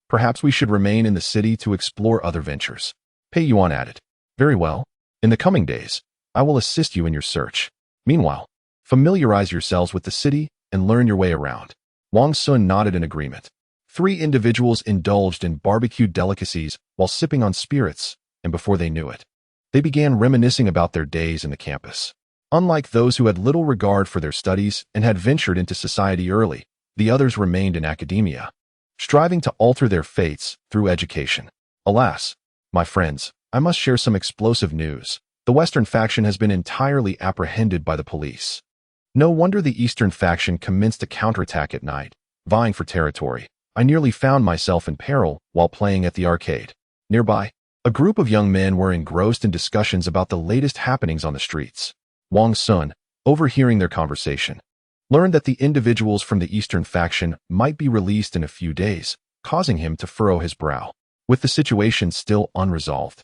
Perhaps we should remain in the city to explore other ventures. Pei Yuan added. Very well. In the coming days, I will assist you in your search. Meanwhile, familiarize yourselves with the city and learn your way around. Wang Xun nodded in agreement. 3 individuals indulged in barbecued delicacies while sipping on spirits, and before they knew it, they began reminiscing about their days in the campus. Unlike those who had little regard for their studies and had ventured into society early, the others remained in academia, striving to alter their fates through education. Alas, my friends, I must share some explosive news. The Western faction has been entirely apprehended by the police. No wonder the Eastern faction commenced a counterattack at night, vying for territory. I nearly found myself in peril while playing at the arcade. Nearby, a group of young men were engrossed in discussions about the latest happenings on the streets. Wang Xun, overhearing their conversation, learned that the individuals from the Eastern faction might be released in a few days, causing him to furrow his brow. With the situation still unresolved,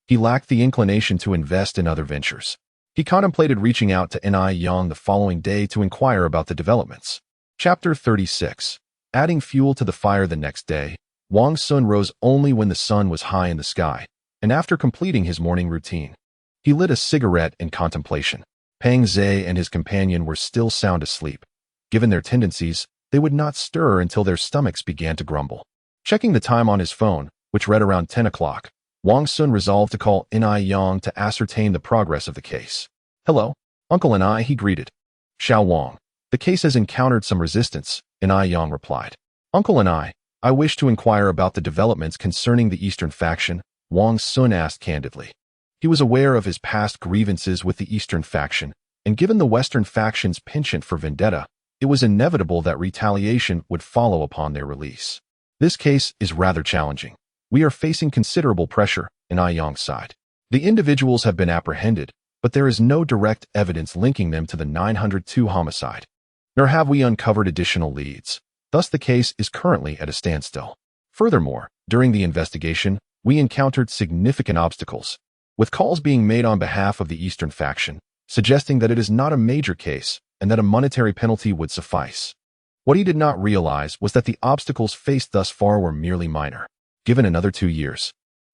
he lacked the inclination to invest in other ventures. He contemplated reaching out to Ni Yang the following day to inquire about the developments. Chapter 36. Adding fuel to the fire the next day, Wang Xun rose only when the sun was high in the sky, and after completing his morning routine, he lit a cigarette in contemplation. Pang Ze and his companion were still sound asleep. Given their tendencies, they would not stir until their stomachs began to grumble. Checking the time on his phone, which read around 10 o'clock, Wang Xun resolved to call Ni Yang to ascertain the progress of the case. Hello, Uncle Ni, he greeted. Xiao Wang, the case has encountered some resistance, Ni Yang replied. Uncle Ni, I wish to inquire about the developments concerning the Eastern faction, Wang Xun asked candidly. He was aware of his past grievances with the Eastern faction, and given the Western faction's penchant for vendetta, it was inevitable that retaliation would follow upon their release. This case is rather challenging. We are facing considerable pressure, Ni Yang sighed. The individuals have been apprehended, but there is no direct evidence linking them to the 902 homicide. Nor have we uncovered additional leads. Thus the case is currently at a standstill. Furthermore, during the investigation, we encountered significant obstacles, with calls being made on behalf of the Eastern faction, suggesting that it is not a major case and that a monetary penalty would suffice. What he did not realize was that the obstacles faced thus far were merely minor. Given another 2 years,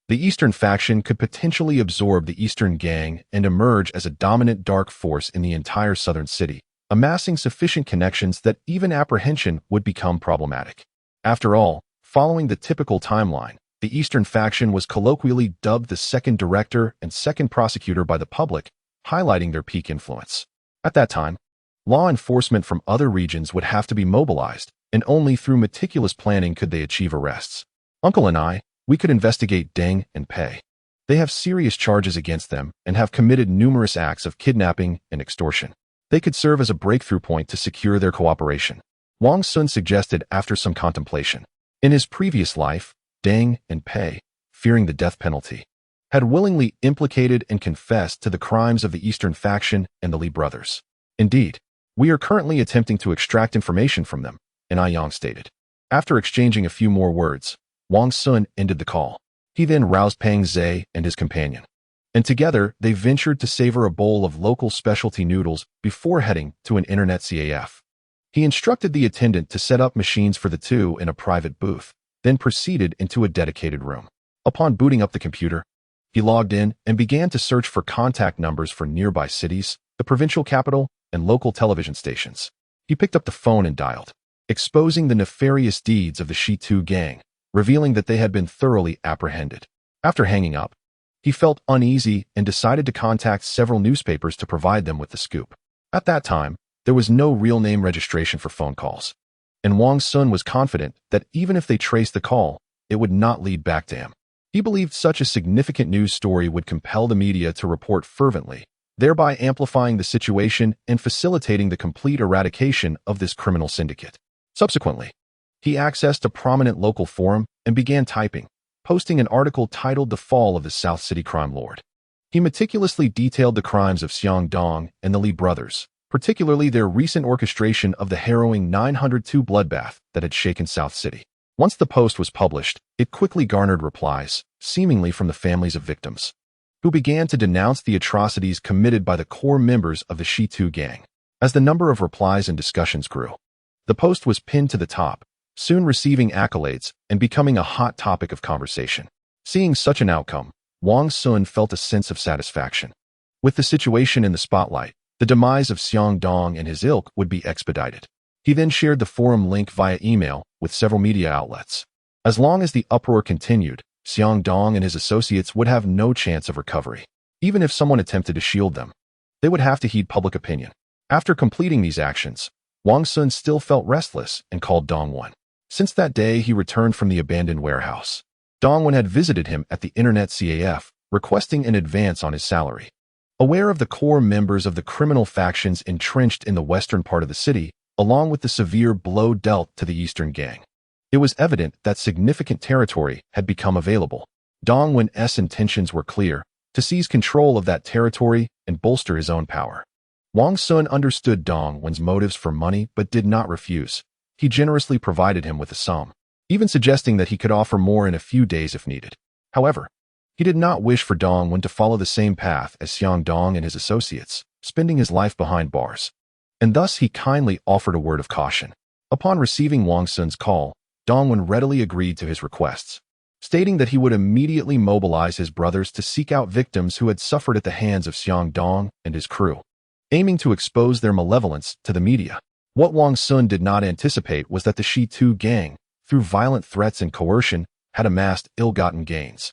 the Eastern faction could potentially absorb the Eastern gang and emerge as a dominant dark force in the entire southern city, amassing sufficient connections that even apprehension would become problematic. After all, following the typical timeline, the Eastern faction was colloquially dubbed the second director and second prosecutor by the public, highlighting their peak influence. At that time, law enforcement from other regions would have to be mobilized, and only through meticulous planning could they achieve arrests. Uncle and I, we could investigate Deng and Pei. They have serious charges against them and have committed numerous acts of kidnapping and extortion. They could serve as a breakthrough point to secure their cooperation. Wang Xun suggested after some contemplation. In his previous life, Deng and Pei, fearing the death penalty, had willingly implicated and confessed to the crimes of the Eastern faction and the Li brothers. Indeed, we are currently attempting to extract information from them, Ni Yang stated. After exchanging a few more words, Wang Xun ended the call. He then roused Pang Ze and his companion, and together they ventured to savor a bowl of local specialty noodles before heading to an internet CAF. He instructed the attendant to set up machines for the two in a private booth, then proceeded into a dedicated room. Upon booting up the computer, he logged in and began to search for contact numbers for nearby cities, the provincial capital, and local television stations. He picked up the phone and dialed, exposing the nefarious deeds of the Shi2 gang, revealing that they had been thoroughly apprehended. After hanging up, he felt uneasy and decided to contact several newspapers to provide them with the scoop. At that time, there was no real name registration for phone calls, and Wang Xun was confident that even if they traced the call, it would not lead back to him. He believed such a significant news story would compel the media to report fervently, thereby amplifying the situation and facilitating the complete eradication of this criminal syndicate. Subsequently, he accessed a prominent local forum and began typing, posting an article titled The Fall of the South City Crime Lord. He meticulously detailed the crimes of Xiang Dong and the Li brothers, particularly their recent orchestration of the harrowing 902 bloodbath that had shaken South City. Once the post was published, it quickly garnered replies, seemingly from the families of victims, who began to denounce the atrocities committed by the core members of the Shi2 gang. As the number of replies and discussions grew, the post was pinned to the top, soon receiving accolades and becoming a hot topic of conversation. Seeing such an outcome, Wang Xun felt a sense of satisfaction. With the situation in the spotlight, the demise of Xiang Dong and his ilk would be expedited. He then shared the forum link via email with several media outlets. As long as the uproar continued, Xiang Dong and his associates would have no chance of recovery. Even if someone attempted to shield them, they would have to heed public opinion. After completing these actions, Wang Xun still felt restless and called Dongwon. Since that day, he returned from the abandoned warehouse. Dongwon had visited him at the Internet CAF, requesting an advance on his salary. Aware of the core members of the criminal factions entrenched in the western part of the city, along with the severe blow dealt to the eastern gang, it was evident that significant territory had become available. Dongwon's intentions were clear: to seize control of that territory and bolster his own power. Wang Xun understood Dongwon's motives for money but did not refuse. He generously provided him with a sum, even suggesting that he could offer more in a few days if needed. However, he did not wish for Dongwon to follow the same path as Xiang Dong and his associates, spending his life behind bars. And thus he kindly offered a word of caution. Upon receiving Wang Xun's call, Dongwon readily agreed to his requests, stating that he would immediately mobilize his brothers to seek out victims who had suffered at the hands of Xiang Dong and his crew, aiming to expose their malevolence to the media. What Wang Xun did not anticipate was that the Shi2 gang, through violent threats and coercion, had amassed ill-gotten gains,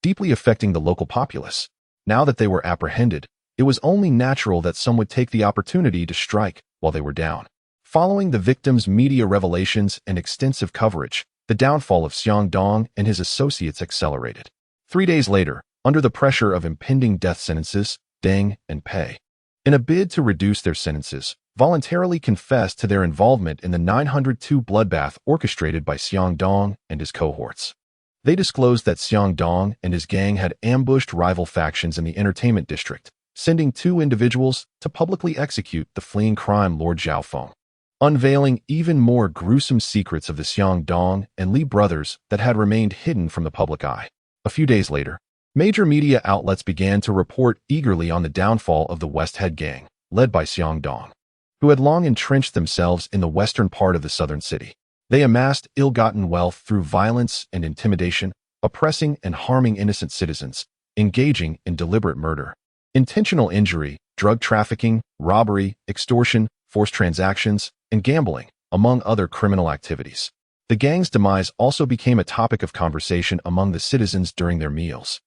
deeply affecting the local populace. Now that they were apprehended, it was only natural that some would take the opportunity to strike while they were down. Following the victims' media revelations and extensive coverage, the downfall of Xiang Dong and his associates accelerated. 3 days later, under the pressure of impending death sentences, Deng and Pei, in a bid to reduce their sentences, voluntarily confessed to their involvement in the 902 bloodbath orchestrated by Xiang Dong and his cohorts. They disclosed that Xiang Dong and his gang had ambushed rival factions in the entertainment district, sending 2 individuals to publicly execute the fleeing crime lord Zhaofeng, unveiling even more gruesome secrets of the Xiang Dong and Li brothers that had remained hidden from the public eye. A few days later, major media outlets began to report eagerly on the downfall of the West Head gang, led by Xiang Dong, who had long entrenched themselves in the western part of the southern city. They amassed ill-gotten wealth through violence and intimidation, oppressing and harming innocent citizens, engaging in deliberate murder, intentional injury, drug trafficking, robbery, extortion, forced transactions, and gambling, among other criminal activities. The gang's demise also became a topic of conversation among the citizens during their meals.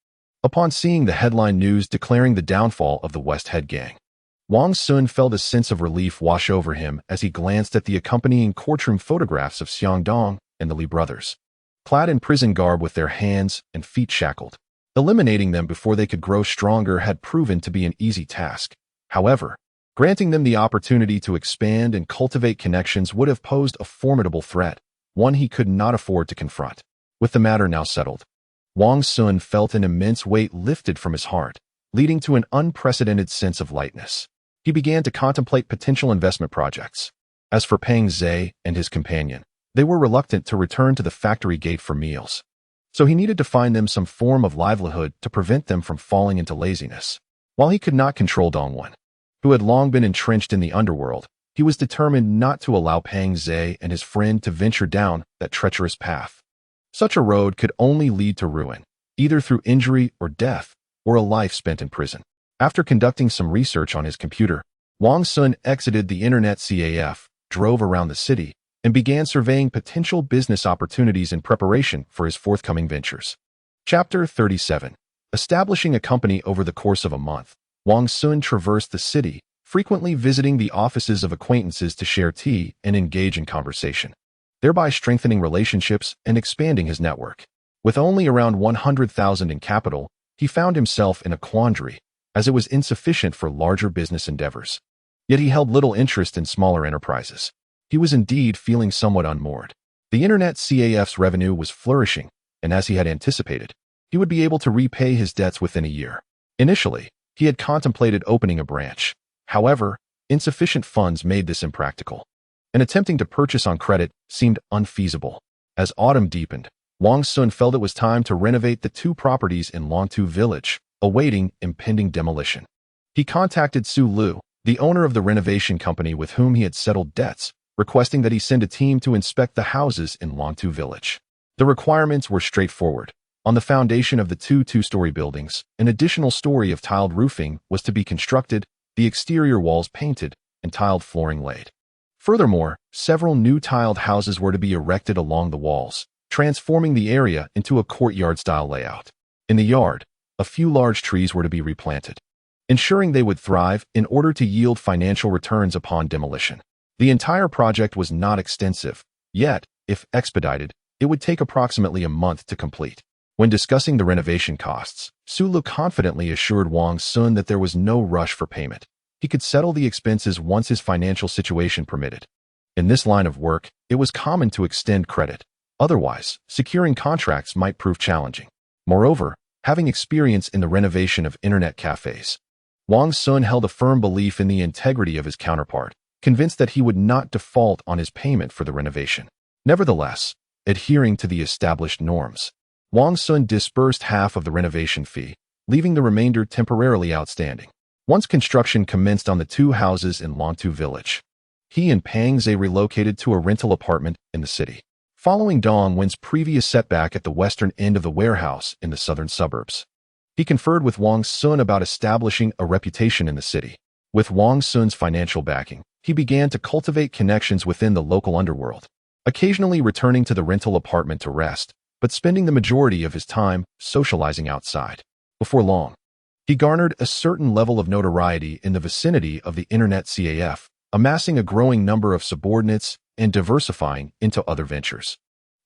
Upon seeing the headline news declaring the downfall of the West Head gang, Wang Xun felt a sense of relief wash over him as he glanced at the accompanying courtroom photographs of Xiang Dong and the Li brothers, clad in prison garb with their hands and feet shackled. Eliminating them before they could grow stronger had proven to be an easy task. However, granting them the opportunity to expand and cultivate connections would have posed a formidable threat, one he could not afford to confront. With the matter now settled, Wang Xun felt an immense weight lifted from his heart, leading to an unprecedented sense of lightness. He began to contemplate potential investment projects. As for Peng Zhe and his companion, they were reluctant to return to the factory gate for meals, so he needed to find them some form of livelihood to prevent them from falling into laziness. While he could not control Dongwon, who had long been entrenched in the underworld, he was determined not to allow Peng Zhe and his friend to venture down that treacherous path. Such a road could only lead to ruin, either through injury or death, or a life spent in prison. After conducting some research on his computer, Wang Xun exited the Internet CAF, drove around the city, and began surveying potential business opportunities in preparation for his forthcoming ventures. Chapter 37. Establishing a company. Over the course of a month, Wang Xun traversed the city, frequently visiting the offices of acquaintances to share tea and engage in conversation, thereby strengthening relationships and expanding his network. With only around 100,000 in capital, he found himself in a quandary, as it was insufficient for larger business endeavors. Yet he held little interest in smaller enterprises. He was indeed feeling somewhat unmoored. The Internet CAF's revenue was flourishing, and as he had anticipated, he would be able to repay his debts within a year. Initially, he had contemplated opening a branch. However, insufficient funds made this impractical, and attempting to purchase on credit seemed unfeasible. As autumn deepened, Wang Xun felt it was time to renovate the two properties in Longtu Village, awaiting impending demolition. He contacted Su Lu, the owner of the renovation company with whom he had settled debts, requesting that he send a team to inspect the houses in Longtu Village. The requirements were straightforward. On the foundation of the two-story buildings, an additional story of tiled roofing was to be constructed, the exterior walls painted, and tiled flooring laid. Furthermore, several new tiled houses were to be erected along the walls, transforming the area into a courtyard-style layout. In the yard, a few large trees were to be replanted, ensuring they would thrive in order to yield financial returns upon demolition. The entire project was not extensive, yet, if expedited, it would take approximately a month to complete. When discussing the renovation costs, Su Lu confidently assured Wang Xun that there was no rush for payment. He could settle the expenses once his financial situation permitted. In this line of work, it was common to extend credit. Otherwise, securing contracts might prove challenging. Moreover, having experience in the renovation of internet cafes, Wang Xun held a firm belief in the integrity of his counterpart, convinced that he would not default on his payment for the renovation. Nevertheless, adhering to the established norms, Wang Xun disbursed half of the renovation fee, leaving the remainder temporarily outstanding. Once construction commenced on the two houses in Longtu Village, he and Pang Zhe relocated to a rental apartment in the city. Following Dong Wen's previous setback at the western end of the warehouse in the southern suburbs, he conferred with Wang Xun about establishing a reputation in the city. With Wang Xun's financial backing, he began to cultivate connections within the local underworld, occasionally returning to the rental apartment to rest, but spending the majority of his time socializing outside. Before long, he garnered a certain level of notoriety in the vicinity of the internet CAF, amassing a growing number of subordinates and diversifying into other ventures.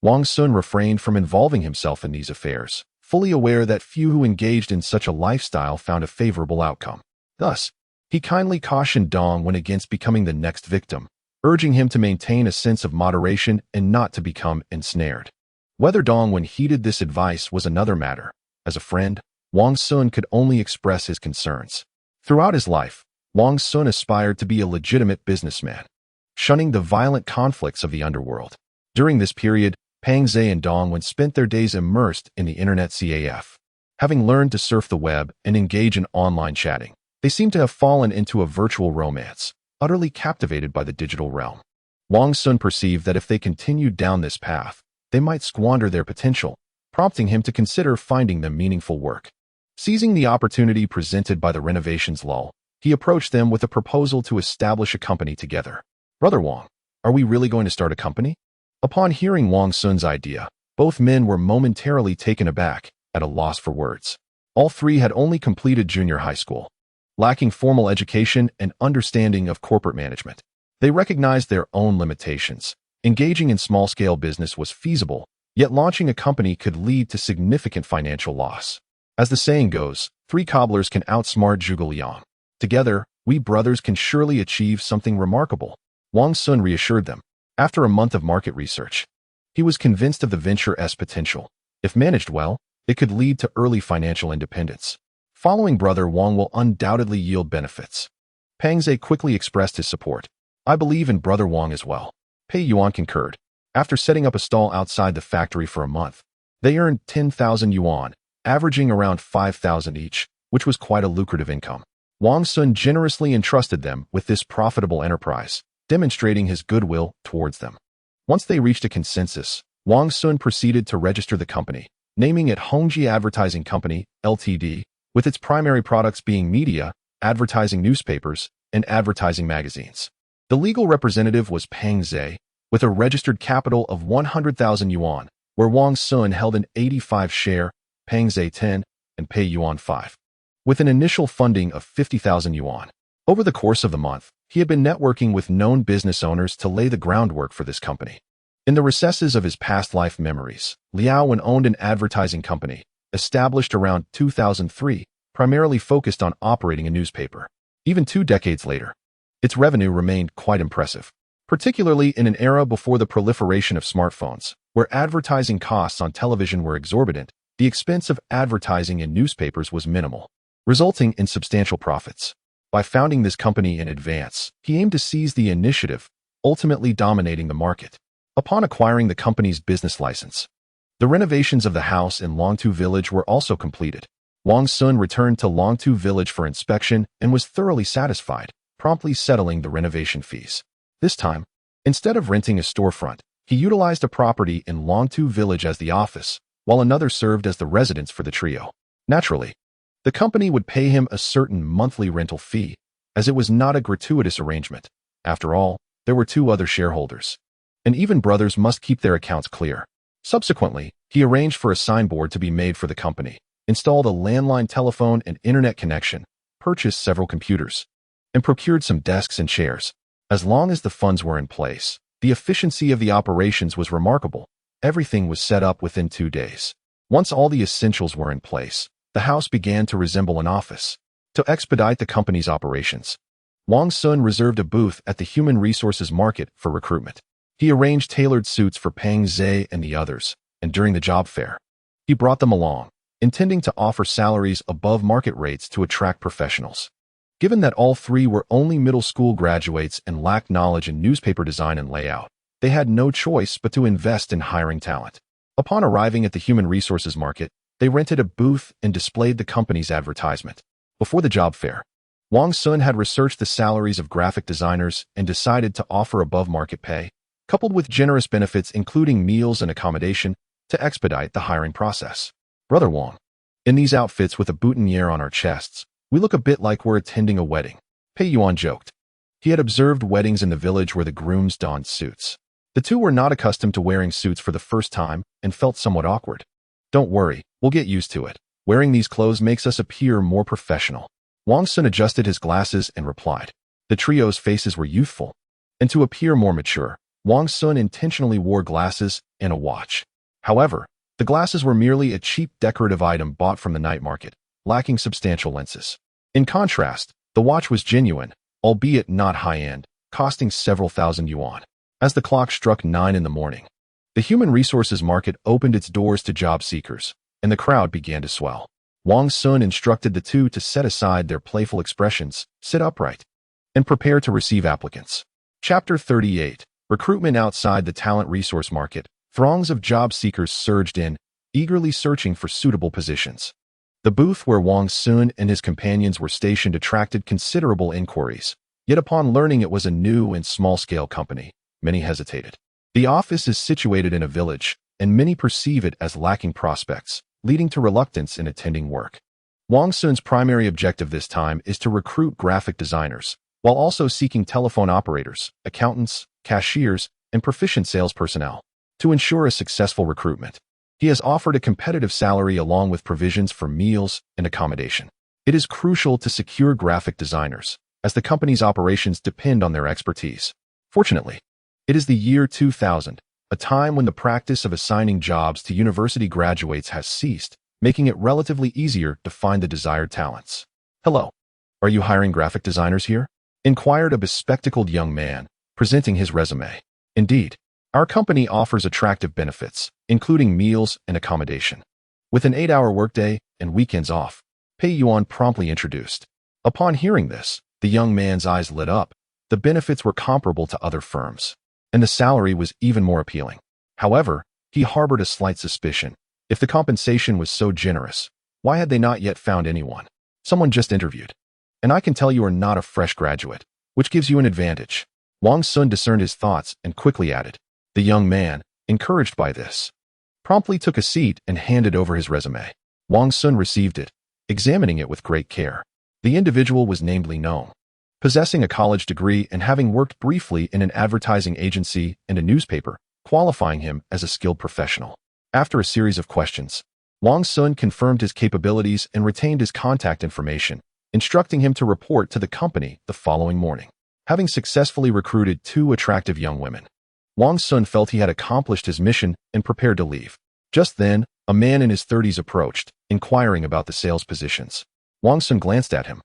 Wang Xun refrained from involving himself in these affairs, fully aware that few who engaged in such a lifestyle found a favorable outcome. Thus, he kindly cautioned Dong Wen against becoming the next victim, urging him to maintain a sense of moderation and not to become ensnared. Whether Dong Wen heeded this advice was another matter. As a friend, Wang Xun could only express his concerns. Throughout his life, Wang Xun aspired to be a legitimate businessman, shunning the violent conflicts of the underworld. During this period, Pang Zhe and Dong Wen spent their days immersed in the internet CAF. Having learned to surf the web and engage in online chatting, they seemed to have fallen into a virtual romance, utterly captivated by the digital realm. Wang Xun perceived that if they continued down this path, they might squander their potential, prompting him to consider finding them meaningful work. Seizing the opportunity presented by the renovations lull, he approached them with a proposal to establish a company together. "Brother Wang, are we really going to start a company?" Upon hearing Wang Xun's idea, both men were momentarily taken aback, at a loss for words. All three had only completed junior high school, lacking formal education and understanding of corporate management. They recognized their own limitations. Engaging in small-scale business was feasible, yet launching a company could lead to significant financial loss. As the saying goes, 3 cobblers can outsmart Zhuge Liang. Together, we brothers can surely achieve something remarkable. Wang Xun reassured them. After a month of market research, he was convinced of the venture's potential. If managed well, it could lead to early financial independence. Following brother Wang will undoubtedly yield benefits. Pang Zhe quickly expressed his support. "I believe in brother Wang as well." Pei Yuan concurred. After setting up a stall outside the factory for a month, they earned 10,000 yuan, averaging around 5,000 each, which was quite a lucrative income. Wang Xun generously entrusted them with this profitable enterprise, demonstrating his goodwill towards them. Once they reached a consensus, Wang Xun proceeded to register the company, naming it Hongji Advertising Company, Ltd., with its primary products being media, advertising newspapers, and advertising magazines. The legal representative was Pang Zhe, with a registered capital of 100,000 yuan, where Wang Xun held an 85 share, Pang Zhe 10, and Pei Yuan 5. With an initial funding of 50,000 yuan. Over the course of the month, he had been networking with known business owners to lay the groundwork for this company. In the recesses of his past life memories, Liao Wen owned an advertising company, established around 2003, primarily focused on operating a newspaper. Even 2 decades later, its revenue remained quite impressive, particularly in an era before the proliferation of smartphones, where advertising costs on television were exorbitant. The expense of advertising in newspapers was minimal, resulting in substantial profits. By founding this company in advance, he aimed to seize the initiative, ultimately dominating the market. Upon acquiring the company's business license, the renovations of the house in Longtu Village were also completed. Wang Xun returned to Longtu Village for inspection and was thoroughly satisfied, promptly settling the renovation fees. This time, instead of renting a storefront, he utilized a property in Longtu Village as the office, while another served as the residence for the trio. Naturally, the company would pay him a certain monthly rental fee, as it was not a gratuitous arrangement. After all, there were two other shareholders, and even brothers must keep their accounts clear. Subsequently, he arranged for a signboard to be made for the company, installed a landline telephone and internet connection, purchased several computers, and procured some desks and chairs. As long as the funds were in place, the efficiency of the operations was remarkable. Everything was set up within 2 days. Once all the essentials were in place, the house began to resemble an office. To expedite the company's operations, Wang Xun reserved a booth at the human resources market for recruitment. He arranged tailored suits for Peng Zhe and the others, and during the job fair, he brought them along, intending to offer salaries above market rates to attract professionals. Given that all three were only middle school graduates and lacked knowledge in newspaper design and layout, they had no choice but to invest in hiring talent. Upon arriving at the human resources market, they rented a booth and displayed the company's advertisement. Before the job fair, Wang Xun had researched the salaries of graphic designers and decided to offer above-market pay, coupled with generous benefits including meals and accommodation, to expedite the hiring process. Brother Wang, in these outfits with a boutonniere on our chests, we look a bit like we're attending a wedding, Pei Yuan joked. He had observed weddings in the village where the grooms donned suits. The two were not accustomed to wearing suits for the first time and felt somewhat awkward. Don't worry, we'll get used to it. Wearing these clothes makes us appear more professional. Wang Xun adjusted his glasses and replied. The trio's faces were youthful, and to appear more mature, Wang Xun intentionally wore glasses and a watch. However, the glasses were merely a cheap decorative item bought from the night market, lacking substantial lenses. In contrast, the watch was genuine, albeit not high-end, costing several thousand yuan. As the clock struck 9 in the morning, the human resources market opened its doors to job seekers, and the crowd began to swell. Wang Xun instructed the two to set aside their playful expressions, sit upright, and prepare to receive applicants. Chapter 38. Recruitment outside the talent resource market. Throngs of job seekers surged in, eagerly searching for suitable positions. The booth where Wang Xun and his companions were stationed attracted considerable inquiries, yet upon learning it was a new and small-scale company, many hesitated. The office is situated in a village, and many perceive it as lacking prospects, leading to reluctance in attending work. Wang Xun's primary objective this time is to recruit graphic designers, while also seeking telephone operators, accountants, cashiers, and proficient sales personnel. To ensure a successful recruitment, he has offered a competitive salary along with provisions for meals and accommodation. It is crucial to secure graphic designers, as the company's operations depend on their expertise. Fortunately, it is the year 2000, a time when the practice of assigning jobs to university graduates has ceased, making it relatively easier to find the desired talents. Hello, are you hiring graphic designers here? Inquired a bespectacled young man, presenting his resume. Indeed, our company offers attractive benefits, including meals and accommodation. With an 8-hour workday and weekends off, Pei Yuan promptly introduced. Upon hearing this, the young man's eyes lit up. The benefits were comparable to other firms, and the salary was even more appealing. However, he harbored a slight suspicion. If the compensation was so generous, why had they not yet found anyone? Someone just interviewed. And I can tell you are not a fresh graduate, which gives you an advantage. Wang Xun discerned his thoughts and quickly added. The young man, encouraged by this, promptly took a seat and handed over his resume. Wang Xun received it, examining it with great care. The individual was named Li Nong, possessing a college degree and having worked briefly in an advertising agency and a newspaper, qualifying him as a skilled professional. After a series of questions, Wang Xun confirmed his capabilities and retained his contact information, instructing him to report to the company the following morning. Having successfully recruited 2 attractive young women, Wang Xun felt he had accomplished his mission and prepared to leave. Just then, a man in his 30s approached, inquiring about the sales positions. Wang Xun glanced at him,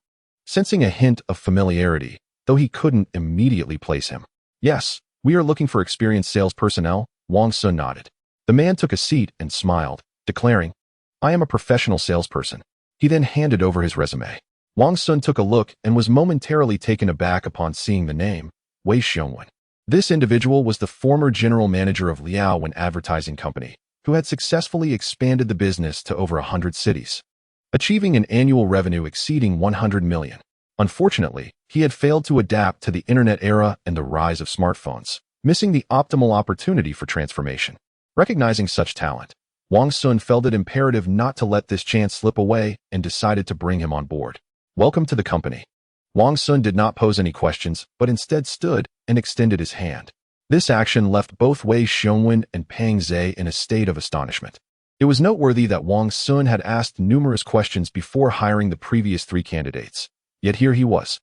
sensing a hint of familiarity, though he couldn't immediately place him. Yes, we are looking for experienced sales personnel, Wang Xun nodded. The man took a seat and smiled, declaring, I am a professional salesperson. He then handed over his resume. Wang Xun took a look and was momentarily taken aback upon seeing the name, Wei Xiongwen. This individual was the former general manager of Liao Advertising Company, who had successfully expanded the business to over 100 cities, achieving an annual revenue exceeding 100 million. Unfortunately, he had failed to adapt to the internet era and the rise of smartphones, missing the optimal opportunity for transformation. Recognizing such talent, Wang Xun felt it imperative not to let this chance slip away and decided to bring him on board. Welcome to the company. Wang Xun did not pose any questions, but instead stood and extended his hand. This action left both Wei Xiongwen and Pang Zhe in a state of astonishment. It was noteworthy that Wang Xun had asked numerous questions before hiring the previous 3 candidates. Yet here he was,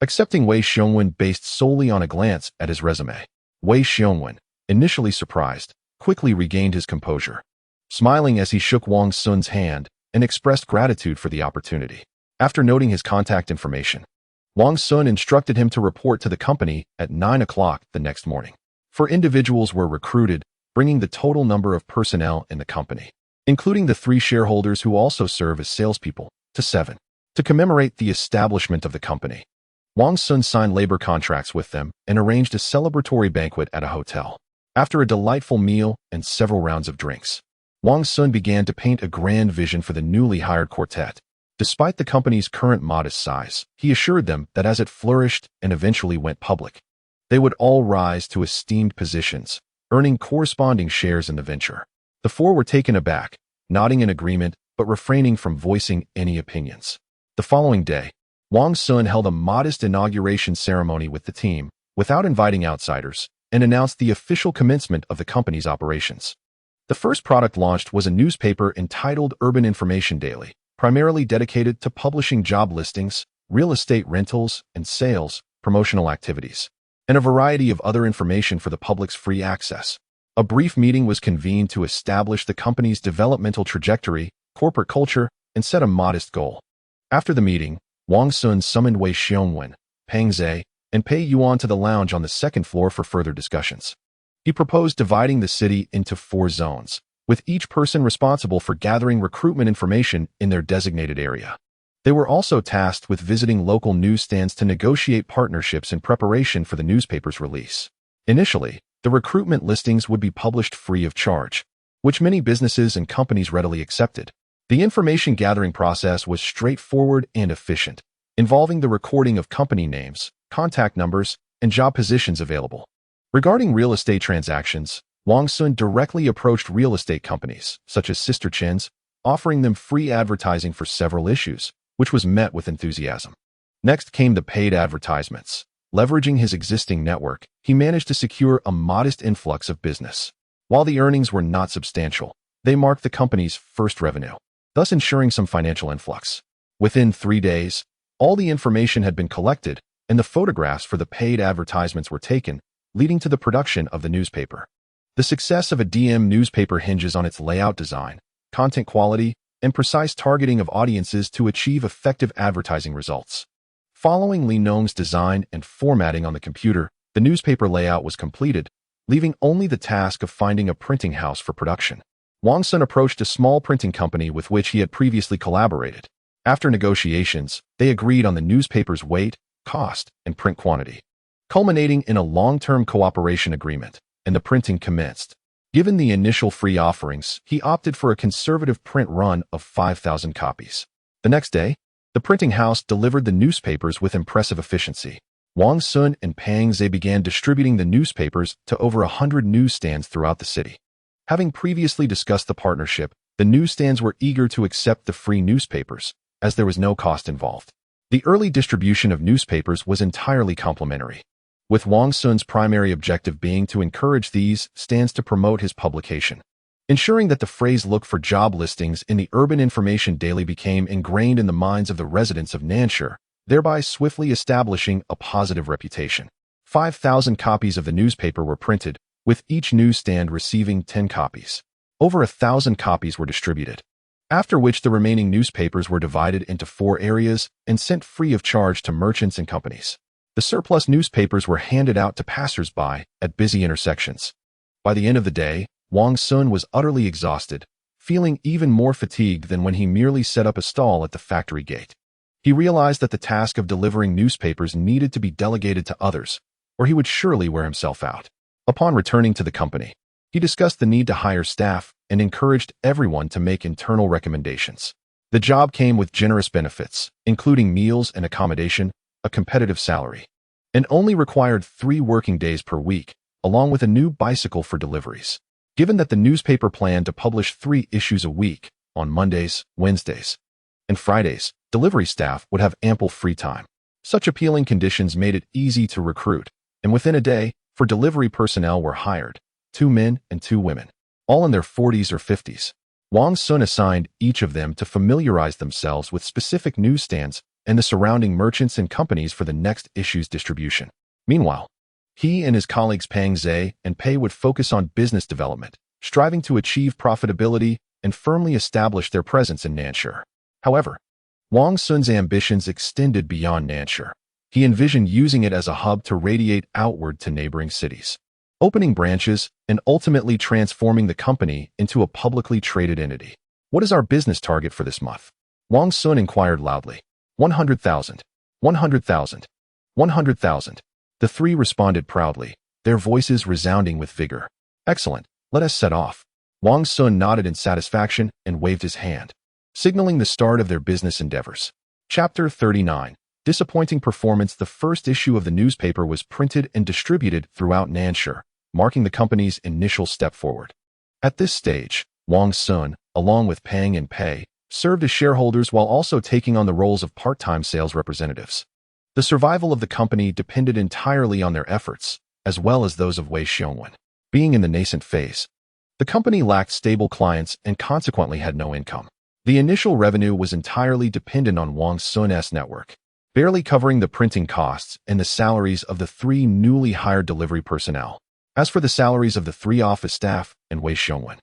accepting Wei Xiongwen based solely on a glance at his resume. Wei Xiongwen, initially surprised, quickly regained his composure, smiling as he shook Wang Xun's hand and expressed gratitude for the opportunity. After noting his contact information, Wang Xun instructed him to report to the company at 9 o'clock the next morning. 4 individuals were recruited, bringing the total number of personnel in the company, including the 3 shareholders who also serve as salespeople, to 7. To commemorate the establishment of the company, Wang Xun signed labor contracts with them and arranged a celebratory banquet at a hotel. After a delightful meal and several rounds of drinks, Wang Xun began to paint a grand vision for the newly hired quartet. Despite the company's current modest size, he assured them that as it flourished and eventually went public, they would all rise to esteemed positions, earning corresponding shares in the venture. The 4 were taken aback, nodding in agreement but refraining from voicing any opinions. The following day, Wang Xun held a modest inauguration ceremony with the team, without inviting outsiders, and announced the official commencement of the company's operations. The first product launched was a newspaper entitled Urban Information Daily, primarily dedicated to publishing job listings, real estate rentals and sales, promotional activities, and a variety of other information for the public's free access. A brief meeting was convened to establish the company's developmental trajectory, corporate culture, and set a modest goal. After the meeting, Wang Xun summoned Wei Xiongwen, Pang Zhe, and Pei Yuan to the lounge on the 2nd floor for further discussions. He proposed dividing the city into 4 zones, with each person responsible for gathering recruitment information in their designated area. They were also tasked with visiting local newsstands to negotiate partnerships in preparation for the newspaper's release. Initially, the recruitment listings would be published free of charge, which many businesses and companies readily accepted. The information gathering process was straightforward and efficient, involving the recording of company names, contact numbers, and job positions available. Regarding real estate transactions, Wang Xun directly approached real estate companies, such as Sister Chin's, offering them free advertising for several issues, which was met with enthusiasm. Next came the paid advertisements. Leveraging his existing network, he managed to secure a modest influx of business. While the earnings were not substantial, they marked the company's first revenue, thus ensuring some financial influx. Within 3 days, all the information had been collected, and the photographs for the paid advertisements were taken, leading to the production of the newspaper. The success of a DM newspaper hinges on its layout design, content quality, and precise targeting of audiences to achieve effective advertising results. Following Li Nong's design and formatting on the computer, the newspaper layout was completed, leaving only the task of finding a printing house for production. Wang Xun approached a small printing company with which he had previously collaborated. After negotiations, they agreed on the newspaper's weight, cost, and print quantity, culminating in a long-term cooperation agreement, and the printing commenced. Given the initial free offerings, he opted for a conservative print run of 5,000 copies. The next day, the printing house delivered the newspapers with impressive efficiency. Wang Xun and Pang Zhe began distributing the newspapers to over 100 newsstands throughout the city. Having previously discussed the partnership, the newsstands were eager to accept the free newspapers, as there was no cost involved. The early distribution of newspapers was entirely complimentary, with Wang Xun's primary objective being to encourage these stands to promote his publication. Ensuring that the phrase "look for job listings" in the Urban Information Daily became ingrained in the minds of the residents of Nanshur, thereby swiftly establishing a positive reputation. 5,000 copies of the newspaper were printed, with each newsstand receiving 10 copies. Over 1,000 copies were distributed, after which the remaining newspapers were divided into 4 areas and sent free of charge to merchants and companies. The surplus newspapers were handed out to passers-by at busy intersections. By the end of the day, Wang Xun was utterly exhausted, feeling even more fatigued than when he merely set up a stall at the factory gate. He realized that the task of delivering newspapers needed to be delegated to others, or he would surely wear himself out. Upon returning to the company, he discussed the need to hire staff and encouraged everyone to make internal recommendations. The job came with generous benefits, including meals and accommodation, a competitive salary, and only required 3 working days per week, along with a new bicycle for deliveries. Given that the newspaper planned to publish 3 issues a week, on Mondays, Wednesdays, and Fridays, delivery staff would have ample free time. Such appealing conditions made it easy to recruit, and within a day, 4 delivery personnel were hired, 2 men and 2 women, all in their 40s or 50s. Wang Xun assigned each of them to familiarize themselves with specific newsstands and the surrounding merchants and companies for the next issue's distribution. Meanwhile, he and his colleagues Pang Zhe and Pei would focus on business development, striving to achieve profitability and firmly establish their presence in Nanshi. However, Wang Xun's ambitions extended beyond Nanshi. He envisioned using it as a hub to radiate outward to neighboring cities, opening branches and ultimately transforming the company into a publicly traded entity. What is our business target for this month? Wang Xun inquired loudly. 100,000. 100,000. 100,000. The 3 responded proudly, their voices resounding with vigor. Excellent, let us set off. Wang Xun nodded in satisfaction and waved his hand, signaling the start of their business endeavors. Chapter 39. Disappointing performance. The first issue of the newspaper was printed and distributed throughout Nanshi, marking the company's initial step forward. At this stage, Wang Xun, along with Pang and Pei, served as shareholders while also taking on the roles of part-time sales representatives. The survival of the company depended entirely on their efforts, as well as those of Wang Xun. Being in the nascent phase, the company lacked stable clients and consequently had no income. The initial revenue was entirely dependent on Wang Xun's network, barely covering the printing costs and the salaries of the 3 newly hired delivery personnel. As for the salaries of the 3 office staff and Wang Xun,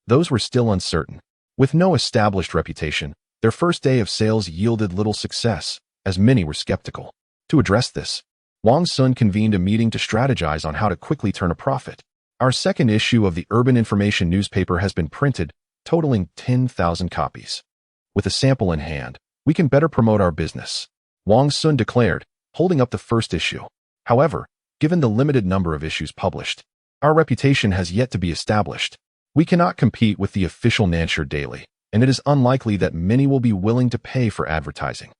those were still uncertain. With no established reputation, their first day of sales yielded little success, as many were skeptical. To address this, Wang Xun convened a meeting to strategize on how to quickly turn a profit. Our second issue of the Urban Information newspaper has been printed, totaling 10,000 copies. With a sample in hand, we can better promote our business, Wang Xun declared, holding up the first issue. However, given the limited number of issues published, our reputation has yet to be established. We cannot compete with the official Nanshi Daily, and it is unlikely that many will be willing to pay for advertising.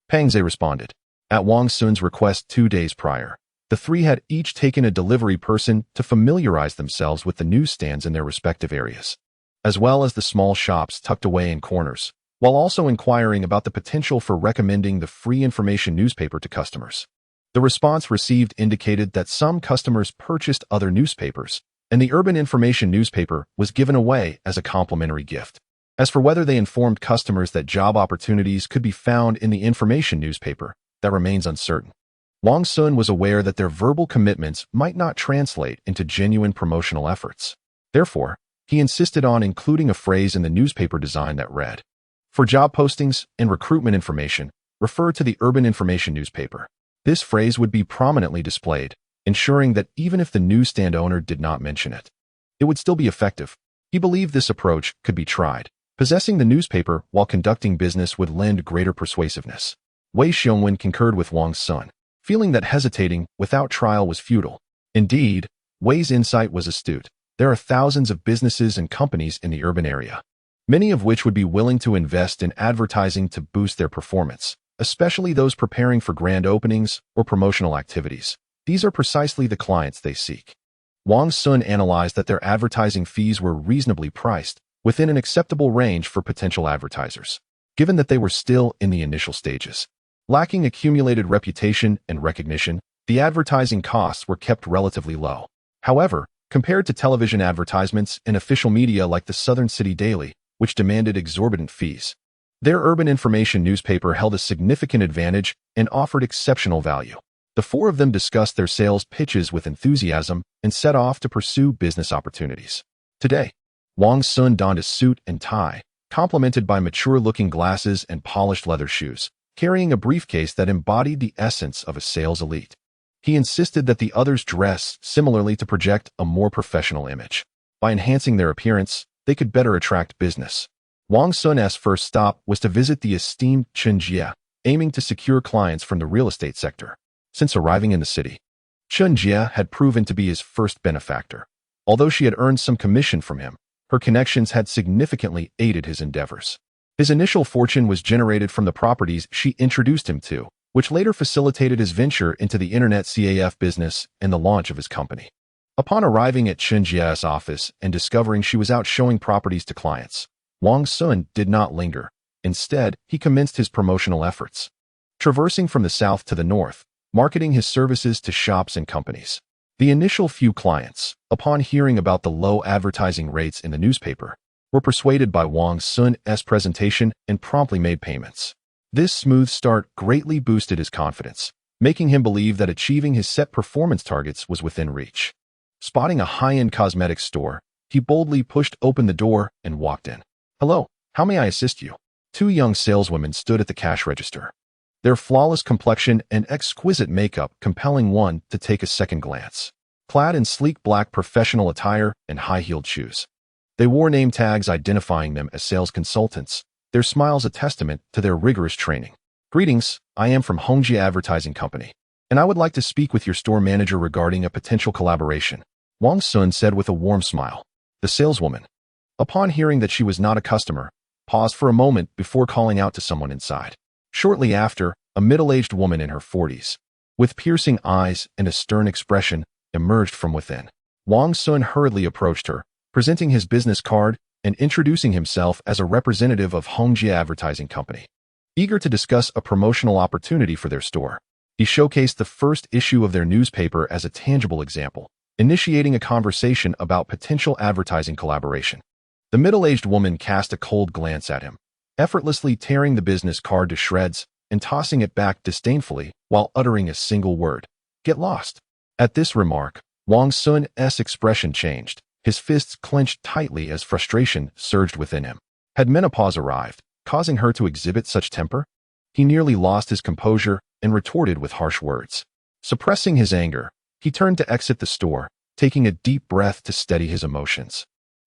Pang Zhe responded. At Wang Xun's request 2 days prior, the 3 had each taken a delivery person to familiarize themselves with the newsstands in their respective areas, as well as the small shops tucked away in corners, while also inquiring about the potential for recommending the free information newspaper to customers. The response received indicated that some customers purchased other newspapers, and the Urban Information newspaper was given away as a complimentary gift. As for whether they informed customers that job opportunities could be found in the information newspaper, that remains uncertain. Wang Xun was aware that their verbal commitments might not translate into genuine promotional efforts. Therefore, he insisted on including a phrase in the newspaper design that read, "For job postings and recruitment information, refer to the Urban Information newspaper." This phrase would be prominently displayed, ensuring that even if the newsstand owner did not mention it, it would still be effective. He believed this approach could be tried. Possessing the newspaper while conducting business would lend greater persuasiveness. Wang Xun concurred with Wang Xun, feeling that hesitating without trial was futile. Indeed, Wei's insight was astute. There are thousands of businesses and companies in the urban area, many of which would be willing to invest in advertising to boost their performance, especially those preparing for grand openings or promotional activities. These are precisely the clients they seek. Wang Xun analyzed that their advertising fees were reasonably priced, within an acceptable range for potential advertisers, given that they were still in the initial stages. Lacking accumulated reputation and recognition, the advertising costs were kept relatively low. However, compared to television advertisements and official media like the Southern City Daily, which demanded exorbitant fees, their Urban Information newspaper held a significant advantage and offered exceptional value. The 4 of them discussed their sales pitches with enthusiasm and set off to pursue business opportunities. Today, Wang Xun donned a suit and tie, complemented by mature-looking glasses and polished leather shoes, carrying a briefcase that embodied the essence of a sales elite. He insisted that the others dress similarly to project a more professional image. By enhancing their appearance, they could better attract business. Wang Xun's first stop was to visit the esteemed Chen Jie, aiming to secure clients from the real estate sector. Since arriving in the city, Chun Jia had proven to be his first benefactor. Although she had earned some commission from him, her connections had significantly aided his endeavors. His initial fortune was generated from the properties she introduced him to, which later facilitated his venture into the internet CAF business and the launch of his company. Upon arriving at Chun Jia's office and discovering she was out showing properties to clients, Wang Xun did not linger. Instead, he commenced his promotional efforts. Traversing from the south to the north, marketing his services to shops and companies. The initial few clients, upon hearing about the low advertising rates in the newspaper, were persuaded by Wang Xun's presentation and promptly made payments. This smooth start greatly boosted his confidence, making him believe that achieving his set performance targets was within reach. Spotting a high-end cosmetics store, he boldly pushed open the door and walked in. "Hello, how may I assist you?" Two young saleswomen stood at the cash register, their flawless complexion and exquisite makeup compelling one to take a second glance. Clad in sleek black professional attire and high-heeled shoes, they wore name tags identifying them as sales consultants, their smiles a testament to their rigorous training. "Greetings, I am from Hongjia Advertising Company, and I would like to speak with your store manager regarding a potential collaboration," Wang Xun said with a warm smile. The saleswoman, upon hearing that she was not a customer, paused for a moment before calling out to someone inside. Shortly after, a middle-aged woman in her 40s, with piercing eyes and a stern expression, emerged from within. Wang Xun hurriedly approached her, presenting his business card and introducing himself as a representative of Hongjia Advertising Company. Eager to discuss a promotional opportunity for their store, he showcased the first issue of their newspaper as a tangible example, initiating a conversation about potential advertising collaboration. The middle-aged woman cast a cold glance at him, effortlessly tearing the business card to shreds and tossing it back disdainfully while uttering a single word: "Get lost." At this remark, Wang Xun's expression changed. His fists clenched tightly as frustration surged within him. Had menopause arrived, causing her to exhibit such temper? He nearly lost his composure and retorted with harsh words. Suppressing his anger, he turned to exit the store, taking a deep breath to steady his emotions.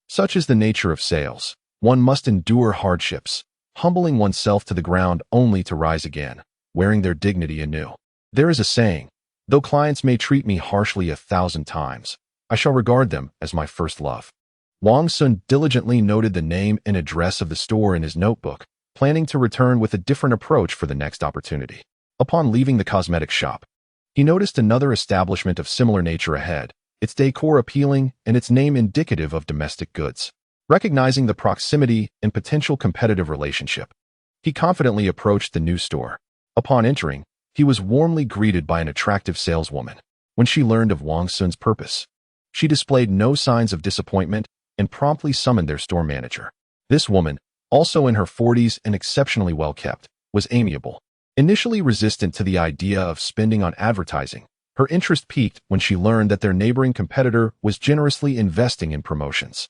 Such is the nature of sales. One must endure hardships, humbling oneself to the ground only to rise again, wearing their dignity anew. There is a saying, "Though clients may treat me harshly 1,000 times, I shall regard them as my first love." Wang Xun diligently noted the name and address of the store in his notebook, planning to return with a different approach for the next opportunity. Upon leaving the cosmetics shop, he noticed another establishment of similar nature ahead, its decor appealing and its name indicative of domestic goods. Recognizing the proximity and potential competitive relationship, he confidently approached the new store. Upon entering, he was warmly greeted by an attractive saleswoman. When she learned of Wang Xun's purpose, she displayed no signs of disappointment and promptly summoned their store manager. This woman, also in her 40s and exceptionally well-kept, was amiable. Initially resistant to the idea of spending on advertising, her interest peaked when she learned that their neighboring competitor was generously investing in promotions.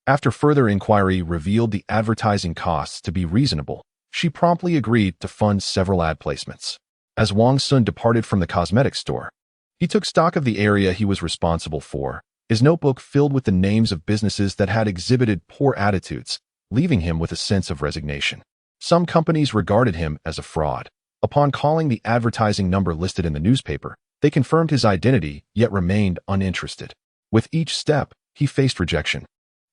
After further inquiry revealed the advertising costs to be reasonable, she promptly agreed to fund several ad placements. As Wang Xun departed from the cosmetics store, he took stock of the area he was responsible for, his notebook filled with the names of businesses that had exhibited poor attitudes, leaving him with a sense of resignation. Some companies regarded him as a fraud. Upon calling the advertising number listed in the newspaper, they confirmed his identity yet remained uninterested. With each step, he faced rejection,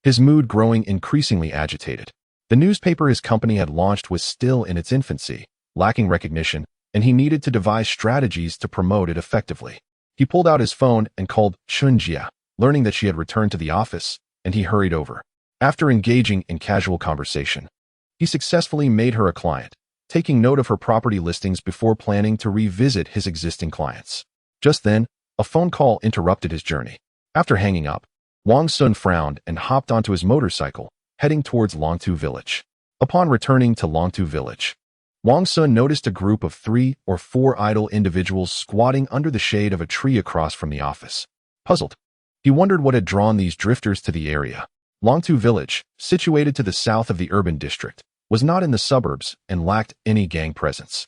his mood growing increasingly agitated. The newspaper his company had launched was still in its infancy, lacking recognition, and he needed to devise strategies to promote it effectively. He pulled out his phone and called Chun Jia, learning that she had returned to the office, and he hurried over. After engaging in casual conversation, he successfully made her a client, taking note of her property listings before planning to revisit his existing clients. Just then, a phone call interrupted his journey. After hanging up, Wang Xun frowned and hopped onto his motorcycle, heading towards Longtu Village. Upon returning to Longtu Village, Wang Xun noticed a group of 3 or 4 idle individuals squatting under the shade of a tree across from the office. Puzzled, he wondered what had drawn these drifters to the area. Longtu Village, situated to the south of the urban district, was not in the suburbs and lacked any gang presence.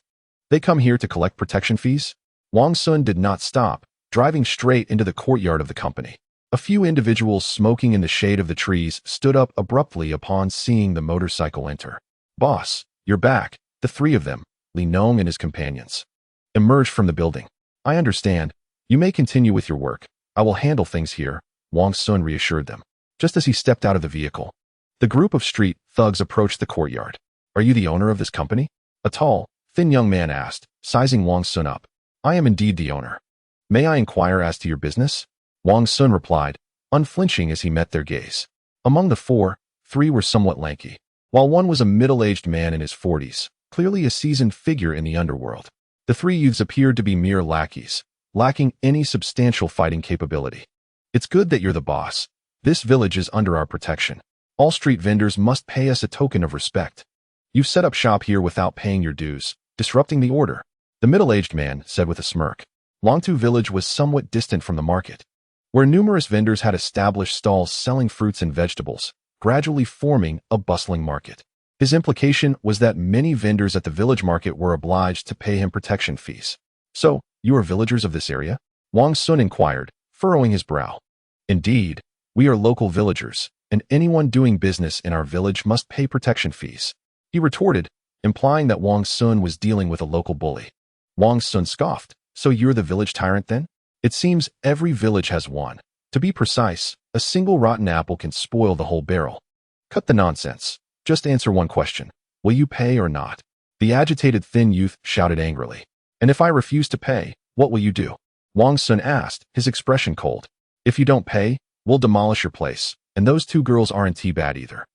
They come here to collect protection fees? Wang Xun did not stop, driving straight into the courtyard of the company. A few individuals smoking in the shade of the trees stood up abruptly upon seeing the motorcycle enter. "Boss, you're back." The 3 of them, Li Nong and his companions, emerged from the building. "I understand. You may continue with your work. I will handle things here, Wang Xun reassured them. Just as he stepped out of the vehicle, the group of street thugs approached the courtyard. Are you the owner of this company? A tall, thin young man asked, sizing Wang Xun up. I am indeed the owner. May I inquire as to your business? Wang Xun replied, unflinching as he met their gaze. Among the four, three were somewhat lanky, while one was a middle-aged man in his 40s, clearly a seasoned figure in the underworld. The three youths appeared to be mere lackeys, lacking any substantial fighting capability. It's good that you're the boss. This village is under our protection. All street vendors must pay us a token of respect. You've set up shop here without paying your dues, disrupting the order, the middle-aged man said with a smirk. Longtu village was somewhat distant from the market, where numerous vendors had established stalls selling fruits and vegetables, gradually forming a bustling market. His implication was that many vendors at the village market were obliged to pay him protection fees. So, you are villagers of this area? Wang Xun inquired, furrowing his brow. Indeed, we are local villagers, and anyone doing business in our village must pay protection fees. He retorted, implying that Wang Xun was dealing with a local bully. Wang Xun scoffed. So you're the village tyrant then? It seems every village has one. To be precise, a single rotten apple can spoil the whole barrel. Cut the nonsense. Just answer one question. Will you pay or not? The agitated thin youth shouted angrily. And if I refuse to pay, what will you do? Wang Xun asked, his expression cold. If you don't pay, we'll demolish your place, and those two girls aren't too bad either.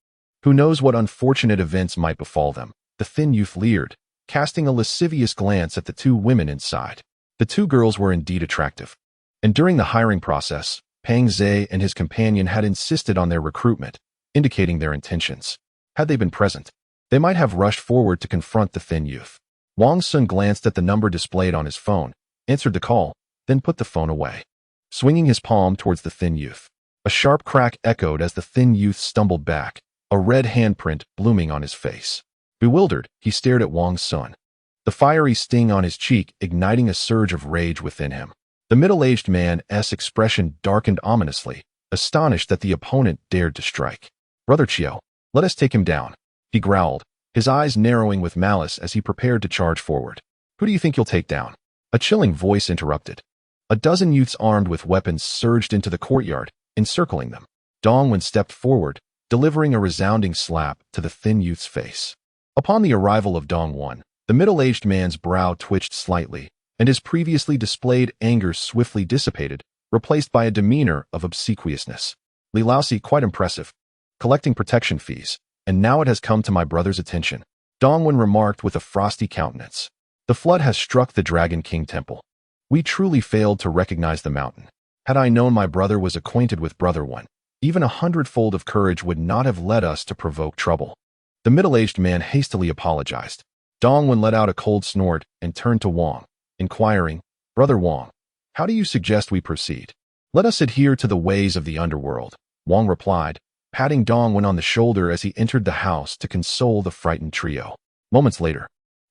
Who knows what unfortunate events might befall them? The thin youth leered, casting a lascivious glance at the two women inside. The two girls were indeed attractive, and during the hiring process, Pang Zhe and his companion had insisted on their recruitment, indicating their intentions. Had they been present, they might have rushed forward to confront the thin youth. Wang Xun glanced at the number displayed on his phone, answered the call, then put the phone away, swinging his palm towards the thin youth. A sharp crack echoed as the thin youth stumbled back, a red handprint blooming on his face. Bewildered, he stared at Wang Xun, the fiery sting on his cheek igniting a surge of rage within him. The middle-aged man's expression darkened ominously, astonished that the opponent dared to strike. Brother Chiao, let us take him down, he growled, his eyes narrowing with malice as he prepared to charge forward. Who do you think you'll take down? A chilling voice interrupted. A dozen youths armed with weapons surged into the courtyard, encircling them. Dongwen stepped forward, delivering a resounding slap to the thin youth's face. Upon the arrival of Dongwen, the middle-aged man's brow twitched slightly, and his previously displayed anger swiftly dissipated, replaced by a demeanor of obsequiousness. Li Laosi, quite impressive. Collecting protection fees, and now it has come to my brother's attention, Dongwen remarked with a frosty countenance. The flood has struck the Dragon King Temple. We truly failed to recognize the mountain. Had I known my brother was acquainted with Brother One, even 100-fold of courage would not have led us to provoke trouble. The middle-aged man hastily apologized. Dongwen let out a cold snort and turned to Wang, inquiring, Brother Wang, how do you suggest we proceed? Let us adhere to the ways of the underworld, Wang replied, patting Dongwen on the shoulder as he entered the house to console the frightened trio. Moments later,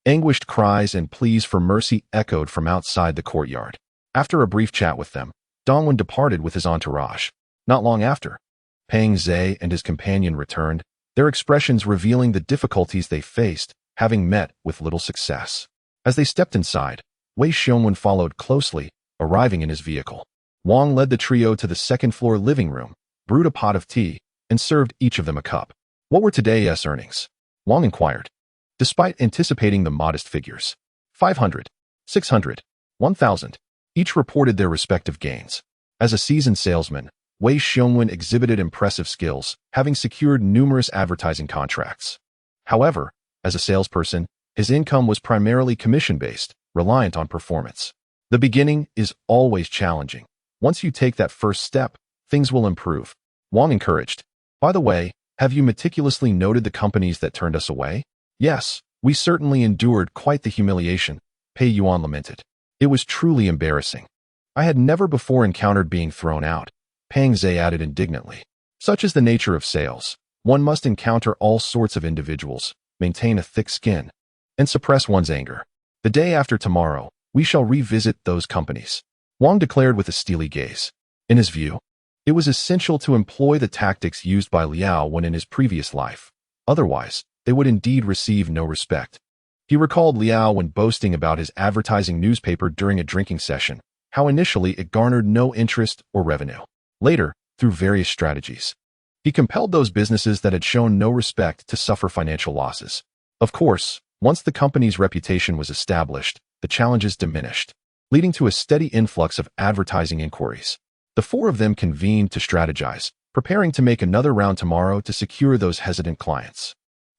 anguished cries and pleas for mercy echoed from outside the courtyard. After a brief chat with them, Dongwen departed with his entourage. Not long after, Pang Zhe and his companion returned, their expressions revealing the difficulties they faced, having met with little success. As they stepped inside, Wei Xiongwen followed closely, arriving in his vehicle. Wang led the trio to the second-floor living room, brewed a pot of tea, and served each of them a cup. What were today's earnings? Wang inquired. Despite anticipating the modest figures, 500, 600, 1,000, each reported their respective gains. As a seasoned salesman, Wei Xiongwen exhibited impressive skills, having secured numerous advertising contracts. However, as a salesperson, his income was primarily commission-based, reliant on performance. The beginning is always challenging. Once you take that first step, things will improve. Wang encouraged. By the way, have you meticulously noted the companies that turned us away? Yes, we certainly endured quite the humiliation, Pei Yuan lamented. It was truly embarrassing. I had never before encountered being thrown out, Pang Zhe added indignantly. Such is the nature of sales. One must encounter all sorts of individuals, maintain a thick skin, and suppress one's anger. The day after tomorrow, we shall revisit those companies, Wang declared with a steely gaze. In his view, it was essential to employ the tactics used by Liao when in his previous life. Otherwise, they would indeed receive no respect. He recalled Liao when boasting about his advertising newspaper during a drinking session, how initially it garnered no interest or revenue. Later, through various strategies, he compelled those businesses that had shown no respect to suffer financial losses. Of course, once the company's reputation was established, the challenges diminished, leading to a steady influx of advertising inquiries. The four of them convened to strategize, preparing to make another round tomorrow to secure those hesitant clients.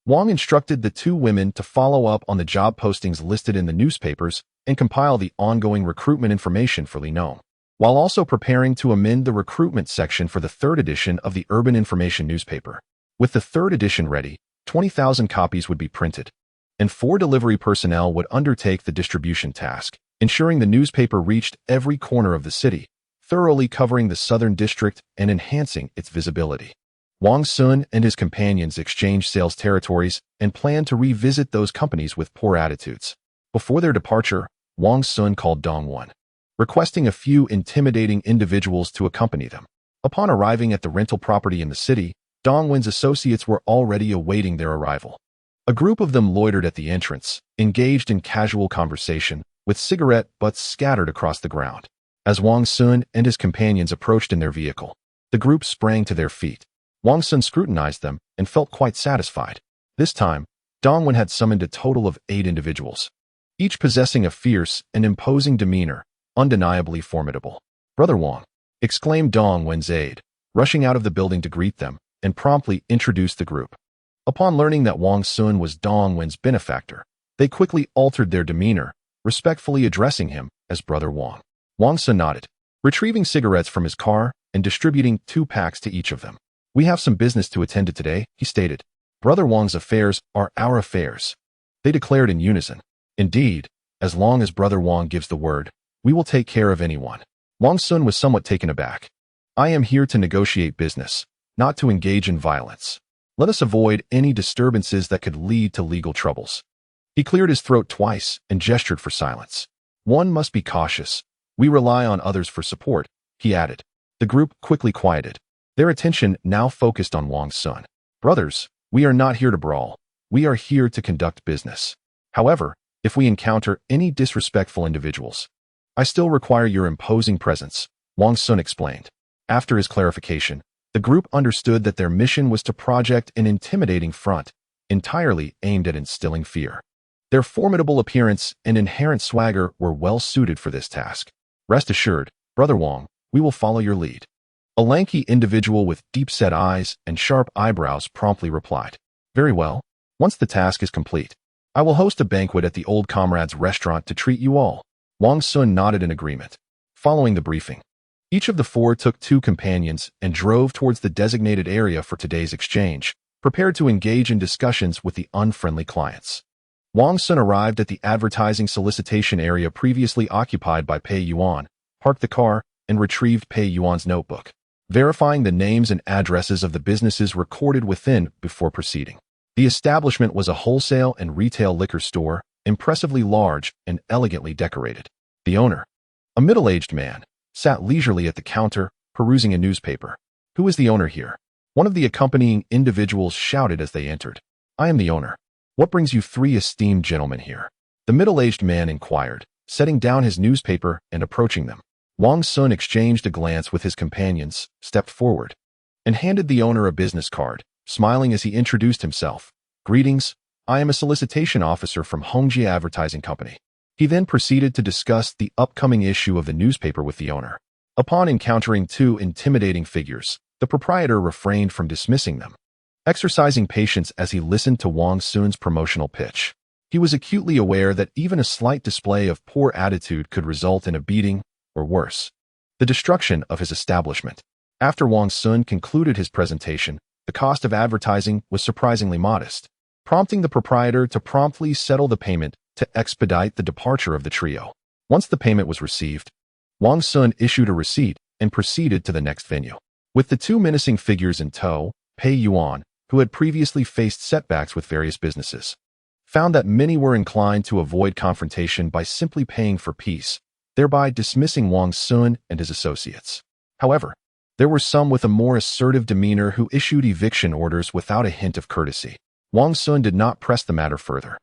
Wang instructed the two women to follow up on the job postings listed in the newspapers and compile the ongoing recruitment information for Li Nong, while also preparing to amend the recruitment section for the third edition of the Urban Information newspaper. With the third edition ready, 20,000 copies would be printed, and 4 delivery personnel would undertake the distribution task, ensuring the newspaper reached every corner of the city, thoroughly covering the southern district and enhancing its visibility. Wang Xun and his companions exchanged sales territories and planned to revisit those companies with poor attitudes. Before their departure, Wang Xun called Dongwon, requesting a few intimidating individuals to accompany them. Upon arriving at the rental property in the city, Dongwon's associates were already awaiting their arrival. A group of them loitered at the entrance, engaged in casual conversation, with cigarette butts scattered across the ground. As Wang Xun and his companions approached in their vehicle, the group sprang to their feet. Wang Xun scrutinized them and felt quite satisfied. This time, Dongwen had summoned a total of 8 individuals, each possessing a fierce and imposing demeanor, undeniably formidable. "Brother Wang," exclaimed Dongwen's aide, rushing out of the building to greet them, and promptly introduced the group. Upon learning that Wang Xun was Dongwen's benefactor, they quickly altered their demeanor, respectfully addressing him as Brother Wang. Wang Xun nodded, retrieving cigarettes from his car and distributing 2 packs to each of them. "We have some business to attend to today," he stated. "Brother Wang's affairs are our affairs," they declared in unison. "Indeed, as long as Brother Wang gives the word, we will take care of anyone." Wang Xun was somewhat taken aback. "I am here to negotiate business, not to engage in violence. Let us avoid any disturbances that could lead to legal troubles." He cleared his throat twice and gestured for silence. "One must be cautious. We rely on others for support," he added. The group quickly quieted, their attention now focused on Wang Xun. "Brothers, we are not here to brawl. We are here to conduct business. However, if we encounter any disrespectful individuals, I still require your imposing presence," Wang Xun explained. After his clarification, the group understood that their mission was to project an intimidating front, entirely aimed at instilling fear. Their formidable appearance and inherent swagger were well suited for this task. "Rest assured, Brother Wang, we will follow your lead." A lanky individual with deep-set eyes and sharp eyebrows promptly replied, "Very well. Once the task is complete, I will host a banquet at the old comrade's restaurant to treat you all." Wang Xun nodded in agreement. Following the briefing, each of the 4 took 2 companions and drove towards the designated area for today's exchange, prepared to engage in discussions with the unfriendly clients. Wang Xun arrived at the advertising solicitation area previously occupied by Pei Yuan, parked the car, and retrieved Pei Yuan's notebook, verifying the names and addresses of the businesses recorded within before proceeding. The establishment was a wholesale and retail liquor store, impressively large and elegantly decorated. The owner, a middle-aged man, sat leisurely at the counter, perusing a newspaper. "Who is the owner here?" one of the accompanying individuals shouted as they entered. "I am the owner. What brings you 3 esteemed gentlemen here?" the middle-aged man inquired, setting down his newspaper and approaching them. Wang Xun exchanged a glance with his companions, stepped forward, and handed the owner a business card, smiling as he introduced himself. "Greetings, I am a solicitation officer from Hongji Advertising Company." He then proceeded to discuss the upcoming issue of the newspaper with the owner. Upon encountering 2 intimidating figures, the proprietor refrained from dismissing them, exercising patience as he listened to Wang Xun's promotional pitch. He was acutely aware that even a slight display of poor attitude could result in a beating, or worse, the destruction of his establishment. After Wang Xun concluded his presentation, the cost of advertising was surprisingly modest, prompting the proprietor to promptly settle the payment to expedite the departure of the trio. Once the payment was received, Wang Xun issued a receipt and proceeded to the next venue. With the 2 menacing figures in tow, Pei Yuan, who had previously faced setbacks with various businesses, found that many were inclined to avoid confrontation by simply paying for peace, thereby dismissing Wang Xun and his associates. However, there were some with a more assertive demeanor who issued eviction orders without a hint of courtesy. Wang Xun did not press the matter further,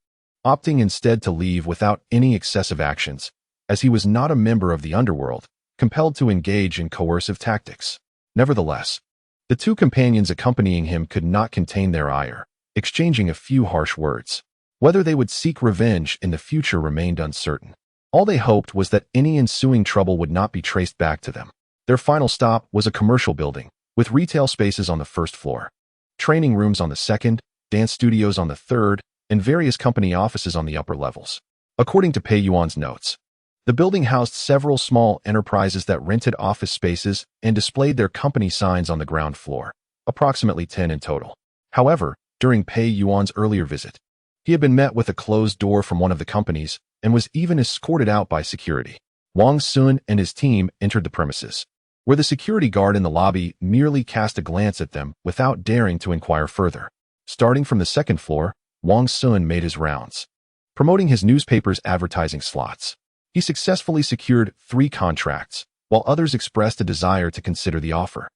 opting instead to leave without any excessive actions, as he was not a member of the underworld, compelled to engage in coercive tactics. Nevertheless, the two companions accompanying him could not contain their ire, exchanging a few harsh words. Whether they would seek revenge in the future remained uncertain. All they hoped was that any ensuing trouble would not be traced back to them. Their final stop was a commercial building, with retail spaces on the first floor, training rooms on the second, dance studios on the third, and various company offices on the upper levels. According to Pei Yuan's notes, the building housed several small enterprises that rented office spaces and displayed their company signs on the ground floor, approximately 10 in total. However, during Pei Yuan's earlier visit, he had been met with a closed door from one of the companies and was even escorted out by security. Wang Xun and his team entered the premises, where the security guard in the lobby merely cast a glance at them without daring to inquire further. Starting from the second floor, Wang Xun made his rounds, promoting his newspaper's advertising slots. He successfully secured 3 contracts, while others expressed a desire to consider the offer.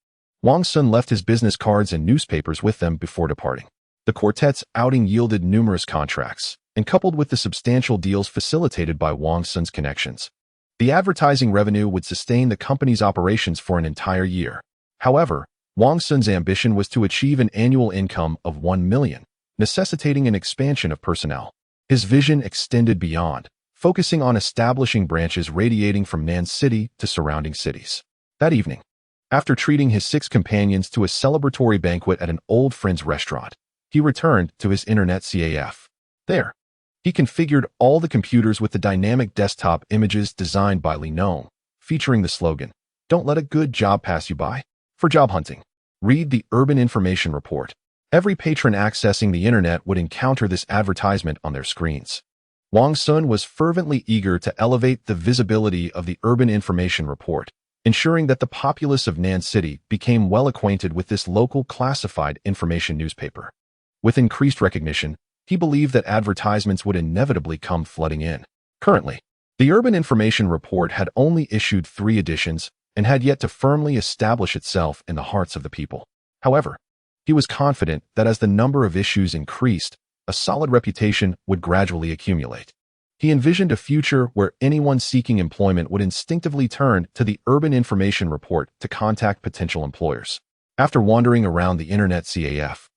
Wang Xun left his business cards and newspapers with them before departing. The quartet's outing yielded numerous contracts, and coupled with the substantial deals facilitated by Wang Xun's connections, the advertising revenue would sustain the company's operations for an entire year. However, Wang Xun's ambition was to achieve an annual income of 1 million, necessitating an expansion of personnel. His vision extended beyond, focusing on establishing branches radiating from Nan City to surrounding cities. That evening, after treating his 6 companions to a celebratory banquet at an old friend's restaurant, he returned to his internet CAF. There, he configured all the computers with the dynamic desktop images designed by Li Nong, featuring the slogan, "Don't let a good job pass you by." For job hunting, read the Urban Information Report. Every patron accessing the internet would encounter this advertisement on their screens. Wang Xun was fervently eager to elevate the visibility of the Urban Information Report, ensuring that the populace of Nan City became well acquainted with this local classified information newspaper. With increased recognition, he believed that advertisements would inevitably come flooding in. Currently, the Urban Information Report had only issued 3 editions and had yet to firmly establish itself in the hearts of the people. However, he was confident that as the number of issues increased, a solid reputation would gradually accumulate. He envisioned a future where anyone seeking employment would instinctively turn to the Urban Information Report to contact potential employers. After wandering around the internet CAF,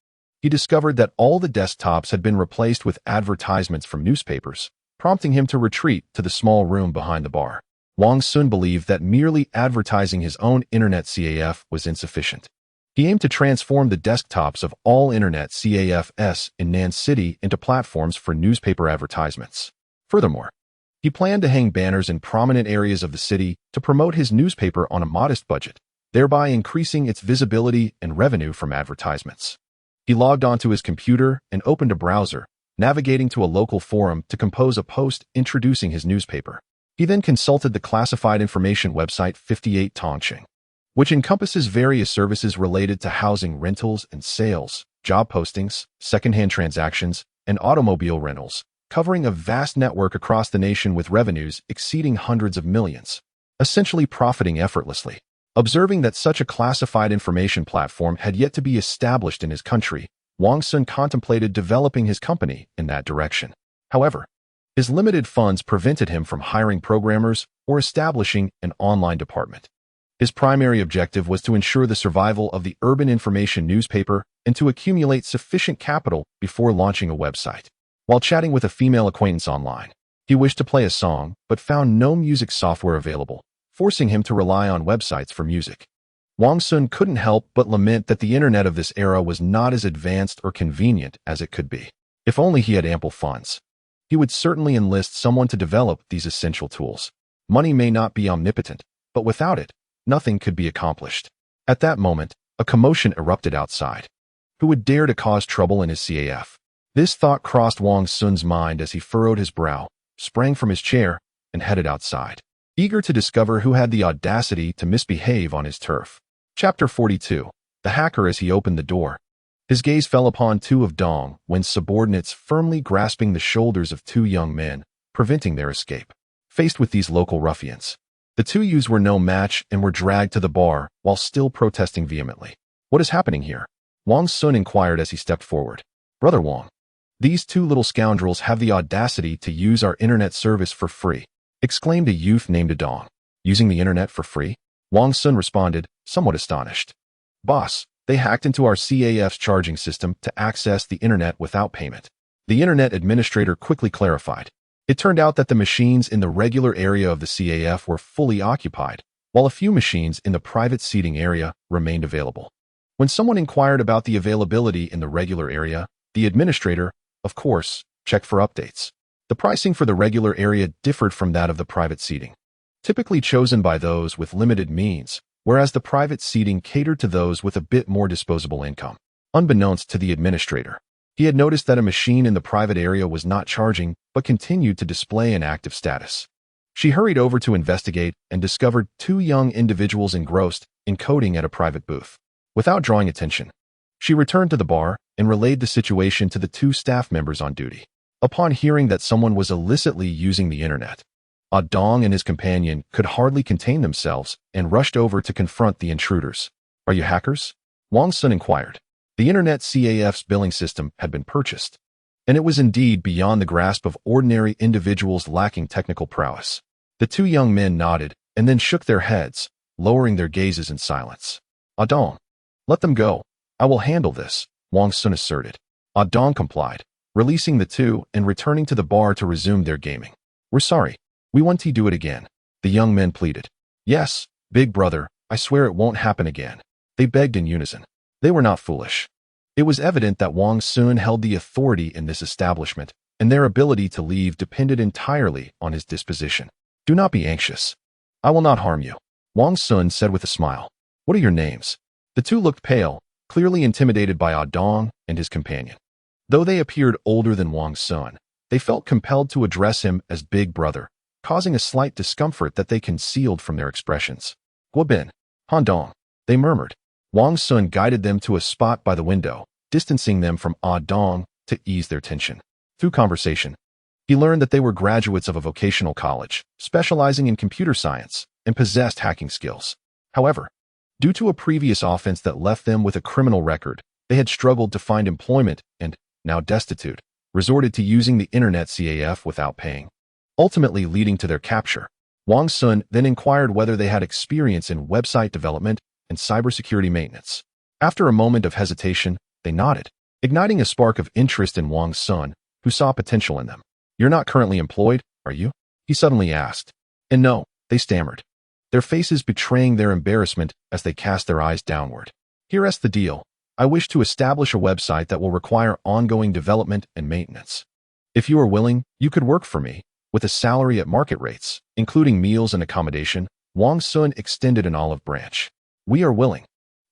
he discovered that all the desktops had been replaced with advertisements from newspapers, prompting him to retreat to the small room behind the bar. Wang Xun believed that merely advertising his own internet CAF was insufficient. He aimed to transform the desktops of all internet CAFs in Nan City into platforms for newspaper advertisements. Furthermore, he planned to hang banners in prominent areas of the city to promote his newspaper on a modest budget, thereby increasing its visibility and revenue from advertisements. He logged onto his computer and opened a browser, navigating to a local forum to compose a post introducing his newspaper. He then consulted the classified information website 58 Tongqing, which encompasses various services related to housing rentals and sales, job postings, secondhand transactions, and automobile rentals, covering a vast network across the nation with revenues exceeding hundreds of millions, essentially profiting effortlessly. Observing that such a classified information platform had yet to be established in his country, Wang Xun contemplated developing his company in that direction. However, his limited funds prevented him from hiring programmers or establishing an online department. His primary objective was to ensure the survival of the Urban Information newspaper and to accumulate sufficient capital before launching a website. While chatting with a female acquaintance online, he wished to play a song but found no music software available, forcing him to rely on websites for music. Wang Xun couldn't help but lament that the internet of this era was not as advanced or convenient as it could be. If only he had ample funds, he would certainly enlist someone to develop these essential tools. Money may not be omnipotent, but without it, nothing could be accomplished. At that moment, a commotion erupted outside. Who would dare to cause trouble in his CAF? This thought crossed Wang Xun's mind as he furrowed his brow, sprang from his chair, and headed outside, eager to discover who had the audacity to misbehave on his turf. Chapter 42. The Hacker. As he opened the door, his gaze fell upon 2 of Dongwen's subordinates firmly grasping the shoulders of 2 young men, preventing their escape. Faced with these local ruffians, the 2 youths were no match and were dragged to the bar while still protesting vehemently. "What is happening here?" Wang Xun inquired as he stepped forward. "Brother Wang, these 2 little scoundrels have the audacity to use our internet service for free. exclaimed a youth named Adong. Using the internet for free? Wang Xun responded, somewhat astonished. Boss, they hacked into our CAF's charging system to access the internet without payment. The internet administrator quickly clarified. It turned out that the machines in the regular area of the CAF were fully occupied, while a few machines in the private seating area remained available. When someone inquired about the availability in the regular area, the administrator, of course, checked for updates. The pricing for the regular area differed from that of the private seating, typically chosen by those with limited means, whereas the private seating catered to those with a bit more disposable income. Unbeknownst to the administrator, he had noticed that a machine in the private area was not charging but continued to display an active status. She hurried over to investigate and discovered two young individuals engrossed in coding at a private booth. Without drawing attention, she returned to the bar and relayed the situation to the two staff members on duty. Upon hearing that someone was illicitly using the internet, Dong and his companion could hardly contain themselves and rushed over to confront the intruders. Are you hackers? Wang Xun inquired. The internet CAF's billing system had been purchased, and it was indeed beyond the grasp of ordinary individuals lacking technical prowess. The two young men nodded and then shook their heads, lowering their gazes in silence. Dong, let them go. I will handle this, Wang Xun asserted. Dong complied, releasing the two and returning to the bar to resume their gaming. We're sorry. We want to do it again, the young men pleaded. Yes, big brother, I swear it won't happen again. They begged in unison. They were not foolish. It was evident that Wang Xun held the authority in this establishment, and their ability to leave depended entirely on his disposition. Do not be anxious. I will not harm you, Wang Xun said with a smile. What are your names? The two looked pale, clearly intimidated by Dong and his companion. Though they appeared older than Wang Xun, they felt compelled to address him as big brother, causing a slight discomfort that they concealed from their expressions. Guobin, Dong, they murmured. Wang Xun guided them to a spot by the window, distancing them from Dong to ease their tension. Through conversation, he learned that they were graduates of a vocational college, specializing in computer science, and possessed hacking skills. However, due to a previous offense that left them with a criminal record, they had struggled to find employment and, now destitute, resorted to using the internet CAF without paying, ultimately leading to their capture. Wang Xun then inquired whether they had experience in website development and cybersecurity maintenance. After a moment of hesitation, they nodded, igniting a spark of interest in Wang Xun, who saw potential in them. You're not currently employed, are you? He suddenly asked. And no, they stammered, their faces betraying their embarrassment as they cast their eyes downward. Here's the deal. I wish to establish a website that will require ongoing development and maintenance. If you are willing, you could work for me, with a salary at market rates, including meals and accommodation. Wang Xun extended an olive branch. We are willing.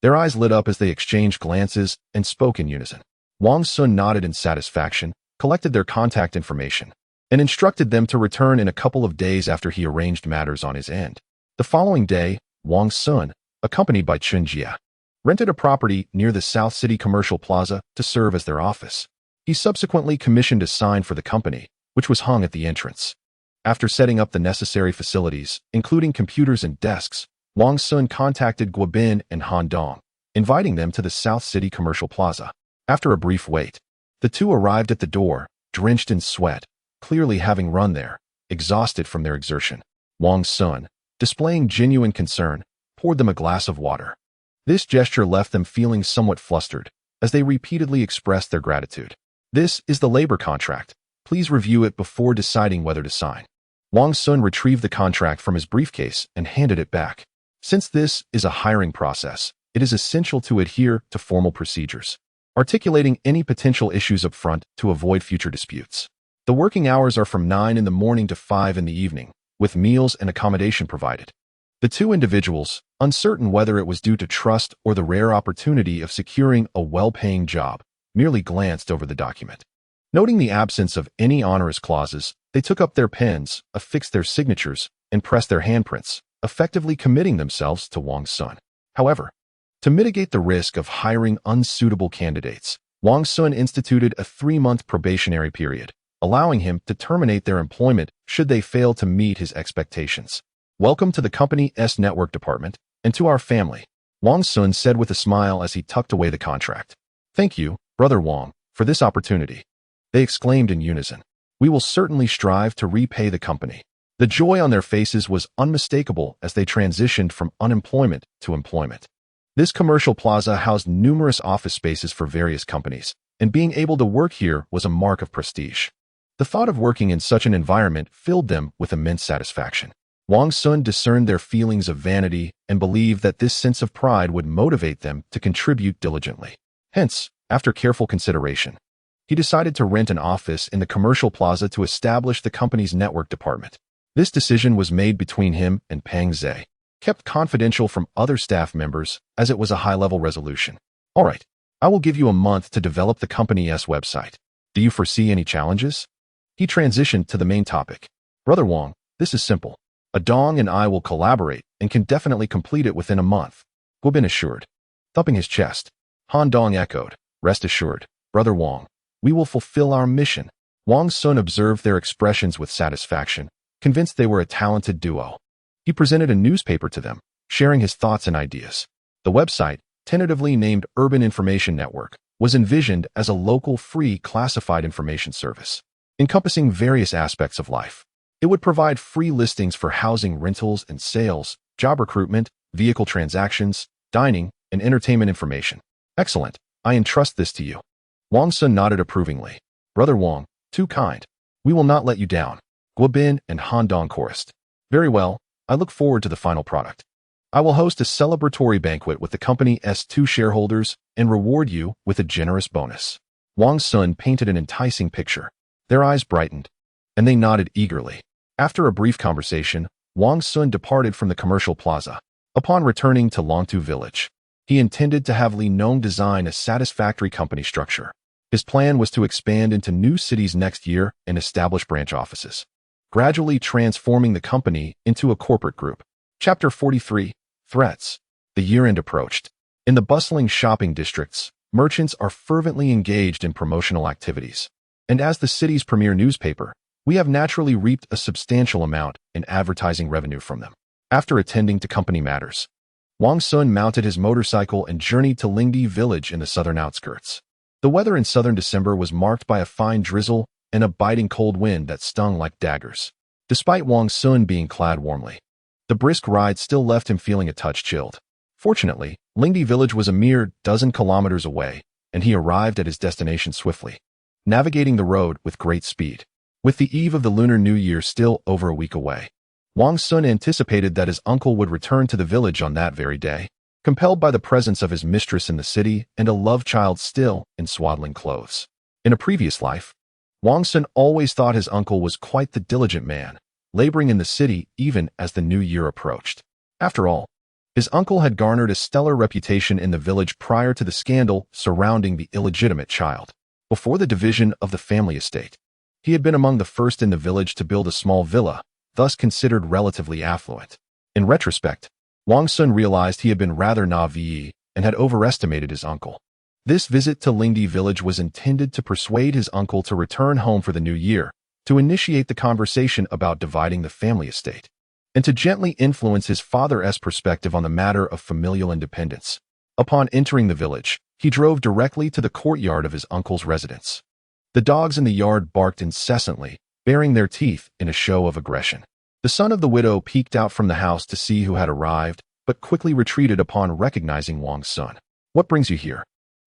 Their eyes lit up as they exchanged glances and spoke in unison. Wang Xun nodded in satisfaction, collected their contact information, and instructed them to return in a couple of days after he arranged matters on his end. The following day, Wang Xun, accompanied by Chun Jia, rented a property near the South City Commercial Plaza to serve as their office. He subsequently commissioned a sign for the company, which was hung at the entrance. After setting up the necessary facilities, including computers and desks, Wang Xun contacted Guobin and Dong, inviting them to the South City Commercial Plaza. After a brief wait, the two arrived at the door, drenched in sweat, clearly having run there, exhausted from their exertion. Wang Xun, displaying genuine concern, poured them a glass of water. This gesture left them feeling somewhat flustered, as they repeatedly expressed their gratitude. This is the labor contract. Please review it before deciding whether to sign. Wang Xun retrieved the contract from his briefcase and handed it back. Since this is a hiring process, it is essential to adhere to formal procedures, articulating any potential issues up front to avoid future disputes. The working hours are from 9 in the morning to 5 in the evening, with meals and accommodation provided. The two individuals, uncertain whether it was due to trust or the rare opportunity of securing a well-paying job, merely glanced over the document. Noting the absence of any onerous clauses, they took up their pens, affixed their signatures, and pressed their handprints, effectively committing themselves to Wang Xun. However, to mitigate the risk of hiring unsuitable candidates, Wang Xun instituted a 3-month probationary period, allowing him to terminate their employment should they fail to meet his expectations. Welcome to the company's network department, and to our family, Wang Xun said with a smile as he tucked away the contract. Thank you, Brother Wang, for this opportunity. They exclaimed in unison. We will certainly strive to repay the company. The joy on their faces was unmistakable as they transitioned from unemployment to employment. This commercial plaza housed numerous office spaces for various companies, and being able to work here was a mark of prestige. The thought of working in such an environment filled them with immense satisfaction. Wang Xun discerned their feelings of vanity and believed that this sense of pride would motivate them to contribute diligently. Hence, after careful consideration, he decided to rent an office in the commercial plaza to establish the company's network department. This decision was made between him and Peng Zhe, kept confidential from other staff members as it was a high-level resolution. All right, I will give you a month to develop the company's website. Do you foresee any challenges? He transitioned to the main topic. Brother Wang, this is simple. Adong and I will collaborate and can definitely complete it within a month. Guobin assured. Thumping his chest, Han Dong echoed. Rest assured, Brother Wang, we will fulfill our mission. Wang Xun observed their expressions with satisfaction, convinced they were a talented duo. He presented a newspaper to them, sharing his thoughts and ideas. The website, tentatively named Urban Information Network, was envisioned as a local free classified information service, encompassing various aspects of life. It would provide free listings for housing rentals and sales, job recruitment, vehicle transactions, dining, and entertainment information. Excellent. I entrust this to you. Wang Xun nodded approvingly. Brother Wang, too kind. We will not let you down. Guobin and Han Dong chorused. Very well. I look forward to the final product. I will host a celebratory banquet with the company's 2 shareholders and reward you with a generous bonus. Wang Xun painted an enticing picture. Their eyes brightened, and they nodded eagerly. After a brief conversation, Wang Xun departed from the commercial plaza. Upon returning to Longtu village, he intended to have Li Nong design a satisfactory company structure. His plan was to expand into new cities next year and establish branch offices, gradually transforming the company into a corporate group. Chapter 43, Threats. The year-end approached. In the bustling shopping districts, merchants are fervently engaged in promotional activities. And as the city's premier newspaper, we have naturally reaped a substantial amount in advertising revenue from them. After attending to company matters, Wang Xun mounted his motorcycle and journeyed to Lingdi village in the southern outskirts. The weather in southern December was marked by a fine drizzle and a biting cold wind that stung like daggers. Despite Wang Xun being clad warmly, the brisk ride still left him feeling a touch chilled. Fortunately, Lingdi village was a mere dozen kilometers away, and he arrived at his destination swiftly, navigating the road with great speed. With the eve of the Lunar New Year still over a week away, Wang Xun anticipated that his uncle would return to the village on that very day, compelled by the presence of his mistress in the city and a love child still in swaddling clothes. In a previous life, Wang Xun always thought his uncle was quite the diligent man, laboring in the city even as the new year approached. After all, his uncle had garnered a stellar reputation in the village prior to the scandal surrounding the illegitimate child. Before the division of the family estate, he had been among the first in the village to build a small villa, thus considered relatively affluent. In retrospect, Wang Xun realized he had been rather naive and had overestimated his uncle. This visit to Lingdi village was intended to persuade his uncle to return home for the new year, to initiate the conversation about dividing the family estate, and to gently influence his father's perspective on the matter of familial independence. Upon entering the village, he drove directly to the courtyard of his uncle's residence. The dogs in the yard barked incessantly, baring their teeth in a show of aggression. The son of the widow peeked out from the house to see who had arrived, but quickly retreated upon recognizing Wang Xun. What brings you here?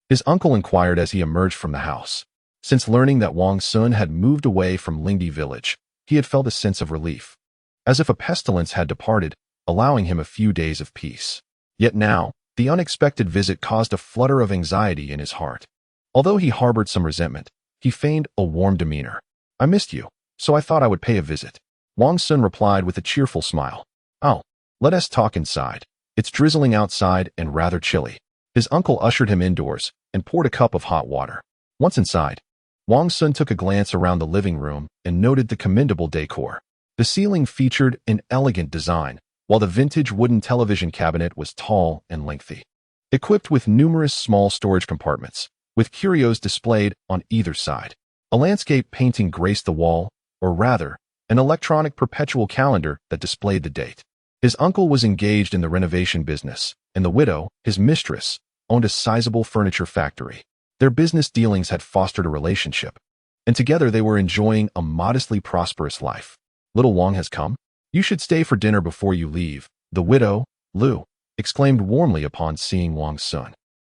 His uncle inquired as he emerged from the house. Since learning that Wang Xun had moved away from Lingdi village, he had felt a sense of relief, as if a pestilence had departed, allowing him a few days of peace. Yet now, the unexpected visit caused a flutter of anxiety in his heart. Although he harbored some resentment, he feigned a warm demeanor. I missed you, so I thought I would pay a visit. Wang Xun replied with a cheerful smile. Oh, let us talk inside. It's drizzling outside and rather chilly. His uncle ushered him indoors and poured a cup of hot water. Once inside, Wang Xun took a glance around the living room and noted the commendable decor. The ceiling featured an elegant design, while the vintage wooden television cabinet was tall and lengthy, equipped with numerous small storage compartments, with curios displayed on either side. A landscape painting graced the wall, or rather, an electronic perpetual calendar that displayed the date. His uncle was engaged in the renovation business, and the widow, his mistress, owned a sizable furniture factory. Their business dealings had fostered a relationship, and together they were enjoying a modestly prosperous life. Little Wang has come? You should stay for dinner before you leave, the widow, Lu, exclaimed warmly upon seeing Wang Xun.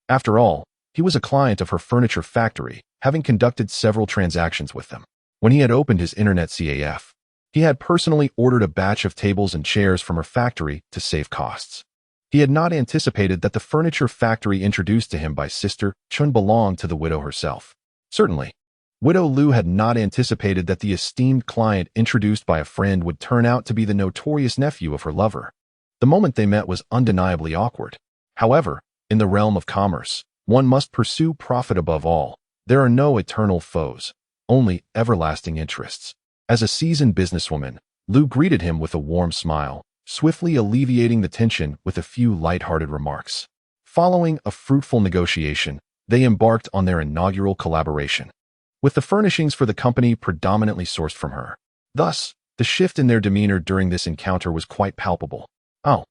After all, he was a client of her furniture factory, having conducted several transactions with them. When he had opened his internet CAF, he had personally ordered a batch of tables and chairs from her factory to save costs. He had not anticipated that the furniture factory introduced to him by Sister Chun belonged to the widow herself. Certainly, Widow Lu had not anticipated that the esteemed client introduced by a friend would turn out to be the notorious nephew of her lover. The moment they met was undeniably awkward. However, in the realm of commerce, one must pursue profit above all. There are no eternal foes, only everlasting interests. As a seasoned businesswoman, Lu greeted him with a warm smile, swiftly alleviating the tension with a few light-hearted remarks. Following a fruitful negotiation, they embarked on their inaugural collaboration, with the furnishings for the company predominantly sourced from her. Thus, the shift in their demeanor during this encounter was quite palpable. "Oh,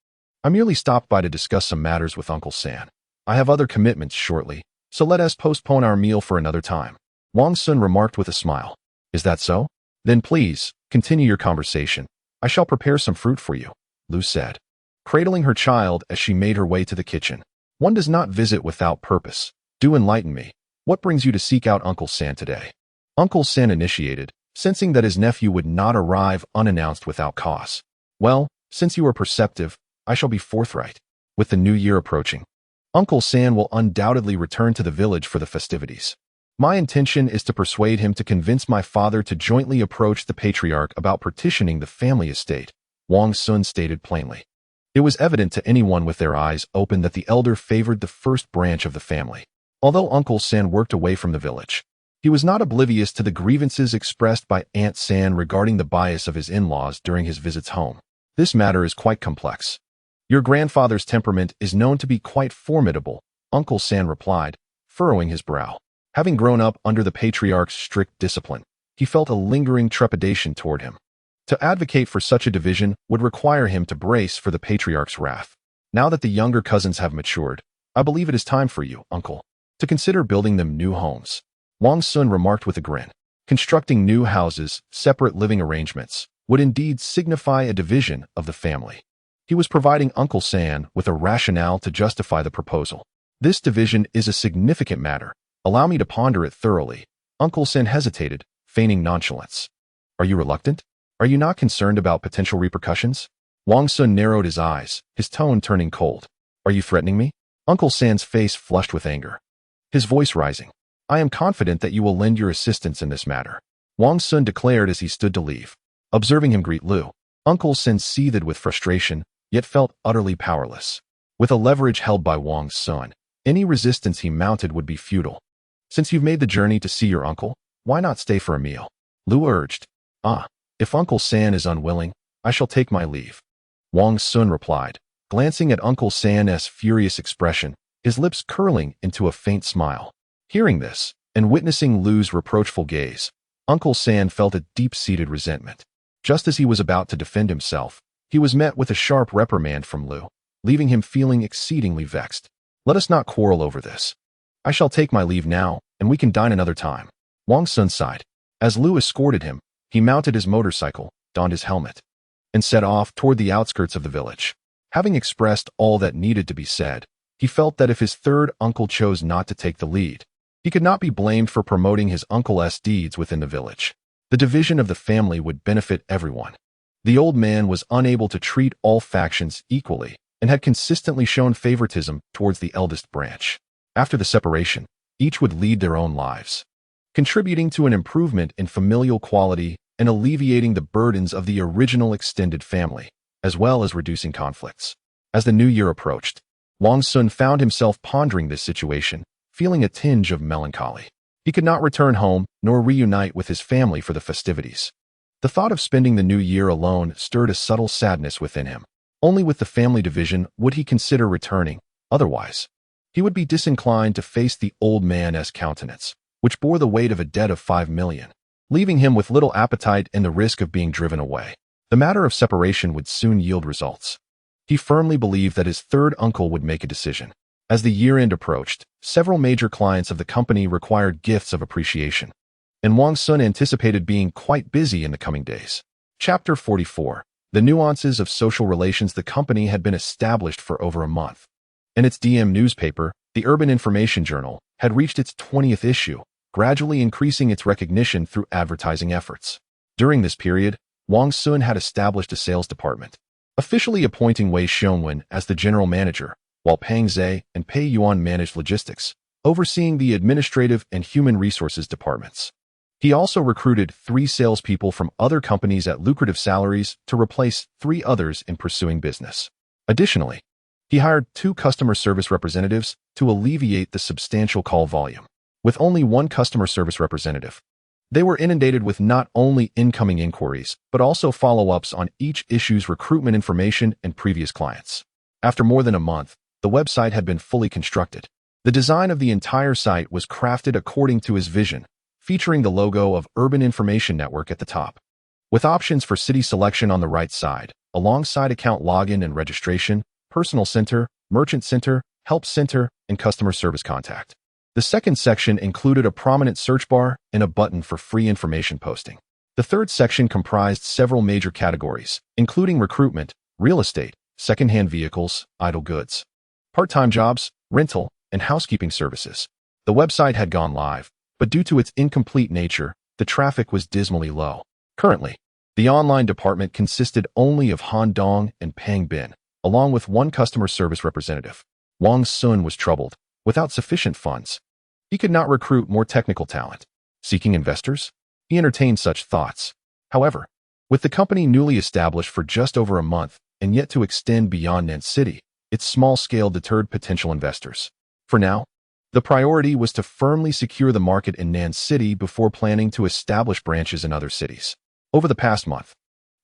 I merely stopped by to discuss some matters with Uncle San. I have other commitments shortly, so let us postpone our meal for another time," Wang Xun remarked with a smile. "Is that so? Then please, continue your conversation. I shall prepare some fruit for you," Lu said, cradling her child as she made her way to the kitchen. "One does not visit without purpose. Do enlighten me. What brings you to seek out Uncle San today?" Uncle San initiated, sensing that his nephew would not arrive unannounced without cause. "Well, since you are perceptive, I shall be forthright. With the new year approaching, Uncle San will undoubtedly return to the village for the festivities. My intention is to persuade him to convince my father to jointly approach the patriarch about partitioning the family estate," Wang Xun stated plainly. It was evident to anyone with their eyes open that the elder favored the first branch of the family. Although Uncle San worked away from the village, he was not oblivious to the grievances expressed by Aunt San regarding the bias of his in-laws during his visits home. "This matter is quite complex. Your grandfather's temperament is known to be quite formidable," Uncle San replied, furrowing his brow. Having grown up under the patriarch's strict discipline, he felt a lingering trepidation toward him. To advocate for such a division would require him to brace for the patriarch's wrath. "Now that the younger cousins have matured, I believe it is time for you, uncle, to consider building them new homes," Wang Xun remarked with a grin. Constructing new houses, separate living arrangements, would indeed signify a division of the family. He was providing Uncle San with a rationale to justify the proposal. "This division is a significant matter. Allow me to ponder it thoroughly." Uncle San hesitated, feigning nonchalance. "Are you reluctant? Are you not concerned about potential repercussions?" Wang Xun narrowed his eyes, his tone turning cold. "Are you threatening me?" Uncle San's face flushed with anger, his voice rising. "I am confident that you will lend your assistance in this matter," Wang Xun declared as he stood to leave. Observing him greet Lu, Uncle San seethed with frustration, yet felt utterly powerless. With a leverage held by Wang Xun, any resistance he mounted would be futile. "Since you've made the journey to see your uncle, why not stay for a meal?" Lu urged. If Uncle San is unwilling, I shall take my leave," Wang Xun replied, glancing at Uncle San's furious expression, his lips curling into a faint smile. Hearing this, and witnessing Lu's reproachful gaze, Uncle San felt a deep-seated resentment. Just as he was about to defend himself, he was met with a sharp reprimand from Lu, leaving him feeling exceedingly vexed. "Let us not quarrel over this. I shall take my leave now, and we can dine another time," Wang Xun sighed. As Lu escorted him, he mounted his motorcycle, donned his helmet, and set off toward the outskirts of the village. Having expressed all that needed to be said, he felt that if his third uncle chose not to take the lead, he could not be blamed for promoting his uncle's deeds within the village. The division of the family would benefit everyone. The old man was unable to treat all factions equally and had consistently shown favoritism towards the eldest branch. After the separation, each would lead their own lives, contributing to an improvement in familial quality and alleviating the burdens of the original extended family, as well as reducing conflicts. As the new year approached, Wang Xun found himself pondering this situation, feeling a tinge of melancholy. He could not return home nor reunite with his family for the festivities. The thought of spending the new year alone stirred a subtle sadness within him. Only with the family division would he consider returning. Otherwise, he would be disinclined to face the old man's countenance, which bore the weight of a debt of 5 million, leaving him with little appetite and the risk of being driven away. The matter of separation would soon yield results. He firmly believed that his third uncle would make a decision. As the year-end approached, several major clients of the company required gifts of appreciation, and Wang Xun anticipated being quite busy in the coming days. Chapter 44. The nuances of social relations. The company had been established for over a month, and its DM newspaper, the Urban Information Journal, had reached its 20th issue, gradually increasing its recognition through advertising efforts. During this period, Wang Xun had established a sales department, officially appointing Wei Xun as the general manager, while Peng Zhe and Pei Yuan managed logistics, overseeing the administrative and human resources departments. He also recruited 3 salespeople from other companies at lucrative salaries to replace 3 others in pursuing business. Additionally, he hired 2 customer service representatives to alleviate the substantial call volume. With only 1 customer service representative, they were inundated with not only incoming inquiries, but also follow-ups on each issue's recruitment information and previous clients. After more than a month, the website had been fully constructed. The design of the entire site was crafted according to his vision, featuring the logo of Urban Information Network at the top, with options for city selection on the right side, alongside account login and registration, personal center, merchant center, help center, and customer service contact. The second section included a prominent search bar and a button for free information posting. The third section comprised several major categories, including recruitment, real estate, second-hand vehicles, idle goods, part-time jobs, rental, and housekeeping services. The website had gone live, but due to its incomplete nature, the traffic was dismally low. Currently, the online department consisted only of Han Dong and Peng Bin, along with 1 customer service representative. Wang Xun was troubled. Without sufficient funds, he could not recruit more technical talent. Seeking investors? He entertained such thoughts. However, with the company newly established for just over a month and yet to extend beyond Nan City, its small scale deterred potential investors. For now, the priority was to firmly secure the market in Nan City before planning to establish branches in other cities. Over the past month,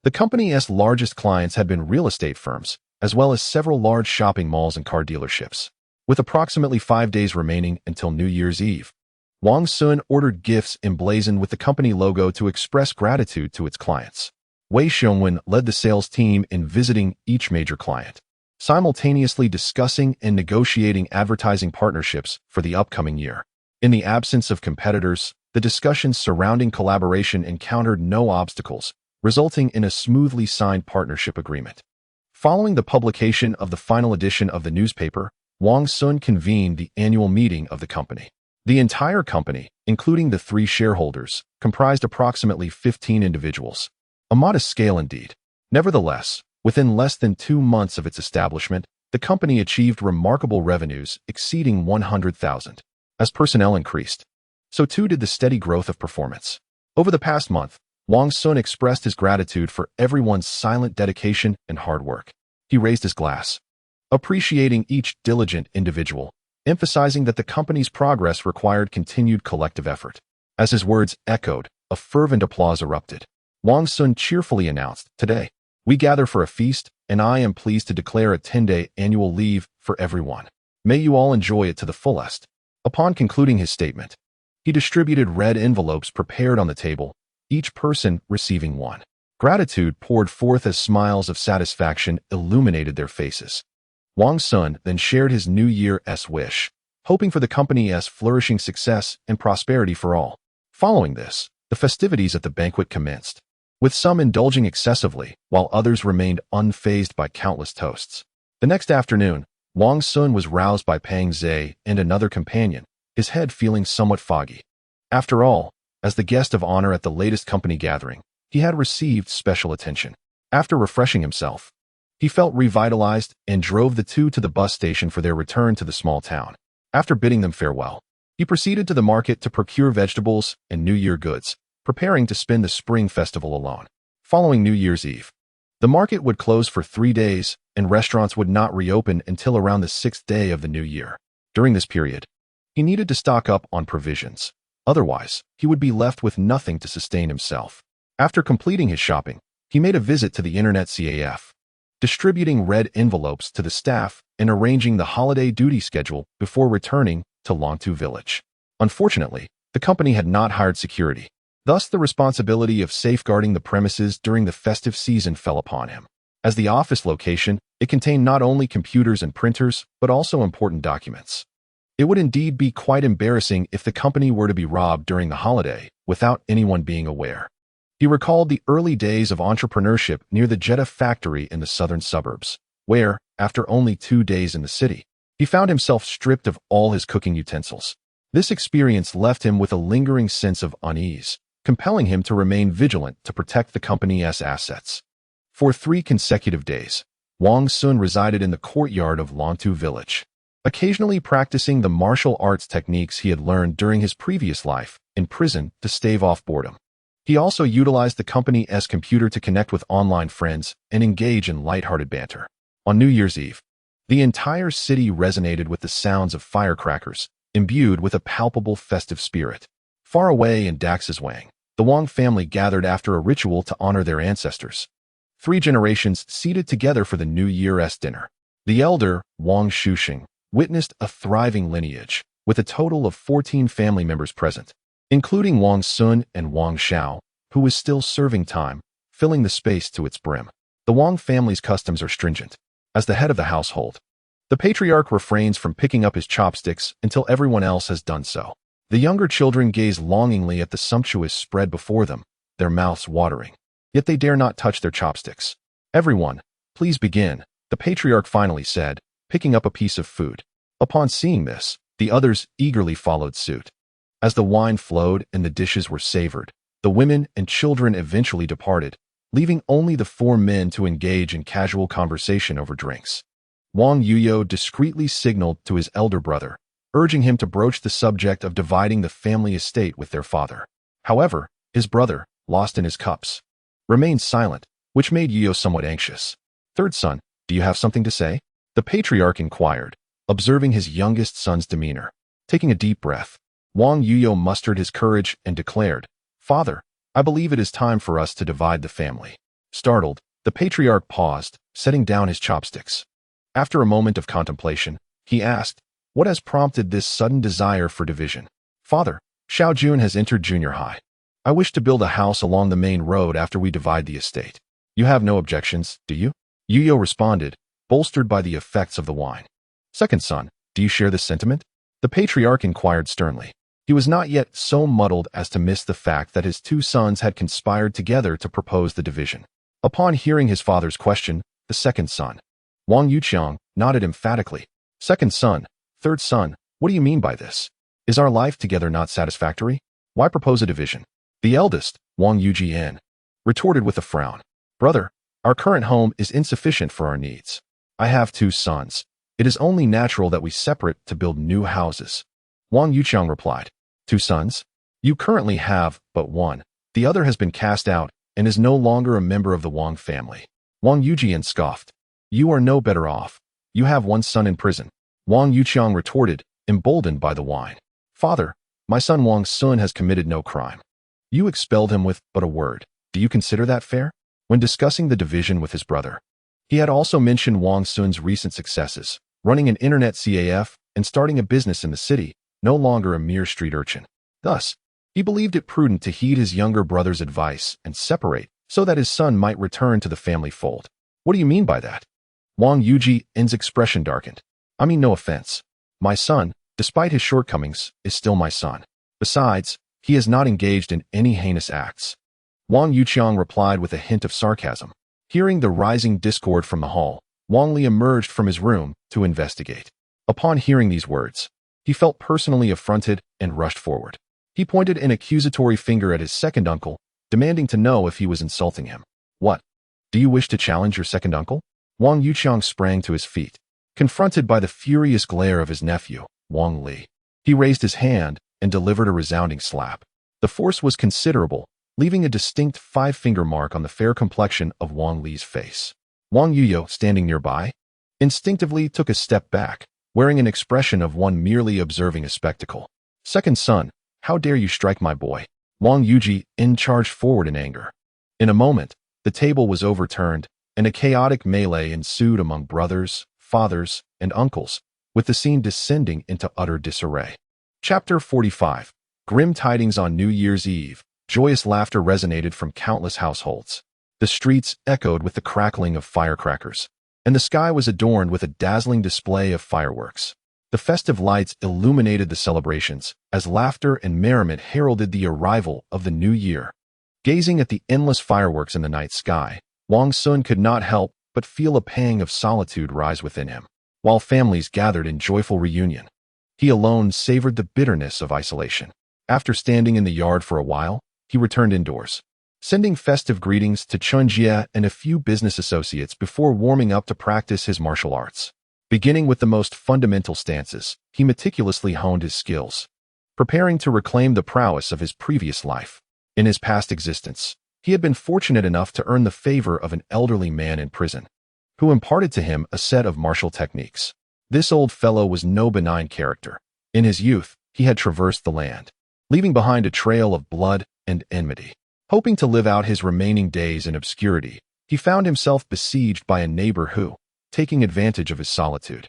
the company's largest clients had been real estate firms, as well as several large shopping malls and car dealerships. With approximately 5 days remaining until New Year's Eve, Wang Xun ordered gifts emblazoned with the company logo to express gratitude to its clients. Wei Xun led the sales team in visiting each major client, simultaneously discussing and negotiating advertising partnerships for the upcoming year. In the absence of competitors, the discussions surrounding collaboration encountered no obstacles, resulting in a smoothly signed partnership agreement. Following the publication of the final edition of the newspaper, Wang Xun convened the annual meeting of the company. The entire company, including the 3 shareholders, comprised approximately 15 individuals. A modest scale indeed. Nevertheless, within less than 2 months of its establishment, the company achieved remarkable revenues exceeding 100,000. As personnel increased, so too did the steady growth of performance. Over the past month, Wang Xun expressed his gratitude for everyone's silent dedication and hard work. He raised his glass, appreciating each diligent individual, emphasizing that the company's progress required continued collective effort. As his words echoed, a fervent applause erupted. Wang Xun cheerfully announced, "Today, we gather for a feast, and I am pleased to declare a 10-day annual leave for everyone. May you all enjoy it to the fullest." Upon concluding his statement, he distributed red envelopes prepared on the table, each person receiving one. Gratitude poured forth as smiles of satisfaction illuminated their faces. Wang Xun then shared his New Year's wish, hoping for the company's flourishing success and prosperity for all. Following this, the festivities at the banquet commenced, with some indulging excessively, while others remained unfazed by countless toasts. The next afternoon, Wang Xun was roused by Peng Zhe and another companion, his head feeling somewhat foggy. After all, as the guest of honor at the latest company gathering, he had received special attention. After refreshing himself, he felt revitalized and drove the 2 to the bus station for their return to the small town. After bidding them farewell, he proceeded to the market to procure vegetables and New Year goods, preparing to spend the Spring Festival alone. Following New Year's Eve, the market would close for 3 days, and restaurants would not reopen until around the 6th day of the new year. During this period, he needed to stock up on provisions. Otherwise, he would be left with nothing to sustain himself. After completing his shopping, he made a visit to the Internet CAF, distributing red envelopes to the staff and arranging the holiday duty schedule before returning to Longtu Village. Unfortunately, the company had not hired security. Thus, the responsibility of safeguarding the premises during the festive season fell upon him. As the office location, it contained not only computers and printers, but also important documents. It would indeed be quite embarrassing if the company were to be robbed during the holiday without anyone being aware. He recalled the early days of entrepreneurship near the Jeddah factory in the southern suburbs, where, after only 2 days in the city, he found himself stripped of all his cooking utensils. This experience left him with a lingering sense of unease, compelling him to remain vigilant to protect the company's assets. For 3 consecutive days, Wang Xun resided in the courtyard of Lantu village, occasionally practicing the martial arts techniques he had learned during his previous life in prison to stave off boredom. He also utilized the company's computer to connect with online friends and engage in lighthearted banter. On New Year's Eve, the entire city resonated with the sounds of firecrackers, imbued with a palpable festive spirit. Far away in Dax's Wang, the Wang family gathered after a ritual to honor their ancestors. 3 generations seated together for the New Year's dinner. The elder, Wang Xun, witnessed a thriving lineage, with a total of 14 family members present, including Wang Xun and Wang Xiao, who was still serving time, filling the space to its brim. The Wang family's customs are stringent. As the head of the household, the patriarch refrains from picking up his chopsticks until everyone else has done so. The younger children gaze longingly at the sumptuous spread before them, their mouths watering. Yet they dare not touch their chopsticks. "Everyone, please begin," the patriarch finally said, picking up a piece of food. Upon seeing this, the others eagerly followed suit. As the wine flowed and the dishes were savored, the women and children eventually departed, leaving only the 4 men to engage in casual conversation over drinks. Wang Yuyo discreetly signaled to his elder brother, urging him to broach the subject of dividing the family estate with their father. However, his brother, lost in his cups, remained silent, which made Yuyo somewhat anxious. "Third son, do you have something to say?" the patriarch inquired, observing his youngest son's demeanor. Taking a deep breath, Wang Yuyo mustered his courage and declared, "Father, I believe it is time for us to divide the family." Startled, the patriarch paused, setting down his chopsticks. After a moment of contemplation, he asked, "What has prompted this sudden desire for division?" "Father, Xiao Jun has entered junior high. I wish to build a house along the main road after we divide the estate. You have no objections, do you?" Yuyo responded, bolstered by the effects of the wine. "Second son, do you share this sentiment?" the patriarch inquired sternly. He was not yet so muddled as to miss the fact that his 2 sons had conspired together to propose the division. Upon hearing his father's question, the second son, Wang Yuqiang, nodded emphatically. "Second son, third son, what do you mean by this? Is our life together not satisfactory? Why propose a division?" The eldest, Wang Yujian, retorted with a frown. "Brother, our current home is insufficient for our needs. I have 2 sons. It is only natural that we separate to build new houses." Wang Yuqiang replied, "2 sons? You currently have but 1. The other has been cast out and is no longer a member of the Wang family." Wang Yujian scoffed. "You are no better off. You have 1 son in prison." Wang Yuqiang retorted, emboldened by the wine. "Father, my son Wang Xun has committed no crime. You expelled him with but a word. Do you consider that fair?" When discussing the division with his brother, he had also mentioned Wang Xun's recent successes, running an internet CAF and starting a business in the city, no longer a mere street urchin. Thus, he believed it prudent to heed his younger brother's advice and separate so that his son might return to the family fold. "What do you mean by that?" Wang Yujian's expression darkened. "I mean no offense. My son, despite his shortcomings, is still my son. Besides, he has not engaged in any heinous acts." Wang Yuqiang replied with a hint of sarcasm. Hearing the rising discord from the hall, Wang Li emerged from his room to investigate. Upon hearing these words, he felt personally affronted and rushed forward. He pointed an accusatory finger at his second uncle, demanding to know if he was insulting him. "What? Do you wish to challenge your second uncle?" Wang Yuqiang sprang to his feet, confronted by the furious glare of his nephew, Wang Li. He raised his hand and delivered a resounding slap. The force was considerable, leaving a distinct 5-finger mark on the fair complexion of Wang Li's face. Wang Yuyo, standing nearby, instinctively took a step back, wearing an expression of one merely observing a spectacle. "Second son, how dare you strike my boy?" Wang Yuji charged forward in anger. In a moment, the table was overturned, and a chaotic melee ensued among brothers, fathers, and uncles, with the scene descending into utter disarray. Chapter 45. Grim tidings on New Year's Eve. Joyous laughter resonated from countless households. The streets echoed with the crackling of firecrackers, and the sky was adorned with a dazzling display of fireworks. The festive lights illuminated the celebrations, as laughter and merriment heralded the arrival of the new year. Gazing at the endless fireworks in the night sky, Wang Xun could not help but feel a pang of solitude rise within him. While families gathered in joyful reunion, he alone savored the bitterness of isolation. After standing in the yard for a while, he returned indoors, sending festive greetings to Chunjie and a few business associates before warming up to practice his martial arts. Beginning with the most fundamental stances, he meticulously honed his skills, preparing to reclaim the prowess of his previous life. In his past existence, he had been fortunate enough to earn the favor of an elderly man in prison, who imparted to him a set of martial techniques. This old fellow was no benign character. In his youth, he had traversed the land, leaving behind a trail of blood and enmity. Hoping to live out his remaining days in obscurity, he found himself besieged by a neighbor who, taking advantage of his solitude,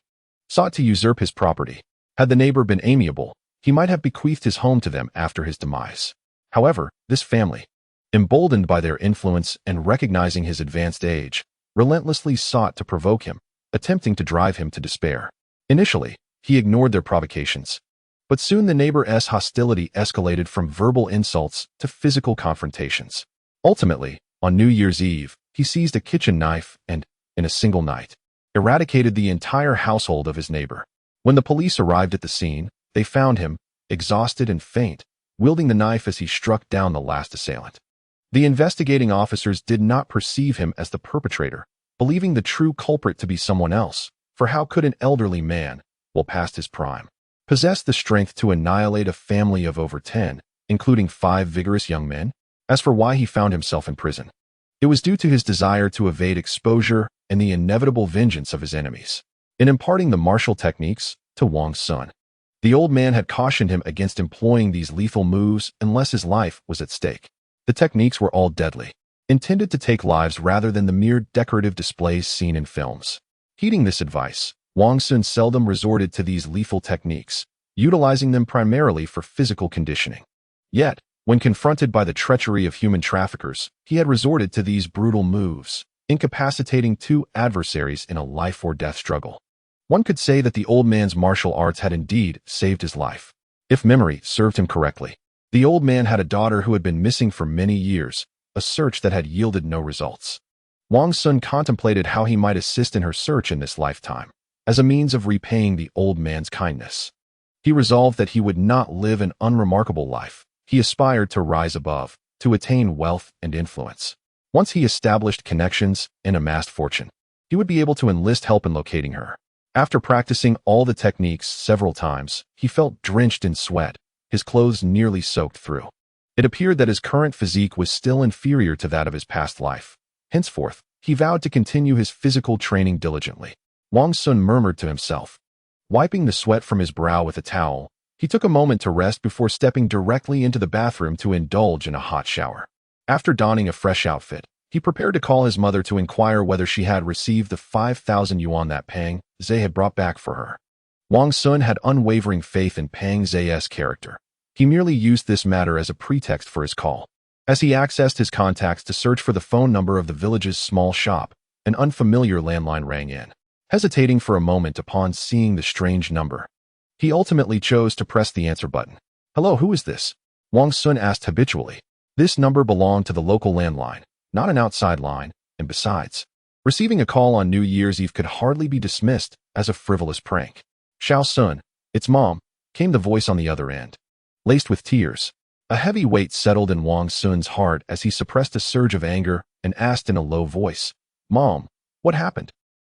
sought to usurp his property. Had the neighbor been amiable, he might have bequeathed his home to them after his demise. However, this family, emboldened by their influence and recognizing his advanced age, relentlessly sought to provoke him, attempting to drive him to despair. Initially, he ignored their provocations, but soon the neighbor's hostility escalated from verbal insults to physical confrontations. Ultimately, on New Year's Eve, he seized a kitchen knife and, in a single night, eradicated the entire household of his neighbor. When the police arrived at the scene, they found him, exhausted and faint, wielding the knife as he struck down the last assailant. The investigating officers did not perceive him as the perpetrator, believing the true culprit to be someone else, for how could an elderly man, well past his prime, possess the strength to annihilate a family of over 10, including 5 vigorous young men? As for why he found himself in prison, it was due to his desire to evade exposure and the inevitable vengeance of his enemies. In imparting the martial techniques to Wang Xun, the old man had cautioned him against employing these lethal moves unless his life was at stake. The techniques were all deadly, intended to take lives rather than the mere decorative displays seen in films. Heeding this advice, Wang Xun seldom resorted to these lethal techniques, utilizing them primarily for physical conditioning. Yet, when confronted by the treachery of human traffickers, he had resorted to these brutal moves, incapacitating 2 adversaries in a life-or-death struggle. One could say that the old man's martial arts had indeed saved his life. If memory served him correctly, the old man had a daughter who had been missing for many years, a search that had yielded no results. Wang Xun contemplated how he might assist in her search in this lifetime, as a means of repaying the old man's kindness. He resolved that he would not live an unremarkable life. He aspired to rise above, to attain wealth and influence. Once he established connections and amassed fortune, he would be able to enlist help in locating her. After practicing all the techniques several times, he felt drenched in sweat, his clothes nearly soaked through. It appeared that his current physique was still inferior to that of his past life. Henceforth, he vowed to continue his physical training diligently. Wang Xun murmured to himself. Wiping the sweat from his brow with a towel, he took a moment to rest before stepping directly into the bathroom to indulge in a hot shower. After donning a fresh outfit, he prepared to call his mother to inquire whether she had received the 5,000 yuan that Pang Zhe had brought back for her. Wang Xun had unwavering faith in Pang Zhe's character. He merely used this matter as a pretext for his call. As he accessed his contacts to search for the phone number of the village's small shop, an unfamiliar landline rang in. Hesitating for a moment upon seeing the strange number, he ultimately chose to press the answer button. "Hello, who is this?" Wang Xun asked habitually. This number belonged to the local landline, not an outside line, and besides, receiving a call on New Year's Eve could hardly be dismissed as a frivolous prank. "Xiao Sun, it's Mom," came the voice on the other end, laced with tears. A heavy weight settled in Wang Xun's heart as he suppressed a surge of anger and asked in a low voice, "Mom, what happened?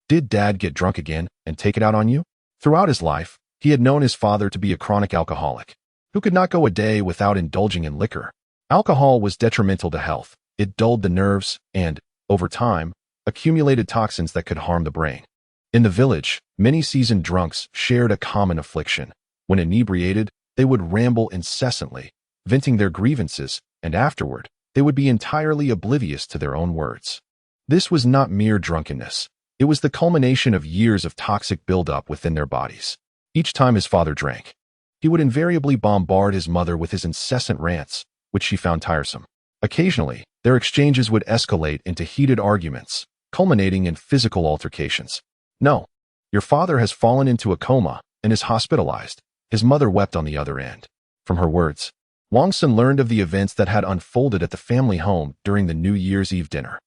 Did Dad get drunk again and take it out on you?" Throughout his life, he had known his father to be a chronic alcoholic, who could not go a day without indulging in liquor. Alcohol was detrimental to health. It dulled the nerves and, over time, accumulated toxins that could harm the brain. In the village, many seasoned drunks shared a common affliction. When inebriated, they would ramble incessantly, venting their grievances, and afterward, they would be entirely oblivious to their own words. This was not mere drunkenness. It was the culmination of years of toxic buildup within their bodies. Each time his father drank, he would invariably bombard his mother with his incessant rants, which she found tiresome. Occasionally, their exchanges would escalate into heated arguments, culminating in physical altercations. "No, your father has fallen into a coma and is hospitalized," his mother wept on the other end. From her words, Wang Xun learned of the events that had unfolded at the family home during the New Year's Eve dinner.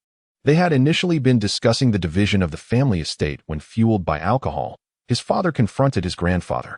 They had initially been discussing the division of the family estate when, fueled by alcohol, his father confronted his grandfather,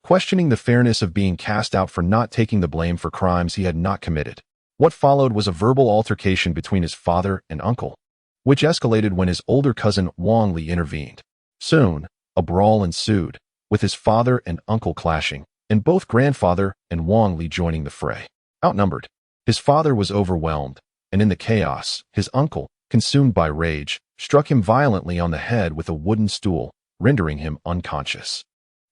questioning the fairness of being cast out for not taking the blame for crimes he had not committed. What followed was a verbal altercation between his father and uncle, which escalated when his older cousin Wang Li intervened. Soon, a brawl ensued, with his father and uncle clashing, and both grandfather and Wang Li joining the fray. Outnumbered, his father was overwhelmed, and in the chaos, his uncle, consumed by rage, struck him violently on the head with a wooden stool, rendering him unconscious.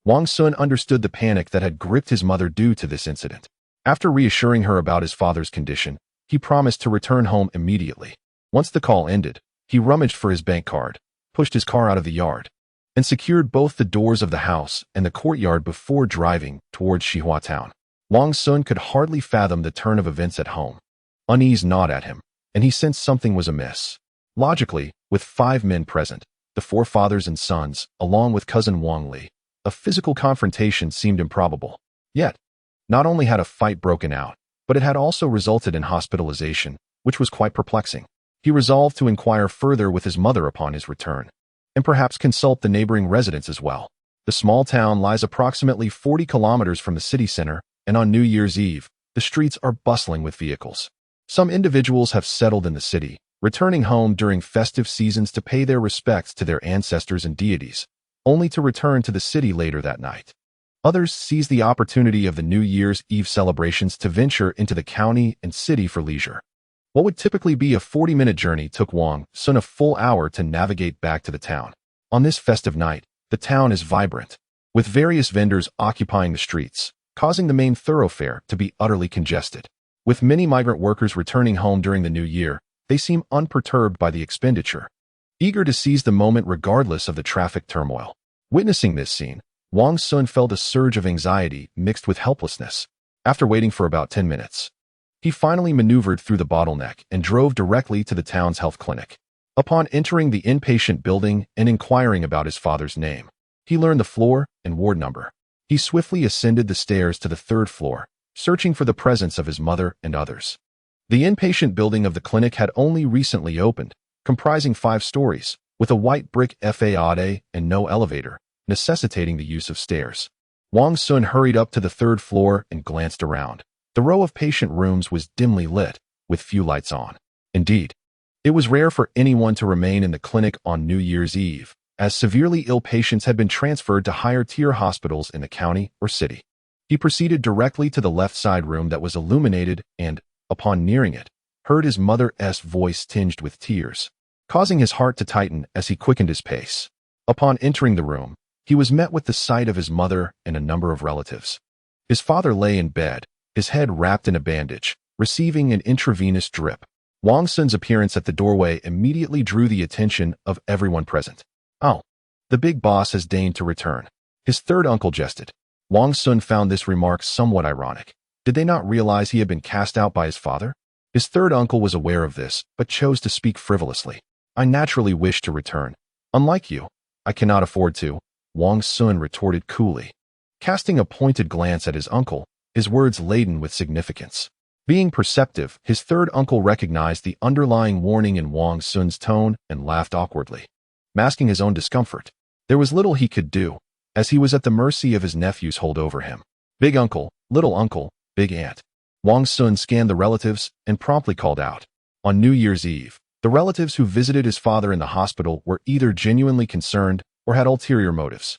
Wang Xun understood the panic that had gripped his mother due to this incident. After reassuring her about his father's condition, he promised to return home immediately. Once the call ended, he rummaged for his bank card, pushed his car out of the yard, and secured both the doors of the house and the courtyard before driving towards Xihua town. Wang Xun could hardly fathom the turn of events at home. Unease gnawed at him, and he sensed something was amiss. Logically, with 5 men present, the 4 fathers and sons, along with cousin Wang Li, a physical confrontation seemed improbable. Yet, not only had a fight broken out, but it had also resulted in hospitalization, which was quite perplexing. He resolved to inquire further with his mother upon his return, and perhaps consult the neighboring residents as well. The small town lies approximately 40 kilometers from the city center, and on New Year's Eve, the streets are bustling with vehicles. Some individuals have settled in the city, returning home during festive seasons to pay their respects to their ancestors and deities, only to return to the city later that night. Others seize the opportunity of the New Year's Eve celebrations to venture into the county and city for leisure. What would typically be a 40-minute journey took Wang Xun a full hour to navigate back to the town. On this festive night, the town is vibrant, with various vendors occupying the streets, causing the main thoroughfare to be utterly congested. With many migrant workers returning home during the new year, they seem unperturbed by the expenditure, eager to seize the moment regardless of the traffic turmoil. Witnessing this scene, Wang Xun felt a surge of anxiety mixed with helplessness. After waiting for about 10 minutes, he finally maneuvered through the bottleneck and drove directly to the town's health clinic. Upon entering the inpatient building and inquiring about his father's name, he learned the floor and ward number. He swiftly ascended the stairs to the 3rd floor, searching for the presence of his mother and others. The inpatient building of the clinic had only recently opened, comprising 5 stories, with a white brick façade and no elevator, necessitating the use of stairs. Wang Xun hurried up to the 3rd floor and glanced around. The row of patient rooms was dimly lit, with few lights on. Indeed, it was rare for anyone to remain in the clinic on New Year's Eve, as severely ill patients had been transferred to higher-tier hospitals in the county or city. He proceeded directly to the left side room that was illuminated and, upon nearing it, heard his mother's voice tinged with tears, causing his heart to tighten as he quickened his pace. Upon entering the room, he was met with the sight of his mother and a number of relatives. His father lay in bed, his head wrapped in a bandage, receiving an intravenous drip. Wang Xun's appearance at the doorway immediately drew the attention of everyone present. "Oh, the big boss has deigned to return," his 3rd uncle jested. Wang Xun found this remark somewhat ironic. Did they not realize he had been cast out by his father? His 3rd uncle was aware of this, but chose to speak frivolously. "I naturally wish to return. Unlike you, I cannot afford to," Wang Xun retorted coolly. Casting a pointed glance at his uncle, his words laden with significance. Being perceptive, his 3rd uncle recognized the underlying warning in Wang Xun's tone and laughed awkwardly. Masking his own discomfort, there was little he could do, as he was at the mercy of his nephew's hold over him. "Big uncle, little uncle, big aunt." Wang Xun scanned the relatives and promptly called out. On New Year's Eve, the relatives who visited his father in the hospital were either genuinely concerned or had ulterior motives.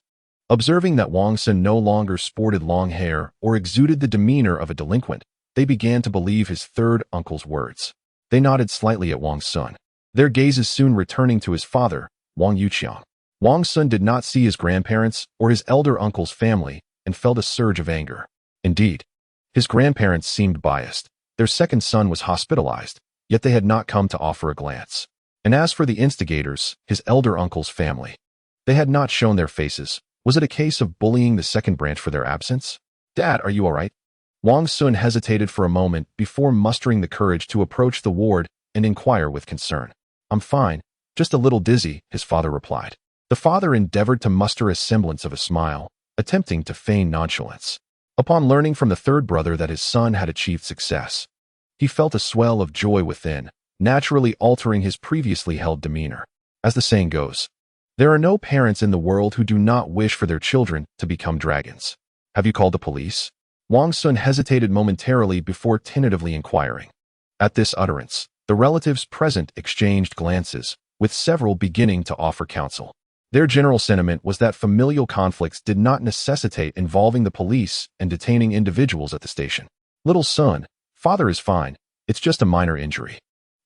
Observing that Wang Xun no longer sported long hair or exuded the demeanor of a delinquent, they began to believe his 3rd uncle's words. They nodded slightly at Wang Xun, their gazes soon returning to his father, Wang Yuqiang. Wang Xun did not see his grandparents or his elder uncle's family and felt a surge of anger. Indeed, his grandparents seemed biased. Their 2nd son was hospitalized, yet they had not come to offer a glance. And as for the instigators, his elder uncle's family, they had not shown their faces. Was it a case of bullying the 2nd branch for their absence? "Dad, are you all right?" Wang Xun hesitated for a moment before mustering the courage to approach the ward and inquire with concern. "I'm fine, just a little dizzy," his father replied. The father endeavored to muster a semblance of a smile, attempting to feign nonchalance. Upon learning from the third brother that his son had achieved success, he felt a swell of joy within, naturally altering his previously held demeanor. As the saying goes, there are no parents in the world who do not wish for their children to become dragons. Have you called the police? Wang Xun hesitated momentarily before tentatively inquiring. At this utterance, the relatives present exchanged glances, with several beginning to offer counsel. Their general sentiment was that familial conflicts did not necessitate involving the police and detaining individuals at the station. Little son, father is fine. It's just a minor injury.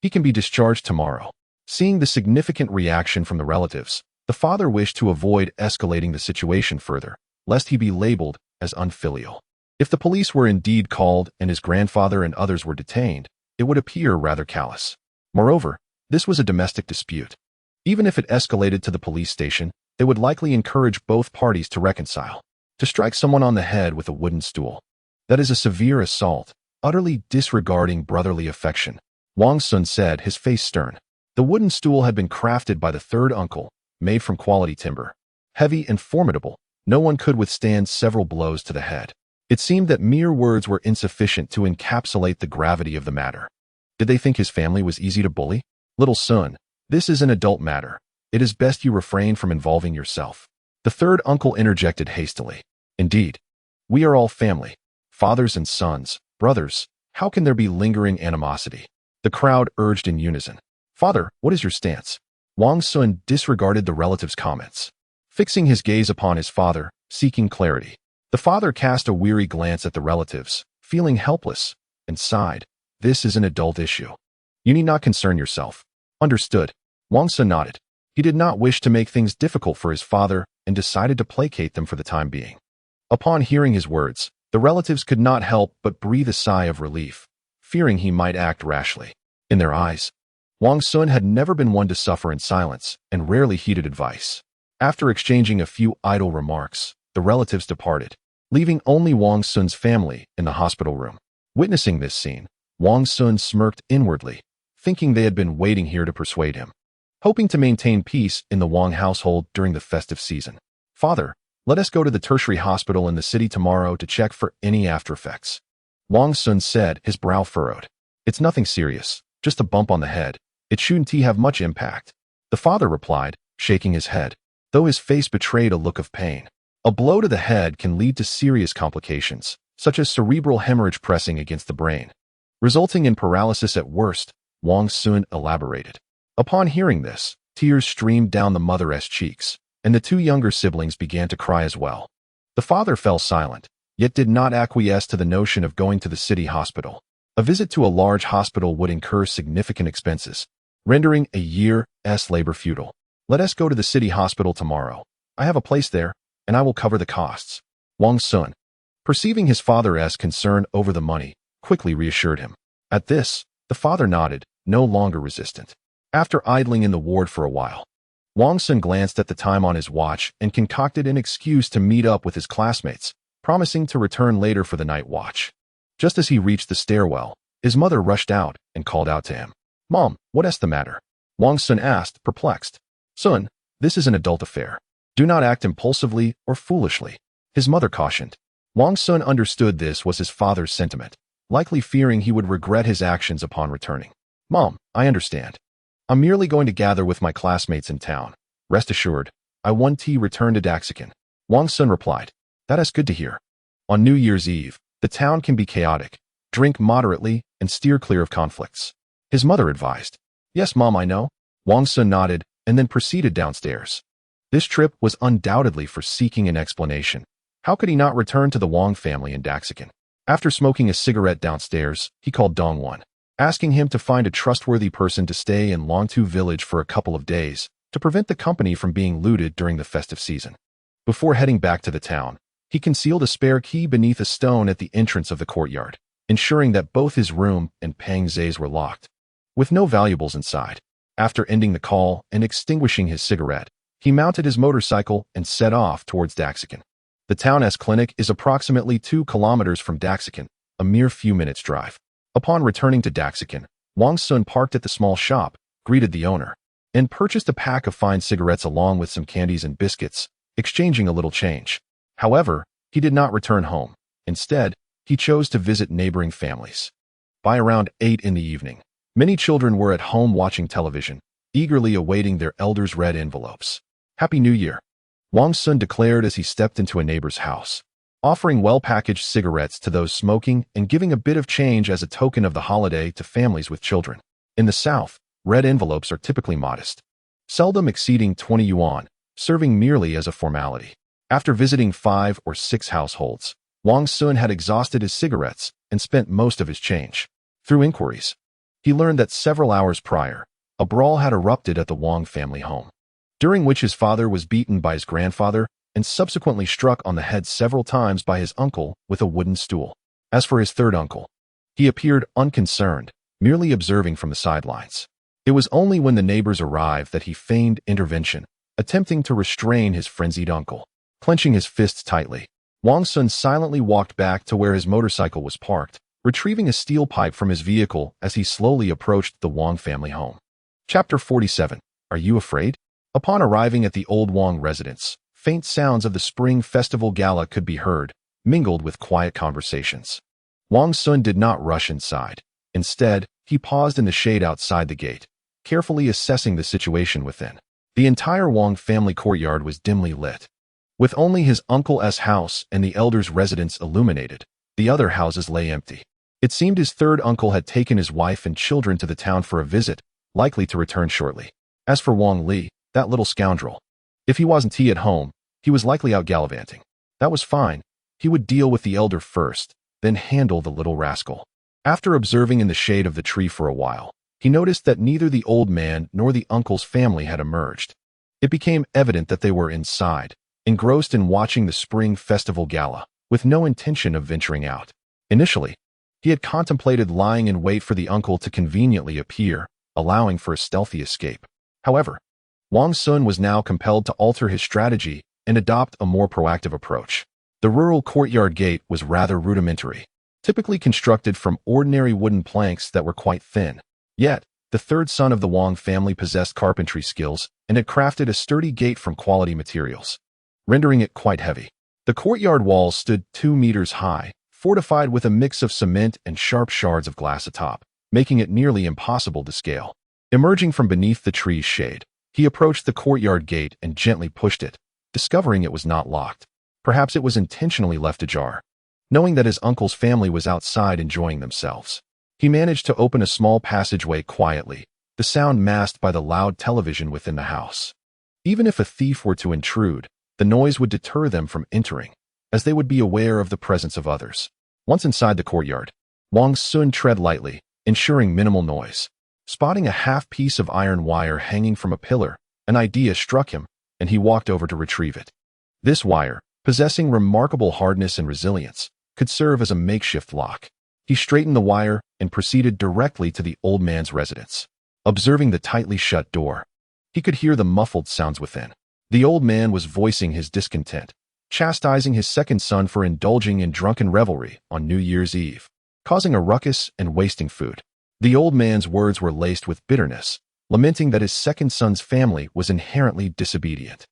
He can be discharged tomorrow. Seeing the significant reaction from the relatives, the father wished to avoid escalating the situation further, lest he be labeled as unfilial. If the police were indeed called and his grandfather and others were detained, it would appear rather callous. Moreover, this was a domestic dispute. Even if it escalated to the police station, they would likely encourage both parties to reconcile. To strike someone on the head with a wooden stool, that is a severe assault, utterly disregarding brotherly affection, Wang Xun said, his face stern. The wooden stool had been crafted by the third uncle, made from quality timber. Heavy and formidable, no one could withstand several blows to the head. It seemed that mere words were insufficient to encapsulate the gravity of the matter. Did they think his family was easy to bully? Little son, this is an adult matter. It is best you refrain from involving yourself. The third uncle interjected hastily. Indeed, we are all family. Fathers and sons, brothers. How can there be lingering animosity? The crowd urged in unison. Father, what is your stance? Wang Xun disregarded the relative's comments. Fixing his gaze upon his father, seeking clarity. The father cast a weary glance at the relatives, feeling helpless, and sighed. This is an adult issue. You need not concern yourself. Understood. Wang Xun nodded. He did not wish to make things difficult for his father and decided to placate them for the time being. Upon hearing his words, the relatives could not help but breathe a sigh of relief, fearing he might act rashly. In their eyes, Wang Xun had never been one to suffer in silence and rarely heeded advice. After exchanging a few idle remarks, the relatives departed, leaving only Wang Xun's family in the hospital room. Witnessing this scene, Wang Xun smirked inwardly, thinking they had been waiting here to persuade him. Hoping to maintain peace in the Wang household during the festive season. Father, let us go to the tertiary hospital in the city tomorrow to check for any after effects. Wang Xun said, his brow furrowed. It's nothing serious, just a bump on the head. It shouldn't have much impact. The father replied, shaking his head, though his face betrayed a look of pain. A blow to the head can lead to serious complications, such as cerebral hemorrhage pressing against the brain, resulting in paralysis at worst, Wang Xun elaborated. Upon hearing this, tears streamed down the mother's cheeks, and the two younger siblings began to cry as well. The father fell silent, yet did not acquiesce to the notion of going to the city hospital. A visit to a large hospital would incur significant expenses, rendering a year's labor futile. Let us go to the city hospital tomorrow. I have a place there, and I will cover the costs. Wang Xun, perceiving his father's concern over the money, quickly reassured him. At this, the father nodded, no longer resistant. After idling in the ward for a while, Wang Xun glanced at the time on his watch and concocted an excuse to meet up with his classmates, promising to return later for the night watch. Just as he reached the stairwell, his mother rushed out and called out to him. Mom, what's the matter? Wang Xun asked, perplexed. Son, this is an adult affair. Do not act impulsively or foolishly, his mother cautioned. Wang Xun understood this was his father's sentiment, likely fearing he would regret his actions upon returning. Mom, I understand. I'm merely going to gather with my classmates in town. Rest assured, I won't return to Daxican. Wang Xun replied. That is good to hear. On New Year's Eve, the town can be chaotic. Drink moderately and steer clear of conflicts. His mother advised. Yes, Mom, I know. Wang Xun nodded and then proceeded downstairs. This trip was undoubtedly for seeking an explanation. How could he not return to the Wang family in Daxican? After smoking a cigarette downstairs, he called Dongwon, asking him to find a trustworthy person to stay in Longtu village for a couple of days to prevent the company from being looted during the festive season. Before heading back to the town, he concealed a spare key beneath a stone at the entrance of the courtyard, ensuring that both his room and Pang Zhe's were locked, with no valuables inside. After ending the call and extinguishing his cigarette, he mounted his motorcycle and set off towards Daxican. The town's clinic is approximately 2 kilometers from Daxican, a mere few minutes' drive. Upon returning to Daxican, Wang Xun parked at the small shop, greeted the owner, and purchased a pack of fine cigarettes along with some candies and biscuits, exchanging a little change. However, he did not return home. Instead, he chose to visit neighboring families. By around 8 in the evening, many children were at home watching television, eagerly awaiting their elders' red envelopes. "Happy New Year," Wang Xun declared as he stepped into a neighbor's house, offering well-packaged cigarettes to those smoking and giving a bit of change as a token of the holiday to families with children. In the South, red envelopes are typically modest, seldom exceeding 20 yuan, serving merely as a formality. After visiting 5 or 6 households, Wang Xun had exhausted his cigarettes and spent most of his change. Through inquiries, he learned that several hours prior, a brawl had erupted at the Wang family home, during which his father was beaten by his grandfather and subsequently struck on the head several times by his uncle with a wooden stool. As for his third uncle, he appeared unconcerned, merely observing from the sidelines. It was only when the neighbors arrived that he feigned intervention, attempting to restrain his frenzied uncle. Clenching his fists tightly, Wang Xun silently walked back to where his motorcycle was parked, retrieving a steel pipe from his vehicle as he slowly approached the Wang family home. Chapter 47. Are you afraid? Upon arriving at the old Wang residence, faint sounds of the Spring Festival Gala could be heard, mingled with quiet conversations. Wang Xun did not rush inside. Instead, he paused in the shade outside the gate, carefully assessing the situation within. The entire Wang family courtyard was dimly lit. With only his uncle's house and the elder's residence illuminated, the other houses lay empty. It seemed his third uncle had taken his wife and children to the town for a visit, likely to return shortly. As for Wang Li, that little scoundrel, if he wasn't at home, he was likely out gallivanting. That was fine. He would deal with the elder first, then handle the little rascal. After observing in the shade of the tree for a while, he noticed that neither the old man nor the uncle's family had emerged. It became evident that they were inside, engrossed in watching the Spring Festival Gala, with no intention of venturing out. Initially, he had contemplated lying in wait for the uncle to conveniently appear, allowing for a stealthy escape. However, Wang Xun was now compelled to alter his strategy and adopt a more proactive approach. The rural courtyard gate was rather rudimentary, typically constructed from ordinary wooden planks that were quite thin. Yet, the third son of the Wang family possessed carpentry skills and had crafted a sturdy gate from quality materials, rendering it quite heavy. The courtyard walls stood 2 meters high, fortified with a mix of cement and sharp shards of glass atop, making it nearly impossible to scale. Emerging from beneath the tree's shade, he approached the courtyard gate and gently pushed it, discovering it was not locked. Perhaps it was intentionally left ajar. Knowing that his uncle's family was outside enjoying themselves, he managed to open a small passageway quietly, the sound masked by the loud television within the house. Even if a thief were to intrude, the noise would deter them from entering, as they would be aware of the presence of others. Once inside the courtyard, Wang Xun tread lightly, ensuring minimal noise. Spotting a half-piece of iron wire hanging from a pillar, an idea struck him, and he walked over to retrieve it. This wire, possessing remarkable hardness and resilience, could serve as a makeshift lock. He straightened the wire and proceeded directly to the old man's residence. Observing the tightly shut door, he could hear the muffled sounds within. The old man was voicing his discontent, chastising his second son for indulging in drunken revelry on New Year's Eve, causing a ruckus and wasting food. The old man's words were laced with bitterness, lamenting that his second son's family was inherently disobedient,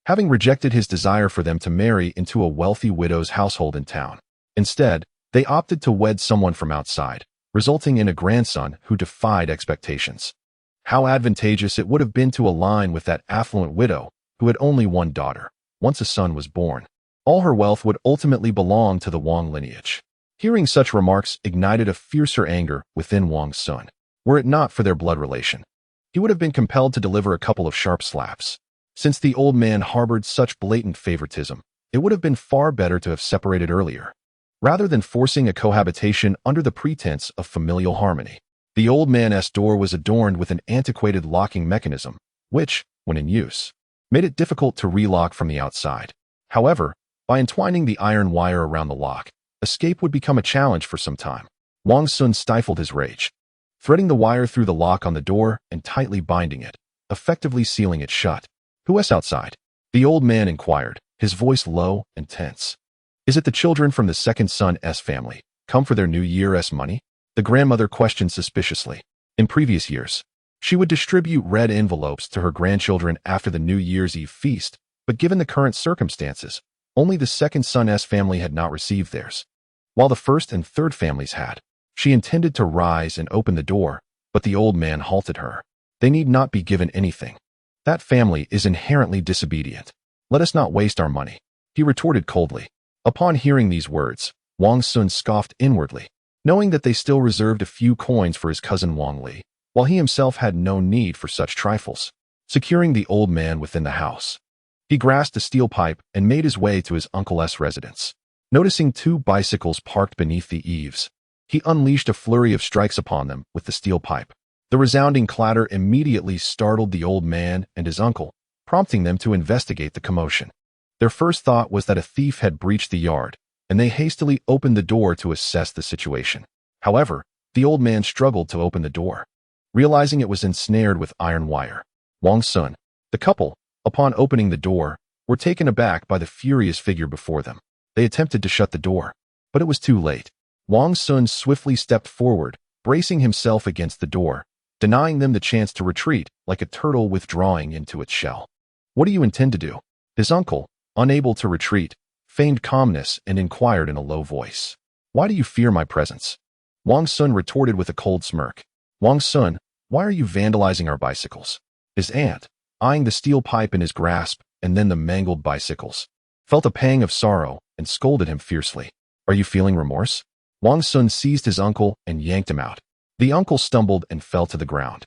having rejected his desire for them to marry into a wealthy widow's household in town. Instead, they opted to wed someone from outside, resulting in a grandson who defied expectations. How advantageous it would have been to align with that affluent widow who had only one daughter. Once a son was born, all her wealth would ultimately belong to the Wang lineage. Hearing such remarks ignited a fiercer anger within Wang Xun. Were it not for their blood relation, he would have been compelled to deliver a couple of sharp slaps. Since the old man harbored such blatant favoritism, it would have been far better to have separated earlier, rather than forcing a cohabitation under the pretense of familial harmony. The old man's door was adorned with an antiquated locking mechanism, which, when in use, made it difficult to relock from the outside. However, by entwining the iron wire around the lock, escape would become a challenge for some time. Wang Xun stifled his rage, threading the wire through the lock on the door and tightly binding it, effectively sealing it shut. "Who's outside?" the old man inquired, his voice low and tense. "Is it the children from the second son's family, come for their New Year's money?" the grandmother questioned suspiciously. In previous years, she would distribute red envelopes to her grandchildren after the New Year's Eve feast, but given the current circumstances, only the second son's family had not received theirs. while the first and third families had. She intended to rise and open the door, but the old man halted her. They need not be given anything. That family is inherently disobedient. Let us not waste our money, he retorted coldly. Upon hearing these words, Wang Xun scoffed inwardly, knowing that they still reserved a few coins for his cousin Wang Li, while he himself had no need for such trifles. Securing the old man within the house, he grasped a steel pipe and made his way to his uncle's residence. Noticing 2 bicycles parked beneath the eaves, he unleashed a flurry of strikes upon them with the steel pipe. The resounding clatter immediately startled the old man and his uncle, prompting them to investigate the commotion. Their first thought was that a thief had breached the yard, and they hastily opened the door to assess the situation. However, the old man struggled to open the door, realizing it was ensnared with iron wire. Wang Xun, the couple, upon opening the door, were taken aback by the furious figure before them. They attempted to shut the door, but it was too late. Wang Xun swiftly stepped forward, bracing himself against the door, denying them the chance to retreat like a turtle withdrawing into its shell. What do you intend to do? His uncle, unable to retreat, feigned calmness and inquired in a low voice. Why do you fear my presence? Wang Xun retorted with a cold smirk. Wang Xun, why are you vandalizing our bicycles? His aunt, eyeing the steel pipe in his grasp and then the mangled bicycles, felt a pang of sorrow and scolded him fiercely. Are you feeling remorse? Wang Xun seized his uncle and yanked him out. The uncle stumbled and fell to the ground,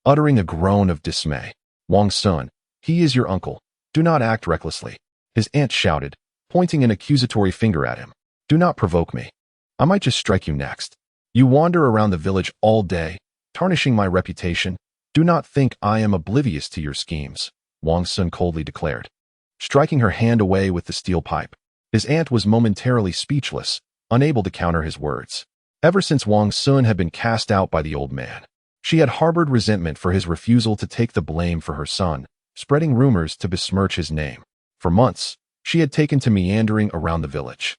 uttering a groan of dismay. Wang Xun, he is your uncle. Do not act recklessly. His aunt shouted, pointing an accusatory finger at him. Do not provoke me. I might just strike you next. You wander around the village all day, tarnishing my reputation. Do not think I am oblivious to your schemes, Wang Xun coldly declared, striking her hand away with the steel pipe. His aunt was momentarily speechless, unable to counter his words. Ever since Wang Xun had been cast out by the old man, she had harbored resentment for his refusal to take the blame for her son, spreading rumors to besmirch his name. For months, she had taken to meandering around the village,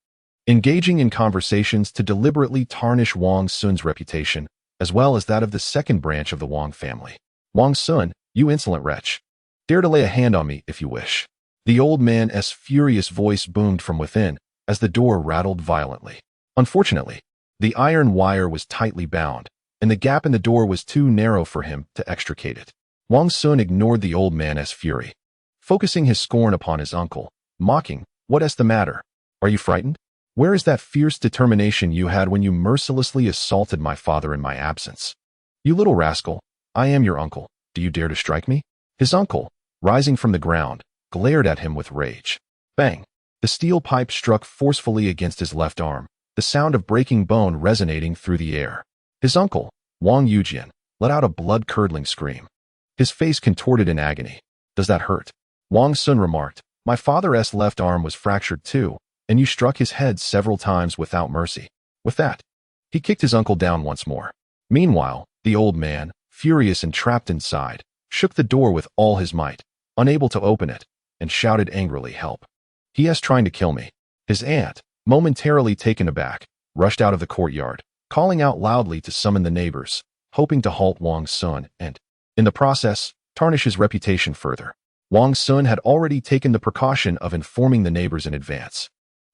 engaging in conversations to deliberately tarnish Wang Xun's reputation, as well as that of the second branch of the Wang family. Wang Xun, you insolent wretch. Dare to lay a hand on me if you wish. The old man's furious voice boomed from within as the door rattled violently. Unfortunately, the iron wire was tightly bound, and the gap in the door was too narrow for him to extricate it. Wang Xun ignored the old man's fury, focusing his scorn upon his uncle, mocking, what is the matter? Are you frightened? Where is that fierce determination you had when you mercilessly assaulted my father in my absence? You little rascal, I am your uncle. Do you dare to strike me? His uncle, rising from the ground, glared at him with rage. Bang! The steel pipe struck forcefully against his left arm, the sound of breaking bone resonating through the air. His uncle, Wang Yujian, let out a blood-curdling scream. His face contorted in agony. Does that hurt? Wang Xun remarked, my father's left arm was fractured too, and you struck his head several times without mercy. With that, he kicked his uncle down once more. Meanwhile, the old man, furious and trapped inside, shook the door with all his might, unable to open it, and shouted angrily, help. He is trying to kill me. His aunt, momentarily taken aback, rushed out of the courtyard, calling out loudly to summon the neighbors, hoping to halt Wang Xun and, in the process, tarnish his reputation further. Wang Xun had already taken the precaution of informing the neighbors in advance,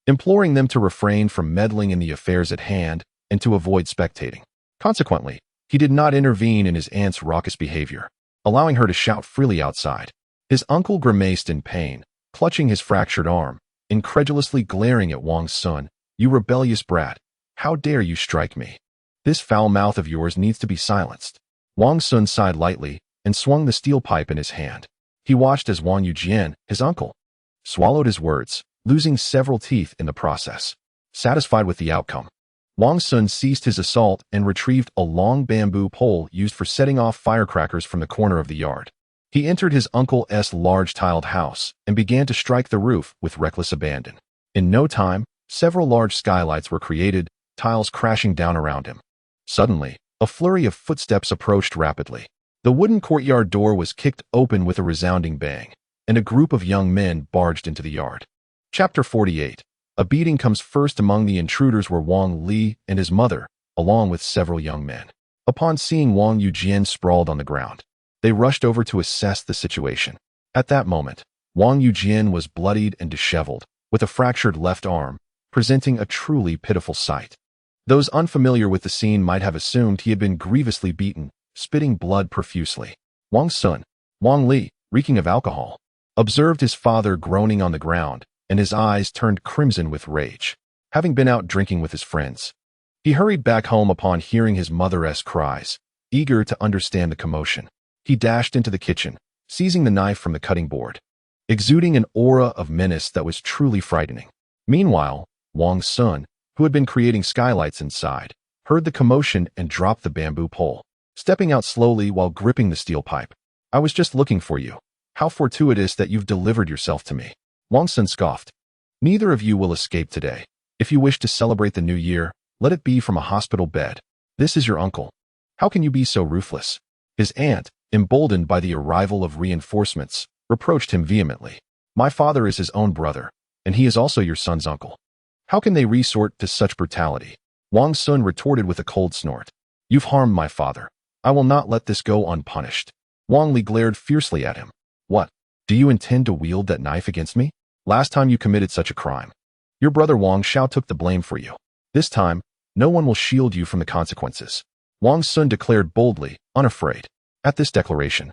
imploring them to refrain from meddling in the affairs at hand and to avoid spectating. Consequently, he did not intervene in his aunt's raucous behavior, allowing her to shout freely outside. His uncle grimaced in pain, clutching his fractured arm, incredulously glaring at Wang Xun. You rebellious brat, how dare you strike me? This foul mouth of yours needs to be silenced. Wang Xun sighed lightly and swung the steel pipe in his hand. He watched as Wang Yujian, his uncle, swallowed his words, losing several teeth in the process. Satisfied with the outcome, Wang Xun ceased his assault and retrieved a long bamboo pole used for setting off firecrackers from the corner of the yard. He entered his uncle's large tiled house and began to strike the roof with reckless abandon. In no time, several large skylights were created, tiles crashing down around him. Suddenly, a flurry of footsteps approached rapidly. The wooden courtyard door was kicked open with a resounding bang, and a group of young men barged into the yard. Chapter 48. A beating comes first. Among the intruders were Wang Li and his mother, along with several young men. Upon seeing Wang Yujian sprawled on the ground, they rushed over to assess the situation. At that moment, Wang Yujian was bloodied and disheveled, with a fractured left arm, presenting a truly pitiful sight. Those unfamiliar with the scene might have assumed he had been grievously beaten, spitting blood profusely. Wang Xun, Wang Li, reeking of alcohol, observed his father groaning on the ground, and his eyes turned crimson with rage. Having been out drinking with his friends, he hurried back home upon hearing his mother's cries. Eager to understand the commotion, he dashed into the kitchen, seizing the knife from the cutting board, exuding an aura of menace that was truly frightening. Meanwhile, Wang Xun, who had been creating skylights inside, heard the commotion and dropped the bamboo pole, stepping out slowly while gripping the steel pipe. "I was just looking for you. How fortuitous that you've delivered yourself to me." Wang Xun scoffed. "Neither of you will escape today. If you wish to celebrate the new year, let it be from a hospital bed. This is your uncle. How can you be so ruthless?" His aunt, emboldened by the arrival of reinforcements, reproached him vehemently. "My father is his own brother, and he is also your son's uncle. How can they resort to such brutality?" Wang Xun retorted with a cold snort. "You've harmed my father. I will not let this go unpunished." Wang Li glared fiercely at him. "What? Do you intend to wield that knife against me? Last time you committed such a crime, your brother Wang Xiao took the blame for you. This time, no one will shield you from the consequences." Wang Xun declared boldly, unafraid. At this declaration,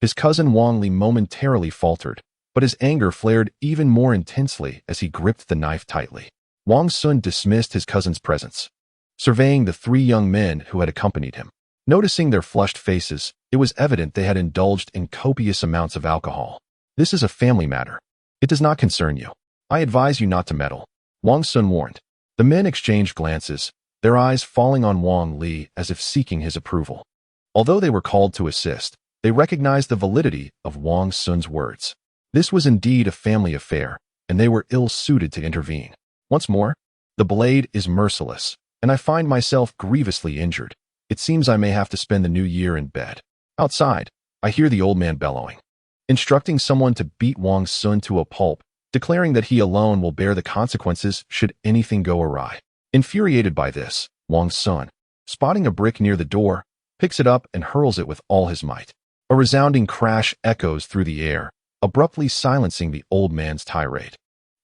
his cousin Wang Li momentarily faltered, but his anger flared even more intensely as he gripped the knife tightly. Wang Xun dismissed his cousin's presence, surveying the three young men who had accompanied him. Noticing their flushed faces, it was evident they had indulged in copious amounts of alcohol. "This is a family matter. It does not concern you. I advise you not to meddle," Wang Xun warned. The men exchanged glances, their eyes falling on Wang Li as if seeking his approval. Although they were called to assist, they recognized the validity of Wang Xun's words. This was indeed a family affair, and they were ill-suited to intervene. "Once more, the blade is merciless, and I find myself grievously injured. It seems I may have to spend the new year in bed." Outside, I hear the old man bellowing, instructing someone to beat Wang Xun to a pulp, declaring that he alone will bear the consequences should anything go awry. Infuriated by this, Wang Xun, spotting a brick near the door, picks it up and hurls it with all his might. A resounding crash echoes through the air, abruptly silencing the old man's tirade.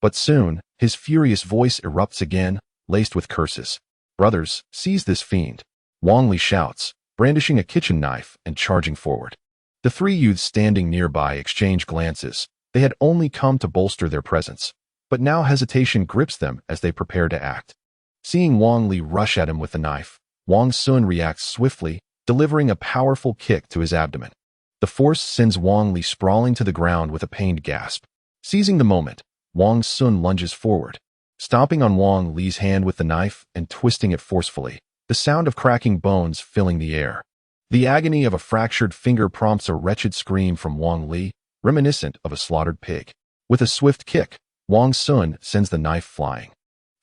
But soon, his furious voice erupts again, laced with curses. "Brothers, seize this fiend," Wang Li shouts, brandishing a kitchen knife and charging forward. The three youths standing nearby exchange glances. They had only come to bolster their presence, but now hesitation grips them as they prepare to act. Seeing Wang Li rush at him with the knife, Wang Xun reacts swiftly, delivering a powerful kick to his abdomen. The force sends Wang Li sprawling to the ground with a pained gasp. Seizing the moment, Wang Xun lunges forward, stomping on Wang Li's hand with the knife and twisting it forcefully, the sound of cracking bones filling the air. The agony of a fractured finger prompts a wretched scream from Wang Li, reminiscent of a slaughtered pig. With a swift kick, Wang Xun sends the knife flying,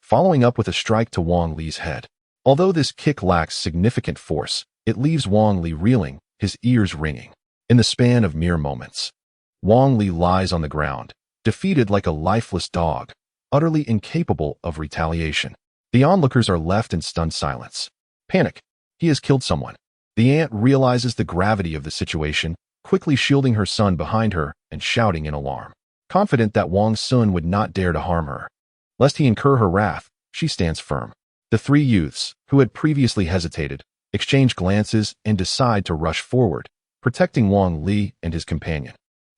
following up with a strike to Wang Li's head. Although this kick lacks significant force, it leaves Wang Li reeling, his ears ringing. In the span of mere moments, Wang Li lies on the ground, defeated like a lifeless dog, utterly incapable of retaliation. The onlookers are left in stunned silence. Panic. He has killed someone. The aunt realizes the gravity of the situation, quickly shielding her son behind her and shouting in alarm. Confident that Wang Xun would not dare to harm her, lest he incur her wrath, she stands firm. The three youths, who had previously hesitated, exchange glances and decide to rush forward, protecting Wang Li and his companion.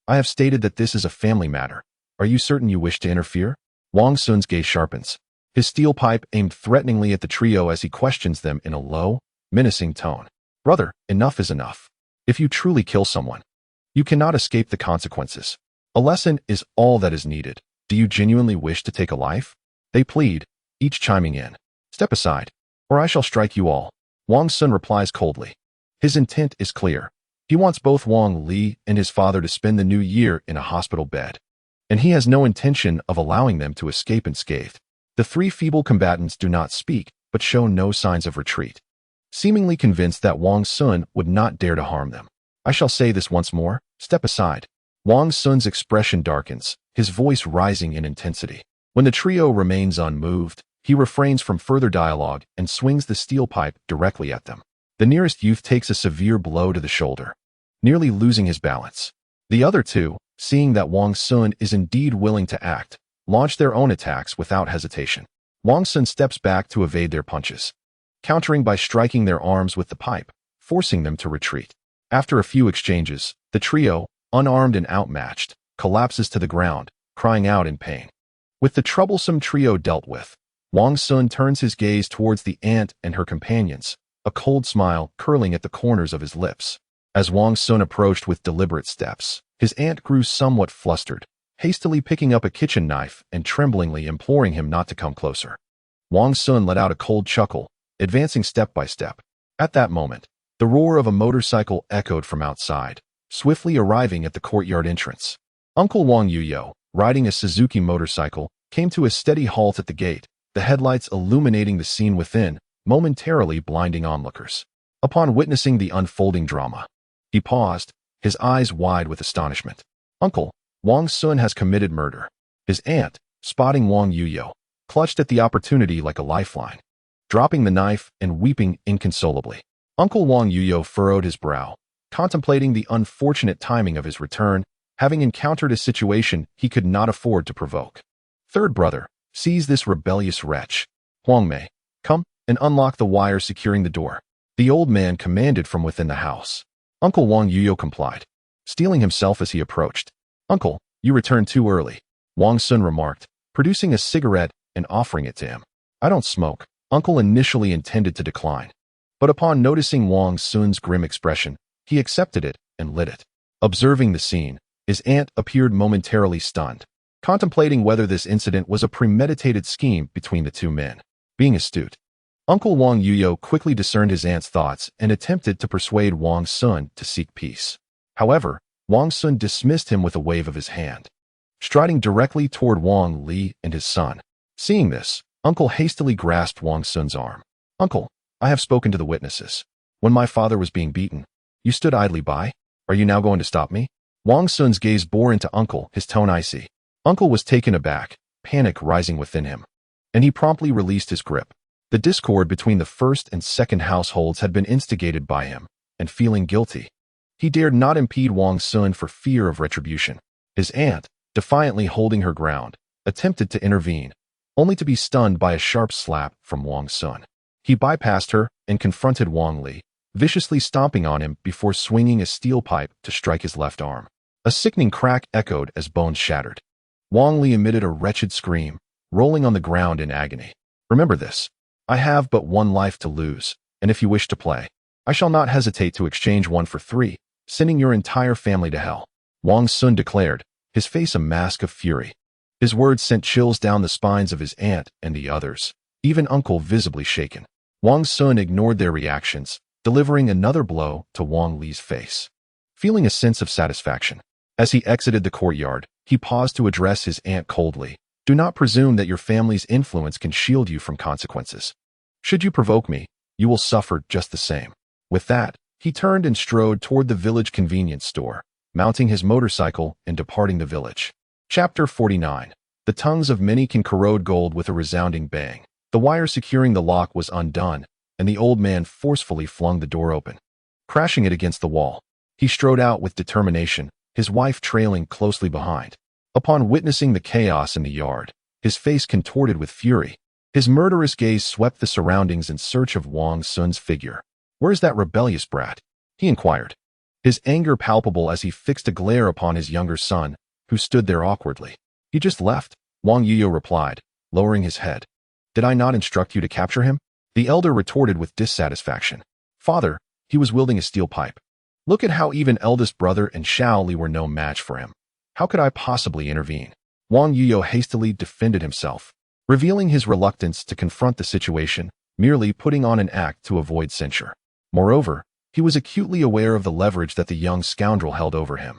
"I have stated that this is a family matter. Are you certain you wish to interfere?" Wang Xun's gaze sharpens, his steel pipe aimed threateningly at the trio as he questions them in a low, menacing tone. "Brother, enough is enough. If you truly kill someone, you cannot escape the consequences. A lesson is all that is needed. Do you genuinely wish to take a life?" They plead, each chiming in. "Step aside, or I shall strike you all." Wang Xun replies coldly. His intent is clear. He wants both Wang Li and his father to spend the new year in a hospital bed, and he has no intention of allowing them to escape unscathed. The three feeble combatants do not speak, but show no signs of retreat, seemingly convinced that Wang Xun would not dare to harm them. "I shall say this once more, step aside." Wang Xun's expression darkens, his voice rising in intensity. When the trio remains unmoved, he refrains from further dialogue and swings the steel pipe directly at them. The nearest youth takes a severe blow to the shoulder, nearly losing his balance. The other two, seeing that Wang Xun is indeed willing to act, launch their own attacks without hesitation. Wang Xun steps back to evade their punches, countering by striking their arms with the pipe, forcing them to retreat. After a few exchanges, the trio, unarmed and outmatched, collapses to the ground, crying out in pain. With the troublesome trio dealt with, Wang Xun turns his gaze towards the aunt and her companions, a cold smile curling at the corners of his lips. As Wang Xun approached with deliberate steps, his aunt grew somewhat flustered, hastily picking up a kitchen knife and tremblingly imploring him not to come closer. Wang Xun let out a cold chuckle, advancing step by step. At that moment, the roar of a motorcycle echoed from outside, swiftly arriving at the courtyard entrance. Uncle Wang Yuyo, riding a Suzuki motorcycle, came to a steady halt at the gate, the headlights illuminating the scene within, momentarily blinding onlookers. Upon witnessing the unfolding drama, he paused, his eyes wide with astonishment. Uncle, Wang Xun has committed murder. His aunt, spotting Wang Yuyo, clutched at the opportunity like a lifeline, dropping the knife and weeping inconsolably. Uncle Wang Yuyo furrowed his brow, contemplating the unfortunate timing of his return, having encountered a situation he could not afford to provoke. Third brother, seize this rebellious wretch. Huang Mei, come and unlock the wire securing the door. The old man commanded from within the house. Uncle Wang Yuyo complied, steeling himself as he approached. Uncle, you returned too early, Wang Xun remarked, producing a cigarette and offering it to him. I don't smoke. Uncle initially intended to decline, but upon noticing Wang Xun's grim expression, he accepted it and lit it. Observing the scene, his aunt appeared momentarily stunned, contemplating whether this incident was a premeditated scheme between the two men. Being astute, Uncle Wang Yuyo quickly discerned his aunt's thoughts and attempted to persuade Wang Xun to seek peace. However, Wang Xun dismissed him with a wave of his hand, striding directly toward Wang Li and his son. Seeing this, Uncle hastily grasped Wang Xun's arm. Uncle, I have spoken to the witnesses. When my father was being beaten, you stood idly by. Are you now going to stop me? Wang Xun's gaze bore into Uncle, his tone icy. Uncle was taken aback, panic rising within him, and he promptly released his grip. The discord between the first and second households had been instigated by him, and feeling guilty, he dared not impede Wang Xun for fear of retribution. His aunt, defiantly holding her ground, attempted to intervene, only to be stunned by a sharp slap from Wang Xun. He bypassed her and confronted Wang Li, viciously stomping on him before swinging a steel pipe to strike his left arm. A sickening crack echoed as bones shattered. Wang Li emitted a wretched scream, rolling on the ground in agony. Remember this. I have but one life to lose, and if you wish to play, I shall not hesitate to exchange one for 3, sending your entire family to hell, Wang Xun declared, his face a mask of fury. His words sent chills down the spines of his aunt and the others, even Uncle visibly shaken. Wang Xun ignored their reactions, delivering another blow to Wang Li's face. Feeling a sense of satisfaction, as he exited the courtyard, he paused to address his aunt coldly. Do not presume that your family's influence can shield you from consequences. Should you provoke me, you will suffer just the same. With that, he turned and strode toward the village convenience store, mounting his motorcycle and departing the village. Chapter 49. The tongues of many can corrode gold with a resounding bang. The wire securing the lock was undone, and the old man forcefully flung the door open, crashing it against the wall. He strode out with determination, his wife trailing closely behind. Upon witnessing the chaos in the yard, his face contorted with fury. His murderous gaze swept the surroundings in search of Wang Xun's figure. Where's that rebellious brat? He inquired, his anger palpable as he fixed a glare upon his younger son, who stood there awkwardly. He just left, Wang Yuyo replied, lowering his head. Did I not instruct you to capture him? The elder retorted with dissatisfaction. Father, he was wielding a steel pipe. Look at how even eldest brother and Xiao Li were no match for him. How could I possibly intervene? Wang Yuyo hastily defended himself, revealing his reluctance to confront the situation, merely putting on an act to avoid censure. Moreover, he was acutely aware of the leverage that the young scoundrel held over him,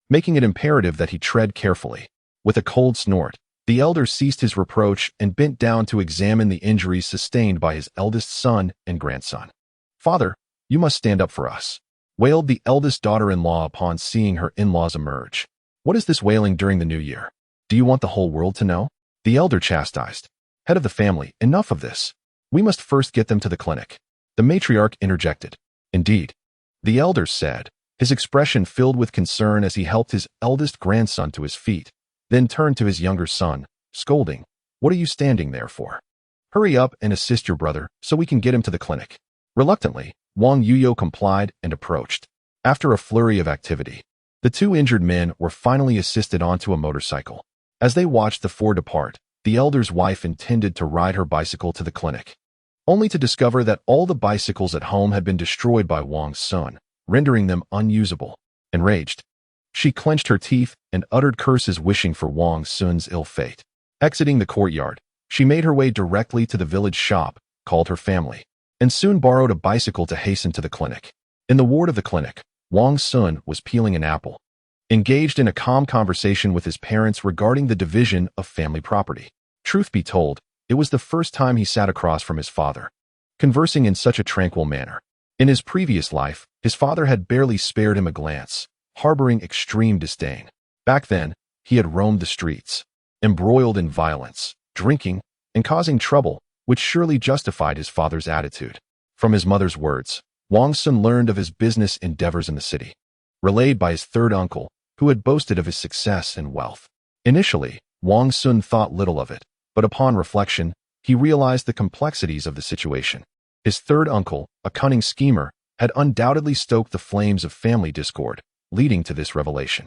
making it imperative that he tread carefully. With a cold snort, the elder ceased his reproach and bent down to examine the injuries sustained by his eldest son and grandson. Father, you must stand up for us, wailed the eldest daughter-in-law upon seeing her in-laws emerge. What is this wailing during the new year? Do you want the whole world to know? The elder chastised. Head of the family, enough of this. We must first get them to the clinic. The matriarch interjected. Indeed, the elder said, his expression filled with concern as he helped his eldest grandson to his feet, then turned to his younger son, scolding, What are you standing there for? Hurry up and assist your brother so we can get him to the clinic. Reluctantly, Wang Yuyo complied and approached. After a flurry of activity, the two injured men were finally assisted onto a motorcycle. As they watched the four depart, the elder's wife intended to ride her bicycle to the clinic, only to discover that all the bicycles at home had been destroyed by Wang Xun, rendering them unusable. Enraged, she clenched her teeth and uttered curses wishing for Wang Xun's ill fate. Exiting the courtyard, she made her way directly to the village shop, called her family, and soon borrowed a bicycle to hasten to the clinic. In the ward of the clinic, Wang Xun was peeling an apple, engaged in a calm conversation with his parents regarding the division of family property. Truth be told, it was the first time he sat across from his father, conversing in such a tranquil manner. In his previous life, his father had barely spared him a glance, harboring extreme disdain. Back then, he had roamed the streets, embroiled in violence, drinking, and causing trouble, which surely justified his father's attitude. From his mother's words, Wang Xun learned of his business endeavors in the city, relayed by his third uncle, who had boasted of his success and wealth. Initially, Wang Xun thought little of it, but upon reflection, he realized the complexities of the situation. His third uncle, a cunning schemer, had undoubtedly stoked the flames of family discord, leading to this revelation.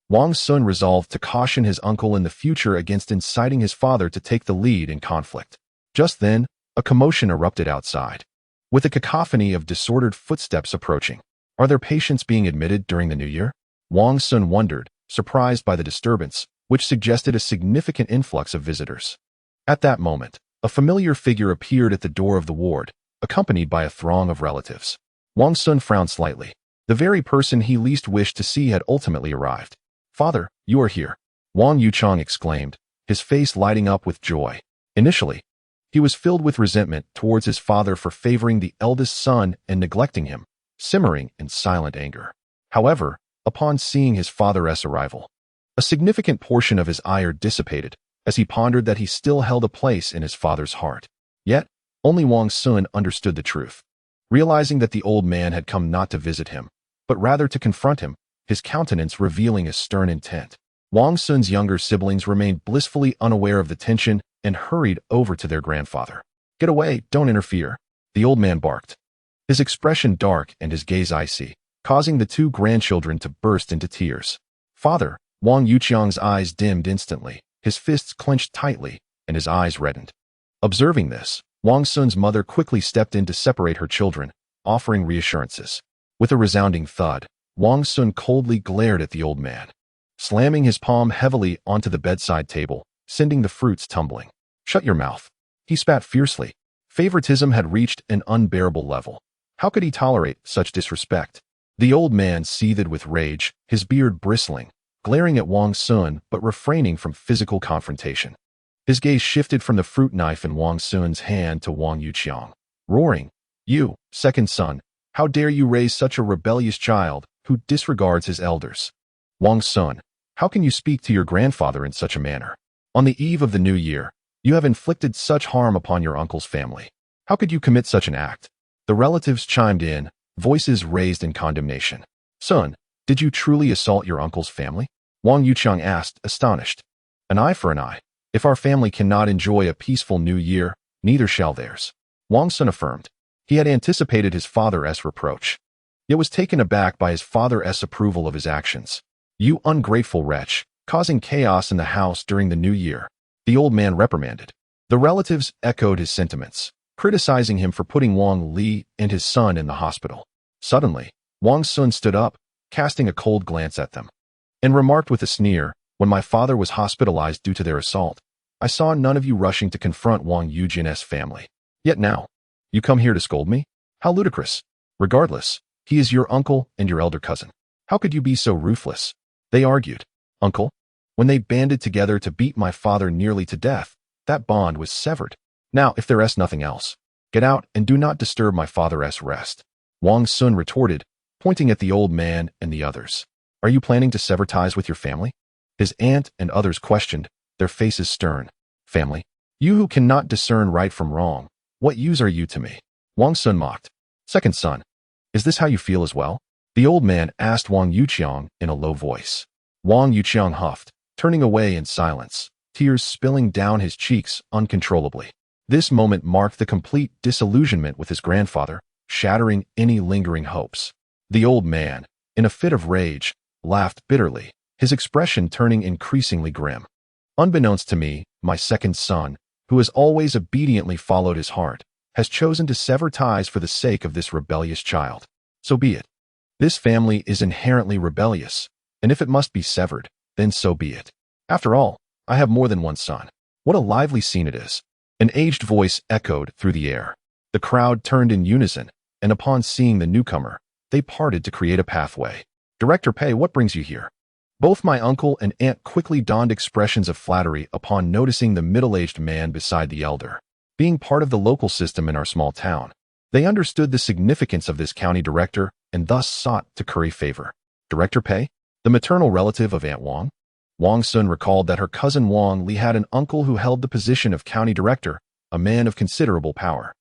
Wang Xun resolved to caution his uncle in the future against inciting his father to take the lead in conflict. Just then, a commotion erupted outside, with a cacophony of disordered footsteps approaching. Are there patients being admitted during the New Year? Wang Xun wondered, surprised by the disturbance, which suggested a significant influx of visitors. At that moment, a familiar figure appeared at the door of the ward, accompanied by a throng of relatives. Wang Xun frowned slightly. The very person he least wished to see had ultimately arrived. "Father, you are here," Wang Yuchang exclaimed, his face lighting up with joy. Initially, he was filled with resentment towards his father for favoring the eldest son and neglecting him, simmering in silent anger. However, upon seeing his father's arrival, a significant portion of his ire dissipated as he pondered that he still held a place in his father's heart. Yet, only Wang Xun understood the truth. Realizing that the old man had come not to visit him, but rather to confront him, his countenance revealing a stern intent. Wang Xun's younger siblings remained blissfully unaware of the tension and hurried over to their grandfather. "Get away, don't interfere," the old man barked, his expression dark and his gaze icy, causing the two grandchildren to burst into tears. "Father," Wang Yuqiang's eyes dimmed instantly, his fists clenched tightly, and his eyes reddened. Observing this, Wang Xun's mother quickly stepped in to separate her children, offering reassurances. With a resounding thud, Wang Xun coldly glared at the old man, slamming his palm heavily onto the bedside table, sending the fruits tumbling. "Shut your mouth," he spat fiercely. Favoritism had reached an unbearable level. How could he tolerate such disrespect? The old man seethed with rage, his beard bristling, glaring at Wang Xun but refraining from physical confrontation. His gaze shifted from the fruit knife in Wang Xun's hand to Wang Yuqiang, roaring, "You, second son, how dare you raise such a rebellious child who disregards his elders? Wang Xun, how can you speak to your grandfather in such a manner? On the eve of the new year, you have inflicted such harm upon your uncle's family. How could you commit such an act?" The relatives chimed in, voices raised in condemnation. "Son, did you truly assault your uncle's family?" Wang Yuqiang asked, astonished. "An eye for an eye. If our family cannot enjoy a peaceful new year, neither shall theirs," Wang Xun affirmed. He had anticipated his father's reproach, yet was taken aback by his father's approval of his actions. "You ungrateful wretch, causing chaos in the house during the new year," the old man reprimanded. The relatives echoed his sentiments, criticizing him for putting Wang Li and his son in the hospital. Suddenly, Wang Xun stood up, casting a cold glance at them, and remarked with a sneer, "When my father was hospitalized due to their assault, I saw none of you rushing to confront Wang Yujin's family. Yet now, you come here to scold me? How ludicrous. Regardless, he is your uncle and your elder cousin. How could you be so ruthless?" They argued. "Uncle, when they banded together to beat my father nearly to death, that bond was severed. Now, if there is nothing else, get out and do not disturb my father's rest," Wang Xun retorted, pointing at the old man and the others. "Are you planning to sever ties with your family?" His aunt and others questioned, their faces stern. "Family? You who cannot discern right from wrong, what use are you to me?" Wang Xun mocked. "Second son, is this how you feel as well?" the old man asked Wang Yuqiang in a low voice. Wang Yuqiang huffed, turning away in silence, tears spilling down his cheeks uncontrollably. This moment marked the complete disillusionment with his grandfather, shattering any lingering hopes. The old man, in a fit of rage, laughed bitterly, his expression turning increasingly grim. Unbeknownst to me, my second son, who has always obediently followed his heart, has chosen to sever ties for the sake of this rebellious child. So be it. This family is inherently rebellious, and if it must be severed, then so be it. After all, I have more than one son. What a lively scene it is. An aged voice echoed through the air. The crowd turned in unison, and upon seeing the newcomer, they parted to create a pathway. Director Pei, what brings you here? Both my uncle and aunt quickly donned expressions of flattery upon noticing the middle-aged man beside the elder. Being part of the local system in our small town, they understood the significance of this county director and thus sought to curry favor. Director Pei, the maternal relative of Aunt Wang? Wang Xun recalled that her cousin Wang Li had an uncle who held the position of county director, a man of considerable power.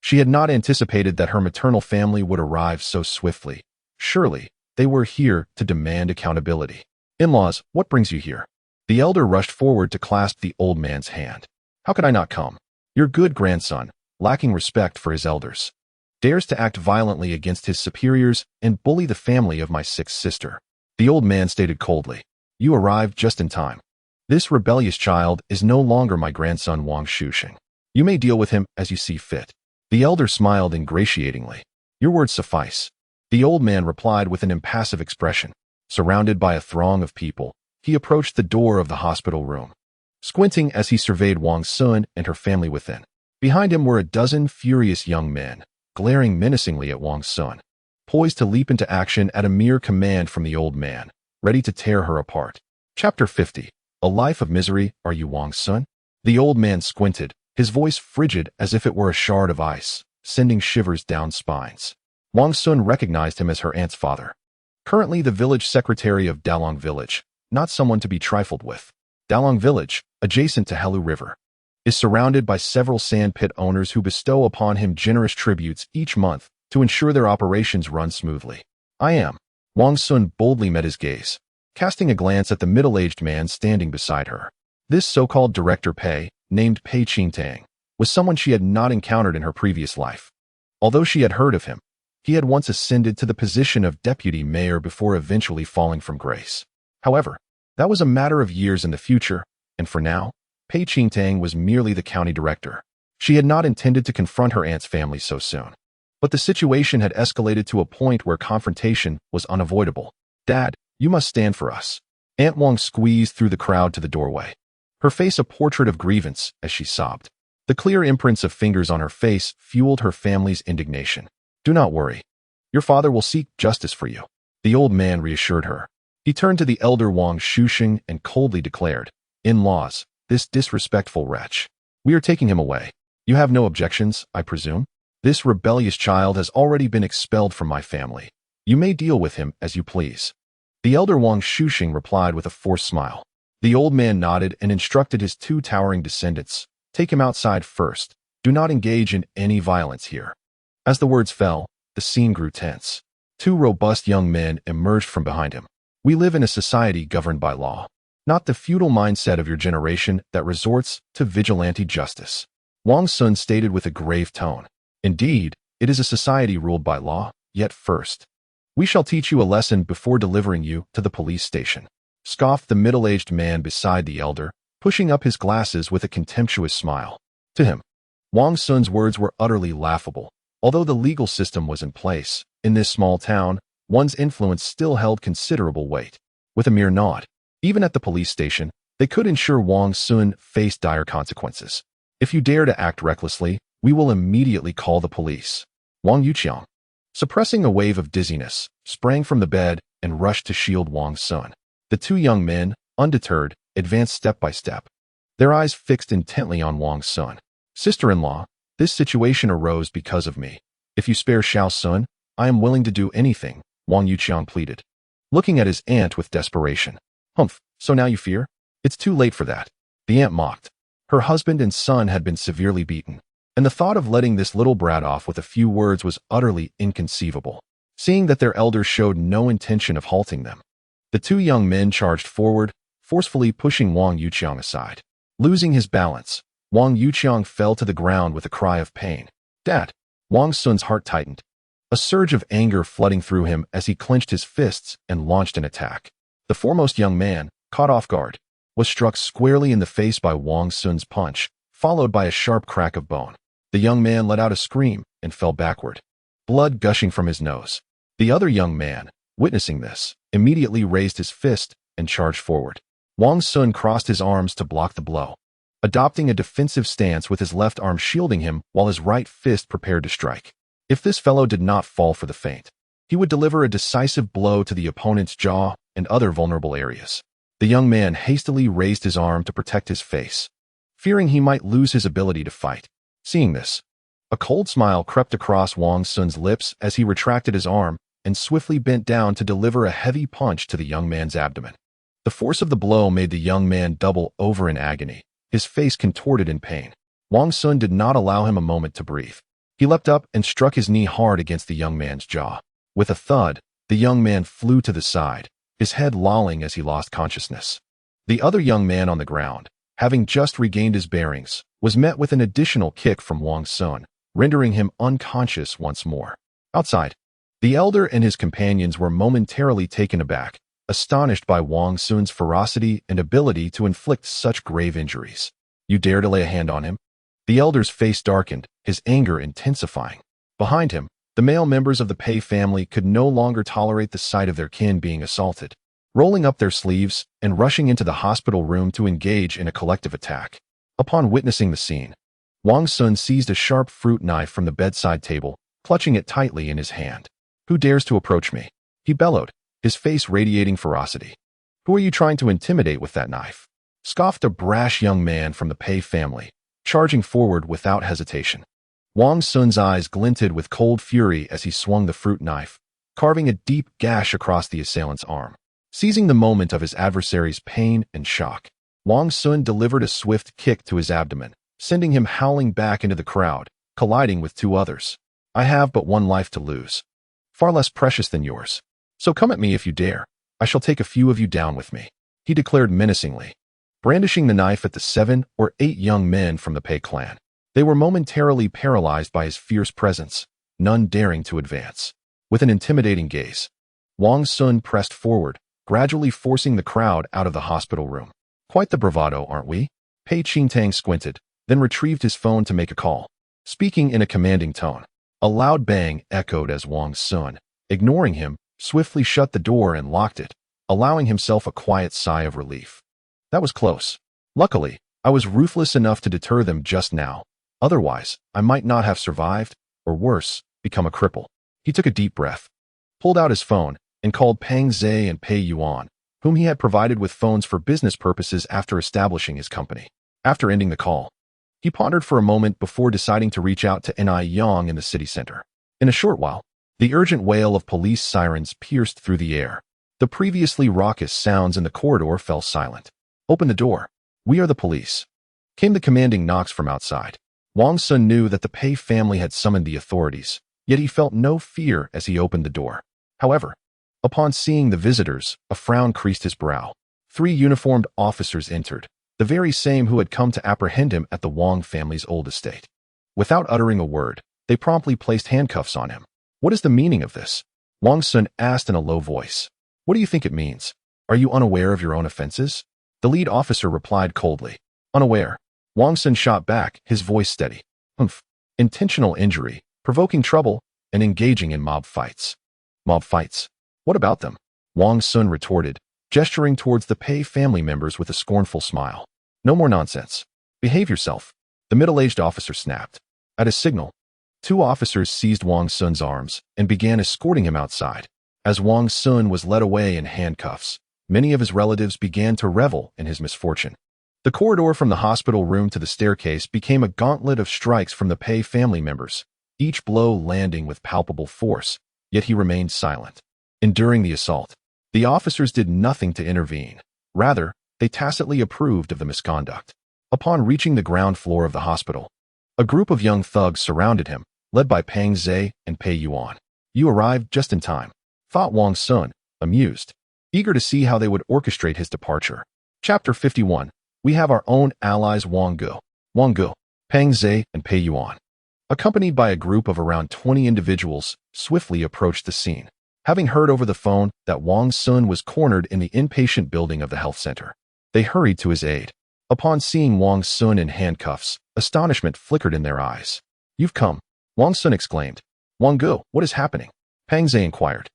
She had not anticipated that her maternal family would arrive so swiftly. Surely, they were here to demand accountability. In-laws, what brings you here? The elder rushed forward to clasp the old man's hand. How could I not come? Your good grandson, lacking respect for his elders, dares to act violently against his superiors and bully the family of my sick sister. The old man stated coldly. You arrived just in time. This rebellious child is no longer my grandson Wang Xun. You may deal with him as you see fit. The elder smiled ingratiatingly. Your words suffice. The old man replied with an impassive expression. Surrounded by a throng of people, he approached the door of the hospital room, squinting as he surveyed Wang Xun and her family within. Behind him were a dozen furious young men, glaring menacingly at Wang Xun, poised to leap into action at a mere command from the old man, ready to tear her apart. Chapter 50. A Life of Misery. Are you Wang Xun? The old man squinted, his voice frigid as if it were a shard of ice, sending shivers down spines. Wang Xun recognized him as her aunt's father. Currently the village secretary of Dalong Village, not someone to be trifled with. Dalong Village, adjacent to Helu River, is surrounded by several sand pit owners who bestow upon him generous tributes each month to ensure their operations run smoothly. I am. Wang Xun boldly met his gaze, casting a glance at the middle-aged man standing beside her. This so-called Director Pei, named Pei Qingtang, was someone she had not encountered in her previous life. Although she had heard of him, he had once ascended to the position of deputy mayor before eventually falling from grace. However, that was a matter of years in the future, and for now, Pei Qingtang was merely the county director. She had not intended to confront her aunt's family so soon. But the situation had escalated to a point where confrontation was unavoidable. Dad, you must stand for us. Aunt Wang squeezed through the crowd to the doorway, her face a portrait of grievance as she sobbed. The clear imprints of fingers on her face fueled her family's indignation. Do not worry. Your father will seek justice for you. The old man reassured her. He turned to the elder Wang Xun and coldly declared, In-laws, this disrespectful wretch. We are taking him away. You have no objections, I presume? This rebellious child has already been expelled from my family. You may deal with him as you please. The elder Wang Xun replied with a forced smile. The old man nodded and instructed his two towering descendants, take him outside first. Do not engage in any violence here. As the words fell, the scene grew tense. Two robust young men emerged from behind him. We live in a society governed by law, not the feudal mindset of your generation that resorts to vigilante justice. Wang Xun stated with a grave tone. Indeed, it is a society ruled by law, yet first, we shall teach you a lesson before delivering you to the police station. Scoffed the middle-aged man beside the elder, pushing up his glasses with a contemptuous smile. To him, Wang Xun's words were utterly laughable. Although the legal system was in place, in this small town, one's influence still held considerable weight. With a mere nod, even at the police station, they could ensure Wang Xun faced dire consequences. If you dare to act recklessly, we will immediately call the police. Wang Yuqiang, suppressing a wave of dizziness, sprang from the bed and rushed to shield Wang Xun. The two young men, undeterred, advanced step by step, their eyes fixed intently on Wang Xun. Sister-in-law, this situation arose because of me. If you spare Xiao Sun, I am willing to do anything, Wang Yuqiang pleaded, looking at his aunt with desperation. Humph, so now you fear? It's too late for that. The aunt mocked. Her husband and son had been severely beaten, and the thought of letting this little brat off with a few words was utterly inconceivable. Seeing that their elders showed no intention of halting them, the two young men charged forward, forcefully pushing Wang Yuqiang aside. Losing his balance, Wang Yuqiang fell to the ground with a cry of pain. Dad! Wang Xun's heart tightened. A surge of anger flooding through him as he clenched his fists and launched an attack. The foremost young man, caught off guard, was struck squarely in the face by Wang Xun's punch, followed by a sharp crack of bone. The young man let out a scream and fell backward, blood gushing from his nose. The other young man, witnessing this, immediately raised his fist and charged forward. Wang Xun crossed his arms to block the blow, adopting a defensive stance with his left arm shielding him while his right fist prepared to strike. If this fellow did not fall for the feint, he would deliver a decisive blow to the opponent's jaw and other vulnerable areas. The young man hastily raised his arm to protect his face, fearing he might lose his ability to fight. Seeing this, a cold smile crept across Wang Xun's lips as he retracted his arm and swiftly bent down to deliver a heavy punch to the young man's abdomen. The force of the blow made the young man double over in agony, his face contorted in pain. Wang Xun did not allow him a moment to breathe. He leapt up and struck his knee hard against the young man's jaw. With a thud, the young man flew to the side, his head lolling as he lost consciousness. The other young man on the ground, having just regained his bearings, was met with an additional kick from Wang Xun, rendering him unconscious once more. Outside, the elder and his companions were momentarily taken aback, astonished by Wang Xun's ferocity and ability to inflict such grave injuries. You dare to lay a hand on him? The elder's face darkened, his anger intensifying. Behind him, the male members of the Pei family could no longer tolerate the sight of their kin being assaulted, rolling up their sleeves and rushing into the hospital room to engage in a collective attack. Upon witnessing the scene, Wang Xun seized a sharp fruit knife from the bedside table, clutching it tightly in his hand. Who dares to approach me? He bellowed, his face radiating ferocity. Who are you trying to intimidate with that knife? Scoffed a brash young man from the Pei family, charging forward without hesitation. Wang Xun's eyes glinted with cold fury as he swung the fruit knife, carving a deep gash across the assailant's arm. Seizing the moment of his adversary's pain and shock, Wang Xun delivered a swift kick to his abdomen, sending him howling back into the crowd, colliding with two others. I have but one life to lose, far less precious than yours. So come at me if you dare. I shall take a few of you down with me, he declared menacingly, brandishing the knife at the 7 or 8 young men from the Pei clan. They were momentarily paralyzed by his fierce presence, none daring to advance. With an intimidating gaze, Wang Xun pressed forward, gradually forcing the crowd out of the hospital room. Quite the bravado, aren't we? Pei Qingtang squinted, then retrieved his phone to make a call. Speaking in a commanding tone, a loud bang echoed as Wang Xun, ignoring him, swiftly shut the door and locked it, allowing himself a quiet sigh of relief. That was close. Luckily, I was ruthless enough to deter them just now. Otherwise, I might not have survived, or worse, become a cripple. He took a deep breath, pulled out his phone, and called Pang Zhe and Pei Yuan, whom he had provided with phones for business purposes after establishing his company. After ending the call, he pondered for a moment before deciding to reach out to Ni Yang in the city center. In a short while, the urgent wail of police sirens pierced through the air. The previously raucous sounds in the corridor fell silent. Open the door. We are the police. Came the commanding knocks from outside. Wang Xun knew that the Pei family had summoned the authorities, yet he felt no fear as he opened the door. However, upon seeing the visitors, a frown creased his brow. 3 uniformed officers entered, the very same who had come to apprehend him at the Wang family's old estate. Without uttering a word, they promptly placed handcuffs on him. What is the meaning of this? Wang Xun asked in a low voice. What do you think it means? Are you unaware of your own offenses? The lead officer replied coldly. Unaware. Wang Xun shot back, his voice steady. Intentional injury, provoking trouble, and engaging in mob fights. Mob fights? What about them? Wang Xun retorted, gesturing towards the Pei family members with a scornful smile. No more nonsense. Behave yourself. The middle-aged officer snapped. At a signal, 2 officers seized Wang Xun's arms and began escorting him outside. As Wang Xun was led away in handcuffs, many of his relatives began to revel in his misfortune. The corridor from the hospital room to the staircase became a gauntlet of strikes from the Pei family members, each blow landing with palpable force, yet he remained silent. Enduring the assault, the officers did nothing to intervene. Rather, they tacitly approved of the misconduct. Upon reaching the ground floor of the hospital, a group of young thugs surrounded him, led by Pang Zhe and Pei Yuan. You arrived just in time, thought Wang Xun, amused, eager to see how they would orchestrate his departure. Chapter 51. We have our own allies Wang Gu. Wang Gu, Peng Zhe, and Pei Yuan, accompanied by a group of around 20 individuals, swiftly approached the scene. Having heard over the phone that Wang Xun was cornered in the inpatient building of the health center, they hurried to his aid. Upon seeing Wang Xun in handcuffs, astonishment flickered in their eyes. "You've come," Wang Xun exclaimed. "Wang Gu, what is happening?" Peng Zhe inquired,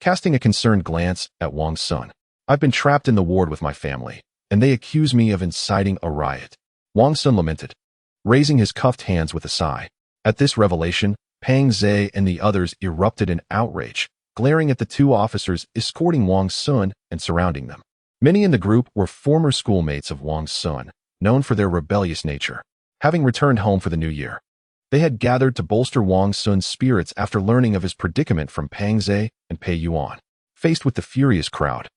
casting a concerned glance at Wang Xun. "I've been trapped in the ward with my family, and they accuse me of inciting a riot," Wang Xun lamented, raising his cuffed hands with a sigh. At this revelation, Peng Zhe and the others erupted in outrage, glaring at the two officers escorting Wang Xun and surrounding them. Many in the group were former schoolmates of Wang Xun, known for their rebellious nature. Having returned home for the new year, they had gathered to bolster Wang Xun's spirits after learning of his predicament from Peng Zhe and Pei Yuan. Faced with the furious crowd,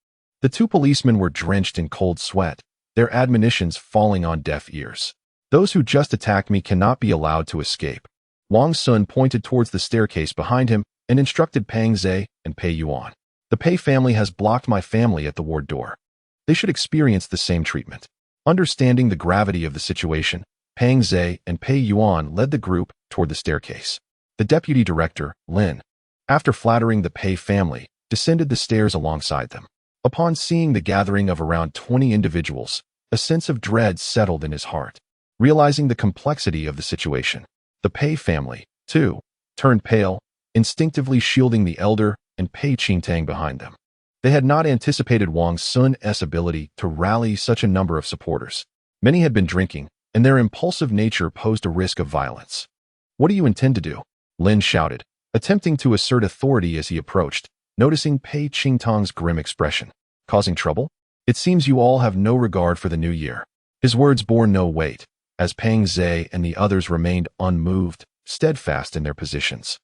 the two policemen were drenched in cold sweat, their admonitions falling on deaf ears. "Those who just attacked me cannot be allowed to escape." Wang Xun pointed towards the staircase behind him and instructed Peng Zhe and Pei Yuan. "The Pei family has blocked my family at the ward door. They should experience the same treatment." Understanding the gravity of the situation, Peng Zhe and Pei Yuan led the group toward the staircase. The deputy director, Lin, after flattering the Pei family, descended the stairs alongside them. Upon seeing the gathering of around 20 individuals, a sense of dread settled in his heart. Realizing the complexity of the situation, the Pei family, too, turned pale, instinctively shielding the elder and Pei Qingtang behind them. They had not anticipated Wang Xun's ability to rally such a number of supporters. Many had been drinking, and their impulsive nature posed a risk of violence. "What do you intend to do?" Lin shouted, attempting to assert authority as he approached, noticing Pei Qingtang's grim expression. "Causing trouble? It seems you all have no regard for the new year." His words bore no weight, as Peng Zhe and the others remained unmoved, steadfast in their positions.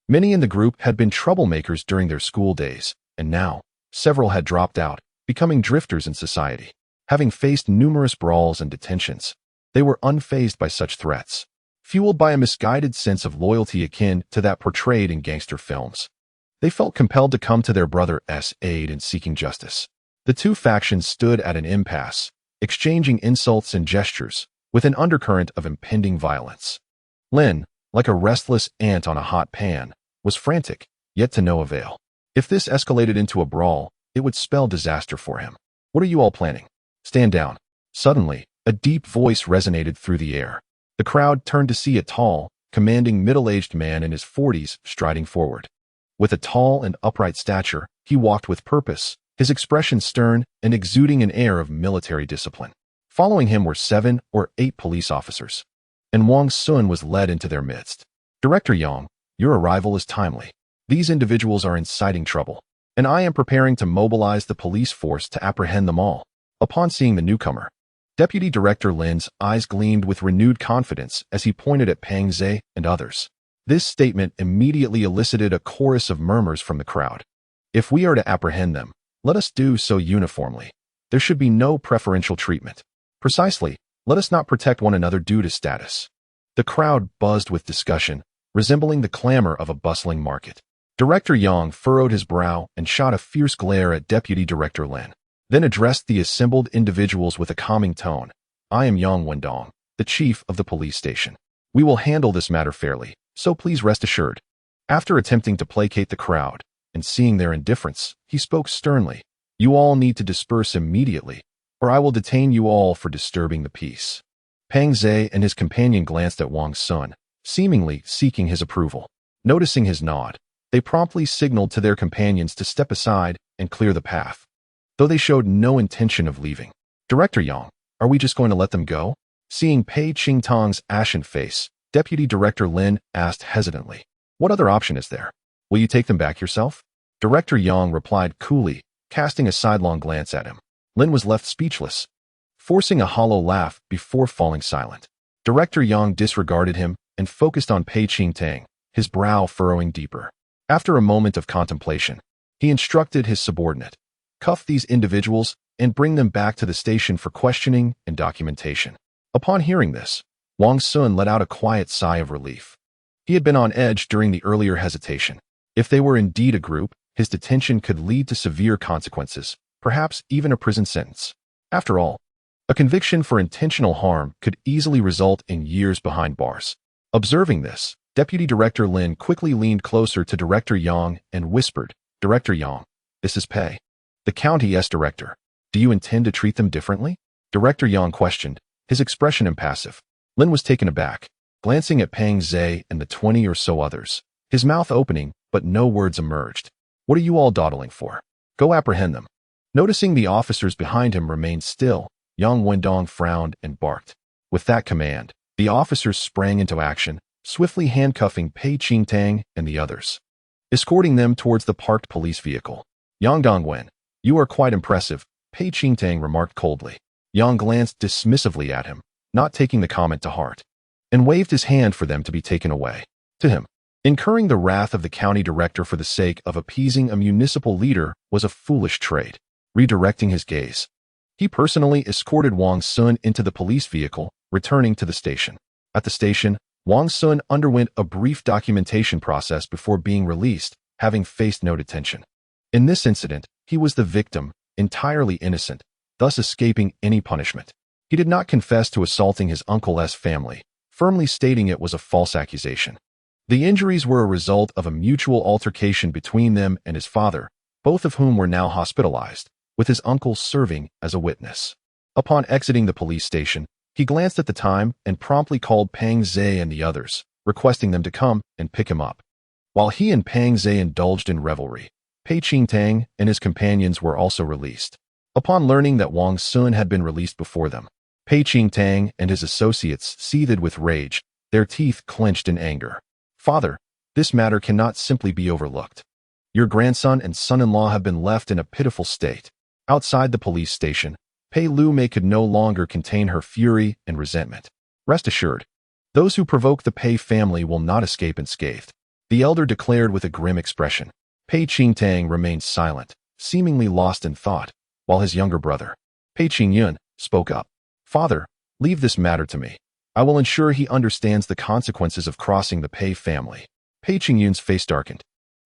Many in the group had been troublemakers during their school days, and now, several had dropped out, becoming drifters in society. Having faced numerous brawls and detentions, they were unfazed by such threats, fueled by a misguided sense of loyalty akin to that portrayed in gangster films. They felt compelled to come to their brother's aid in seeking justice. The two factions stood at an impasse, exchanging insults and gestures, with an undercurrent of impending violence. Lin, like a restless ant on a hot pan, was frantic, yet to no avail. If this escalated into a brawl, it would spell disaster for him. "What are you all planning? Stand down." Suddenly, a deep voice resonated through the air. The crowd turned to see a tall, commanding middle-aged man in his 40s striding forward. With a tall and upright stature, he walked with purpose, his expression stern and exuding an air of military discipline. Following him were 7 or 8 police officers, and Wang Xun was led into their midst. "Director Yang, your arrival is timely. These individuals are inciting trouble, and I am preparing to mobilize the police force to apprehend them all." Upon seeing the newcomer, Deputy Director Lin's eyes gleamed with renewed confidence as he pointed at Peng Zhe and others. This statement immediately elicited a chorus of murmurs from the crowd. "If we are to apprehend them, let us do so uniformly. There should be no preferential treatment. Precisely, let us not protect one another due to status." The crowd buzzed with discussion, resembling the clamor of a bustling market. Director Yang furrowed his brow and shot a fierce glare at Deputy Director Lin, then addressed the assembled individuals with a calming tone. "I am Yang Wendong, the chief of the police station. We will handle this matter fairly, so please rest assured." After attempting to placate the crowd, and seeing their indifference, he spoke sternly. "You all need to disperse immediately, or I will detain you all for disturbing the peace." Peng Zhe and his companion glanced at Wang Xun, seemingly seeking his approval. Noticing his nod, they promptly signaled to their companions to step aside and clear the path, though they showed no intention of leaving. "Director Yang, are we just going to let them go?" Seeing Pei Qingtang's ashen face, Deputy Director Lin asked hesitantly. "What other option is there? Will you take them back yourself?" Director Yang replied coolly, casting a sidelong glance at him. Lin was left speechless, forcing a hollow laugh before falling silent. Director Yang disregarded him and focused on Pei Qingtang, his brow furrowing deeper. After a moment of contemplation, he instructed his subordinate, "Cuff these individuals and bring them back to the station for questioning and documentation." Upon hearing this, Wang Xun let out a quiet sigh of relief. He had been on edge during the earlier hesitation. If they were indeed a group, his detention could lead to severe consequences, perhaps even a prison sentence. After all, A conviction for intentional harm could easily result in years behind bars. Observing this, Deputy Director Lin quickly leaned closer to Director Yang and whispered, "Director Yang, this is Pei, the county's director. Do you intend to treat them differently?" Director Yang questioned, his expression impassive. Lin was taken aback, glancing at Peng Zhe and the 20 or so others, his mouth opening, but no words emerged. "What are you all dawdling for? Go apprehend them." Noticing the officers behind him remained still, Yang Wendong frowned and barked. With that command, the officers sprang into action, swiftly handcuffing Pei Qingtang and the others, escorting them towards the parked police vehicle. "Yang Dongwen, you are quite impressive," Pei Qingtang remarked coldly. Yang glanced dismissively at him, not taking the comment to heart, and waved his hand for them to be taken away. To him, incurring the wrath of the county director for the sake of appeasing a municipal leader was a foolish trade. Redirecting his gaze, he personally escorted Wang Xun into the police vehicle, returning to the station. At the station, Wang Xun underwent a brief documentation process before being released, having faced no detention. In this incident, he was the victim, entirely innocent, thus escaping any punishment. He did not confess to assaulting his uncle's family, firmly stating it was a false accusation. The injuries were a result of a mutual altercation between them and his father, both of whom were now hospitalized, with his uncle serving as a witness. Upon exiting the police station, he glanced at the time and promptly called Peng Zhe and the others, requesting them to come and pick him up. While he and Peng Zhe indulged in revelry, Pei Qingtang and his companions were also released. Upon learning that Wang Xun had been released before them, Pei Qingtang and his associates seethed with rage, their teeth clenched in anger. "Father, this matter cannot simply be overlooked. Your grandson and son-in-law have been left in a pitiful state." Outside the police station, Pei Lu Mei could no longer contain her fury and resentment. "Rest assured, those who provoke the Pei family will not escape unscathed," the elder declared with a grim expression. Pei Qingtang remained silent, seemingly lost in thought, while his younger brother, Pei Qingyun, spoke up. "Father, leave this matter to me. I will ensure he understands the consequences of crossing the Pei family." Pei Qingyun's face darkened,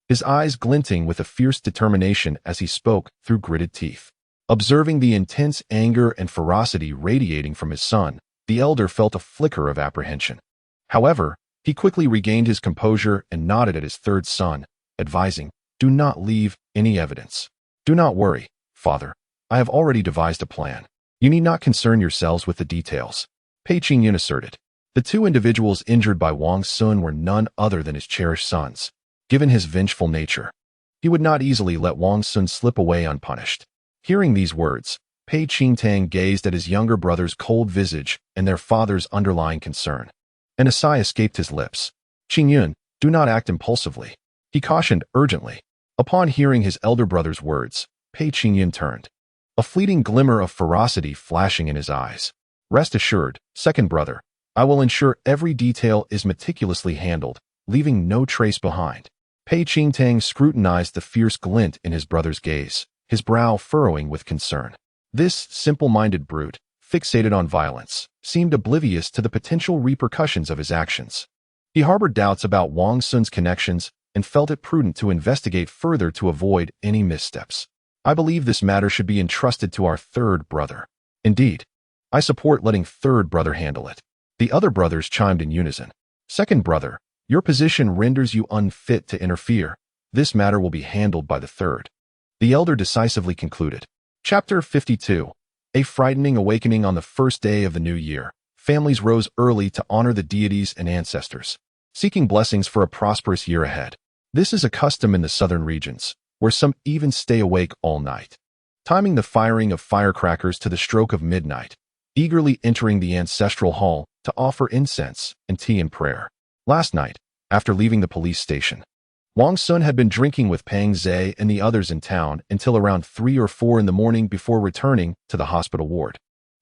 his eyes glinting with a fierce determination as he spoke through gritted teeth. Observing the intense anger and ferocity radiating from his son, the elder felt a flicker of apprehension. However, he quickly regained his composure and nodded at his third son, advising, "Do not leave any evidence. Do not worry, father. I have already devised a plan. You need not concern yourselves with the details," Pei Qingyun asserted. The two individuals injured by Wang Xun were none other than his cherished sons. Given his vengeful nature, he would not easily let Wang Xun slip away unpunished. Hearing these words, Pei Qingtang gazed at his younger brother's cold visage and their father's underlying concern, and a sigh escaped his lips. "Qingyun, do not act impulsively," he cautioned urgently. Upon hearing his elder brother's words, Pei Qingyun turned, a fleeting glimmer of ferocity flashing in his eyes. "Rest assured, second brother, I will ensure every detail is meticulously handled, leaving no trace behind." Pei Qingtang scrutinized the fierce glint in his brother's gaze, his brow furrowing with concern. This simple-minded brute, fixated on violence, seemed oblivious to the potential repercussions of his actions. He harbored doubts about Wang Xun's connections and felt it prudent to investigate further to avoid any missteps. "I believe this matter should be entrusted to our third brother." "Indeed, I support letting third brother handle it." The other brothers chimed in unison. "Second brother, your position renders you unfit to interfere. This matter will be handled by the third," the elder decisively concluded. Chapter 52. A frightening awakening. On the first day of the new year, families rose early to honor the deities and ancestors, seeking blessings for a prosperous year ahead. This is a custom in the southern regions, where some even stay awake all night, timing the firing of firecrackers to the stroke of midnight, eagerly entering the ancestral hall to offer incense and tea and prayer. Last night, after leaving the police station, Wang Xun had been drinking with Peng Zhe and the others in town until around 3 or 4 in the morning before returning to the hospital ward.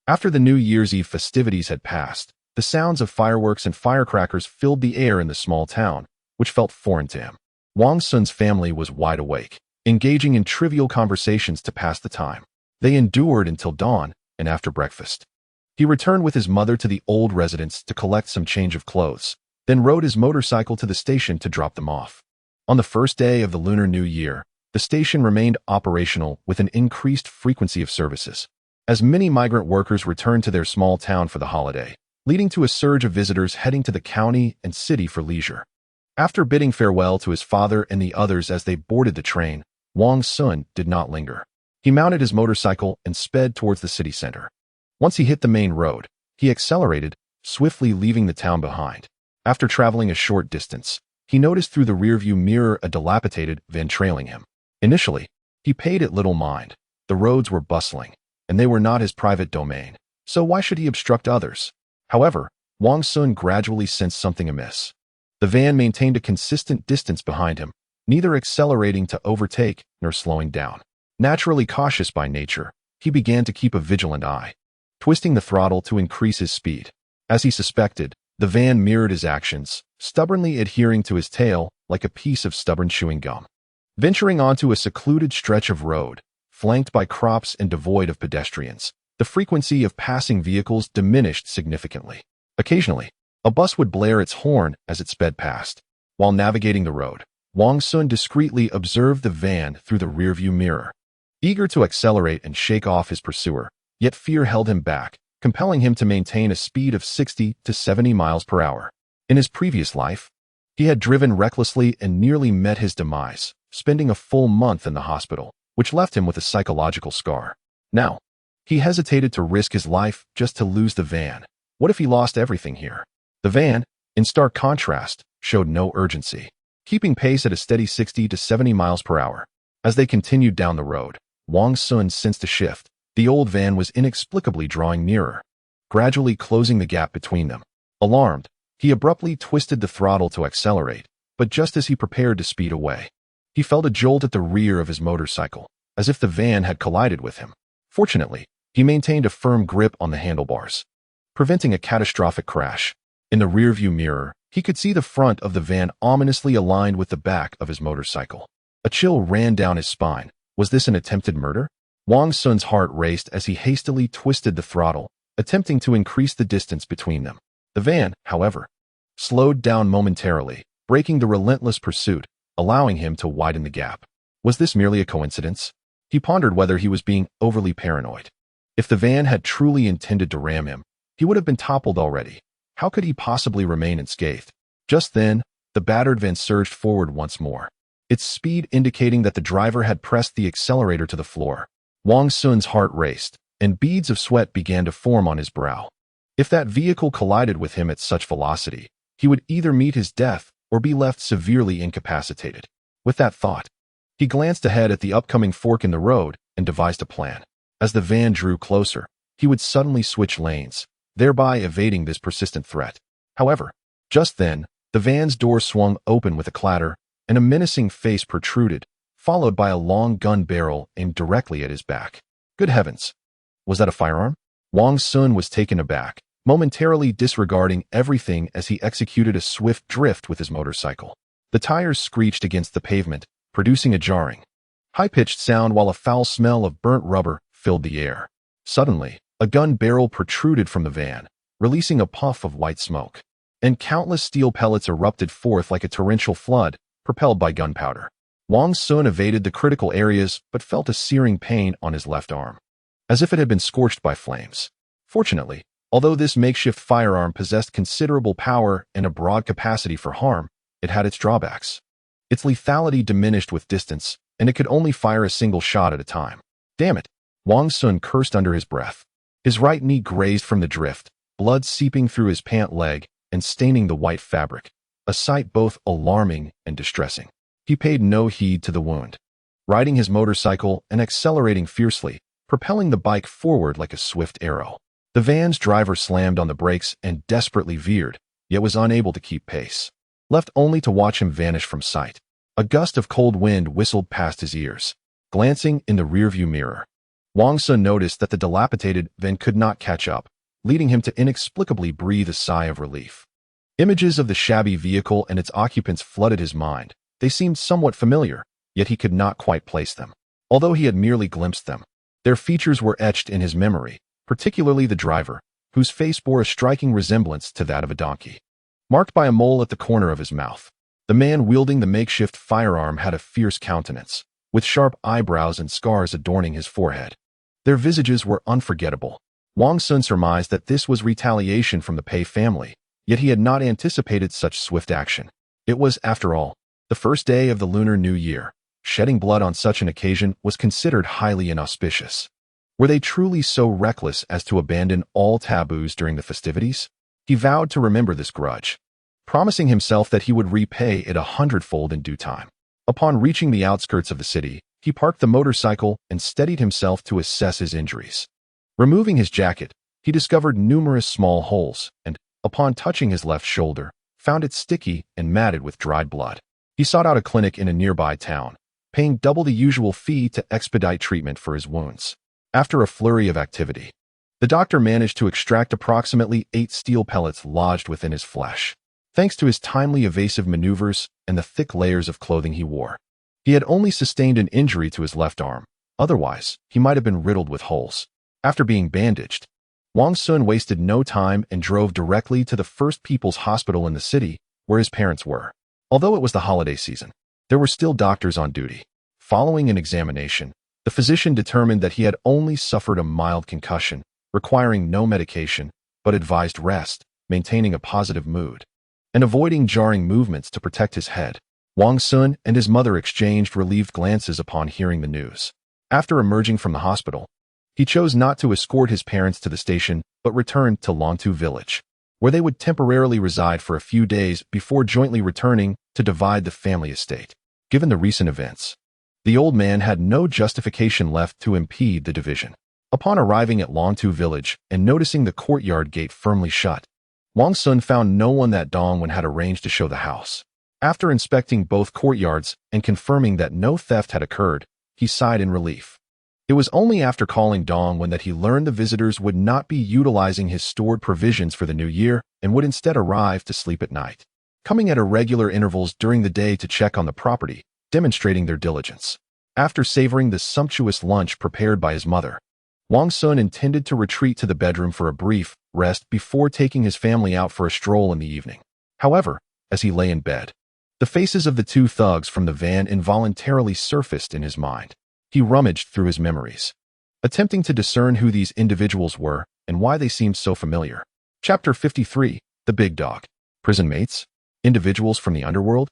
After the New Year's Eve festivities had passed, the sounds of fireworks and firecrackers filled the air in the small town, which felt foreign to him. Wang Xun's family was wide awake, engaging in trivial conversations to pass the time. They endured until dawn and after breakfast. He returned with his mother to the old residence to collect some change of clothes, then rode his motorcycle to the station to drop them off. On the first day of the Lunar New Year, the station remained operational with an increased frequency of services. as many migrant workers returned to their small town for the holiday, leading to a surge of visitors heading to the county and city for leisure. After bidding farewell to his father and the others as they boarded the train, Wang Xun did not linger. He mounted his motorcycle and sped towards the city center. Once he hit the main road, he accelerated, swiftly leaving the town behind. After traveling a short distance, he noticed through the rearview mirror a dilapidated van trailing him. Initially, he paid it little mind. The roads were bustling, and they were not his private domain, so why should he obstruct others? However, Wang Xun gradually sensed something amiss. The van maintained a consistent distance behind him, neither accelerating to overtake nor slowing down. Naturally cautious by nature, he began to keep a vigilant eye, twisting the throttle to increase his speed. As he suspected, the van mirrored his actions, stubbornly adhering to his tail like a piece of stubborn chewing gum. Venturing onto a secluded stretch of road, flanked by crops and devoid of pedestrians, the frequency of passing vehicles diminished significantly. Occasionally, a bus would blare its horn as it sped past. While navigating the road, Wang Xun discreetly observed the van through the rearview mirror. Eager to accelerate and shake off his pursuer, yet fear held him back, compelling him to maintain a speed of 60 to 70 miles per hour. In his previous life, he had driven recklessly and nearly met his demise, spending a full month in the hospital, which left him with a psychological scar. Now, he hesitated to risk his life just to lose the van. What if he lost everything here? The van, in stark contrast, showed no urgency, keeping pace at a steady 60 to 70 miles per hour. As they continued down the road, Wang Xun sensed a shift. The old van was inexplicably drawing nearer, gradually closing the gap between them. Alarmed, he abruptly twisted the throttle to accelerate, but just as he prepared to speed away, he felt a jolt at the rear of his motorcycle, as if the van had collided with him. Fortunately, he maintained a firm grip on the handlebars, preventing a catastrophic crash. In the rearview mirror, he could see the front of the van ominously aligned with the back of his motorcycle. A chill ran down his spine. Was this an attempted murder? Wang Xun's heart raced as he hastily twisted the throttle, attempting to increase the distance between them. The van, however, slowed down momentarily, breaking the relentless pursuit, allowing him to widen the gap. Was this merely a coincidence? He pondered whether he was being overly paranoid. If the van had truly intended to ram him, he would have been toppled already. How could he possibly remain unscathed? Just then, the battered van surged forward once more, its speed indicating that the driver had pressed the accelerator to the floor. Wang Xun's heart raced, and beads of sweat began to form on his brow. If that vehicle collided with him at such velocity, he would either meet his death or be left severely incapacitated. With that thought, he glanced ahead at the upcoming fork in the road and devised a plan. As the van drew closer, he would suddenly switch lanes, thereby evading this persistent threat. However, just then, the van's door swung open with a clatter, and a menacing face protruded, followed by a long gun barrel aimed directly at his back. Good heavens! Was that a firearm? Wang Xun was taken aback, momentarily disregarding everything as he executed a swift drift with his motorcycle. The tires screeched against the pavement, producing a jarring, high-pitched sound while a foul smell of burnt rubber filled the air. Suddenly, a gun barrel protruded from the van, releasing a puff of white smoke, and countless steel pellets erupted forth like a torrential flood, propelled by gunpowder. Wang Xun evaded the critical areas but felt a searing pain on his left arm, as if it had been scorched by flames. Fortunately, although this makeshift firearm possessed considerable power and a broad capacity for harm, it had its drawbacks. Its lethality diminished with distance, and it could only fire a single shot at a time. Damn it! Wang Xun cursed under his breath. His right knee grazed from the drift, blood seeping through his pant leg and staining the white fabric, a sight both alarming and distressing. He paid no heed to the wound, riding his motorcycle and accelerating fiercely, propelling the bike forward like a swift arrow. The van's driver slammed on the brakes and desperately veered, yet was unable to keep pace, left only to watch him vanish from sight. A gust of cold wind whistled past his ears. Glancing in the rearview mirror, Wang Xun noticed that the dilapidated van could not catch up, leading him to inexplicably breathe a sigh of relief. Images of the shabby vehicle and its occupants flooded his mind. They seemed somewhat familiar, yet he could not quite place them. Although he had merely glimpsed them, their features were etched in his memory, particularly the driver, whose face bore a striking resemblance to that of a donkey, marked by a mole at the corner of his mouth. The man wielding the makeshift firearm had a fierce countenance, with sharp eyebrows and scars adorning his forehead. Their visages were unforgettable. Wang Xun surmised that this was retaliation from the Pei family, yet he had not anticipated such swift action. It was, after all, the first day of the Lunar New Year. Shedding blood on such an occasion was considered highly inauspicious. Were they truly so reckless as to abandon all taboos during the festivities? He vowed to remember this grudge, promising himself that he would repay it 100-fold in due time. Upon reaching the outskirts of the city, he parked the motorcycle and steadied himself to assess his injuries. Removing his jacket, he discovered numerous small holes and, upon touching his left shoulder, found it sticky and matted with dried blood. He sought out a clinic in a nearby town, paying double the usual fee to expedite treatment for his wounds. After a flurry of activity, the doctor managed to extract approximately 8 steel pellets lodged within his flesh. Thanks to his timely evasive maneuvers and the thick layers of clothing he wore, he had only sustained an injury to his left arm. Otherwise, he might have been riddled with holes. After being bandaged, Wang Xun wasted no time and drove directly to the First People's Hospital in the city, where his parents were. Although it was the holiday season, there were still doctors on duty. Following an examination, the physician determined that he had only suffered a mild concussion, requiring no medication, but advised rest, maintaining a positive mood, and avoiding jarring movements to protect his head. Wang Xun and his mother exchanged relieved glances upon hearing the news. After emerging from the hospital, he chose not to escort his parents to the station, but returned to Longtu village, where they would temporarily reside for a few days before jointly returning to divide the family estate. Given the recent events, the old man had no justification left to impede the division. Upon arriving at Longtu village and noticing the courtyard gate firmly shut, Wang Xun found no one that Dongwen had arranged to show the house. After inspecting both courtyards and confirming that no theft had occurred, he sighed in relief. It was only after calling Dongwen that he learned the visitors would not be utilizing his stored provisions for the new year and would instead arrive to sleep at night, coming at irregular intervals during the day to check on the property, demonstrating their diligence. After savoring the sumptuous lunch prepared by his mother, Wang Xun intended to retreat to the bedroom for a brief rest before taking his family out for a stroll in the evening. However, as he lay in bed, the faces of the 2 thugs from the van involuntarily surfaced in his mind. He rummaged through his memories, attempting to discern who these individuals were and why they seemed so familiar. Chapter 53, The Big Dog. Prison mates? Individuals from the underworld?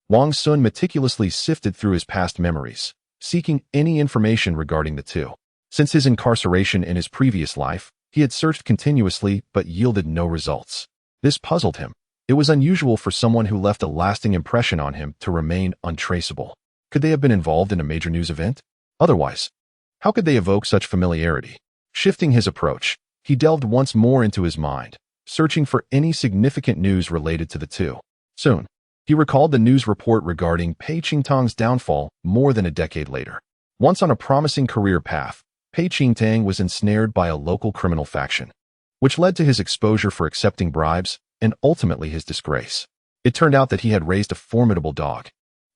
Wang Xun meticulously sifted through his past memories, seeking any information regarding the 2. Since his incarceration in his previous life, he had searched continuously but yielded no results. This puzzled him. It was unusual for someone who left a lasting impression on him to remain untraceable. Could they have been involved in a major news event? Otherwise, how could they evoke such familiarity? Shifting his approach, he delved once more into his mind, searching for any significant news related to the 2. Soon, he recalled the news report regarding Pei Qingtang's downfall more than a decade later. Once on a promising career path, Pei Qingtang was ensnared by a local criminal faction, which led to his exposure for accepting bribes and ultimately his disgrace. It turned out that he had raised a formidable dog,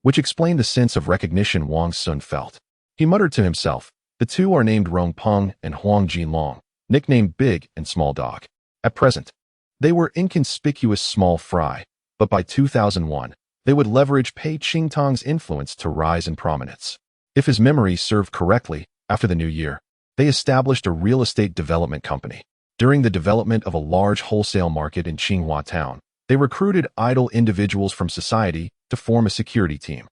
which explained the sense of recognition Wang Xun felt. He muttered to himself, the 2 are named Rong Peng and Huang Jinlong, nicknamed Big and Small Dog. At present, they were inconspicuous small fry, but by 2001, they would leverage Pei Qingtang's influence to rise in prominence. If his memory served correctly, after the new year, they established a real estate development company. During the development of a large wholesale market in Qinghua town, they recruited idle individuals from society to form a security team,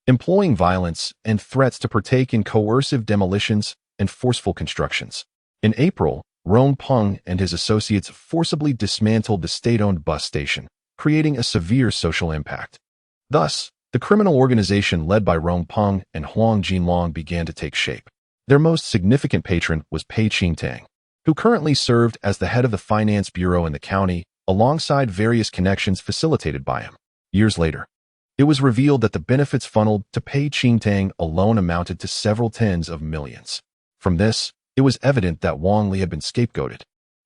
employing violence and threats to partake in coercive demolitions and forceful constructions. In April, Rong Peng and his associates forcibly dismantled the state-owned bus station, creating a severe social impact. Thus, the criminal organization led by Rong Peng and Huang Jinlong began to take shape. Their most significant patron was Pei Qingtang, who currently served as the head of the finance bureau in the county, alongside various connections facilitated by him. Years later, it was revealed that the benefits funneled to Pei Qingtang alone amounted to several tens of millions. From this, it was evident that Wang Li had been scapegoated,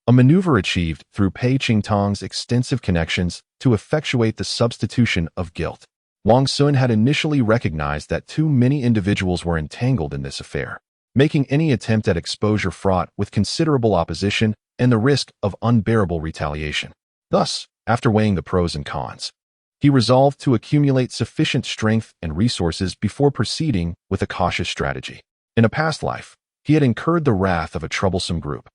a maneuver achieved through Pei Qingtang's extensive connections to effectuate the substitution of guilt. Wang Xun had initially recognized that too many individuals were entangled in this affair, making any attempt at exposure fraught with considerable opposition and the risk of unbearable retaliation. Thus, after weighing the pros and cons, he resolved to accumulate sufficient strength and resources before proceeding with a cautious strategy. In a past life, He had incurred the wrath of a troublesome group,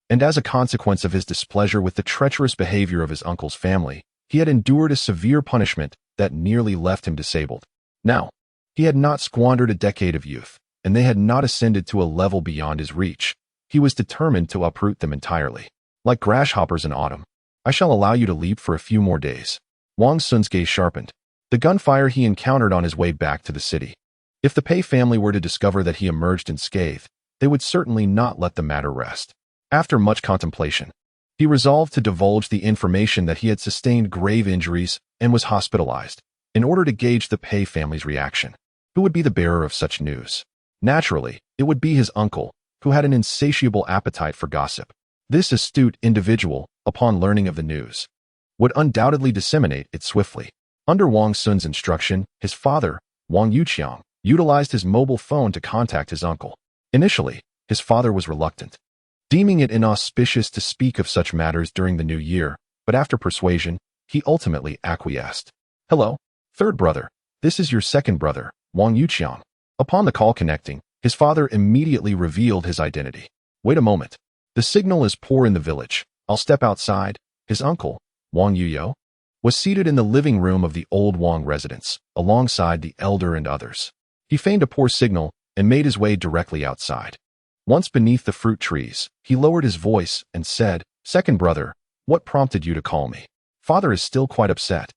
and as a consequence of his displeasure with the treacherous behavior of his uncle's family, he had endured a severe punishment that nearly left him disabled. Now, he had not squandered a decade of youth, and they had not ascended to a level beyond his reach. He was determined to uproot them entirely. Like grasshoppers in autumn, I shall allow you to leap for a few more days. Wang Xun's gaze sharpened. The gunfire he encountered on his way back to the city. If the Pei family were to discover that he emerged unscathed, they would certainly not let the matter rest. After much contemplation, he resolved to divulge the information that he had sustained grave injuries and was hospitalized, in order to gauge the Pei family's reaction. Who would be the bearer of such news? Naturally, it would be his uncle, who had an insatiable appetite for gossip. This astute individual, upon learning of the news, would undoubtedly disseminate it swiftly. Under Wang Xun's instruction, his father, Wang Yuqiang, utilized his mobile phone to contact his uncle. Initially, his father was reluctant, deeming it inauspicious to speak of such matters during the new year, but after persuasion, he ultimately acquiesced. Hello, third brother. This is your second brother, Wang Yuqiang. Upon the call connecting, his father immediately revealed his identity. Wait a moment. The signal is poor in the village. I'll step outside. His uncle, Wang Yuyo, was seated in the living room of the old Wang residence, alongside the elder and others. He feigned a poor signal and made his way directly outside. Once beneath the fruit trees, he lowered his voice and said, "Second brother, what prompted you to call me? Father is still quite upset."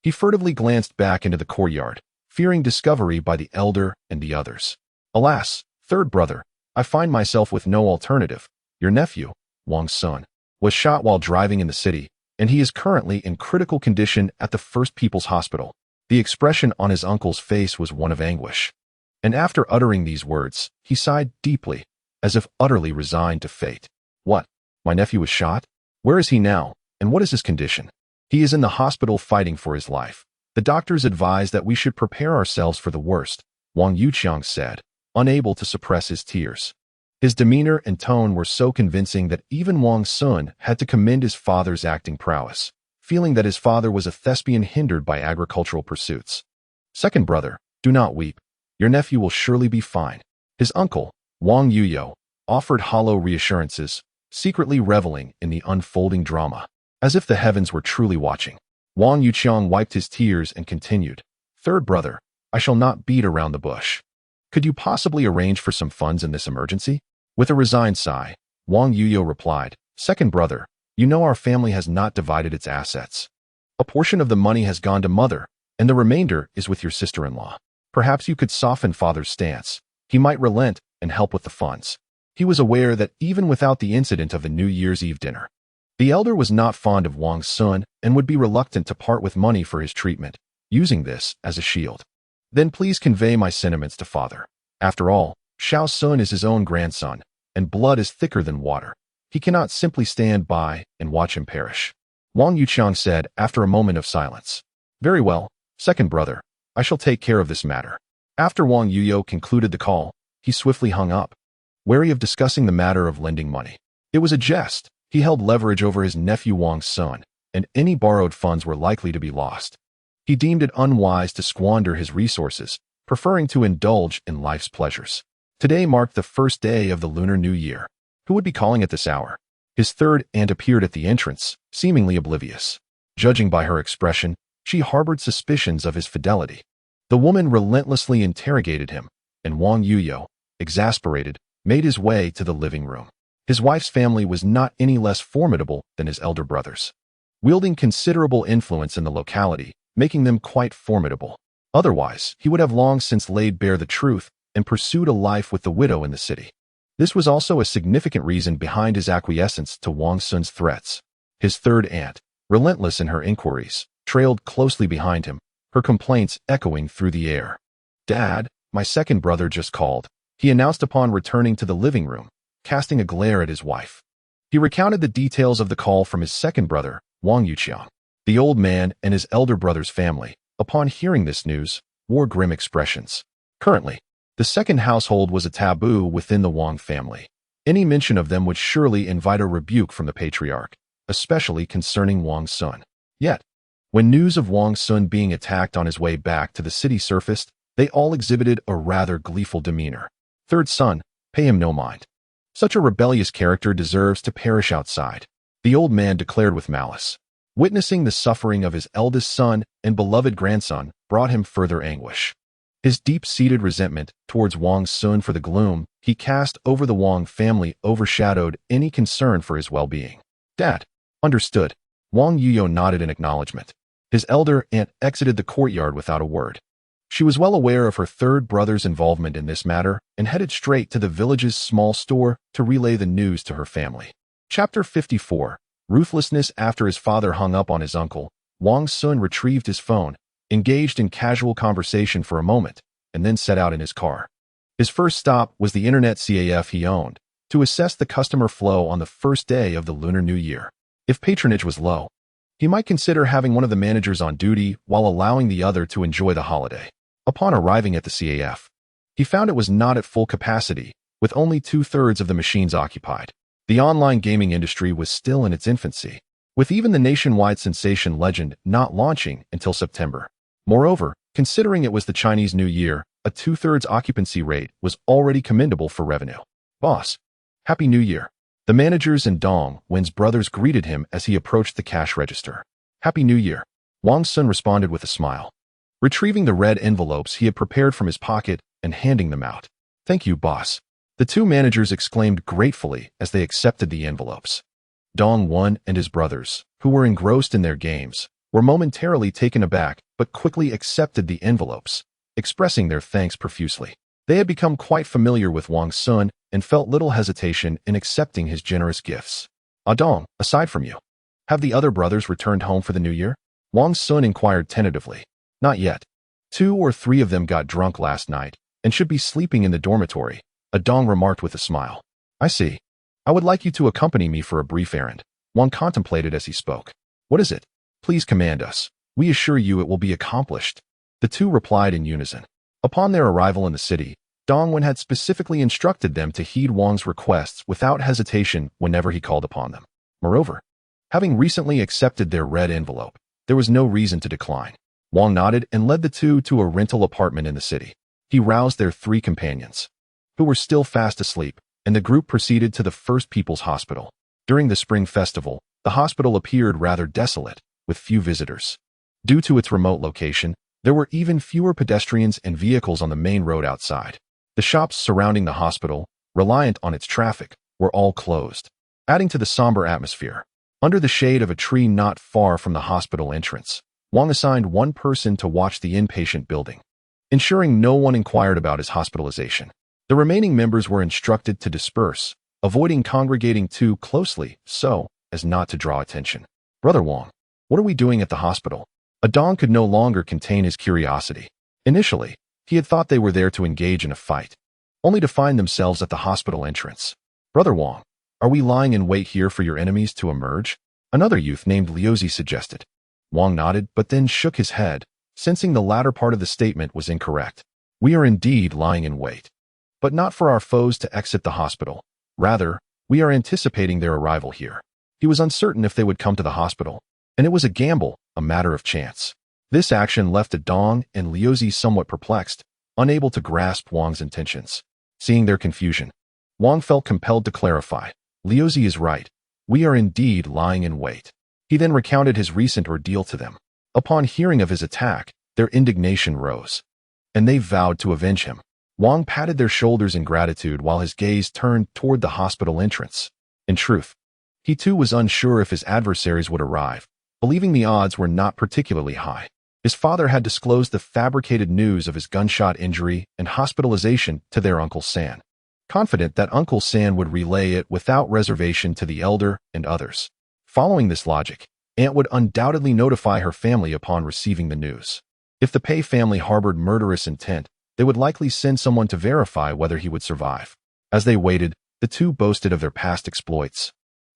He furtively glanced back into the courtyard, fearing discovery by the elder and the others. "Alas, third brother, I find myself with no alternative. Your nephew, Wang Xun, was shot while driving in the city, and he is currently in critical condition at the First People's Hospital." The expression on his uncle's face was one of anguish. And after uttering these words, he sighed deeply, as if utterly resigned to fate. "What? My nephew was shot? Where is he now, and what is his condition?" "He is in the hospital fighting for his life. The doctors advise that we should prepare ourselves for the worst," Wang Yuqiang said, unable to suppress his tears. His demeanor and tone were so convincing that even Wang Xun had to commend his father's acting prowess, feeling that his father was a thespian hindered by agricultural pursuits. "Second brother, do not weep. Your nephew will surely be fine." His uncle, Wang Yuyo, offered hollow reassurances, secretly reveling in the unfolding drama. As if the heavens were truly watching, Wang Yuqiang wiped his tears and continued, "Third brother, I shall not beat around the bush. Could you possibly arrange for some funds in this emergency?" With a resigned sigh, Wang Yuyo replied, "Second brother, you know our family has not divided its assets. A portion of the money has gone to mother, and the remainder is with your sister-in-law. Perhaps you could soften father's stance. He might relent and help with the funds." He was aware that even without the incident of the New Year's Eve dinner, the elder was not fond of Wang Xun and would be reluctant to part with money for his treatment, using this as a shield. "Then please convey my sentiments to father. After all, Xiao Sun is his own grandson, and blood is thicker than water. He cannot simply stand by and watch him perish." Wang Yuqiang said after a moment of silence. "Very well, second brother. I shall take care of this matter." After Wang Yuyo concluded the call, he swiftly hung up, wary of discussing the matter of lending money. It was a jest. He held leverage over his nephew Wang Xun, and any borrowed funds were likely to be lost. He deemed it unwise to squander his resources, preferring to indulge in life's pleasures. Today marked the first day of the Lunar New Year. Who would be calling at this hour? His third aunt appeared at the entrance, seemingly oblivious. Judging by her expression, she harbored suspicions of his fidelity. The woman relentlessly interrogated him, and Wang Yuyo, exasperated, made his way to the living room. His wife's family was not any less formidable than his elder brothers, wielding considerable influence in the locality, making them quite formidable. Otherwise, he would have long since laid bare the truth and pursued a life with the widow in the city. This was also a significant reason behind his acquiescence to Wang Xun's threats. His third aunt, relentless in her inquiries, trailed closely behind him, her complaints echoing through the air. "Dad, my second brother just called," he announced upon returning to the living room, casting a glare at his wife. He recounted the details of the call from his second brother, Wang Yuqiang. The old man and his elder brother's family, upon hearing this news, wore grim expressions. Currently, the second household was a taboo within the Wang family. Any mention of them would surely invite a rebuke from the patriarch, especially concerning Wang Xun. Yet, when news of Wang Xun being attacked on his way back to the city surfaced, they all exhibited a rather gleeful demeanor. "Third son, Pay him no mind. Such a rebellious character deserves to perish outside, the old man declared with malice. Witnessing the suffering of his eldest son and beloved grandson brought him further anguish. His deep-seated resentment towards Wang Xun for the gloom he cast over the Wang family overshadowed any concern for his well-being. Dad. Understood. Wang Yuyo nodded in acknowledgement. His elder aunt exited the courtyard without a word. She was well aware of her third brother's involvement in this matter and headed straight to the village's small store to relay the news to her family. Chapter 54. Ruthlessness. After his father hung up on his uncle, Wang Xun retrieved his phone, engaged in casual conversation for a moment, and then set out in his car. His first stop was the internet CAF he owned, to assess the customer flow on the first day of the Lunar New Year. If patronage was low, he might consider having one of the managers on duty while allowing the other to enjoy the holiday. Upon arriving at the CAF, he found it was not at full capacity, with only 2/3 of the machines occupied. The online gaming industry was still in its infancy, with even the nationwide sensation Legend not launching until September. Moreover, considering it was the Chinese New Year, a 2/3 occupancy rate was already commendable for revenue. Boss, Happy New Year. The managers and Dong Wen's brothers greeted him as he approached the cash register. Happy New Year. Wang Xun responded with a smile, retrieving the red envelopes he had prepared from his pocket and handing them out. Thank you, boss. The two managers exclaimed gratefully as they accepted the envelopes. Dong Wen and his brothers, who were engrossed in their games, were momentarily taken aback but quickly accepted the envelopes, expressing their thanks profusely. They had become quite familiar with Wang Xun and felt little hesitation in accepting his generous gifts. Dong, aside from you, have the other brothers returned home for the New Year? Wang Xun inquired tentatively. Not yet. 2 or 3 of them got drunk last night and should be sleeping in the dormitory, Dong remarked with a smile. I see. I would like you to accompany me for a brief errand. Wang contemplated as he spoke. What is it? Please command us. We assure you it will be accomplished. The two replied in unison. Upon their arrival in the city, Dong Wen had specifically instructed them to heed Wang's requests without hesitation whenever he called upon them. Moreover, having recently accepted their red envelope, there was no reason to decline. Wang nodded and led the two to a rental apartment in the city. He roused their 3 companions, who were still fast asleep, and the group proceeded to the First People's Hospital. During the Spring Festival, the hospital appeared rather desolate, with few visitors. Due to its remote location, there were even fewer pedestrians and vehicles on the main road outside. The shops surrounding the hospital, reliant on its traffic, were all closed, adding to the somber atmosphere. Under the shade of a tree not far from the hospital entrance, Wang assigned one person to watch the inpatient building, ensuring no one inquired about his hospitalization. The remaining members were instructed to disperse, avoiding congregating too closely so as not to draw attention. Brother Wang, what are we doing at the hospital? Dong could no longer contain his curiosity. Initially, he had thought they were there to engage in a fight, only to find themselves at the hospital entrance. Brother Wang, are we lying in wait here for your enemies to emerge? Another youth named Liuzi suggested. Wang nodded but then shook his head, sensing the latter part of the statement was incorrect. We are indeed lying in wait, but not for our foes to exit the hospital. Rather, we are anticipating their arrival here. He was uncertain if they would come to the hospital, and it was a gamble, a matter of chance. This action left Dong and Liuzi somewhat perplexed, unable to grasp Wang's intentions. Seeing their confusion, Wang felt compelled to clarify. Liuzi is right. We are indeed lying in wait. He then recounted his recent ordeal to them. Upon hearing of his attack, their indignation rose, and they vowed to avenge him. Wang patted their shoulders in gratitude while his gaze turned toward the hospital entrance. In truth, he too was unsure if his adversaries would arrive, believing the odds were not particularly high. His father had disclosed the fabricated news of his gunshot injury and hospitalization to their Uncle San, confident that Uncle San would relay it without reservation to the elder and others. Following this logic, Aunt would undoubtedly notify her family upon receiving the news. If the Pei family harbored murderous intent, they would likely send someone to verify whether he would survive. As they waited, the two boasted of their past exploits,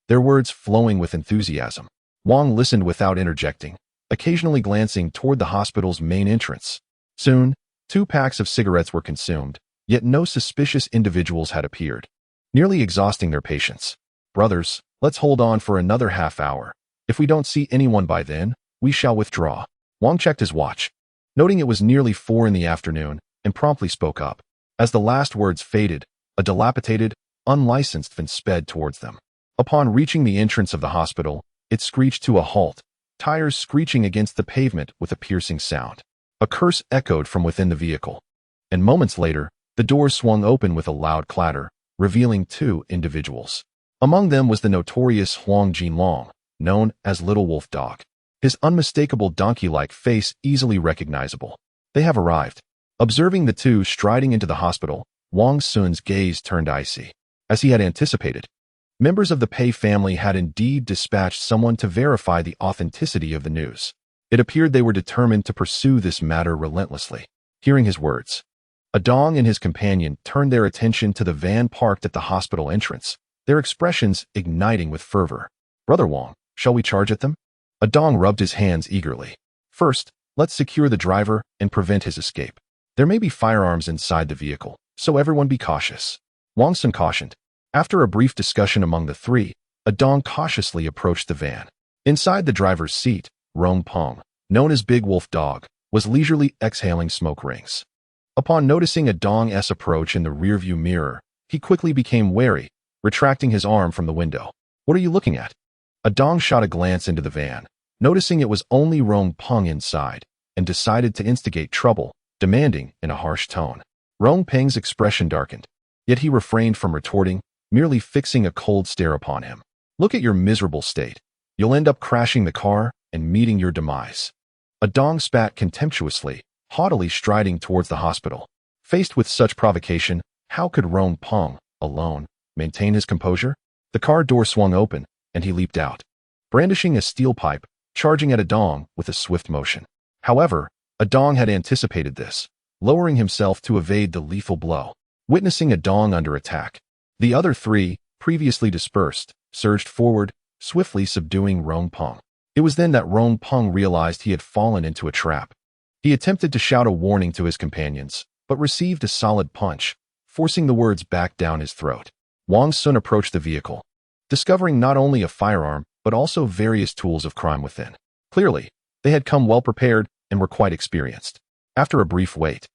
their words flowing with enthusiasm. Wang listened without interjecting, occasionally glancing toward the hospital's main entrance. Soon, 2 packs of cigarettes were consumed, yet no suspicious individuals had appeared, nearly exhausting their patience. Brothers, let's hold on for another half hour. If we don't see anyone by then, we shall withdraw. Wang checked his watch, noting it was nearly 4 in the afternoon, and promptly spoke up. As the last words faded, A dilapidated, unlicensed van sped towards them. Upon reaching the entrance of the hospital, it screeched to a halt, tires screeching against the pavement with a piercing sound. A curse echoed from within the vehicle. And moments later, the door swung open with a loud clatter, revealing two individuals. Among them was the notorious Wang Xun, known as Little Wolf Dog. His unmistakable donkey-like face easily recognizable. They have arrived. Observing the two striding into the hospital, Wang Xun's gaze turned icy. As he had anticipated, members of the Pei family had indeed dispatched someone to verify the authenticity of the news. It appeared they were determined to pursue this matter relentlessly. Hearing his words, Adong and his companion turned their attention to the van parked at the hospital entrance, their expressions igniting with fervor. "Brother Wang, shall we charge at them?" Adong rubbed his hands eagerly. "First, let's secure the driver and prevent his escape. There may be firearms inside the vehicle, so everyone be cautious." Wang Xun cautioned. After a brief discussion among the three, Adong cautiously approached the van. Inside the driver's seat, Rong Peng, known as Big Wolf Dog, was leisurely exhaling smoke rings. Upon noticing Adong's approach in the rearview mirror, he quickly became wary, retracting his arm from the window. "What are you looking at?" Adong shot a glance into the van, noticing it was only Rong Peng inside, and decided to instigate trouble, demanding in a harsh tone. Rong Peng's expression darkened, yet he refrained from retorting, merely fixing a cold stare upon him. "Look at your miserable state. You'll end up crashing the car and meeting your demise." Adong spat contemptuously, haughtily striding towards the hospital. Faced with such provocation, how could Rong Peng, alone, maintain his composure? The car door swung open, and he leaped out, brandishing a steel pipe, charging at Adong with a swift motion. However, Adong had anticipated this, lowering himself to evade the lethal blow. Witnessing Adong under attack, the other three, previously dispersed, surged forward, swiftly subduing Rong Peng. It was then that Rong Peng realized he had fallen into a trap. He attempted to shout a warning to his companions, but received a solid punch, forcing the words back down his throat. Wang Xun approached the vehicle, discovering not only a firearm, but also various tools of crime within. Clearly, they had come well prepared and were quite experienced. After a brief wait,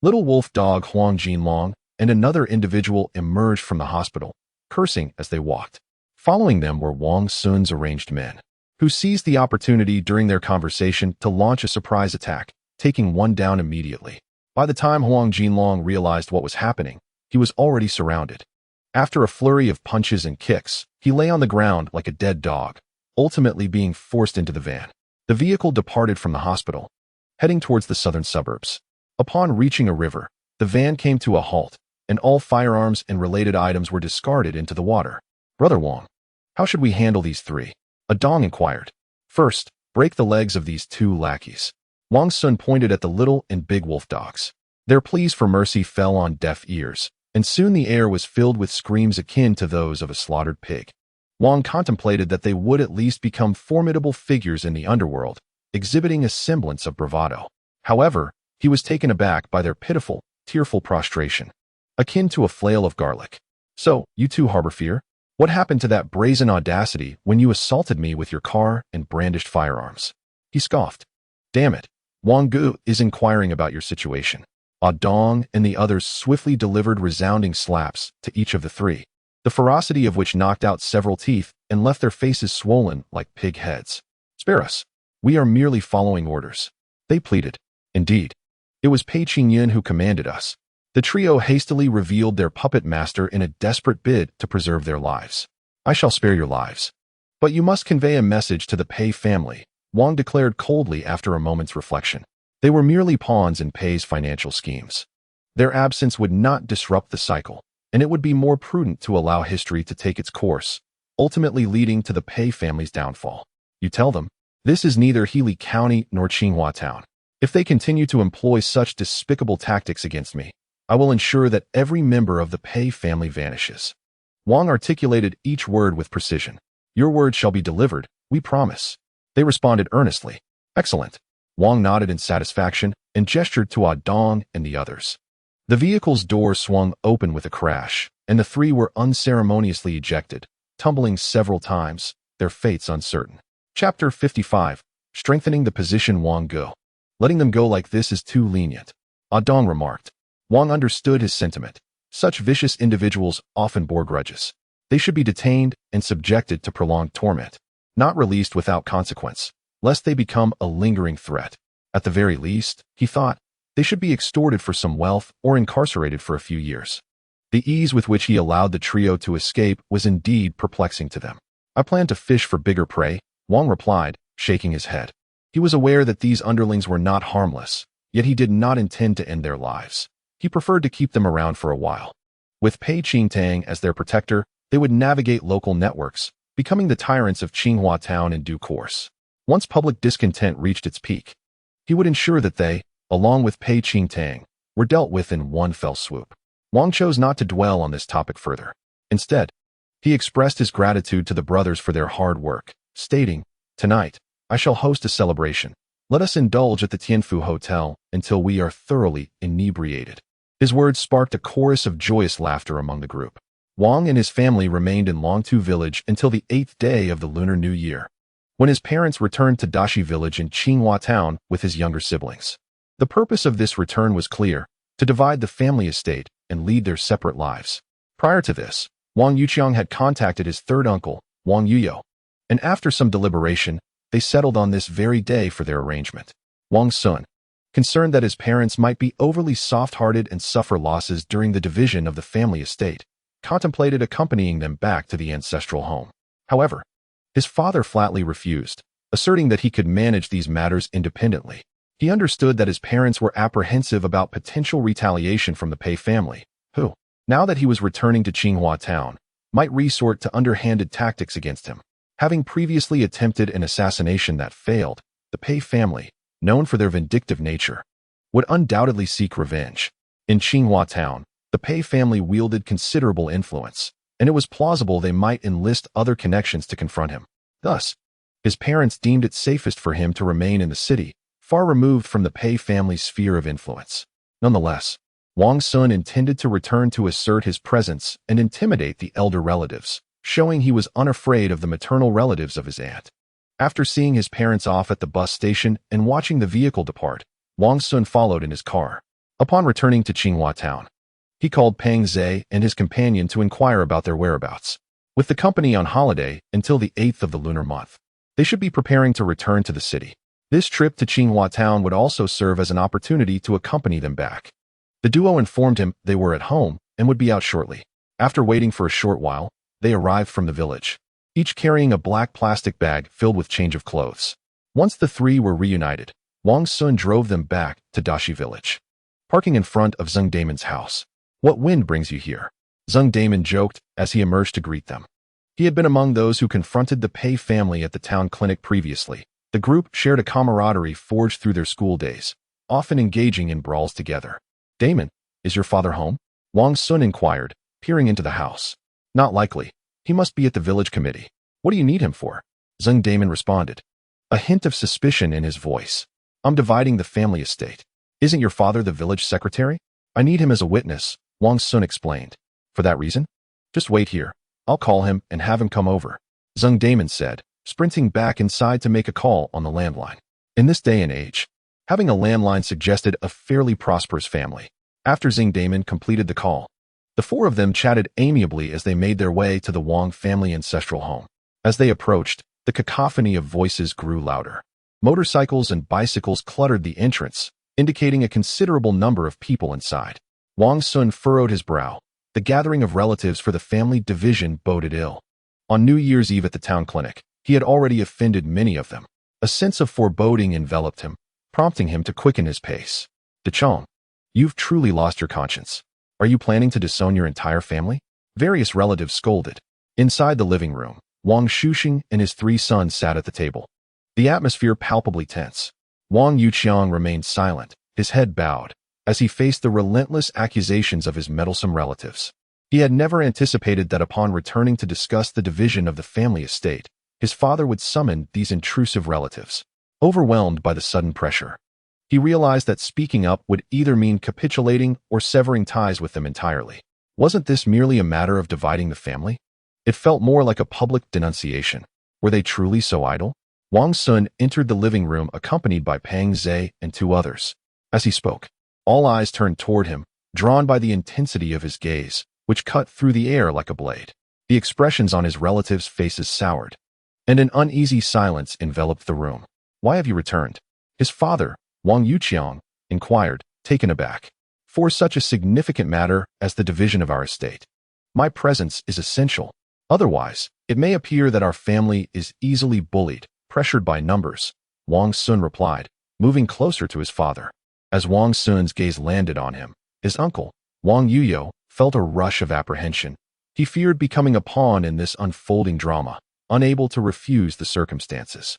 Little Wolf Dog Wang Xun and another individual emerged from the hospital, cursing as they walked. Following them were Wang Xun's arranged men, who seized the opportunity during their conversation to launch a surprise attack, taking one down immediately. By the time Wang Xun realized what was happening, he was already surrounded. After a flurry of punches and kicks, he lay on the ground like a dead dog, ultimately being forced into the van. The vehicle departed from the hospital, heading towards the southern suburbs. Upon reaching a river, the van came to a halt, and all firearms and related items were discarded into the water. "Brother Wang, how should we handle these three?" Adong inquired. "First, break the legs of these two lackeys." Wang Xun pointed at the Little and Big Wolf Dogs. Their pleas for mercy fell on deaf ears, and soon the air was filled with screams akin to those of a slaughtered pig. Wang contemplated that they would at least become formidable figures in the underworld, exhibiting a semblance of bravado. However, he was taken aback by their pitiful, tearful prostration, akin to a flail of garlic. "So, you too harbor fear? What happened to that brazen audacity when you assaulted me with your car and brandished firearms?" He scoffed. "Damn it, Wang Gu is inquiring about your situation." Adong and the others swiftly delivered resounding slaps to each of the three, the ferocity of which knocked out several teeth and left their faces swollen like pig heads. "Spare us. We are merely following orders," they pleaded. Indeed, it was Pei Qingyan who commanded us. The trio hastily revealed their puppet master in a desperate bid to preserve their lives. "I shall spare your lives, but you must convey a message to the Pei family," Wang declared coldly after a moment's reflection. They were merely pawns in Pei's financial schemes. Their absence would not disrupt the cycle, and it would be more prudent to allow history to take its course, ultimately leading to the Pei family's downfall. "You tell them, this is neither Healy County nor Qinghua Town. If they continue to employ such despicable tactics against me, I will ensure that every member of the Pei family vanishes." Wang articulated each word with precision. "Your word shall be delivered, we promise." They responded earnestly. "Excellent." Wang nodded in satisfaction and gestured to Adong and the others. The vehicle's door swung open with a crash, and the three were unceremoniously ejected, tumbling several times, their fates uncertain. Chapter 55. Strengthening the position Wang Gu. "Letting them go like this is too lenient," Adong remarked. Wang understood his sentiment. Such vicious individuals often bore grudges. They should be detained and subjected to prolonged torment, not released without consequence, lest they become a lingering threat. At the very least, he thought, they should be extorted for some wealth or incarcerated for a few years. The ease with which he allowed the trio to escape was indeed perplexing to them. I plan to fish for bigger prey, Wang replied, shaking his head. He was aware that these underlings were not harmless, yet he did not intend to end their lives. He preferred to keep them around for a while. With Pei Qingtang as their protector, they would navigate local networks, becoming the tyrants of Qinghua Town in due course. Once public discontent reached its peak, he would ensure that they, along with Pei Qingtang, were dealt with in one fell swoop. Wang chose not to dwell on this topic further. Instead, he expressed his gratitude to the brothers for their hard work, stating, "Tonight, I shall host a celebration. Let us indulge at the Tianfu Hotel until we are thoroughly inebriated." His words sparked a chorus of joyous laughter among the group. Wang and his family remained in Longtu Village until the 8th day of the Lunar New Year, when his parents returned to Dashi Village in Qinghua Town with his younger siblings. The purpose of this return was clear: to divide the family estate and lead their separate lives. Prior to this, Wang Yuqiang had contacted his third uncle, Wang Yuyo, and after some deliberation, they settled on this very day for their arrangement. Wang Xun, concerned that his parents might be overly soft-hearted and suffer losses during the division of the family estate, contemplated accompanying them back to the ancestral home. However, his father flatly refused, asserting that he could manage these matters independently. He understood that his parents were apprehensive about potential retaliation from the Pei family, who, now that he was returning to Qinghua Town, might resort to underhanded tactics against him. Having previously attempted an assassination that failed, the Pei family, known for their vindictive nature, would undoubtedly seek revenge. In Qinghua Town, the Pei family wielded considerable influence, and it was plausible they might enlist other connections to confront him. Thus, his parents deemed it safest for him to remain in the city, far removed from the Pei family's sphere of influence. Nonetheless, Wang Xun intended to return to assert his presence and intimidate the elder relatives, showing he was unafraid of the maternal relatives of his aunt. After seeing his parents off at the bus station and watching the vehicle depart, Wang Xun followed in his car. Upon returning to Qinghua Town, he called Peng Zhe and his companion to inquire about their whereabouts. With the company on holiday until the 8th of the lunar month, they should be preparing to return to the city. This trip to Qinghua Town would also serve as an opportunity to accompany them back. The duo informed him they were at home and would be out shortly. After waiting for a short while, they arrived from the village, each carrying a black plastic bag filled with change of clothes. Once the three were reunited, Wang Xun drove them back to Dashi Village. Parking in front of Zheng Damon's house. "What wind brings you here?" Zheng Damon joked as he emerged to greet them. He had been among those who confronted the Pei family at the town clinic previously. The group shared a camaraderie forged through their school days, often engaging in brawls together. "Damon, is your father home?" Wang Xun inquired, peering into the house. "Not likely. He must be at the village committee." "What do you need him for?" Zheng Damon responded, a hint of suspicion in his voice. "I'm dividing the family estate." "Isn't your father the village secretary?" "I need him as a witness," Wang Xun explained. "For that reason?" "Just wait here. I'll call him and have him come over," Zheng Damon said, sprinting back inside to make a call on the landline. In this day and age, having a landline suggested a fairly prosperous family. After Zheng Damon completed the call, the four of them chatted amiably as they made their way to the Wang family ancestral home. As they approached, the cacophony of voices grew louder. Motorcycles and bicycles cluttered the entrance, indicating a considerable number of people inside. Wang Xun furrowed his brow. The gathering of relatives for the family division boded ill. On New Year's Eve at the town clinic, he had already offended many of them. A sense of foreboding enveloped him, prompting him to quicken his pace. "DeChong, you've truly lost your conscience. Are you planning to disown your entire family?" Various relatives scolded. Inside the living room, Wang Xuxing and his three sons sat at the table, the atmosphere palpably tense. Wang Yuqiang remained silent, his head bowed, as he faced the relentless accusations of his meddlesome relatives. He had never anticipated that upon returning to discuss the division of the family estate, his father would summon these intrusive relatives. Overwhelmed by the sudden pressure, he realized that speaking up would either mean capitulating or severing ties with them entirely. Wasn't this merely a matter of dividing the family? It felt more like a public denunciation. Were they truly so idle? Wang Xun entered the living room accompanied by Peng Zhe and two others. As he spoke, all eyes turned toward him, drawn by the intensity of his gaze, which cut through the air like a blade. The expressions on his relatives' faces soured, and an uneasy silence enveloped the room. "Why have you returned?" His father, Wang Yuqiang, inquired, taken aback. "For such a significant matter as the division of our estate. My presence is essential. Otherwise, it may appear that our family is easily bullied, pressured by numbers," Wang Xun replied, moving closer to his father. As Wang Xun's gaze landed on him, his uncle, Wang Yuyo, felt a rush of apprehension. He feared becoming a pawn in this unfolding drama, unable to refuse the circumstances.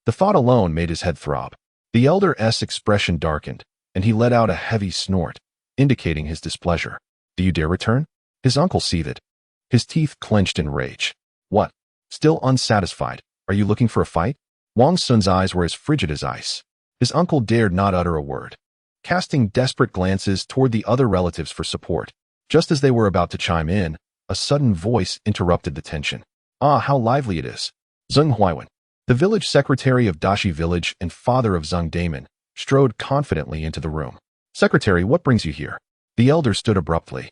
The thought alone made his head throb. The elder's expression darkened, and he let out a heavy snort, indicating his displeasure. "Do you dare return?" His uncle seethed. His teeth clenched in rage. "What? Still unsatisfied? Are you looking for a fight?" Wang Xun's eyes were as frigid as ice. His uncle dared not utter a word, casting desperate glances toward the other relatives for support. Just as they were about to chime in, a sudden voice interrupted the tension. "Ah, how lively it is!" Zheng Huaiwen, the village secretary of Dashi village and father of Zheng Damon, strode confidently into the room. "Secretary, what brings you here?" The elder stood abruptly,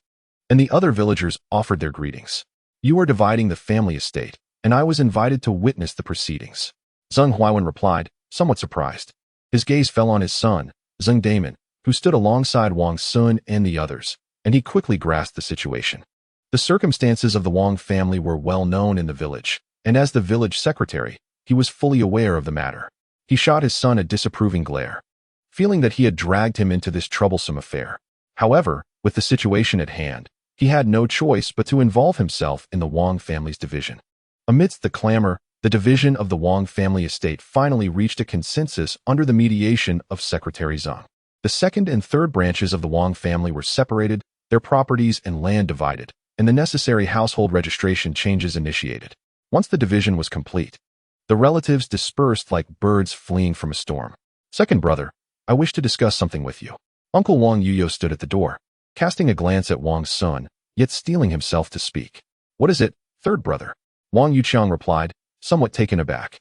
and the other villagers offered their greetings. "You are dividing the family estate, and I was invited to witness the proceedings." Zheng Huaiwen replied, somewhat surprised. His gaze fell on his son, Zheng Damon, who stood alongside Wang Xun and the others, and he quickly grasped the situation. The circumstances of the Wang family were well known in the village, and as the village secretary, he was fully aware of the matter. He shot his son a disapproving glare, feeling that he had dragged him into this troublesome affair. However, with the situation at hand, he had no choice but to involve himself in the Wang family's division. Amidst the clamor, the division of the Wang family estate finally reached a consensus under the mediation of Secretary Zhang. The second and third branches of the Wang family were separated, their properties and land divided, and the necessary household registration changes initiated. Once the division was complete, the relatives dispersed like birds fleeing from a storm. "Second brother, I wish to discuss something with you." Uncle Wang Yuyo stood at the door, casting a glance at Wang Xun, yet steeling himself to speak. "What is it, third brother?" Wang Yuqiang replied, somewhat taken aback.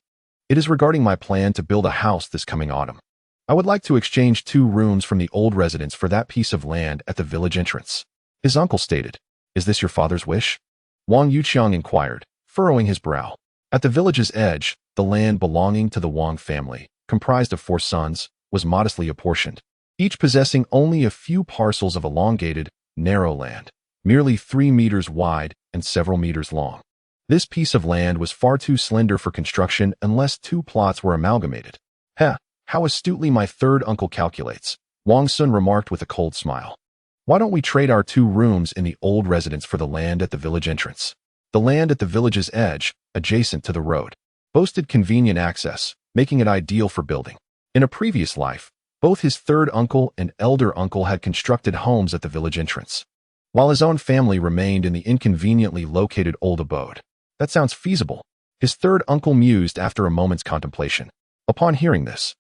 "It is regarding my plan to build a house this coming autumn. I would like to exchange 2 rooms from the old residence for that piece of land at the village entrance." His uncle stated, "Is this your father's wish?" Wang Yuqiang inquired, furrowing his brow. At the village's edge, the land belonging to the Wang family, comprised of 4 sons, was modestly apportioned, each possessing only a few parcels of elongated, narrow land, merely 3 meters wide and several meters long. This piece of land was far too slender for construction unless 2 plots were amalgamated. "Heh, how astutely my third uncle calculates," Wang Xun remarked with a cold smile. "Why don't we trade our 2 rooms in the old residence for the land at the village entrance?" The land at the village's edge, adjacent to the road, boasted convenient access, making it ideal for building. In a previous life, both his third uncle and elder uncle had constructed homes at the village entrance, while his own family remained in the inconveniently located old abode. "That sounds feasible," his third uncle mused after a moment's contemplation. Upon hearing this,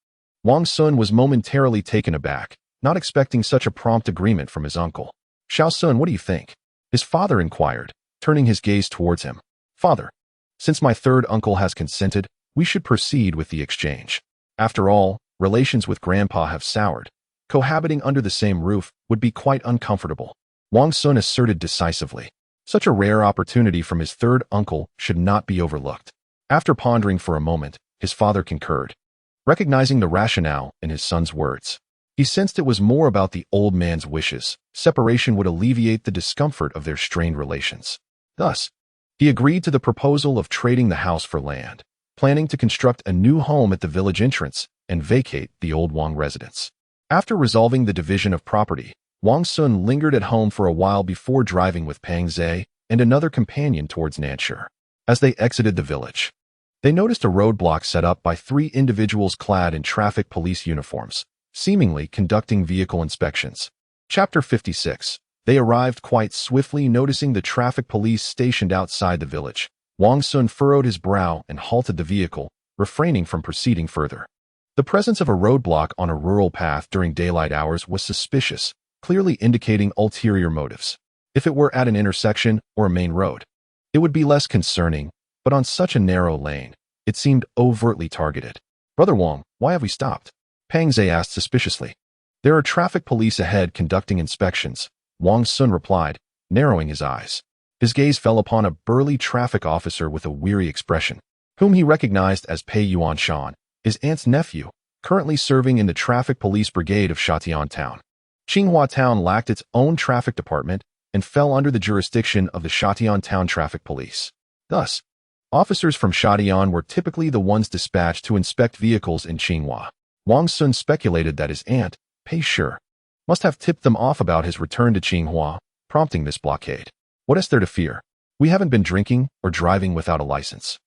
Wang Xun was momentarily taken aback, not expecting such a prompt agreement from his uncle. "Xiao Sun, what do you think?" his father inquired, turning his gaze towards him. "Father, since my third uncle has consented, we should proceed with the exchange. After all, relations with Grandpa have soured. Cohabiting under the same roof would be quite uncomfortable," Wang Xun asserted decisively. Such a rare opportunity from his third uncle should not be overlooked. After pondering for a moment, his father concurred, recognizing the rationale in his son's words. He sensed it was more about the old man's wishes. Separation would alleviate the discomfort of their strained relations. Thus, he agreed to the proposal of trading the house for land, planning to construct a new home at the village entrance and vacate the old Wang residence. After resolving the division of property, Wang Xun lingered at home for a while before driving with Pang Zhe and another companion towards Nanshi. As they exited the village, they noticed a roadblock set up by 3 individuals clad in traffic police uniforms, seemingly conducting vehicle inspections. Chapter 56. They arrived quite swiftly, noticing the traffic police stationed outside the village. Wang Xun furrowed his brow and halted the vehicle, refraining from proceeding further. The presence of a roadblock on a rural path during daylight hours was suspicious, clearly indicating ulterior motives. If it were at an intersection or a main road, it would be less concerning, but on such a narrow lane, it seemed overtly targeted. "Brother Wang, why have we stopped?" Pang Zhe asked suspiciously. "There are traffic police ahead conducting inspections," Wang Xun replied, narrowing his eyes. His gaze fell upon a burly traffic officer with a weary expression, whom he recognized as Pei Yuanshan, his aunt's nephew, currently serving in the traffic police brigade of Shatian Town. Qinghua Town lacked its own traffic department and fell under the jurisdiction of the Shatian Town Traffic Police. Thus, officers from Shatian were typically the ones dispatched to inspect vehicles in Qinghua. Wang Xun speculated that his aunt, Pei Shi, must have tipped them off about his return to Qinghua, prompting this blockade. What is there to fear? We haven't been drinking or driving without a license.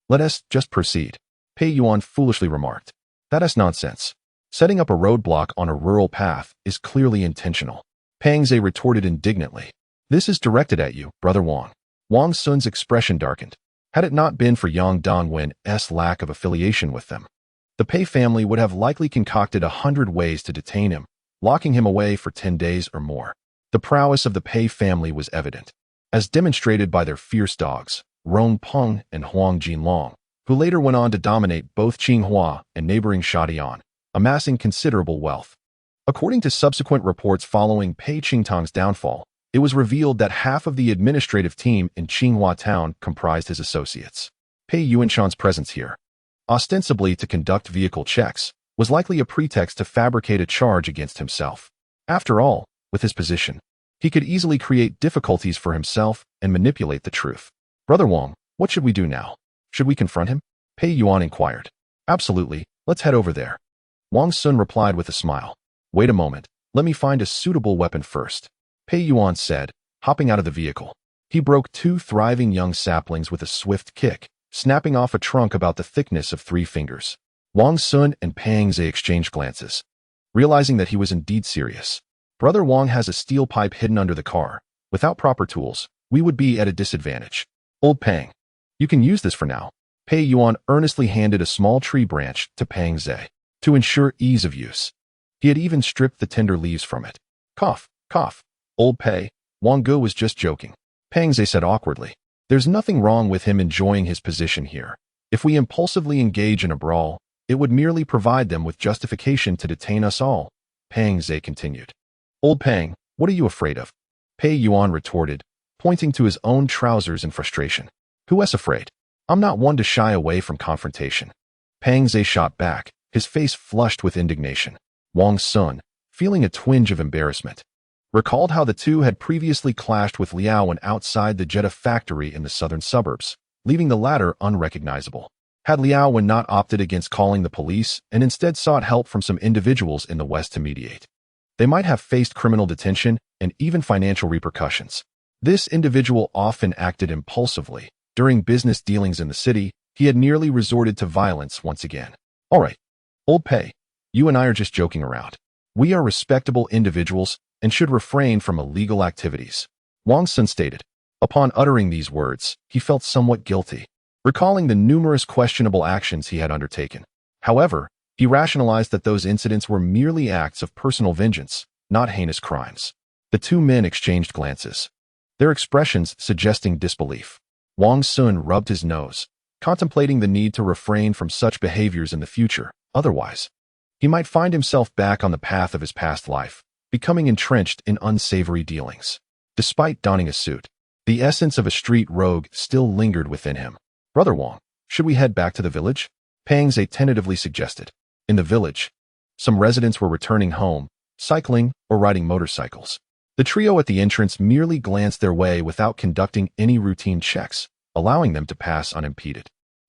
Let us just proceed, Pei Yuan foolishly remarked. That is nonsense. Setting up a roadblock on a rural path is clearly intentional. Pang Zhe retorted indignantly. This is directed at you, Brother Wang. Wang Xun's expression darkened. Had it not been for Yang Dongwen's lack of affiliation with them, the Pei family would have likely concocted 100 ways to detain him, locking him away for 10 days or more. The prowess of the Pei family was evident, as demonstrated by their fierce dogs, Rong Peng and Huang Jinlong, who later went on to dominate both Qinghua and neighboring Shadian, amassing considerable wealth. According to subsequent reports following Pei Qingtang's downfall, it was revealed that half of the administrative team in Qinghua Town comprised his associates. Pei Yuanshan's presence here, ostensibly to conduct vehicle checks, was likely a pretext to fabricate a charge against himself. After all, with his position, he could easily create difficulties for himself and manipulate the truth. Brother Wang, what should we do now? Should we confront him? Pei Yuan inquired. Absolutely, let's head over there. Wang Xun replied with a smile. Wait a moment, let me find a suitable weapon first, Pei Yuan said, hopping out of the vehicle. He broke 2 thriving young saplings with a swift kick, snapping off a trunk about the thickness of 3 fingers. Wang Xun and Pang Zhe exchanged glances, realizing that he was indeed serious. Brother Wang has a steel pipe hidden under the car. Without proper tools, we would be at a disadvantage. Old Pang, you can use this for now. Pei Yuan earnestly handed a small tree branch to Pang Zhe to ensure ease of use. He had even stripped the tender leaves from it. Cough, cough. Old Pei, Wang Ge was just joking, Pang Zhe said awkwardly. There's nothing wrong with him enjoying his position here. If we impulsively engage in a brawl, it would merely provide them with justification to detain us all, Pang Zhe continued. Old Pang, what are you afraid of? Pei Yuan retorted, pointing to his own trousers in frustration. Who is afraid? I'm not one to shy away from confrontation. Pang Zhe shot back, his face flushed with indignation. Wang Xun, feeling a twinge of embarrassment, recalled how the two had previously clashed with Liao Wen outside the Jeddah factory in the southern suburbs, leaving the latter unrecognizable. Had Liao Wen not opted against calling the police and instead sought help from some individuals in the West to mediate, they might have faced criminal detention and even financial repercussions. This individual often acted impulsively. During business dealings in the city, he had nearly resorted to violence once again. All right, Old Pei, you and I are just joking around. We are respectable individuals and should refrain from illegal activities, Wang Xun stated. Upon uttering these words, he felt somewhat guilty, recalling the numerous questionable actions he had undertaken. However, he rationalized that those incidents were merely acts of personal vengeance, not heinous crimes. The 2 men exchanged glances, their expressions suggesting disbelief. Wang Xun rubbed his nose, contemplating the need to refrain from such behaviors in the future. Otherwise, he might find himself back on the path of his past life, becoming entrenched in unsavory dealings. Despite donning a suit, the essence of a street rogue still lingered within him. Brother Wang, should we head back to the village? Pang Zhe tentatively suggested. In the village, some residents were returning home, cycling or riding motorcycles. The trio at the entrance merely glanced their way without conducting any routine checks, allowing them to pass unimpeded.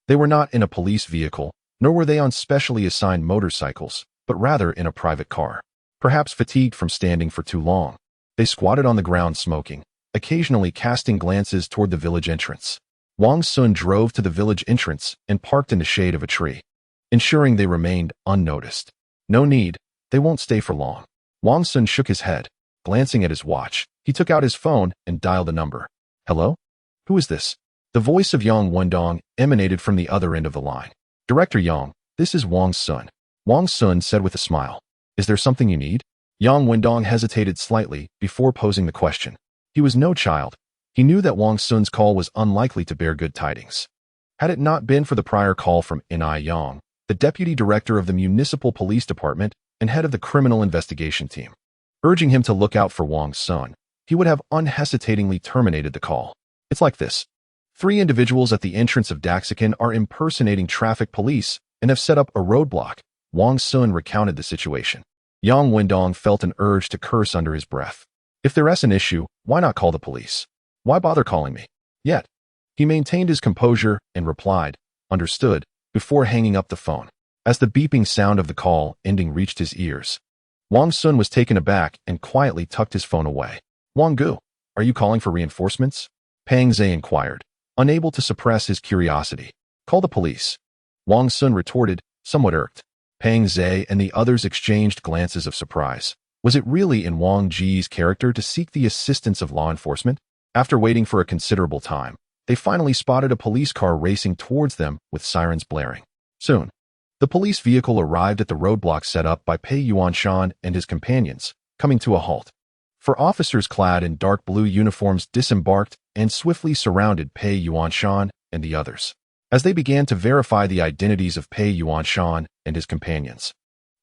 They were not in a police vehicle, nor were they on specially assigned motorcycles, but rather in a private car. Perhaps fatigued from standing for too long, they squatted on the ground smoking, occasionally casting glances toward the village entrance. Wang Xun drove to the village entrance and parked in the shade of a tree, ensuring they remained unnoticed. No need, they won't stay for long. Wang Xun shook his head. Glancing at his watch, he took out his phone and dialed a number. Hello? Who is this? The voice of Yang Wendong emanated from the other end of the line. Director Yang, this is Wang Xun. Wang Xun said with a smile. Is there something you need? Yang Wendong hesitated slightly before posing the question. He was no child. He knew that Wang Xun's call was unlikely to bear good tidings. Had it not been for the prior call from Ni Yang, the deputy director of the municipal police department and head of the criminal investigation team, urging him to look out for Wang Xun, he would have unhesitatingly terminated the call. It's like this. 3 individuals at the entrance of Daxican are impersonating traffic police and have set up a roadblock. Wang Xun recounted the situation. Yang Wendong felt an urge to curse under his breath. If there's an issue, why not call the police? Why bother calling me? Yet, he maintained his composure and replied, "Understood," before hanging up the phone. As the beeping sound of the call ending reached his ears, Wang Xun was taken aback and quietly tucked his phone away. "Wang Gu, are you calling for reinforcements?" Pang Zhe inquired, unable to suppress his curiosity. "Call the police," Wang Xun retorted, somewhat irked. Pang Zhe and the others exchanged glances of surprise. Was it really in Wang Ji's character to seek the assistance of law enforcement? After waiting for a considerable time, they finally spotted a police car racing towards them with sirens blaring. Soon, the police vehicle arrived at the roadblock set up by Pei Yuanshan and his companions, coming to a halt. 4 officers clad in dark blue uniforms disembarked and swiftly surrounded Pei Yuanshan and the others. As they began to verify the identities of Pei Yuanshan and his companions,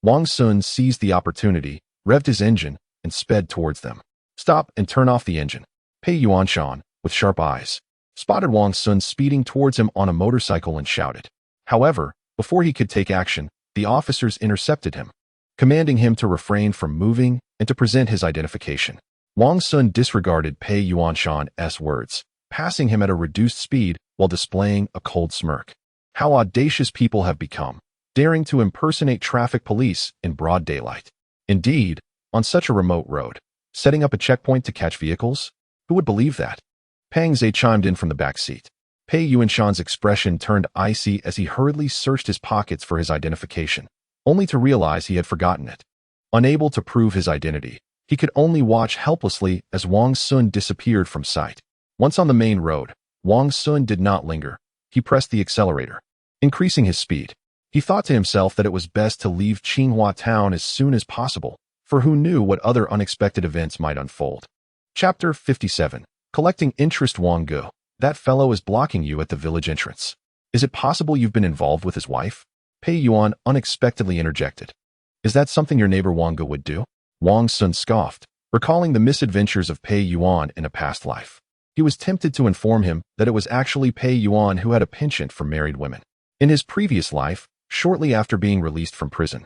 Wang Xun seized the opportunity, revved his engine, and sped towards them. "Stop and turn off the engine." Pei Yuanshan, with sharp eyes, spotted Wang Xun speeding towards him on a motorcycle and shouted. However, before he could take action, the officers intercepted him, commanding him to refrain from moving and to present his identification. Wang Xun disregarded Pei Yuanshan's words, passing him at a reduced speed while displaying a cold smirk. How audacious people have become, daring to impersonate traffic police in broad daylight. Indeed, on such a remote road, setting up a checkpoint to catch vehicles? Who would believe that? Pang Zhe chimed in from the back seat. Pei Yuanshan's expression turned icy as he hurriedly searched his pockets for his identification, only to realize he had forgotten it. Unable to prove his identity, he could only watch helplessly as Wang Xun disappeared from sight. Once on the main road, Wang Xun did not linger. He pressed the accelerator, increasing his speed. He thought to himself that it was best to leave Qinghua town as soon as possible, for who knew what other unexpected events might unfold. Chapter 57. Collecting interest. Wang Gu, that fellow is blocking you at the village entrance. Is it possible you've been involved with his wife? Pei Yuan unexpectedly interjected. Is that something your neighbor Wang Gu would do? Wang Xun scoffed, recalling the misadventures of Pei Yuan in a past life. He was tempted to inform him that it was actually Pei Yuan who had a penchant for married women. In his previous life, shortly after being released from prison,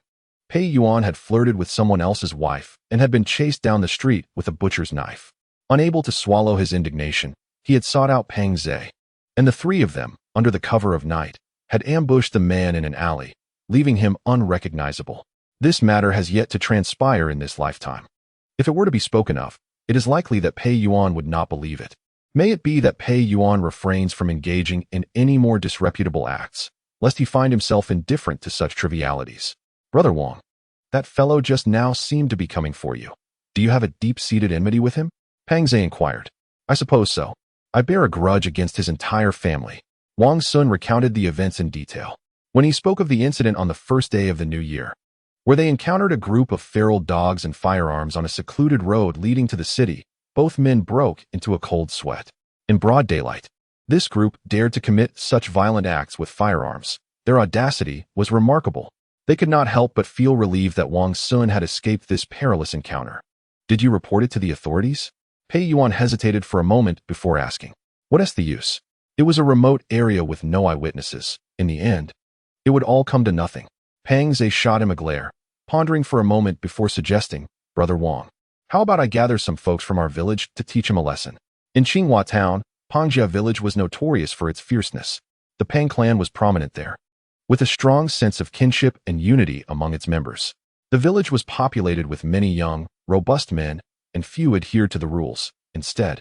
Pei Yuan had flirted with someone else's wife and had been chased down the street with a butcher's knife. Unable to swallow his indignation, he had sought out Pang Zhe, and the 3 of them, under the cover of night, had ambushed the man in an alley, leaving him unrecognizable. This matter has yet to transpire in this lifetime. If it were to be spoken of, it is likely that Pei Yuan would not believe it. May it be that Pei Yuan refrains from engaging in any more disreputable acts, lest he find himself indifferent to such trivialities. Brother Wang, that fellow just now seemed to be coming for you. Do you have a deep-seated enmity with him? Pang Zhe inquired. I suppose so. I bear a grudge against his entire family. Wang Xun recounted the events in detail. When he spoke of the incident on the first day of the new year, where they encountered a group of feral dogs and firearms on a secluded road leading to the city, both men broke into a cold sweat. In broad daylight, this group dared to commit such violent acts with firearms. Their audacity was remarkable. They could not help but feel relieved that Wang Xun had escaped this perilous encounter. Did you report it to the authorities? Pei Yuan hesitated for a moment before asking. What is the use? It was a remote area with no eyewitnesses. In the end, it would all come to nothing. Pang Zhe shot him a glare, pondering for a moment before suggesting, Brother Wang, how about I gather some folks from our village to teach him a lesson? In Qinghua town, Pangjia village was notorious for its fierceness. The Pang clan was prominent there, with a strong sense of kinship and unity among its members. The village was populated with many young, robust men, and few adhered to the rules. Instead,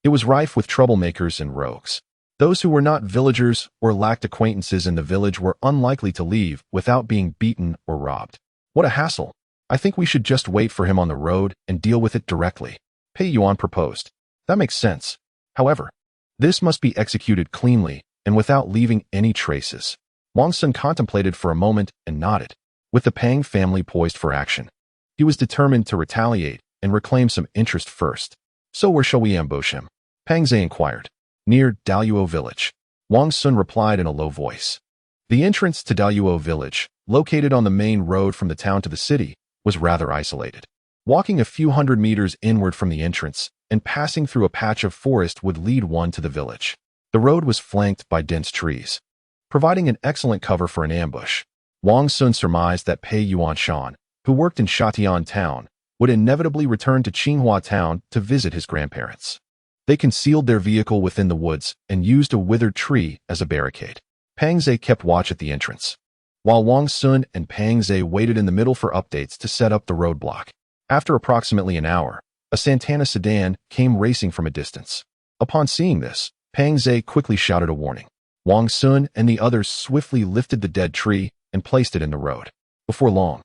it was rife with troublemakers and rogues. Those who were not villagers or lacked acquaintances in the village were unlikely to leave without being beaten or robbed. What a hassle. I think we should just wait for him on the road and deal with it directly, Pei Yuan proposed. That makes sense. However, this must be executed cleanly and without leaving any traces. Wang Xun contemplated for a moment and nodded. With the Pang family poised for action, he was determined to retaliate and reclaim some interest first. So where shall we ambush him? Pang Zhe inquired. Near Daluo village. Wang Xun replied in a low voice. The entrance to Daluo village, located on the main road from the town to the city, was rather isolated. Walking a few hundred meters inward from the entrance, and passing through a patch of forest would lead one to the village. The road was flanked by dense trees, providing an excellent cover for an ambush. Wang Xun surmised that Pei Yuanshan, who worked in Shatian town, would inevitably return to Qinghua town to visit his grandparents. They concealed their vehicle within the woods and used a withered tree as a barricade. Pang Zhe kept watch at the entrance, while Wang Xun and Pang Zhe waited in the middle for updates to set up the roadblock. After approximately an hour, a Santana sedan came racing from a distance. Upon seeing this, Pang Zhe quickly shouted a warning. Wang Xun and the others swiftly lifted the dead tree and placed it in the road. Before long,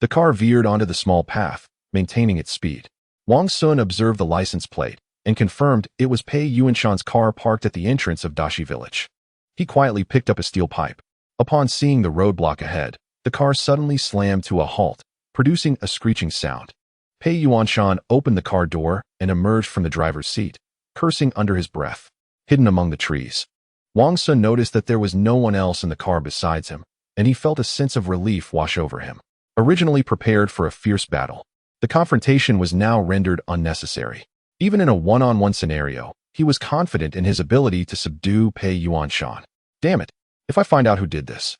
the car veered onto the small path, maintaining its speed. Wang Xun observed the license plate and confirmed it was Pei Yuanshan's car parked at the entrance of Dashi village. He quietly picked up a steel pipe. Upon seeing the roadblock ahead, the car suddenly slammed to a halt, producing a screeching sound. Pei Yuanshan opened the car door and emerged from the driver's seat, cursing under his breath. Hidden among the trees, Wang Xun noticed that there was no one else in the car besides him, and he felt a sense of relief wash over him. Originally prepared for a fierce battle, the confrontation was now rendered unnecessary. Even in a one-on-one scenario, he was confident in his ability to subdue Pei Yuanshan. Damn it, if I find out who did this,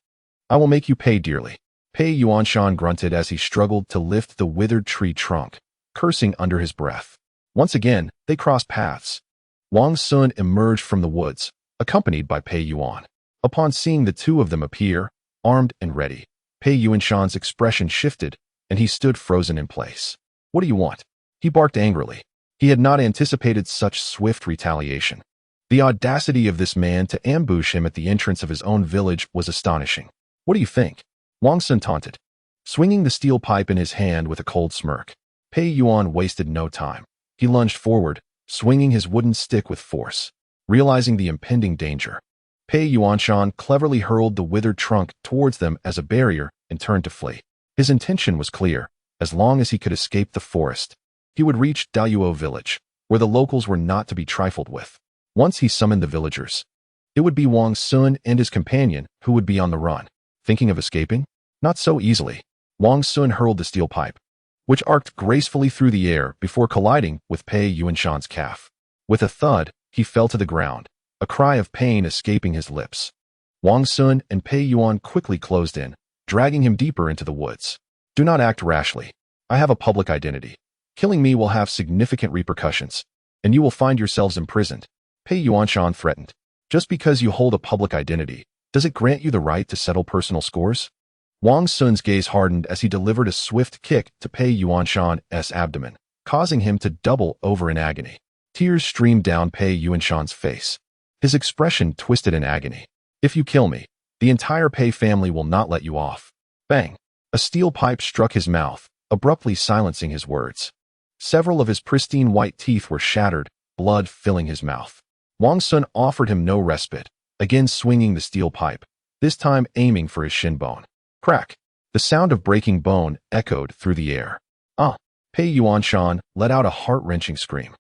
I will make you pay dearly. Pei Yuanshan grunted as he struggled to lift the withered tree trunk, cursing under his breath. Once again, they crossed paths. Wang Xun emerged from the woods, accompanied by Pei Yuan. Upon seeing the two of them appear, armed and ready, Pei Yuanshan's expression shifted, and he stood frozen in place. What do you want? He barked angrily. He had not anticipated such swift retaliation. The audacity of this man to ambush him at the entrance of his own village was astonishing. What do you think? Wang Xun taunted, swinging the steel pipe in his hand with a cold smirk. Pei Yuan wasted no time. He lunged forward, swinging his wooden stick with force. Realizing the impending danger, Pei Yuanshan cleverly hurled the withered trunk towards them as a barrier and turned to flee. His intention was clear. As long as he could escape the forest, he would reach Dayuo village, where the locals were not to be trifled with. Once he summoned the villagers, it would be Wang Xun and his companion who would be on the run. Thinking of escaping? Not so easily. Wang Xun hurled the steel pipe, which arced gracefully through the air before colliding with Pei Yuanshan's calf. With a thud, he fell to the ground, a cry of pain escaping his lips. Wang Xun and Pei Yuan quickly closed in, dragging him deeper into the woods. Do not act rashly. I have a public identity. Killing me will have significant repercussions, and you will find yourselves imprisoned. Pei Yuanshan threatened. Just because you hold a public identity, does it grant you the right to settle personal scores? Wang Xun's gaze hardened as he delivered a swift kick to Pei Yuanshan's abdomen, causing him to double over in agony. Tears streamed down Pei Yuanshan's face. His expression twisted in agony. If you kill me, the entire Pei family will not let you off. Bang! A steel pipe struck his mouth, abruptly silencing his words. Several of his pristine white teeth were shattered, blood filling his mouth. Wang Xun offered him no respite, again swinging the steel pipe, this time aiming for his shin bone. Crack! The sound of breaking bone echoed through the air. Pei Yuanshan let out a heart-wrenching scream,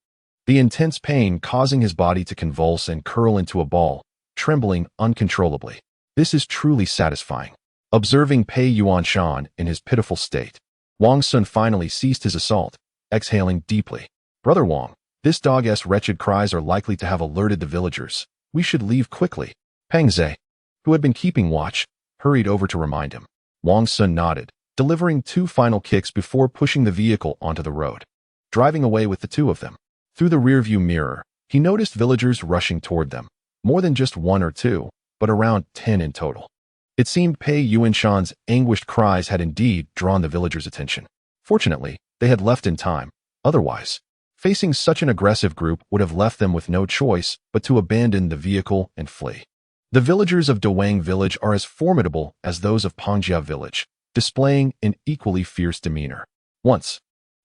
the intense pain causing his body to convulse and curl into a ball, trembling uncontrollably. This is truly satisfying. Observing Pei Yuanshan in his pitiful state, Wang Xun finally ceased his assault, exhaling deeply. Brother Wang, this dog's wretched cries are likely to have alerted the villagers. We should leave quickly. Pang Zhe, who had been keeping watch, hurried over to remind him. Wang Xun nodded, delivering 2 final kicks before pushing the vehicle onto the road, driving away with the 2 of them. Through the rearview mirror, he noticed villagers rushing toward them, more than just 1 or 2, but around 10 in total. It seemed Pei Yuanshan's anguished cries had indeed drawn the villagers' attention. Fortunately, they had left in time. Otherwise, facing such an aggressive group would have left them with no choice but to abandon the vehicle and flee. The villagers of Dawang village are as formidable as those of Pangjia village, displaying an equally fierce demeanor. Once,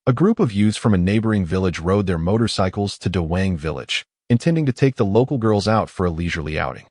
a group of youths from a neighboring village rode their motorcycles to Dawang village, intending to take the local girls out for a leisurely outing.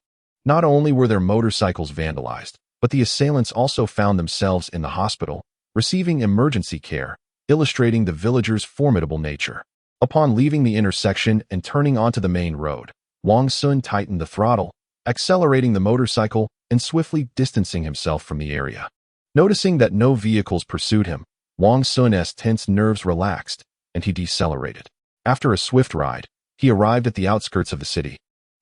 Not only were their motorcycles vandalized, but the assailants also found themselves in the hospital, receiving emergency care, illustrating the villagers' formidable nature. Upon leaving the intersection and turning onto the main road, Wang Xun tightened the throttle, accelerating the motorcycle and swiftly distancing himself from the area. Noticing that no vehicles pursued him, Wang Xun's tense nerves relaxed, and he decelerated. After a swift ride, he arrived at the outskirts of the city,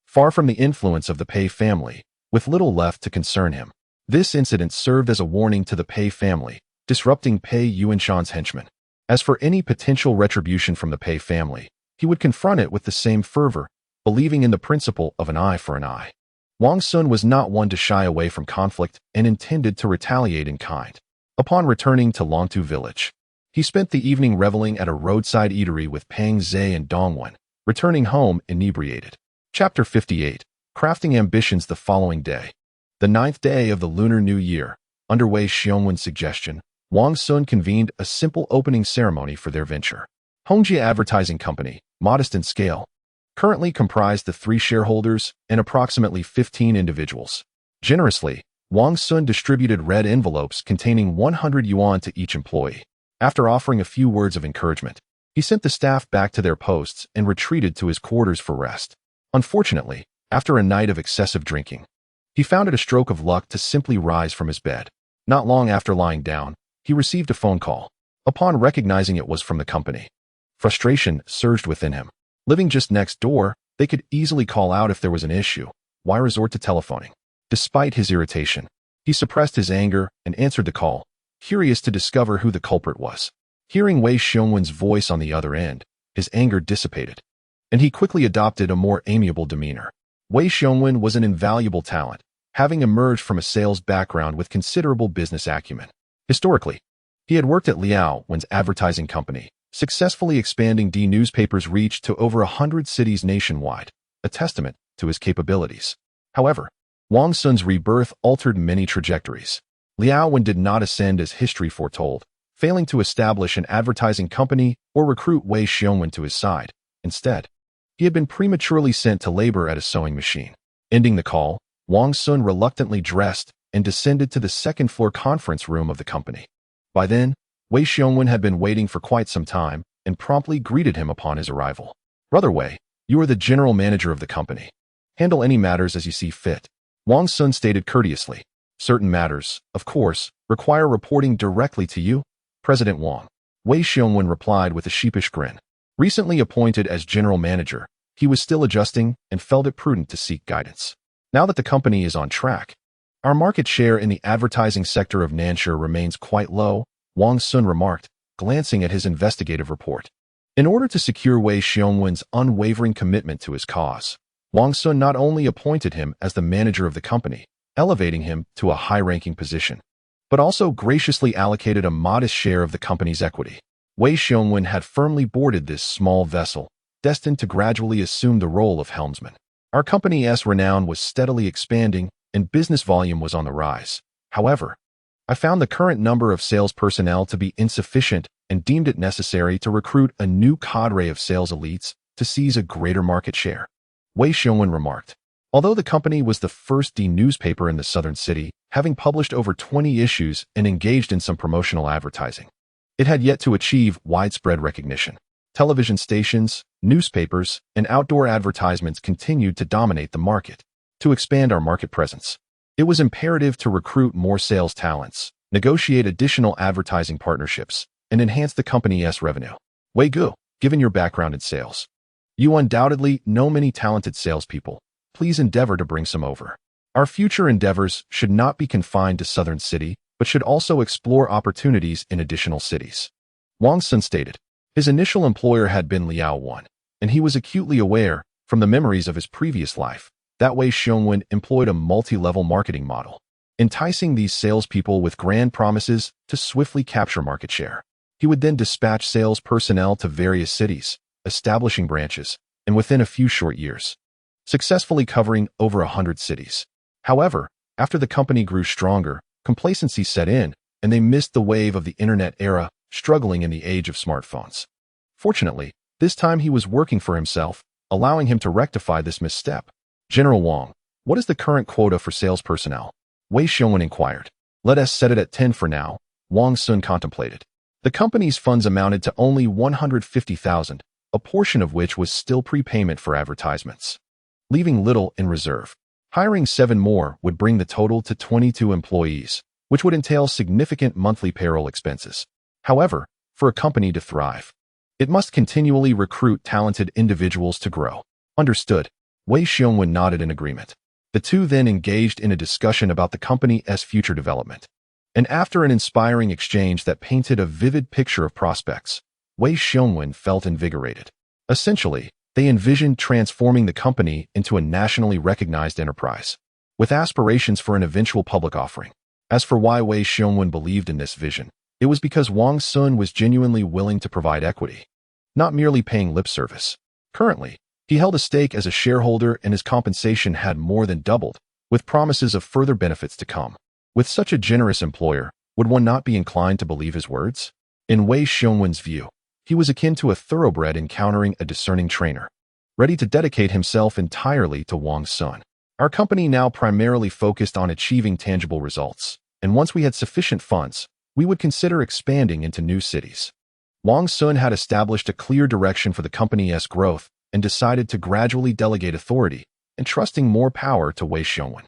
far from the influence of the Pei family, with little left to concern him. This incident served as a warning to the Pei family, disrupting Pei Yuanshan's henchmen. As for any potential retribution from the Pei family, he would confront it with the same fervor, believing in the principle of an eye for an eye. Wang Xun was not one to shy away from conflict and intended to retaliate in kind. Upon returning to Longtu village, he spent the evening reveling at a roadside eatery with Pang Zhe and Dongwen, returning home inebriated. Chapter 58. Crafting Ambitions the following day. The 9th day of the Lunar New Year, under Wei Xiongwen's suggestion, Wang Xun convened a simple opening ceremony for their venture. Hongjia Advertising Company, modest in scale, currently comprised the 3 shareholders and approximately 15 individuals. Generously, Wang Xun distributed red envelopes containing 100 yuan to each employee. After offering a few words of encouragement, he sent the staff back to their posts and retreated to his quarters for rest. Unfortunately, after a night of excessive drinking, he found it a stroke of luck to simply rise from his bed. Not long after lying down, he received a phone call. Upon recognizing it was from the company, frustration surged within him. Living just next door, they could easily call out if there was an issue. Why resort to telephoning? Despite his irritation, he suppressed his anger and answered the call, curious to discover who the culprit was. Hearing Wei Xiongwen's voice on the other end, his anger dissipated, and he quickly adopted a more amiable demeanor. Wei Xiongwen was an invaluable talent, having emerged from a sales background with considerable business acumen. Historically, he had worked at Liao Wen's advertising company, successfully expanding D newspaper's reach to over 100 cities nationwide, a testament to his capabilities. However, Wang Xun's rebirth altered many trajectories. Liao Wen did not ascend as history foretold, failing to establish an advertising company or recruit Wei Xiongwen to his side. Instead, he had been prematurely sent to labor at a sewing machine. Ending the call, Wang Xun reluctantly dressed and descended to the second-floor conference room of the company. By then, Wei Xiongwen had been waiting for quite some time and promptly greeted him upon his arrival. "Brother Wei, you are the general manager of the company. Handle any matters as you see fit," Wang Xun stated courteously. "Certain matters, of course, require reporting directly to you, President Wang," Wei Xiongwen replied with a sheepish grin. Recently appointed as general manager, he was still adjusting and felt it prudent to seek guidance. Now that the company is on track, our market share in the advertising sector of Nanxia remains quite low, Wang Xun remarked, glancing at his investigative report. In order to secure Wei Xiongwen's unwavering commitment to his cause, Wang Xun not only appointed him as the manager of the company, elevating him to a high-ranking position, but also graciously allocated a modest share of the company's equity. Wei Xiongwen had firmly boarded this small vessel, destined to gradually assume the role of helmsman. Our company's renown was steadily expanding, and business volume was on the rise. However, I found the current number of sales personnel to be insufficient and deemed it necessary to recruit a new cadre of sales elites to seize a greater market share, Wei Xiongwen remarked. Although the company was the first newspaper in the southern city, having published over 20 issues and engaged in some promotional advertising, it had yet to achieve widespread recognition. Television stations, newspapers, and outdoor advertisements continued to dominate the market. To expand our market presence, it was imperative to recruit more sales talents, negotiate additional advertising partnerships, and enhance the company's revenue. Wei Gu, given your background in sales, you undoubtedly know many talented salespeople. Please endeavor to bring some over. Our future endeavors should not be confined to Southern City, but should also explore opportunities in additional cities, Wang Xun stated. His initial employer had been Liao Wen, and he was acutely aware, from the memories of his previous life, that Wei Xiongwen employed a multi-level marketing model, enticing these salespeople with grand promises to swiftly capture market share. He would then dispatch sales personnel to various cities, establishing branches, and within a few short years, successfully covering over 100 cities. However, after the company grew stronger, complacency set in, and they missed the wave of the internet era, struggling in the age of smartphones. Fortunately, this time he was working for himself, allowing him to rectify this misstep. General Wang, what is the current quota for sales personnel? Wei Xiongwen inquired. Let us set it at 10 for now, Wang Xun contemplated. The company's funds amounted to only 150,000, a portion of which was still prepayment for advertisements, leaving little in reserve. Hiring 7 more would bring the total to 22 employees, which would entail significant monthly payroll expenses. However, for a company to thrive, It must continually recruit talented individuals to grow. Understood. Wei Xiongwen nodded in agreement. The two then engaged in a discussion about the company's future development. And after an inspiring exchange that painted a vivid picture of prospects, Wei Xiongwen felt invigorated. Essentially, they envisioned transforming the company into a nationally recognized enterprise, with aspirations for an eventual public offering. As for why Wei Xiongwen believed in this vision, it was because Wang Xun was genuinely willing to provide equity, not merely paying lip service. Currently, he held a stake as a shareholder and his compensation had more than doubled, with promises of further benefits to come. With such a generous employer, would one not be inclined to believe his words? In Wei Xiongwen's view, he was akin to a thoroughbred encountering a discerning trainer, ready to dedicate himself entirely to Wang Xun. Our company now primarily focused on achieving tangible results, and once we had sufficient funds, we would consider expanding into new cities. Wang Xun had established a clear direction for the company's growth and decided to gradually delegate authority, entrusting more power to Wei Xiongwen.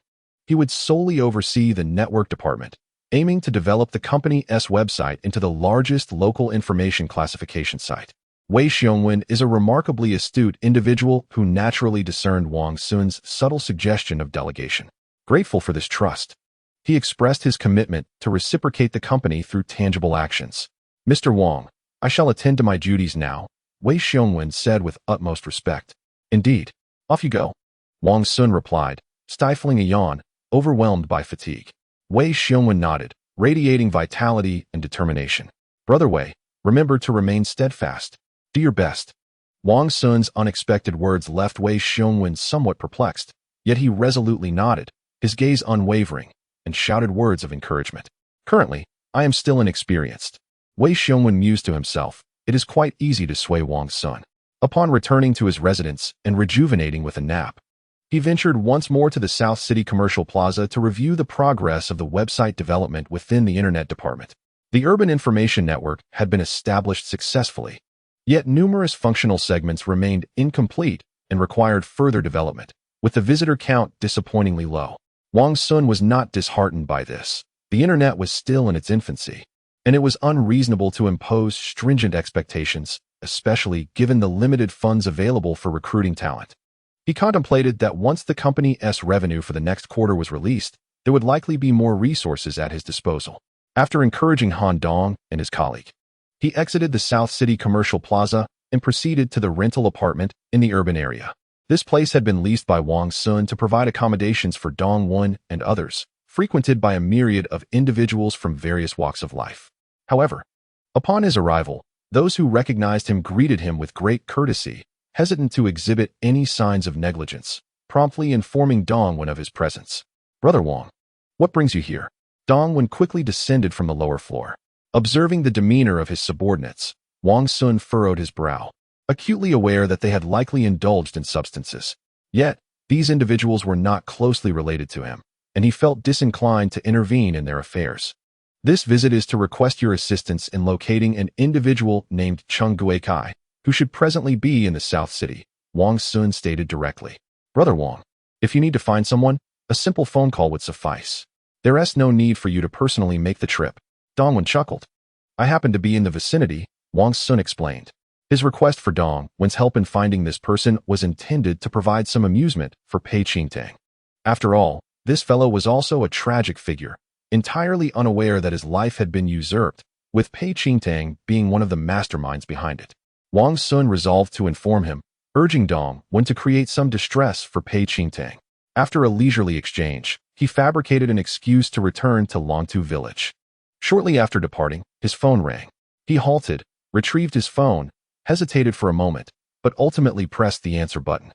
He would solely oversee the network department, aiming to develop the company's website into the largest local information classification site. Wei Xiongwen is a remarkably astute individual who naturally discerned Wang Xun's subtle suggestion of delegation. Grateful for this trust, he expressed his commitment to reciprocate the company through tangible actions. Mr. Wang, I shall attend to my duties now, Wei Xiongwen said with utmost respect. Indeed. Off you go. Wang Xun replied, stifling a yawn, overwhelmed by fatigue. Wei Xiongwen nodded, radiating vitality and determination. Brother Wei, remember to remain steadfast. Do your best. Wang Xun's unexpected words left Wei Xiongwen somewhat perplexed, yet he resolutely nodded, his gaze unwavering, and shouted words of encouragement. Currently, I am still inexperienced. Wei Xiongwen mused to himself, it is quite easy to sway Wang Xun. Upon returning to his residence and rejuvenating with a nap, he ventured once more to the South City Commercial Plaza to review the progress of the website development within the Internet department. The Urban Information Network had been established successfully, yet numerous functional segments remained incomplete and required further development, with the visitor count disappointingly low. Wang Xun was not disheartened by this. The Internet was still in its infancy, and it was unreasonable to impose stringent expectations, especially given the limited funds available for recruiting talent. He contemplated that once the company's revenue for the next quarter was released, there would likely be more resources at his disposal. After encouraging Han Dong and his colleague, he exited the South City Commercial Plaza and proceeded to the rental apartment in the urban area. This place had been leased by Wang Xun to provide accommodations for Dong Wen and others, frequented by a myriad of individuals from various walks of life. However, upon his arrival, those who recognized him greeted him with great courtesy, hesitant to exhibit any signs of negligence, promptly informing Dong Wen of his presence. Brother Wang, what brings you here? Dong Wen quickly descended from the lower floor. Observing the demeanor of his subordinates, Wang Xun furrowed his brow, acutely aware that they had likely indulged in substances. Yet, these individuals were not closely related to him, and he felt disinclined to intervene in their affairs. This visit is to request your assistance in locating an individual named Chung Guikai, who should presently be in the South City, Wang Xun stated directly. Brother Wang, if you need to find someone, a simple phone call would suffice. There's no need for you to personally make the trip. Dong Wen chuckled. I happen to be in the vicinity, Wang Xun explained. His request for Dong Wen's help in finding this person was intended to provide some amusement for Pei Qingtang. After all, this fellow was also a tragic figure, entirely unaware that his life had been usurped, with Pei Qingtang being one of the masterminds behind it. Wang Xun resolved to inform him, urging Dong Wen to create some distress for Pei Qingtang. After a leisurely exchange, he fabricated an excuse to return to Longtu village. Shortly after departing, his phone rang. He halted, retrieved his phone, hesitated for a moment, but ultimately pressed the answer button.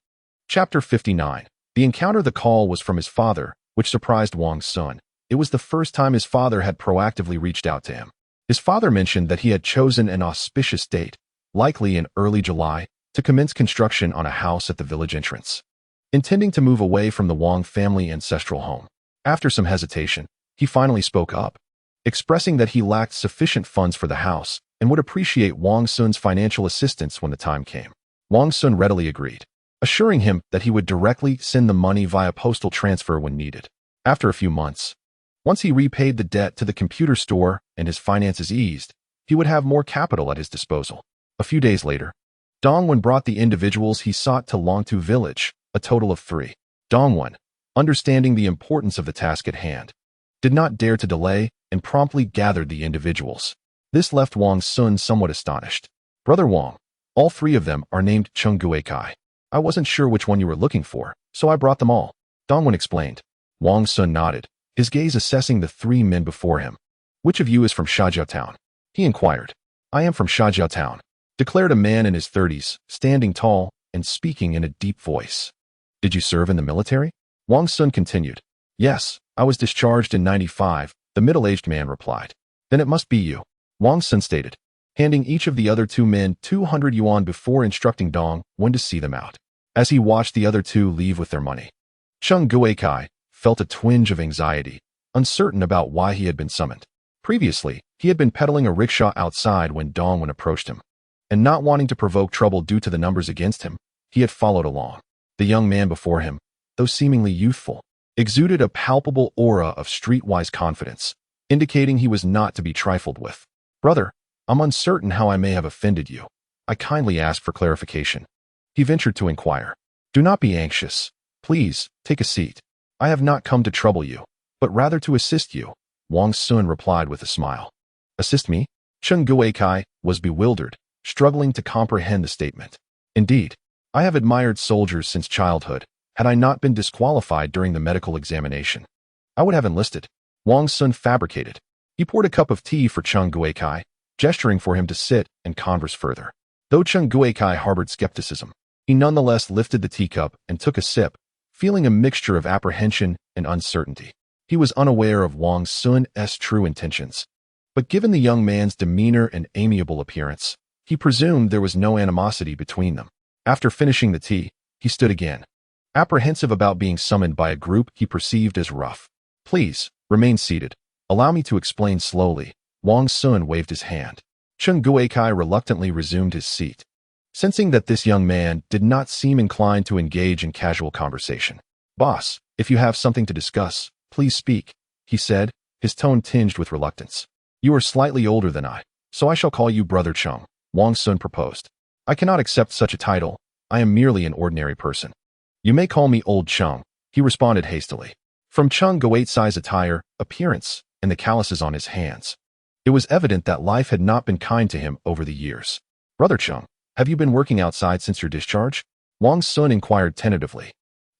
Chapter 59. The encounter. The call was from his father, which surprised Wang Xun. It was the first time his father had proactively reached out to him. His father mentioned that he had chosen an auspicious date, likely in early July, to commence construction on a house at the village entrance, intending to move away from the Wang family ancestral home. After some hesitation, he finally spoke up, expressing that he lacked sufficient funds for the house and would appreciate Wang Xun's financial assistance when the time came. Wang Xun readily agreed, assuring him that he would directly send the money via postal transfer when needed. After a few months, once he repaid the debt to the computer store and his finances eased, he would have more capital at his disposal. A few days later, Dongwon brought the individuals he sought to Longtu village, a total of 3. Dongwon, understanding the importance of the task at hand, did not dare to delay and promptly gathered the individuals. This left Wang Xun somewhat astonished. Brother Wang, all 3 of them are named Chung Guikai. I wasn't sure which one you were looking for, so I brought them all, Dongwon explained. Wang Xun nodded, his gaze assessing the 3 men before him. Which of you is from Shajiao Town? He inquired. I am from Shajiao Town, declared a man in his 30s, standing tall and speaking in a deep voice. Did you serve in the military? Wang Xun continued. Yes, I was discharged in 95, the middle-aged man replied. Then it must be you, Wang Xun stated, handing each of the other 2 men 200 yuan before instructing Dong when to see them out. As he watched the other 2 leave with their money, Chung Guikai felt a twinge of anxiety, uncertain about why he had been summoned. Previously, he had been pedaling a rickshaw outside when Dongwon approached him, and not wanting to provoke trouble due to the numbers against him, he had followed along. The young man before him, though seemingly youthful, exuded a palpable aura of streetwise confidence, indicating he was not to be trifled with. Brother, I'm uncertain how I may have offended you. I kindly ask for clarification. He ventured to inquire. Do not be anxious. Please, take a seat. I have not come to trouble you, but rather to assist you, Wang Xun replied with a smile. Assist me? Chung Guikai was bewildered, struggling to comprehend the statement. Indeed, I have admired soldiers since childhood. Had I not been disqualified during the medical examination, I would have enlisted, Wang Xun fabricated. He poured a cup of tea for Chung Guikai, gesturing for him to sit and converse further. Though Chung Guikai harbored skepticism, he nonetheless lifted the teacup and took a sip, feeling a mixture of apprehension and uncertainty. He was unaware of Wang Xun's true intentions, but given the young man's demeanor and amiable appearance, he presumed there was no animosity between them. After finishing the tea, he stood again, apprehensive about being summoned by a group he perceived as rough. Please, remain seated. Allow me to explain slowly. Wang Xun waved his hand. Chung Guikai reluctantly resumed his seat, sensing that this young man did not seem inclined to engage in casual conversation. Boss, if you have something to discuss, please speak, he said, his tone tinged with reluctance. You are slightly older than I, so I shall call you Brother Chung, Wang Xun proposed. I cannot accept such a title. I am merely an ordinary person. You may call me Old Chung, he responded hastily. From Chung Guikai's attire, appearance, and the calluses on his hands, it was evident that life had not been kind to him over the years. Brother Chung, have you been working outside since your discharge? Wang Xun inquired tentatively.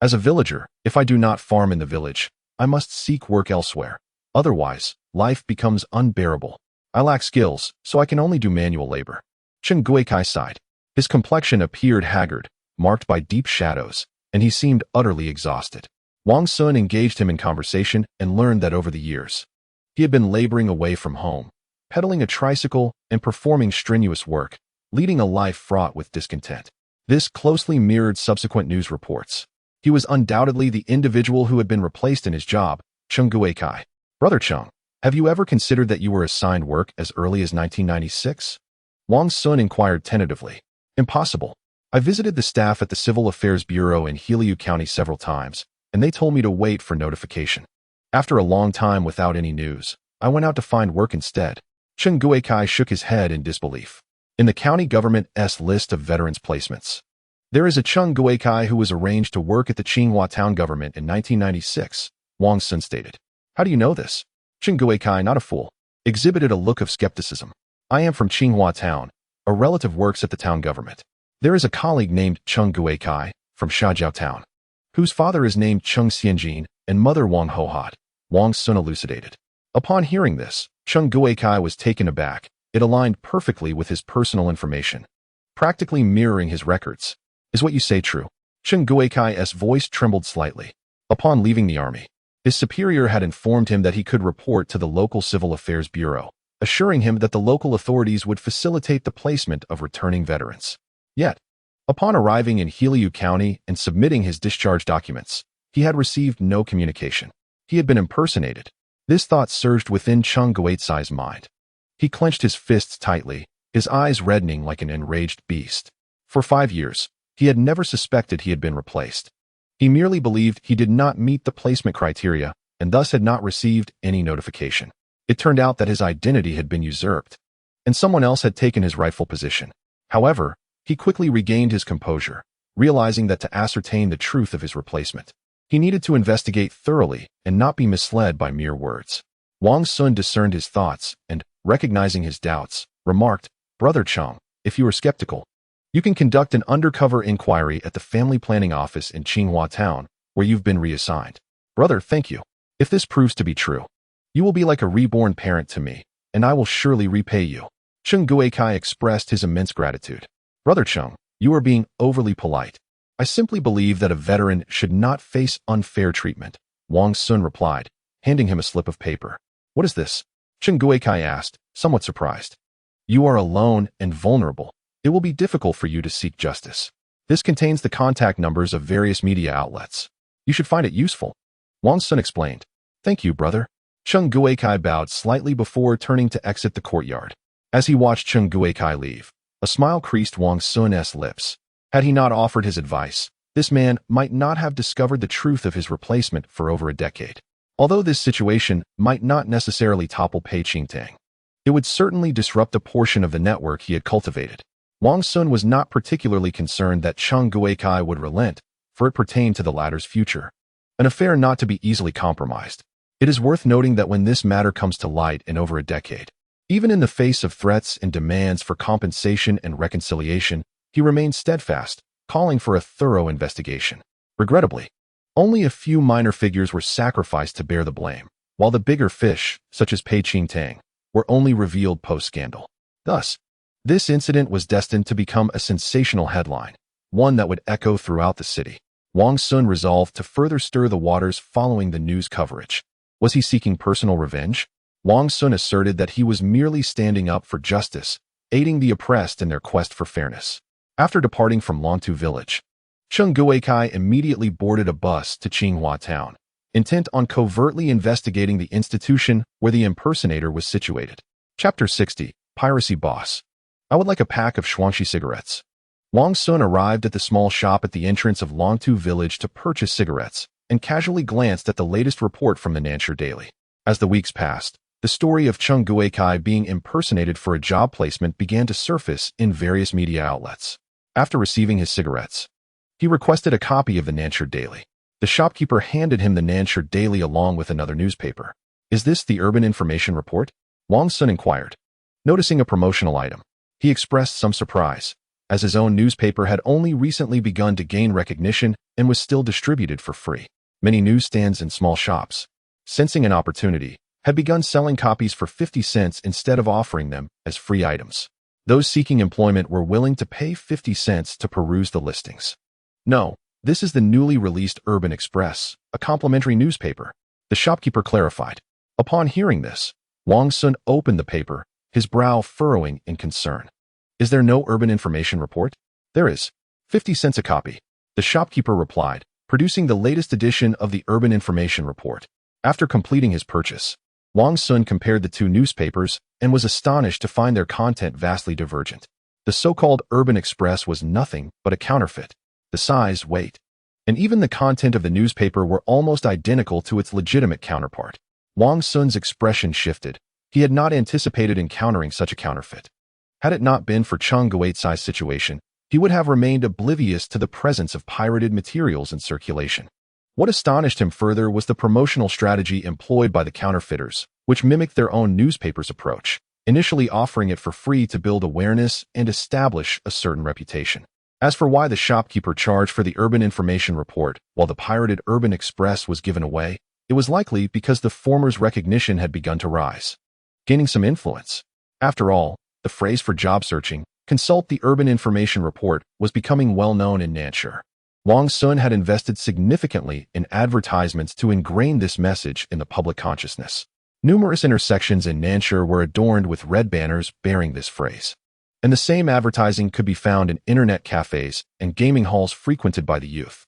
As a villager, if I do not farm in the village, I must seek work elsewhere. Otherwise, life becomes unbearable. I lack skills, so I can only do manual labor. Chung Guikai sighed. His complexion appeared haggard, marked by deep shadows, and he seemed utterly exhausted. Wang Xun engaged him in conversation and learned that over the years, he had been laboring away from home, pedaling a tricycle and performing strenuous work, leading a life fraught with discontent. This closely mirrored subsequent news reports. He was undoubtedly the individual who had been replaced in his job, Chung Guikai. Brother Chung, have you ever considered that you were assigned work as early as 1996? Wang Xun inquired tentatively. Impossible. I visited the staff at the Civil Affairs Bureau in Heliu County several times, and they told me to wait for notification. After a long time without any news, I went out to find work instead. Chung Guikai shook his head in disbelief. In the county government's list of veterans placements, there is a Chung Guikai who was arranged to work at the Tsinghua town government in 1996, Wang Xun stated. How do you know this? Chung Guikai, not a fool, exhibited a look of skepticism. I am from Tsinghua town. A relative works at the town government. There is a colleague named Chung Guikai from Shajiao town, whose father is named Chung Xianjin and mother Wang Hohot, Wang Xun elucidated. Upon hearing this, Chung Guikai was taken aback. It aligned perfectly with his personal information, practically mirroring his records. Is what you say true? Chung Guikai's voice trembled slightly. Upon leaving the army, his superior had informed him that he could report to the local Civil Affairs Bureau, assuring him that the local authorities would facilitate the placement of returning veterans. Yet, upon arriving in Heliu County and submitting his discharge documents, he had received no communication. He had been impersonated. This thought surged within Chung Guikai's mind. He clenched his fists tightly, his eyes reddening like an enraged beast. For 5 years, he had never suspected he had been replaced. He merely believed he did not meet the placement criteria and thus had not received any notification. It turned out that his identity had been usurped, and someone else had taken his rightful position. However, he quickly regained his composure, realizing that to ascertain the truth of his replacement, he needed to investigate thoroughly and not be misled by mere words. Wang Xun discerned his thoughts and, recognizing his doubts, remarked, "Brother Cheng, if you are skeptical, you can conduct an undercover inquiry at the family planning office in Qinghua Town, where you've been reassigned." "Brother, thank you. If this proves to be true, you will be like a reborn parent to me, and I will surely repay you." Cheng Guikai expressed his immense gratitude. "Brother Cheng, you are being overly polite. I simply believe that a veteran should not face unfair treatment," Wang Xun replied, handing him a slip of paper. "What is this?" Cheng Guikai asked, somewhat surprised. "You are alone and vulnerable. It will be difficult for you to seek justice. This contains the contact numbers of various media outlets. You should find it useful," Wang Xun explained. "Thank you, brother." Cheng Guikai bowed slightly before turning to exit the courtyard. As he watched Cheng Guikai leave, a smile creased Wang Xun's lips. Had he not offered his advice, this man might not have discovered the truth of his replacement for over a decade. Although this situation might not necessarily topple Pei Qingtang, it would certainly disrupt a portion of the network he had cultivated. Wang Xun was not particularly concerned that Cheng Guikai would relent, for it pertained to the latter's future, an affair not to be easily compromised. It is worth noting that when this matter comes to light in over a decade, even in the face of threats and demands for compensation and reconciliation, he remained steadfast, calling for a thorough investigation. Regrettably, only a few minor figures were sacrificed to bear the blame, while the bigger fish, such as Pei Qingtang, were only revealed post-scandal. Thus, this incident was destined to become a sensational headline, one that would echo throughout the city. Wang Xun resolved to further stir the waters following the news coverage. Was he seeking personal revenge? Wang Xun asserted that he was merely standing up for justice, aiding the oppressed in their quest for fairness. After departing from Longtu village, Cheng Guikai immediately boarded a bus to Qinghua Town, intent on covertly investigating the institution where the impersonator was situated. Chapter 60, Piracy Boss. "I would like a pack of Shuangxi cigarettes." Wang Xun arrived at the small shop at the entrance of Longtu village to purchase cigarettes, and casually glanced at the latest report from the Nanshi Daily. As the weeks passed, the story of Cheng Guikai being impersonated for a job placement began to surface in various media outlets. After receiving his cigarettes, he requested a copy of the Nanshi Daily. The shopkeeper handed him the Nanshi Daily along with another newspaper. "Is this the Urban Information Report?" Wang Xun inquired. Noticing a promotional item, he expressed some surprise, as his own newspaper had only recently begun to gain recognition and was still distributed for free. Many newsstands and small shops, sensing an opportunity, had begun selling copies for 50 cents instead of offering them as free items. Those seeking employment were willing to pay 50 cents to peruse the listings. "No, this is the newly released Urban Express, a complimentary newspaper," the shopkeeper clarified. Upon hearing this, Wang Xun opened the paper, his brow furrowing in concern. "Is there no Urban Information Report?" "There is. 50 cents a copy," the shopkeeper replied, producing the latest edition of the Urban Information Report. After completing his purchase, Wang Xun compared the two newspapers and was astonished to find their content vastly divergent. The so-called Urban Express was nothing but a counterfeit. The size, weight, and even the content of the newspaper were almost identical to its legitimate counterpart. Wang Xun's expression shifted. He had not anticipated encountering such a counterfeit. Had it not been for Cheng Guikai's situation, he would have remained oblivious to the presence of pirated materials in circulation. What astonished him further was the promotional strategy employed by the counterfeiters, which mimicked their own newspaper's approach, initially offering it for free to build awareness and establish a certain reputation. As for why the shopkeeper charged for the Urban Information Report while the pirated Urban Express was given away, it was likely because the former's recognition had begun to rise, gaining some influence. After all, the phrase for job searching, "consult the Urban Information Report," was becoming well known in Nanshi. Wang Xun had invested significantly in advertisements to ingrain this message in the public consciousness. Numerous intersections in Nanshi were adorned with red banners bearing this phrase, and the same advertising could be found in internet cafes and gaming halls frequented by the youth.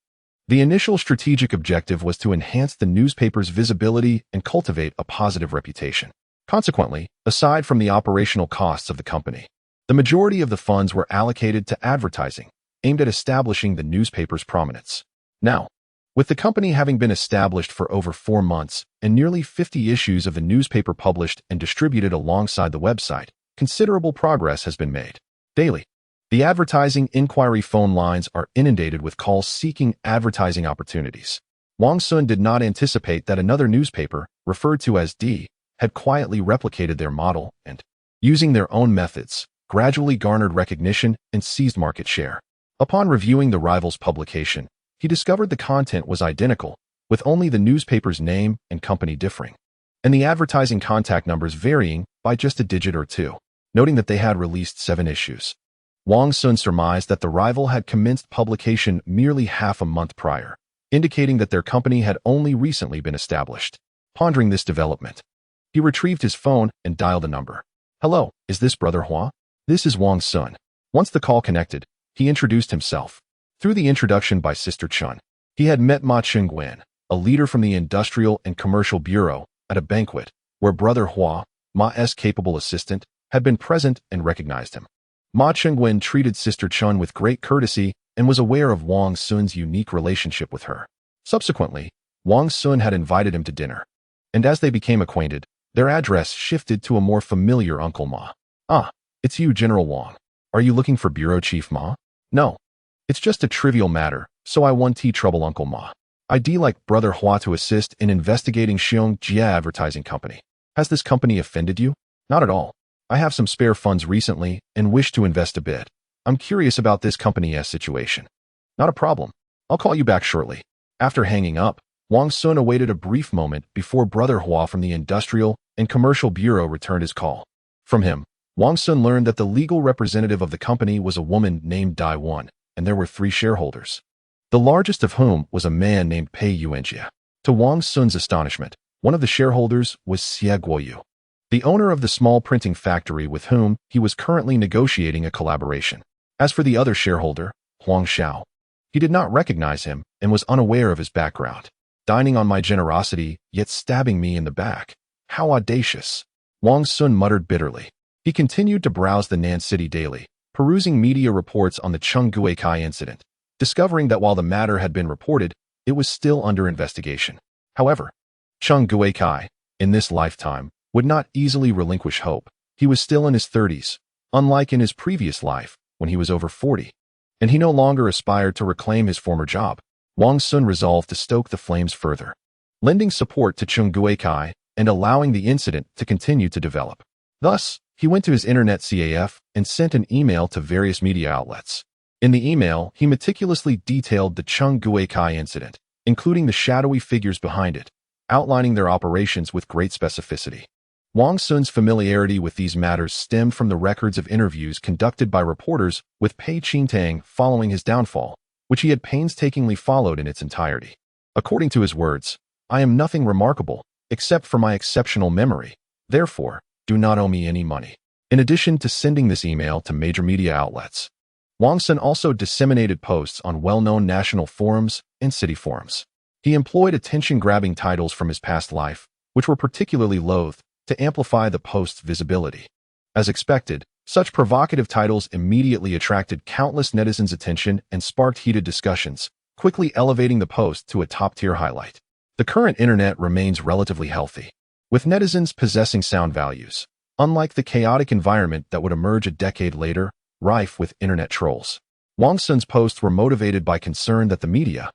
The initial strategic objective was to enhance the newspaper's visibility and cultivate a positive reputation. Consequently, aside from the operational costs of the company, the majority of the funds were allocated to advertising, aimed at establishing the newspaper's prominence. Now, with the company having been established for over 4 months and nearly 50 issues of the newspaper published and distributed alongside the website, considerable progress has been made. Daily, The advertising inquiry phone lines are inundated with calls seeking advertising opportunities. Wang Xun did not anticipate that another newspaper, referred to as D, had quietly replicated their model and, using their own methods, gradually garnered recognition and seized market share. Upon reviewing the rival's publication, he discovered the content was identical, with only the newspaper's name and company differing, and the advertising contact numbers varying by just a digit or two. Noting that they had released 7 issues, Wang Xun surmised that the rival had commenced publication merely half a month prior, indicating that their company had only recently been established. Pondering this development, he retrieved his phone and dialed a number. "Hello, is this Brother Hua?" "This is Wang Xun." Once the call connected, he introduced himself. Through the introduction by Sister Chun, he had met Ma Chengwen, a leader from the Industrial and Commercial Bureau, at a banquet, where Brother Hua, Ma's capable assistant, had been present and recognized him. Ma Chengwen treated Sister Chun with great courtesy and was aware of Wang Xun's unique relationship with her. Subsequently, Wang Xun had invited him to dinner, and as they became acquainted, their address shifted to a more familiar Uncle Ma. "Ah, it's you, General Wang. Are you looking for Bureau Chief Ma?" "No. It's just a trivial matter, so I want trouble Uncle Ma. I'd like Brother Hua to assist in investigating Xiong Jia Advertising Company. Has this company offended you?" "Not at all. I have some spare funds recently and wish to invest a bit. I'm curious about this company's situation." "Not a problem. I'll call you back shortly." After hanging up, Wang Xun awaited a brief moment before Brother Hua from the Industrial and Commercial Bureau returned his call. From him, Wang Xun learned that the legal representative of the company was a woman named Dai Wan, and there were 3 shareholders, the largest of whom was a man named Pei Yuanjia. To Wang Xun's astonishment, one of the shareholders was Xie Guoyu, the owner of the small printing factory with whom he was currently negotiating a collaboration. As for the other shareholder, Huang Xiao, he did not recognize him and was unaware of his background. "Dining on my generosity, yet stabbing me in the back. How audacious!" Wang Xun muttered bitterly. He continued to browse the Nan City Daily, perusing media reports on the Chung Guikai incident, discovering that while the matter had been reported, it was still under investigation. However, Chung Guikai, in this lifetime, would not easily relinquish hope. He was still in his 30s, unlike in his previous life, when he was over 40, and he no longer aspired to reclaim his former job. Wang Xun resolved to stoke the flames further, lending support to Chung Guikai and allowing the incident to continue to develop. Thus, he went to his internet CAF and sent an email to various media outlets. In the email, he meticulously detailed the Chung Guikai incident, including the shadowy figures behind it, outlining their operations with great specificity. Wang Xun's familiarity with these matters stemmed from the records of interviews conducted by reporters with Pei Qingtang following his downfall, which he had painstakingly followed in its entirety. According to his words, "I am nothing remarkable, except for my exceptional memory. Therefore, do not owe me any money." In addition to sending this email to major media outlets, Wang Xun also disseminated posts on well-known national forums and city forums. He employed attention-grabbing titles from his past life, which were particularly loathed, to amplify the post's visibility. As expected, such provocative titles immediately attracted countless netizens' attention and sparked heated discussions, quickly elevating the post to a top-tier highlight. The current internet remains relatively healthy, with netizens possessing sound values, unlike the chaotic environment that would emerge a decade later, rife with internet trolls. Wang Xun's posts were motivated by concern that the media,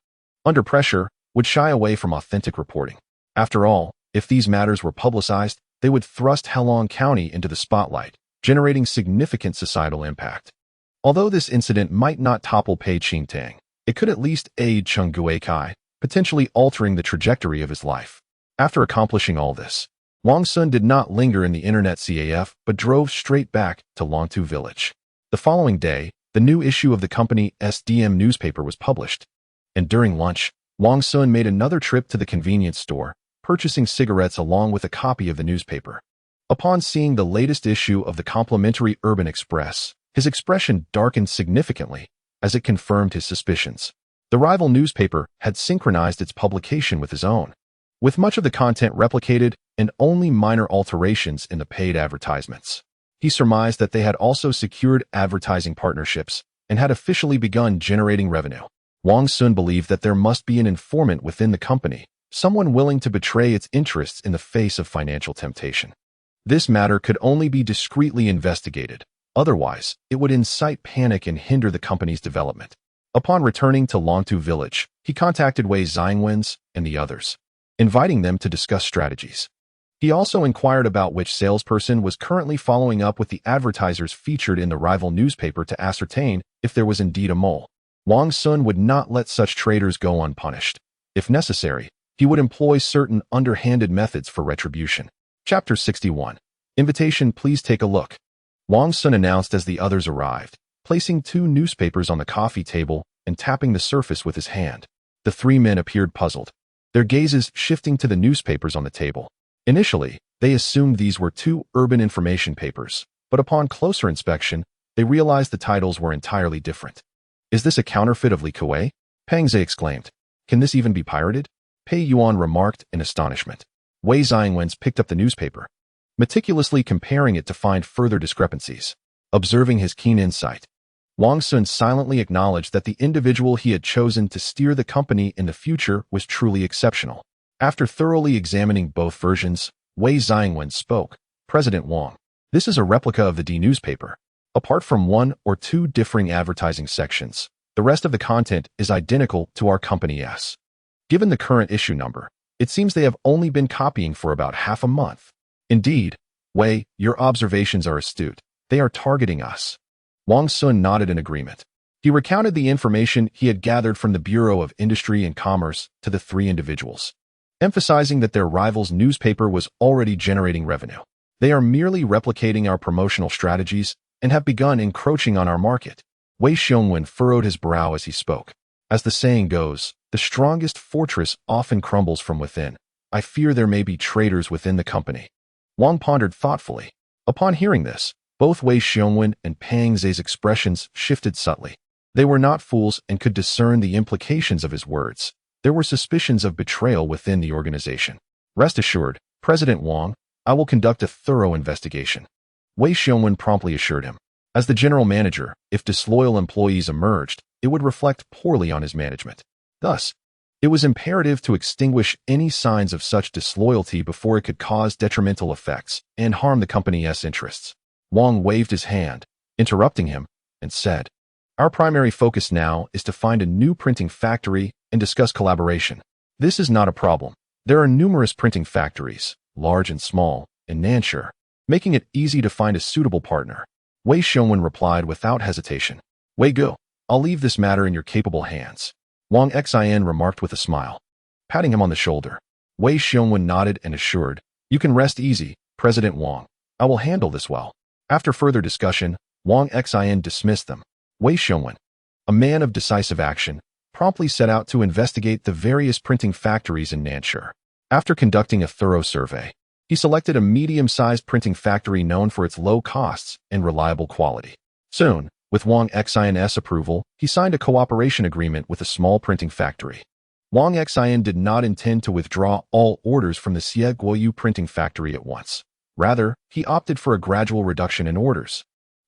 under pressure, would shy away from authentic reporting. After all, if these matters were publicized, they would thrust Halong County into the spotlight, generating significant societal impact. Although this incident might not topple Pei Qingtang, it could at least aid Chung Guikai, potentially altering the trajectory of his life. After accomplishing all this, Wang Xun did not linger in the internet CAF but drove straight back to Longtu Village. The following day, the new issue of the company SDM newspaper was published, and during lunch, Wang Xun made another trip to the convenience store, purchasing cigarettes along with a copy of the newspaper. Upon seeing the latest issue of the complimentary Urban Express, his expression darkened significantly, as it confirmed his suspicions. The rival newspaper had synchronized its publication with his own, with much of the content replicated and only minor alterations in the paid advertisements. He surmised that they had also secured advertising partnerships and had officially begun generating revenue. Wang Xun believed that there must be an informant within the company, someone willing to betray its interests in the face of financial temptation. This matter could only be discreetly investigated, Otherwise, it would incite panic and hinder the company's development. Upon returning to Longtu village, he contacted Wei Xiangwen's and the others, inviting them to discuss strategies. He also inquired about which salesperson was currently following up with the advertisers featured in the rival newspaper to ascertain if there was indeed a mole. Wang Xun would not let such traitors go unpunished. If necessary, he would employ certain underhanded methods for retribution. Chapter 61. Invitation, please take a look. Wang Xun announced as the others arrived, placing 2 newspapers on the coffee table and tapping the surface with his hand. The 3 men appeared puzzled, their gazes shifting to the newspapers on the table. Initially, they assumed these were 2 urban information papers, but upon closer inspection, they realized the titles were entirely different. Is this a counterfeit of Li Kuei? Pang Zhe exclaimed. Can this even be pirated? Pei Yuan remarked in astonishment. Wei Xiangwen's picked up the newspaper, meticulously comparing it to find further discrepancies. Observing his keen insight, Wang Xun silently acknowledged that the individual he had chosen to steer the company in the future was truly exceptional. After thoroughly examining both versions, Wei Xiangwen spoke. President Wang, this is a replica of the D newspaper. Apart from 1 or 2 differing advertising sections, the rest of the content is identical to our company's. Given the current issue number, it seems they have only been copying for about half a month. Indeed, Wei, your observations are astute. They are targeting us. Wang Xun nodded in agreement. He recounted the information he had gathered from the Bureau of Industry and Commerce to the 3 individuals, emphasizing that their rival's newspaper was already generating revenue. They are merely replicating our promotional strategies and have begun encroaching on our market. Wei Xiongwen furrowed his brow as he spoke. As the saying goes, the strongest fortress often crumbles from within. I fear there may be traitors within the company. Wang pondered thoughtfully. Upon hearing this, both Wei Xiongwen and Pang Zhe's expressions shifted subtly. They were not fools and could discern the implications of his words. There were suspicions of betrayal within the organization. Rest assured, President Wang, I will conduct a thorough investigation. Wei Xiongwen promptly assured him. As the general manager, if disloyal employees emerged, it would reflect poorly on his management. Thus, it was imperative to extinguish any signs of such disloyalty before it could cause detrimental effects and harm the company's interests. Wang waved his hand, interrupting him, and said, Our primary focus now is to find a new printing factory and discuss collaboration. This is not a problem. There are numerous printing factories, large and small, in Nanshur, making it easy to find a suitable partner. Wei Xiongwen replied without hesitation. Wei Gu, I'll leave this matter in your capable hands. Wang Xin remarked with a smile, patting him on the shoulder. Wei Xiongwen nodded and assured, You can rest easy, President Wang. I will handle this well. After further discussion, Wang Xin dismissed them. Wei Xiongwen, a man of decisive action, promptly set out to investigate the various printing factories in Nanshur. After conducting a thorough survey, he selected a medium-sized printing factory known for its low costs and reliable quality. Soon, with Wang Xin's approval, he signed a cooperation agreement with a small printing factory. Wang Xin did not intend to withdraw all orders from the Scapegoat printing factory at once. Rather, he opted for a gradual reduction in orders,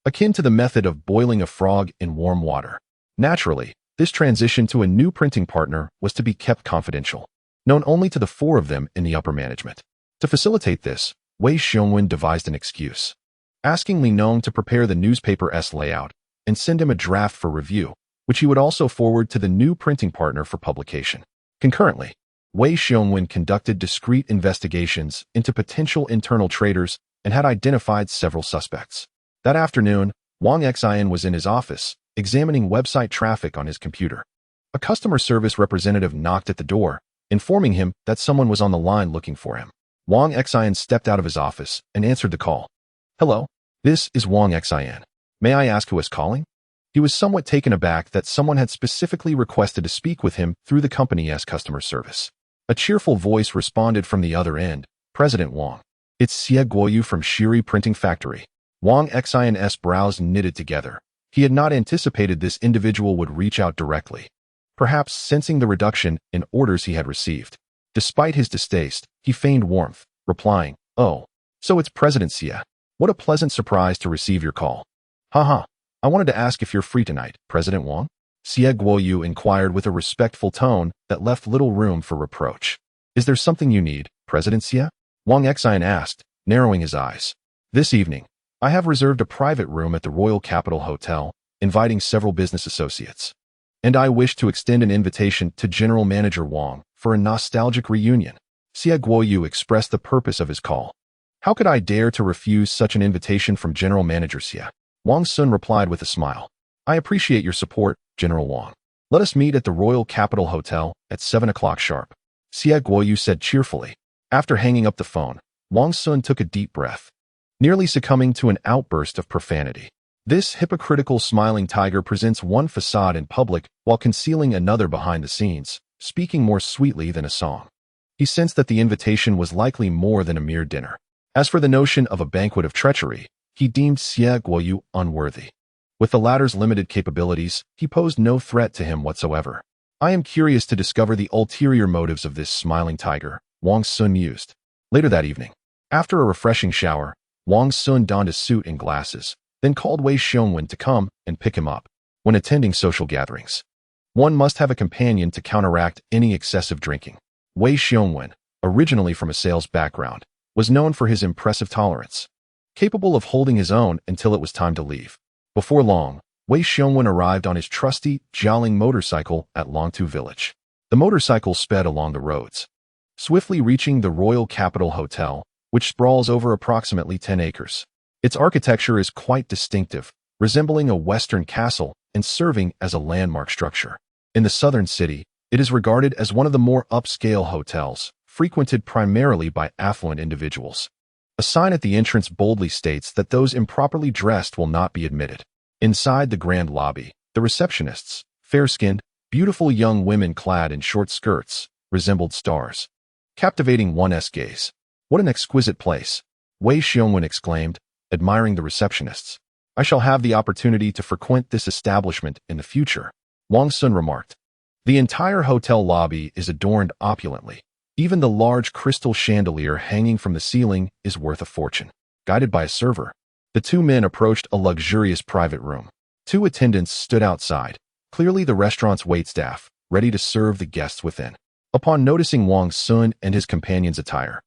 akin to the method of boiling a frog in warm water. Naturally, this transition to a new printing partner was to be kept confidential, known only to the 4 of them in the upper management. To facilitate this, Wei Xiongwen devised an excuse, asking Li Nong to prepare the newspaper's layout and send him a draft for review, which he would also forward to the new printing partner for publication. Concurrently, Wei Xiongwen conducted discreet investigations into potential internal traitors and had identified several suspects. That afternoon, Wang Xin was in his office, examining website traffic on his computer. A customer service representative knocked at the door, informing him that someone was on the line looking for him. Wang Xin stepped out of his office and answered the call. Hello, this is Wang Xin. May I ask who is calling? He was somewhat taken aback that someone had specifically requested to speak with him through the company's customer service. A cheerful voice responded from the other end. President Wang. It's Scapegoat from Shiri Printing Factory. Wang Xin's brows knitted together. He had not anticipated this individual would reach out directly, perhaps sensing the reduction in orders he had received. Despite his distaste, he feigned warmth, replying, Oh, so it's President Xia. What a pleasant surprise to receive your call. Haha, I wanted to ask if you're free tonight, President Wang. Scapegoat inquired with a respectful tone that left little room for reproach. Is there something you need, President Xia? Wang Xin asked, narrowing his eyes. This evening, I have reserved a private room at the Royal Capital Hotel, inviting several business associates. And I wish to extend an invitation to General Manager Wang for a nostalgic reunion. Xie Guoyu expressed the purpose of his call. How could I dare to refuse such an invitation from General Manager Xie? Wang Xun replied with a smile. I appreciate your support, General Wang. Let us meet at the Royal Capital Hotel at 7 o'clock sharp. Xie Guoyu said cheerfully. After hanging up the phone, Wang Xun took a deep breath, nearly succumbing to an outburst of profanity. This hypocritical smiling tiger presents one facade in public while concealing another behind the scenes, speaking more sweetly than a song. He sensed that the invitation was likely more than a mere dinner. As for the notion of a banquet of treachery, he deemed Xie Guoyu unworthy. With the latter's limited capabilities, he posed no threat to him whatsoever. I am curious to discover the ulterior motives of this smiling tiger, Wang Xun mused. Later that evening, after a refreshing shower, Wang Xun donned a suit and glasses, then called Wei Xiongwen to come and pick him up. When attending social gatherings, one must have a companion to counteract any excessive drinking. Wei Xiongwen, originally from a sales background, was known for his impressive tolerance, capable of holding his own until it was time to leave. Before long, Wei Xiongwen arrived on his trusty, Jialing motorcycle at Longtu village. The motorcycle sped along the roads, swiftly reaching the Royal Capital Hotel, which sprawls over approximately 10 acres. Its architecture is quite distinctive, resembling a Western castle and serving as a landmark structure. In the southern city, it is regarded as one of the more upscale hotels, frequented primarily by affluent individuals. A sign at the entrance boldly states that those improperly dressed will not be admitted. Inside the grand lobby, the receptionists, fair-skinned, beautiful young women clad in short skirts, resembled stars, captivating one's gaze. What an exquisite place, Wei Xiongwen exclaimed, admiring the receptionists. I shall have the opportunity to frequent this establishment in the future, Wang Xun remarked. The entire hotel lobby is adorned opulently. Even the large crystal chandelier hanging from the ceiling is worth a fortune. Guided by a server, the two men approached a luxurious private room. Two attendants stood outside, clearly the restaurant's waitstaff, ready to serve the guests within. Upon noticing Wang Xun and his companion's attire,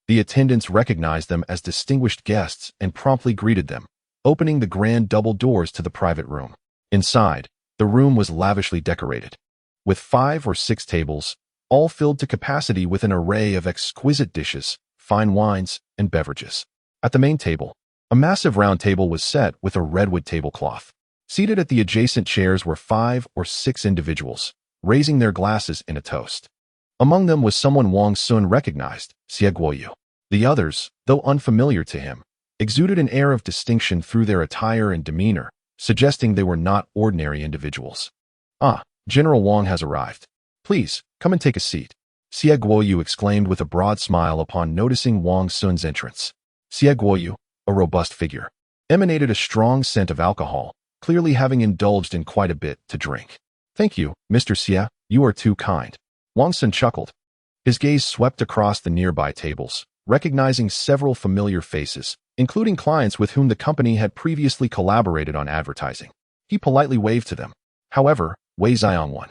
the attendants recognized them as distinguished guests and promptly greeted them, opening the grand double doors to the private room. Inside, the room was lavishly decorated, with 5 or 6 tables, all filled to capacity with an array of exquisite dishes, fine wines, and beverages. At the main table, a massive round table was set with a redwood tablecloth. Seated at the adjacent chairs were 5 or 6 individuals, raising their glasses in a toast. Among them was someone Wang Xun recognized, Xie Guoyu. The others, though unfamiliar to him, exuded an air of distinction through their attire and demeanor, suggesting they were not ordinary individuals. Ah, General Wang has arrived. Please, come and take a seat, Xie Guoyu exclaimed with a broad smile upon noticing Wang Xun's entrance. Xie Guoyu, a robust figure, emanated a strong scent of alcohol, clearly having indulged in quite a bit to drink. Thank you, Mr. Xie, you are too kind. Wang Xun chuckled. His gaze swept across the nearby tables, recognizing several familiar faces, including clients with whom the company had previously collaborated on advertising. He politely waved to them. However, Wei Xiongwen,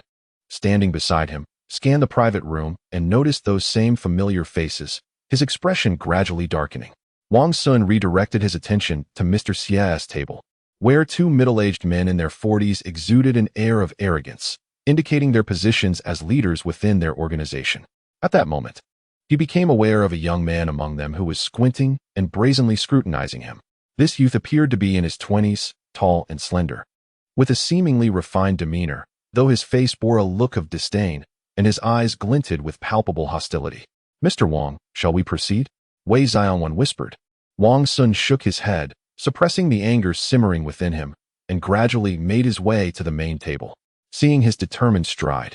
standing beside him, scanned the private room and noticed those same familiar faces, his expression gradually darkening. Wang Xun redirected his attention to Mr. Xie's table, where 2 middle-aged men in their 40s exuded an air of arrogance, indicating their positions as leaders within their organization. At that moment, he became aware of a young man among them who was squinting and brazenly scrutinizing him. This youth appeared to be in his 20s, tall and slender, with a seemingly refined demeanor, though his face bore a look of disdain, and his eyes glinted with palpable hostility. Mr. Wang, shall we proceed? Wei Xiongwen whispered. Wang Xun shook his head, suppressing the anger simmering within him, and gradually made his way to the main table. Seeing his determined stride,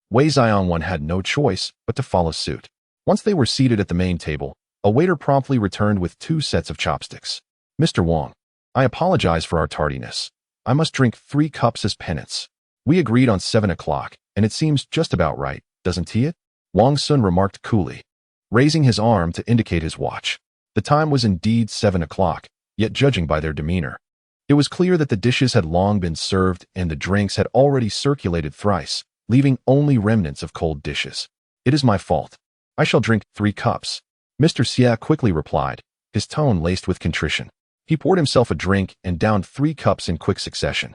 Wei Xiongwen had no choice but to follow suit. Once they were seated at the main table, a waiter promptly returned with 2 sets of chopsticks. Mr. Wang, I apologize for our tardiness. I must drink 3 cups as penance. We agreed on 7 o'clock, and it seems just about right, doesn't it? Wang Xun remarked coolly, raising his arm to indicate his watch. The time was indeed 7 o'clock, yet judging by their demeanor, it was clear that the dishes had long been served and the drinks had already circulated thrice, leaving only remnants of cold dishes. It is my fault. I shall drink 3 cups, Mr. Xie quickly replied, his tone laced with contrition. He poured himself a drink and downed 3 cups in quick succession.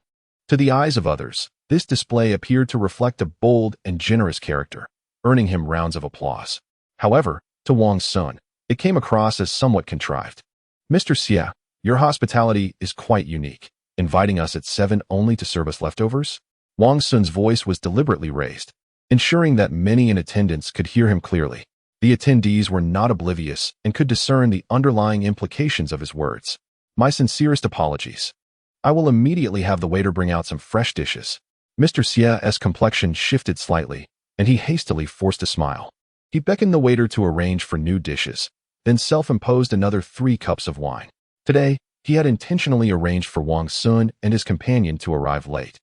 To the eyes of others, this display appeared to reflect a bold and generous character, earning him rounds of applause. However, to Wang Xun, it came across as somewhat contrived. Mr. Xie, your hospitality is quite unique, inviting us at 7 only to serve us leftovers? Wang Xun's voice was deliberately raised, ensuring that many in attendance could hear him clearly. The attendees were not oblivious and could discern the underlying implications of his words. My sincerest apologies. I will immediately have the waiter bring out some fresh dishes. Mr. Xie's complexion shifted slightly, and he hastily forced a smile. He beckoned the waiter to arrange for new dishes, then self-imposed another 3 cups of wine. Today, he had intentionally arranged for Wang Xun and his companion to arrive late,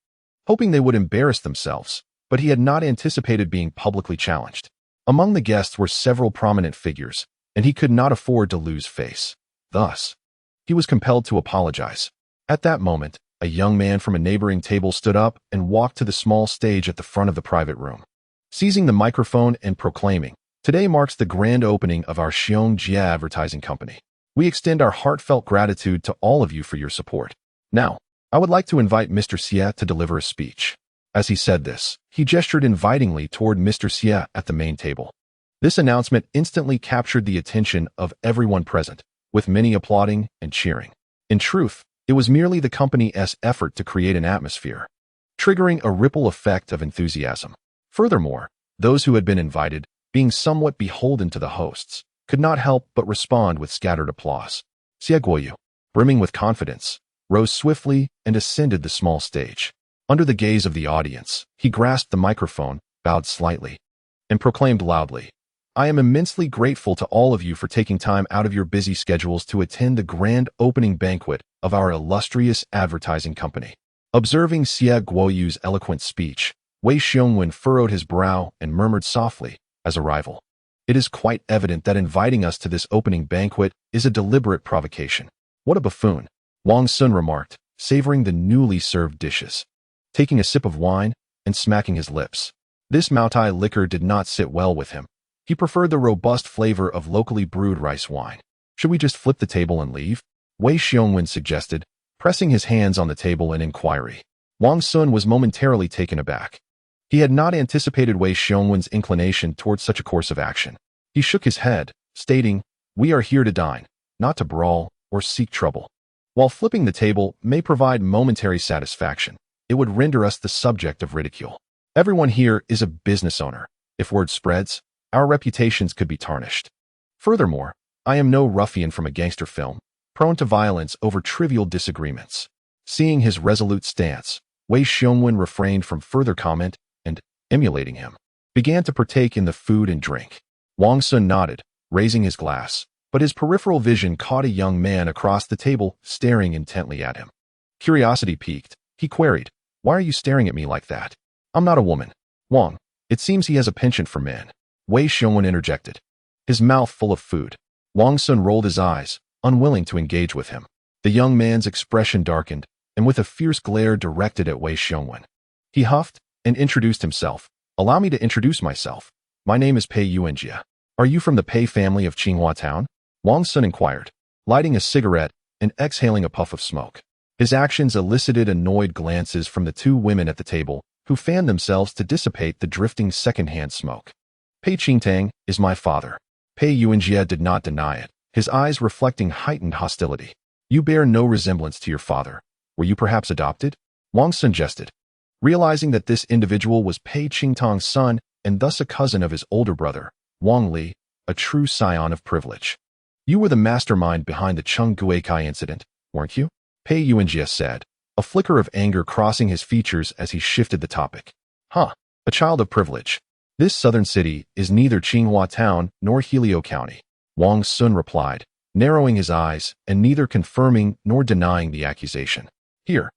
hoping they would embarrass themselves, but he had not anticipated being publicly challenged. Among the guests were several prominent figures, and he could not afford to lose face. Thus, he was compelled to apologize. At that moment, a young man from a neighboring table stood up and walked to the small stage at the front of the private room. Seizing the microphone and proclaiming, "Today marks the grand opening of our Xiong advertising company. We extend our heartfelt gratitude to all of you for your support. Now, I would like to invite Mr. Xie to deliver a speech." As he said this, he gestured invitingly toward Mr. Xie at the main table. This announcement instantly captured the attention of everyone present, with many applauding and cheering. In truth, it was merely the company's effort to create an atmosphere, triggering a ripple effect of enthusiasm. Furthermore, those who had been invited, being somewhat beholden to the hosts, could not help but respond with scattered applause. Xie Guoyu, brimming with confidence, rose swiftly and ascended the small stage. Under the gaze of the audience, he grasped the microphone, bowed slightly, and proclaimed loudly, "I am immensely grateful to all of you for taking time out of your busy schedules to attend the grand opening banquet of our illustrious advertising company." Observing Xie Guoyu's eloquent speech, Wei Xiongwen furrowed his brow and murmured softly, as a rival, "It is quite evident that inviting us to this opening banquet is a deliberate provocation." "What a buffoon," Wang Xun remarked, savoring the newly served dishes, taking a sip of wine and smacking his lips. This Maotai liquor did not sit well with him. He preferred the robust flavor of locally brewed rice wine. "Should we just flip the table and leave?" Wei Xiongwen suggested, pressing his hands on the table in inquiry. Wang Xun was momentarily taken aback. He had not anticipated Wei Xiongwen's inclination towards such a course of action. He shook his head, stating, "We are here to dine, not to brawl or seek trouble. While flipping the table may provide momentary satisfaction, it would render us the subject of ridicule. Everyone here is a business owner. If word spreads, our reputations could be tarnished. Furthermore, I am no ruffian from a gangster film, prone to violence over trivial disagreements." Seeing his resolute stance, Wei Xiongwen refrained from further comment and, emulating him, began to partake in the food and drink. Wang Xun nodded, raising his glass, but his peripheral vision caught a young man across the table staring intently at him. Curiosity piqued, he queried, "Why are you staring at me like that?" "I'm not a woman." "Wang, it seems he has a penchant for men," Wei Xiongwen interjected, his mouth full of food. Wang Xun rolled his eyes, unwilling to engage with him. The young man's expression darkened, and with a fierce glare directed at Wei Xiongwen, he huffed and introduced himself. "Allow me to introduce myself. My name is Pei Yuanjia. Are you from the Pei family of Qinghua Town?" Wang Xun inquired, lighting a cigarette and exhaling a puff of smoke. His actions elicited annoyed glances from the 2 women at the table, who fanned themselves to dissipate the drifting second-hand smoke. "Pei Qingtang is my father." Pei Yuanjia did not deny it, his eyes reflecting heightened hostility. "You bear no resemblance to your father. Were you perhaps adopted?" Wang Xun jested, realizing that this individual was Pei Qingtang's son and thus a cousin of his older brother, Wang Li, a true scion of privilege. "You were the mastermind behind the Cheng Guikai incident, weren't you?" Pei Yuanjia said, a flicker of anger crossing his features as he shifted the topic. "Huh, a child of privilege. This southern city is neither Qinghua Town nor Helio County," Wang Xun replied, narrowing his eyes and neither confirming nor denying the accusation. "Here,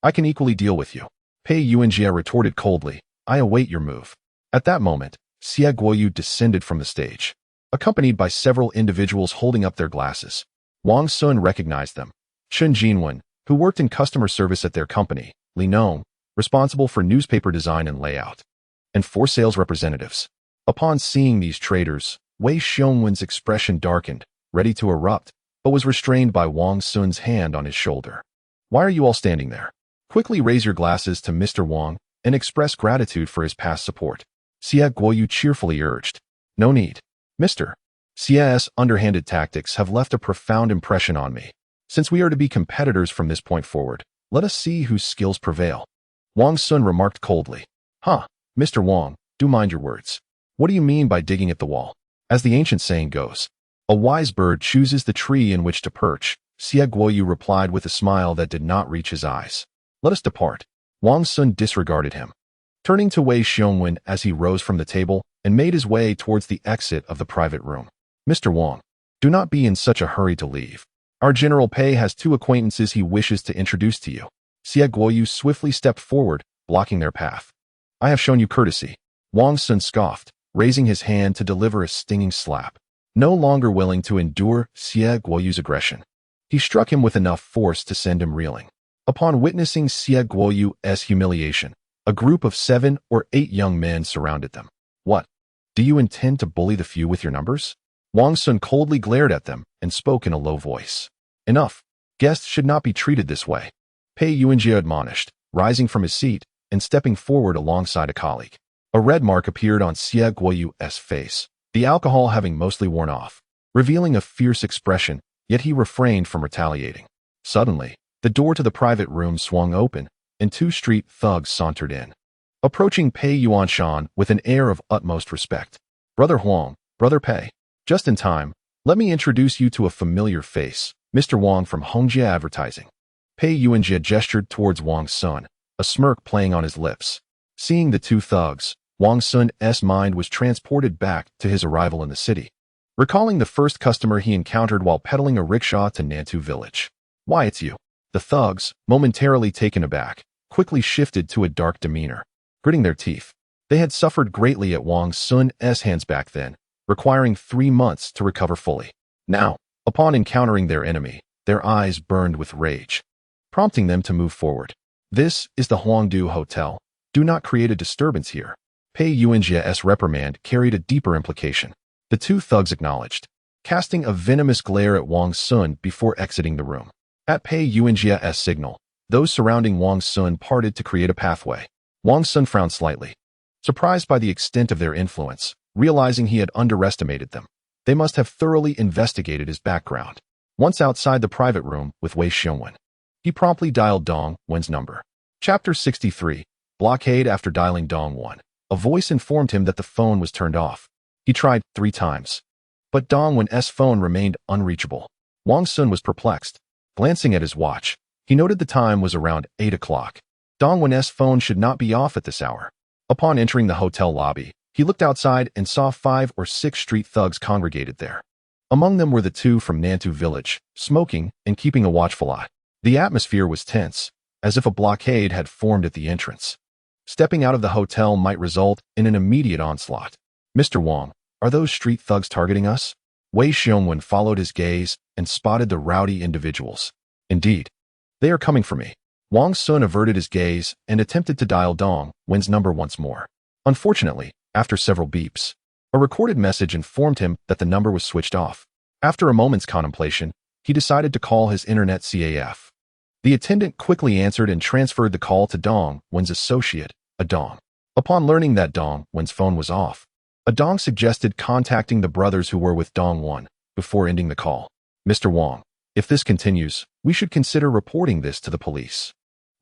I can equally deal with you," Pei Yuanjia retorted coldly. "I await your move." At that moment, Xie Guoyu descended from the stage, accompanied by several individuals holding up their glasses. Wang Xun recognized them. Chen Jinwen, who worked in customer service at their company, Li Nong, responsible for newspaper design and layout, and 4 sales representatives. Upon seeing these traders, Wei Xiongwen's expression darkened, ready to erupt, but was restrained by Wang Xun's hand on his shoulder. Why are you all standing there? Quickly raise your glasses to Mr. Wang and express gratitude for his past support. Xie Guoyu cheerfully urged. No need. Mr. Xie's underhanded tactics have left a profound impression on me. Since we are to be competitors from this point forward, let us see whose skills prevail. Wang Xun remarked coldly. Huh, Mr. Wang, do mind your words. What do you mean by digging at the wall? As the ancient saying goes, a wise bird chooses the tree in which to perch. Xie Guoyu replied with a smile that did not reach his eyes. Let us depart. Wang Xun disregarded him. Turning to Wei Xiongwen as he rose from the table and made his way towards the exit of the private room. Mr. Wang, do not be in such a hurry to leave. Our General Pei has two acquaintances he wishes to introduce to you. Xie Guoyu swiftly stepped forward, blocking their path. I have shown you courtesy. Wang Xun scoffed, raising his hand to deliver a stinging slap. No longer willing to endure Xie Guoyu's aggression, he struck him with enough force to send him reeling. Upon witnessing Xie Guoyu's humiliation, a group of 7 or 8 young men surrounded them. What? Do you intend to bully the few with your numbers? Wang Xun coldly glared at them and spoke in a low voice. Enough. Guests should not be treated this way. Pei Yuanjie admonished, rising from his seat and stepping forward alongside a colleague. A red mark appeared on Xie Guoyu's face, the alcohol having mostly worn off, revealing a fierce expression, yet he refrained from retaliating. Suddenly, the door to the private room swung open, and 2 street thugs sauntered in, approaching Pei Yuanshan with an air of utmost respect. Brother Huang, Brother Pei. Just in time, let me introduce you to a familiar face, Mr. Wang from Hongjie Advertising. Pei Yuanjie gestured towards Wang Xun, a smirk playing on his lips. Seeing the 2 thugs, Wang Xun's mind was transported back to his arrival in the city, recalling the first customer he encountered while peddling a rickshaw to Nantu village. Why, it's you. The thugs, momentarily taken aback, quickly shifted to a dark demeanor, gritting their teeth. They had suffered greatly at Wang Xun's hands back then, requiring 3 months to recover fully. Now, upon encountering their enemy, their eyes burned with rage, prompting them to move forward. This is the Huangdu Hotel. Do not create a disturbance here. Pei Yuanjie's reprimand carried a deeper implication. The 2 thugs acknowledged, casting a venomous glare at Wang Xun before exiting the room. At Pei Yuanjie's signal, those surrounding Wang Xun parted to create a pathway. Wang Xun frowned slightly, surprised by the extent of their influence. Realizing he had underestimated them, they must have thoroughly investigated his background. Once outside the private room with Wei Xiongwen, he promptly dialed Dong Wen's number. Chapter 63, Blockade. After dialing Dong Wen, a voice informed him that the phone was turned off. He tried 3 times, but Dong Wen's phone remained unreachable. Wang Xun was perplexed. Glancing at his watch, he noted the time was around 8 o'clock. Dong Wen's phone should not be off at this hour. Upon entering the hotel lobby, he looked outside and saw 5 or 6 street thugs congregated there. Among them were the 2 from Nantu village, smoking and keeping a watchful eye. The atmosphere was tense, as if a blockade had formed at the entrance. Stepping out of the hotel might result in an immediate onslaught. Mr. Wang, are those street thugs targeting us? Wei Xiongwen followed his gaze and spotted the rowdy individuals. Indeed, they are coming for me. Wang Xun averted his gaze and attempted to dial Dong Wen's number once more. Unfortunately, after several beeps, a recorded message informed him that the number was switched off. After a moment's contemplation, he decided to call his internet CAF. The attendant quickly answered and transferred the call to Dong Wen's associate, a Dong. Upon learning that Dong Wen's phone was off, a Dong suggested contacting the brothers who were with Dong Wen before ending the call. Mr. Wang, if this continues, we should consider reporting this to the police.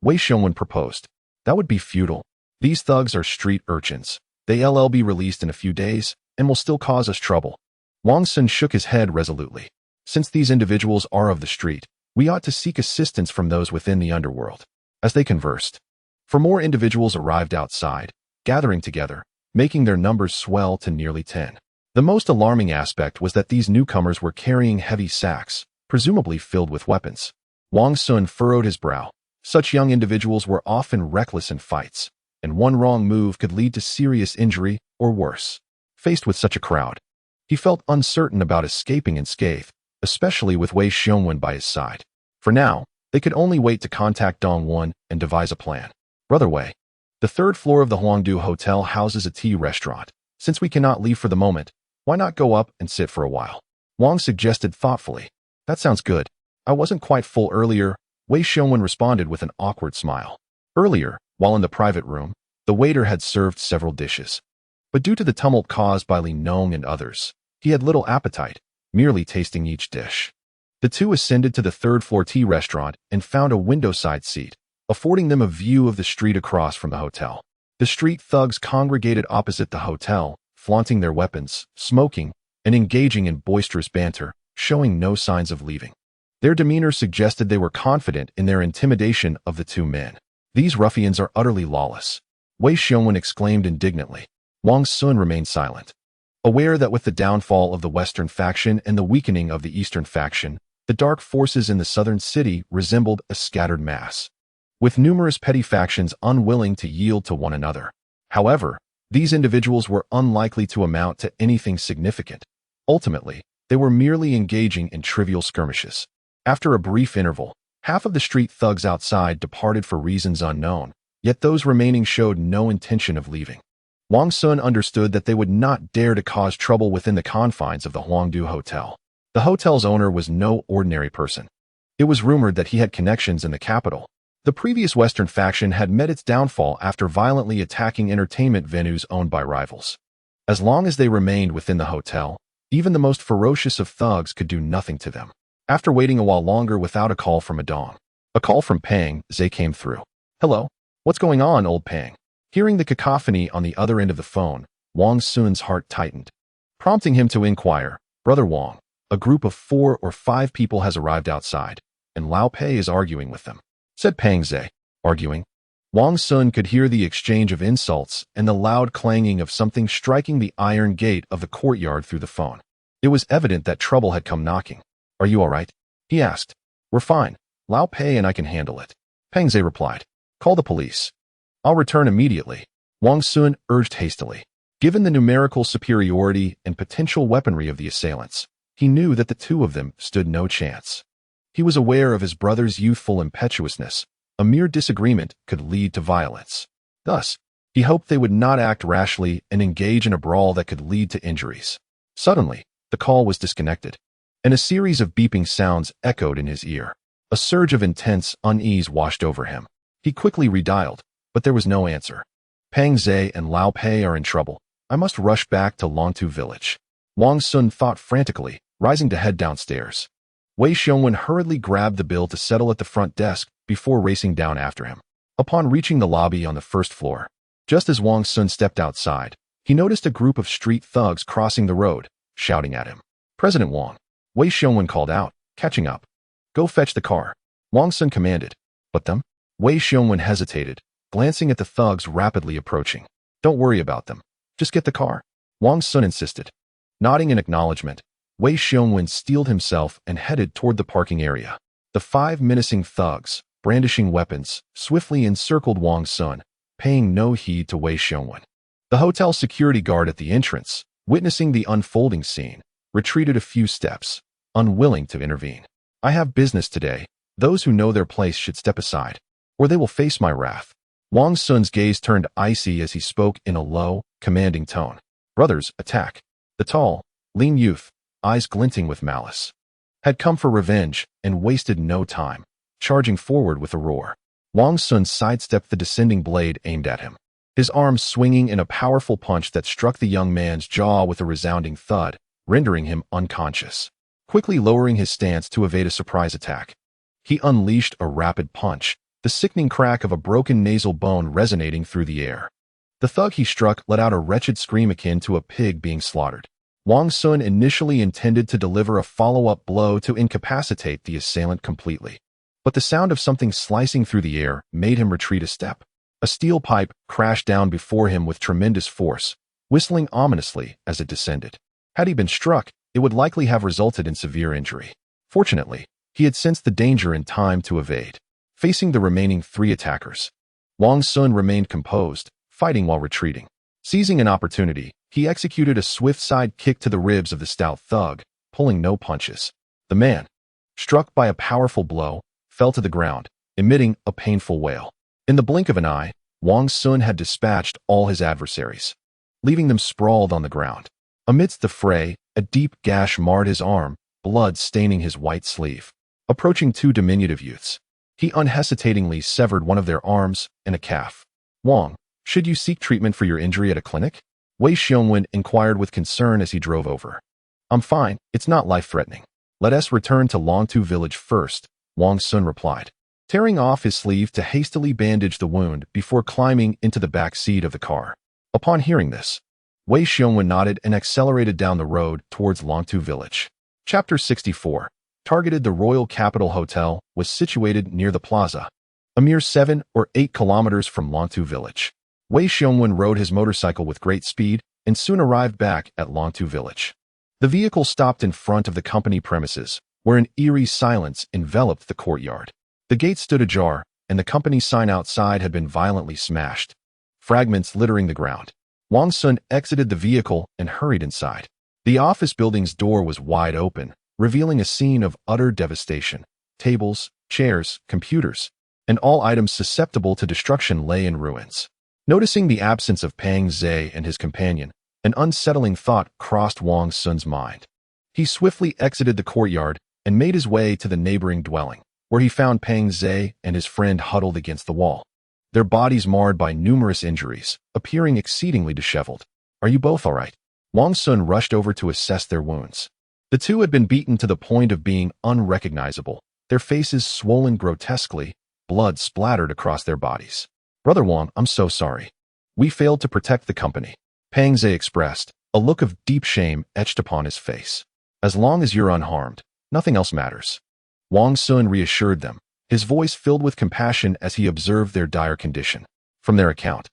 Wei Xiongwen proposed. That would be futile. These thugs are street urchins. They'll be released in a few days and will still cause us trouble. Wang Xun shook his head resolutely. Since these individuals are of the street, we ought to seek assistance from those within the underworld. As they conversed, 4 more individuals arrived outside, gathering together, making their numbers swell to nearly 10. The most alarming aspect was that these newcomers were carrying heavy sacks, presumably filled with weapons. Wang Xun furrowed his brow. Such young individuals were often reckless in fights, and one wrong move could lead to serious injury or worse. Faced with such a crowd, he felt uncertain about escaping unscathed, especially with Wei Xiongwen by his side. For now, they could only wait to contact Dong Wen and devise a plan. Brother Wei, the 3rd floor of the Huangdu Hotel houses a tea restaurant. Since we cannot leave for the moment, why not go up and sit for a while? Wang suggested thoughtfully. That sounds good. I wasn't quite full earlier, Wei Xiongwen responded with an awkward smile. Earlier, while in the private room, the waiter had served several dishes. But due to the tumult caused by Li Nong and others, he had little appetite, merely tasting each dish. The two ascended to the third-floor tea restaurant and found a window-side seat, affording them a view of the street across from the hotel. The street thugs congregated opposite the hotel, flaunting their weapons, smoking, and engaging in boisterous banter, showing no signs of leaving. Their demeanor suggested they were confident in their intimidation of the two men. These ruffians are utterly lawless, Wei Xiongwen exclaimed indignantly. Wang Xun remained silent. Aware that with the downfall of the Western faction and the weakening of the Eastern faction, the dark forces in the southern city resembled a scattered mass, with numerous petty factions unwilling to yield to one another. However, these individuals were unlikely to amount to anything significant. Ultimately, they were merely engaging in trivial skirmishes. After a brief interval, half of the street thugs outside departed for reasons unknown, yet those remaining showed no intention of leaving. Wang Xun understood that they would not dare to cause trouble within the confines of the Huangdu Hotel. The hotel's owner was no ordinary person. It was rumored that he had connections in the capital. The previous Western faction had met its downfall after violently attacking entertainment venues owned by rivals. As long as they remained within the hotel, even the most ferocious of thugs could do nothing to them. After waiting a while longer without a call from Adong, a call from Pang Zhe came through. "Hello? What's going on, old Pang?" Hearing the cacophony on the other end of the phone, Wang Xun's heart tightened, prompting him to inquire, "Brother Wang, a group of 4 or 5 people has arrived outside, and Lao Pei is arguing with them," said Pang Zhe. Arguing? Wang Xun could hear the exchange of insults and the loud clanging of something striking the iron gate of the courtyard through the phone. It was evident that trouble had come knocking. "Are you all right?" he asked. "We're fine. Lao Pei and I can handle it," Pang Zhe replied. "Call the police." "I'll return immediately," Wang Xun urged hastily. Given the numerical superiority and potential weaponry of the assailants, he knew that the two of them stood no chance. He was aware of his brother's youthful impetuousness. A mere disagreement could lead to violence. Thus, he hoped they would not act rashly and engage in a brawl that could lead to injuries. Suddenly, the call was disconnected, and a series of beeping sounds echoed in his ear. A surge of intense unease washed over him. He quickly redialed, but there was no answer. "Pang Zhe and Lao Pei are in trouble. I must rush back to Longtu village." Wang Xun thought frantically, rising to head downstairs. Wei Xiongwen hurriedly grabbed the bill to settle at the front desk before racing down after him. Upon reaching the lobby on the first floor, just as Wang Xun stepped outside, he noticed a group of street thugs crossing the road, shouting at him. "President Wang," Wei Xiongwen called out, catching up. "Go fetch the car," Wang Xun commanded. "But them?" Wei Xiongwen hesitated, glancing at the thugs rapidly approaching. "Don't worry about them. Just get the car," Wang Xun insisted. Nodding in acknowledgement, Wei Xiongwen steeled himself and headed toward the parking area. The 5 menacing thugs, brandishing weapons, swiftly encircled Wang Xun, paying no heed to Wei Xiongwen. The hotel security guard at the entrance, witnessing the unfolding scene, retreated a few steps, unwilling to intervene. "I have business today. Those who know their place should step aside, or they will face my wrath." Wang Xun's gaze turned icy as he spoke in a low, commanding tone. "Brothers, attack." The tall, lean youth, eyes glinting with malice, had come for revenge and wasted no time, charging forward with a roar. Wang Xun sidestepped the descending blade aimed at him, his arms swinging in a powerful punch that struck the young man's jaw with a resounding thud, rendering him unconscious. Quickly lowering his stance to evade a surprise attack, he unleashed a rapid punch, the sickening crack of a broken nasal bone resonating through the air. The thug he struck let out a wretched scream akin to a pig being slaughtered. Wang Xun initially intended to deliver a follow-up blow to incapacitate the assailant completely, but the sound of something slicing through the air made him retreat a step. A steel pipe crashed down before him with tremendous force, whistling ominously as it descended. Had he been struck, it would likely have resulted in severe injury. Fortunately, he had sensed the danger in time to evade. Facing the remaining 3 attackers, Wang Xun remained composed, fighting while retreating. Seizing an opportunity, he executed a swift side kick to the ribs of the stout thug, pulling no punches. The man, struck by a powerful blow, fell to the ground, emitting a painful wail. In the blink of an eye, Wang Xun had dispatched all his adversaries, leaving them sprawled on the ground. Amidst the fray, a deep gash marred his arm, blood staining his white sleeve. Approaching two diminutive youths, he unhesitatingly severed one of their arms and a calf. Wang, should you seek treatment for your injury at a clinic? Wei Xiongwen inquired with concern as he drove over. I'm fine, it's not life-threatening. Let us return to Longtu village first, Wang Xun replied, tearing off his sleeve to hastily bandage the wound before climbing into the back seat of the car. Upon hearing this, Wei Xiongwen nodded and accelerated down the road towards Longtu village. Chapter 64. Targeted. The Royal Capital Hotel was situated near the plaza, a mere 7 or 8 kilometers from Longtu village. Wei Xiongwen rode his motorcycle with great speed and soon arrived back at Longtu village. The vehicle stopped in front of the company premises, where an eerie silence enveloped the courtyard. The gate stood ajar, and the company sign outside had been violently smashed, fragments littering the ground. Wang Xun exited the vehicle and hurried inside. The office building's door was wide open, revealing a scene of utter devastation. Tables, chairs, computers, and all items susceptible to destruction lay in ruins. Noticing the absence of Pang Zhe and his companion, an unsettling thought crossed Wang Xun's mind. He swiftly exited the courtyard and made his way to the neighboring dwelling, where he found Pang Zhe and his friend huddled against the wall, their bodies marred by numerous injuries, appearing exceedingly disheveled. Are you both all right? Wang Xun rushed over to assess their wounds. The two had been beaten to the point of being unrecognizable, their faces swollen grotesquely, blood splattered across their bodies. Brother Wang, I'm so sorry. We failed to protect the company, Pang Zhe expressed, a look of deep shame etched upon his face. As long as you're unharmed, nothing else matters. Wang Xun reassured them, his voice filled with compassion as he observed their dire condition. From their account,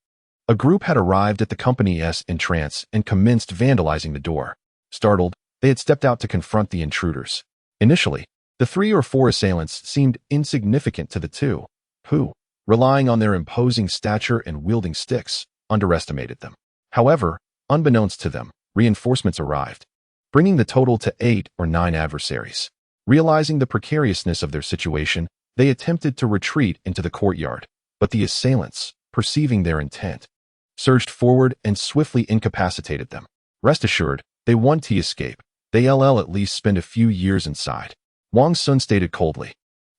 a group had arrived at the company's entrance and commenced vandalizing the door. Startled, they had stepped out to confront the intruders. Initially, the 3 or 4 assailants seemed insignificant to the two, who, relying on their imposing stature and wielding sticks, underestimated them. However, unbeknownst to them, reinforcements arrived, bringing the total to 8 or 9 adversaries. Realizing the precariousness of their situation, they attempted to retreat into the courtyard, but the assailants, perceiving their intent, surged forward and swiftly incapacitated them. Rest assured, they want to escape. They'll at least spend a few years inside, Wang Xun stated coldly.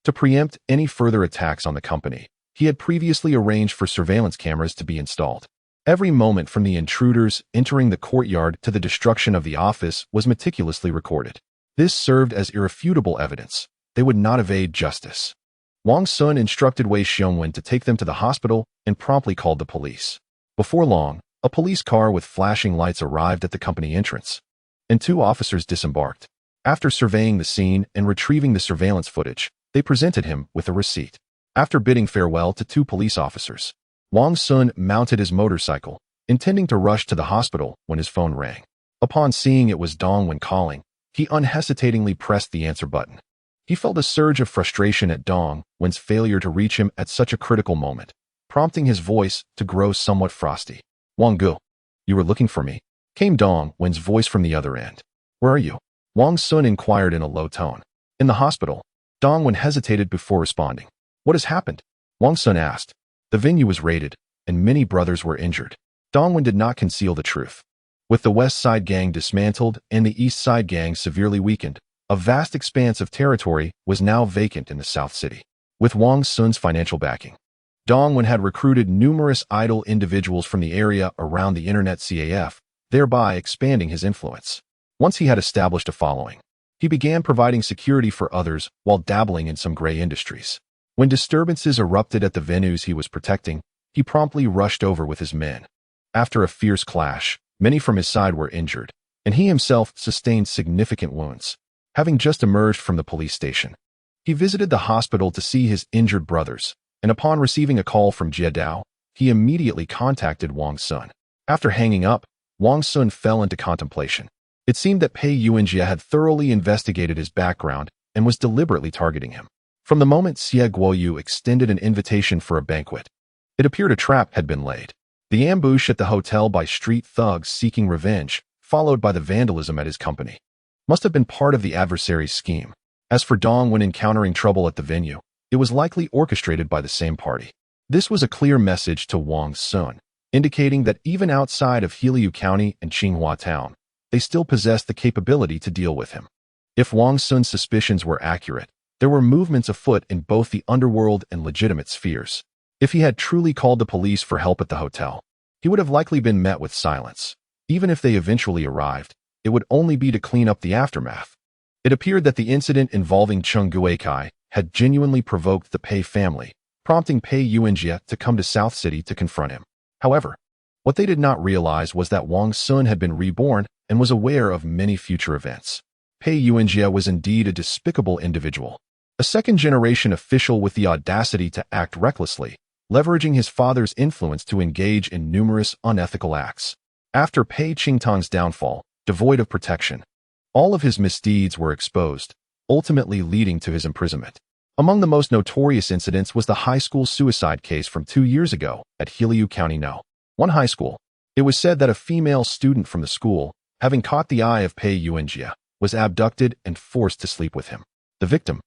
To preempt any further attacks on the company, he had previously arranged for surveillance cameras to be installed. Every moment from the intruders entering the courtyard to the destruction of the office was meticulously recorded. This served as irrefutable evidence. They would not evade justice. Wang Xun instructed Wei Xiongwen to take them to the hospital and promptly called the police. Before long, a police car with flashing lights arrived at the company entrance, and 2 officers disembarked. After surveying the scene and retrieving the surveillance footage, they presented him with a receipt. After bidding farewell to 2 police officers, Wang Xun mounted his motorcycle, intending to rush to the hospital when his phone rang. Upon seeing it was Dongwen calling, he unhesitatingly pressed the answer button. He felt a surge of frustration at Dongwen's failure to reach him at such a critical moment, prompting his voice to grow somewhat frosty. Wang Gu, you were looking for me? Came Dongwen's voice from the other end. Where are you? Wang Xun inquired in a low tone. In the hospital. Dongwen hesitated before responding. What has happened? Wang Xun asked. The venue was raided, and many brothers were injured. Dongwen did not conceal the truth. With the West Side Gang dismantled and the East Side Gang severely weakened, a vast expanse of territory was now vacant in the South City. With Wang Xun's financial backing, Dongwen had recruited numerous idle individuals from the area around the internet CAF, thereby expanding his influence. Once he had established a following, he began providing security for others while dabbling in some gray industries. When disturbances erupted at the venues he was protecting, he promptly rushed over with his men. After a fierce clash, many from his side were injured, and he himself sustained significant wounds. Having just emerged from the police station, he visited the hospital to see his injured brothers, and upon receiving a call from Jie Dao, he immediately contacted Wang Xun. After hanging up, Wang Xun fell into contemplation. It seemed that Pei Yuanjie had thoroughly investigated his background and was deliberately targeting him. From the moment Xie Guoyu extended an invitation for a banquet, it appeared a trap had been laid. The ambush at the hotel by street thugs seeking revenge, followed by the vandalism at his company, must have been part of the adversary's scheme. As for Dong when encountering trouble at the venue, it was likely orchestrated by the same party. This was a clear message to Wang Xun, indicating that even outside of Heliu County and Qinghua Town, they still possessed the capability to deal with him. If Wang Xun's suspicions were accurate, there were movements afoot in both the underworld and legitimate spheres. If he had truly called the police for help at the hotel, he would have likely been met with silence. Even if they eventually arrived, it would only be to clean up the aftermath. It appeared that the incident involving Chung Guikai had genuinely provoked the Pei family, prompting Pei Yuanjie to come to South City to confront him. However, what they did not realize was that Wang Xun had been reborn and was aware of many future events. Pei Yuanjie was indeed a despicable individual, a second-generation official with the audacity to act recklessly, leveraging his father's influence to engage in numerous unethical acts. After Pei Qingtang's downfall, devoid of protection, all of his misdeeds were exposed, ultimately leading to his imprisonment. Among the most notorious incidents was the high school suicide case from 2 years ago at Hiliu County No. 1 high school. It was said that a female student from the school, having caught the eye of Pei Yuanjie, was abducted and forced to sleep with him. The victim,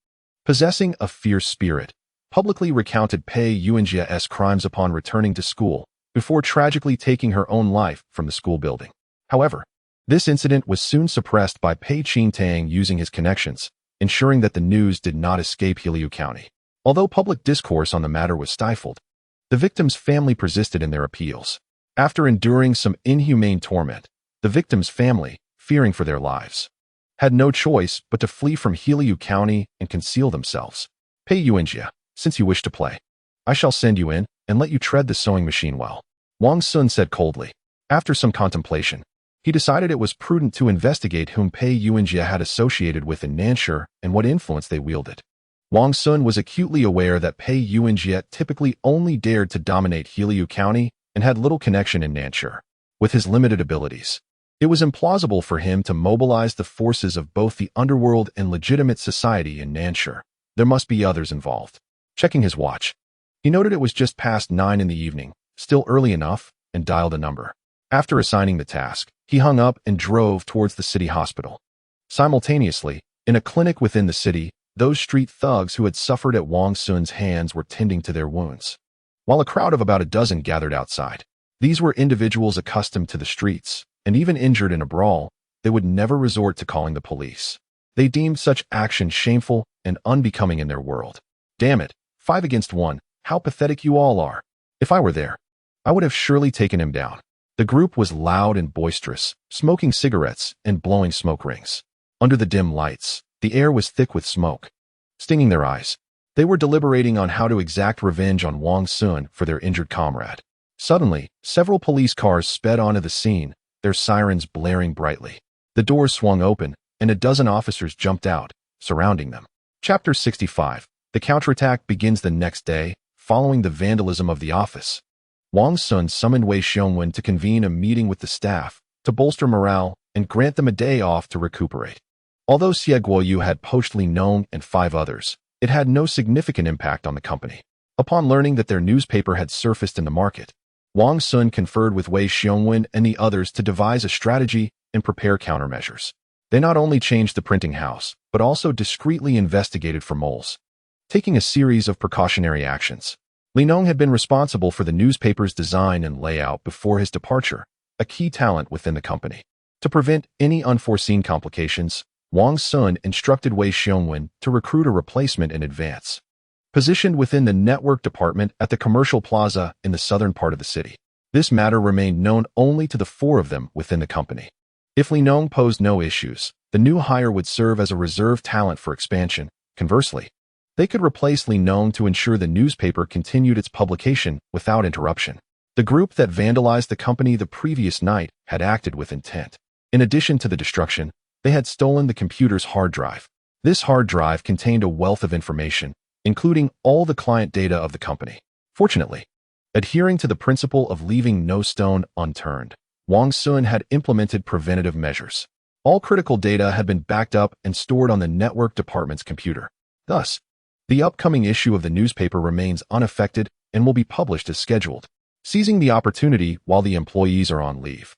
possessing a fierce spirit, publicly recounted Pei Yuanjie's crimes upon returning to school, before tragically taking her own life from the school building. However, this incident was soon suppressed by Pei Qingtang using his connections, ensuring that the news did not escape Hiliu County. Although public discourse on the matter was stifled, the victim's family persisted in their appeals. After enduring some inhumane torment, the victim's family, fearing for their lives, had no choice but to flee from Hiliu County and conceal themselves. Pei Yuanjie, since you wish to play, I shall send you in and let you tread the sewing machine well, Wang Xun said coldly. After some contemplation, he decided it was prudent to investigate whom Pei Yuanjie had associated with in Nanshur and what influence they wielded. Wang Xun was acutely aware that Pei Yuanjie typically only dared to dominate Hiliu County and had little connection in Nanshur. With his limited abilities, it was implausible for him to mobilize the forces of both the underworld and legitimate society in Nanshur. There must be others involved. Checking his watch, he noted it was just past 9 in the evening, still early enough, and dialed a number. After assigning the task, he hung up and drove towards the city hospital. Simultaneously, in a clinic within the city, those street thugs who had suffered at Wang Xun's hands were tending to their wounds, while a crowd of about a dozen gathered outside. These were individuals accustomed to the streets, and even injured in a brawl, they would never resort to calling the police. They deemed such action shameful and unbecoming in their world. Damn it, 5 against 1, how pathetic you all are. If I were there, I would have surely taken him down. The group was loud and boisterous, smoking cigarettes and blowing smoke rings. Under the dim lights, the air was thick with smoke, stinging their eyes. They were deliberating on how to exact revenge on Wang Xun for their injured comrade. Suddenly, several police cars sped onto the scene, their sirens blaring brightly. The doors swung open, and a dozen officers jumped out, surrounding them. Chapter 65. The counterattack begins the next day, following the vandalism of the office. Wang Xun summoned Wei Xiongwen to convene a meeting with the staff, to bolster morale and grant them a day off to recuperate. Although Xie Guoyu had poached Li Nong and 5 others, it had no significant impact on the company. Upon learning that their newspaper had surfaced in the market, Wang Xun conferred with Wei Xiongwen and the others to devise a strategy and prepare countermeasures. They not only changed the printing house, but also discreetly investigated for moles, taking a series of precautionary actions. Li Nong had been responsible for the newspaper's design and layout before his departure, a key talent within the company. To prevent any unforeseen complications, Wang Xun instructed Wei Xiongwen to recruit a replacement in advance, positioned within the network department at the commercial plaza in the southern part of the city. This matter remained known only to the 4 of them within the company. If Li Nong posed no issues, the new hire would serve as a reserve talent for expansion. Conversely, they could replace Li Nong to ensure the newspaper continued its publication without interruption. The group that vandalized the company the previous night had acted with intent. In addition to the destruction, they had stolen the computer's hard drive. This hard drive contained a wealth of information, including all the client data of the company. Fortunately, adhering to the principle of leaving no stone unturned, Wang Xun had implemented preventative measures. All critical data had been backed up and stored on the network department's computer. Thus, the upcoming issue of the newspaper remains unaffected and will be published as scheduled. Seizing the opportunity while the employees are on leave,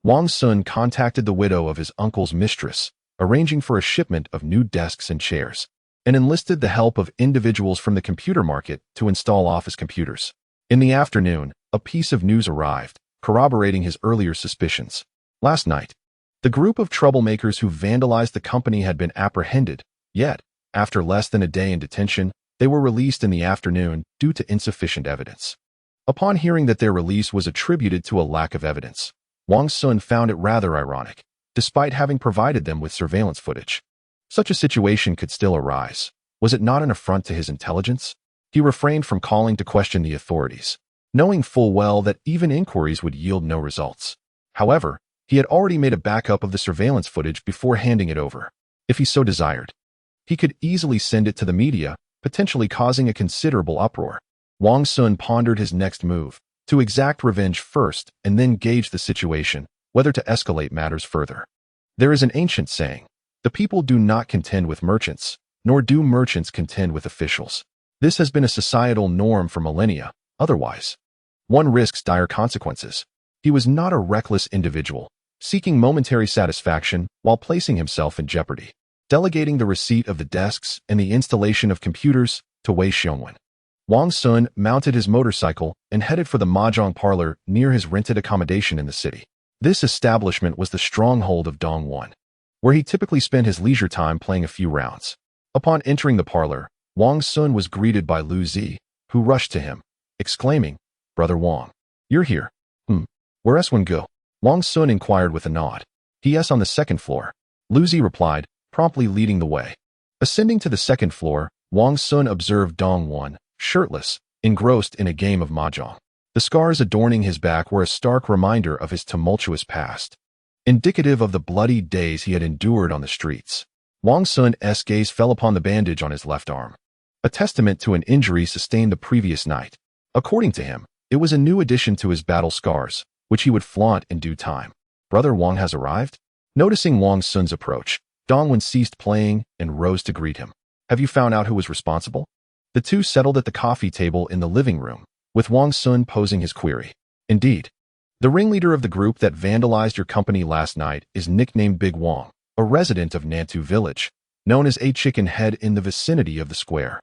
Wang Xun contacted the widow of his uncle's mistress, arranging for a shipment of new desks and chairs, and enlisted the help of individuals from the computer market to install office computers. In the afternoon, a piece of news arrived, corroborating his earlier suspicions. Last night, The group of troublemakers who vandalized the company had been apprehended, yet, after less than a day in detention, they were released in the afternoon due to insufficient evidence. Upon hearing that their release was attributed to a lack of evidence, Wang Xun found it rather ironic, despite having provided them with surveillance footage. Such a situation could still arise. Was it not an affront to his intelligence? He refrained from calling to question the authorities, knowing full well that even inquiries would yield no results. However, he had already made a backup of the surveillance footage before handing it over. If he so desired, he could easily send it to the media, potentially causing a considerable uproar. Wang Xun pondered his next move, to exact revenge first and then gauge the situation, whether to escalate matters further. There is an ancient saying, "The people do not contend with merchants, nor do merchants contend with officials." This has been a societal norm for millennia. Otherwise, one risks dire consequences. He was not a reckless individual, seeking momentary satisfaction while placing himself in jeopardy. Delegating the receipt of the desks and the installation of computers to Wei Xiongwen, Wang Xun mounted his motorcycle and headed for the mahjong parlor near his rented accommodation in the city. This establishment was the stronghold of Dongwon, where he typically spent his leisure time playing a few rounds. Upon entering the parlor, Wang Xun was greeted by Lu Zi, who rushed to him, exclaiming, "Brother Wang, you're here. Where's one go?" Wang Xun inquired with a nod. "He is on the second floor," Lu Zi replied, promptly leading the way. Ascending to the second floor, Wang Xun observed Dongwon, shirtless, engrossed in a game of mahjong. The scars adorning his back were a stark reminder of his tumultuous past, indicative of the bloody days he had endured on the streets. Wang Xun's gaze fell upon the bandage on his left arm, a testament to an injury sustained the previous night. According to him, it was a new addition to his battle scars, which he would flaunt in due time. "Brother Wang has arrived?" Noticing Wang Xun's approach, Dongwon ceased playing and rose to greet him. "Have you found out who was responsible?" The two settled at the coffee table in the living room, with Wang Xun posing his query. "Indeed. The ringleader of the group that vandalized your company last night is nicknamed Big Wang, a resident of Nantu Village, known as a chicken head in the vicinity of the square."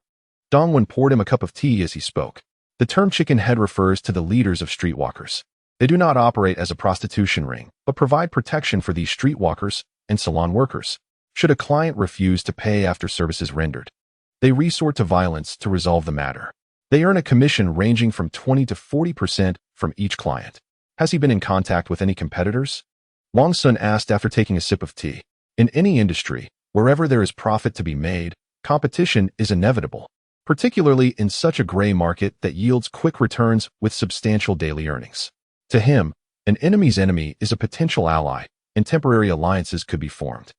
Dongwon poured him a cup of tea as he spoke. The term chicken head refers to the leaders of streetwalkers. They do not operate as a prostitution ring, but provide protection for these streetwalkers and salon workers. Should a client refuse to pay after services rendered, they resort to violence to resolve the matter. They earn a commission ranging from 20 to 40% from each client. "Has he been in contact with any competitors?" Wang Xun asked after taking a sip of tea. In any industry, wherever there is profit to be made, competition is inevitable, particularly in such a gray market that yields quick returns with substantial daily earnings. To him, an enemy's enemy is a potential ally, and temporary alliances could be formed.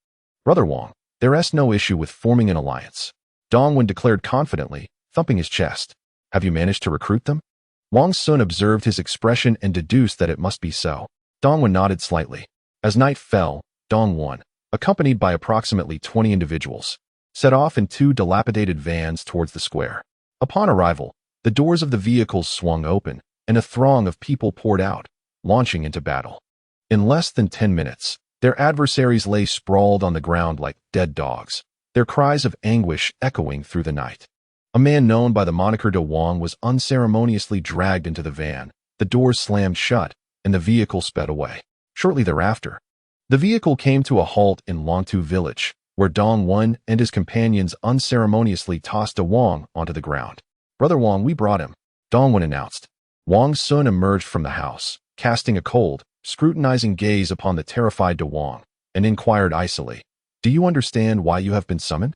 "Brother Wang, there's no issue with forming an alliance," Dongwon declared confidently, thumping his chest. "Have you managed to recruit them?" Wang Xun observed his expression and deduced that it must be so. Dongwon nodded slightly. As night fell, Dongwon, accompanied by approximately 20 individuals, set off in two dilapidated vans towards the square. Upon arrival, the doors of the vehicles swung open, and a throng of people poured out, launching into battle. In less than 10 minutes, their adversaries lay sprawled on the ground like dead dogs, their cries of anguish echoing through the night. A man known by the moniker De Wang was unceremoniously dragged into the van, the doors slammed shut, and the vehicle sped away. Shortly thereafter, the vehicle came to a halt in Longtu Village, where Dongwon and his companions unceremoniously tossed De Wang onto the ground. "Brother Wang, we brought him," Dongwon announced. Wang Xun emerged from the house, casting a cold, scrutinizing gaze upon the terrified De Wang, and inquired icily, "Do you understand why you have been summoned?"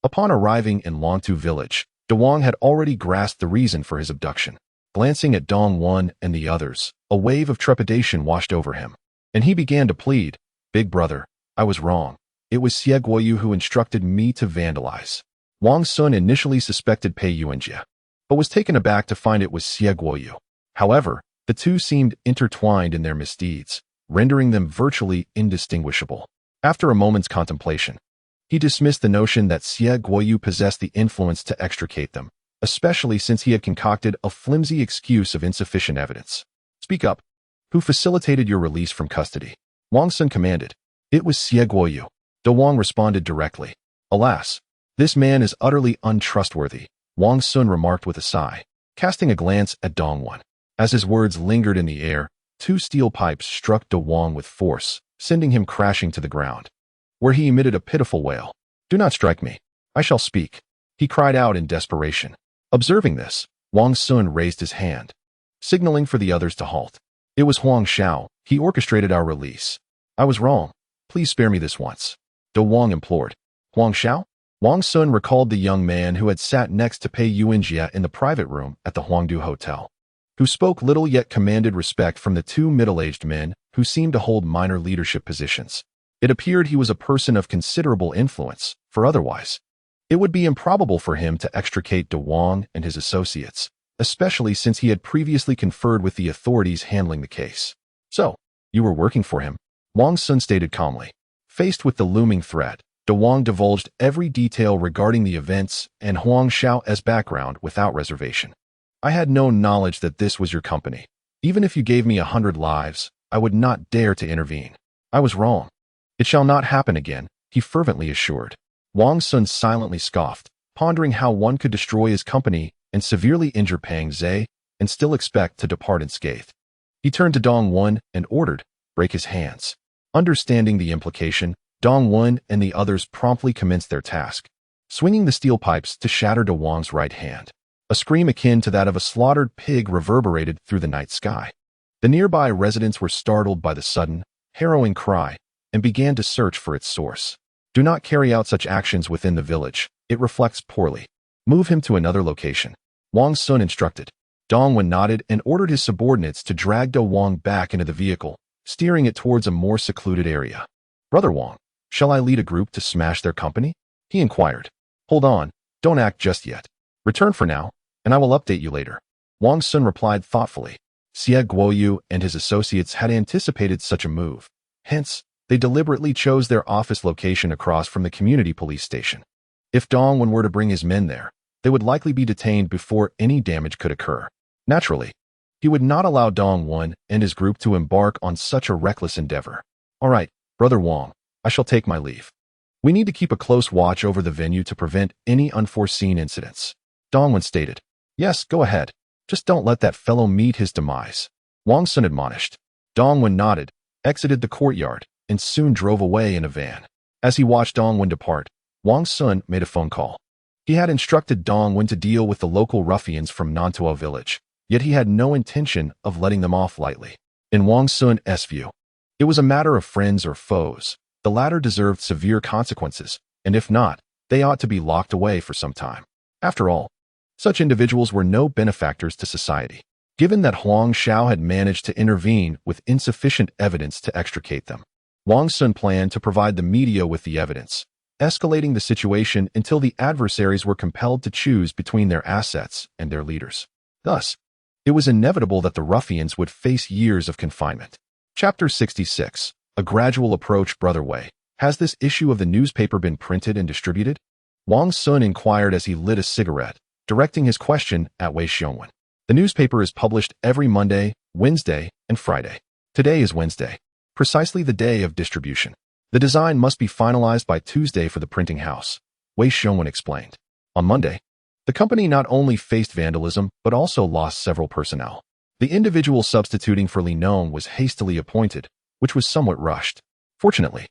Upon arriving in Longtu Village, De Wang had already grasped the reason for his abduction. Glancing at Dongwon and the others, a wave of trepidation washed over him, and he began to plead, "Big brother, I was wrong. It was Xie Guoyu who instructed me to vandalize." Wang Xun initially suspected Pei Yuanjie, but was taken aback to find it was Xie Guoyu. However, the two seemed intertwined in their misdeeds, rendering them virtually indistinguishable. After a moment's contemplation, he dismissed the notion that Xie Guoyu possessed the influence to extricate them, especially since he had concocted a flimsy excuse of insufficient evidence. "Speak up. Who facilitated your release from custody?" Wang Xun commanded. "It was Xie Guoyu," De Wang responded directly. "Alas, this man is utterly untrustworthy," Wang Xun remarked with a sigh, casting a glance at Dongwon. As his words lingered in the air, two steel pipes struck De Wang with force, sending him crashing to the ground, where he emitted a pitiful wail. "Do not strike me. I shall speak," he cried out in desperation. Observing this, Wang Xun raised his hand, signaling for the others to halt. "It was Huang Xiao. He orchestrated our release. I was wrong. Please spare me this once," De Wang implored. "Huang Xiao?" Wang Xun recalled the young man who had sat next to Pei Yuanjia in the private room at the Huangdu Hotel, who spoke little yet commanded respect from the two middle-aged men who seemed to hold minor leadership positions. It appeared he was a person of considerable influence, for otherwise it would be improbable for him to extricate De Wang and his associates, especially since he had previously conferred with the authorities handling the case. "So, you were working for him?" Wang Xun stated calmly. Faced with the looming threat, De Wang divulged every detail regarding the events and Huang Xiao's background without reservation. "I had no knowledge that this was your company. Even if you gave me 100 lives, I would not dare to intervene. I was wrong. It shall not happen again," he fervently assured. Wang Xun silently scoffed, pondering how one could destroy his company and severely injure Pang Zhe and still expect to depart unscathed. He turned to Dong Wen and ordered, "Break his hands." Understanding the implication, Dong Wen and the others promptly commenced their task, swinging the steel pipes to shatter De Wang's right hand. A scream akin to that of a slaughtered pig reverberated through the night sky. The nearby residents were startled by the sudden, harrowing cry and began to search for its source. "Do not carry out such actions within the village. It reflects poorly. Move him to another location," Wang Xun instructed. Dong Wen nodded and ordered his subordinates to drag De Wang back into the vehicle, steering it towards a more secluded area. "Brother Wang, shall I lead a group to smash their company?" he inquired. "Hold on, don't act just yet. Return for now, and I will update you later," Wang Xun replied thoughtfully. Xie Guoyu and his associates had anticipated such a move. Hence, they deliberately chose their office location across from the community police station. If Dong Wen were to bring his men there, they would likely be detained before any damage could occur. Naturally, he would not allow Dong Wen and his group to embark on such a reckless endeavor. "All right, Brother Wang, I shall take my leave. We need to keep a close watch over the venue to prevent any unforeseen incidents," Dong Wen stated. "Yes, go ahead. Just don't let that fellow meet his demise," Wang Xun admonished. Dong Wen nodded, exited the courtyard, and soon drove away in a van. As he watched Dong Wen depart, Wang Xun made a phone call. He had instructed Dong Wen to deal with the local ruffians from Nantuo village, yet he had no intention of letting them off lightly. In Wang Xun's view, it was a matter of friends or foes. The latter deserved severe consequences, and if not, they ought to be locked away for some time. After all, such individuals were no benefactors to society, given that Huang Xiao had managed to intervene with insufficient evidence to extricate them. Wang Xun planned to provide the media with the evidence, escalating the situation until the adversaries were compelled to choose between their assets and their leaders. Thus, it was inevitable that the ruffians would face years of confinement. Chapter 66. A gradual approach. Brother Wei, has this issue of the newspaper been printed and distributed? Wang Xun inquired as he lit a cigarette, directing his question at Wei Xiongwen. The newspaper is published every Monday, Wednesday, and Friday. Today is Wednesday, precisely the day of distribution. The design must be finalized by Tuesday for the printing house, Wei Xiongwen explained. On Monday, the company not only faced vandalism but also lost several personnel. The individual substituting for Li Nong was hastily appointed, which was somewhat rushed. Fortunately,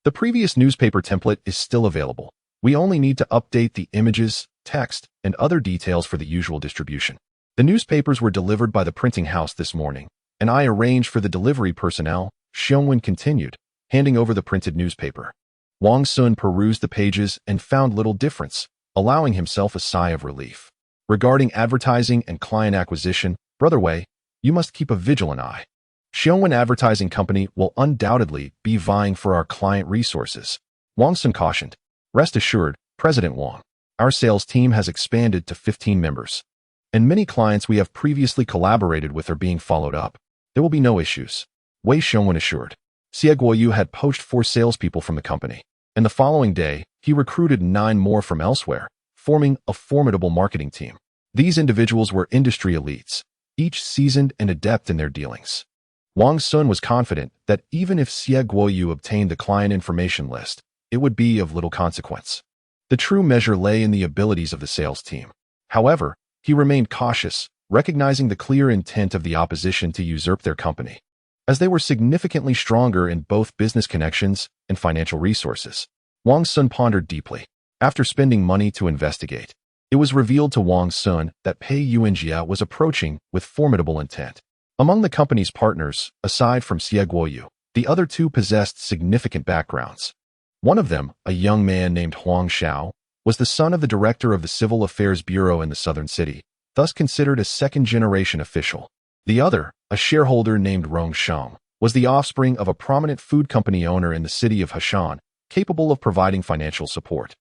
the previous newspaper template is still available. We only need to update the images, text, and other details for the usual distribution. The newspapers were delivered by the printing house this morning, and I arranged for the delivery personnel, Xiongwen continued, handing over the printed newspaper. Wang Xun perused the pages and found little difference, allowing himself a sigh of relief. Regarding advertising and client acquisition, Brother Wei, you must keep a vigilant eye. Xiongwen Advertising Company will undoubtedly be vying for our client resources, Wang Xun cautioned. Rest assured, President Wang, our sales team has expanded to 15 members, and many clients we have previously collaborated with are being followed up. There will be no issues, Wei Xiongwen assured. Xie Guoyu had poached 4 salespeople from the company, and the following day, he recruited 9 more from elsewhere, forming a formidable marketing team. These individuals were industry elites, each seasoned and adept in their dealings. Wang Xun was confident that even if Xie Guoyu obtained the client information list, it would be of little consequence. The true measure lay in the abilities of the sales team. However, he remained cautious, recognizing the clear intent of the opposition to usurp their company. as they were significantly stronger in both business connections and financial resources. Wang Xun pondered deeply. After spending money to investigate, it was revealed to Wang Xun that Pei Yuanjia was approaching with formidable intent. Among the company's partners, aside from Scapegoat, the other two possessed significant backgrounds. One of them, a young man named Huang Xiao, was the son of the director of the Civil Affairs Bureau in the southern city, thus considered a second-generation official. The other, a shareholder named Wang Xun, was the offspring of a prominent food company owner in the city of Hashan, capable of providing financial support.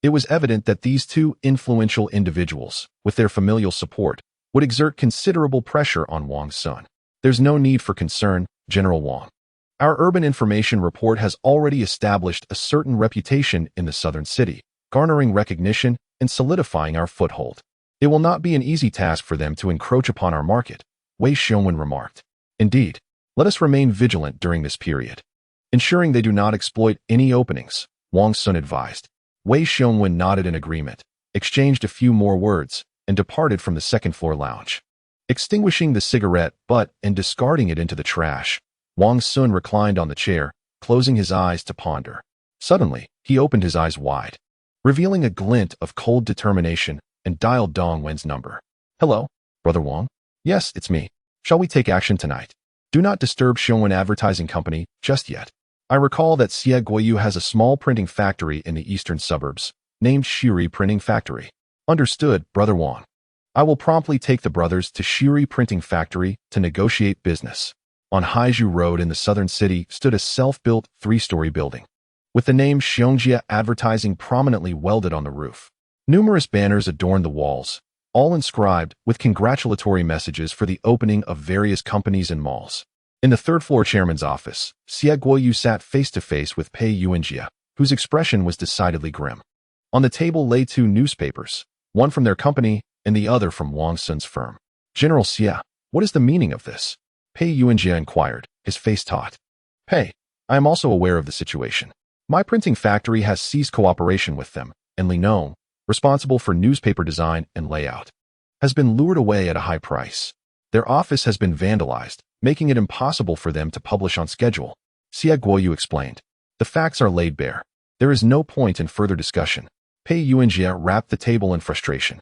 It was evident that these two influential individuals, with their familial support, would exert considerable pressure on Wang Xun. There's no need for concern, General Wang. Our urban information report has already established a certain reputation in the southern city, garnering recognition and solidifying our foothold. It will not be an easy task for them to encroach upon our market, Wei Xiongwen remarked. Indeed, let us remain vigilant during this period, ensuring they do not exploit any openings, Wang Xun advised. Wei Xiongwen nodded in agreement, exchanged a few more words, and departed from the second-floor lounge. Extinguishing the cigarette butt and discarding it into the trash, Wang Xun reclined on the chair, closing his eyes to ponder. Suddenly, he opened his eyes wide, revealing a glint of cold determination, and dialed Dong Wen's number. Hello, Brother Wang? Yes, it's me. Shall we take action tonight? Do not disturb Xiongwen Advertising Company just yet. I recall that Scapegoat has a small printing factory in the eastern suburbs, named Shiri Printing Factory. Understood, Brother Wang. I will promptly take the brothers to Shiri Printing Factory to negotiate business. On Haizhu Road in the southern city stood a self-built three-story building, with the name Xiongjia Advertising prominently welded on the roof. Numerous banners adorned the walls, all inscribed with congratulatory messages for the opening of various companies and malls. In the third-floor chairman's office, Xia Guoyu sat face-to-face with Pei Yuanjia, whose expression was decidedly grim. On the table lay two newspapers, one from their company and the other from Wang Xun's firm. General Xia, what is the meaning of this? Pei Yuanjia inquired, his face taut. Pei, I am also aware of the situation. My printing factory has ceased cooperation with them, and Li Nong, responsible for newspaper design and layout, has been lured away at a high price. Their office has been vandalized, making it impossible for them to publish on schedule. Xia Guoyu explained. The facts are laid bare. There is no point in further discussion. Pei Yuanjia rapped the table in frustration.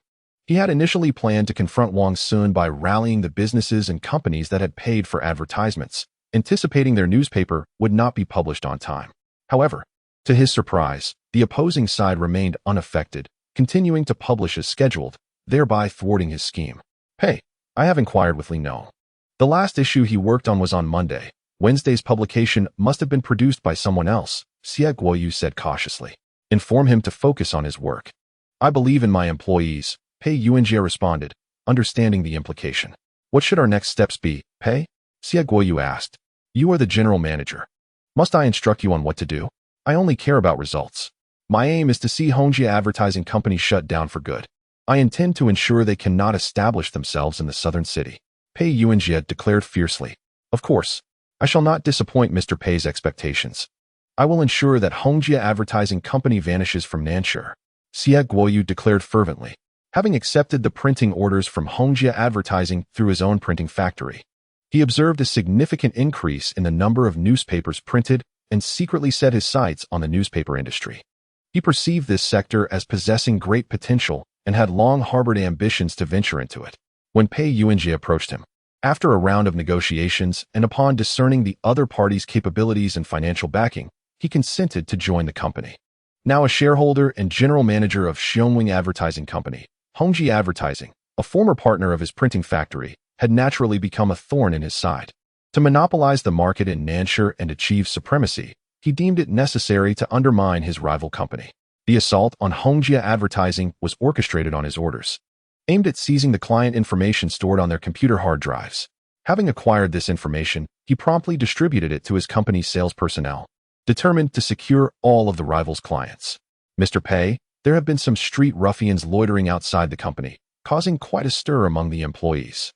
He had initially planned to confront Wang Xun by rallying the businesses and companies that had paid for advertisements, anticipating their newspaper would not be published on time. However, to his surprise, the opposing side remained unaffected, continuing to publish as scheduled, thereby thwarting his scheme. Pei, I have inquired with Li Nong. The last issue he worked on was on Monday. Wednesday's publication must have been produced by someone else, Xia Guoyu said cautiously. Inform him to focus on his work. I believe in my employees, Pei Yuanjia responded, understanding the implication. What should our next steps be, Pei? Xia Guoyu asked. You are the general manager. Must I instruct you on what to do? I only care about results. My aim is to see Hongjia Advertising Company shut down for good. I intend to ensure they cannot establish themselves in the southern city. Pei Yuanjia declared fiercely. Of course, I shall not disappoint Mr. Pei's expectations. I will ensure that Hongjia Advertising Company vanishes from Nanshur. Xia Guoyu declared fervently, having accepted the printing orders from Hongjia Advertising through his own printing factory. He observed a significant increase in the number of newspapers printed and secretly set his sights on the newspaper industry. He perceived this sector as possessing great potential and had long harbored ambitions to venture into it. When Pei Yuanjia approached him, after a round of negotiations and upon discerning the other party's capabilities and financial backing, he consented to join the company. Now a shareholder and general manager of Xiongwing Advertising Company, Hongji Advertising, a former partner of his printing factory, had naturally become a thorn in his side. To monopolize the market in Nanshur and achieve supremacy, he deemed it necessary to undermine his rival company. The assault on Hongjia Advertising was orchestrated on his orders, aimed at seizing the client information stored on their computer hard drives. Having acquired this information, he promptly distributed it to his company's sales personnel, determined to secure all of the rival's clients. Mr. Pei, there have been some street ruffians loitering outside the company, causing quite a stir among the employees.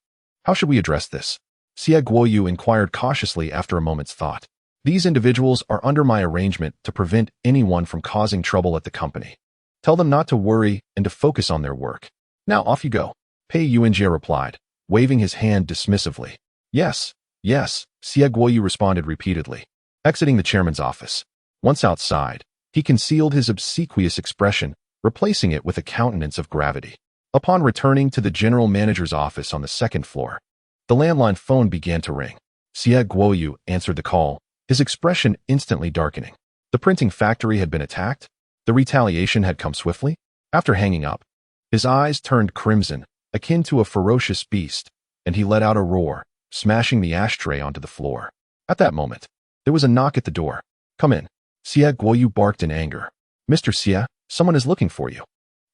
How should we address this? Xia Guoyu inquired cautiously after a moment's thought. These individuals are under my arrangement to prevent anyone from causing trouble at the company. Tell them not to worry and to focus on their work. Now off you go, Pei Yuanjia replied, waving his hand dismissively. Yes, Yes, Xie Guoyu responded repeatedly, exiting the chairman's office. Once outside, he concealed his obsequious expression, replacing it with a countenance of gravity. Upon returning to the general manager's office on the second floor, the landline phone began to ring. Xie Guoyu answered the call, his expression instantly darkening. The printing factory had been attacked. The retaliation had come swiftly. After hanging up, his eyes turned crimson, akin to a ferocious beast, and he let out a roar, smashing the ashtray onto the floor. At that moment, there was a knock at the door. "Come in." Xie Guoyu barked in anger. "Mr. Xie, someone is looking for you."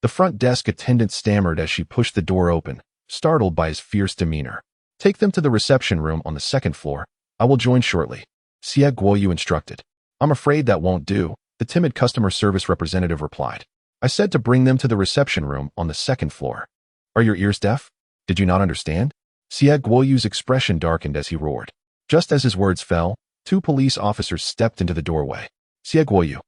The front desk attendant stammered as she pushed the door open, startled by his fierce demeanor. "Take them to the reception room on the second floor. I will join shortly," Xie Guoyu instructed. "I'm afraid that won't do," the timid customer service representative replied. "I said to bring them to the reception room on the second floor. Are your ears deaf? Did you not understand?" Xie Guoyu's expression darkened as he roared. Just as his words fell, two police officers stepped into the doorway. "Xie Guoyu,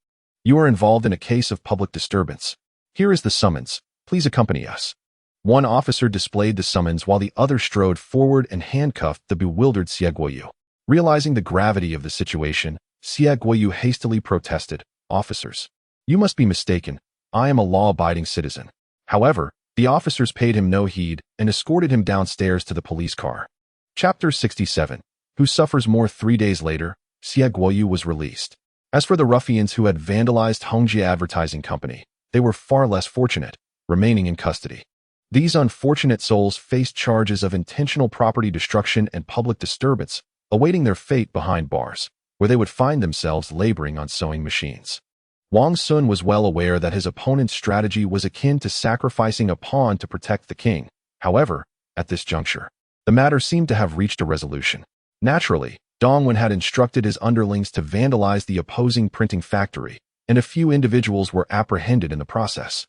you are involved in a case of public disturbance. Here is the summons. Please accompany us." One officer displayed the summons while the other strode forward and handcuffed the bewildered Xie Guoyu. Realizing the gravity of the situation, Xie Guoyu hastily protested, "Officers, you must be mistaken. I am a law-abiding citizen." However, the officers paid him no heed and escorted him downstairs to the police car. Chapter 67. Who suffers more? 3 days later, Xie Guoyu was released. As for the ruffians who had vandalized Hongjie Advertising Company, they were far less fortunate, remaining in custody. These unfortunate souls faced charges of intentional property destruction and public disturbance, awaiting their fate behind bars, where they would find themselves laboring on sewing machines. Wang Xun was well aware that his opponent's strategy was akin to sacrificing a pawn to protect the king. However, at this juncture, the matter seemed to have reached a resolution. Naturally, Dongwen had instructed his underlings to vandalize the opposing printing factory, and a few individuals were apprehended in the process.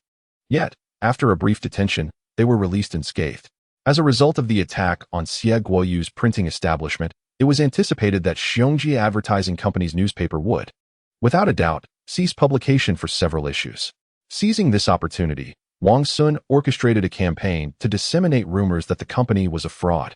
Yet, after a brief detention, they were released unscathed. As a result of the attack on Xie Guoyu's printing establishment, it was anticipated that Xiongji Advertising Company's newspaper would, without a doubt, cease publication for several issues. Seizing this opportunity, Wang Xun orchestrated a campaign to disseminate rumors that the company was a fraud,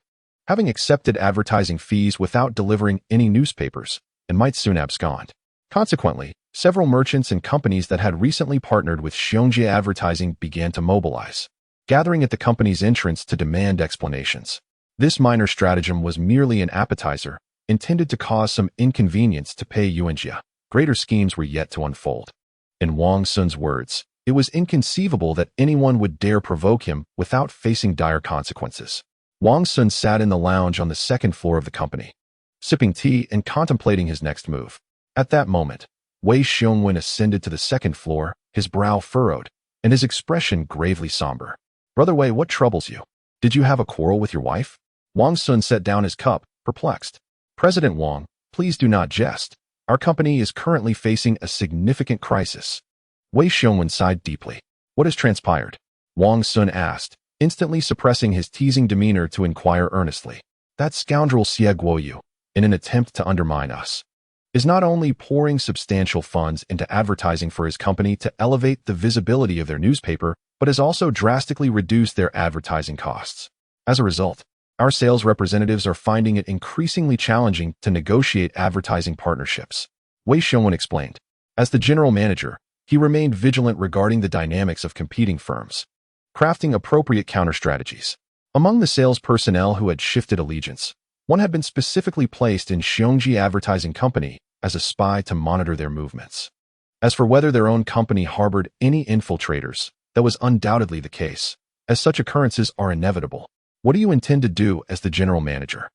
having accepted advertising fees without delivering any newspapers, and might soon abscond. Consequently, several merchants and companies that had recently partnered with Xiongji Advertising began to mobilize, gathering at the company's entrance to demand explanations. This minor stratagem was merely an appetizer, intended to cause some inconvenience to Pei Yuanjia. Greater schemes were yet to unfold. In Wang Xun's words, it was inconceivable that anyone would dare provoke him without facing dire consequences. Wang Xun sat in the lounge on the second floor of the company, sipping tea and contemplating his next move. At that moment, Wei Xiongwen ascended to the second floor, his brow furrowed, and his expression gravely somber. "Brother Wei, what troubles you? Did you have a quarrel with your wife?" Wang Xun set down his cup, perplexed. "President Wang, please do not jest. Our company is currently facing a significant crisis." Wei Xiongwen sighed deeply. "What has transpired?" Wang Xun asked, instantly suppressing his teasing demeanor to inquire earnestly. "That scoundrel Xie Guoyu, in an attempt to undermine us, is not only pouring substantial funds into advertising for his company to elevate the visibility of their newspaper, but has also drastically reduced their advertising costs. As a result, our sales representatives are finding it increasingly challenging to negotiate advertising partnerships," Wei Xiongwen explained. As the general manager, he remained vigilant regarding the dynamics of competing firms, crafting appropriate counter-strategies. Among the sales personnel who had shifted allegiance, one had been specifically placed in Xiongji Advertising Company as a spy to monitor their movements. As for whether their own company harbored any infiltrators, that was undoubtedly the case, as such occurrences are inevitable. "What do you intend to do as the general manager?"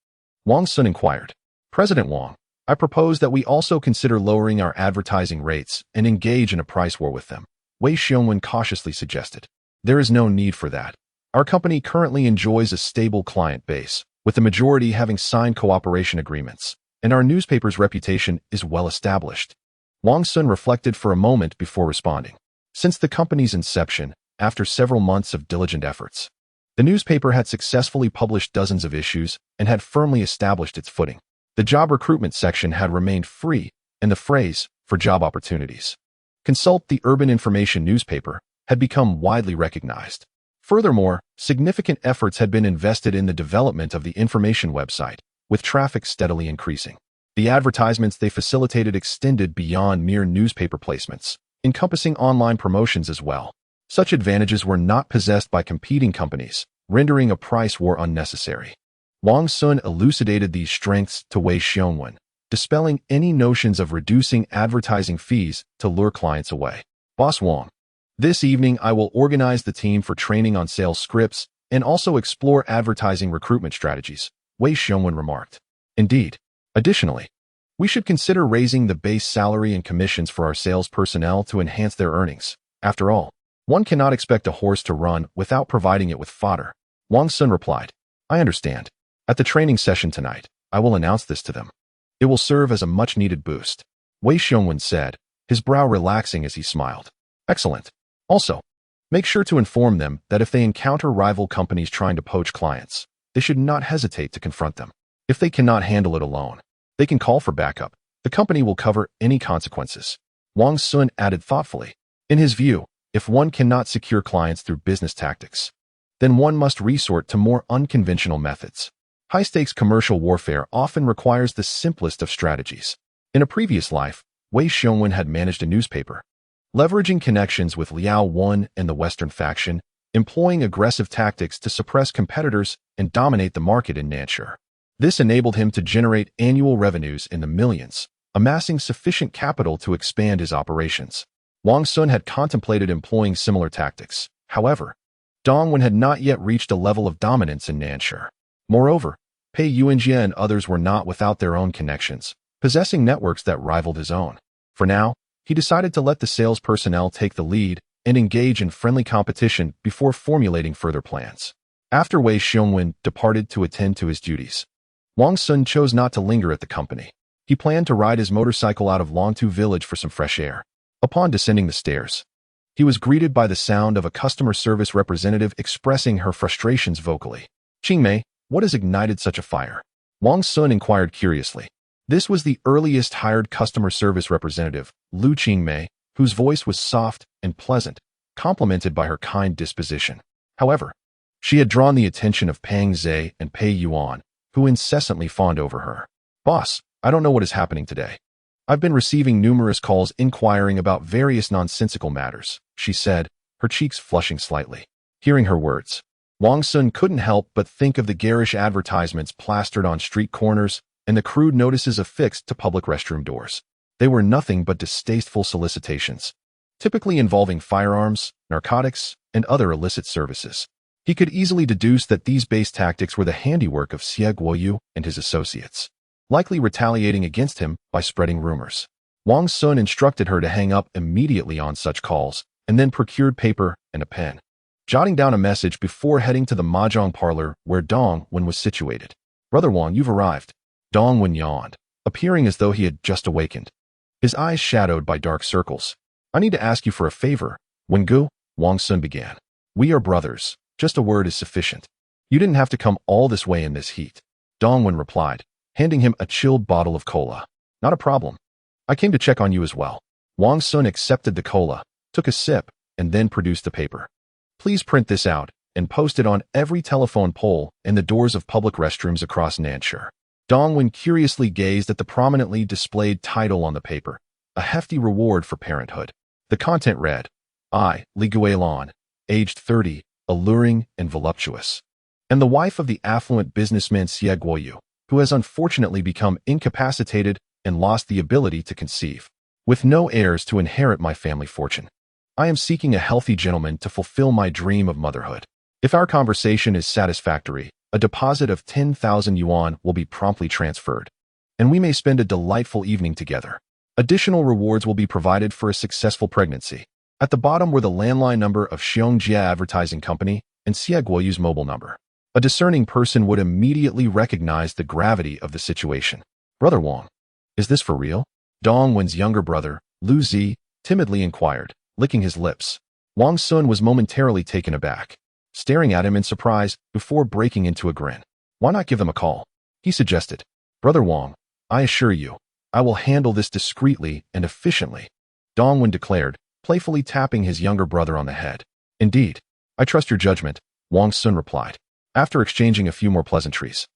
Wang Xun inquired. "President Wang, I propose that we also consider lowering our advertising rates and engage in a price war with them," Wei Xiongwen cautiously suggested. "There is no need for that. Our company currently enjoys a stable client base, with the majority having signed cooperation agreements, and our newspaper's reputation is well established." Wang Xun reflected for a moment before responding. Since the company's inception, after several months of diligent efforts, the newspaper had successfully published dozens of issues and had firmly established its footing. The job recruitment section had remained free, and the phrase, "for job opportunities, consult the urban information newspaper," had become widely recognized. Furthermore, significant efforts had been invested in the development of the information website, with traffic steadily increasing. The advertisements they facilitated extended beyond mere newspaper placements, encompassing online promotions as well. Such advantages were not possessed by competing companies, rendering a price war unnecessary. Wang Xun elucidated these strengths to Wei Xiongwen, dispelling any notions of reducing advertising fees to lure clients away. Boss Wang, this evening I will organize the team for training on sales scripts and also explore advertising recruitment strategies, Wei Xiongwen remarked. Indeed. Additionally, we should consider raising the base salary and commissions for our sales personnel to enhance their earnings. After all, one cannot expect a horse to run without providing it with fodder. Wang Xun replied, I understand. At the training session tonight, I will announce this to them. It will serve as a much-needed boost, Wei Xiongwen said, his brow relaxing as he smiled. Excellent. Also, make sure to inform them that if they encounter rival companies trying to poach clients, they should not hesitate to confront them. If they cannot handle it alone, they can call for backup. The company will cover any consequences. Wang Xun added thoughtfully. In his view, if one cannot secure clients through business tactics, then one must resort to more unconventional methods. High-stakes commercial warfare often requires the simplest of strategies. In a previous life, Wei Xiongwen had managed a newspaper, leveraging connections with Liao Wen and the Western faction, employing aggressive tactics to suppress competitors and dominate the market in Nanshur. This enabled him to generate annual revenues in the millions, amassing sufficient capital to expand his operations. Wang Xun had contemplated employing similar tactics. However, Dongwen had not yet reached a level of dominance in Nanshur. Moreover, Pei Yuanjie and others were not without their own connections, possessing networks that rivaled his own. For now, he decided to let the sales personnel take the lead and engage in friendly competition before formulating further plans. After Wei Xiongwen departed to attend to his duties, Wang Xun chose not to linger at the company. He planned to ride his motorcycle out of Longtu village for some fresh air. Upon descending the stairs, he was greeted by the sound of a customer service representative expressing her frustrations vocally. Qingmei, what has ignited such a fire? Wang Xun inquired curiously. This was the earliest hired customer service representative, Lu Qingmei, whose voice was soft and pleasant, complemented by her kind disposition. However, she had drawn the attention of Pang Zhe and Pei Yuan, who incessantly fawned over her. Boss, I don't know what is happening today. I've been receiving numerous calls inquiring about various nonsensical matters, she said, her cheeks flushing slightly. Hearing her words, Wang Xun couldn't help but think of the garish advertisements plastered on street corners and the crude notices affixed to public restroom doors. They were nothing but distasteful solicitations, typically involving firearms, narcotics, and other illicit services. He could easily deduce that these base tactics were the handiwork of Xie Guoyu and his associates, likely retaliating against him by spreading rumors. Wang Xun instructed her to hang up immediately on such calls and then procured paper and a pen, jotting down a message before heading to the mahjong parlor where Dongwen was situated. Brother Wang, you've arrived. Dongwen yawned, appearing as though he had just awakened, his eyes shadowed by dark circles. I need to ask you for a favor, Wengu, Wang Xun began. We are brothers. Just a word is sufficient. You didn't have to come all this way in this heat, Dongwen replied, handing him a chilled bottle of cola. Not a problem. I came to check on you as well. Wang Xun accepted the cola, took a sip, and then produced the paper. Please print this out and post it on every telephone pole and the doors of public restrooms across Nanshur. Dongwen curiously gazed at the prominently displayed title on the paper, a hefty reward for parenthood. The content read, I, Li Guilin, aged 30, alluring and voluptuous, and the wife of the affluent businessman Xie Guoyu, who has unfortunately become incapacitated and lost the ability to conceive, with no heirs to inherit my family fortune. I am seeking a healthy gentleman to fulfill my dream of motherhood. If our conversation is satisfactory, a deposit of 10,000 yuan will be promptly transferred, and we may spend a delightful evening together. Additional rewards will be provided for a successful pregnancy. At the bottom were the landline number of Xiong Advertising Company and Xie Guoyu's mobile number. A discerning person would immediately recognize the gravity of the situation. Brother Wang, is this for real? Dongwen's younger brother, Lu Zi, timidly inquired, licking his lips. Wang Xun was momentarily taken aback, staring at him in surprise before breaking into a grin. Why not give them a call? He suggested. Brother Wang, I assure you, I will handle this discreetly and efficiently, Dongwen declared, playfully tapping his younger brother on the head. Indeed, I trust your judgment, Wang Xun replied. After exchanging a few more pleasantries,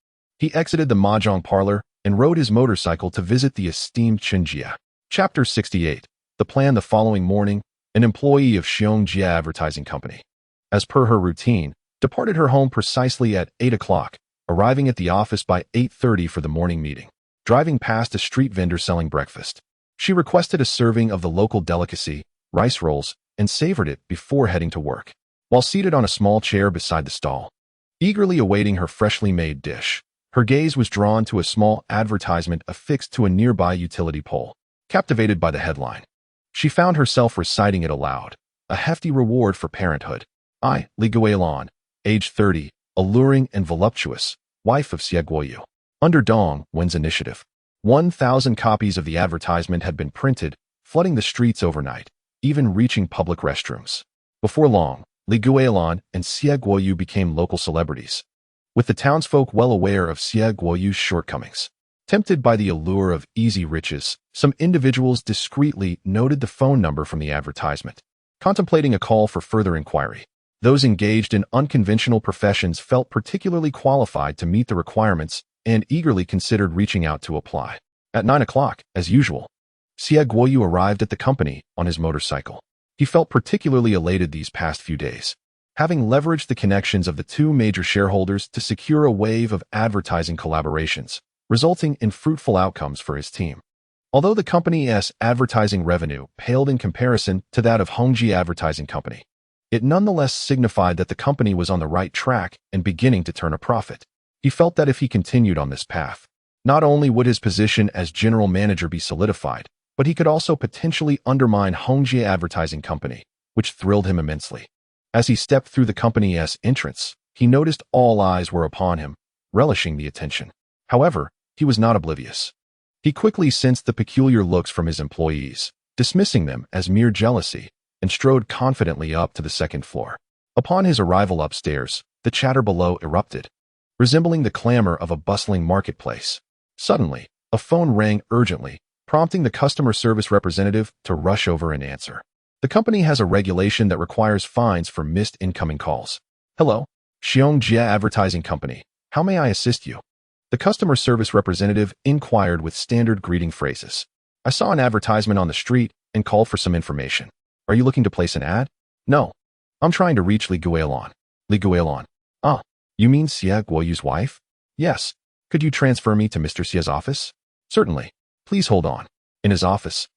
He exited the mahjong parlor and rode his motorcycle to visit the esteemed Chinjia. Chapter 68. The plan the following morning, an employee of Xiong Advertising Company, as per her routine, departed her home precisely at 8 o'clock, arriving at the office by 8:30 for the morning meeting. Driving past a street vendor selling breakfast, she requested a serving of the local delicacy, rice rolls, and savored it before heading to work. While seated on a small chair beside the stall, eagerly awaiting her freshly made dish, her gaze was drawn to a small advertisement affixed to a nearby utility pole. Captivated by the headline, she found herself reciting it aloud. A hefty reward for parenthood. I, Li Guilin, age 30, alluring and voluptuous, wife of Xie Guoyu. Under Dong Wen's initiative, 1,000 copies of the advertisement had been printed, flooding the streets overnight, even reaching public restrooms. Before long, Li Guilin and Xie Guoyu became local celebrities, with the townsfolk well aware of Xie Guoyu's shortcomings. Tempted by the allure of easy riches, some individuals discreetly noted the phone number from the advertisement, contemplating a call for further inquiry. Those engaged in unconventional professions felt particularly qualified to meet the requirements and eagerly considered reaching out to apply. At 9 o'clock, as usual, Xie Guoyu arrived at the company on his motorcycle. He felt particularly elated these past few days, having leveraged the connections of the two major shareholders to secure a wave of advertising collaborations, resulting in fruitful outcomes for his team. Although the company's advertising revenue paled in comparison to that of Hongji Advertising Company, it nonetheless signified that the company was on the right track and beginning to turn a profit. He felt that if he continued on this path, not only would his position as general manager be solidified, but he could also potentially undermine Hongji Advertising Company, which thrilled him immensely. As he stepped through the company's entrance, he noticed all eyes were upon him, relishing the attention. However, he was not oblivious. He quickly sensed the peculiar looks from his employees, dismissing them as mere jealousy, and strode confidently up to the second floor. Upon his arrival upstairs, the chatter below erupted, resembling the clamor of a bustling marketplace. Suddenly, a phone rang urgently, prompting the customer service representative to rush over and answer. The company has a regulation that requires fines for missed incoming calls. Hello, Xiong Advertising Company. How may I assist you? The customer service representative inquired with standard greeting phrases. I saw an advertisement on the street and called for some information. Are you looking to place an ad? No. I'm trying to reach Li Guilin. Li Guilin. Ah, you mean Xie Guoyu's wife? Yes. Could you transfer me to Mr. Xie's office? Certainly. Please hold on. In his office,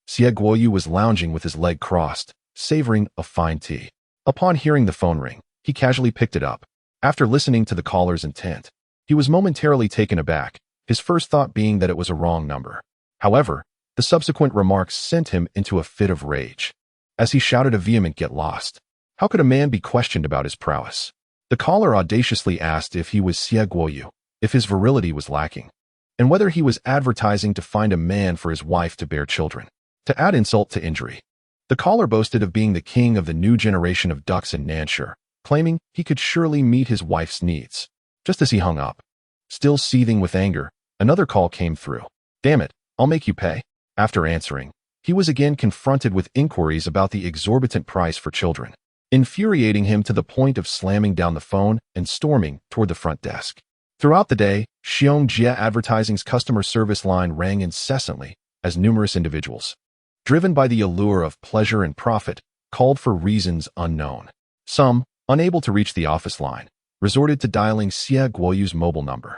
Xie Guoyu was lounging with his leg crossed, savoring a fine tea. Upon hearing the phone ring, he casually picked it up. After listening to the caller's intent, he was momentarily taken aback, his first thought being that it was a wrong number. However, the subsequent remarks sent him into a fit of rage, as he shouted a vehement "Get lost." How could a man be questioned about his prowess? The caller audaciously asked if he was Xie Guoyu, if his virility was lacking, and whether he was advertising to find a man for his wife to bear children. To add insult to injury, the caller boasted of being the king of the new generation of ducks in Nanshire, claiming he could surely meet his wife's needs. Just as he hung up, still seething with anger, another call came through. Damn it, I'll make you pay. After answering, he was again confronted with inquiries about the exorbitant price for children, infuriating him to the point of slamming down the phone and storming toward the front desk. Throughout the day, Xiong Advertising's customer service line rang incessantly as numerous individuals, driven by the allure of pleasure and profit, called for reasons unknown. Some, unable to reach the office line, resorted to dialing Xie Guoyu's mobile number.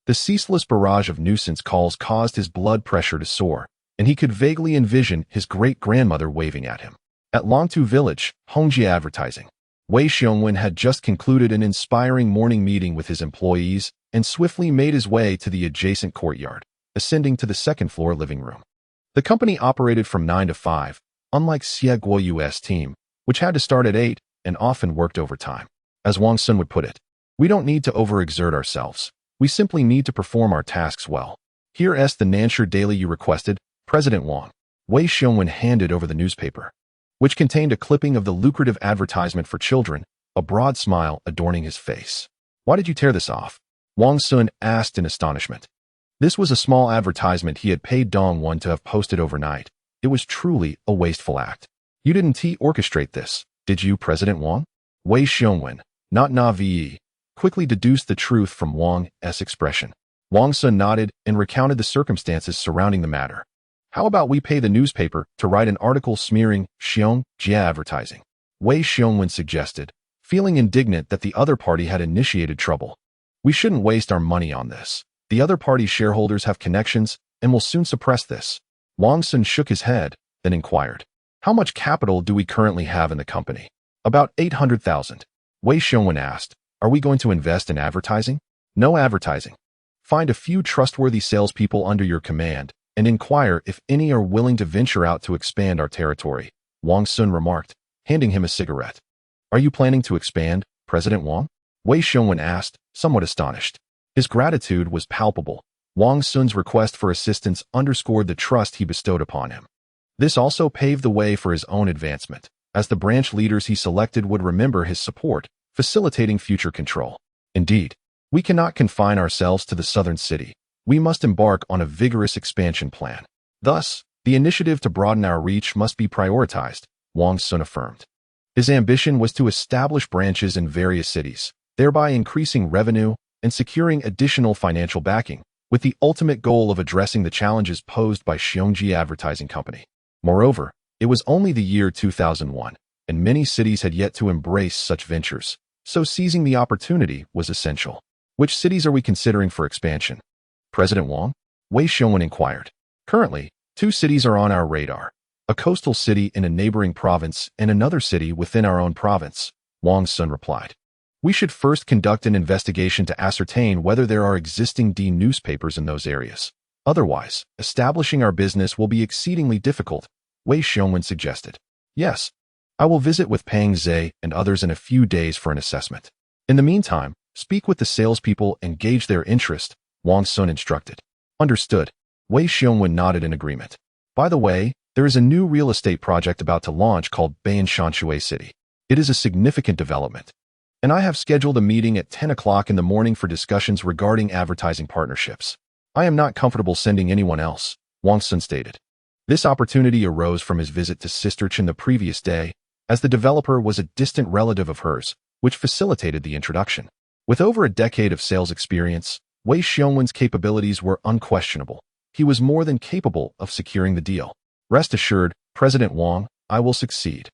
The ceaseless barrage of nuisance calls caused his blood pressure to soar, and he could vaguely envision his great-grandmother waving at him. At Longtu Village, Hongji Advertising, Wei Xiongwen had just concluded an inspiring morning meeting with his employees and swiftly made his way to the adjacent courtyard, ascending to the second-floor living room. The company operated from 9 to 5, unlike Xie Guoyu's team, which had to start at 8 and often worked overtime. As Wang Xun would put it, we don't need to overexert ourselves. We simply need to perform our tasks well. Here's the Nanshire Daily you requested, President Wang. Wei Xiongwen handed over the newspaper, which contained a clipping of the lucrative advertisement for children, a broad smile adorning his face. Why did you tear this off? Wang Xun asked in astonishment. This was a small advertisement he had paid Dong Wen to have posted overnight. It was truly a wasteful act. You didn't orchestrate this, did you, President Wang? Wei Xiongwen, not Navi, quickly deduced the truth from Wang's expression. Wang Xun nodded and recounted the circumstances surrounding the matter. How about we pay the newspaper to write an article smearing Xiong advertising? Wei Xiongwen suggested, feeling indignant that the other party had initiated trouble. We shouldn't waste our money on this. The other party's shareholders have connections and will soon suppress this. Wang Xun shook his head, then inquired, how much capital do we currently have in the company? About 800,000. Wei Xiongwen asked, are we going to invest in advertising? No advertising. Find a few trustworthy salespeople under your command and inquire if any are willing to venture out to expand our territory, Wang Xun remarked, handing him a cigarette. Are you planning to expand, President Wang? Wei Xiongwen asked, somewhat astonished. His gratitude was palpable. Wang Xun's request for assistance underscored the trust he bestowed upon him. This also paved the way for his own advancement, as the branch leaders he selected would remember his support, facilitating future control. Indeed, we cannot confine ourselves to the southern city. We must embark on a vigorous expansion plan. Thus, the initiative to broaden our reach must be prioritized, Wang Xun affirmed. His ambition was to establish branches in various cities, thereby increasing revenue and securing additional financial backing, with the ultimate goal of addressing the challenges posed by Xiongji Advertising Company. Moreover, it was only the year 2001, and many cities had yet to embrace such ventures, so seizing the opportunity was essential. Which cities are we considering for expansion? President Wang? Wei Xiongwen inquired. Currently, 2 cities are on our radar, a coastal city in a neighboring province and another city within our own province, Wang Xun replied. We should first conduct an investigation to ascertain whether there are existing newspapers in those areas. Otherwise, establishing our business will be exceedingly difficult, Wei Xiongwen suggested. Yes, I will visit with Pang Zhe and others in a few days for an assessment. In the meantime, speak with the salespeople and gauge their interest, Wang Xun instructed. Understood. Wei Xiongwen nodded in agreement. By the way, there is a new real estate project about to launch called Bayan Shanshui City. It is a significant development. And I have scheduled a meeting at 10 o'clock in the morning for discussions regarding advertising partnerships. I am not comfortable sending anyone else, Wang Xun stated. This opportunity arose from his visit to Sister Chen the previous day, as the developer was a distant relative of hers, which facilitated the introduction. With over a decade of sales experience, Wei Xiongwen's capabilities were unquestionable. He was more than capable of securing the deal. Rest assured, President Wang, I will succeed.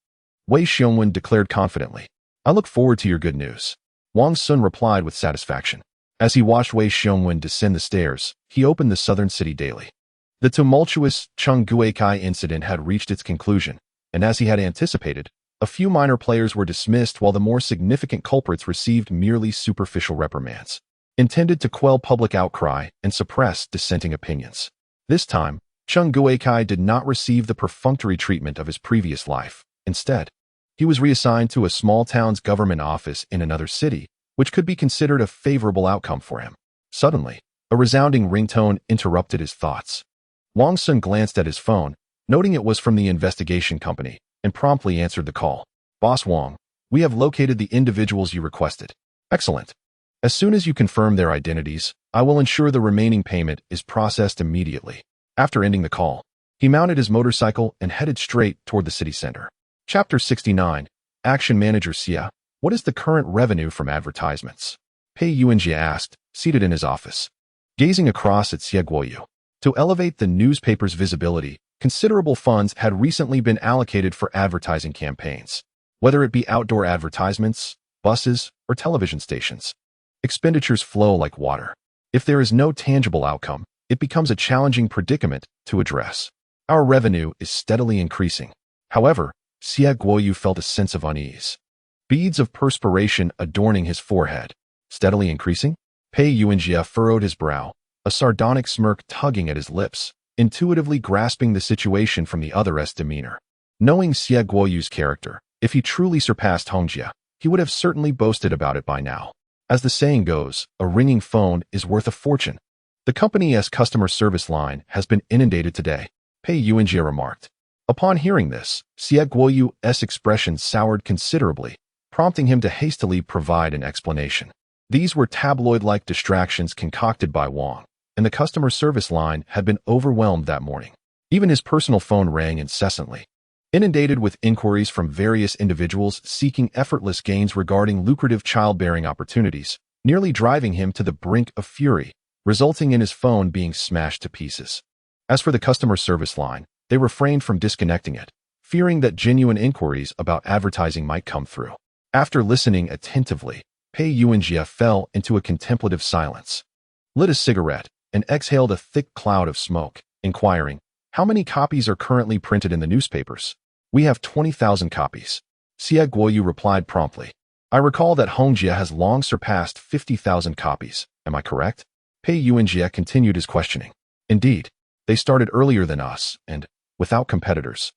Wei Xiongwen declared confidently. I look forward to your good news. Wang Xun replied with satisfaction. As he watched Wei Xiongwen descend the stairs, he opened the Southern City Daily. The tumultuous Chengguikai incident had reached its conclusion, and as he had anticipated, a few minor players were dismissed while the more significant culprits received merely superficial reprimands, intended to quell public outcry and suppress dissenting opinions. This time, Chengguikai did not receive the perfunctory treatment of his previous life. Instead, he was reassigned to a small town's government office in another city, which could be considered a favorable outcome for him. Suddenly, a resounding ringtone interrupted his thoughts. Wang Xun glanced at his phone, noting it was from the investigation company, and promptly answered the call. Boss Wang, we have located the individuals you requested. Excellent. As soon as you confirm their identities, I will ensure the remaining payment is processed immediately. After ending the call, he mounted his motorcycle and headed straight toward the city center. Chapter 69. Action Manager Xia, what is the current revenue from advertisements? Pei Yuanjie asked, seated in his office. Gazing across at Xia Guoyu. To elevate the newspaper's visibility, considerable funds had recently been allocated for advertising campaigns, whether it be outdoor advertisements, buses, or television stations. Expenditures flow like water. If there is no tangible outcome, it becomes a challenging predicament to address. Our revenue is steadily increasing. However, Xia Guoyu felt a sense of unease. Beads of perspiration adorning his forehead. Steadily increasing? Pei Yuanjie furrowed his brow, a sardonic smirk tugging at his lips, intuitively grasping the situation from the other's demeanor. Knowing Xia Guoyu's character, if he truly surpassed Hongjia, he would have certainly boasted about it by now. As the saying goes, a ringing phone is worth a fortune. The company's customer service line has been inundated today, Pei Yuanjie remarked. Upon hearing this, Xia Guoyu's expression soured considerably, prompting him to hastily provide an explanation. These were tabloid-like distractions concocted by Wang, and the customer service line had been overwhelmed that morning. Even his personal phone rang incessantly. Inundated with inquiries from various individuals seeking effortless gains regarding lucrative childbearing opportunities, nearly driving him to the brink of fury, resulting in his phone being smashed to pieces. As for the customer service line, they refrained from disconnecting it, fearing that genuine inquiries about advertising might come through. After listening attentively, Pei Yuanjie fell into a contemplative silence, lit a cigarette, and exhaled a thick cloud of smoke, inquiring, "How many copies are currently printed in the newspapers?" "We have 20,000 copies." Xie Guoyu replied promptly. "I recall that Hongjie has long surpassed 50,000 copies. Am I correct?" Pei Yuanjie continued his questioning. "Indeed. They started earlier than us, and, without competitors,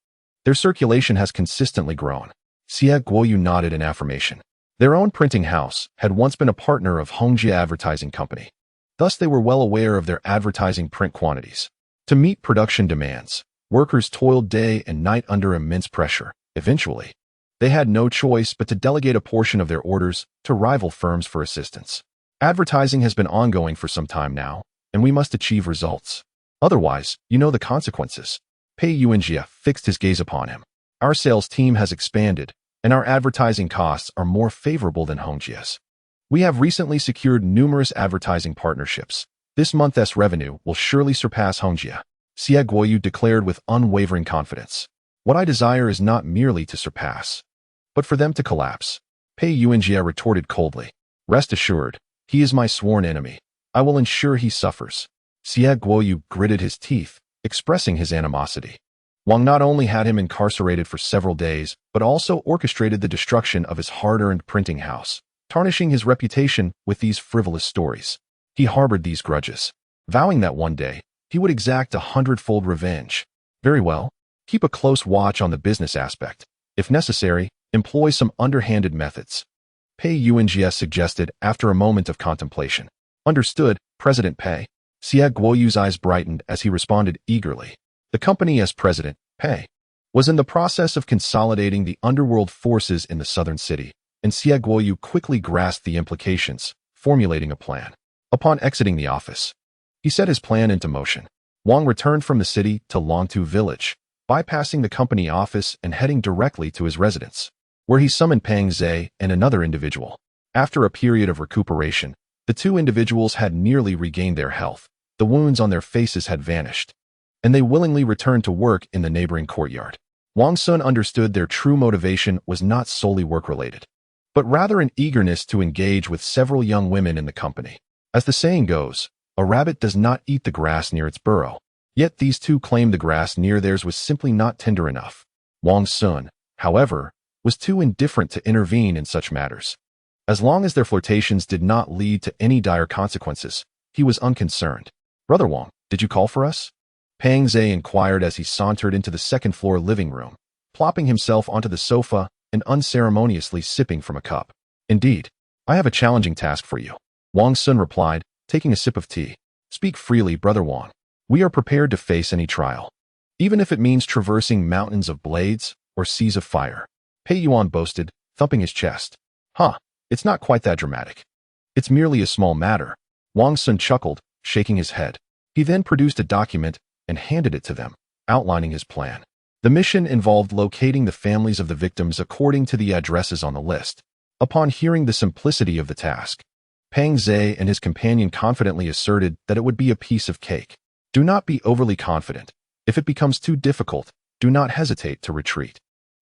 their circulation has consistently grown." Xie Guoyu nodded in affirmation. Their own printing house had once been a partner of Hongjie Advertising Company. Thus they were well aware of their advertising print quantities. To meet production demands, workers toiled day and night under immense pressure. Eventually, they had no choice but to delegate a portion of their orders to rival firms for assistance. Advertising has been ongoing for some time now, and we must achieve results. Otherwise, you know the consequences. Pei Yuanjie fixed his gaze upon him. Our sales team has expanded, and our advertising costs are more favorable than Hongjie's. We have recently secured numerous advertising partnerships. This month's revenue will surely surpass Hongjie. Xie Guoyu declared with unwavering confidence. What I desire is not merely to surpass, but for them to collapse. Pei Yuanjie retorted coldly. Rest assured, he is my sworn enemy. I will ensure he suffers. Xie Guoyu gritted his teeth, expressing his animosity. Wang not only had him incarcerated for several days, but also orchestrated the destruction of his hard-earned printing house, tarnishing his reputation with these frivolous stories. He harbored these grudges, vowing that one day he would exact 100-fold revenge. Very well, keep a close watch on the business aspect. If necessary, employ some underhanded methods. Pei Yuanjie suggested after a moment of contemplation. Understood, President Pei. Xie Guoyu's eyes brightened as he responded eagerly. The company as President Pei was in the process of consolidating the underworld forces in the southern city, and Xie Guoyu quickly grasped the implications, formulating a plan. Upon exiting the office, he set his plan into motion. Wang returned from the city to Longtu village, bypassing the company office and heading directly to his residence, where he summoned Pang Zhe and another individual. After a period of recuperation, the two individuals had nearly regained their health, the wounds on their faces had vanished, and they willingly returned to work in the neighboring courtyard. Wang Xun understood their true motivation was not solely work-related, but rather an eagerness to engage with several young women in the company. As the saying goes, a rabbit does not eat the grass near its burrow. Yet these two claimed the grass near theirs was simply not tender enough. Wang Xun, however, was too indifferent to intervene in such matters. As long as their flirtations did not lead to any dire consequences, he was unconcerned. "Brother Wang, did you call for us?" Pang Zhe inquired as he sauntered into the second-floor living room, plopping himself onto the sofa and unceremoniously sipping from a cup. "Indeed, I have a challenging task for you," Wang Xun replied, taking a sip of tea. "Speak freely, Brother Wang. We are prepared to face any trial, even if it means traversing mountains of blades or seas of fire." Pei Yuan boasted, thumping his chest. "Huh, it's not quite that dramatic. It's merely a small matter." Wang Xun chuckled, shaking his head. He then produced a document and handed it to them, outlining his plan. The mission involved locating the families of the victims according to the addresses on the list. Upon hearing the simplicity of the task, Pang Zhe and his companion confidently asserted that it would be a piece of cake. Do not be overly confident. If it becomes too difficult, do not hesitate to retreat.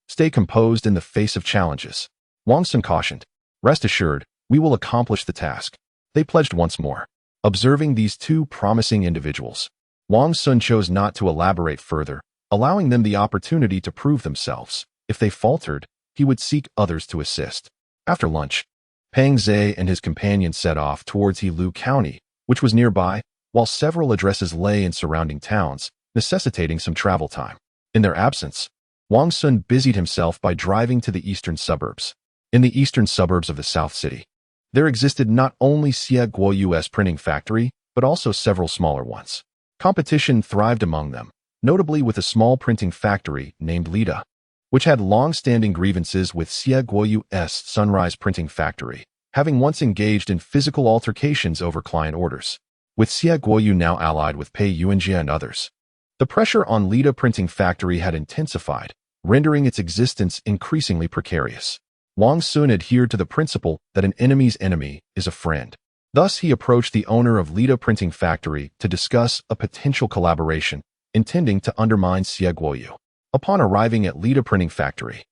Stay composed in the face of challenges. Wang Xun cautioned. Rest assured, we will accomplish the task. They pledged once more. Observing these two promising individuals, Wang Xun chose not to elaborate further, allowing them the opportunity to prove themselves. If they faltered, he would seek others to assist. After lunch, Pang Zhe and his companion set off towards Heilongjiang County, which was nearby, while several addresses lay in surrounding towns, necessitating some travel time. In their absence, Wang Xun busied himself by driving to the eastern suburbs. In the eastern suburbs of the South City, there existed not only Xie Guoyu's printing factory, but also several smaller ones. Competition thrived among them, notably with a small printing factory named Lida, which had long-standing grievances with Xie Guoyu's Sunrise Printing Factory, having once engaged in physical altercations over client orders. With Xie Guoyu now allied with Pei Yuanjie and others, the pressure on Lida Printing Factory had intensified, rendering its existence increasingly precarious. Wang Xun adhered to the principle that an enemy's enemy is a friend. Thus, he approached the owner of Lida Printing Factory to discuss a potential collaboration, intending to undermine Scapegoat. Upon arriving at Lida Printing Factory,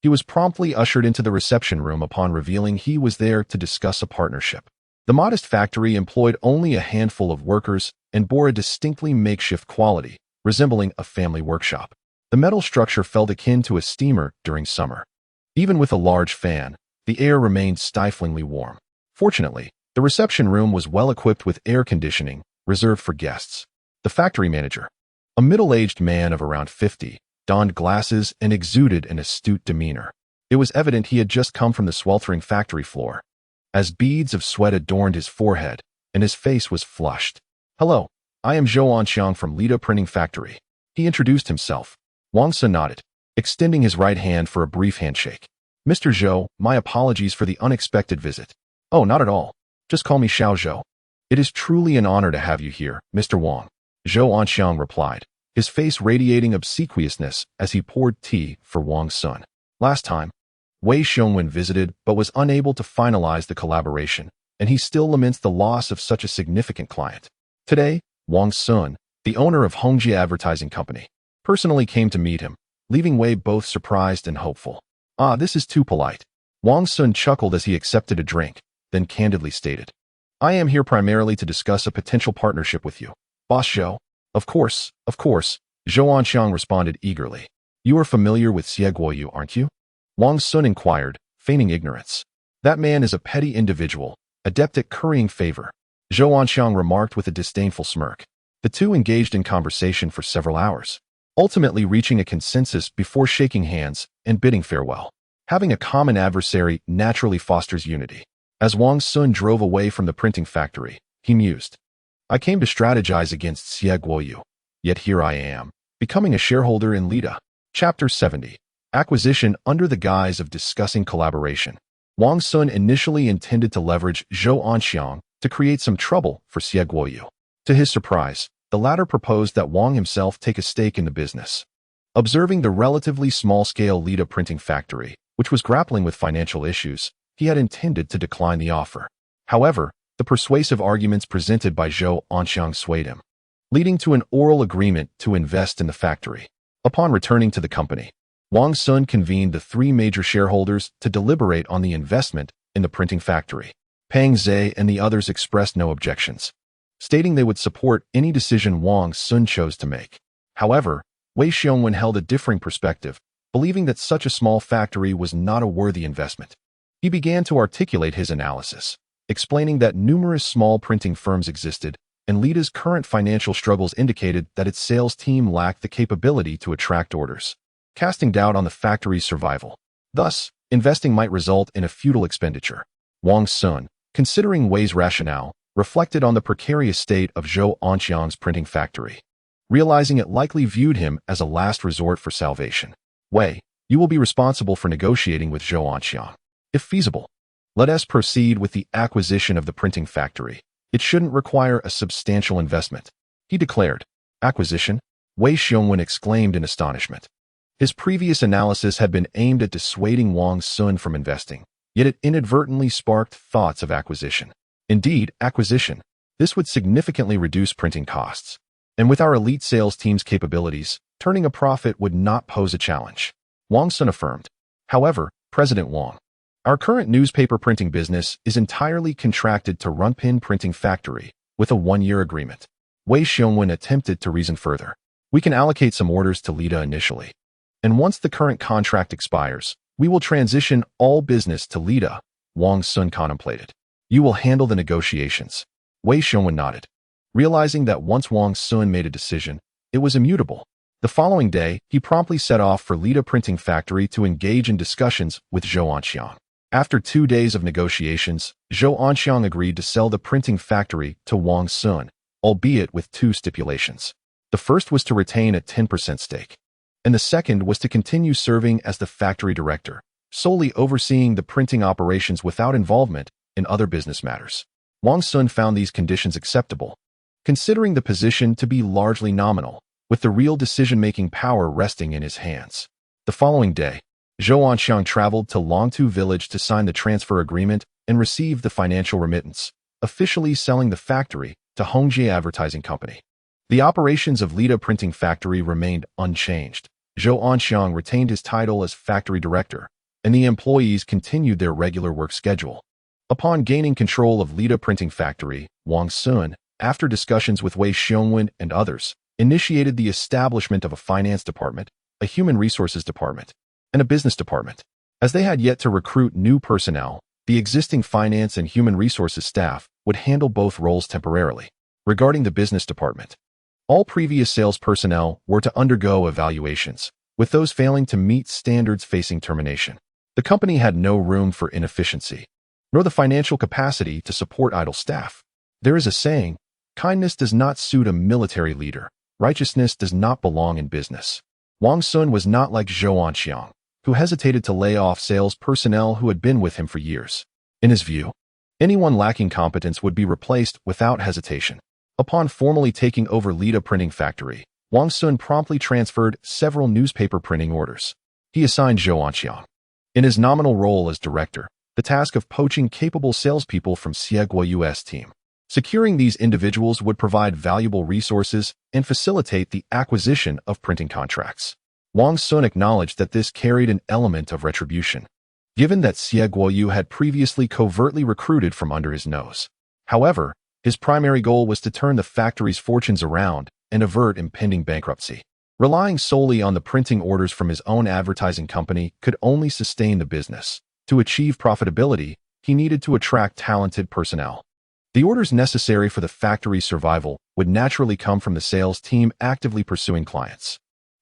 he was promptly ushered into the reception room upon revealing he was there to discuss a partnership. The modest factory employed only a handful of workers and bore a distinctly makeshift quality, resembling a family workshop. The metal structure felt akin to a steamer during summer. Even with a large fan, the air remained stiflingly warm. Fortunately, the reception room was well equipped with air conditioning, reserved for guests. The factory manager, a middle-aged man of around 50, donned glasses and exuded an astute demeanor. It was evident he had just come from the sweltering factory floor, as beads of sweat adorned his forehead and his face was flushed. "Hello, I am Zhou Anxiang from Lida Printing Factory." He introduced himself. Wang Xun nodded, extending his right hand for a brief handshake. "Mr. Zhou, my apologies for the unexpected visit." "Oh, not at all. Just call me Xiao Zhou." "It is truly an honor to have you here, Mr. Wang," Zhou Anxiang replied, his face radiating obsequiousness as he poured tea for Wang Xun. "Last time, Wei Xiongwen visited but was unable to finalize the collaboration, and he still laments the loss of such a significant client. Today, Wang Xun, the owner of Hongjie Advertising Company, personally came to meet him, leaving Wei both surprised and hopeful." "Ah, this is too polite." Wang Xun chuckled as he accepted a drink, then candidly stated, "I am here primarily to discuss a potential partnership with you, Boss Zhou." Of course, Zhou Anxiang responded eagerly. "You are familiar with Scapegoat, aren't you?" Wang Xun inquired, feigning ignorance. "That man is a petty individual, adept at currying favor," Zhou Anxiang remarked with a disdainful smirk. The two engaged in conversation for several hours, ultimately reaching a consensus before shaking hands and bidding farewell. Having a common adversary naturally fosters unity. As Wang Xun drove away from the printing factory, he mused, "I came to strategize against Scapegoat, yet here I am, becoming a shareholder in Lida." Chapter 70. Acquisition under the guise of discussing collaboration. Wang Xun initially intended to leverage Zhou Anxiang to create some trouble for Scapegoat. To his surprise, the latter proposed that Wang himself take a stake in the business. Observing the relatively small-scale Lida printing factory, which was grappling with financial issues, he had intended to decline the offer. However, the persuasive arguments presented by Zhou Anxiang swayed him, leading to an oral agreement to invest in the factory. Upon returning to the company, Wang Xun convened the three major shareholders to deliberate on the investment in the printing factory. Peng Zhe and the others expressed no objections, stating they would support any decision Wang Xun chose to make. However, Wei Xiongwen held a differing perspective, believing that such a small factory was not a worthy investment. He began to articulate his analysis, explaining that numerous small printing firms existed, and Lida's current financial struggles indicated that its sales team lacked the capability to attract orders, casting doubt on the factory's survival. Thus, investing might result in a futile expenditure. Wang Xun, considering Wei's rationale, reflected on the precarious state of Zhou Anxiang's printing factory, realizing it likely viewed him as a last resort for salvation. "Wei, you will be responsible for negotiating with Zhou Anxiang. If feasible, let us proceed with the acquisition of the printing factory. It shouldn't require a substantial investment," he declared. "Acquisition?" Wei Xiongwen exclaimed in astonishment. His previous analysis had been aimed at dissuading Wang Xun from investing, yet it inadvertently sparked thoughts of acquisition. Indeed, acquisition. This would significantly reduce printing costs. And with our elite sales team's capabilities, turning a profit would not pose a challenge, Wang Xun affirmed. "However, President Wang, our current newspaper printing business is entirely contracted to Runpin Printing Factory with a one-year agreement." Wei Xiongwen attempted to reason further. "We can allocate some orders to Lida initially, and once the current contract expires, we will transition all business to Lida," Wang Xun contemplated. "You will handle the negotiations." Wei Xiongwen nodded, realizing that once Wang Xun made a decision, it was immutable. The following day, he promptly set off for Lida Printing Factory to engage in discussions with Zhou Anxiang. After 2 days of negotiations, Zhou Anxiang agreed to sell the printing factory to Wang Xun, albeit with 2 stipulations. The first was to retain a 10% stake, and the second was to continue serving as the factory director, solely overseeing the printing operations without involvement in other business matters. Wang Xun found these conditions acceptable, considering the position to be largely nominal, with the real decision-making power resting in his hands. The following day, Zhou Anxiang traveled to Longtu village to sign the transfer agreement and receive the financial remittance, officially selling the factory to Hongjie Advertising Company. The operations of Lida Printing Factory remained unchanged. Zhou Anxiang retained his title as factory director, and the employees continued their regular work schedule. Upon gaining control of Lida Printing Factory, Wang Xun, after discussions with Wei Xiongwen and others, initiated the establishment of a finance department, a human resources department, and a business department. As they had yet to recruit new personnel, the existing finance and human resources staff would handle both roles temporarily. Regarding the business department, all previous sales personnel were to undergo evaluations, with those failing to meet standards facing termination. The company had no room for inefficiency, nor the financial capacity to support idle staff. There is a saying, kindness does not suit a military leader. Righteousness does not belong in business. Wang Xun was not like Zhou Anxiang, who hesitated to lay off sales personnel who had been with him for years. In his view, anyone lacking competence would be replaced without hesitation. Upon formally taking over Lida Printing Factory, Wang Xun promptly transferred several newspaper printing orders. He assigned Zhou Anxiang, in his nominal role as director, the task of poaching capable salespeople from Scapegoat's team. Securing these individuals would provide valuable resources and facilitate the acquisition of printing contracts. Wang Xun acknowledged that this carried an element of retribution, given that Scapegoat had previously covertly recruited from under his nose. However, his primary goal was to turn the factory's fortunes around and avert impending bankruptcy. Relying solely on the printing orders from his own advertising company could only sustain the business. To achieve profitability, he needed to attract talented personnel. The orders necessary for the factory's survival would naturally come from the sales team actively pursuing clients.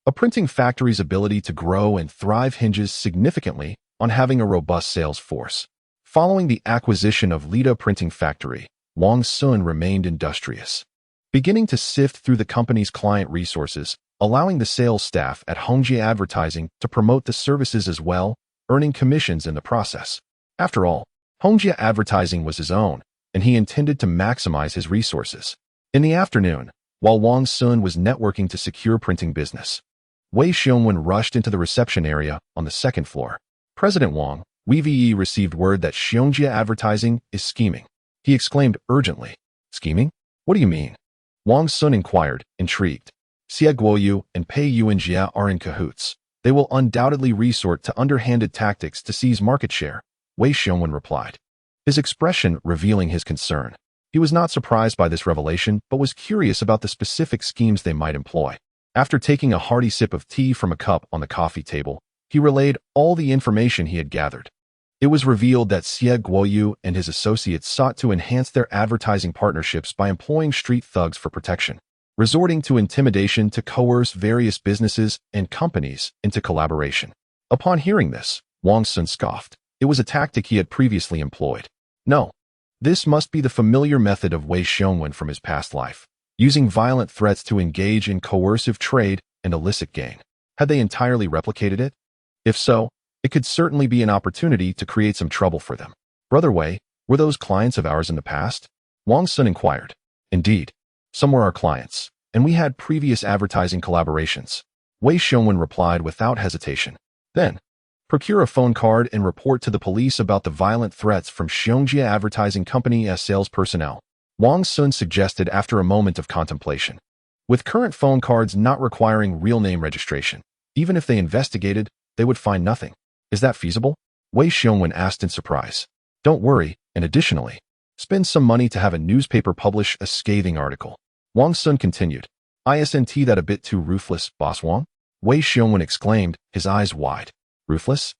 A printing factory's ability to grow and thrive hinges significantly on having a robust sales force. Following the acquisition of Lida Printing Factory, Wang Xun remained industrious, beginning to sift through the company's client resources, allowing the sales staff at Hongjie Advertising to promote the services as well, earning commissions in the process. After all, Hongjie Advertising was his own, and he intended to maximize his resources. In the afternoon, while Wang Xun was networking to secure printing business, Wei Xiongwen rushed into the reception area on the second floor. President Wang, we received word that Hongjie Advertising is scheming. He exclaimed urgently. Scheming? What do you mean? Wang Xun inquired, intrigued. Xie Guoyu and Pei Yuanjia are in cahoots. They will undoubtedly resort to underhanded tactics to seize market share, Wei Xiongwen replied, his expression revealing his concern. He was not surprised by this revelation, but was curious about the specific schemes they might employ. After taking a hearty sip of tea from a cup on the coffee table, he relayed all the information he had gathered. It was revealed that Xie Guoyu and his associates sought to enhance their advertising partnerships by employing street thugs for protection, resorting to intimidation to coerce various businesses and companies into collaboration. Upon hearing this, Wang Xun scoffed. It was a tactic he had previously employed. No, this must be the familiar method of Wei Xiongwen from his past life, using violent threats to engage in coercive trade and illicit gain. Had they entirely replicated it? If so, it could certainly be an opportunity to create some trouble for them. Brother Wei, were those clients of ours in the past? Wang Xun inquired. Indeed, some were our clients, and we had previous advertising collaborations. Wei Xiongwen replied without hesitation. Then, procure a phone card and report to the police about the violent threats from Hongjie Advertising Company as sales personnel, Wang Xun suggested after a moment of contemplation. With current phone cards not requiring real name registration, even if they investigated, they would find nothing. Is that feasible? Wei Xiongwen asked in surprise. Don't worry, and additionally, spend some money to have a newspaper publish a scathing article. Wang Xun continued. Isn't that a bit too ruthless, Boss Wang? Wei Xiongwen exclaimed, his eyes wide. Ruthless?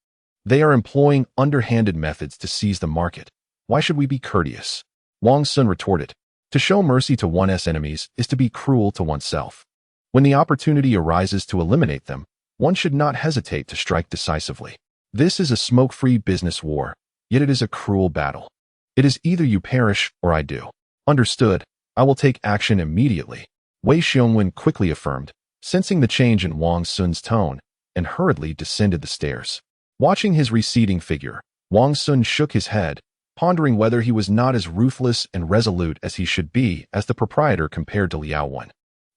They are employing underhanded methods to seize the market. Why should we be courteous? Wang Xun retorted. To show mercy to one's enemies is to be cruel to oneself. When the opportunity arises to eliminate them, one should not hesitate to strike decisively. This is a smoke-free business war, yet it is a cruel battle. It is either you perish or I do. Understood, I will take action immediately, Wei Xiongwen quickly affirmed, sensing the change in Wang Xun's tone, and hurriedly descended the stairs. Watching his receding figure, Wang Xun shook his head, pondering whether he was not as ruthless and resolute as he should be as the proprietor compared to Liao Wen.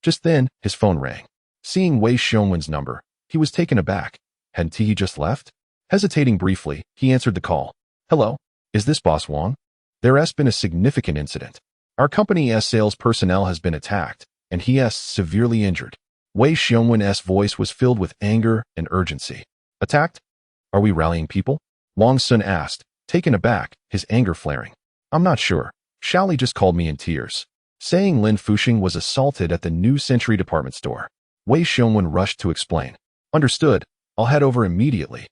Just then, his phone rang. Seeing Wei Xiongwen's number, he was taken aback. Hadn't he just left? Hesitating briefly, he answered the call. Hello, is this Boss Wang? There has been a significant incident. Our company's sales personnel has been attacked, and he is severely injured. Wei Xiongwen's voice was filled with anger and urgency. Attacked? Are we rallying people? Wang Xun asked, taken aback, his anger flaring. I'm not sure. Shaoli just called me in tears, saying Lin Fuxing was assaulted at the New Century department store. Wei Xiongwen rushed to explain. Understood. I'll head over immediately.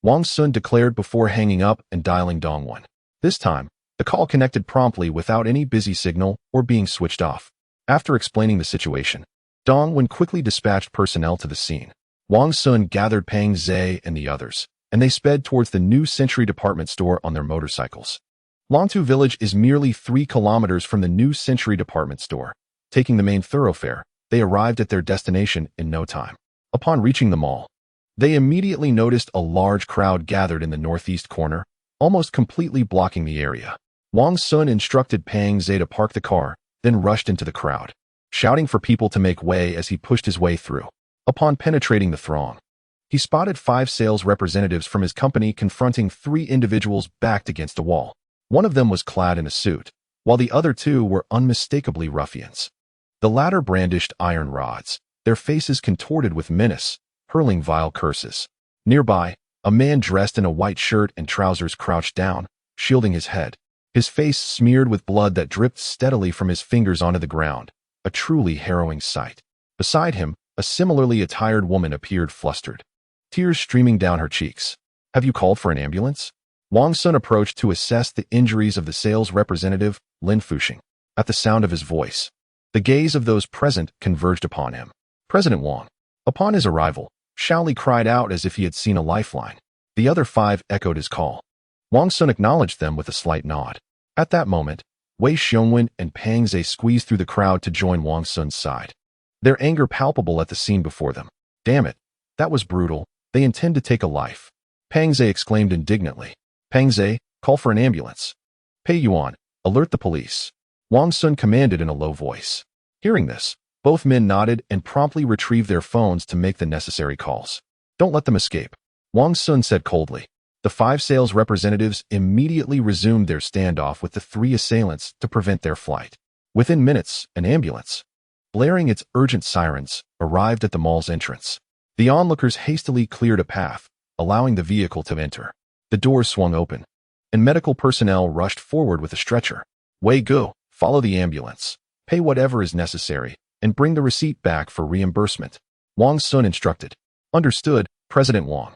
Wang Xun declared before hanging up and dialing Dongwen. This time, the call connected promptly without any busy signal or being switched off. After explaining the situation, Dongwen quickly dispatched personnel to the scene. Wang Xun gathered Pang Zhe and the others, and they sped towards the New Century department store on their motorcycles. Longtu Village is merely 3 kilometers from the New Century department store. Taking the main thoroughfare, they arrived at their destination in no time. Upon reaching the mall, they immediately noticed a large crowd gathered in the northeast corner, almost completely blocking the area. Wang Xun instructed Pang Zhe to park the car, then rushed into the crowd, shouting for people to make way as he pushed his way through. Upon penetrating the throng, he spotted 5 sales representatives from his company confronting 3 individuals backed against a wall. One of them was clad in a suit, while the other 2 were unmistakably ruffians. The latter brandished iron rods, their faces contorted with menace, hurling vile curses. Nearby, a man dressed in a white shirt and trousers crouched down, shielding his head, his face smeared with blood that dripped steadily from his fingers onto the ground, a truly harrowing sight. Beside him, a similarly attired woman appeared flustered, tears streaming down her cheeks. Have you called for an ambulance? Wang Xun approached to assess the injuries of the sales representative, Lin Fuxing. At the sound of his voice, the gaze of those present converged upon him. President Wang. Upon his arrival, Shaoli cried out as if he had seen a lifeline. The other 5 echoed his call. Wang Xun acknowledged them with a slight nod. At that moment, Wei Xiongwen and Pang Zhe squeezed through the crowd to join Wang Xun's side, their anger palpable at the scene before them. Damn it, that was brutal. They intend to take a life. Pang Zhe exclaimed indignantly. Pang Zhe, call for an ambulance. Pei Yuan, alert the police. Wang Xun commanded in a low voice. Hearing this, both men nodded and promptly retrieved their phones to make the necessary calls. Don't let them escape, Wang Xun said coldly. The 5 sales representatives immediately resumed their standoff with the 3 assailants to prevent their flight. Within minutes, an ambulance, blaring its urgent sirens, arrived at the mall's entrance. The onlookers hastily cleared a path, allowing the vehicle to enter. The doors swung open, and medical personnel rushed forward with a stretcher. Wei Gu, follow the ambulance, pay whatever is necessary, and bring the receipt back for reimbursement, Wang Xun instructed. Understood, President Wang.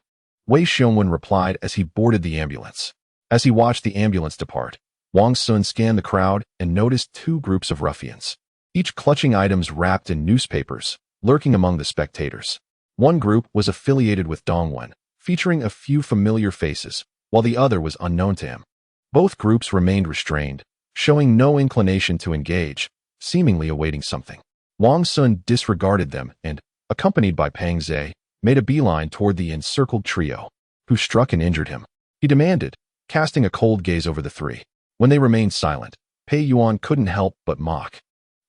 Wei Xiongwen replied as he boarded the ambulance. As he watched the ambulance depart, Wang Xun scanned the crowd and noticed 2 groups of ruffians, each clutching items wrapped in newspapers, lurking among the spectators. One group was affiliated with Dongwen, featuring a few familiar faces, while the other was unknown to him. Both groups remained restrained, showing no inclination to engage, seemingly awaiting something. Wang Xun disregarded them and, accompanied by Pang Zhe, made a beeline toward the encircled trio, who struck and injured him. He demanded, casting a cold gaze over the 3. When they remained silent, Pei Yuan couldn't help but mock.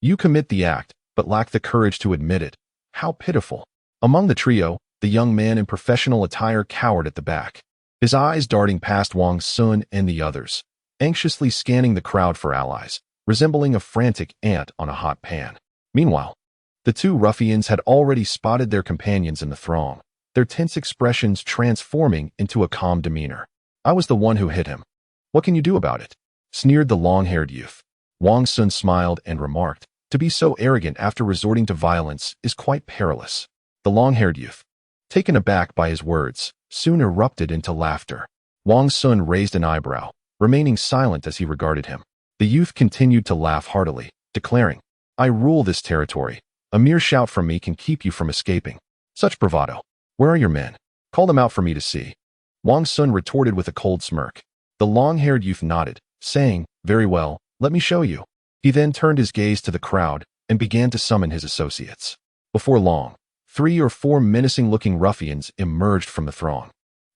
You commit the act, but lack the courage to admit it. How pitiful. Among the trio, the young man in professional attire cowered at the back, his eyes darting past Wang Xun and the others, anxiously scanning the crowd for allies, resembling a frantic ant on a hot pan. Meanwhile, the 2 ruffians had already spotted their companions in the throng, their tense expressions transforming into a calm demeanor. I was the one who hit him. What can you do about it? Sneered the long-haired youth. Wang Xun smiled and remarked, to be so arrogant after resorting to violence is quite perilous. The long-haired youth, taken aback by his words, soon erupted into laughter. Wang Xun raised an eyebrow, remaining silent as he regarded him. The youth continued to laugh heartily, declaring, I rule this territory. A mere shout from me can keep you from escaping. Such bravado. Where are your men? Call them out for me to see. Wang Xun retorted with a cold smirk. The long-haired youth nodded, saying, very well, let me show you. He then turned his gaze to the crowd and began to summon his associates. Before long, 3 or 4 menacing-looking ruffians emerged from the throng,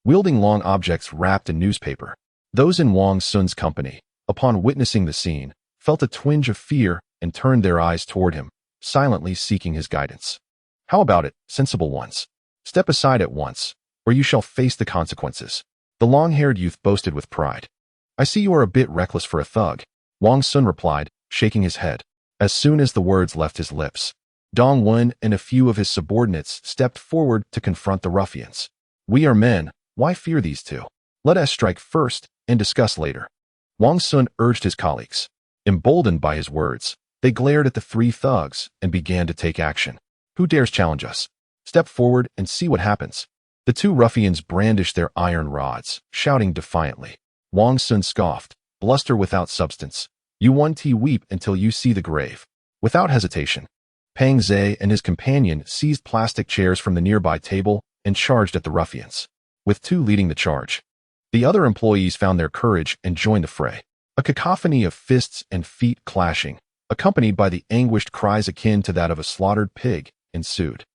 wielding long objects wrapped in newspaper. Those in Wang Xun's company, upon witnessing the scene, felt a twinge of fear and turned their eyes toward him, silently seeking his guidance. How about it, sensible ones? Step aside at once, or you shall face the consequences. The long-haired youth boasted with pride. I see you are a bit reckless for a thug, Wang Xun replied, shaking his head. As soon as the words left his lips, Dong Wen and a few of his subordinates stepped forward to confront the ruffians. We are men, why fear these two? Let us strike first and discuss later. Wang Xun urged his colleagues. Emboldened by his words, they glared at the three thugs and began to take action. Who dares challenge us? Step forward and see what happens. The two ruffians brandished their iron rods, shouting defiantly. Wang Xun scoffed, bluster without substance. You want to weep until you see the grave. Without hesitation, Pang Zhe and his companion seized plastic chairs from the nearby table and charged at the ruffians, with two leading the charge. The other employees found their courage and joined the fray. A cacophony of fists and feet clashing, accompanied by the anguished cries akin to that of a slaughtered pig, ensued.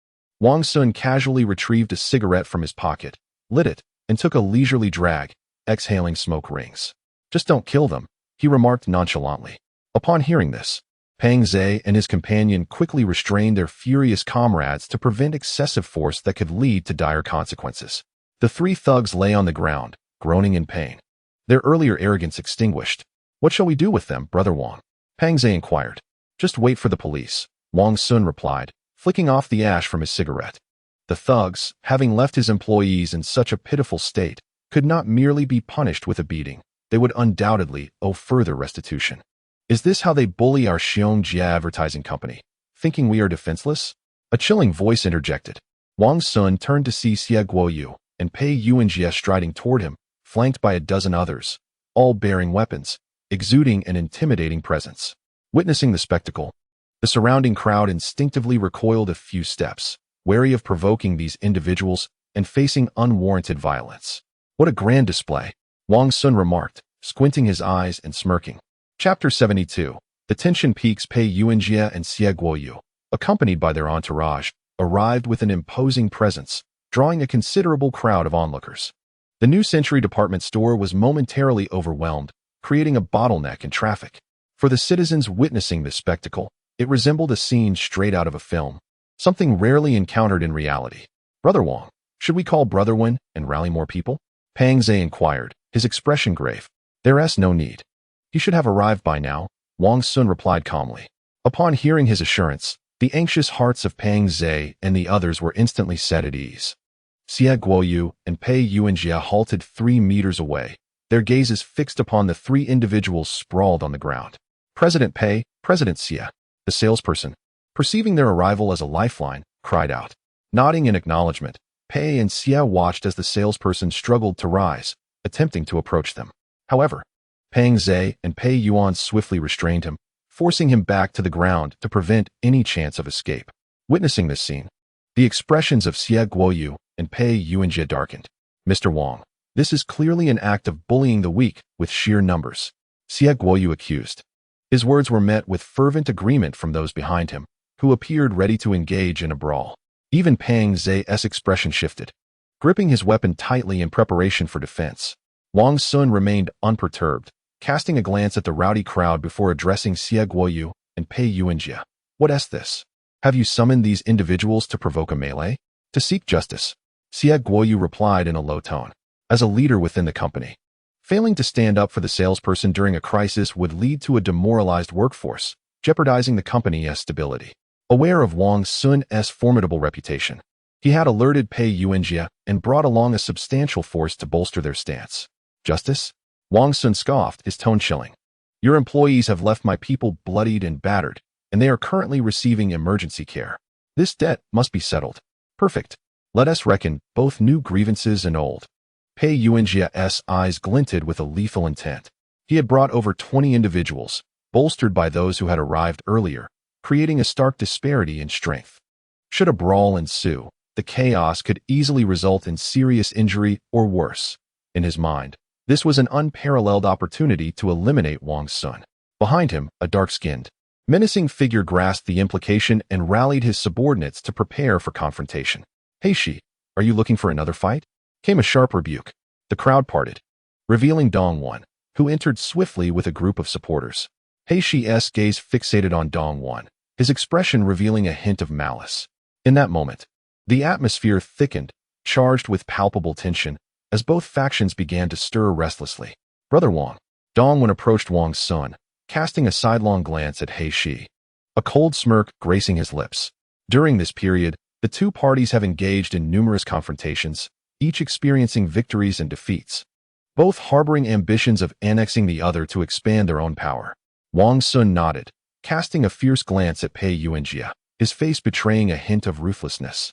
Wang Xun casually retrieved a cigarette from his pocket, lit it, and took a leisurely drag, exhaling smoke rings. Just don't kill them, he remarked nonchalantly. Upon hearing this, Pang Zhe and his companion quickly restrained their furious comrades to prevent excessive force that could lead to dire consequences. The three thugs lay on the ground, groaning in pain, their earlier arrogance extinguished. What shall we do with them, Brother Wang? Pang Zhe inquired. Just wait for the police, Wang Xun replied, flicking off the ash from his cigarette. The thugs, having left his employees in such a pitiful state, could not merely be punished with a beating. They would undoubtedly owe further restitution. Is this how they bully our Xiongjia advertising company, thinking we are defenseless? A chilling voice interjected. Wang Xun turned to see Xie Guoyu and Pei Yuanjie striding toward him, flanked by a dozen others, all bearing weapons, exuding an intimidating presence. Witnessing the spectacle, the surrounding crowd instinctively recoiled a few steps, wary of provoking these individuals and facing unwarranted violence. What a grand display, Wang Xun remarked, squinting his eyes and smirking. Chapter 72. The tension peaks. Pei Yuanjie and Xie Guoyu, accompanied by their entourage, arrived with an imposing presence, drawing a considerable crowd of onlookers. The New Century department store was momentarily overwhelmed, creating a bottleneck in traffic. For the citizens witnessing this spectacle, it resembled a scene straight out of a film, something rarely encountered in reality. Brother Wang, should we call Brother Wen and rally more people? Pang Zhe inquired, his expression grave. There's no need. He should have arrived by now, Wang Xun replied calmly. Upon hearing his assurance, the anxious hearts of Pang Zhe and the others were instantly set at ease. Xie Guoyu and Pei Yuanjie halted 3 meters away, their gazes fixed upon the three individuals sprawled on the ground. President Pei, President Xie, the salesperson, perceiving their arrival as a lifeline, cried out. Nodding in acknowledgement, Pei and Xie watched as the salesperson struggled to rise, attempting to approach them. However, Pang Zhe and Pei Yuan swiftly restrained him, forcing him back to the ground to prevent any chance of escape. Witnessing this scene, the expressions of Xie Guoyu and Pei Yuanjie darkened. Mr. Wang, this is clearly an act of bullying the weak with sheer numbers, Xie Guoyu accused. His words were met with fervent agreement from those behind him, who appeared ready to engage in a brawl. Even Pang Zhe's expression shifted. Gripping his weapon tightly in preparation for defense, Wang Xun remained unperturbed, casting a glance at the rowdy crowd before addressing Xie Guoyu and Pei Yuanjie. What's this? Have you summoned these individuals to provoke a melee? To seek justice, Xie Guoyu replied in a low tone. As a leader within the company, failing to stand up for the salesperson during a crisis would lead to a demoralized workforce, jeopardizing the company's stability. Aware of Wang Xun's formidable reputation, he had alerted Pei Yuanjie and brought along a substantial force to bolster their stance. Justice? Wang Xun scoffed, his tone chilling. Your employees have left my people bloodied and battered, and they are currently receiving emergency care. This debt must be settled. Perfect. Let us reckon both new grievances and old. Pei Yuanjie's eyes glinted with a lethal intent. He had brought over 20 individuals, bolstered by those who had arrived earlier, creating a stark disparity in strength. Should a brawl ensue, the chaos could easily result in serious injury or worse. In his mind, this was an unparalleled opportunity to eliminate Wang Xun. Behind him, a dark-skinned, menacing figure grasped the implication and rallied his subordinates to prepare for confrontation. Hey Shi, are you looking for another fight? Came a sharp rebuke. The crowd parted, revealing Dong Wen, who entered swiftly with a group of supporters. He Shi's gaze fixated on Dong Wen, his expression revealing a hint of malice. In that moment, the atmosphere thickened, charged with palpable tension, as both factions began to stir restlessly. Brother Wang. Dongwen approached Wang Xun, casting a sidelong glance at He Shi, a cold smirk gracing his lips. During this period, the two parties have engaged in numerous confrontations, each experiencing victories and defeats, both harboring ambitions of annexing the other to expand their own power. Wang Xun nodded, casting a fierce glance at Pei Yuanjia, his face betraying a hint of ruthlessness.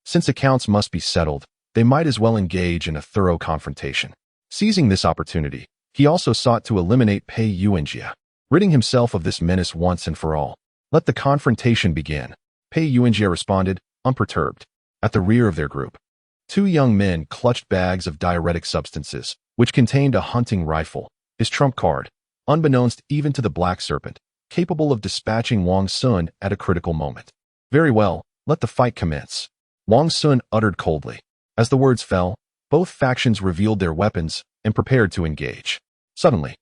Since accounts must be settled, they might as well engage in a thorough confrontation. Seizing this opportunity, he also sought to eliminate Pei Yuanjia, ridding himself of this menace once and for all. Let the confrontation begin, Pei Yuanjia responded, unperturbed. At the rear of their group, two young men clutched bags of diuretic substances, which contained a hunting rifle, his trump card, unbeknownst even to the Black Serpent, capable of dispatching Wang Xun at a critical moment. Very well, let the fight commence, Wang Xun uttered coldly. As the words fell, both factions revealed their weapons and prepared to engage. Suddenly,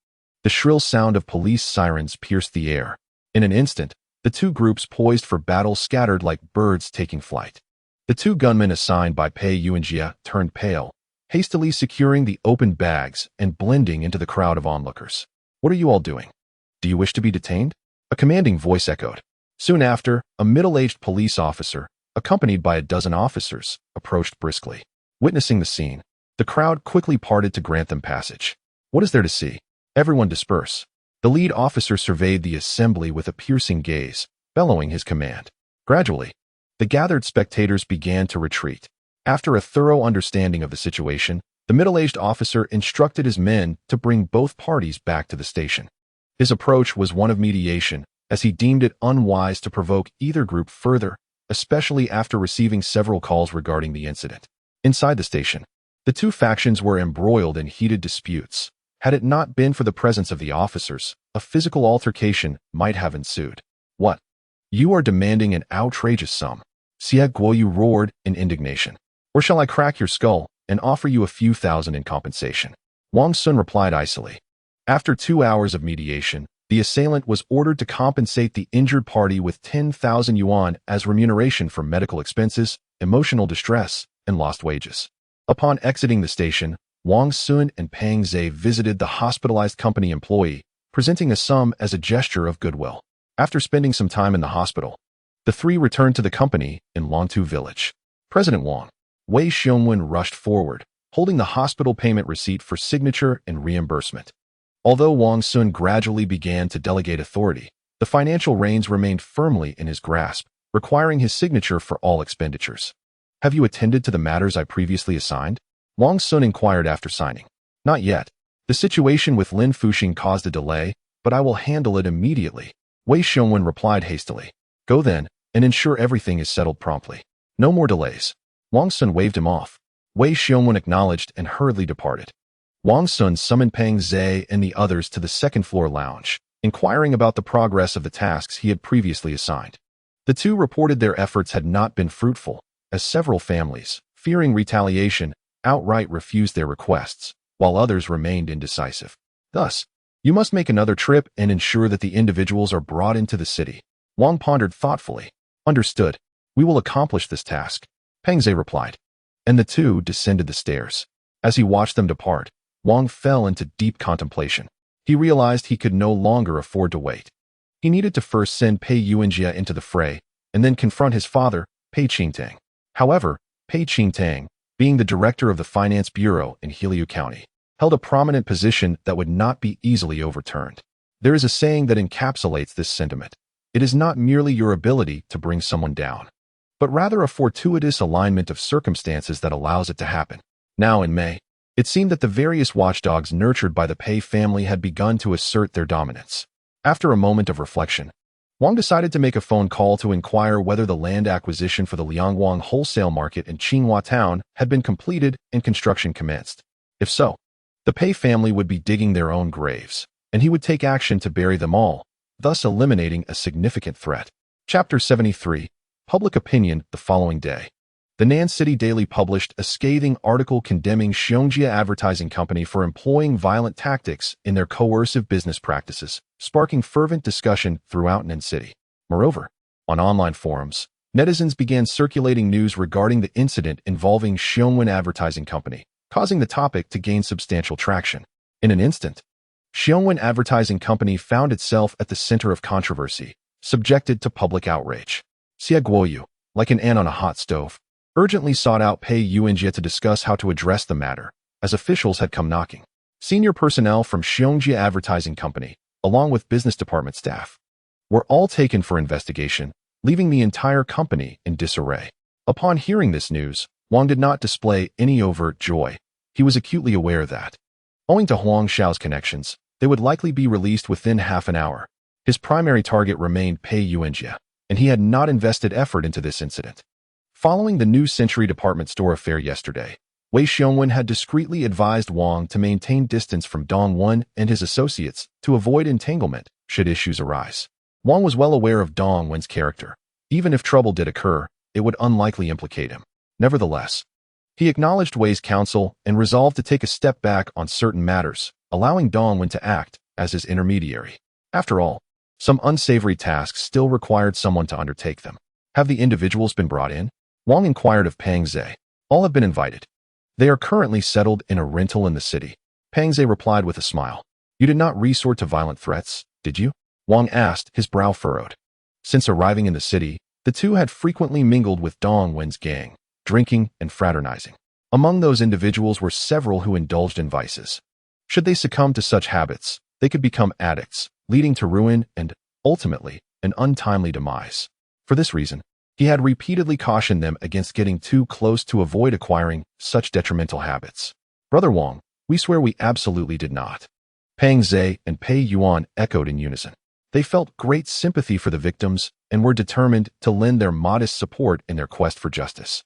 the shrill sound of police sirens pierced the air. In an instant, the two groups poised for battle scattered like birds taking flight. The two gunmen assigned by Pei Yuanjia turned pale, hastily securing the open bags and blending into the crowd of onlookers. What are you all doing? Do you wish to be detained? A commanding voice echoed. Soon after, a middle-aged police officer, accompanied by a dozen officers, approached briskly. Witnessing the scene, the crowd quickly parted to grant them passage. What is there to see? Everyone disperse. The lead officer surveyed the assembly with a piercing gaze, bellowing his command. Gradually, the gathered spectators began to retreat. After a thorough understanding of the situation, the middle-aged officer instructed his men to bring both parties back to the station. His approach was one of mediation, as he deemed it unwise to provoke either group further, especially after receiving several calls regarding the incident. Inside the station, the two factions were embroiled in heated disputes. Had it not been for the presence of the officers, a physical altercation might have ensued. What? You are demanding an outrageous sum, Xie Guoyu roared in indignation. Or shall I crack your skull and offer you a few thousand in compensation? Wang Xun replied icily. After 2 hours of mediation, the assailant was ordered to compensate the injured party with 10,000 yuan as remuneration for medical expenses, emotional distress, and lost wages. Upon exiting the station, Wang Xun and Peng Zhe visited the hospitalized company employee, presenting a sum as a gesture of goodwill. After spending some time in the hospital, the three returned to the company in Longtu village. President Wang Wei Xiongwen rushed forward, holding the hospital payment receipt for signature and reimbursement. Although Wang Xun gradually began to delegate authority, the financial reins remained firmly in his grasp, requiring his signature for all expenditures. Have you attended to the matters I previously assigned? Wang Xun inquired after signing. Not yet. The situation with Lin Fuxing caused a delay, but I will handle it immediately, Wei Xiongwen replied hastily. Go then, and ensure everything is settled promptly. No more delays. Wang Xun waved him off. Wei Xiongwen acknowledged and hurriedly departed. Wang Xun summoned Peng Zhe and the others to the second-floor lounge, inquiring about the progress of the tasks he had previously assigned. The two reported their efforts had not been fruitful, as several families, fearing retaliation, outright refused their requests, while others remained indecisive. Thus, you must make another trip and ensure that the individuals are brought into the city. Wang pondered thoughtfully. Understood. We will accomplish this task, Peng Zhe replied. And the two descended the stairs. As he watched them depart, Wang fell into deep contemplation. He realized he could no longer afford to wait. He needed to first send Pei Yuanjia into the fray, and then confront his father, Pei Qingtang. However, Pei Qingtang, being the director of the Finance Bureau in Heliu County, held a prominent position that would not be easily overturned. There is a saying that encapsulates this sentiment. It is not merely your ability to bring someone down, but rather a fortuitous alignment of circumstances that allows it to happen. Now in May, it seemed that the various watchdogs nurtured by the Pei family had begun to assert their dominance. After a moment of reflection, Wang decided to make a phone call to inquire whether the land acquisition for the Liangwang wholesale market in Qinghua town had been completed and construction commenced. If so, the Pei family would be digging their own graves, and he would take action to bury them all, thus eliminating a significant threat. Chapter 73. Public Opinion. The following day, the Nan City Daily published a scathing article condemning Xiongji Advertising Company for employing violent tactics in their coercive business practices, sparking fervent discussion throughout Nan City. Moreover, on online forums, Netizens began circulating news regarding the incident involving Xiongwen Advertising Company, causing the topic to gain substantial traction. In an instant, Xiongwen Advertising Company found itself at the center of controversy, subjected to public outrage. Xie Guoyu, like an ant on a hot stove, urgently sought out Pei Yuanjie to discuss how to address the matter, as officials had come knocking. Senior personnel from Xiongji Advertising Company, along with business department staff, were all taken for investigation, leaving the entire company in disarray. Upon hearing this news, Wang did not display any overt joy. He was acutely aware that, owing to Huang Xiao's connections, they would likely be released within half an hour. His primary target remained Pei Yuanjie, and he had not invested effort into this incident. Following the New Century department store affair yesterday, Wei Xiongwen had discreetly advised Wang to maintain distance from Dongwen and his associates to avoid entanglement should issues arise. Wang was well aware of Dongwen's character. Even if trouble did occur, it would unlikely implicate him. Nevertheless, he acknowledged Wei's counsel and resolved to take a step back on certain matters, allowing Dongwen to act as his intermediary. After all, some unsavory tasks still required someone to undertake them. Have the individuals been brought in? Wang inquired of Pang Zhe. All have been invited. They are currently settled in a rental in the city. Pang Zhe replied with a smile. You did not resort to violent threats, did you? Wang asked, his brow furrowed. Since arriving in the city, the two had frequently mingled with Dongwen's gang, drinking and fraternizing. Among those individuals were several who indulged in vices. Should they succumb to such habits, they could become addicts, leading to ruin and, ultimately, an untimely demise. For this reason, he had repeatedly cautioned them against getting too close to avoid acquiring such detrimental habits. Brother Wang, we swear we absolutely did not. Pang Zhe and Pei Yuan echoed in unison. They felt great sympathy for the victims and were determined to lend their modest support in their quest for justice.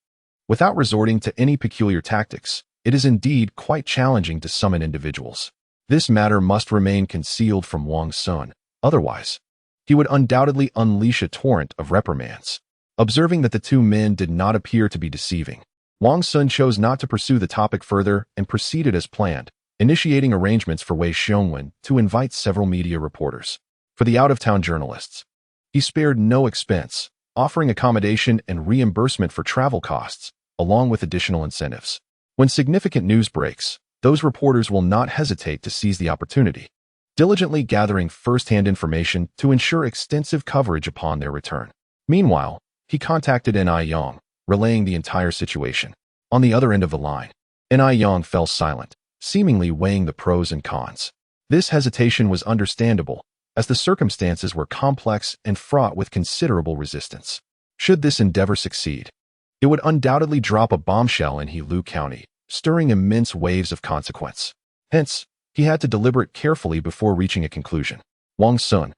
Without resorting to any peculiar tactics, it is indeed quite challenging to summon individuals. This matter must remain concealed from Wang Xun, otherwise, he would undoubtedly unleash a torrent of reprimands. Observing that the two men did not appear to be deceiving, Wang Xun chose not to pursue the topic further and proceeded as planned, initiating arrangements for Wei Xiongwen to invite several media reporters. For the out-of-town journalists, he spared no expense, offering accommodation and reimbursement for travel costs, along with additional incentives. When significant news breaks, those reporters will not hesitate to seize the opportunity, diligently gathering first-hand information to ensure extensive coverage upon their return. Meanwhile, he contacted Ni Yang, relaying the entire situation. On the other end of the line, Ni Yang fell silent, seemingly weighing the pros and cons. This hesitation was understandable, as the circumstances were complex and fraught with considerable resistance. Should this endeavor succeed, it would undoubtedly drop a bombshell in Heilongjiang County, stirring immense waves of consequence. Hence, he had to deliberate carefully before reaching a conclusion. Wang Xun,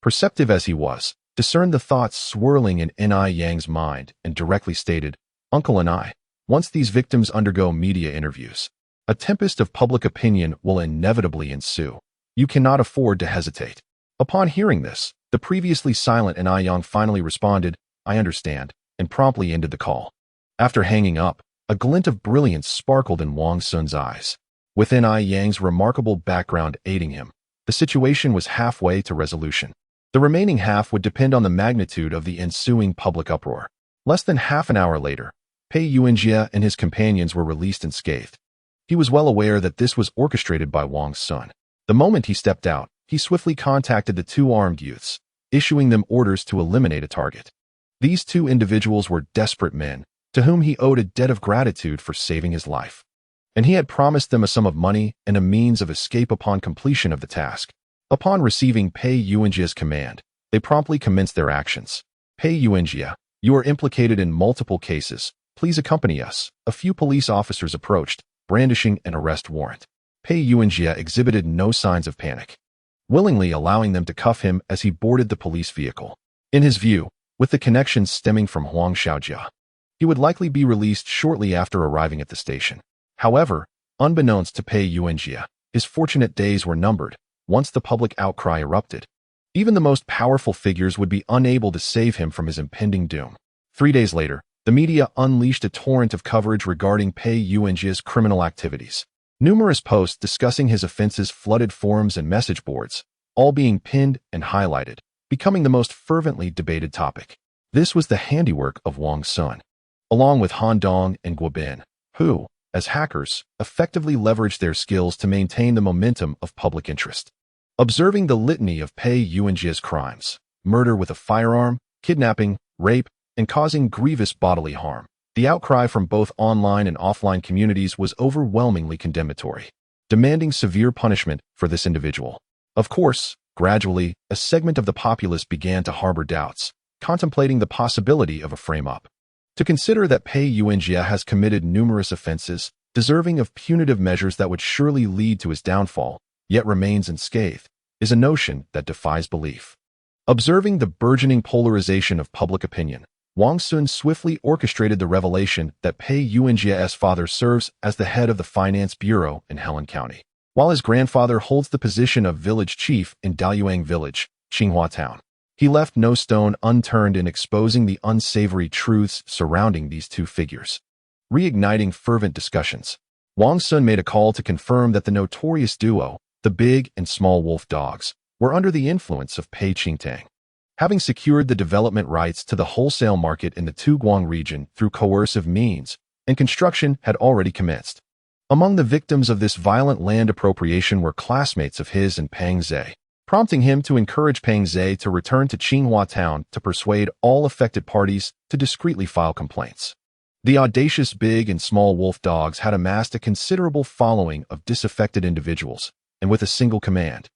perceptive as he was, discerned the thoughts swirling in Ni Yang's mind and directly stated, Uncle Ni, once these victims undergo media interviews, a tempest of public opinion will inevitably ensue. You cannot afford to hesitate. Upon hearing this, the previously silent Ni Yang finally responded, I understand, and promptly ended the call. After hanging up, a glint of brilliance sparkled in Wang Xun's eyes. With Ni Yang's remarkable background aiding him, the situation was halfway to resolution. The remaining half would depend on the magnitude of the ensuing public uproar. Less than half an hour later, Pei Yuanjie and his companions were released unscathed. He was well aware that this was orchestrated by Wang Xun. The moment he stepped out, he swiftly contacted the two armed youths, issuing them orders to eliminate a target. These two individuals were desperate men, to whom he owed a debt of gratitude for saving his life. And he had promised them a sum of money and a means of escape upon completion of the task. Upon receiving Pei Yuanjie's command, they promptly commenced their actions. Pei Yuanjie, you are implicated in multiple cases. Please accompany us. A few police officers approached, brandishing an arrest warrant. Pei Yuanjie exhibited no signs of panic, willingly allowing them to cuff him as he boarded the police vehicle. In his view, with the connections stemming from Huang Xiaojia, he would likely be released shortly after arriving at the station. However, unbeknownst to Pei Yuanjie, his fortunate days were numbered. Once the public outcry erupted, even the most powerful figures would be unable to save him from his impending doom. 3 days later, the media unleashed a torrent of coverage regarding Pei Yuanjie's criminal activities. Numerous posts discussing his offenses flooded forums and message boards, all being pinned and highlighted, becoming the most fervently debated topic. This was the handiwork of Wang Xun, along with Han Dong and Guobin, who, as hackers, effectively leveraged their skills to maintain the momentum of public interest. Observing the litany of Pei Yuanjia's crimes, murder with a firearm, kidnapping, rape, and causing grievous bodily harm, the outcry from both online and offline communities was overwhelmingly condemnatory, demanding severe punishment for this individual. Of course, gradually, a segment of the populace began to harbor doubts, contemplating the possibility of a frame-up. To consider that Pei Yuanjia has committed numerous offenses, deserving of punitive measures that would surely lead to his downfall, yet remains unscathed, is a notion that defies belief. Observing the burgeoning polarization of public opinion, Wang Xun swiftly orchestrated the revelation that Pei Yuanjia's father serves as the head of the Finance Bureau in Helen County, while his grandfather holds the position of village chief in Daoyuan Village, Qinghua Town. He left no stone unturned in exposing the unsavory truths surrounding these two figures. Reigniting fervent discussions, Wang Xun made a call to confirm that the notorious duo, the Big and Small Wolf Dogs, were under the influence of Pei Qingtang. Having secured the development rights to the wholesale market in the Tuguang region through coercive means, and construction had already commenced. Among the victims of this violent land appropriation were classmates of his and Peng Zhe, prompting him to encourage Peng Zhe to return to Qinghua Town to persuade all affected parties to discreetly file complaints. The audacious Big and Small Wolf Dogs had amassed a considerable following of disaffected individuals, and with a single command,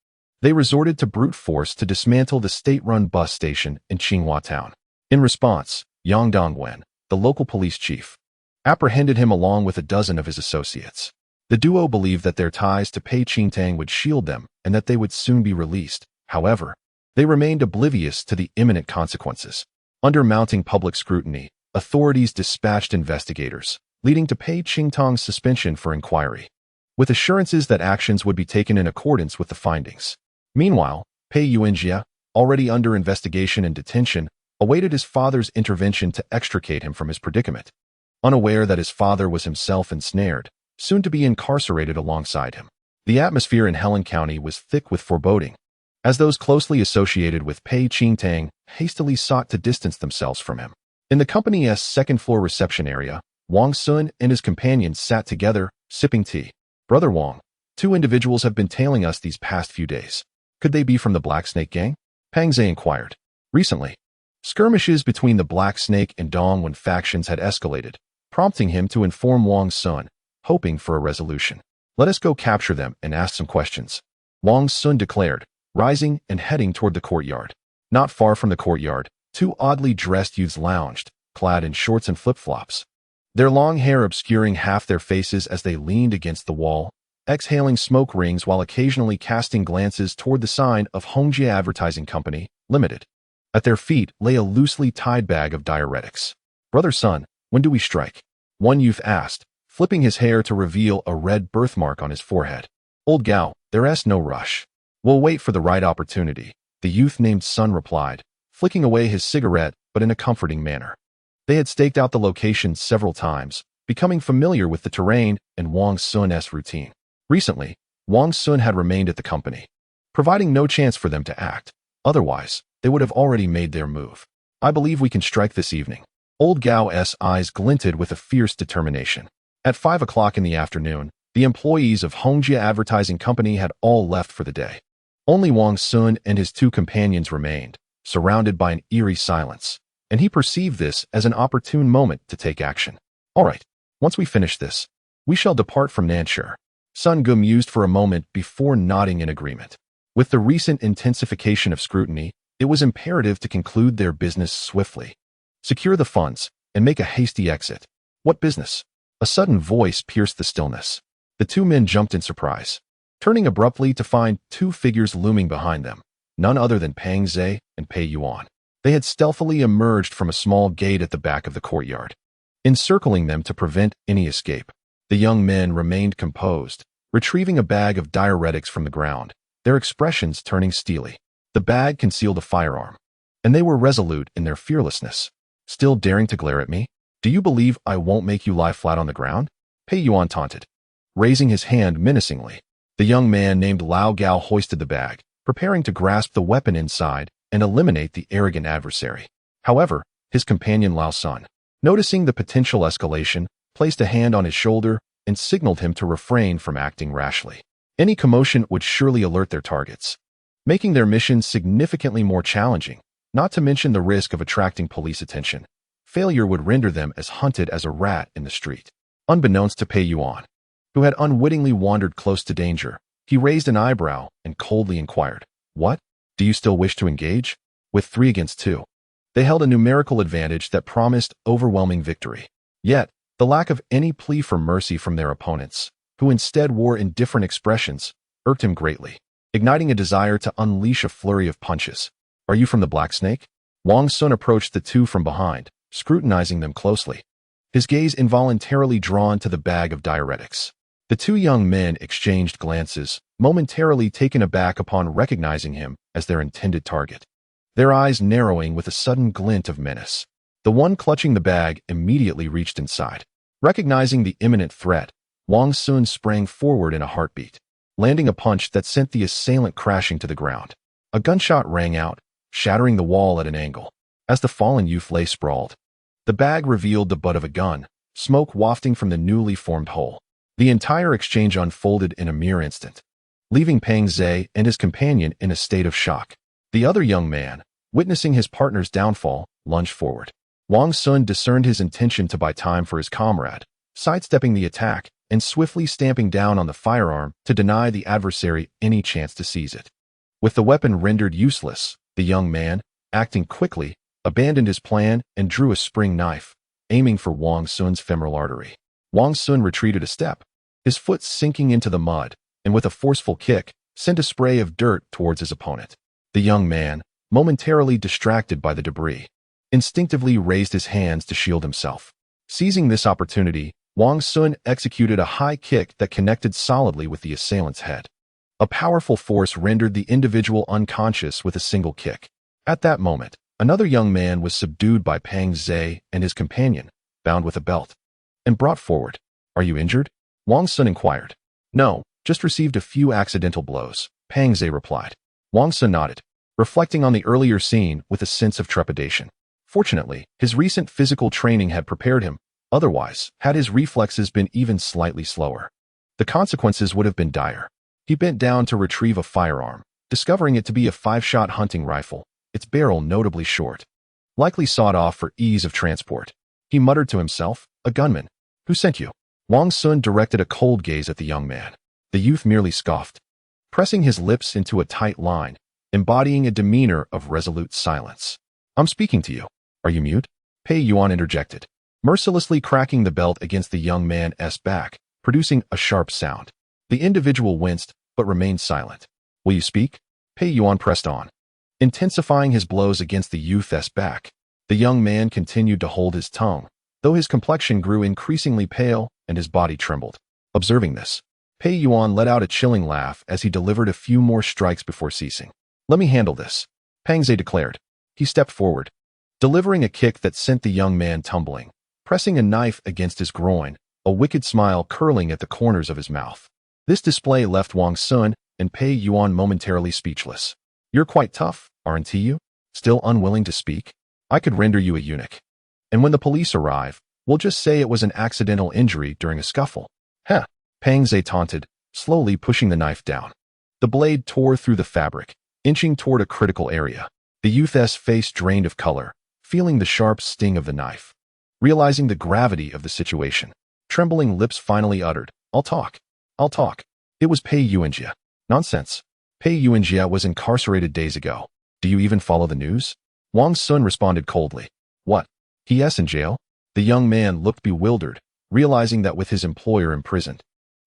they resorted to brute force to dismantle the state-run bus station in Qinghua Town. In response, Yang Dongwen, the local police chief, apprehended him along with a dozen of his associates. The duo believed that their ties to Pei Qingtang would shield them and that they would soon be released. However, they remained oblivious to the imminent consequences. Under mounting public scrutiny, authorities dispatched investigators, leading to Pei Qingtang's suspension for inquiry, with assurances that actions would be taken in accordance with the findings. Meanwhile, Pei Yuanjia, already under investigation and detention, awaited his father's intervention to extricate him from his predicament. Unaware that his father was himself ensnared, soon to be incarcerated alongside him. The atmosphere in Helen County was thick with foreboding, as those closely associated with Pei Qingtang hastily sought to distance themselves from him. In the company's second-floor reception area, Wang Xun and his companions sat together, sipping tea. "Brother Wang, two individuals have been tailing us these past few days. Could they be from the Black Snake gang?" Peng Zhe inquired. Recently, skirmishes between the Black Snake and Dongwen factions had escalated, prompting him to inform Wang Xun, hoping for a resolution. "Let us go capture them and ask some questions," Wang Xun declared, rising and heading toward the courtyard. Not far from the courtyard, two oddly dressed youths lounged, clad in shorts and flip-flops, their long hair obscuring half their faces as they leaned against the wall, exhaling smoke rings while occasionally casting glances toward the sign of Hongjie Advertising Company, Limited. At their feet lay a loosely tied bag of diuretics. "Brother Sun, when do we strike?" one youth asked, flipping his hair to reveal a red birthmark on his forehead. "Old Gao, there's no rush. We'll wait for the right opportunity," the youth named Sun replied, flicking away his cigarette but in a comforting manner. They had staked out the location several times, becoming familiar with the terrain and Wang Xun's routine. Recently, Wang Xun had remained at the company, providing no chance for them to act. Otherwise, they would have already made their move. "I believe we can strike this evening." Old Gao's eyes glinted with a fierce determination. At 5 o'clock in the afternoon, the employees of Hongjie Advertising Company had all left for the day. Only Wang Xun and his two companions remained, surrounded by an eerie silence, and he perceived this as an opportune moment to take action. "All right, once we finish this, we shall depart from Nanshur." Sun Gu mused for a moment before nodding in agreement. With the recent intensification of scrutiny, it was imperative to conclude their business swiftly, secure the funds, and make a hasty exit. "What business?" A sudden voice pierced the stillness. The two men jumped in surprise, turning abruptly to find two figures looming behind them, none other than Peng Zhe and Pei Yuan. They had stealthily emerged from a small gate at the back of the courtyard, encircling them to prevent any escape. The young men remained composed, retrieving a bag of diuretics from the ground, their expressions turning steely. The bag concealed a firearm, and they were resolute in their fearlessness. "Still daring to glare at me? Do you believe I won't make you lie flat on the ground?" Pei Yuan taunted, raising his hand menacingly. The young man named Lao Gao hoisted the bag, preparing to grasp the weapon inside and eliminate the arrogant adversary. However, His companion Lao Sun, noticing the potential escalation, placed a hand on his shoulder and signaled him to refrain from acting rashly. Any commotion would surely alert their targets, making their mission significantly more challenging, not to mention the risk of attracting police attention. Failure would render them as hunted as a rat in the street. Unbeknownst to Pei Yuan, who had unwittingly wandered close to danger, he raised an eyebrow and coldly inquired, "What? Do you still wish to engage?" With 3 against 2, they held a numerical advantage that promised overwhelming victory. Yet, the lack of any plea for mercy from their opponents, who instead wore indifferent expressions, irked him greatly, igniting a desire to unleash a flurry of punches. "Are you from the Black Snake?" Wang Xun approached the two from behind, scrutinizing them closely, his gaze involuntarily drawn to the bag of diuretics. The 2 young men exchanged glances, momentarily taken aback upon recognizing him as their intended target, their eyes narrowing with a sudden glint of menace. The one clutching the bag immediately reached inside. Recognizing the imminent threat, Wang Xun sprang forward in a heartbeat, landing a punch that sent the assailant crashing to the ground. A gunshot rang out, shattering the wall at an angle. As the fallen youth lay sprawled, the bag revealed the butt of a gun, smoke wafting from the newly formed hole. The entire exchange unfolded in a mere instant, leaving Peng Zhe and his companion in a state of shock. The other young man, witnessing his partner's downfall, lunged forward. Wang Xun discerned his intention to buy time for his comrade, sidestepping the attack and swiftly stamping down on the firearm to deny the adversary any chance to seize it. With the weapon rendered useless, the young man, acting quickly, abandoned his plan and drew a spring knife, aiming for Wang Xun's femoral artery. Wang Xun retreated a step, his foot sinking into the mud, and with a forceful kick, sent a spray of dirt towards his opponent. The young man, momentarily distracted by the debris, instinctively raised his hands to shield himself. Seizing this opportunity, Wang Xun executed a high kick that connected solidly with the assailant's head. A powerful force rendered the individual unconscious with a single kick. At that moment, another young man was subdued by Peng Zhe and his companion, bound with a belt, and brought forward. "Are you injured?" Wang Xun inquired. "No, just received a few accidental blows," Peng Zhe replied. Wang Xun nodded, reflecting on the earlier scene with a sense of trepidation. Fortunately, his recent physical training had prepared him. Otherwise, had his reflexes been even slightly slower, the consequences would have been dire. He bent down to retrieve a firearm, discovering it to be a 5-shot hunting rifle, its barrel notably short, likely sawed off for ease of transport. He muttered to himself, "A gunman. Who sent you?" Wang Xun directed a cold gaze at the young man. The youth merely scoffed, pressing his lips into a tight line, embodying a demeanor of resolute silence. "I'm speaking to you. Are you mute?" Pei Yuan interjected, mercilessly cracking the belt against the young man's back, producing a sharp sound. The individual winced, but remained silent. "Will you speak?" Pei Yuan pressed on, intensifying his blows against the youth's back. The young man continued to hold his tongue, though his complexion grew increasingly pale and his body trembled. Observing this, Pei Yuan let out a chilling laugh as he delivered a few more strikes before ceasing. "Let me handle this," Peng Zhe declared. He stepped forward, delivering a kick that sent the young man tumbling, pressing a knife against his groin, a wicked smile curling at the corners of his mouth. This display left Wang Xun and Pei Yuan momentarily speechless. "You're quite tough, aren't you? Still unwilling to speak? I could render you a eunuch. And when the police arrive, we'll just say it was an accidental injury during a scuffle." "Heh," Peng Zhe taunted, slowly pushing the knife down. The blade tore through the fabric, inching toward a critical area. The youth's face drained of color, feeling the sharp sting of the knife. Realizing the gravity of the situation, trembling lips finally uttered, "I'll talk. I'll talk." It was Pei Yuanjia. "Nonsense. Pei Yuanjia was incarcerated days ago. Do you even follow the news?" Wang Xun responded coldly. "What? He.S. in jail?" The young man looked bewildered, realizing that with his employer imprisoned,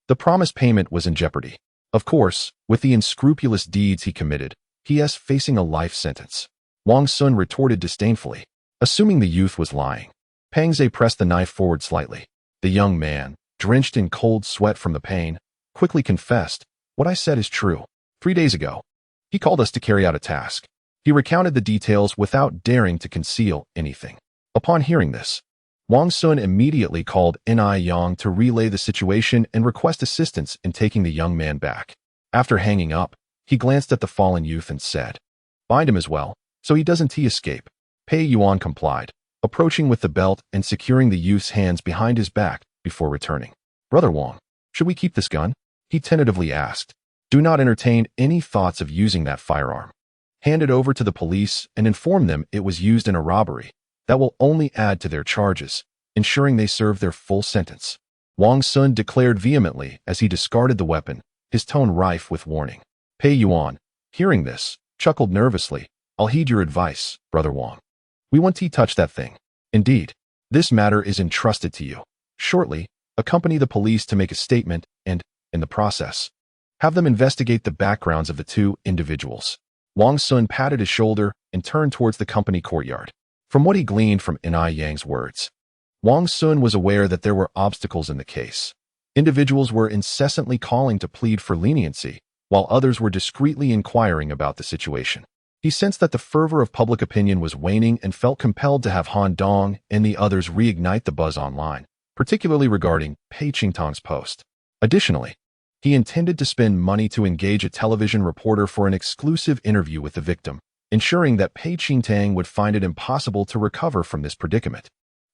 the promised payment was in jeopardy. Of course, with the unscrupulous deeds he committed, he.s. facing a life sentence. Wang Xun retorted disdainfully, assuming the youth was lying. Peng Zhe pressed the knife forward slightly. The young man, drenched in cold sweat from the pain, quickly confessed, "What I said is true. 3 days ago, he called us to carry out a task." He recounted the details without daring to conceal anything. Upon hearing this, Wang Xun immediately called Ni Yang to relay the situation and request assistance in taking the young man back. After hanging up, he glanced at the fallen youth and said, "Bind him as well, so he doesn't escape." Pei Yuan complied, approaching with the belt and securing the youth's hands behind his back before returning. "Brother Wang, should we keep this gun?" he tentatively asked. "Do not entertain any thoughts of using that firearm. Hand it over to the police and inform them it was used in a robbery. That will only add to their charges, ensuring they serve their full sentence," Wang Xun declared vehemently as he discarded the weapon, his tone rife with warning. Pei Yuan, hearing this, chuckled nervously. "I'll heed your advice, Brother Wang. We won't touch that thing. Indeed, this matter is entrusted to you. Shortly, accompany the police to make a statement and, in the process, have them investigate the backgrounds of the two individuals." Wang Xun patted his shoulder and turned towards the company courtyard. From what he gleaned from Nai Yang's words, Wang Xun was aware that there were obstacles in the case. Individuals were incessantly calling to plead for leniency, while others were discreetly inquiring about the situation. He sensed that the fervor of public opinion was waning and felt compelled to have Han Dong and the others reignite the buzz online, particularly regarding Pei Qingtang's post. Additionally, he intended to spend money to engage a television reporter for an exclusive interview with the victim, ensuring that Pei Qingtang would find it impossible to recover from this predicament.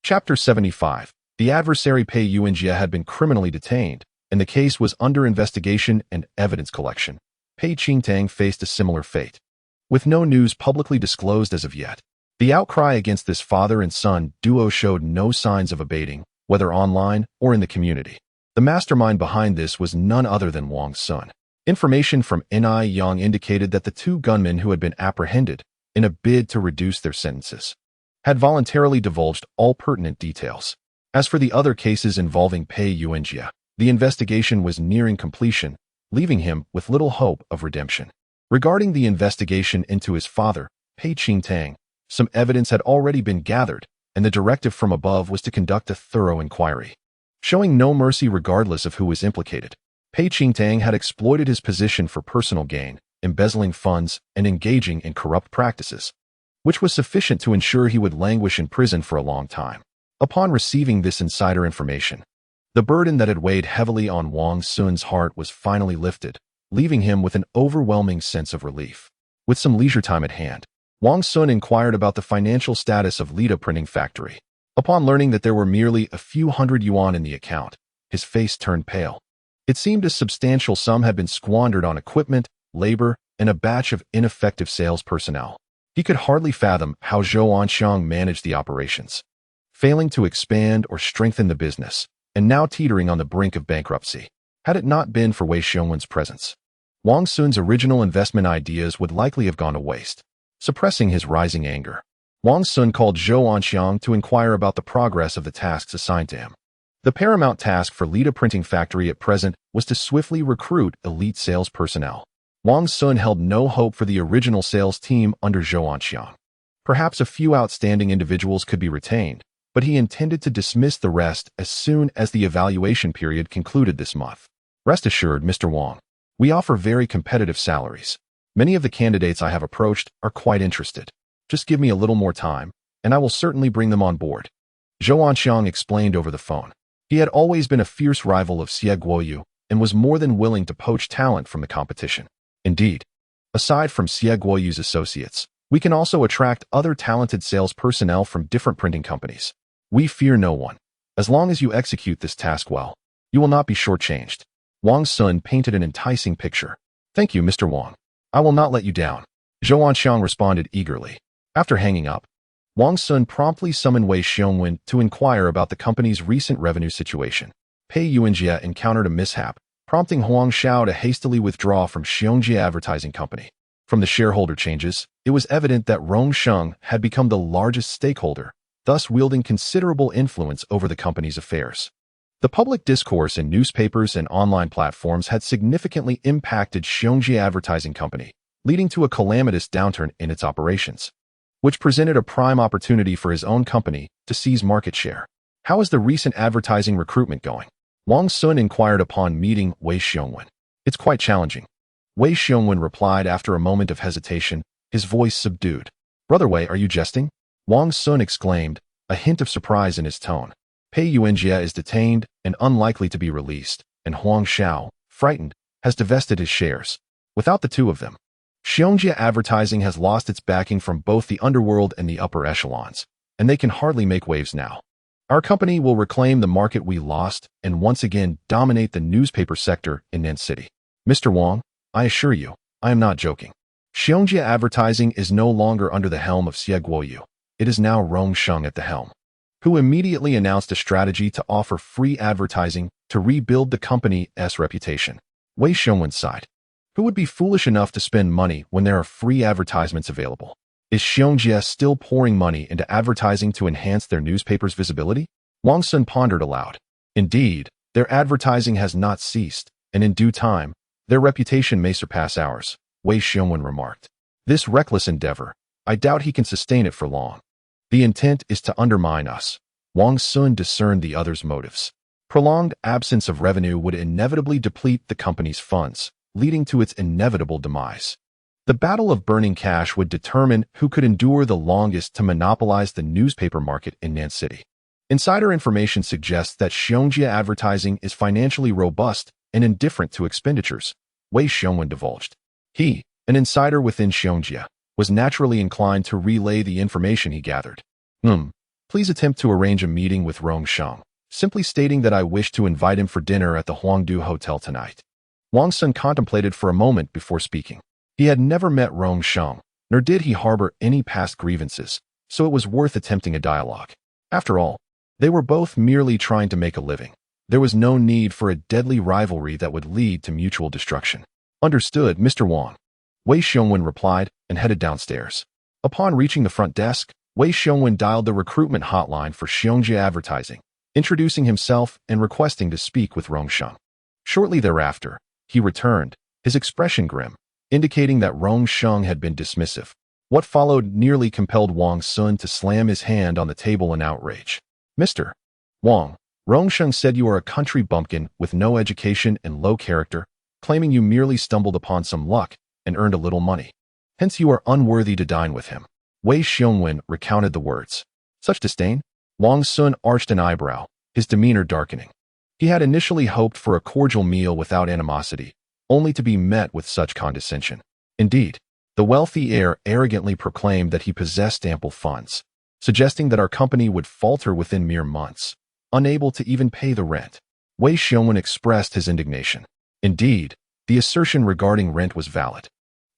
Chapter 75. The adversary Pei Yuanjia had been criminally detained, and the case was under investigation and evidence collection. Pei Qingtang faced a similar fate. With no news publicly disclosed as of yet, the outcry against this father and son duo showed no signs of abating, whether online or in the community. The mastermind behind this was none other than Wang Xun. Information from Nai Yang indicated that the two gunmen who had been apprehended, in a bid to reduce their sentences, had voluntarily divulged all pertinent details. As for the other cases involving Pei Yuanjia, the investigation was nearing completion, leaving him with little hope of redemption. Regarding the investigation into his father, Pei Qingtang, some evidence had already been gathered, and the directive from above was to conduct a thorough inquiry. Showing no mercy regardless of who was implicated, Pei Qingtang had exploited his position for personal gain, embezzling funds and engaging in corrupt practices, which was sufficient to ensure he would languish in prison for a long time. Upon receiving this insider information, the burden that had weighed heavily on Wang Xun's heart was finally lifted, leaving him with an overwhelming sense of relief. With some leisure time at hand, Wang Xun inquired about the financial status of Lida Printing Factory. Upon learning that there were merely a few hundred yuan in the account, his face turned pale. It seemed a substantial sum had been squandered on equipment, labor, and a batch of ineffective sales personnel. He could hardly fathom how Zhou Anxiang managed the operations, failing to expand or strengthen the business, and now teetering on the brink of bankruptcy. Had it not been for Wei Xiongwen's presence, Wang Xun's original investment ideas would likely have gone to waste. Suppressing his rising anger, Wang Xun called Zhou Anxiang to inquire about the progress of the tasks assigned to him. The paramount task for Lida Printing Factory at present was to swiftly recruit elite sales personnel. Wang Xun held no hope for the original sales team under Zhou Anxiang. Perhaps a few outstanding individuals could be retained, but he intended to dismiss the rest as soon as the evaluation period concluded this month. Rest assured, Mr. Wang, we offer very competitive salaries. Many of the candidates I have approached are quite interested. Just give me a little more time, and I will certainly bring them on board, Zhou Anxiang explained over the phone. He had always been a fierce rival of Xie Guoyu and was more than willing to poach talent from the competition. Indeed, aside from Xie Guoyu's associates, we can also attract other talented sales personnel from different printing companies. We fear no one. As long as you execute this task well, you will not be shortchanged. Wang Xun painted an enticing picture. Thank you, Mr. Wang. I will not let you down, Zhou Anxiang responded eagerly. After hanging up, Wang Xun promptly summoned Wei Xiongwen to inquire about the company's recent revenue situation. Pei Yuanjia encountered a mishap, prompting Huang Xiao to hastily withdraw from Xiongji Advertising Company. From the shareholder changes, it was evident that Rongsheng had become the largest stakeholder, thus wielding considerable influence over the company's affairs. The public discourse in newspapers and online platforms had significantly impacted Xiongji Advertising Company, leading to a calamitous downturn in its operations, which presented a prime opportunity for his own company to seize market share. How is the recent advertising recruitment going? Wang Xun inquired upon meeting Wei Xiongwen. It's quite challenging, Wei Xiongwen replied after a moment of hesitation, his voice subdued. Brother Wei, are you jesting? Wang Xun exclaimed, a hint of surprise in his tone. Pei Yuanjia is detained and unlikely to be released, and Huang Xiao, frightened, has divested his shares. Without the two of them, Xiongji Advertising has lost its backing from both the underworld and the upper echelons, and they can hardly make waves now. Our company will reclaim the market we lost and once again dominate the newspaper sector in Nan City. Mr. Wang, I assure you, I am not joking. Xiongja Advertising is no longer under the helm of Xie Guoyu. It is now Wang Xun at the helm, who immediately announced a strategy to offer free advertising to rebuild the company's reputation. Wei Xiongwen sighed. Who would be foolish enough to spend money when there are free advertisements available? Is Xiongja still pouring money into advertising to enhance their newspaper's visibility? Wang Xun pondered aloud. Indeed, their advertising has not ceased, and in due time, their reputation may surpass ours, Wei Xiongwen remarked. This reckless endeavor, I doubt he can sustain it for long. The intent is to undermine us. Wang Xun discerned the other's motives. Prolonged absence of revenue would inevitably deplete the company's funds, leading to its inevitable demise. The battle of burning cash would determine who could endure the longest to monopolize the newspaper market in Nan City. Insider information suggests that Xiongja Advertising is financially robust and indifferent to expenditures, Wei Xiongwen divulged. He, an insider within Xiongja, was naturally inclined to relay the information he gathered. Please attempt to arrange a meeting with Wang Xun, simply stating that I wish to invite him for dinner at the Huangdu Hotel tonight. Wang Xun contemplated for a moment before speaking. He had never met Wang Xun, nor did he harbor any past grievances, so it was worth attempting a dialogue. After all, they were both merely trying to make a living. There was no need for a deadly rivalry that would lead to mutual destruction. Understood, Mr. Wang. Wei Xiongwen replied and headed downstairs. Upon reaching the front desk, Wei Xiongwen dialed the recruitment hotline for Xiongja Advertising, introducing himself and requesting to speak with Wang Xun. Shortly thereafter, he returned, his expression grim, indicating that Wang Xun had been dismissive. What followed nearly compelled Wang Xun to slam his hand on the table in outrage. Mr. Wang, Wang Xun said you are a country bumpkin with no education and low character, claiming you merely stumbled upon some luck and earned a little money. Hence you are unworthy to dine with him. Wei Xiongwen recounted the words. Such disdain? Wang Xun arched an eyebrow, his demeanor darkening. He had initially hoped for a cordial meal without animosity, only to be met with such condescension. Indeed, the wealthy heir arrogantly proclaimed that he possessed ample funds, suggesting that our company would falter within mere months, unable to even pay the rent. Wei Xiongwen expressed his indignation. Indeed, the assertion regarding rent was valid.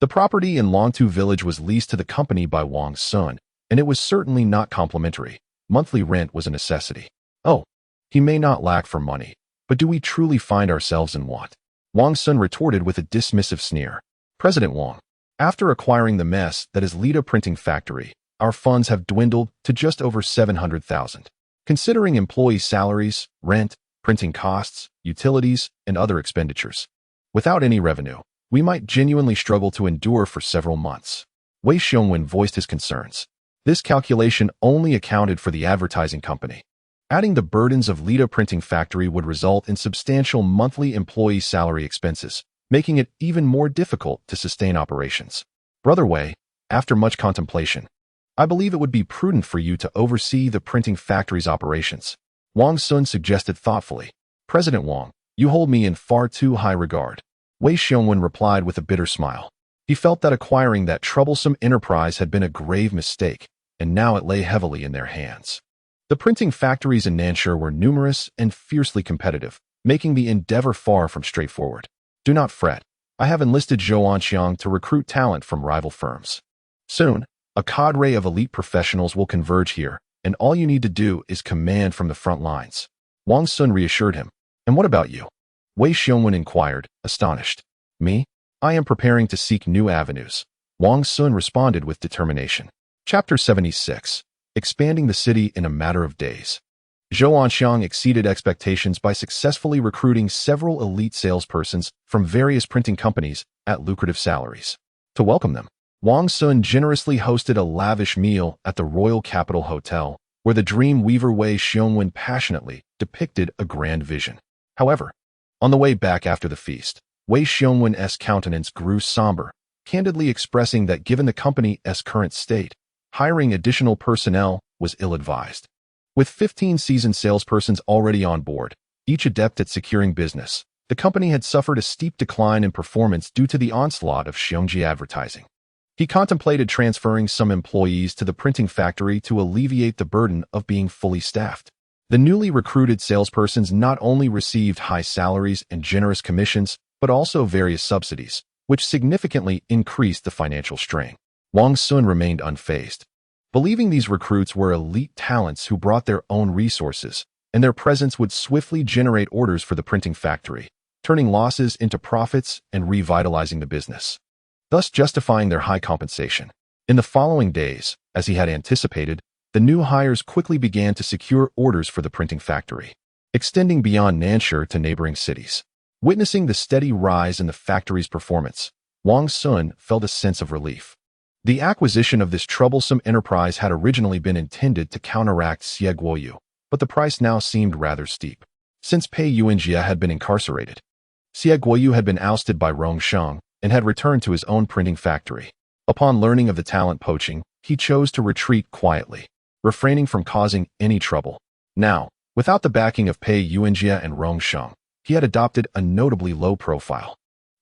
The property in Longtu village was leased to the company by Wang Xun, and it was certainly not complimentary. Monthly rent was a necessity. Oh, he may not lack for money, but do we truly find ourselves in want? Wang Xun retorted with a dismissive sneer. President Wang, after acquiring the mess that is Lida Printing Factory, our funds have dwindled to just over 700,000. Considering employee salaries, rent, printing costs, utilities, and other expenditures. Without any revenue, we might genuinely struggle to endure for several months. Wei Xiongwen voiced his concerns. This calculation only accounted for the advertising company. Adding the burdens of Lida Printing Factory would result in substantial monthly employee salary expenses, making it even more difficult to sustain operations. Brother Wei, after much contemplation, I believe it would be prudent for you to oversee the printing factory's operations. Wang Xun suggested thoughtfully. President Wang, you hold me in far too high regard. Wei Xiongwen replied with a bitter smile. He felt that acquiring that troublesome enterprise had been a grave mistake, and now it lay heavily in their hands. The printing factories in Nanshur were numerous and fiercely competitive, making the endeavor far from straightforward. Do not fret. I have enlisted Zhou Anxiang to recruit talent from rival firms. Soon, a cadre of elite professionals will converge here, and all you need to do is command from the front lines. Wang Xun reassured him. And what about you? Wei Xiongwen inquired, astonished. Me? I am preparing to seek new avenues. Wang Xun responded with determination. Chapter 76. Expanding the city in a matter of days. Zhou Anxiang exceeded expectations by successfully recruiting several elite salespersons from various printing companies at lucrative salaries. To welcome them, Wang Xun generously hosted a lavish meal at the Royal Capital Hotel, where the dream weaver Wei Xiongwen passionately depicted a grand vision. However, on the way back after the feast, Wei Xiongwen's countenance grew somber, candidly expressing that given the company's current state, hiring additional personnel was ill-advised. With 15 seasoned salespersons already on board, each adept at securing business, the company had suffered a steep decline in performance due to the onslaught of Xiongji Advertising. He contemplated transferring some employees to the printing factory to alleviate the burden of being fully staffed. The newly recruited salespersons not only received high salaries and generous commissions, but also various subsidies, which significantly increased the financial strain. Wang Xun remained unfazed, believing these recruits were elite talents who brought their own resources, and their presence would swiftly generate orders for the printing factory, turning losses into profits and revitalizing the business, thus justifying their high compensation. In the following days, as he had anticipated, the new hires quickly began to secure orders for the printing factory, extending beyond Nansha to neighboring cities. Witnessing the steady rise in the factory's performance, Wang Xun felt a sense of relief. The acquisition of this troublesome enterprise had originally been intended to counteract Scapegoat, but the price now seemed rather steep. Since Pei Yuanjia had been incarcerated, Scapegoat had been ousted by Wang Xun and had returned to his own printing factory. Upon learning of the talent poaching, he chose to retreat quietly, refraining from causing any trouble. Now, without the backing of Pei Yuanjia and Wang Xun, he had adopted a notably low profile.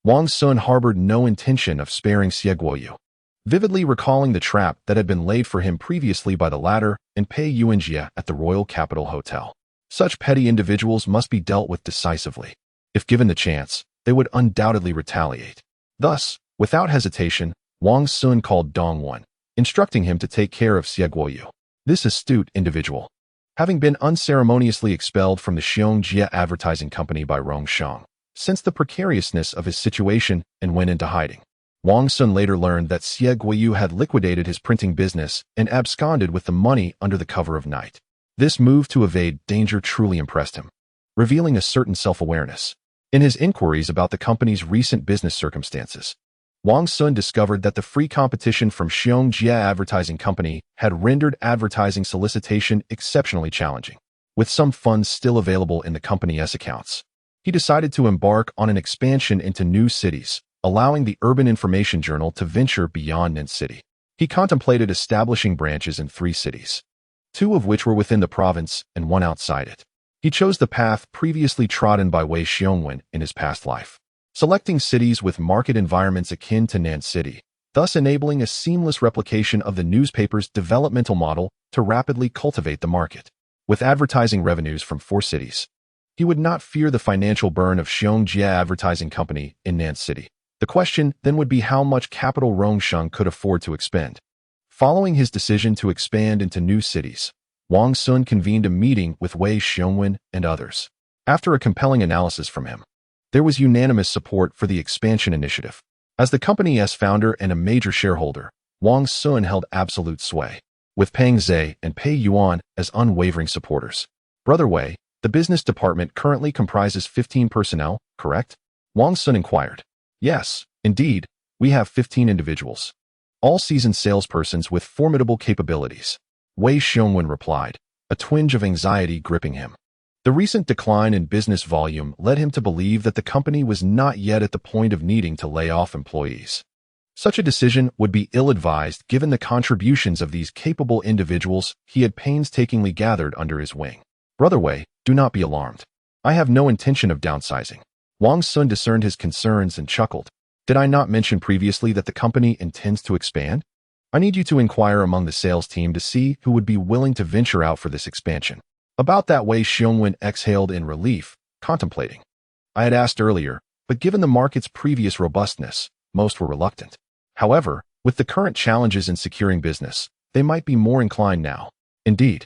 Wang Xun harbored no intention of sparing Scapegoat, vividly recalling the trap that had been laid for him previously by the latter and Pei Yuanjia at the Royal Capital Hotel. Such petty individuals must be dealt with decisively. If given the chance, they would undoubtedly retaliate. Thus, without hesitation, Wang Xun called Dongwon, instructing him to take care of Scapegoat. This astute individual, having been unceremoniously expelled from the Xiong Advertising Company by Wang Xun, sensed the precariousness of his situation and went into hiding. Wang Xun later learned that Scapegoat had liquidated his printing business and absconded with the money under the cover of night. This move to evade danger truly impressed him, revealing a certain self-awareness. In his inquiries about the company's recent business circumstances, Wang Xun discovered that the free competition from Xiong Advertising Company had rendered advertising solicitation exceptionally challenging. With some funds still available in the company's accounts, he decided to embark on an expansion into new cities, allowing the Urban Information Journal to venture beyond Nen City. He contemplated establishing branches in 3 cities, 2 of which were within the province and 1 outside it. He chose the path previously trodden by Wei Xiongwen in his past life, selecting cities with market environments akin to Nan City, thus enabling a seamless replication of the newspaper's developmental model to rapidly cultivate the market. With advertising revenues from 4 cities, he would not fear the financial burn of Xiong Advertising Company in Nan City. The question then would be how much capital Wang Xun could afford to expend. Following his decision to expand into new cities, Wang Xun convened a meeting with Wei Xiongwen and others. After a compelling analysis from him, there was unanimous support for the expansion initiative. As the company's founder and a major shareholder, Wang Xun held absolute sway, with Peng Zhe and Pei Yuan as unwavering supporters. Brother Wei, the business department currently comprises 15 personnel, correct? Wang Xun inquired. Yes, indeed, we have 15 individuals, all seasoned salespersons with formidable capabilities, Wei Xiongwen replied, a twinge of anxiety gripping him. The recent decline in business volume led him to believe that the company was not yet at the point of needing to lay off employees. Such a decision would be ill-advised given the contributions of these capable individuals he had painstakingly gathered under his wing. Brother Wei, do not be alarmed. I have no intention of downsizing. Wang Xun discerned his concerns and chuckled. Did I not mention previously that the company intends to expand? I need you to inquire among the sales team to see who would be willing to venture out for this expansion. About that, Wei Xiongwen exhaled in relief, contemplating. I had asked earlier, but given the market's previous robustness, most were reluctant. However, with the current challenges in securing business, they might be more inclined now. Indeed,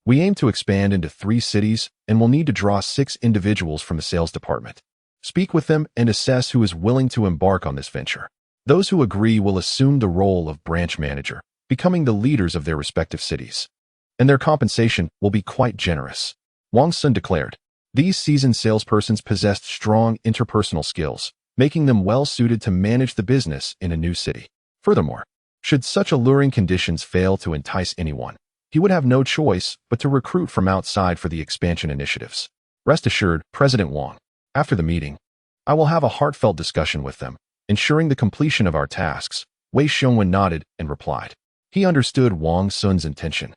we aim to expand into 3 cities and will need to draw 6 individuals from the sales department. Speak with them and assess who is willing to embark on this venture. Those who agree will assume the role of branch manager, becoming the leaders of their respective cities, and their compensation will be quite generous. Wang Xun declared. These seasoned salespersons possessed strong interpersonal skills, making them well-suited to manage the business in a new city. Furthermore, should such alluring conditions fail to entice anyone, he would have no choice but to recruit from outside for the expansion initiatives. Rest assured, President Wang, after the meeting, I will have a heartfelt discussion with them, ensuring the completion of our tasks. Wei Xiongwen nodded and replied. He understood Wang Xun's intention.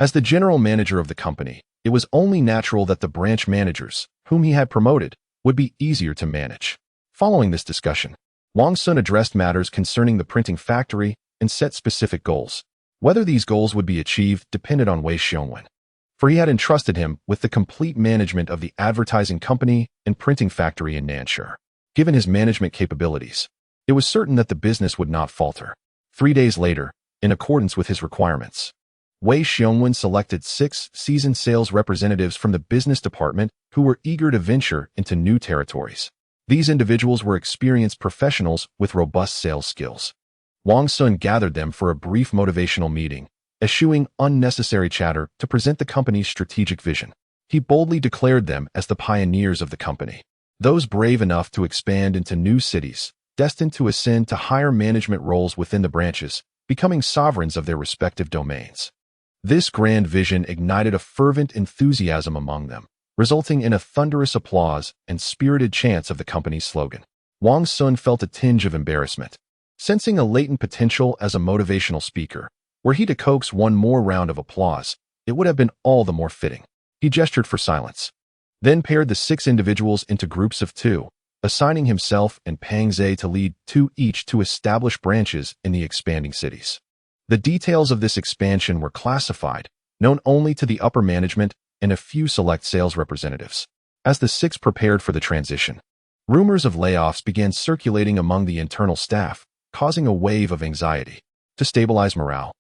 As the general manager of the company, it was only natural that the branch managers, whom he had promoted, would be easier to manage. Following this discussion, Wang Xun addressed matters concerning the printing factory and set specific goals. Whether these goals would be achieved depended on Wei Xun, for he had entrusted him with the complete management of the advertising company and printing factory in Nanshi. Given his management capabilities, it was certain that the business would not falter. 3 days later, in accordance with his requirements, Wei Xun selected 6 seasoned sales representatives from the business department who were eager to venture into new territories. These individuals were experienced professionals with robust sales skills. Wang Xun gathered them for a brief motivational meeting, eschewing unnecessary chatter to present the company's strategic vision. He boldly declared them as the pioneers of the company, those brave enough to expand into new cities, destined to ascend to higher management roles within the branches, becoming sovereigns of their respective domains. This grand vision ignited a fervent enthusiasm among them, resulting in a thunderous applause and spirited chants of the company's slogan. Wang Xun felt a tinge of embarrassment, sensing a latent potential as a motivational speaker. Were he to coax one more round of applause, it would have been all the more fitting. He gestured for silence, then paired the 6 individuals into groups of 2, assigning himself and Pang Zhe to lead 2 each to establish branches in the expanding cities. The details of this expansion were classified, known only to the upper management and a few select sales representatives. As the 6 prepared for the transition, rumors of layoffs began circulating among the internal staff, causing a wave of anxiety. To stabilize morale,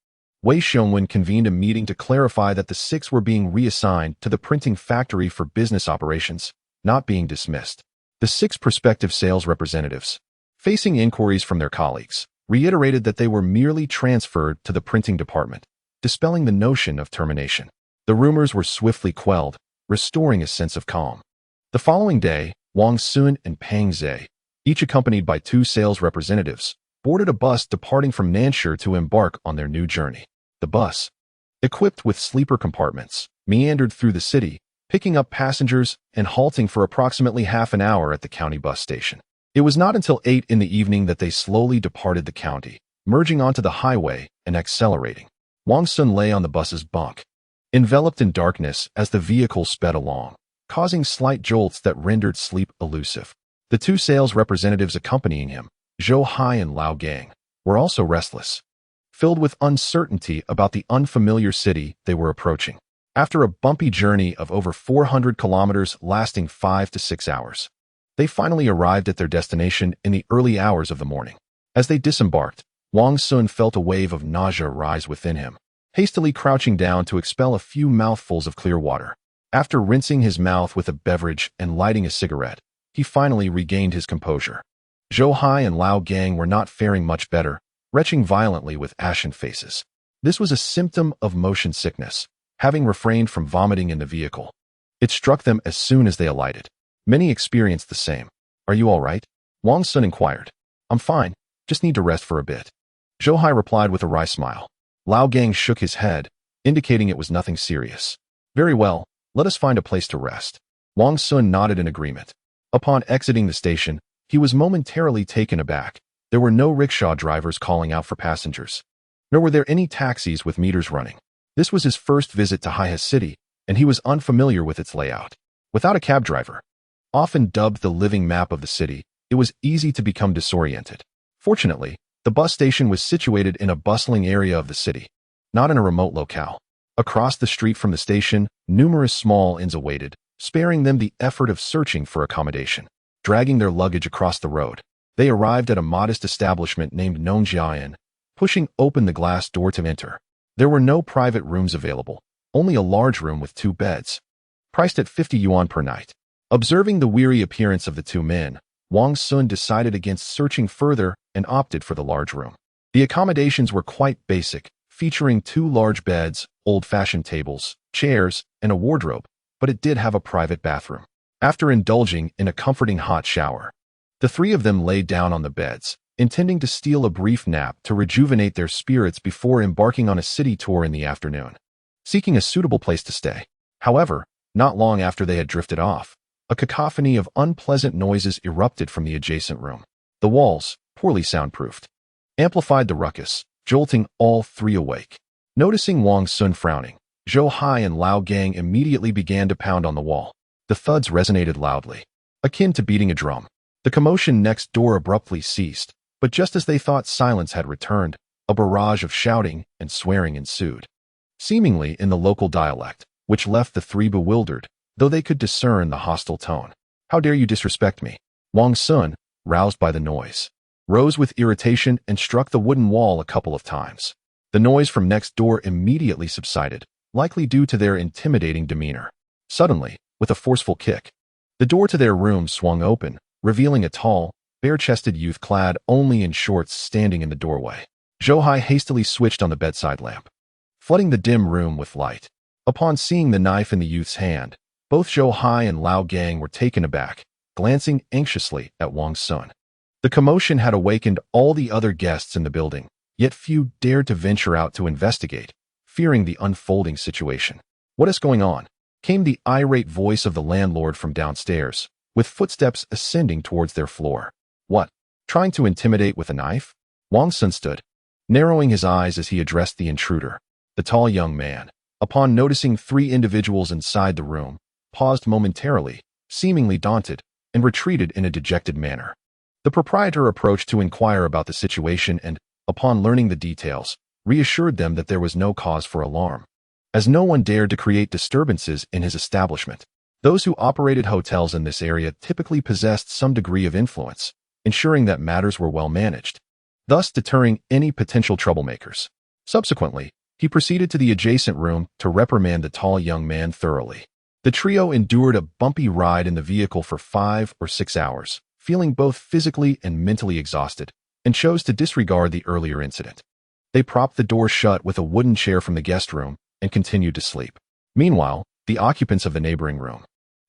Wei Xun convened a meeting to clarify that the 6 were being reassigned to the printing factory for business operations, not being dismissed. The 6 prospective sales representatives, facing inquiries from their colleagues, reiterated that they were merely transferred to the printing department, dispelling the notion of termination. The rumors were swiftly quelled, restoring a sense of calm. The following day, Wang Xun and Pang Zhe, each accompanied by 2 sales representatives, boarded a bus departing from Nanshi to embark on their new journey. The bus, equipped with sleeper compartments, meandered through the city, picking up passengers and halting for approximately half an hour at the county bus station. It was not until 8 in the evening that they slowly departed the county, merging onto the highway and accelerating. Wang Xun lay on the bus's bunk, enveloped in darkness as the vehicle sped along, causing slight jolts that rendered sleep elusive. The 2 sales representatives accompanying him, Zhou Hai and Lao Gang, were also restless, filled with uncertainty about the unfamiliar city they were approaching. After a bumpy journey of over 400 kilometers lasting 5 to 6 hours, they finally arrived at their destination in the early hours of the morning. As they disembarked, Wang Xun felt a wave of nausea rise within him, hastily crouching down to expel a few mouthfuls of clear water. After rinsing his mouth with a beverage and lighting a cigarette, he finally regained his composure. Zhou Hai and Lao Gang were not faring much better, retching violently with ashen faces. This was a symptom of motion sickness, having refrained from vomiting in the vehicle. It struck them as soon as they alighted. Many experienced the same. "Are you all right?" Wang Xun inquired. "I'm fine, just need to rest for a bit," Zhou Hai replied with a wry smile. Lao Gang shook his head, indicating it was nothing serious. "Very well, let us find a place to rest." Wang Xun nodded in agreement. Upon exiting the station, he was momentarily taken aback. There were no rickshaw drivers calling out for passengers, nor were there any taxis with meters running. This was his first visit to Haihe City, and he was unfamiliar with its layout. Without a cab driver, often dubbed the living map of the city, it was easy to become disoriented. Fortunately, the bus station was situated in a bustling area of the city, not in a remote locale. Across the street from the station, numerous small inns awaited, sparing them the effort of searching for accommodation. Dragging their luggage across the road, they arrived at a modest establishment named Nongjian, pushing open the glass door to enter. There were no private rooms available, only a large room with 2 beds, priced at 50 yuan per night. Observing the weary appearance of the 2 men, Wang Xun decided against searching further and opted for the large room. The accommodations were quite basic, featuring 2 large beds, old-fashioned tables, chairs, and a wardrobe, but it did have a private bathroom. After indulging in a comforting hot shower, the 3 of them laid down on the beds, intending to steal a brief nap to rejuvenate their spirits before embarking on a city tour in the afternoon, seeking a suitable place to stay. However, not long after they had drifted off, a cacophony of unpleasant noises erupted from the adjacent room. The walls, poorly soundproofed, amplified the ruckus, jolting all 3 awake. Noticing Wang Xun frowning, Zhou Hai and Lao Gang immediately began to pound on the wall. The thuds resonated loudly, akin to beating a drum. The commotion next door abruptly ceased, but just as they thought silence had returned, A barrage of shouting and swearing ensued, seemingly in the local dialect, which left the three bewildered, though they could discern the hostile tone. "How dare you disrespect me?" Wang Xun, roused by the noise, rose with irritation and struck the wooden wall a couple of times. The noise from next door immediately subsided, likely due to their intimidating demeanor. Suddenly, with a forceful kick, the door to their room swung open, revealing a tall, bare-chested youth clad only in shorts standing in the doorway. Zhou Hai hastily switched on the bedside lamp, flooding the dim room with light. Upon seeing the knife in the youth's hand, both Zhou Hai and Lao Gang were taken aback, glancing anxiously at Wang Xun. The commotion had awakened all the other guests in the building, yet few dared to venture out to investigate, fearing the unfolding situation. "What is going on?" came the irate voice of the landlord from downstairs, with footsteps ascending towards their floor. "What? Trying to intimidate with a knife?" Wang Xun stood, narrowing his eyes as he addressed the intruder. The tall young man, upon noticing three individuals inside the room, paused momentarily, seemingly daunted, and retreated in a dejected manner. The proprietor approached to inquire about the situation and, upon learning the details, reassured them that there was no cause for alarm, as no one dared to create disturbances in his establishment. Those who operated hotels in this area typically possessed some degree of influence, ensuring that matters were well managed, thus deterring any potential troublemakers. Subsequently, he proceeded to the adjacent room to reprimand the tall young man thoroughly. The trio endured a bumpy ride in the vehicle for 5 or 6 hours, feeling both physically and mentally exhausted, and chose to disregard the earlier incident. They propped the door shut with a wooden chair from the guest room and continued to sleep. Meanwhile, the occupants of the neighboring room,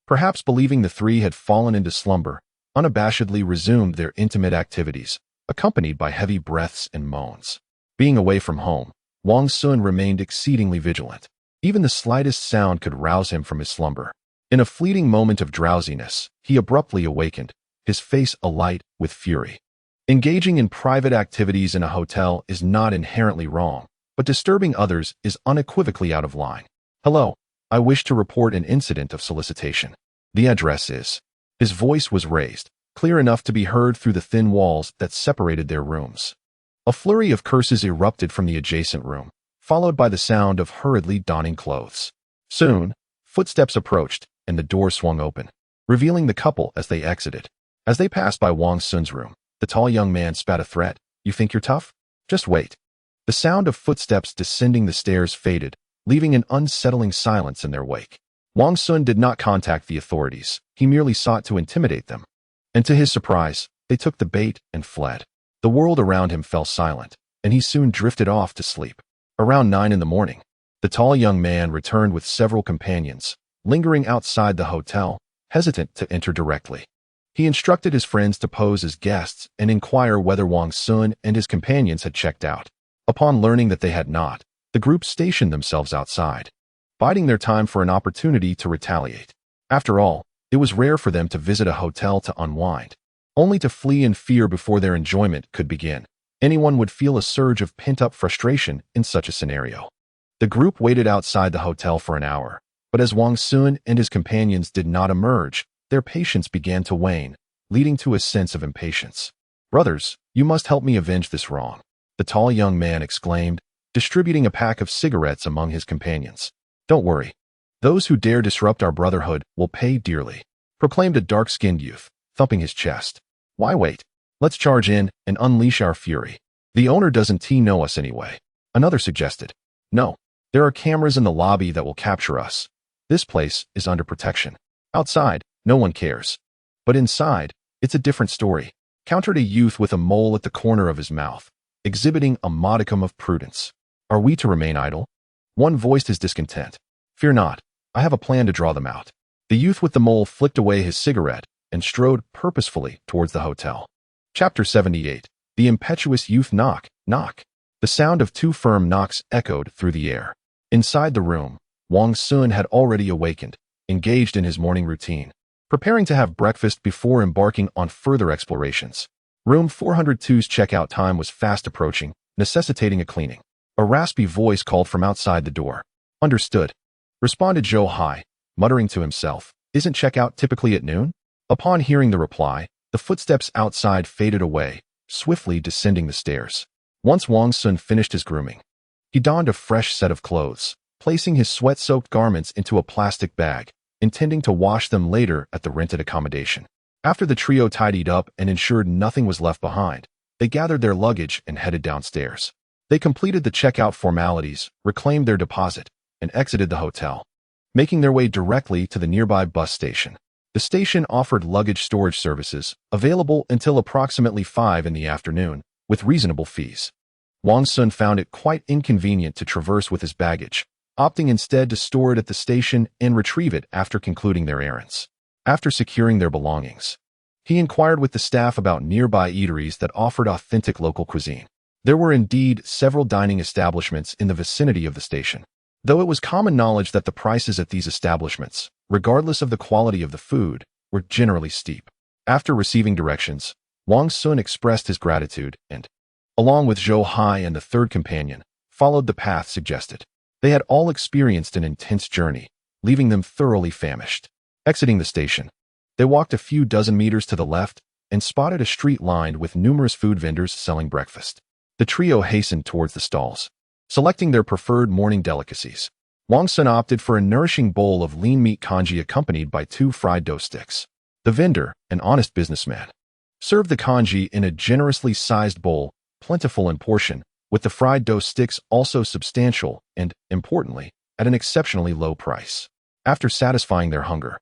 perhaps believing the three had fallen into slumber, unabashedly resumed their intimate activities, accompanied by heavy breaths and moans. Being away from home, Wang Xun remained exceedingly vigilant. Even the slightest sound could rouse him from his slumber. In a fleeting moment of drowsiness, he abruptly awakened, his face alight with fury. Engaging in private activities in a hotel is not inherently wrong, but disturbing others is unequivocally out of line. "Hello, I wish to report an incident of solicitation. The address is..." His voice was raised, clear enough to be heard through the thin walls that separated their rooms. A flurry of curses erupted from the adjacent room, followed by the sound of hurriedly donning clothes. Soon, footsteps approached, and the door swung open, revealing the couple as they exited. As they passed by Wang Xun's room, the tall young man spat a threat. "You think you're tough? Just wait." The sound of footsteps descending the stairs faded, leaving an unsettling silence in their wake. Wang Xun did not contact the authorities. He merely sought to intimidate them. And to his surprise, they took the bait and fled. The world around him fell silent, and he soon drifted off to sleep. Around 9 in the morning, the tall young man returned with several companions, lingering outside the hotel, hesitant to enter directly. He instructed his friends to pose as guests and inquire whether Wang Xun and his companions had checked out. Upon learning that they had not, the group stationed themselves outside, biding their time for an opportunity to retaliate. After all, it was rare for them to visit a hotel to unwind, only to flee in fear before their enjoyment could begin. Anyone would feel a surge of pent-up frustration in such a scenario. The group waited outside the hotel for an hour, but as Wang Xun and his companions did not emerge, their patience began to wane, leading to a sense of impatience. "Brothers, you must help me avenge this wrong," the tall young man exclaimed, distributing a pack of cigarettes among his companions. "Don't worry. Those who dare disrupt our brotherhood will pay dearly," proclaimed a dark-skinned youth, thumping his chest. "Why wait? Let's charge in and unleash our fury. The owner doesn't know us anyway," another suggested. "No, there are cameras in the lobby that will capture us. This place is under protection. Outside, no one cares. But inside, it's a different story," countered a youth with a mole at the corner of his mouth, exhibiting a modicum of prudence. "Are we to remain idle?" One voiced his discontent. "Fear not, I have a plan to draw them out." The youth with the mole flicked away his cigarette and strode purposefully towards the hotel. Chapter 78. The impetuous youth knock. The sound of 2 firm knocks echoed through the air. Inside the room, Wang Xun had already awakened, engaged in his morning routine, preparing to have breakfast before embarking on further explorations. Room 402's checkout time was fast approaching, necessitating a cleaning. A raspy voice called from outside the door. "Understood," responded Zhou Hai, muttering to himself. "Isn't checkout typically at noon?" Upon hearing the reply, the footsteps outside faded away, swiftly descending the stairs. Once Wang Xun finished his grooming, he donned a fresh set of clothes, placing his sweat-soaked garments into a plastic bag, intending to wash them later at the rented accommodation. After the trio tidied up and ensured nothing was left behind, they gathered their luggage and headed downstairs. They completed the checkout formalities, reclaimed their deposit, and exited the hotel, making their way directly to the nearby bus station. The station offered luggage storage services, available until approximately 5 in the afternoon, with reasonable fees. Wang Xun found it quite inconvenient to traverse with his baggage, opting instead to store it at the station and retrieve it after concluding their errands. After securing their belongings, he inquired with the staff about nearby eateries that offered authentic local cuisine. There were indeed several dining establishments in the vicinity of the station, though it was common knowledge that the prices at these establishments, regardless of the quality of the food, were generally steep. After receiving directions, Wang Xun expressed his gratitude and, along with Zhou Hai and the third companion, followed the path suggested. They had all experienced an intense journey, leaving them thoroughly famished. Exiting the station, they walked a few dozen meters to the left and spotted a street lined with numerous food vendors selling breakfast. The trio hastened towards the stalls, selecting their preferred morning delicacies. Wang Xun opted for a nourishing bowl of lean meat congee accompanied by 2 fried dough sticks. The vendor, an honest businessman, served the congee in a generously sized bowl, plentiful in portion, with the fried dough sticks also substantial and, importantly, at an exceptionally low price. After satisfying their hunger,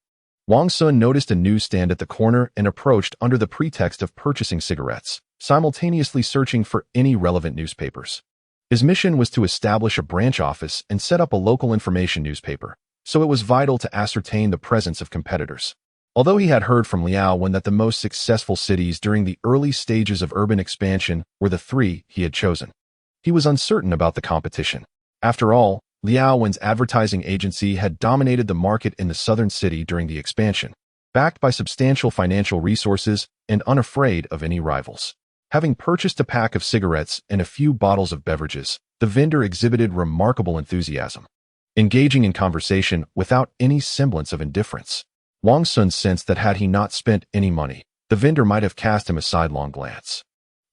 Wang Xun noticed a newsstand at the corner and approached under the pretext of purchasing cigarettes, simultaneously searching for any relevant newspapers. His mission was to establish a branch office and set up a local information newspaper, so it was vital to ascertain the presence of competitors. Although he had heard from Liao Wen that the most successful cities during the early stages of urban expansion were the 3 he had chosen, he was uncertain about the competition. After all, Liao Wen's advertising agency had dominated the market in the southern city during the expansion, backed by substantial financial resources and unafraid of any rivals. Having purchased a pack of cigarettes and a few bottles of beverages, the vendor exhibited remarkable enthusiasm, engaging in conversation without any semblance of indifference. Wang Xun sensed that had he not spent any money, the vendor might have cast him a sidelong glance,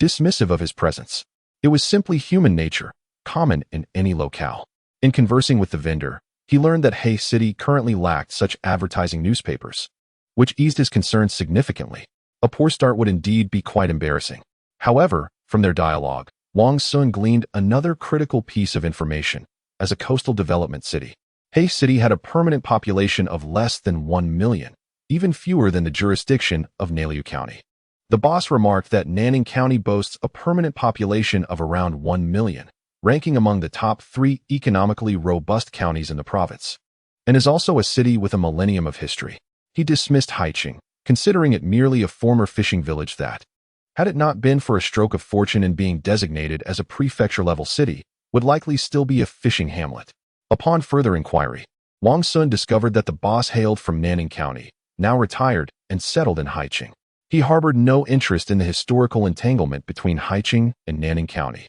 dismissive of his presence. It was simply human nature, common in any locale. In conversing with the vendor, he learned that He City currently lacked such advertising newspapers, which eased his concerns significantly. A poor start would indeed be quite embarrassing. However, from their dialogue, Wang Xun gleaned another critical piece of information. As a coastal development city, He City had a permanent population of less than 1 million, even fewer than the jurisdiction of Naliu County. The boss remarked that Nanning County boasts a permanent population of around 1 million, ranking among the top 3 economically robust counties in the province, and is also a city with a millennium of history. He dismissed Haiqing, considering it merely a former fishing village that, had it not been for a stroke of fortune in being designated as a prefecture-level city, would likely still be a fishing hamlet. Upon further inquiry, Wang Xun discovered that the boss hailed from Nanning County, now retired and settled in Haiqing. He harbored no interest in the historical entanglement between Haiqing and Nanning County,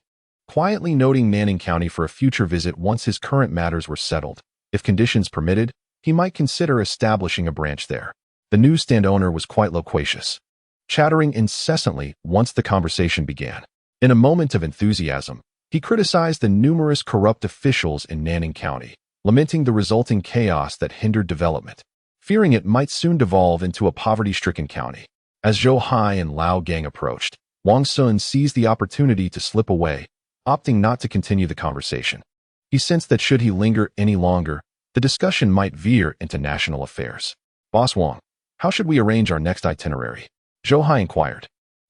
quietly noting Nanning County for a future visit once his current matters were settled. If conditions permitted, he might consider establishing a branch there. The newsstand owner was quite loquacious, chattering incessantly once the conversation began. In a moment of enthusiasm, he criticized the numerous corrupt officials in Nanning County, lamenting the resulting chaos that hindered development, fearing it might soon devolve into a poverty-stricken county. As Zhou Hai and Lao Gang approached, Wang Xun seized the opportunity to slip away, opting not to continue the conversation. He sensed that should he linger any longer, the discussion might veer into national affairs. "Boss Wang, how should we arrange our next itinerary?" Zhou Hai inquired.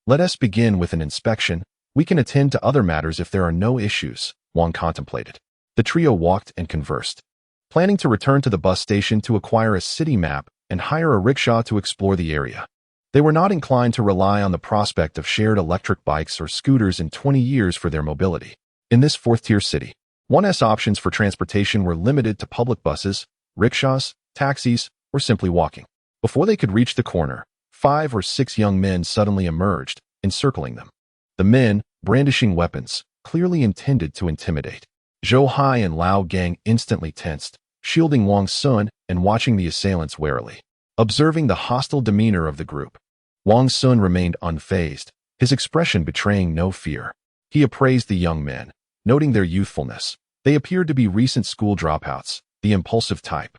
"Let us begin with an inspection. We can attend to other matters if there are no issues," Wang contemplated. The trio walked and conversed, planning to return to the bus station to acquire a city map and hire a rickshaw to explore the area. They were not inclined to rely on the prospect of shared electric bikes or scooters in 20 years for their mobility. In this 4th-tier city, one's options for transportation were limited to public buses, rickshaws, taxis, or simply walking. Before they could reach the corner, 5 or 6 young men suddenly emerged, encircling them. The men, brandishing weapons, clearly intended to intimidate. Zhou Hai and Lao Gang instantly tensed, shielding Wang Xun and watching the assailants warily. Observing the hostile demeanor of the group, Wang Xun remained unfazed, his expression betraying no fear. He appraised the young men, noting their youthfulness. They appeared to be recent school dropouts, the impulsive type.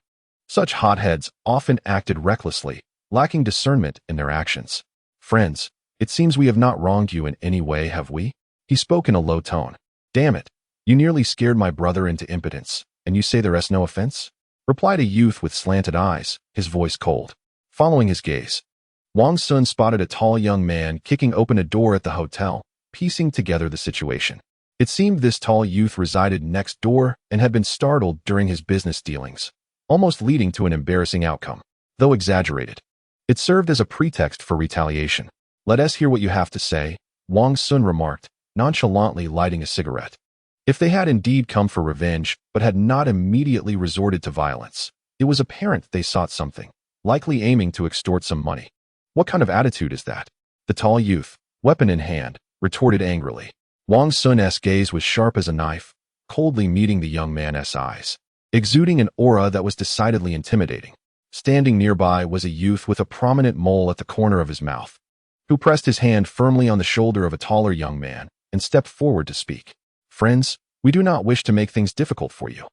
Such hotheads often acted recklessly, lacking discernment in their actions. Friends, it seems we have not wronged you in any way, have we? He spoke in a low tone. Damn it, you nearly scared my brother into impotence, and you say there is no offense? Replied a youth with slanted eyes, his voice cold. Following his gaze, Wang Xun spotted a tall young man kicking open a door at the hotel, piecing together the situation. It seemed this tall youth resided next door and had been startled during his business dealings, almost leading to an embarrassing outcome, though exaggerated. It served as a pretext for retaliation. Let us hear what you have to say, Wang Xun remarked, nonchalantly lighting a cigarette. If they had indeed come for revenge, but had not immediately resorted to violence, it was apparent they sought something, likely aiming to extort some money. What kind of attitude is that? The tall youth, weapon in hand, retorted angrily. Wang Xun's gaze was sharp as a knife, coldly meeting the young man's eyes, exuding an aura that was decidedly intimidating. Standing nearby was a youth with a prominent mole at the corner of his mouth, who pressed his hand firmly on the shoulder of a taller young man and stepped forward to speak. Friends, we do not wish to make things difficult for you.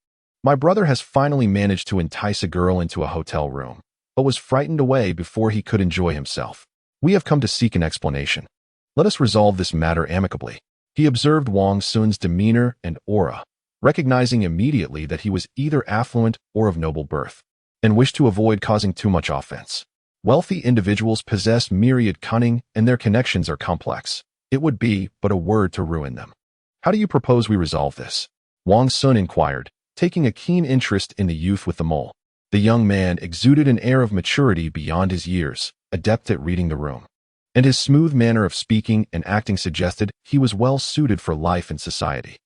My brother has finally managed to entice a girl into a hotel room, but was frightened away before he could enjoy himself. We have come to seek an explanation. Let us resolve this matter amicably. He observed Wang Xun's demeanor and aura, recognizing immediately that he was either affluent or of noble birth, and wished to avoid causing too much offense. Wealthy individuals possess myriad cunning, and their connections are complex. It would be but a word to ruin them. How do you propose we resolve this? Wang Xun inquired, taking a keen interest in the youth with the mole. The young man exuded an air of maturity beyond his years, adept at reading the room, and his smooth manner of speaking and acting suggested he was well suited for life and society.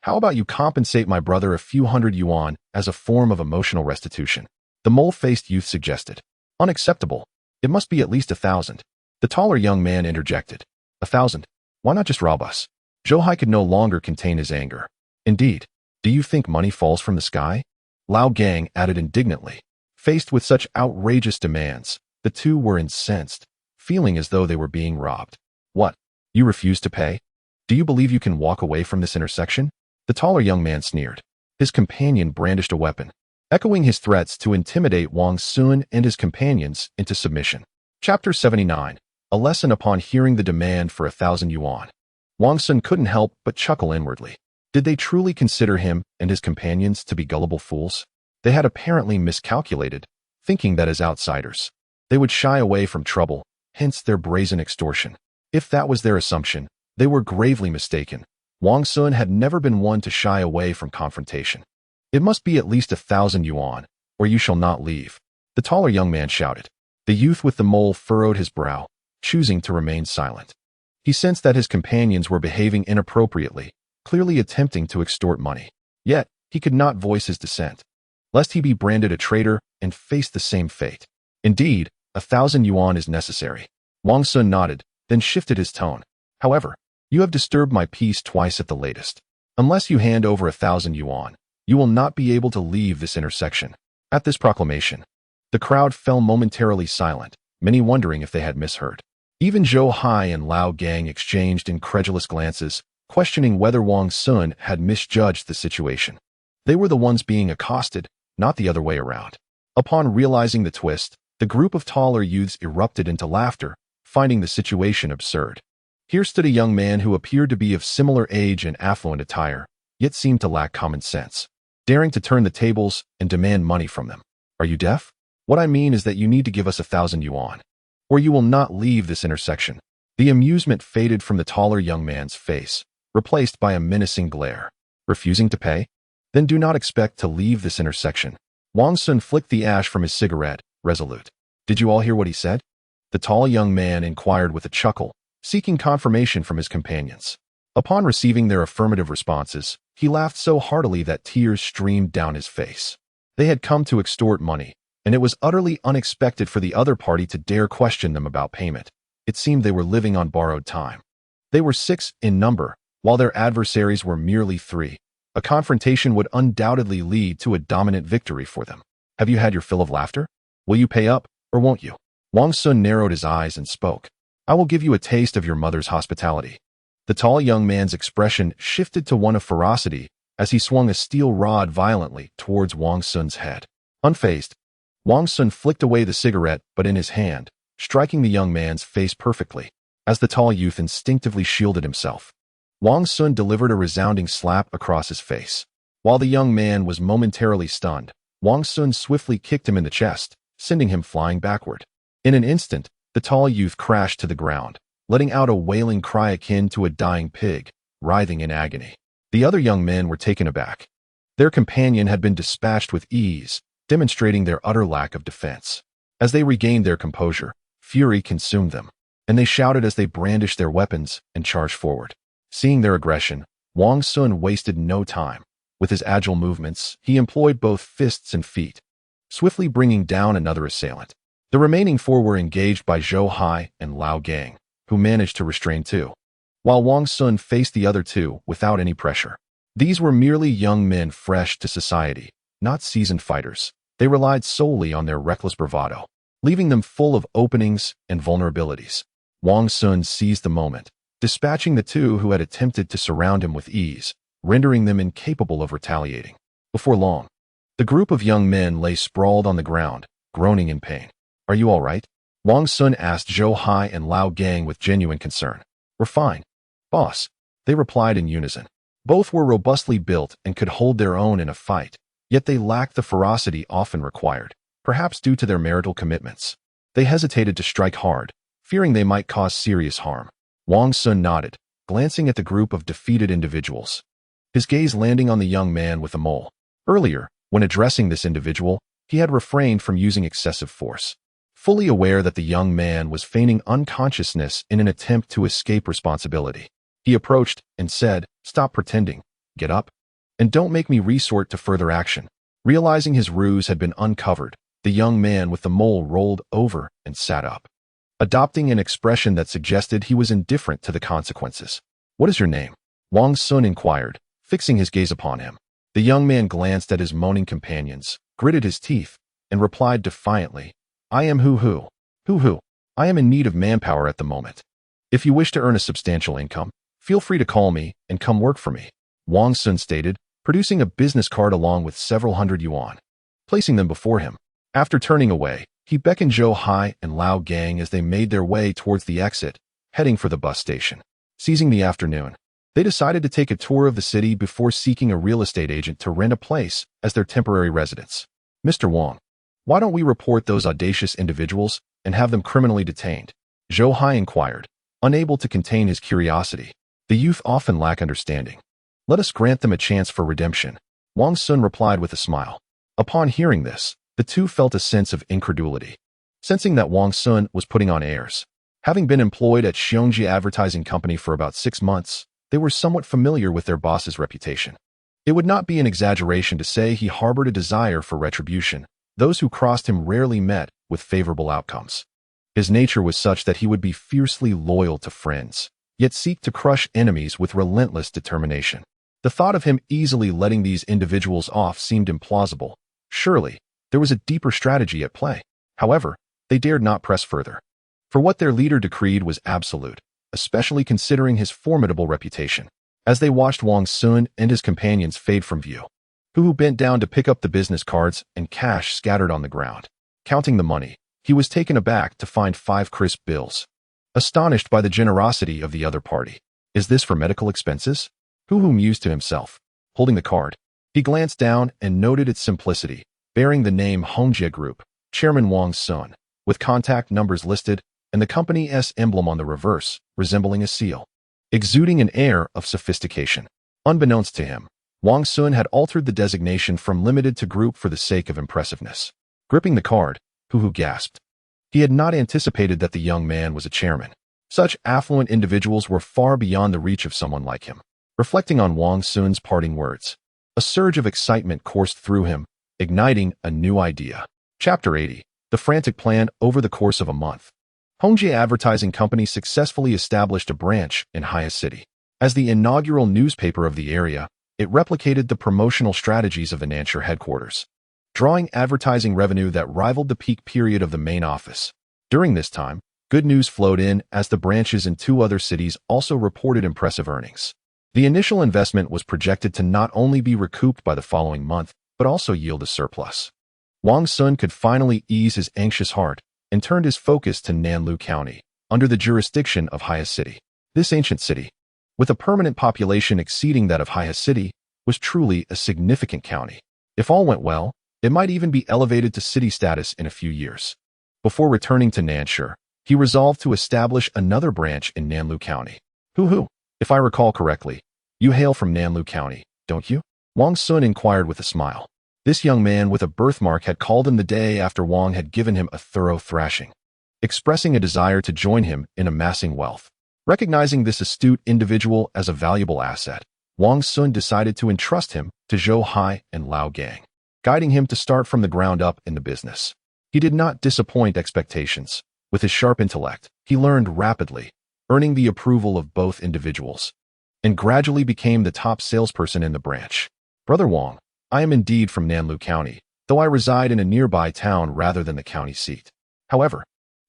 How about you compensate my brother a few hundred yuan as a form of emotional restitution? The mole-faced youth suggested. Unacceptable. It must be at least 1,000. The taller young man interjected. 1,000? Why not just rob us? Zhou could no longer contain his anger. Indeed, do you think money falls from the sky? Lao Gang added indignantly. Faced with such outrageous demands, the two were incensed, feeling as though they were being robbed. What? You refuse to pay? Do you believe you can walk away from this intersection? The taller young man sneered. His companion brandished a weapon, echoing his threats to intimidate Wang Xun and his companions into submission. Chapter 79. A lesson upon hearing the demand for 1,000 yuan. Wang Xun couldn't help but chuckle inwardly. Did they truly consider him and his companions to be gullible fools? They had apparently miscalculated, thinking that as outsiders, they would shy away from trouble, hence their brazen extortion. If that was their assumption, they were gravely mistaken. Wang Xun had never been one to shy away from confrontation. It must be at least 1,000 yuan, or you shall not leave, the taller young man shouted. The youth with the mole furrowed his brow, choosing to remain silent. He sensed that his companions were behaving inappropriately, clearly attempting to extort money. Yet, he could not voice his dissent, lest he be branded a traitor and face the same fate. Indeed, 1,000 yuan is necessary. Wang Xun nodded, then shifted his tone. However, you have disturbed my peace twice at the latest. Unless you hand over 1,000 yuan, you will not be able to leave this intersection. At this proclamation, the crowd fell momentarily silent, many wondering if they had misheard. Even Zhou and Lao Gang exchanged incredulous glances, questioning whether Wang Xun had misjudged the situation. They were the ones being accosted, not the other way around. Upon realizing the twist, the group of taller youths erupted into laughter, finding the situation absurd. Here stood a young man who appeared to be of similar age and affluent attire, yet seemed to lack common sense, daring to turn the tables and demand money from them. Are you deaf? What I mean is that you need to give us 1,000 yuan, or you will not leave this intersection. The amusement faded from the taller young man's face, replaced by a menacing glare. Refusing to pay? Then do not expect to leave this intersection. Wang Xun flicked the ash from his cigarette, resolute. Did you all hear what he said? The tall young man inquired with a chuckle, seeking confirmation from his companions. Upon receiving their affirmative responses, he laughed so heartily that tears streamed down his face. They had come to extort money, and it was utterly unexpected for the other party to dare question them about payment. It seemed they were living on borrowed time. They were 6 in number, while their adversaries were merely 3. A confrontation would undoubtedly lead to a dominant victory for them. Have you had your fill of laughter? Will you pay up, or won't you? Wang Xun narrowed his eyes and spoke. I will give you a taste of your mother's hospitality. The tall young man's expression shifted to one of ferocity as he swung a steel rod violently towards Wang Xun's head. Unfazed, Wang Xun flicked away the cigarette but in his hand, striking the young man's face perfectly. As the tall youth instinctively shielded himself, Wang Xun delivered a resounding slap across his face. While the young man was momentarily stunned, Wang Xun swiftly kicked him in the chest, sending him flying backward. In an instant, the tall youth crashed to the ground, letting out a wailing cry akin to a dying pig, writhing in agony. The other young men were taken aback. Their companion had been dispatched with ease, demonstrating their utter lack of defense. As they regained their composure, fury consumed them, and they shouted as they brandished their weapons and charged forward. Seeing their aggression, Wang Xun wasted no time. With his agile movements, he employed both fists and feet, swiftly bringing down another assailant. The remaining four were engaged by Zhou Hai and Lao Gang, who managed to restrain two, while Wang Xun faced the other two without any pressure. These were merely young men fresh to society, not seasoned fighters. They relied solely on their reckless bravado, leaving them full of openings and vulnerabilities. Wang Xun seized the moment, dispatching the two who had attempted to surround him with ease, rendering them incapable of retaliating. Before long, the group of young men lay sprawled on the ground, groaning in pain. "Are you all right?" Wang Xun asked Zhou Hai and Lao Gang with genuine concern. "We're fine, boss," they replied in unison. Both were robustly built and could hold their own in a fight, yet they lacked the ferocity often required, perhaps due to their marital commitments. They hesitated to strike hard, fearing they might cause serious harm. Wang Xun nodded, glancing at the group of defeated individuals, his gaze landing on the young man with the mole. Earlier, when addressing this individual, he had refrained from using excessive force. Fully aware that the young man was feigning unconsciousness in an attempt to escape responsibility, he approached and said, "Stop pretending, get up, and don't make me resort to further action." Realizing his ruse had been uncovered, the young man with the mole rolled over and sat up, adopting an expression that suggested he was indifferent to the consequences. "What is your name?" Wang Xun inquired, fixing his gaze upon him. The young man glanced at his moaning companions, gritted his teeth, and replied defiantly, "I am Hu. I am in need of manpower at the moment. If you wish to earn a substantial income, feel free to call me and come work for me," Wang Xun stated, producing a business card along with several hundred yuan. Placing them before him, after turning away, he beckoned Zhou Hai and Lao Gang as they made their way towards the exit, heading for the bus station. Seizing the afternoon, they decided to take a tour of the city before seeking a real estate agent to rent a place as their temporary residence. "Mr. Wang, why don't we report those audacious individuals and have them criminally detained?" Zhou Hai inquired, unable to contain his curiosity. The youth often lack understanding. "Let us grant them a chance for redemption," Wang Xun replied with a smile. Upon hearing this, the two felt a sense of incredulity, sensing that Wang Xun was putting on airs. Having been employed at Xiongji Advertising Company for about 6 months, they were somewhat familiar with their boss's reputation. It would not be an exaggeration to say he harbored a desire for retribution. Those who crossed him rarely met with favorable outcomes. His nature was such that he would be fiercely loyal to friends, yet seek to crush enemies with relentless determination. The thought of him easily letting these individuals off seemed implausible. Surely, there was a deeper strategy at play. However, they dared not press further, for what their leader decreed was absolute, especially considering his formidable reputation. As they watched Wang Xun and his companions fade from view, Hu bent down to pick up the business cards and cash scattered on the ground. Counting the money, he was taken aback to find 5 crisp bills. Astonished by the generosity of the other party. "Is this for medical expenses?" Hu mused to himself. Holding the card, he glanced down and noted its simplicity, bearing the name Hongjie Group, Chairman Wang Xun, with contact numbers listed and the company's emblem on the reverse, resembling a seal, exuding an air of sophistication. Unbeknownst to him, Wang Xun had altered the designation from limited to group for the sake of impressiveness. Gripping the card, Hu gasped. He had not anticipated that the young man was a chairman. Such affluent individuals were far beyond the reach of someone like him. Reflecting on Wang Xun's parting words, a surge of excitement coursed through him, igniting a new idea. Chapter 80. The frantic plan. Over the course of a month, Hongjie Advertising Company successfully established a branch in Haya City. As the inaugural newspaper of the area, it replicated the promotional strategies of the Nanshire headquarters, drawing advertising revenue that rivaled the peak period of the main office. During this time, Good news flowed in as the branches in 2 other cities also reported impressive earnings. The initial investment was projected to not only be recouped by the following month, but also yield a surplus. Wang Xun could finally ease his anxious heart and turned his focus to Nanlu County, under the jurisdiction of Haya City. This ancient city, with a permanent population exceeding that of Haya City, was truly a significant county. If all went well, it might even be elevated to city status in a few years. Before returning to Nansha, he resolved to establish another branch in Nanlu County. If I recall correctly, you hail from Nanlu County, don't you? Wang Xun inquired with a smile. This young man with a birthmark had called him the day after Wang had given him a thorough thrashing, expressing a desire to join him in amassing wealth. Recognizing this astute individual as a valuable asset, Wang Xun decided to entrust him to Zhou Hai and Lao Gang, guiding him to start from the ground up in the business. He did not disappoint expectations. With his sharp intellect, he learned rapidly, earning the approval of both individuals, and gradually became the top salesperson in the branch. Brother Wang, I am indeed from Nanlu County, though I reside in a nearby town rather than the county seat. However,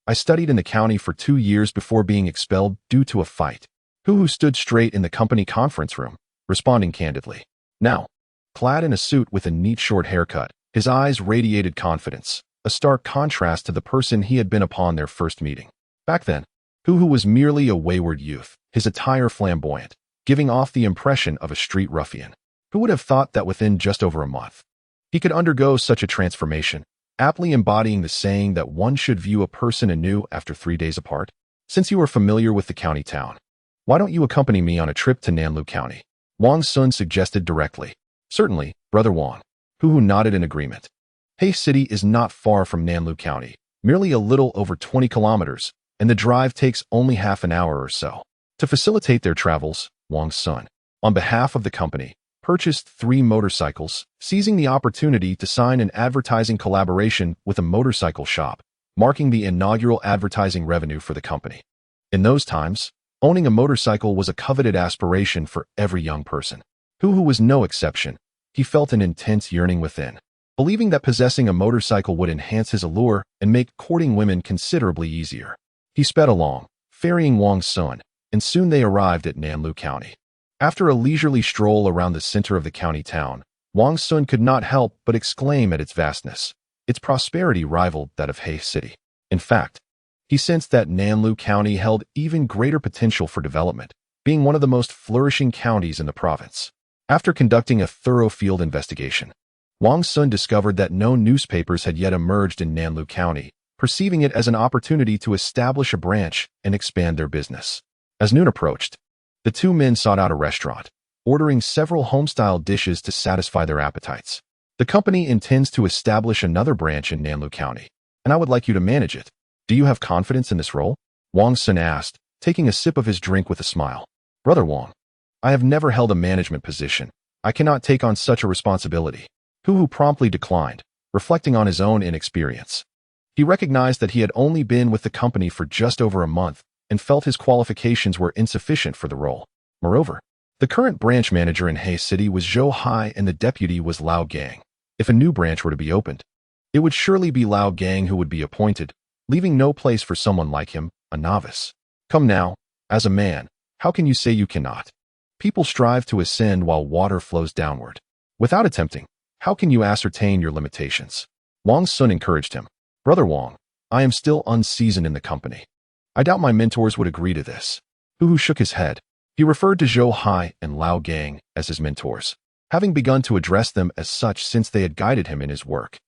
I studied in the county for 2 years before being expelled due to a fight. Who stood straight in the company conference room, responding candidly. Now, clad in a suit with a neat short haircut, his eyes radiated confidence, a stark contrast to the person he had been upon their first meeting. Back then, who was merely a wayward youth, his attire flamboyant, giving off the impression of a street ruffian. Who would have thought that within just over a month, he could undergo such a transformation, aptly embodying the saying that one should view a person anew after 3 days apart? Since you are familiar with the county town, why don't you accompany me on a trip to Nanlu County? Wang Xun suggested directly. Certainly, Brother Wang. Who nodded in agreement. Hei City is not far from Nanlu County, merely a little over 20 kilometers, and the drive takes only half an hour or so. To facilitate their travels, Wang Xun, on behalf of the company, purchased 3 motorcycles, seizing the opportunity to sign an advertising collaboration with a motorcycle shop, marking the inaugural advertising revenue for the company. In those times, owning a motorcycle was a coveted aspiration for every young person. Who was no exception. He felt an intense yearning within, believing that possessing a motorcycle would enhance his allure and make courting women considerably easier. He sped along, ferrying Wang Xun, and soon they arrived at Nanlu County. After a leisurely stroll around the center of the county town, Wang Xun could not help but exclaim at its vastness. Its prosperity rivaled that of Hei City. In fact, he sensed that Nanlu County held even greater potential for development, being one of the most flourishing counties in the province. After conducting a thorough field investigation, Wang Xun discovered that no newspapers had yet emerged in Nanlu County, perceiving it as an opportunity to establish a branch and expand their business. As noon approached, the 2 men sought out a restaurant, ordering several home-style dishes to satisfy their appetites. The company intends to establish another branch in Nanlu County, and I would like you to manage it. Do you have confidence in this role? Wang Xun asked, taking a sip of his drink with a smile. Brother Wang, I have never held a management position. I cannot take on such a responsibility. Who promptly declined, reflecting on his own inexperience. He recognized that he had only been with the company for just over a month and felt his qualifications were insufficient for the role. Moreover, the current branch manager in Hei City was Zhou Hai and the deputy was Lao Gang. If a new branch were to be opened, it would surely be Lao Gang who would be appointed, leaving no place for someone like him, a novice. Come now, as a man, how can you say you cannot? People strive to ascend while water flows downward. Without attempting, how can you ascertain your limitations? Wang Xun encouraged him. Brother Wang, I am still unseasoned in the company. I doubt my mentors would agree to this. Who shook his head. He referred to Zhou Hai and Lao Gang as his mentors, having begun to address them as such since they had guided him in his work.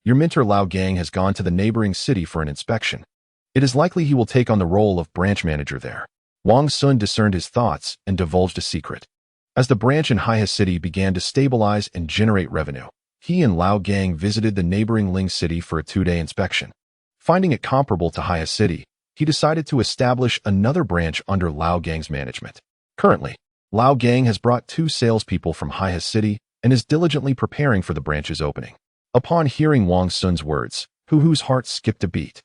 Your mentor Lao Gang has gone to the neighboring city for an inspection. It is likely he will take on the role of branch manager there. Wang Xun discerned his thoughts and divulged a secret. As the branch in Haya City began to stabilize and generate revenue, he and Lao Gang visited the neighboring Ling City for a 2-day inspection. Finding it comparable to Haya City, he decided to establish another branch under Lao Gang's management. Currently, Lao Gang has brought 2 salespeople from Haya City and is diligently preparing for the branch's opening. Upon hearing Wang Xun's words, Hu's heart skipped a beat.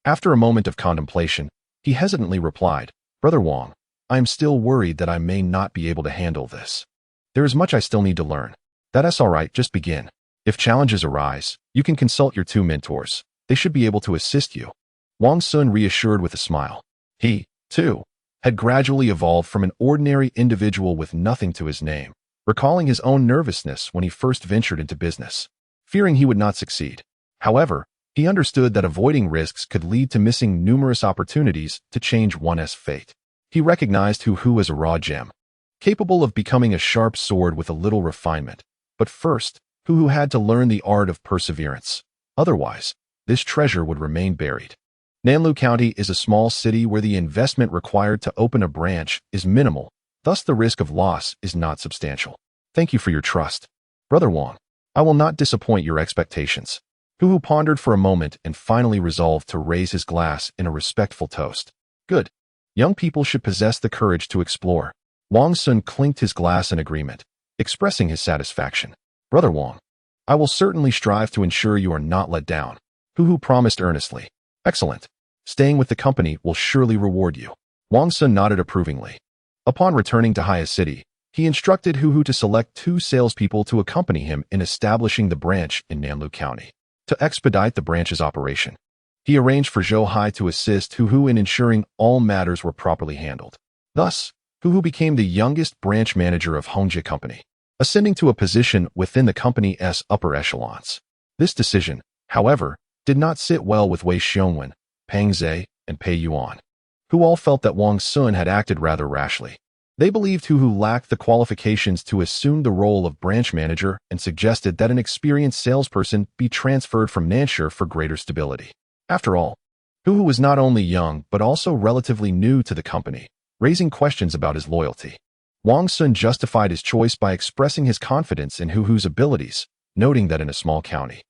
After a moment of contemplation, he hesitantly replied, Brother Wang, I am still worried that I may not be able to handle this. There is much I still need to learn. That's all right, just begin. If challenges arise, you can consult your 2 mentors. They should be able to assist you. Wang Xun reassured with a smile. He, too, had gradually evolved from an ordinary individual with nothing to his name, recalling his own nervousness when he first ventured into business, fearing he would not succeed. However, he understood that avoiding risks could lead to missing numerous opportunities to change one's fate. He recognized Hu as a raw gem, capable of becoming a sharp sword with a little refinement. But first, Hu had to learn the art of perseverance. Otherwise, this treasure would remain buried. Nanlu County is a small city where the investment required to open a branch is minimal, thus the risk of loss is not substantial. Thank you for your trust. Brother Wang, I will not disappoint your expectations. Hu pondered for a moment and finally resolved to raise his glass in a respectful toast. Good. Young people should possess the courage to explore. Wang Xun clinked his glass in agreement, expressing his satisfaction. Brother Wang, I will certainly strive to ensure you are not let down. Hu promised earnestly. Excellent. Staying with the company will surely reward you. Wang Xun nodded approvingly. Upon returning to Haya City, he instructed Hu to select 2 salespeople to accompany him in establishing the branch in Nanlu County. To expedite the branch's operation, he arranged for Zhou Hai to assist Hu in ensuring all matters were properly handled. Thus, Hu became the youngest branch manager of Hongjie Company, ascending to a position within the company's upper echelons. This decision, however, did not sit well with Wei Xiongwen, Peng Zhe, and Pei Yuan, who all felt that Wang Xun had acted rather rashly. They believed Hu lacked the qualifications to assume the role of branch manager and suggested that an experienced salesperson be transferred from Nanshi for greater stability. After all, Hu was not only young but also relatively new to the company, raising questions about his loyalty. Wang Xun justified his choice by expressing his confidence in Hu's abilities, noting that in a small county,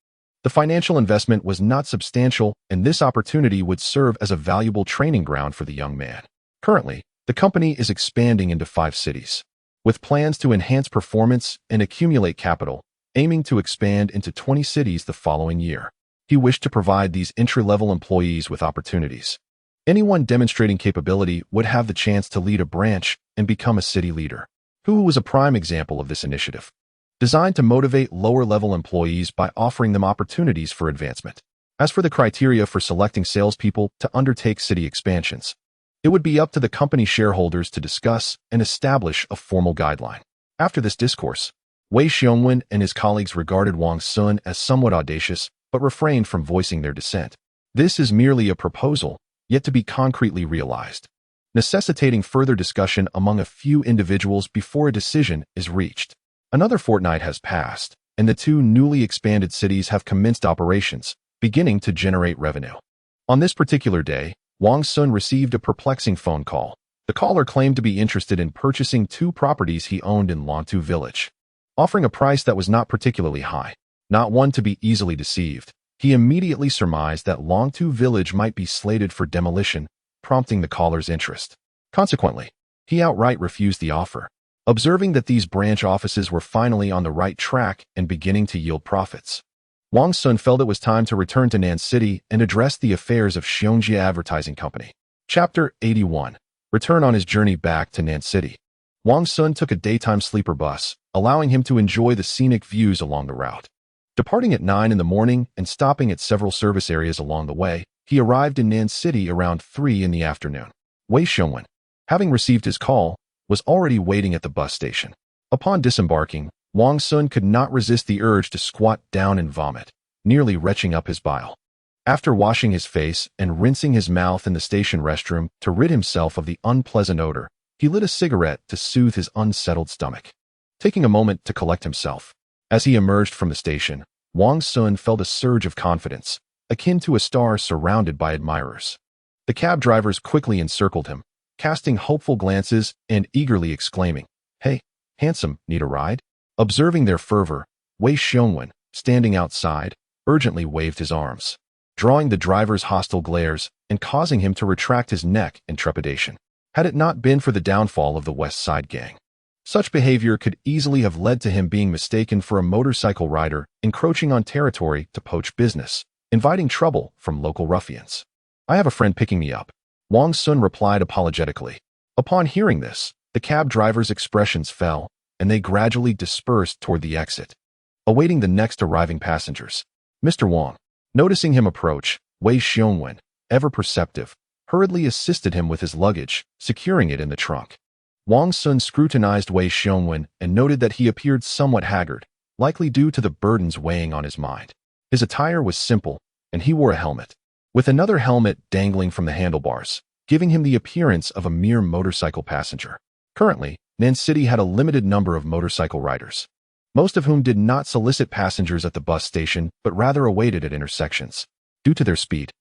the financial investment was not substantial and this opportunity would serve as a valuable training ground for the young man. Currently, the company is expanding into 5 cities, with plans to enhance performance and accumulate capital, aiming to expand into 20 cities the following year. He wished to provide these entry-level employees with opportunities. Anyone demonstrating capability would have the chance to lead a branch and become a city leader. Hu was a prime example of this initiative, designed to motivate lower-level employees by offering them opportunities for advancement. As for the criteria for selecting salespeople to undertake city expansions, it would be up to the company shareholders to discuss and establish a formal guideline. After this discourse, Wei Xiongwen and his colleagues regarded Wang Xun as somewhat audacious, but refrained from voicing their dissent. This is merely a proposal, yet to be concretely realized, necessitating further discussion among a few individuals before a decision is reached. Another fortnight has passed, and the 2 newly expanded cities have commenced operations, beginning to generate revenue. On this particular day, Wang Xun received a perplexing phone call. The caller claimed to be interested in purchasing 2 properties he owned in Longtu Village, offering a price that was not particularly high. Not one to be easily deceived, he immediately surmised that Longtu Village might be slated for demolition, prompting the caller's interest. Consequently, he outright refused the offer, observing that these branch offices were finally on the right track and beginning to yield profits. Wang Xun felt it was time to return to Nan City and address the affairs of Xiongji Advertising Company. Chapter 81. Return on his journey back to Nan City. Wang Xun took a daytime sleeper bus, allowing him to enjoy the scenic views along the route. Departing at 9 in the morning and stopping at several service areas along the way, he arrived in Nan City around 3 in the afternoon. Wei Xiongwen, having received his call, was already waiting at the bus station. Upon disembarking, Wang Xun could not resist the urge to squat down and vomit, nearly retching up his bile. After washing his face and rinsing his mouth in the station restroom to rid himself of the unpleasant odor, he lit a cigarette to soothe his unsettled stomach. Taking a moment to collect himself, as he emerged from the station, Wang Xun felt a surge of confidence, akin to a star surrounded by admirers. The cab drivers quickly encircled him, casting hopeful glances and eagerly exclaiming, "Hey, handsome, need a ride?" Observing their fervor, Wei Xiongwen, standing outside, urgently waved his arms, drawing the driver's hostile glares and causing him to retract his neck in trepidation. Had it not been for the downfall of the West Side Gang, such behavior could easily have led to him being mistaken for a motorcycle rider encroaching on territory to poach business, inviting trouble from local ruffians. "I have a friend picking me up," Wang Xun replied apologetically. Upon hearing this, the cab driver's expressions fell, and they gradually dispersed toward the exit, awaiting the next arriving passengers. Mr. Wang, noticing him approach, Wei Xiongwen, ever perceptive, hurriedly assisted him with his luggage, securing it in the trunk. Wang Xun scrutinized Wei Xiongwen and noted that he appeared somewhat haggard, likely due to the burdens weighing on his mind. His attire was simple, and he wore a helmet, with another helmet dangling from the handlebars, giving him the appearance of a mere motorcycle passenger. Currently, Nan City had a limited number of motorcycle riders, most of whom did not solicit passengers at the bus station but rather awaited at intersections. Due to their speed,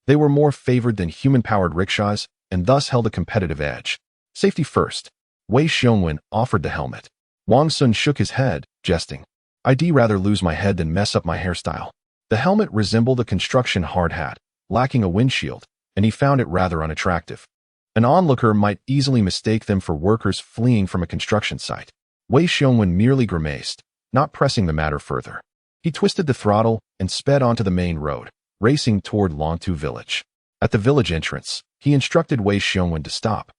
they were more favored than human-powered rickshaws and thus held a competitive edge. Safety first. Wei Xiongwen offered the helmet. Wang Xun shook his head, jesting. I'd rather lose my head than mess up my hairstyle. The helmet resembled a construction hard hat, lacking a windshield, and he found it rather unattractive. An onlooker might easily mistake them for workers fleeing from a construction site. Wei Xiongwen merely grimaced, not pressing the matter further. He twisted the throttle and sped onto the main road, racing toward Longtu village. At the village entrance, he instructed Wei Xiongwen to stop,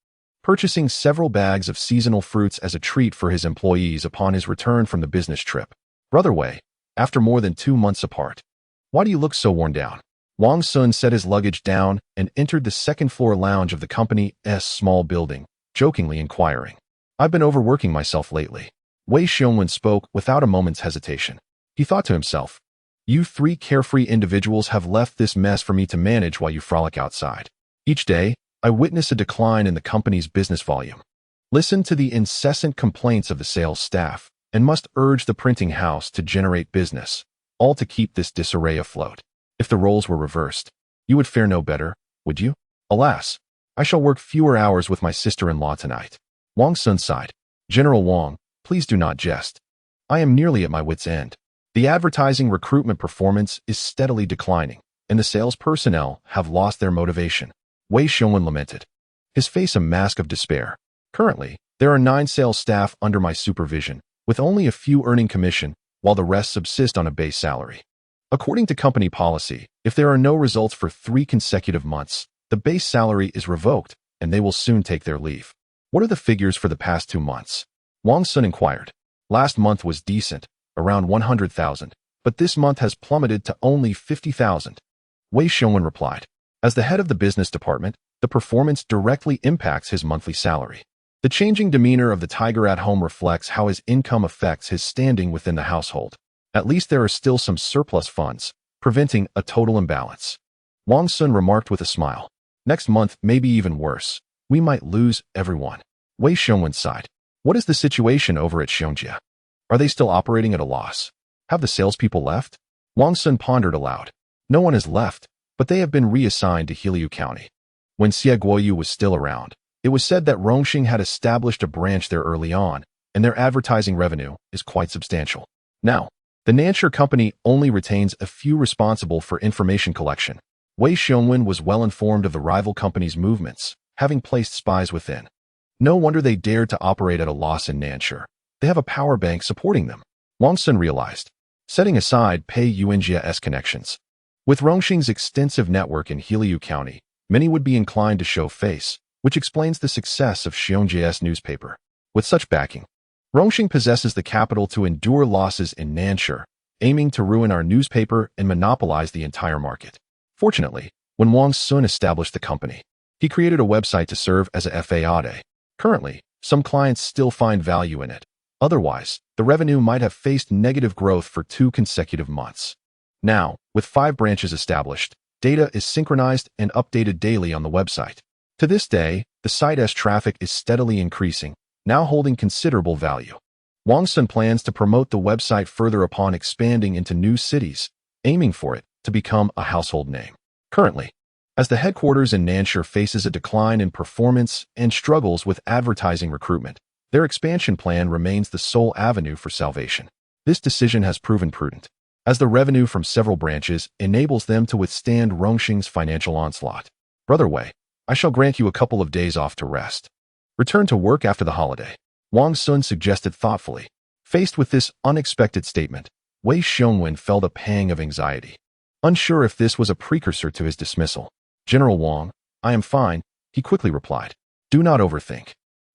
purchasing several bags of seasonal fruits as a treat for his employees upon his return from the business trip. Brother Wei, after more than 2 months apart, why do you look so worn down? Wang Xun set his luggage down and entered the second-floor lounge of the company's small building, jokingly inquiring. I've been overworking myself lately. Wei Xiongwen spoke without a moment's hesitation. He thought to himself, you 3 carefree individuals have left this mess for me to manage while you frolic outside. Each day, I witness a decline in the company's business volume. Listen to the incessant complaints of the sales staff and must urge the printing house to generate business, all to keep this disarray afloat. If the roles were reversed, you would fare no better, would you? Alas, I shall work fewer hours with my sister-in-law tonight. Wang Xun sighed. General Wang, please do not jest. I am nearly at my wit's end. The advertising recruitment performance is steadily declining, and the sales personnel have lost their motivation. Wei Xiongwen lamented, his face a mask of despair. Currently, there are 9 sales staff under my supervision, with only a few earning commission, while the rest subsist on a base salary. According to company policy, if there are no results for 3 consecutive months, the base salary is revoked, and they will soon take their leave. What are the figures for the past 2 months? Wang Xun inquired. Last month was decent, around 100,000, but this month has plummeted to only 50,000. Wei Xiongwen replied. As the head of the business department, the performance directly impacts his monthly salary. The changing demeanor of the tiger at home reflects how his income affects his standing within the household. At least there are still some surplus funds, preventing a total imbalance. Wang Xun remarked with a smile. Next month may be even worse. We might lose everyone. Wei Xiongwen sighed. What is the situation over at Xiongji? Are they still operating at a loss? Have the salespeople left? Wang Xun pondered aloud. No one has left, but they have been reassigned to Heliu County. When Xie Guoyu was still around, it was said that Rongxing had established a branch there early on, and their advertising revenue is quite substantial. Now, the Nansher company only retains a few responsible for information collection. Wei Xiongwen was well informed of the rival company's movements, having placed spies within. No wonder they dared to operate at a loss in Nansher. They have a power bank supporting them. Wang Xun realized, setting aside Pei Yuanjia's connections. With Rongxing's extensive network in Heliu County, many would be inclined to show face, which explains the success of Xiongjia's newspaper. With such backing, Rongxing possesses the capital to endure losses in Nansher, aiming to ruin our newspaper and monopolize the entire market. Fortunately, when Wang Xun established the company, he created a website to serve as a FAAD. Currently, some clients still find value in it. Otherwise, the revenue might have faced negative growth for 2 consecutive months. Now, with 5 branches established, data is synchronized and updated daily on the website. To this day, the site's traffic is steadily increasing, now holding considerable value. Wang Xun plans to promote the website further upon expanding into new cities, aiming for it to become a household name. Currently, as the headquarters in Nansher faces a decline in performance and struggles with advertising recruitment, their expansion plan remains the sole avenue for salvation. This decision has proven prudent, as the revenue from several branches enables them to withstand Rongxing's financial onslaught. Brother Wei, I shall grant you a couple of days off to rest. Return to work after the holiday. Wang Xun suggested thoughtfully. Faced with this unexpected statement, Wei Xiongwen felt a pang of anxiety. Unsure if this was a precursor to his dismissal. General Wang, I am fine, he quickly replied. Do not overthink.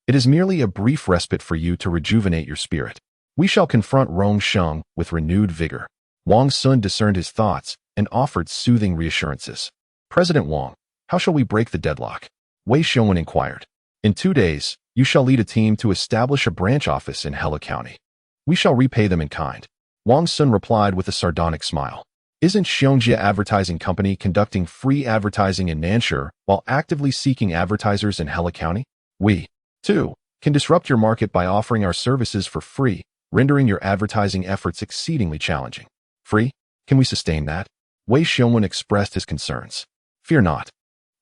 It is merely a brief respite for you to rejuvenate your spirit. We shall confront Rongxing with renewed vigor. Wang Xun discerned his thoughts and offered soothing reassurances. President Wang, How shall we break the deadlock? Wei Xiongwen inquired. In 2 days, you shall lead a team to establish a branch office in Hello County. We shall repay them in kind. Wang Xun replied with a sardonic smile. Isn't Xiongxia Advertising Company conducting free advertising in Nanshur while actively seeking advertisers in Hello County? We, too, can disrupt your market by offering our services for free, rendering your advertising efforts exceedingly challenging. Free? Can we sustain that? Wei Xiongwen expressed his concerns. Fear not.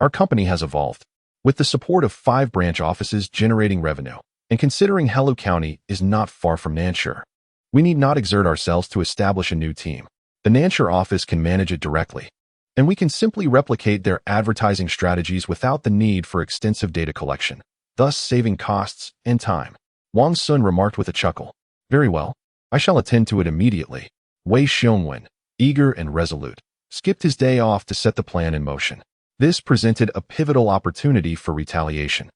Our company has evolved. With the support of 5 branch offices generating revenue, and considering Hello County is not far from Nanshur, we need not exert ourselves to establish a new team. The Nanshur office can manage it directly, and we can simply replicate their advertising strategies without the need for extensive data collection, thus saving costs and time. Wang Xun remarked with a chuckle. Very well, I shall attend to it immediately. Wei Xiongwen, eager and resolute, skipped his day off to set the plan in motion. This presented a pivotal opportunity for retaliation.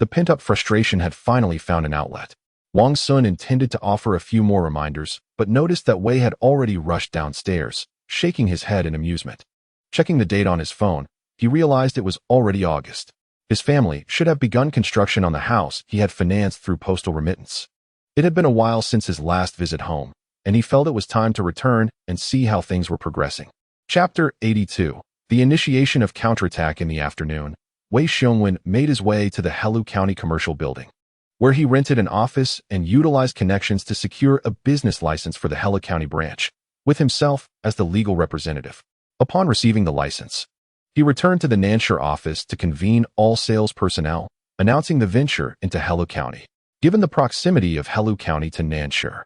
The pent-up frustration had finally found an outlet. Wang Xun intended to offer a few more reminders, but noticed that Wei had already rushed downstairs, shaking his head in amusement. Checking the date on his phone, he realized it was already August. His family should have begun construction on the house he had financed through postal remittance. It had been a while since his last visit home, and he felt it was time to return and see how things were progressing. Chapter 82. The initiation of counterattack. In the afternoon, Wei Xiongwen made his way to the Hello County Commercial Building, where he rented an office and utilized connections to secure a business license for the Hello County branch, with himself as the legal representative. Upon receiving the license, he returned to the Nanshur office to convene all sales personnel, announcing the venture into Hello County. Given the proximity of Hello County to Nanshur,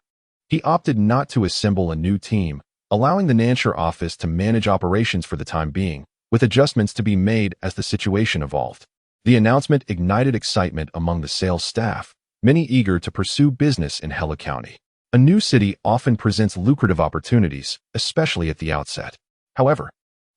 he opted not to assemble a new team, allowing the Nanshur office to manage operations for the time being, with adjustments to be made as the situation evolved. The announcement ignited excitement among the sales staff, many eager to pursue business in Hello County. A new city often presents lucrative opportunities, especially at the outset. However,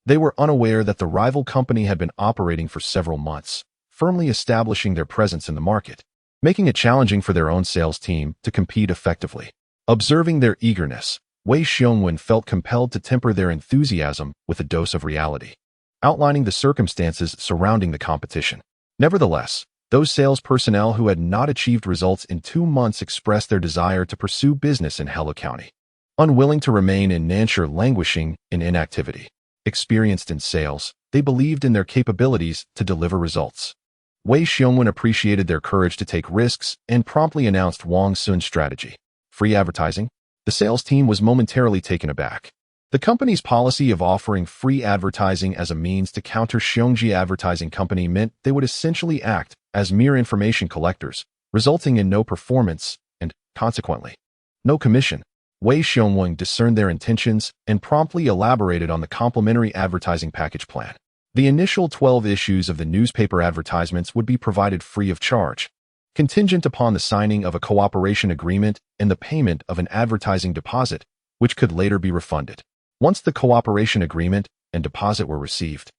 they were unaware that the rival company had been operating for several months, firmly establishing their presence in the market, making it challenging for their own sales team to compete effectively. Observing their eagerness, Wei Xiongwen felt compelled to temper their enthusiasm with a dose of reality, outlining the circumstances surrounding the competition. Nevertheless, those sales personnel who had not achieved results in 2 months expressed their desire to pursue business in Hello County, unwilling to remain in Nanshur languishing in inactivity. Experienced in sales, they believed in their capabilities to deliver results. Wei Xiongwen appreciated their courage to take risks and promptly announced Wang Xun's strategy. Free advertising? The sales team was momentarily taken aback. The company's policy of offering free advertising as a means to counter Xiongxia Advertising Company meant they would essentially act as mere information collectors, resulting in no performance and, consequently, no commission. Wei Xiongwen discerned their intentions and promptly elaborated on the complimentary advertising package plan. The initial 12 issues of the newspaper advertisements would be provided free of charge, contingent upon the signing of a cooperation agreement and the payment of an advertising deposit, which could later be refunded. Once the cooperation agreement and deposit were received,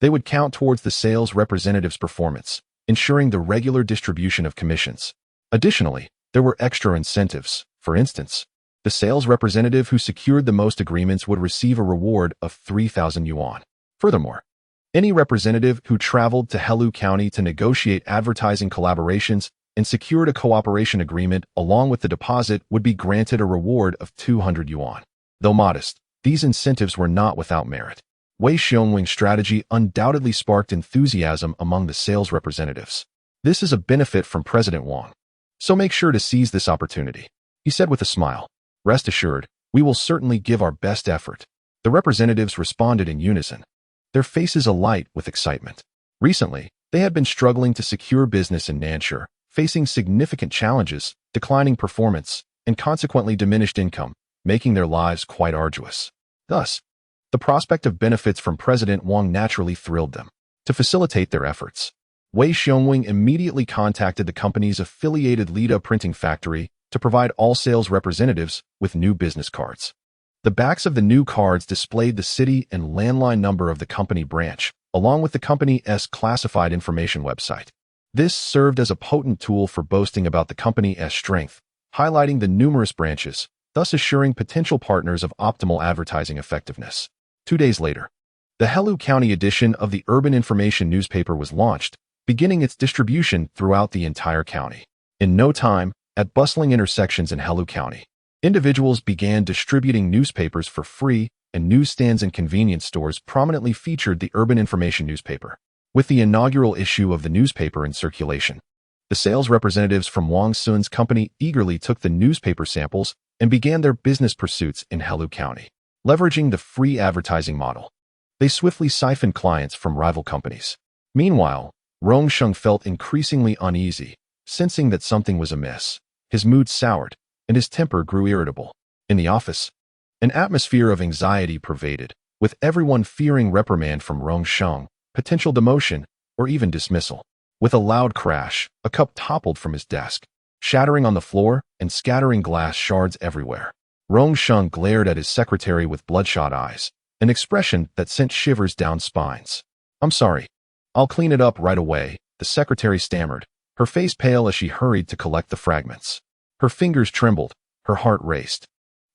they would count towards the sales representative's performance, ensuring the regular distribution of commissions. Additionally, there were extra incentives. For instance, the sales representative who secured the most agreements would receive a reward of 3,000 yuan. Furthermore, any representative who traveled to Hello County to negotiate advertising collaborations and secured a cooperation agreement along with the deposit would be granted a reward of 200 yuan. Though modest, these incentives were not without merit. Wei Xiongwen's strategy undoubtedly sparked enthusiasm among the sales representatives. This is a benefit from President Wang, so make sure to seize this opportunity, he said with a smile. Rest assured, we will certainly give our best effort. The representatives responded in unison, their faces alight with excitement. Recently, they had been struggling to secure business in Nanshur, facing significant challenges, declining performance, and consequently diminished income, making their lives quite arduous. Thus, the prospect of benefits from President Wang naturally thrilled them. To facilitate their efforts, Wei Xiongwen immediately contacted the company's affiliated Lida printing factory to provide all sales representatives with new business cards. The backs of the new cards displayed the city and landline number of the company branch, along with the company's classified information website. This served as a potent tool for boasting about the company's strength, highlighting the numerous branches, thus assuring potential partners of optimal advertising effectiveness. 2 days later, The Hellu County edition of the Urban Information newspaper was launched, beginning its distribution throughout the entire county. In no time, at bustling intersections in Hellu County, individuals began distributing newspapers for free, and newsstands and convenience stores prominently featured the Urban Information newspaper. With the inaugural issue of the newspaper in circulation, the sales representatives from Wang Xun's company eagerly took the newspaper samples and began their business pursuits in Hellu County. Leveraging the free advertising model, they swiftly siphoned clients from rival companies. Meanwhile, Wang Xun felt increasingly uneasy, sensing that something was amiss. His mood soured, and his temper grew irritable. In the office, an atmosphere of anxiety pervaded, with everyone fearing reprimand from Wang Xun, potential demotion, or even dismissal. With a loud crash, a cup toppled from his desk, shattering on the floor and scattering glass shards everywhere. Wang Xun glared at his secretary with bloodshot eyes, an expression that sent shivers down spines. "I'm sorry. I'll clean it up right away," the secretary stammered, her face pale as she hurried to collect the fragments. Her fingers trembled, her heart raced,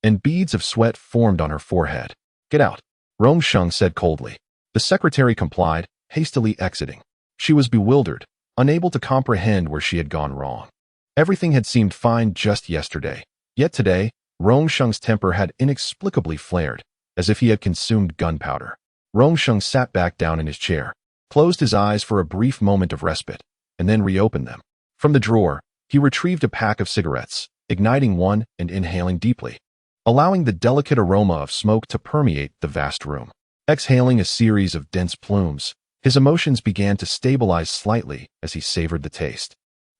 and beads of sweat formed on her forehead. "Get out," Wang Xun said coldly. The secretary complied, hastily exiting. She was bewildered, unable to comprehend where she had gone wrong. Everything had seemed fine just yesterday, yet today, Wang Xun's temper had inexplicably flared, as if he had consumed gunpowder. Wang Xun sat back down in his chair, closed his eyes for a brief moment of respite, and then reopened them. From the drawer, he retrieved a pack of cigarettes, igniting one and inhaling deeply, allowing the delicate aroma of smoke to permeate the vast room. Exhaling a series of dense plumes, his emotions began to stabilize slightly as he savored the taste,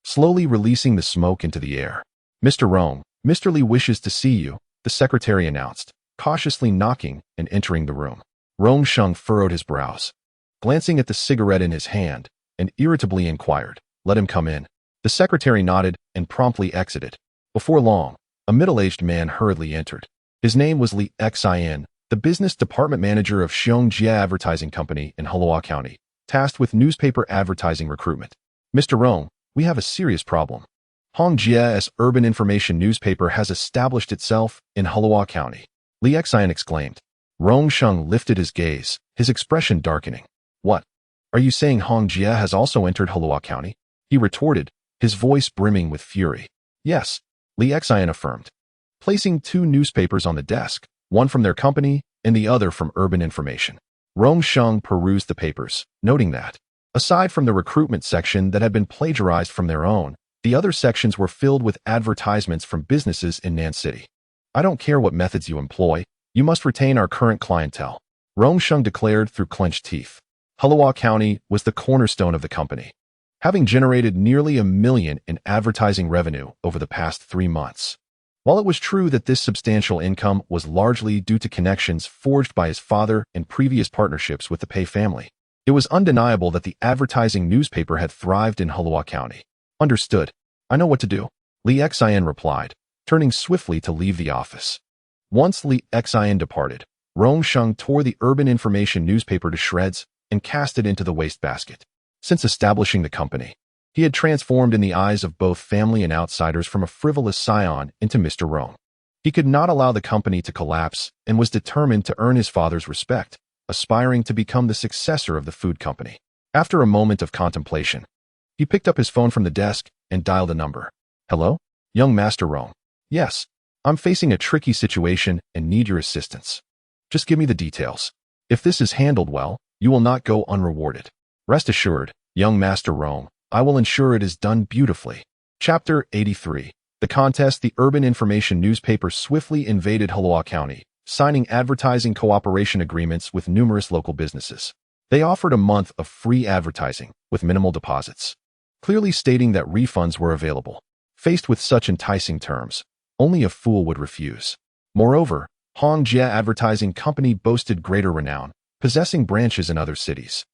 slowly releasing the smoke into the air. "Mr. Wang, Mr. Li wishes to see you," the secretary announced, cautiously knocking and entering the room. Wang Xun furrowed his brows, glancing at the cigarette in his hand, and irritably inquired, "Let him come in." The secretary nodded and promptly exited. Before long, a middle-aged man hurriedly entered. His name was Li Xin, the business department manager of Xiong Advertising Company in Hellu County, tasked with newspaper advertising recruitment. "Mr. Wang, we have a serious problem. Hongjia's Urban Information newspaper has established itself in Hellu County," Li Xin exclaimed. Wang Xun lifted his gaze, his expression darkening. "What? Are you saying Hongjia has also entered Hellu County?" he retorted, his voice brimming with fury. "Yes," Li Xin affirmed, placing two newspapers on the desk, one from their company and the other from Urban Information. Wang Xun perused the papers, noting that, aside from the recruitment section that had been plagiarized from their own, the other sections were filled with advertisements from businesses in Nan City. "I don't care what methods you employ, you must retain our current clientele," Wang Xun declared through clenched teeth. Hellu County was the cornerstone of the company, having generated nearly $1 million in advertising revenue over the past 3 months. While it was true that this substantial income was largely due to connections forged by his father and previous partnerships with the Pei family, it was undeniable that the advertising newspaper had thrived in Hellu County. "Understood. I know what to do," Li Xin replied, turning swiftly to leave the office. Once Li Xin departed, Wang Xun tore the Urban Information newspaper to shreds and cast it into the wastebasket. Since establishing the company, he had transformed in the eyes of both family and outsiders from a frivolous scion into Mr. Wang. He could not allow the company to collapse and was determined to earn his father's respect, aspiring to become the successor of the food company. After a moment of contemplation, he picked up his phone from the desk and dialed a number. "Hello? Young Master Wang. Yes, I'm facing a tricky situation and need your assistance. Just give me the details. If this is handled well, you will not go unrewarded. Rest assured, young Master Wang, I will ensure it is done beautifully." Chapter 83. The contest. The Urban Information newspaper swiftly invaded Hellu County, signing advertising cooperation agreements with numerous local businesses. They offered a month of free advertising with minimal deposits, clearly stating that refunds were available. Faced with such enticing terms, only a fool would refuse. Moreover, Hongjia Advertising Company boasted greater renown, possessing branches in other cities,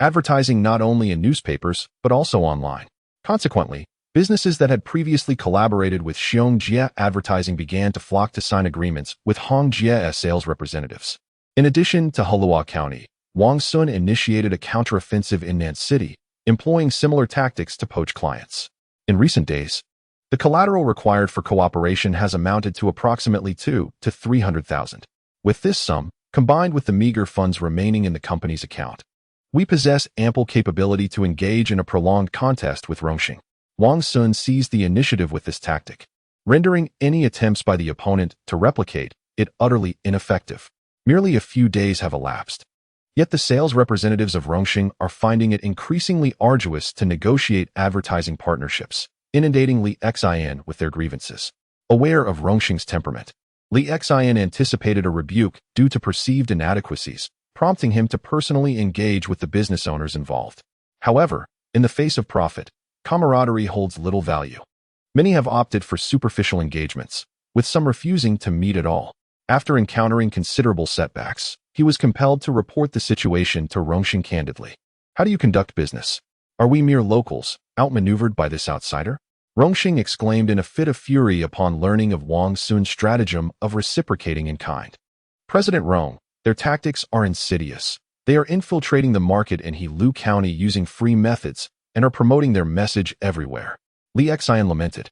advertising not only in newspapers but also online. Consequently, businesses that had previously collaborated with Xiong Advertising began to flock to sign agreements with Hongjia sales representatives. In addition to Hellu County, Wang Xun initiated a counteroffensive in Nan City, employing similar tactics to poach clients. In recent days, the collateral required for cooperation has amounted to approximately 200,000 to 300,000. With this sum, combined with the meager funds remaining in the company's account. We possess ample capability to engage in a prolonged contest with Rongxing. Wang Xun seized the initiative with this tactic, rendering any attempts by the opponent to replicate it utterly ineffective. Merely a few days have elapsed. Yet the sales representatives of Rongxing are finding it increasingly arduous to negotiate advertising partnerships, inundating Li Xin with their grievances. Aware of Rongxing's temperament, Li Xin anticipated a rebuke due to perceived inadequacies, prompting him to personally engage with the business owners involved. However, in the face of profit, camaraderie holds little value. Many have opted for superficial engagements, with some refusing to meet at all. After encountering considerable setbacks, he was compelled to report the situation to Rongxing candidly. How do you conduct business? Are we mere locals, outmaneuvered by this outsider? Rongxing exclaimed in a fit of fury upon learning of Wang Xun's stratagem of reciprocating in kind. President Rong, their tactics are insidious. They are infiltrating the market in Heilongjiang County using free methods and are promoting their message everywhere. Li Xin lamented.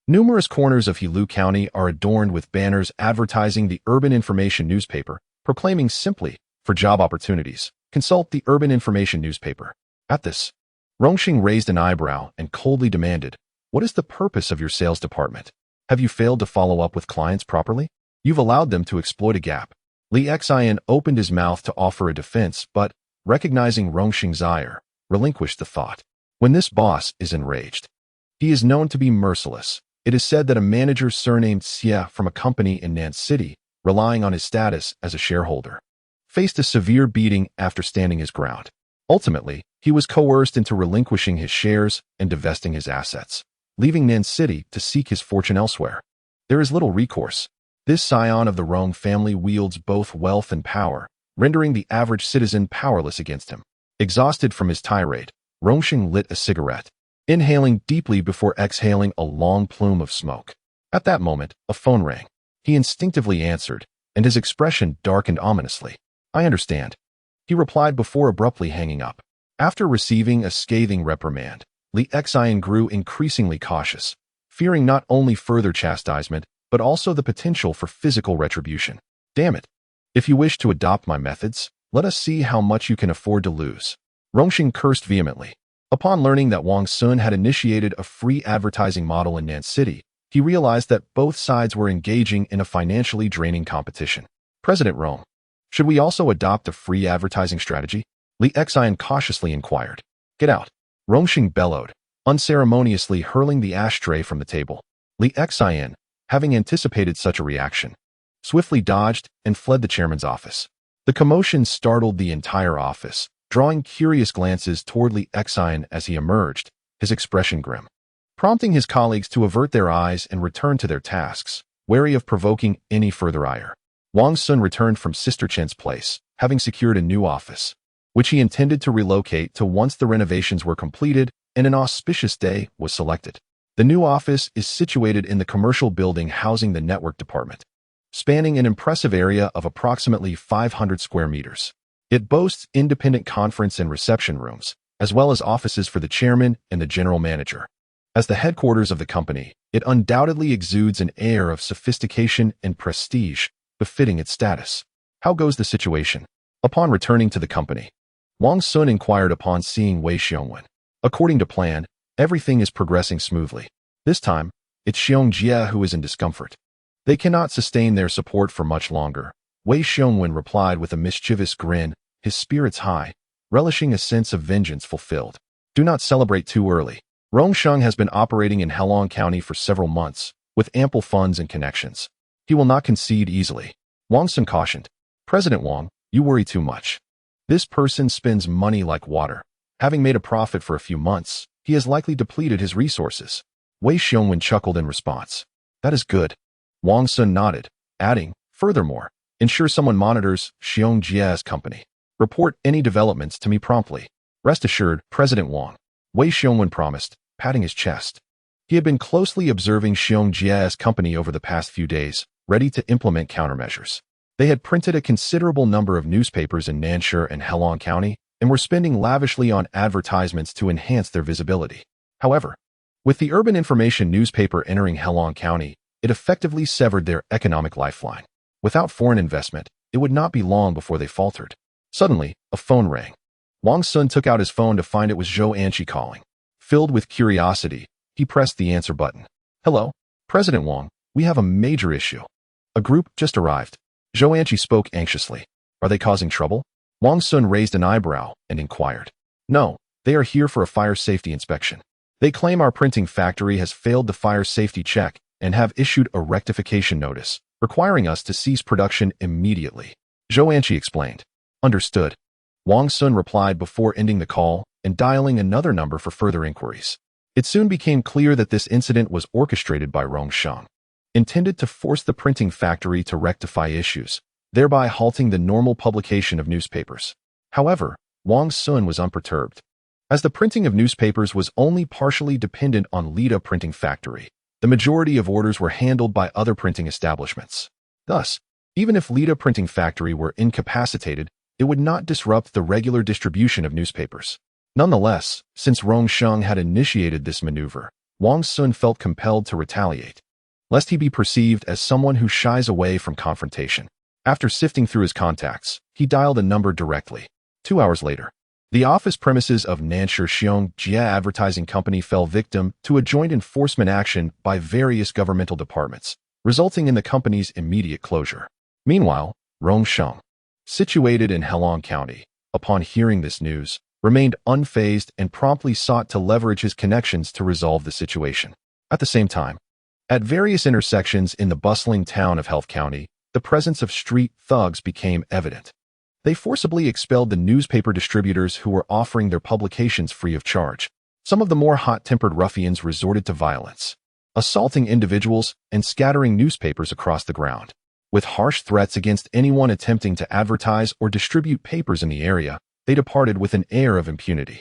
Numerous corners of Heilongjiang County are adorned with banners advertising the urban information newspaper, proclaiming simply, for job opportunities, consult the urban information newspaper. At this, Rongxing raised an eyebrow and coldly demanded, what is the purpose of your sales department? Have you failed to follow up with clients properly? You've allowed them to exploit a gap. Li Xin opened his mouth to offer a defense, but, recognizing Rongxing's ire, relinquished the thought. When this boss is enraged, he is known to be merciless. It is said that a manager surnamed Xie from a company in Nan City, relying on his status as a shareholder, faced a severe beating after standing his ground. Ultimately, he was coerced into relinquishing his shares and divesting his assets, leaving Nan City to seek his fortune elsewhere. There is little recourse. This scion of the Rong family wields both wealth and power, rendering the average citizen powerless against him. Exhausted from his tirade, Rongxing lit a cigarette, inhaling deeply before exhaling a long plume of smoke. At that moment, a phone rang. He instinctively answered, and his expression darkened ominously. I understand, he replied before abruptly hanging up. After receiving a scathing reprimand, Li Xin grew increasingly cautious, fearing not only further chastisement, but also the potential for physical retribution. Damn it. If you wish to adopt my methods, let us see how much you can afford to lose. Rongxing cursed vehemently. Upon learning that Wang Xun had initiated a free advertising model in Nan City, he realized that both sides were engaging in a financially draining competition. President Rong, should we also adopt a free advertising strategy? Li Xin cautiously inquired. Get out. Rongxing bellowed, unceremoniously hurling the ashtray from the table. Li Xin, having anticipated such a reaction, swiftly dodged and fled the chairman's office. The commotion startled the entire office, drawing curious glances toward Li Xin as he emerged, his expression grim, prompting his colleagues to avert their eyes and return to their tasks, wary of provoking any further ire. Wang Xun returned from Sister Chen's place, having secured a new office, which he intended to relocate to once the renovations were completed and an auspicious day was selected. The new office is situated in the commercial building housing the network department, spanning an impressive area of approximately 500 square meters. It boasts independent conference and reception rooms, as well as offices for the chairman and the general manager. As the headquarters of the company, it undoubtedly exudes an air of sophistication and prestige befitting its status. How goes the situation? Upon returning to the company, Wang Xun inquired upon seeing Wei Xiongwen. According to plan, everything is progressing smoothly. This time, it's Xiong Jie who is in discomfort. They cannot sustain their support for much longer. Wei Xiongwen replied with a mischievous grin, his spirits high, relishing a sense of vengeance fulfilled. Do not celebrate too early. Rongxing has been operating in Heilongjiang County for several months, with ample funds and connections. He will not concede easily. Wang Xun cautioned. President Wang, you worry too much. This person spends money like water. Having made a profit for a few months, he has likely depleted his resources. Wei Xiongwen chuckled in response. That is good. Wang Xun nodded, adding, furthermore, ensure someone monitors Xiong Jie's company. Report any developments to me promptly. Rest assured, President Wang, Wei Xiongwen promised, patting his chest. He had been closely observing Xiong Jie's company over the past few days, ready to implement countermeasures. They had printed a considerable number of newspapers in Nanshi and Heilongjiang County and were spending lavishly on advertisements to enhance their visibility. However, with the urban information newspaper entering Heilongjiang County, it effectively severed their economic lifeline. Without foreign investment, it would not be long before they faltered. Suddenly, a phone rang. Wang Xun took out his phone to find it was Zhou Anqi calling. Filled with curiosity, he pressed the answer button. Hello, President Wang, we have a major issue. A group just arrived. Zhou Anqi spoke anxiously. Are they causing trouble? Wang Xun raised an eyebrow and inquired. No, they are here for a fire safety inspection. They claim our printing factory has failed the fire safety check and have issued a rectification notice, requiring us to cease production immediately. Zhou Anqi explained. Understood. Wang Xun replied before ending the call and dialing another number for further inquiries. It soon became clear that this incident was orchestrated by Wang Xun, intended to force the printing factory to rectify issues, thereby halting the normal publication of newspapers. However, Wang Xun was unperturbed. As the printing of newspapers was only partially dependent on Lida Printing Factory, the majority of orders were handled by other printing establishments. Thus, even if Lida Printing Factory were incapacitated, it would not disrupt the regular distribution of newspapers. Nonetheless, since Wang Xun had initiated this maneuver, Wang Xun felt compelled to retaliate, lest he be perceived as someone who shies away from confrontation. After sifting through his contacts, he dialed a number directly. 2 hours later, the office premises of Nanshi Xiong Jia Advertising Company fell victim to a joint enforcement action by various governmental departments, resulting in the company's immediate closure. Meanwhile, Wang Xun, situated in Heilong County, upon hearing this news, remained unfazed and promptly sought to leverage his connections to resolve the situation. At the same time, at various intersections in the bustling town of Health County, the presence of street thugs became evident. They forcibly expelled the newspaper distributors who were offering their publications free of charge. Some of the more hot-tempered ruffians resorted to violence, assaulting individuals and scattering newspapers across the ground. With harsh threats against anyone attempting to advertise or distribute papers in the area, they departed with an air of impunity.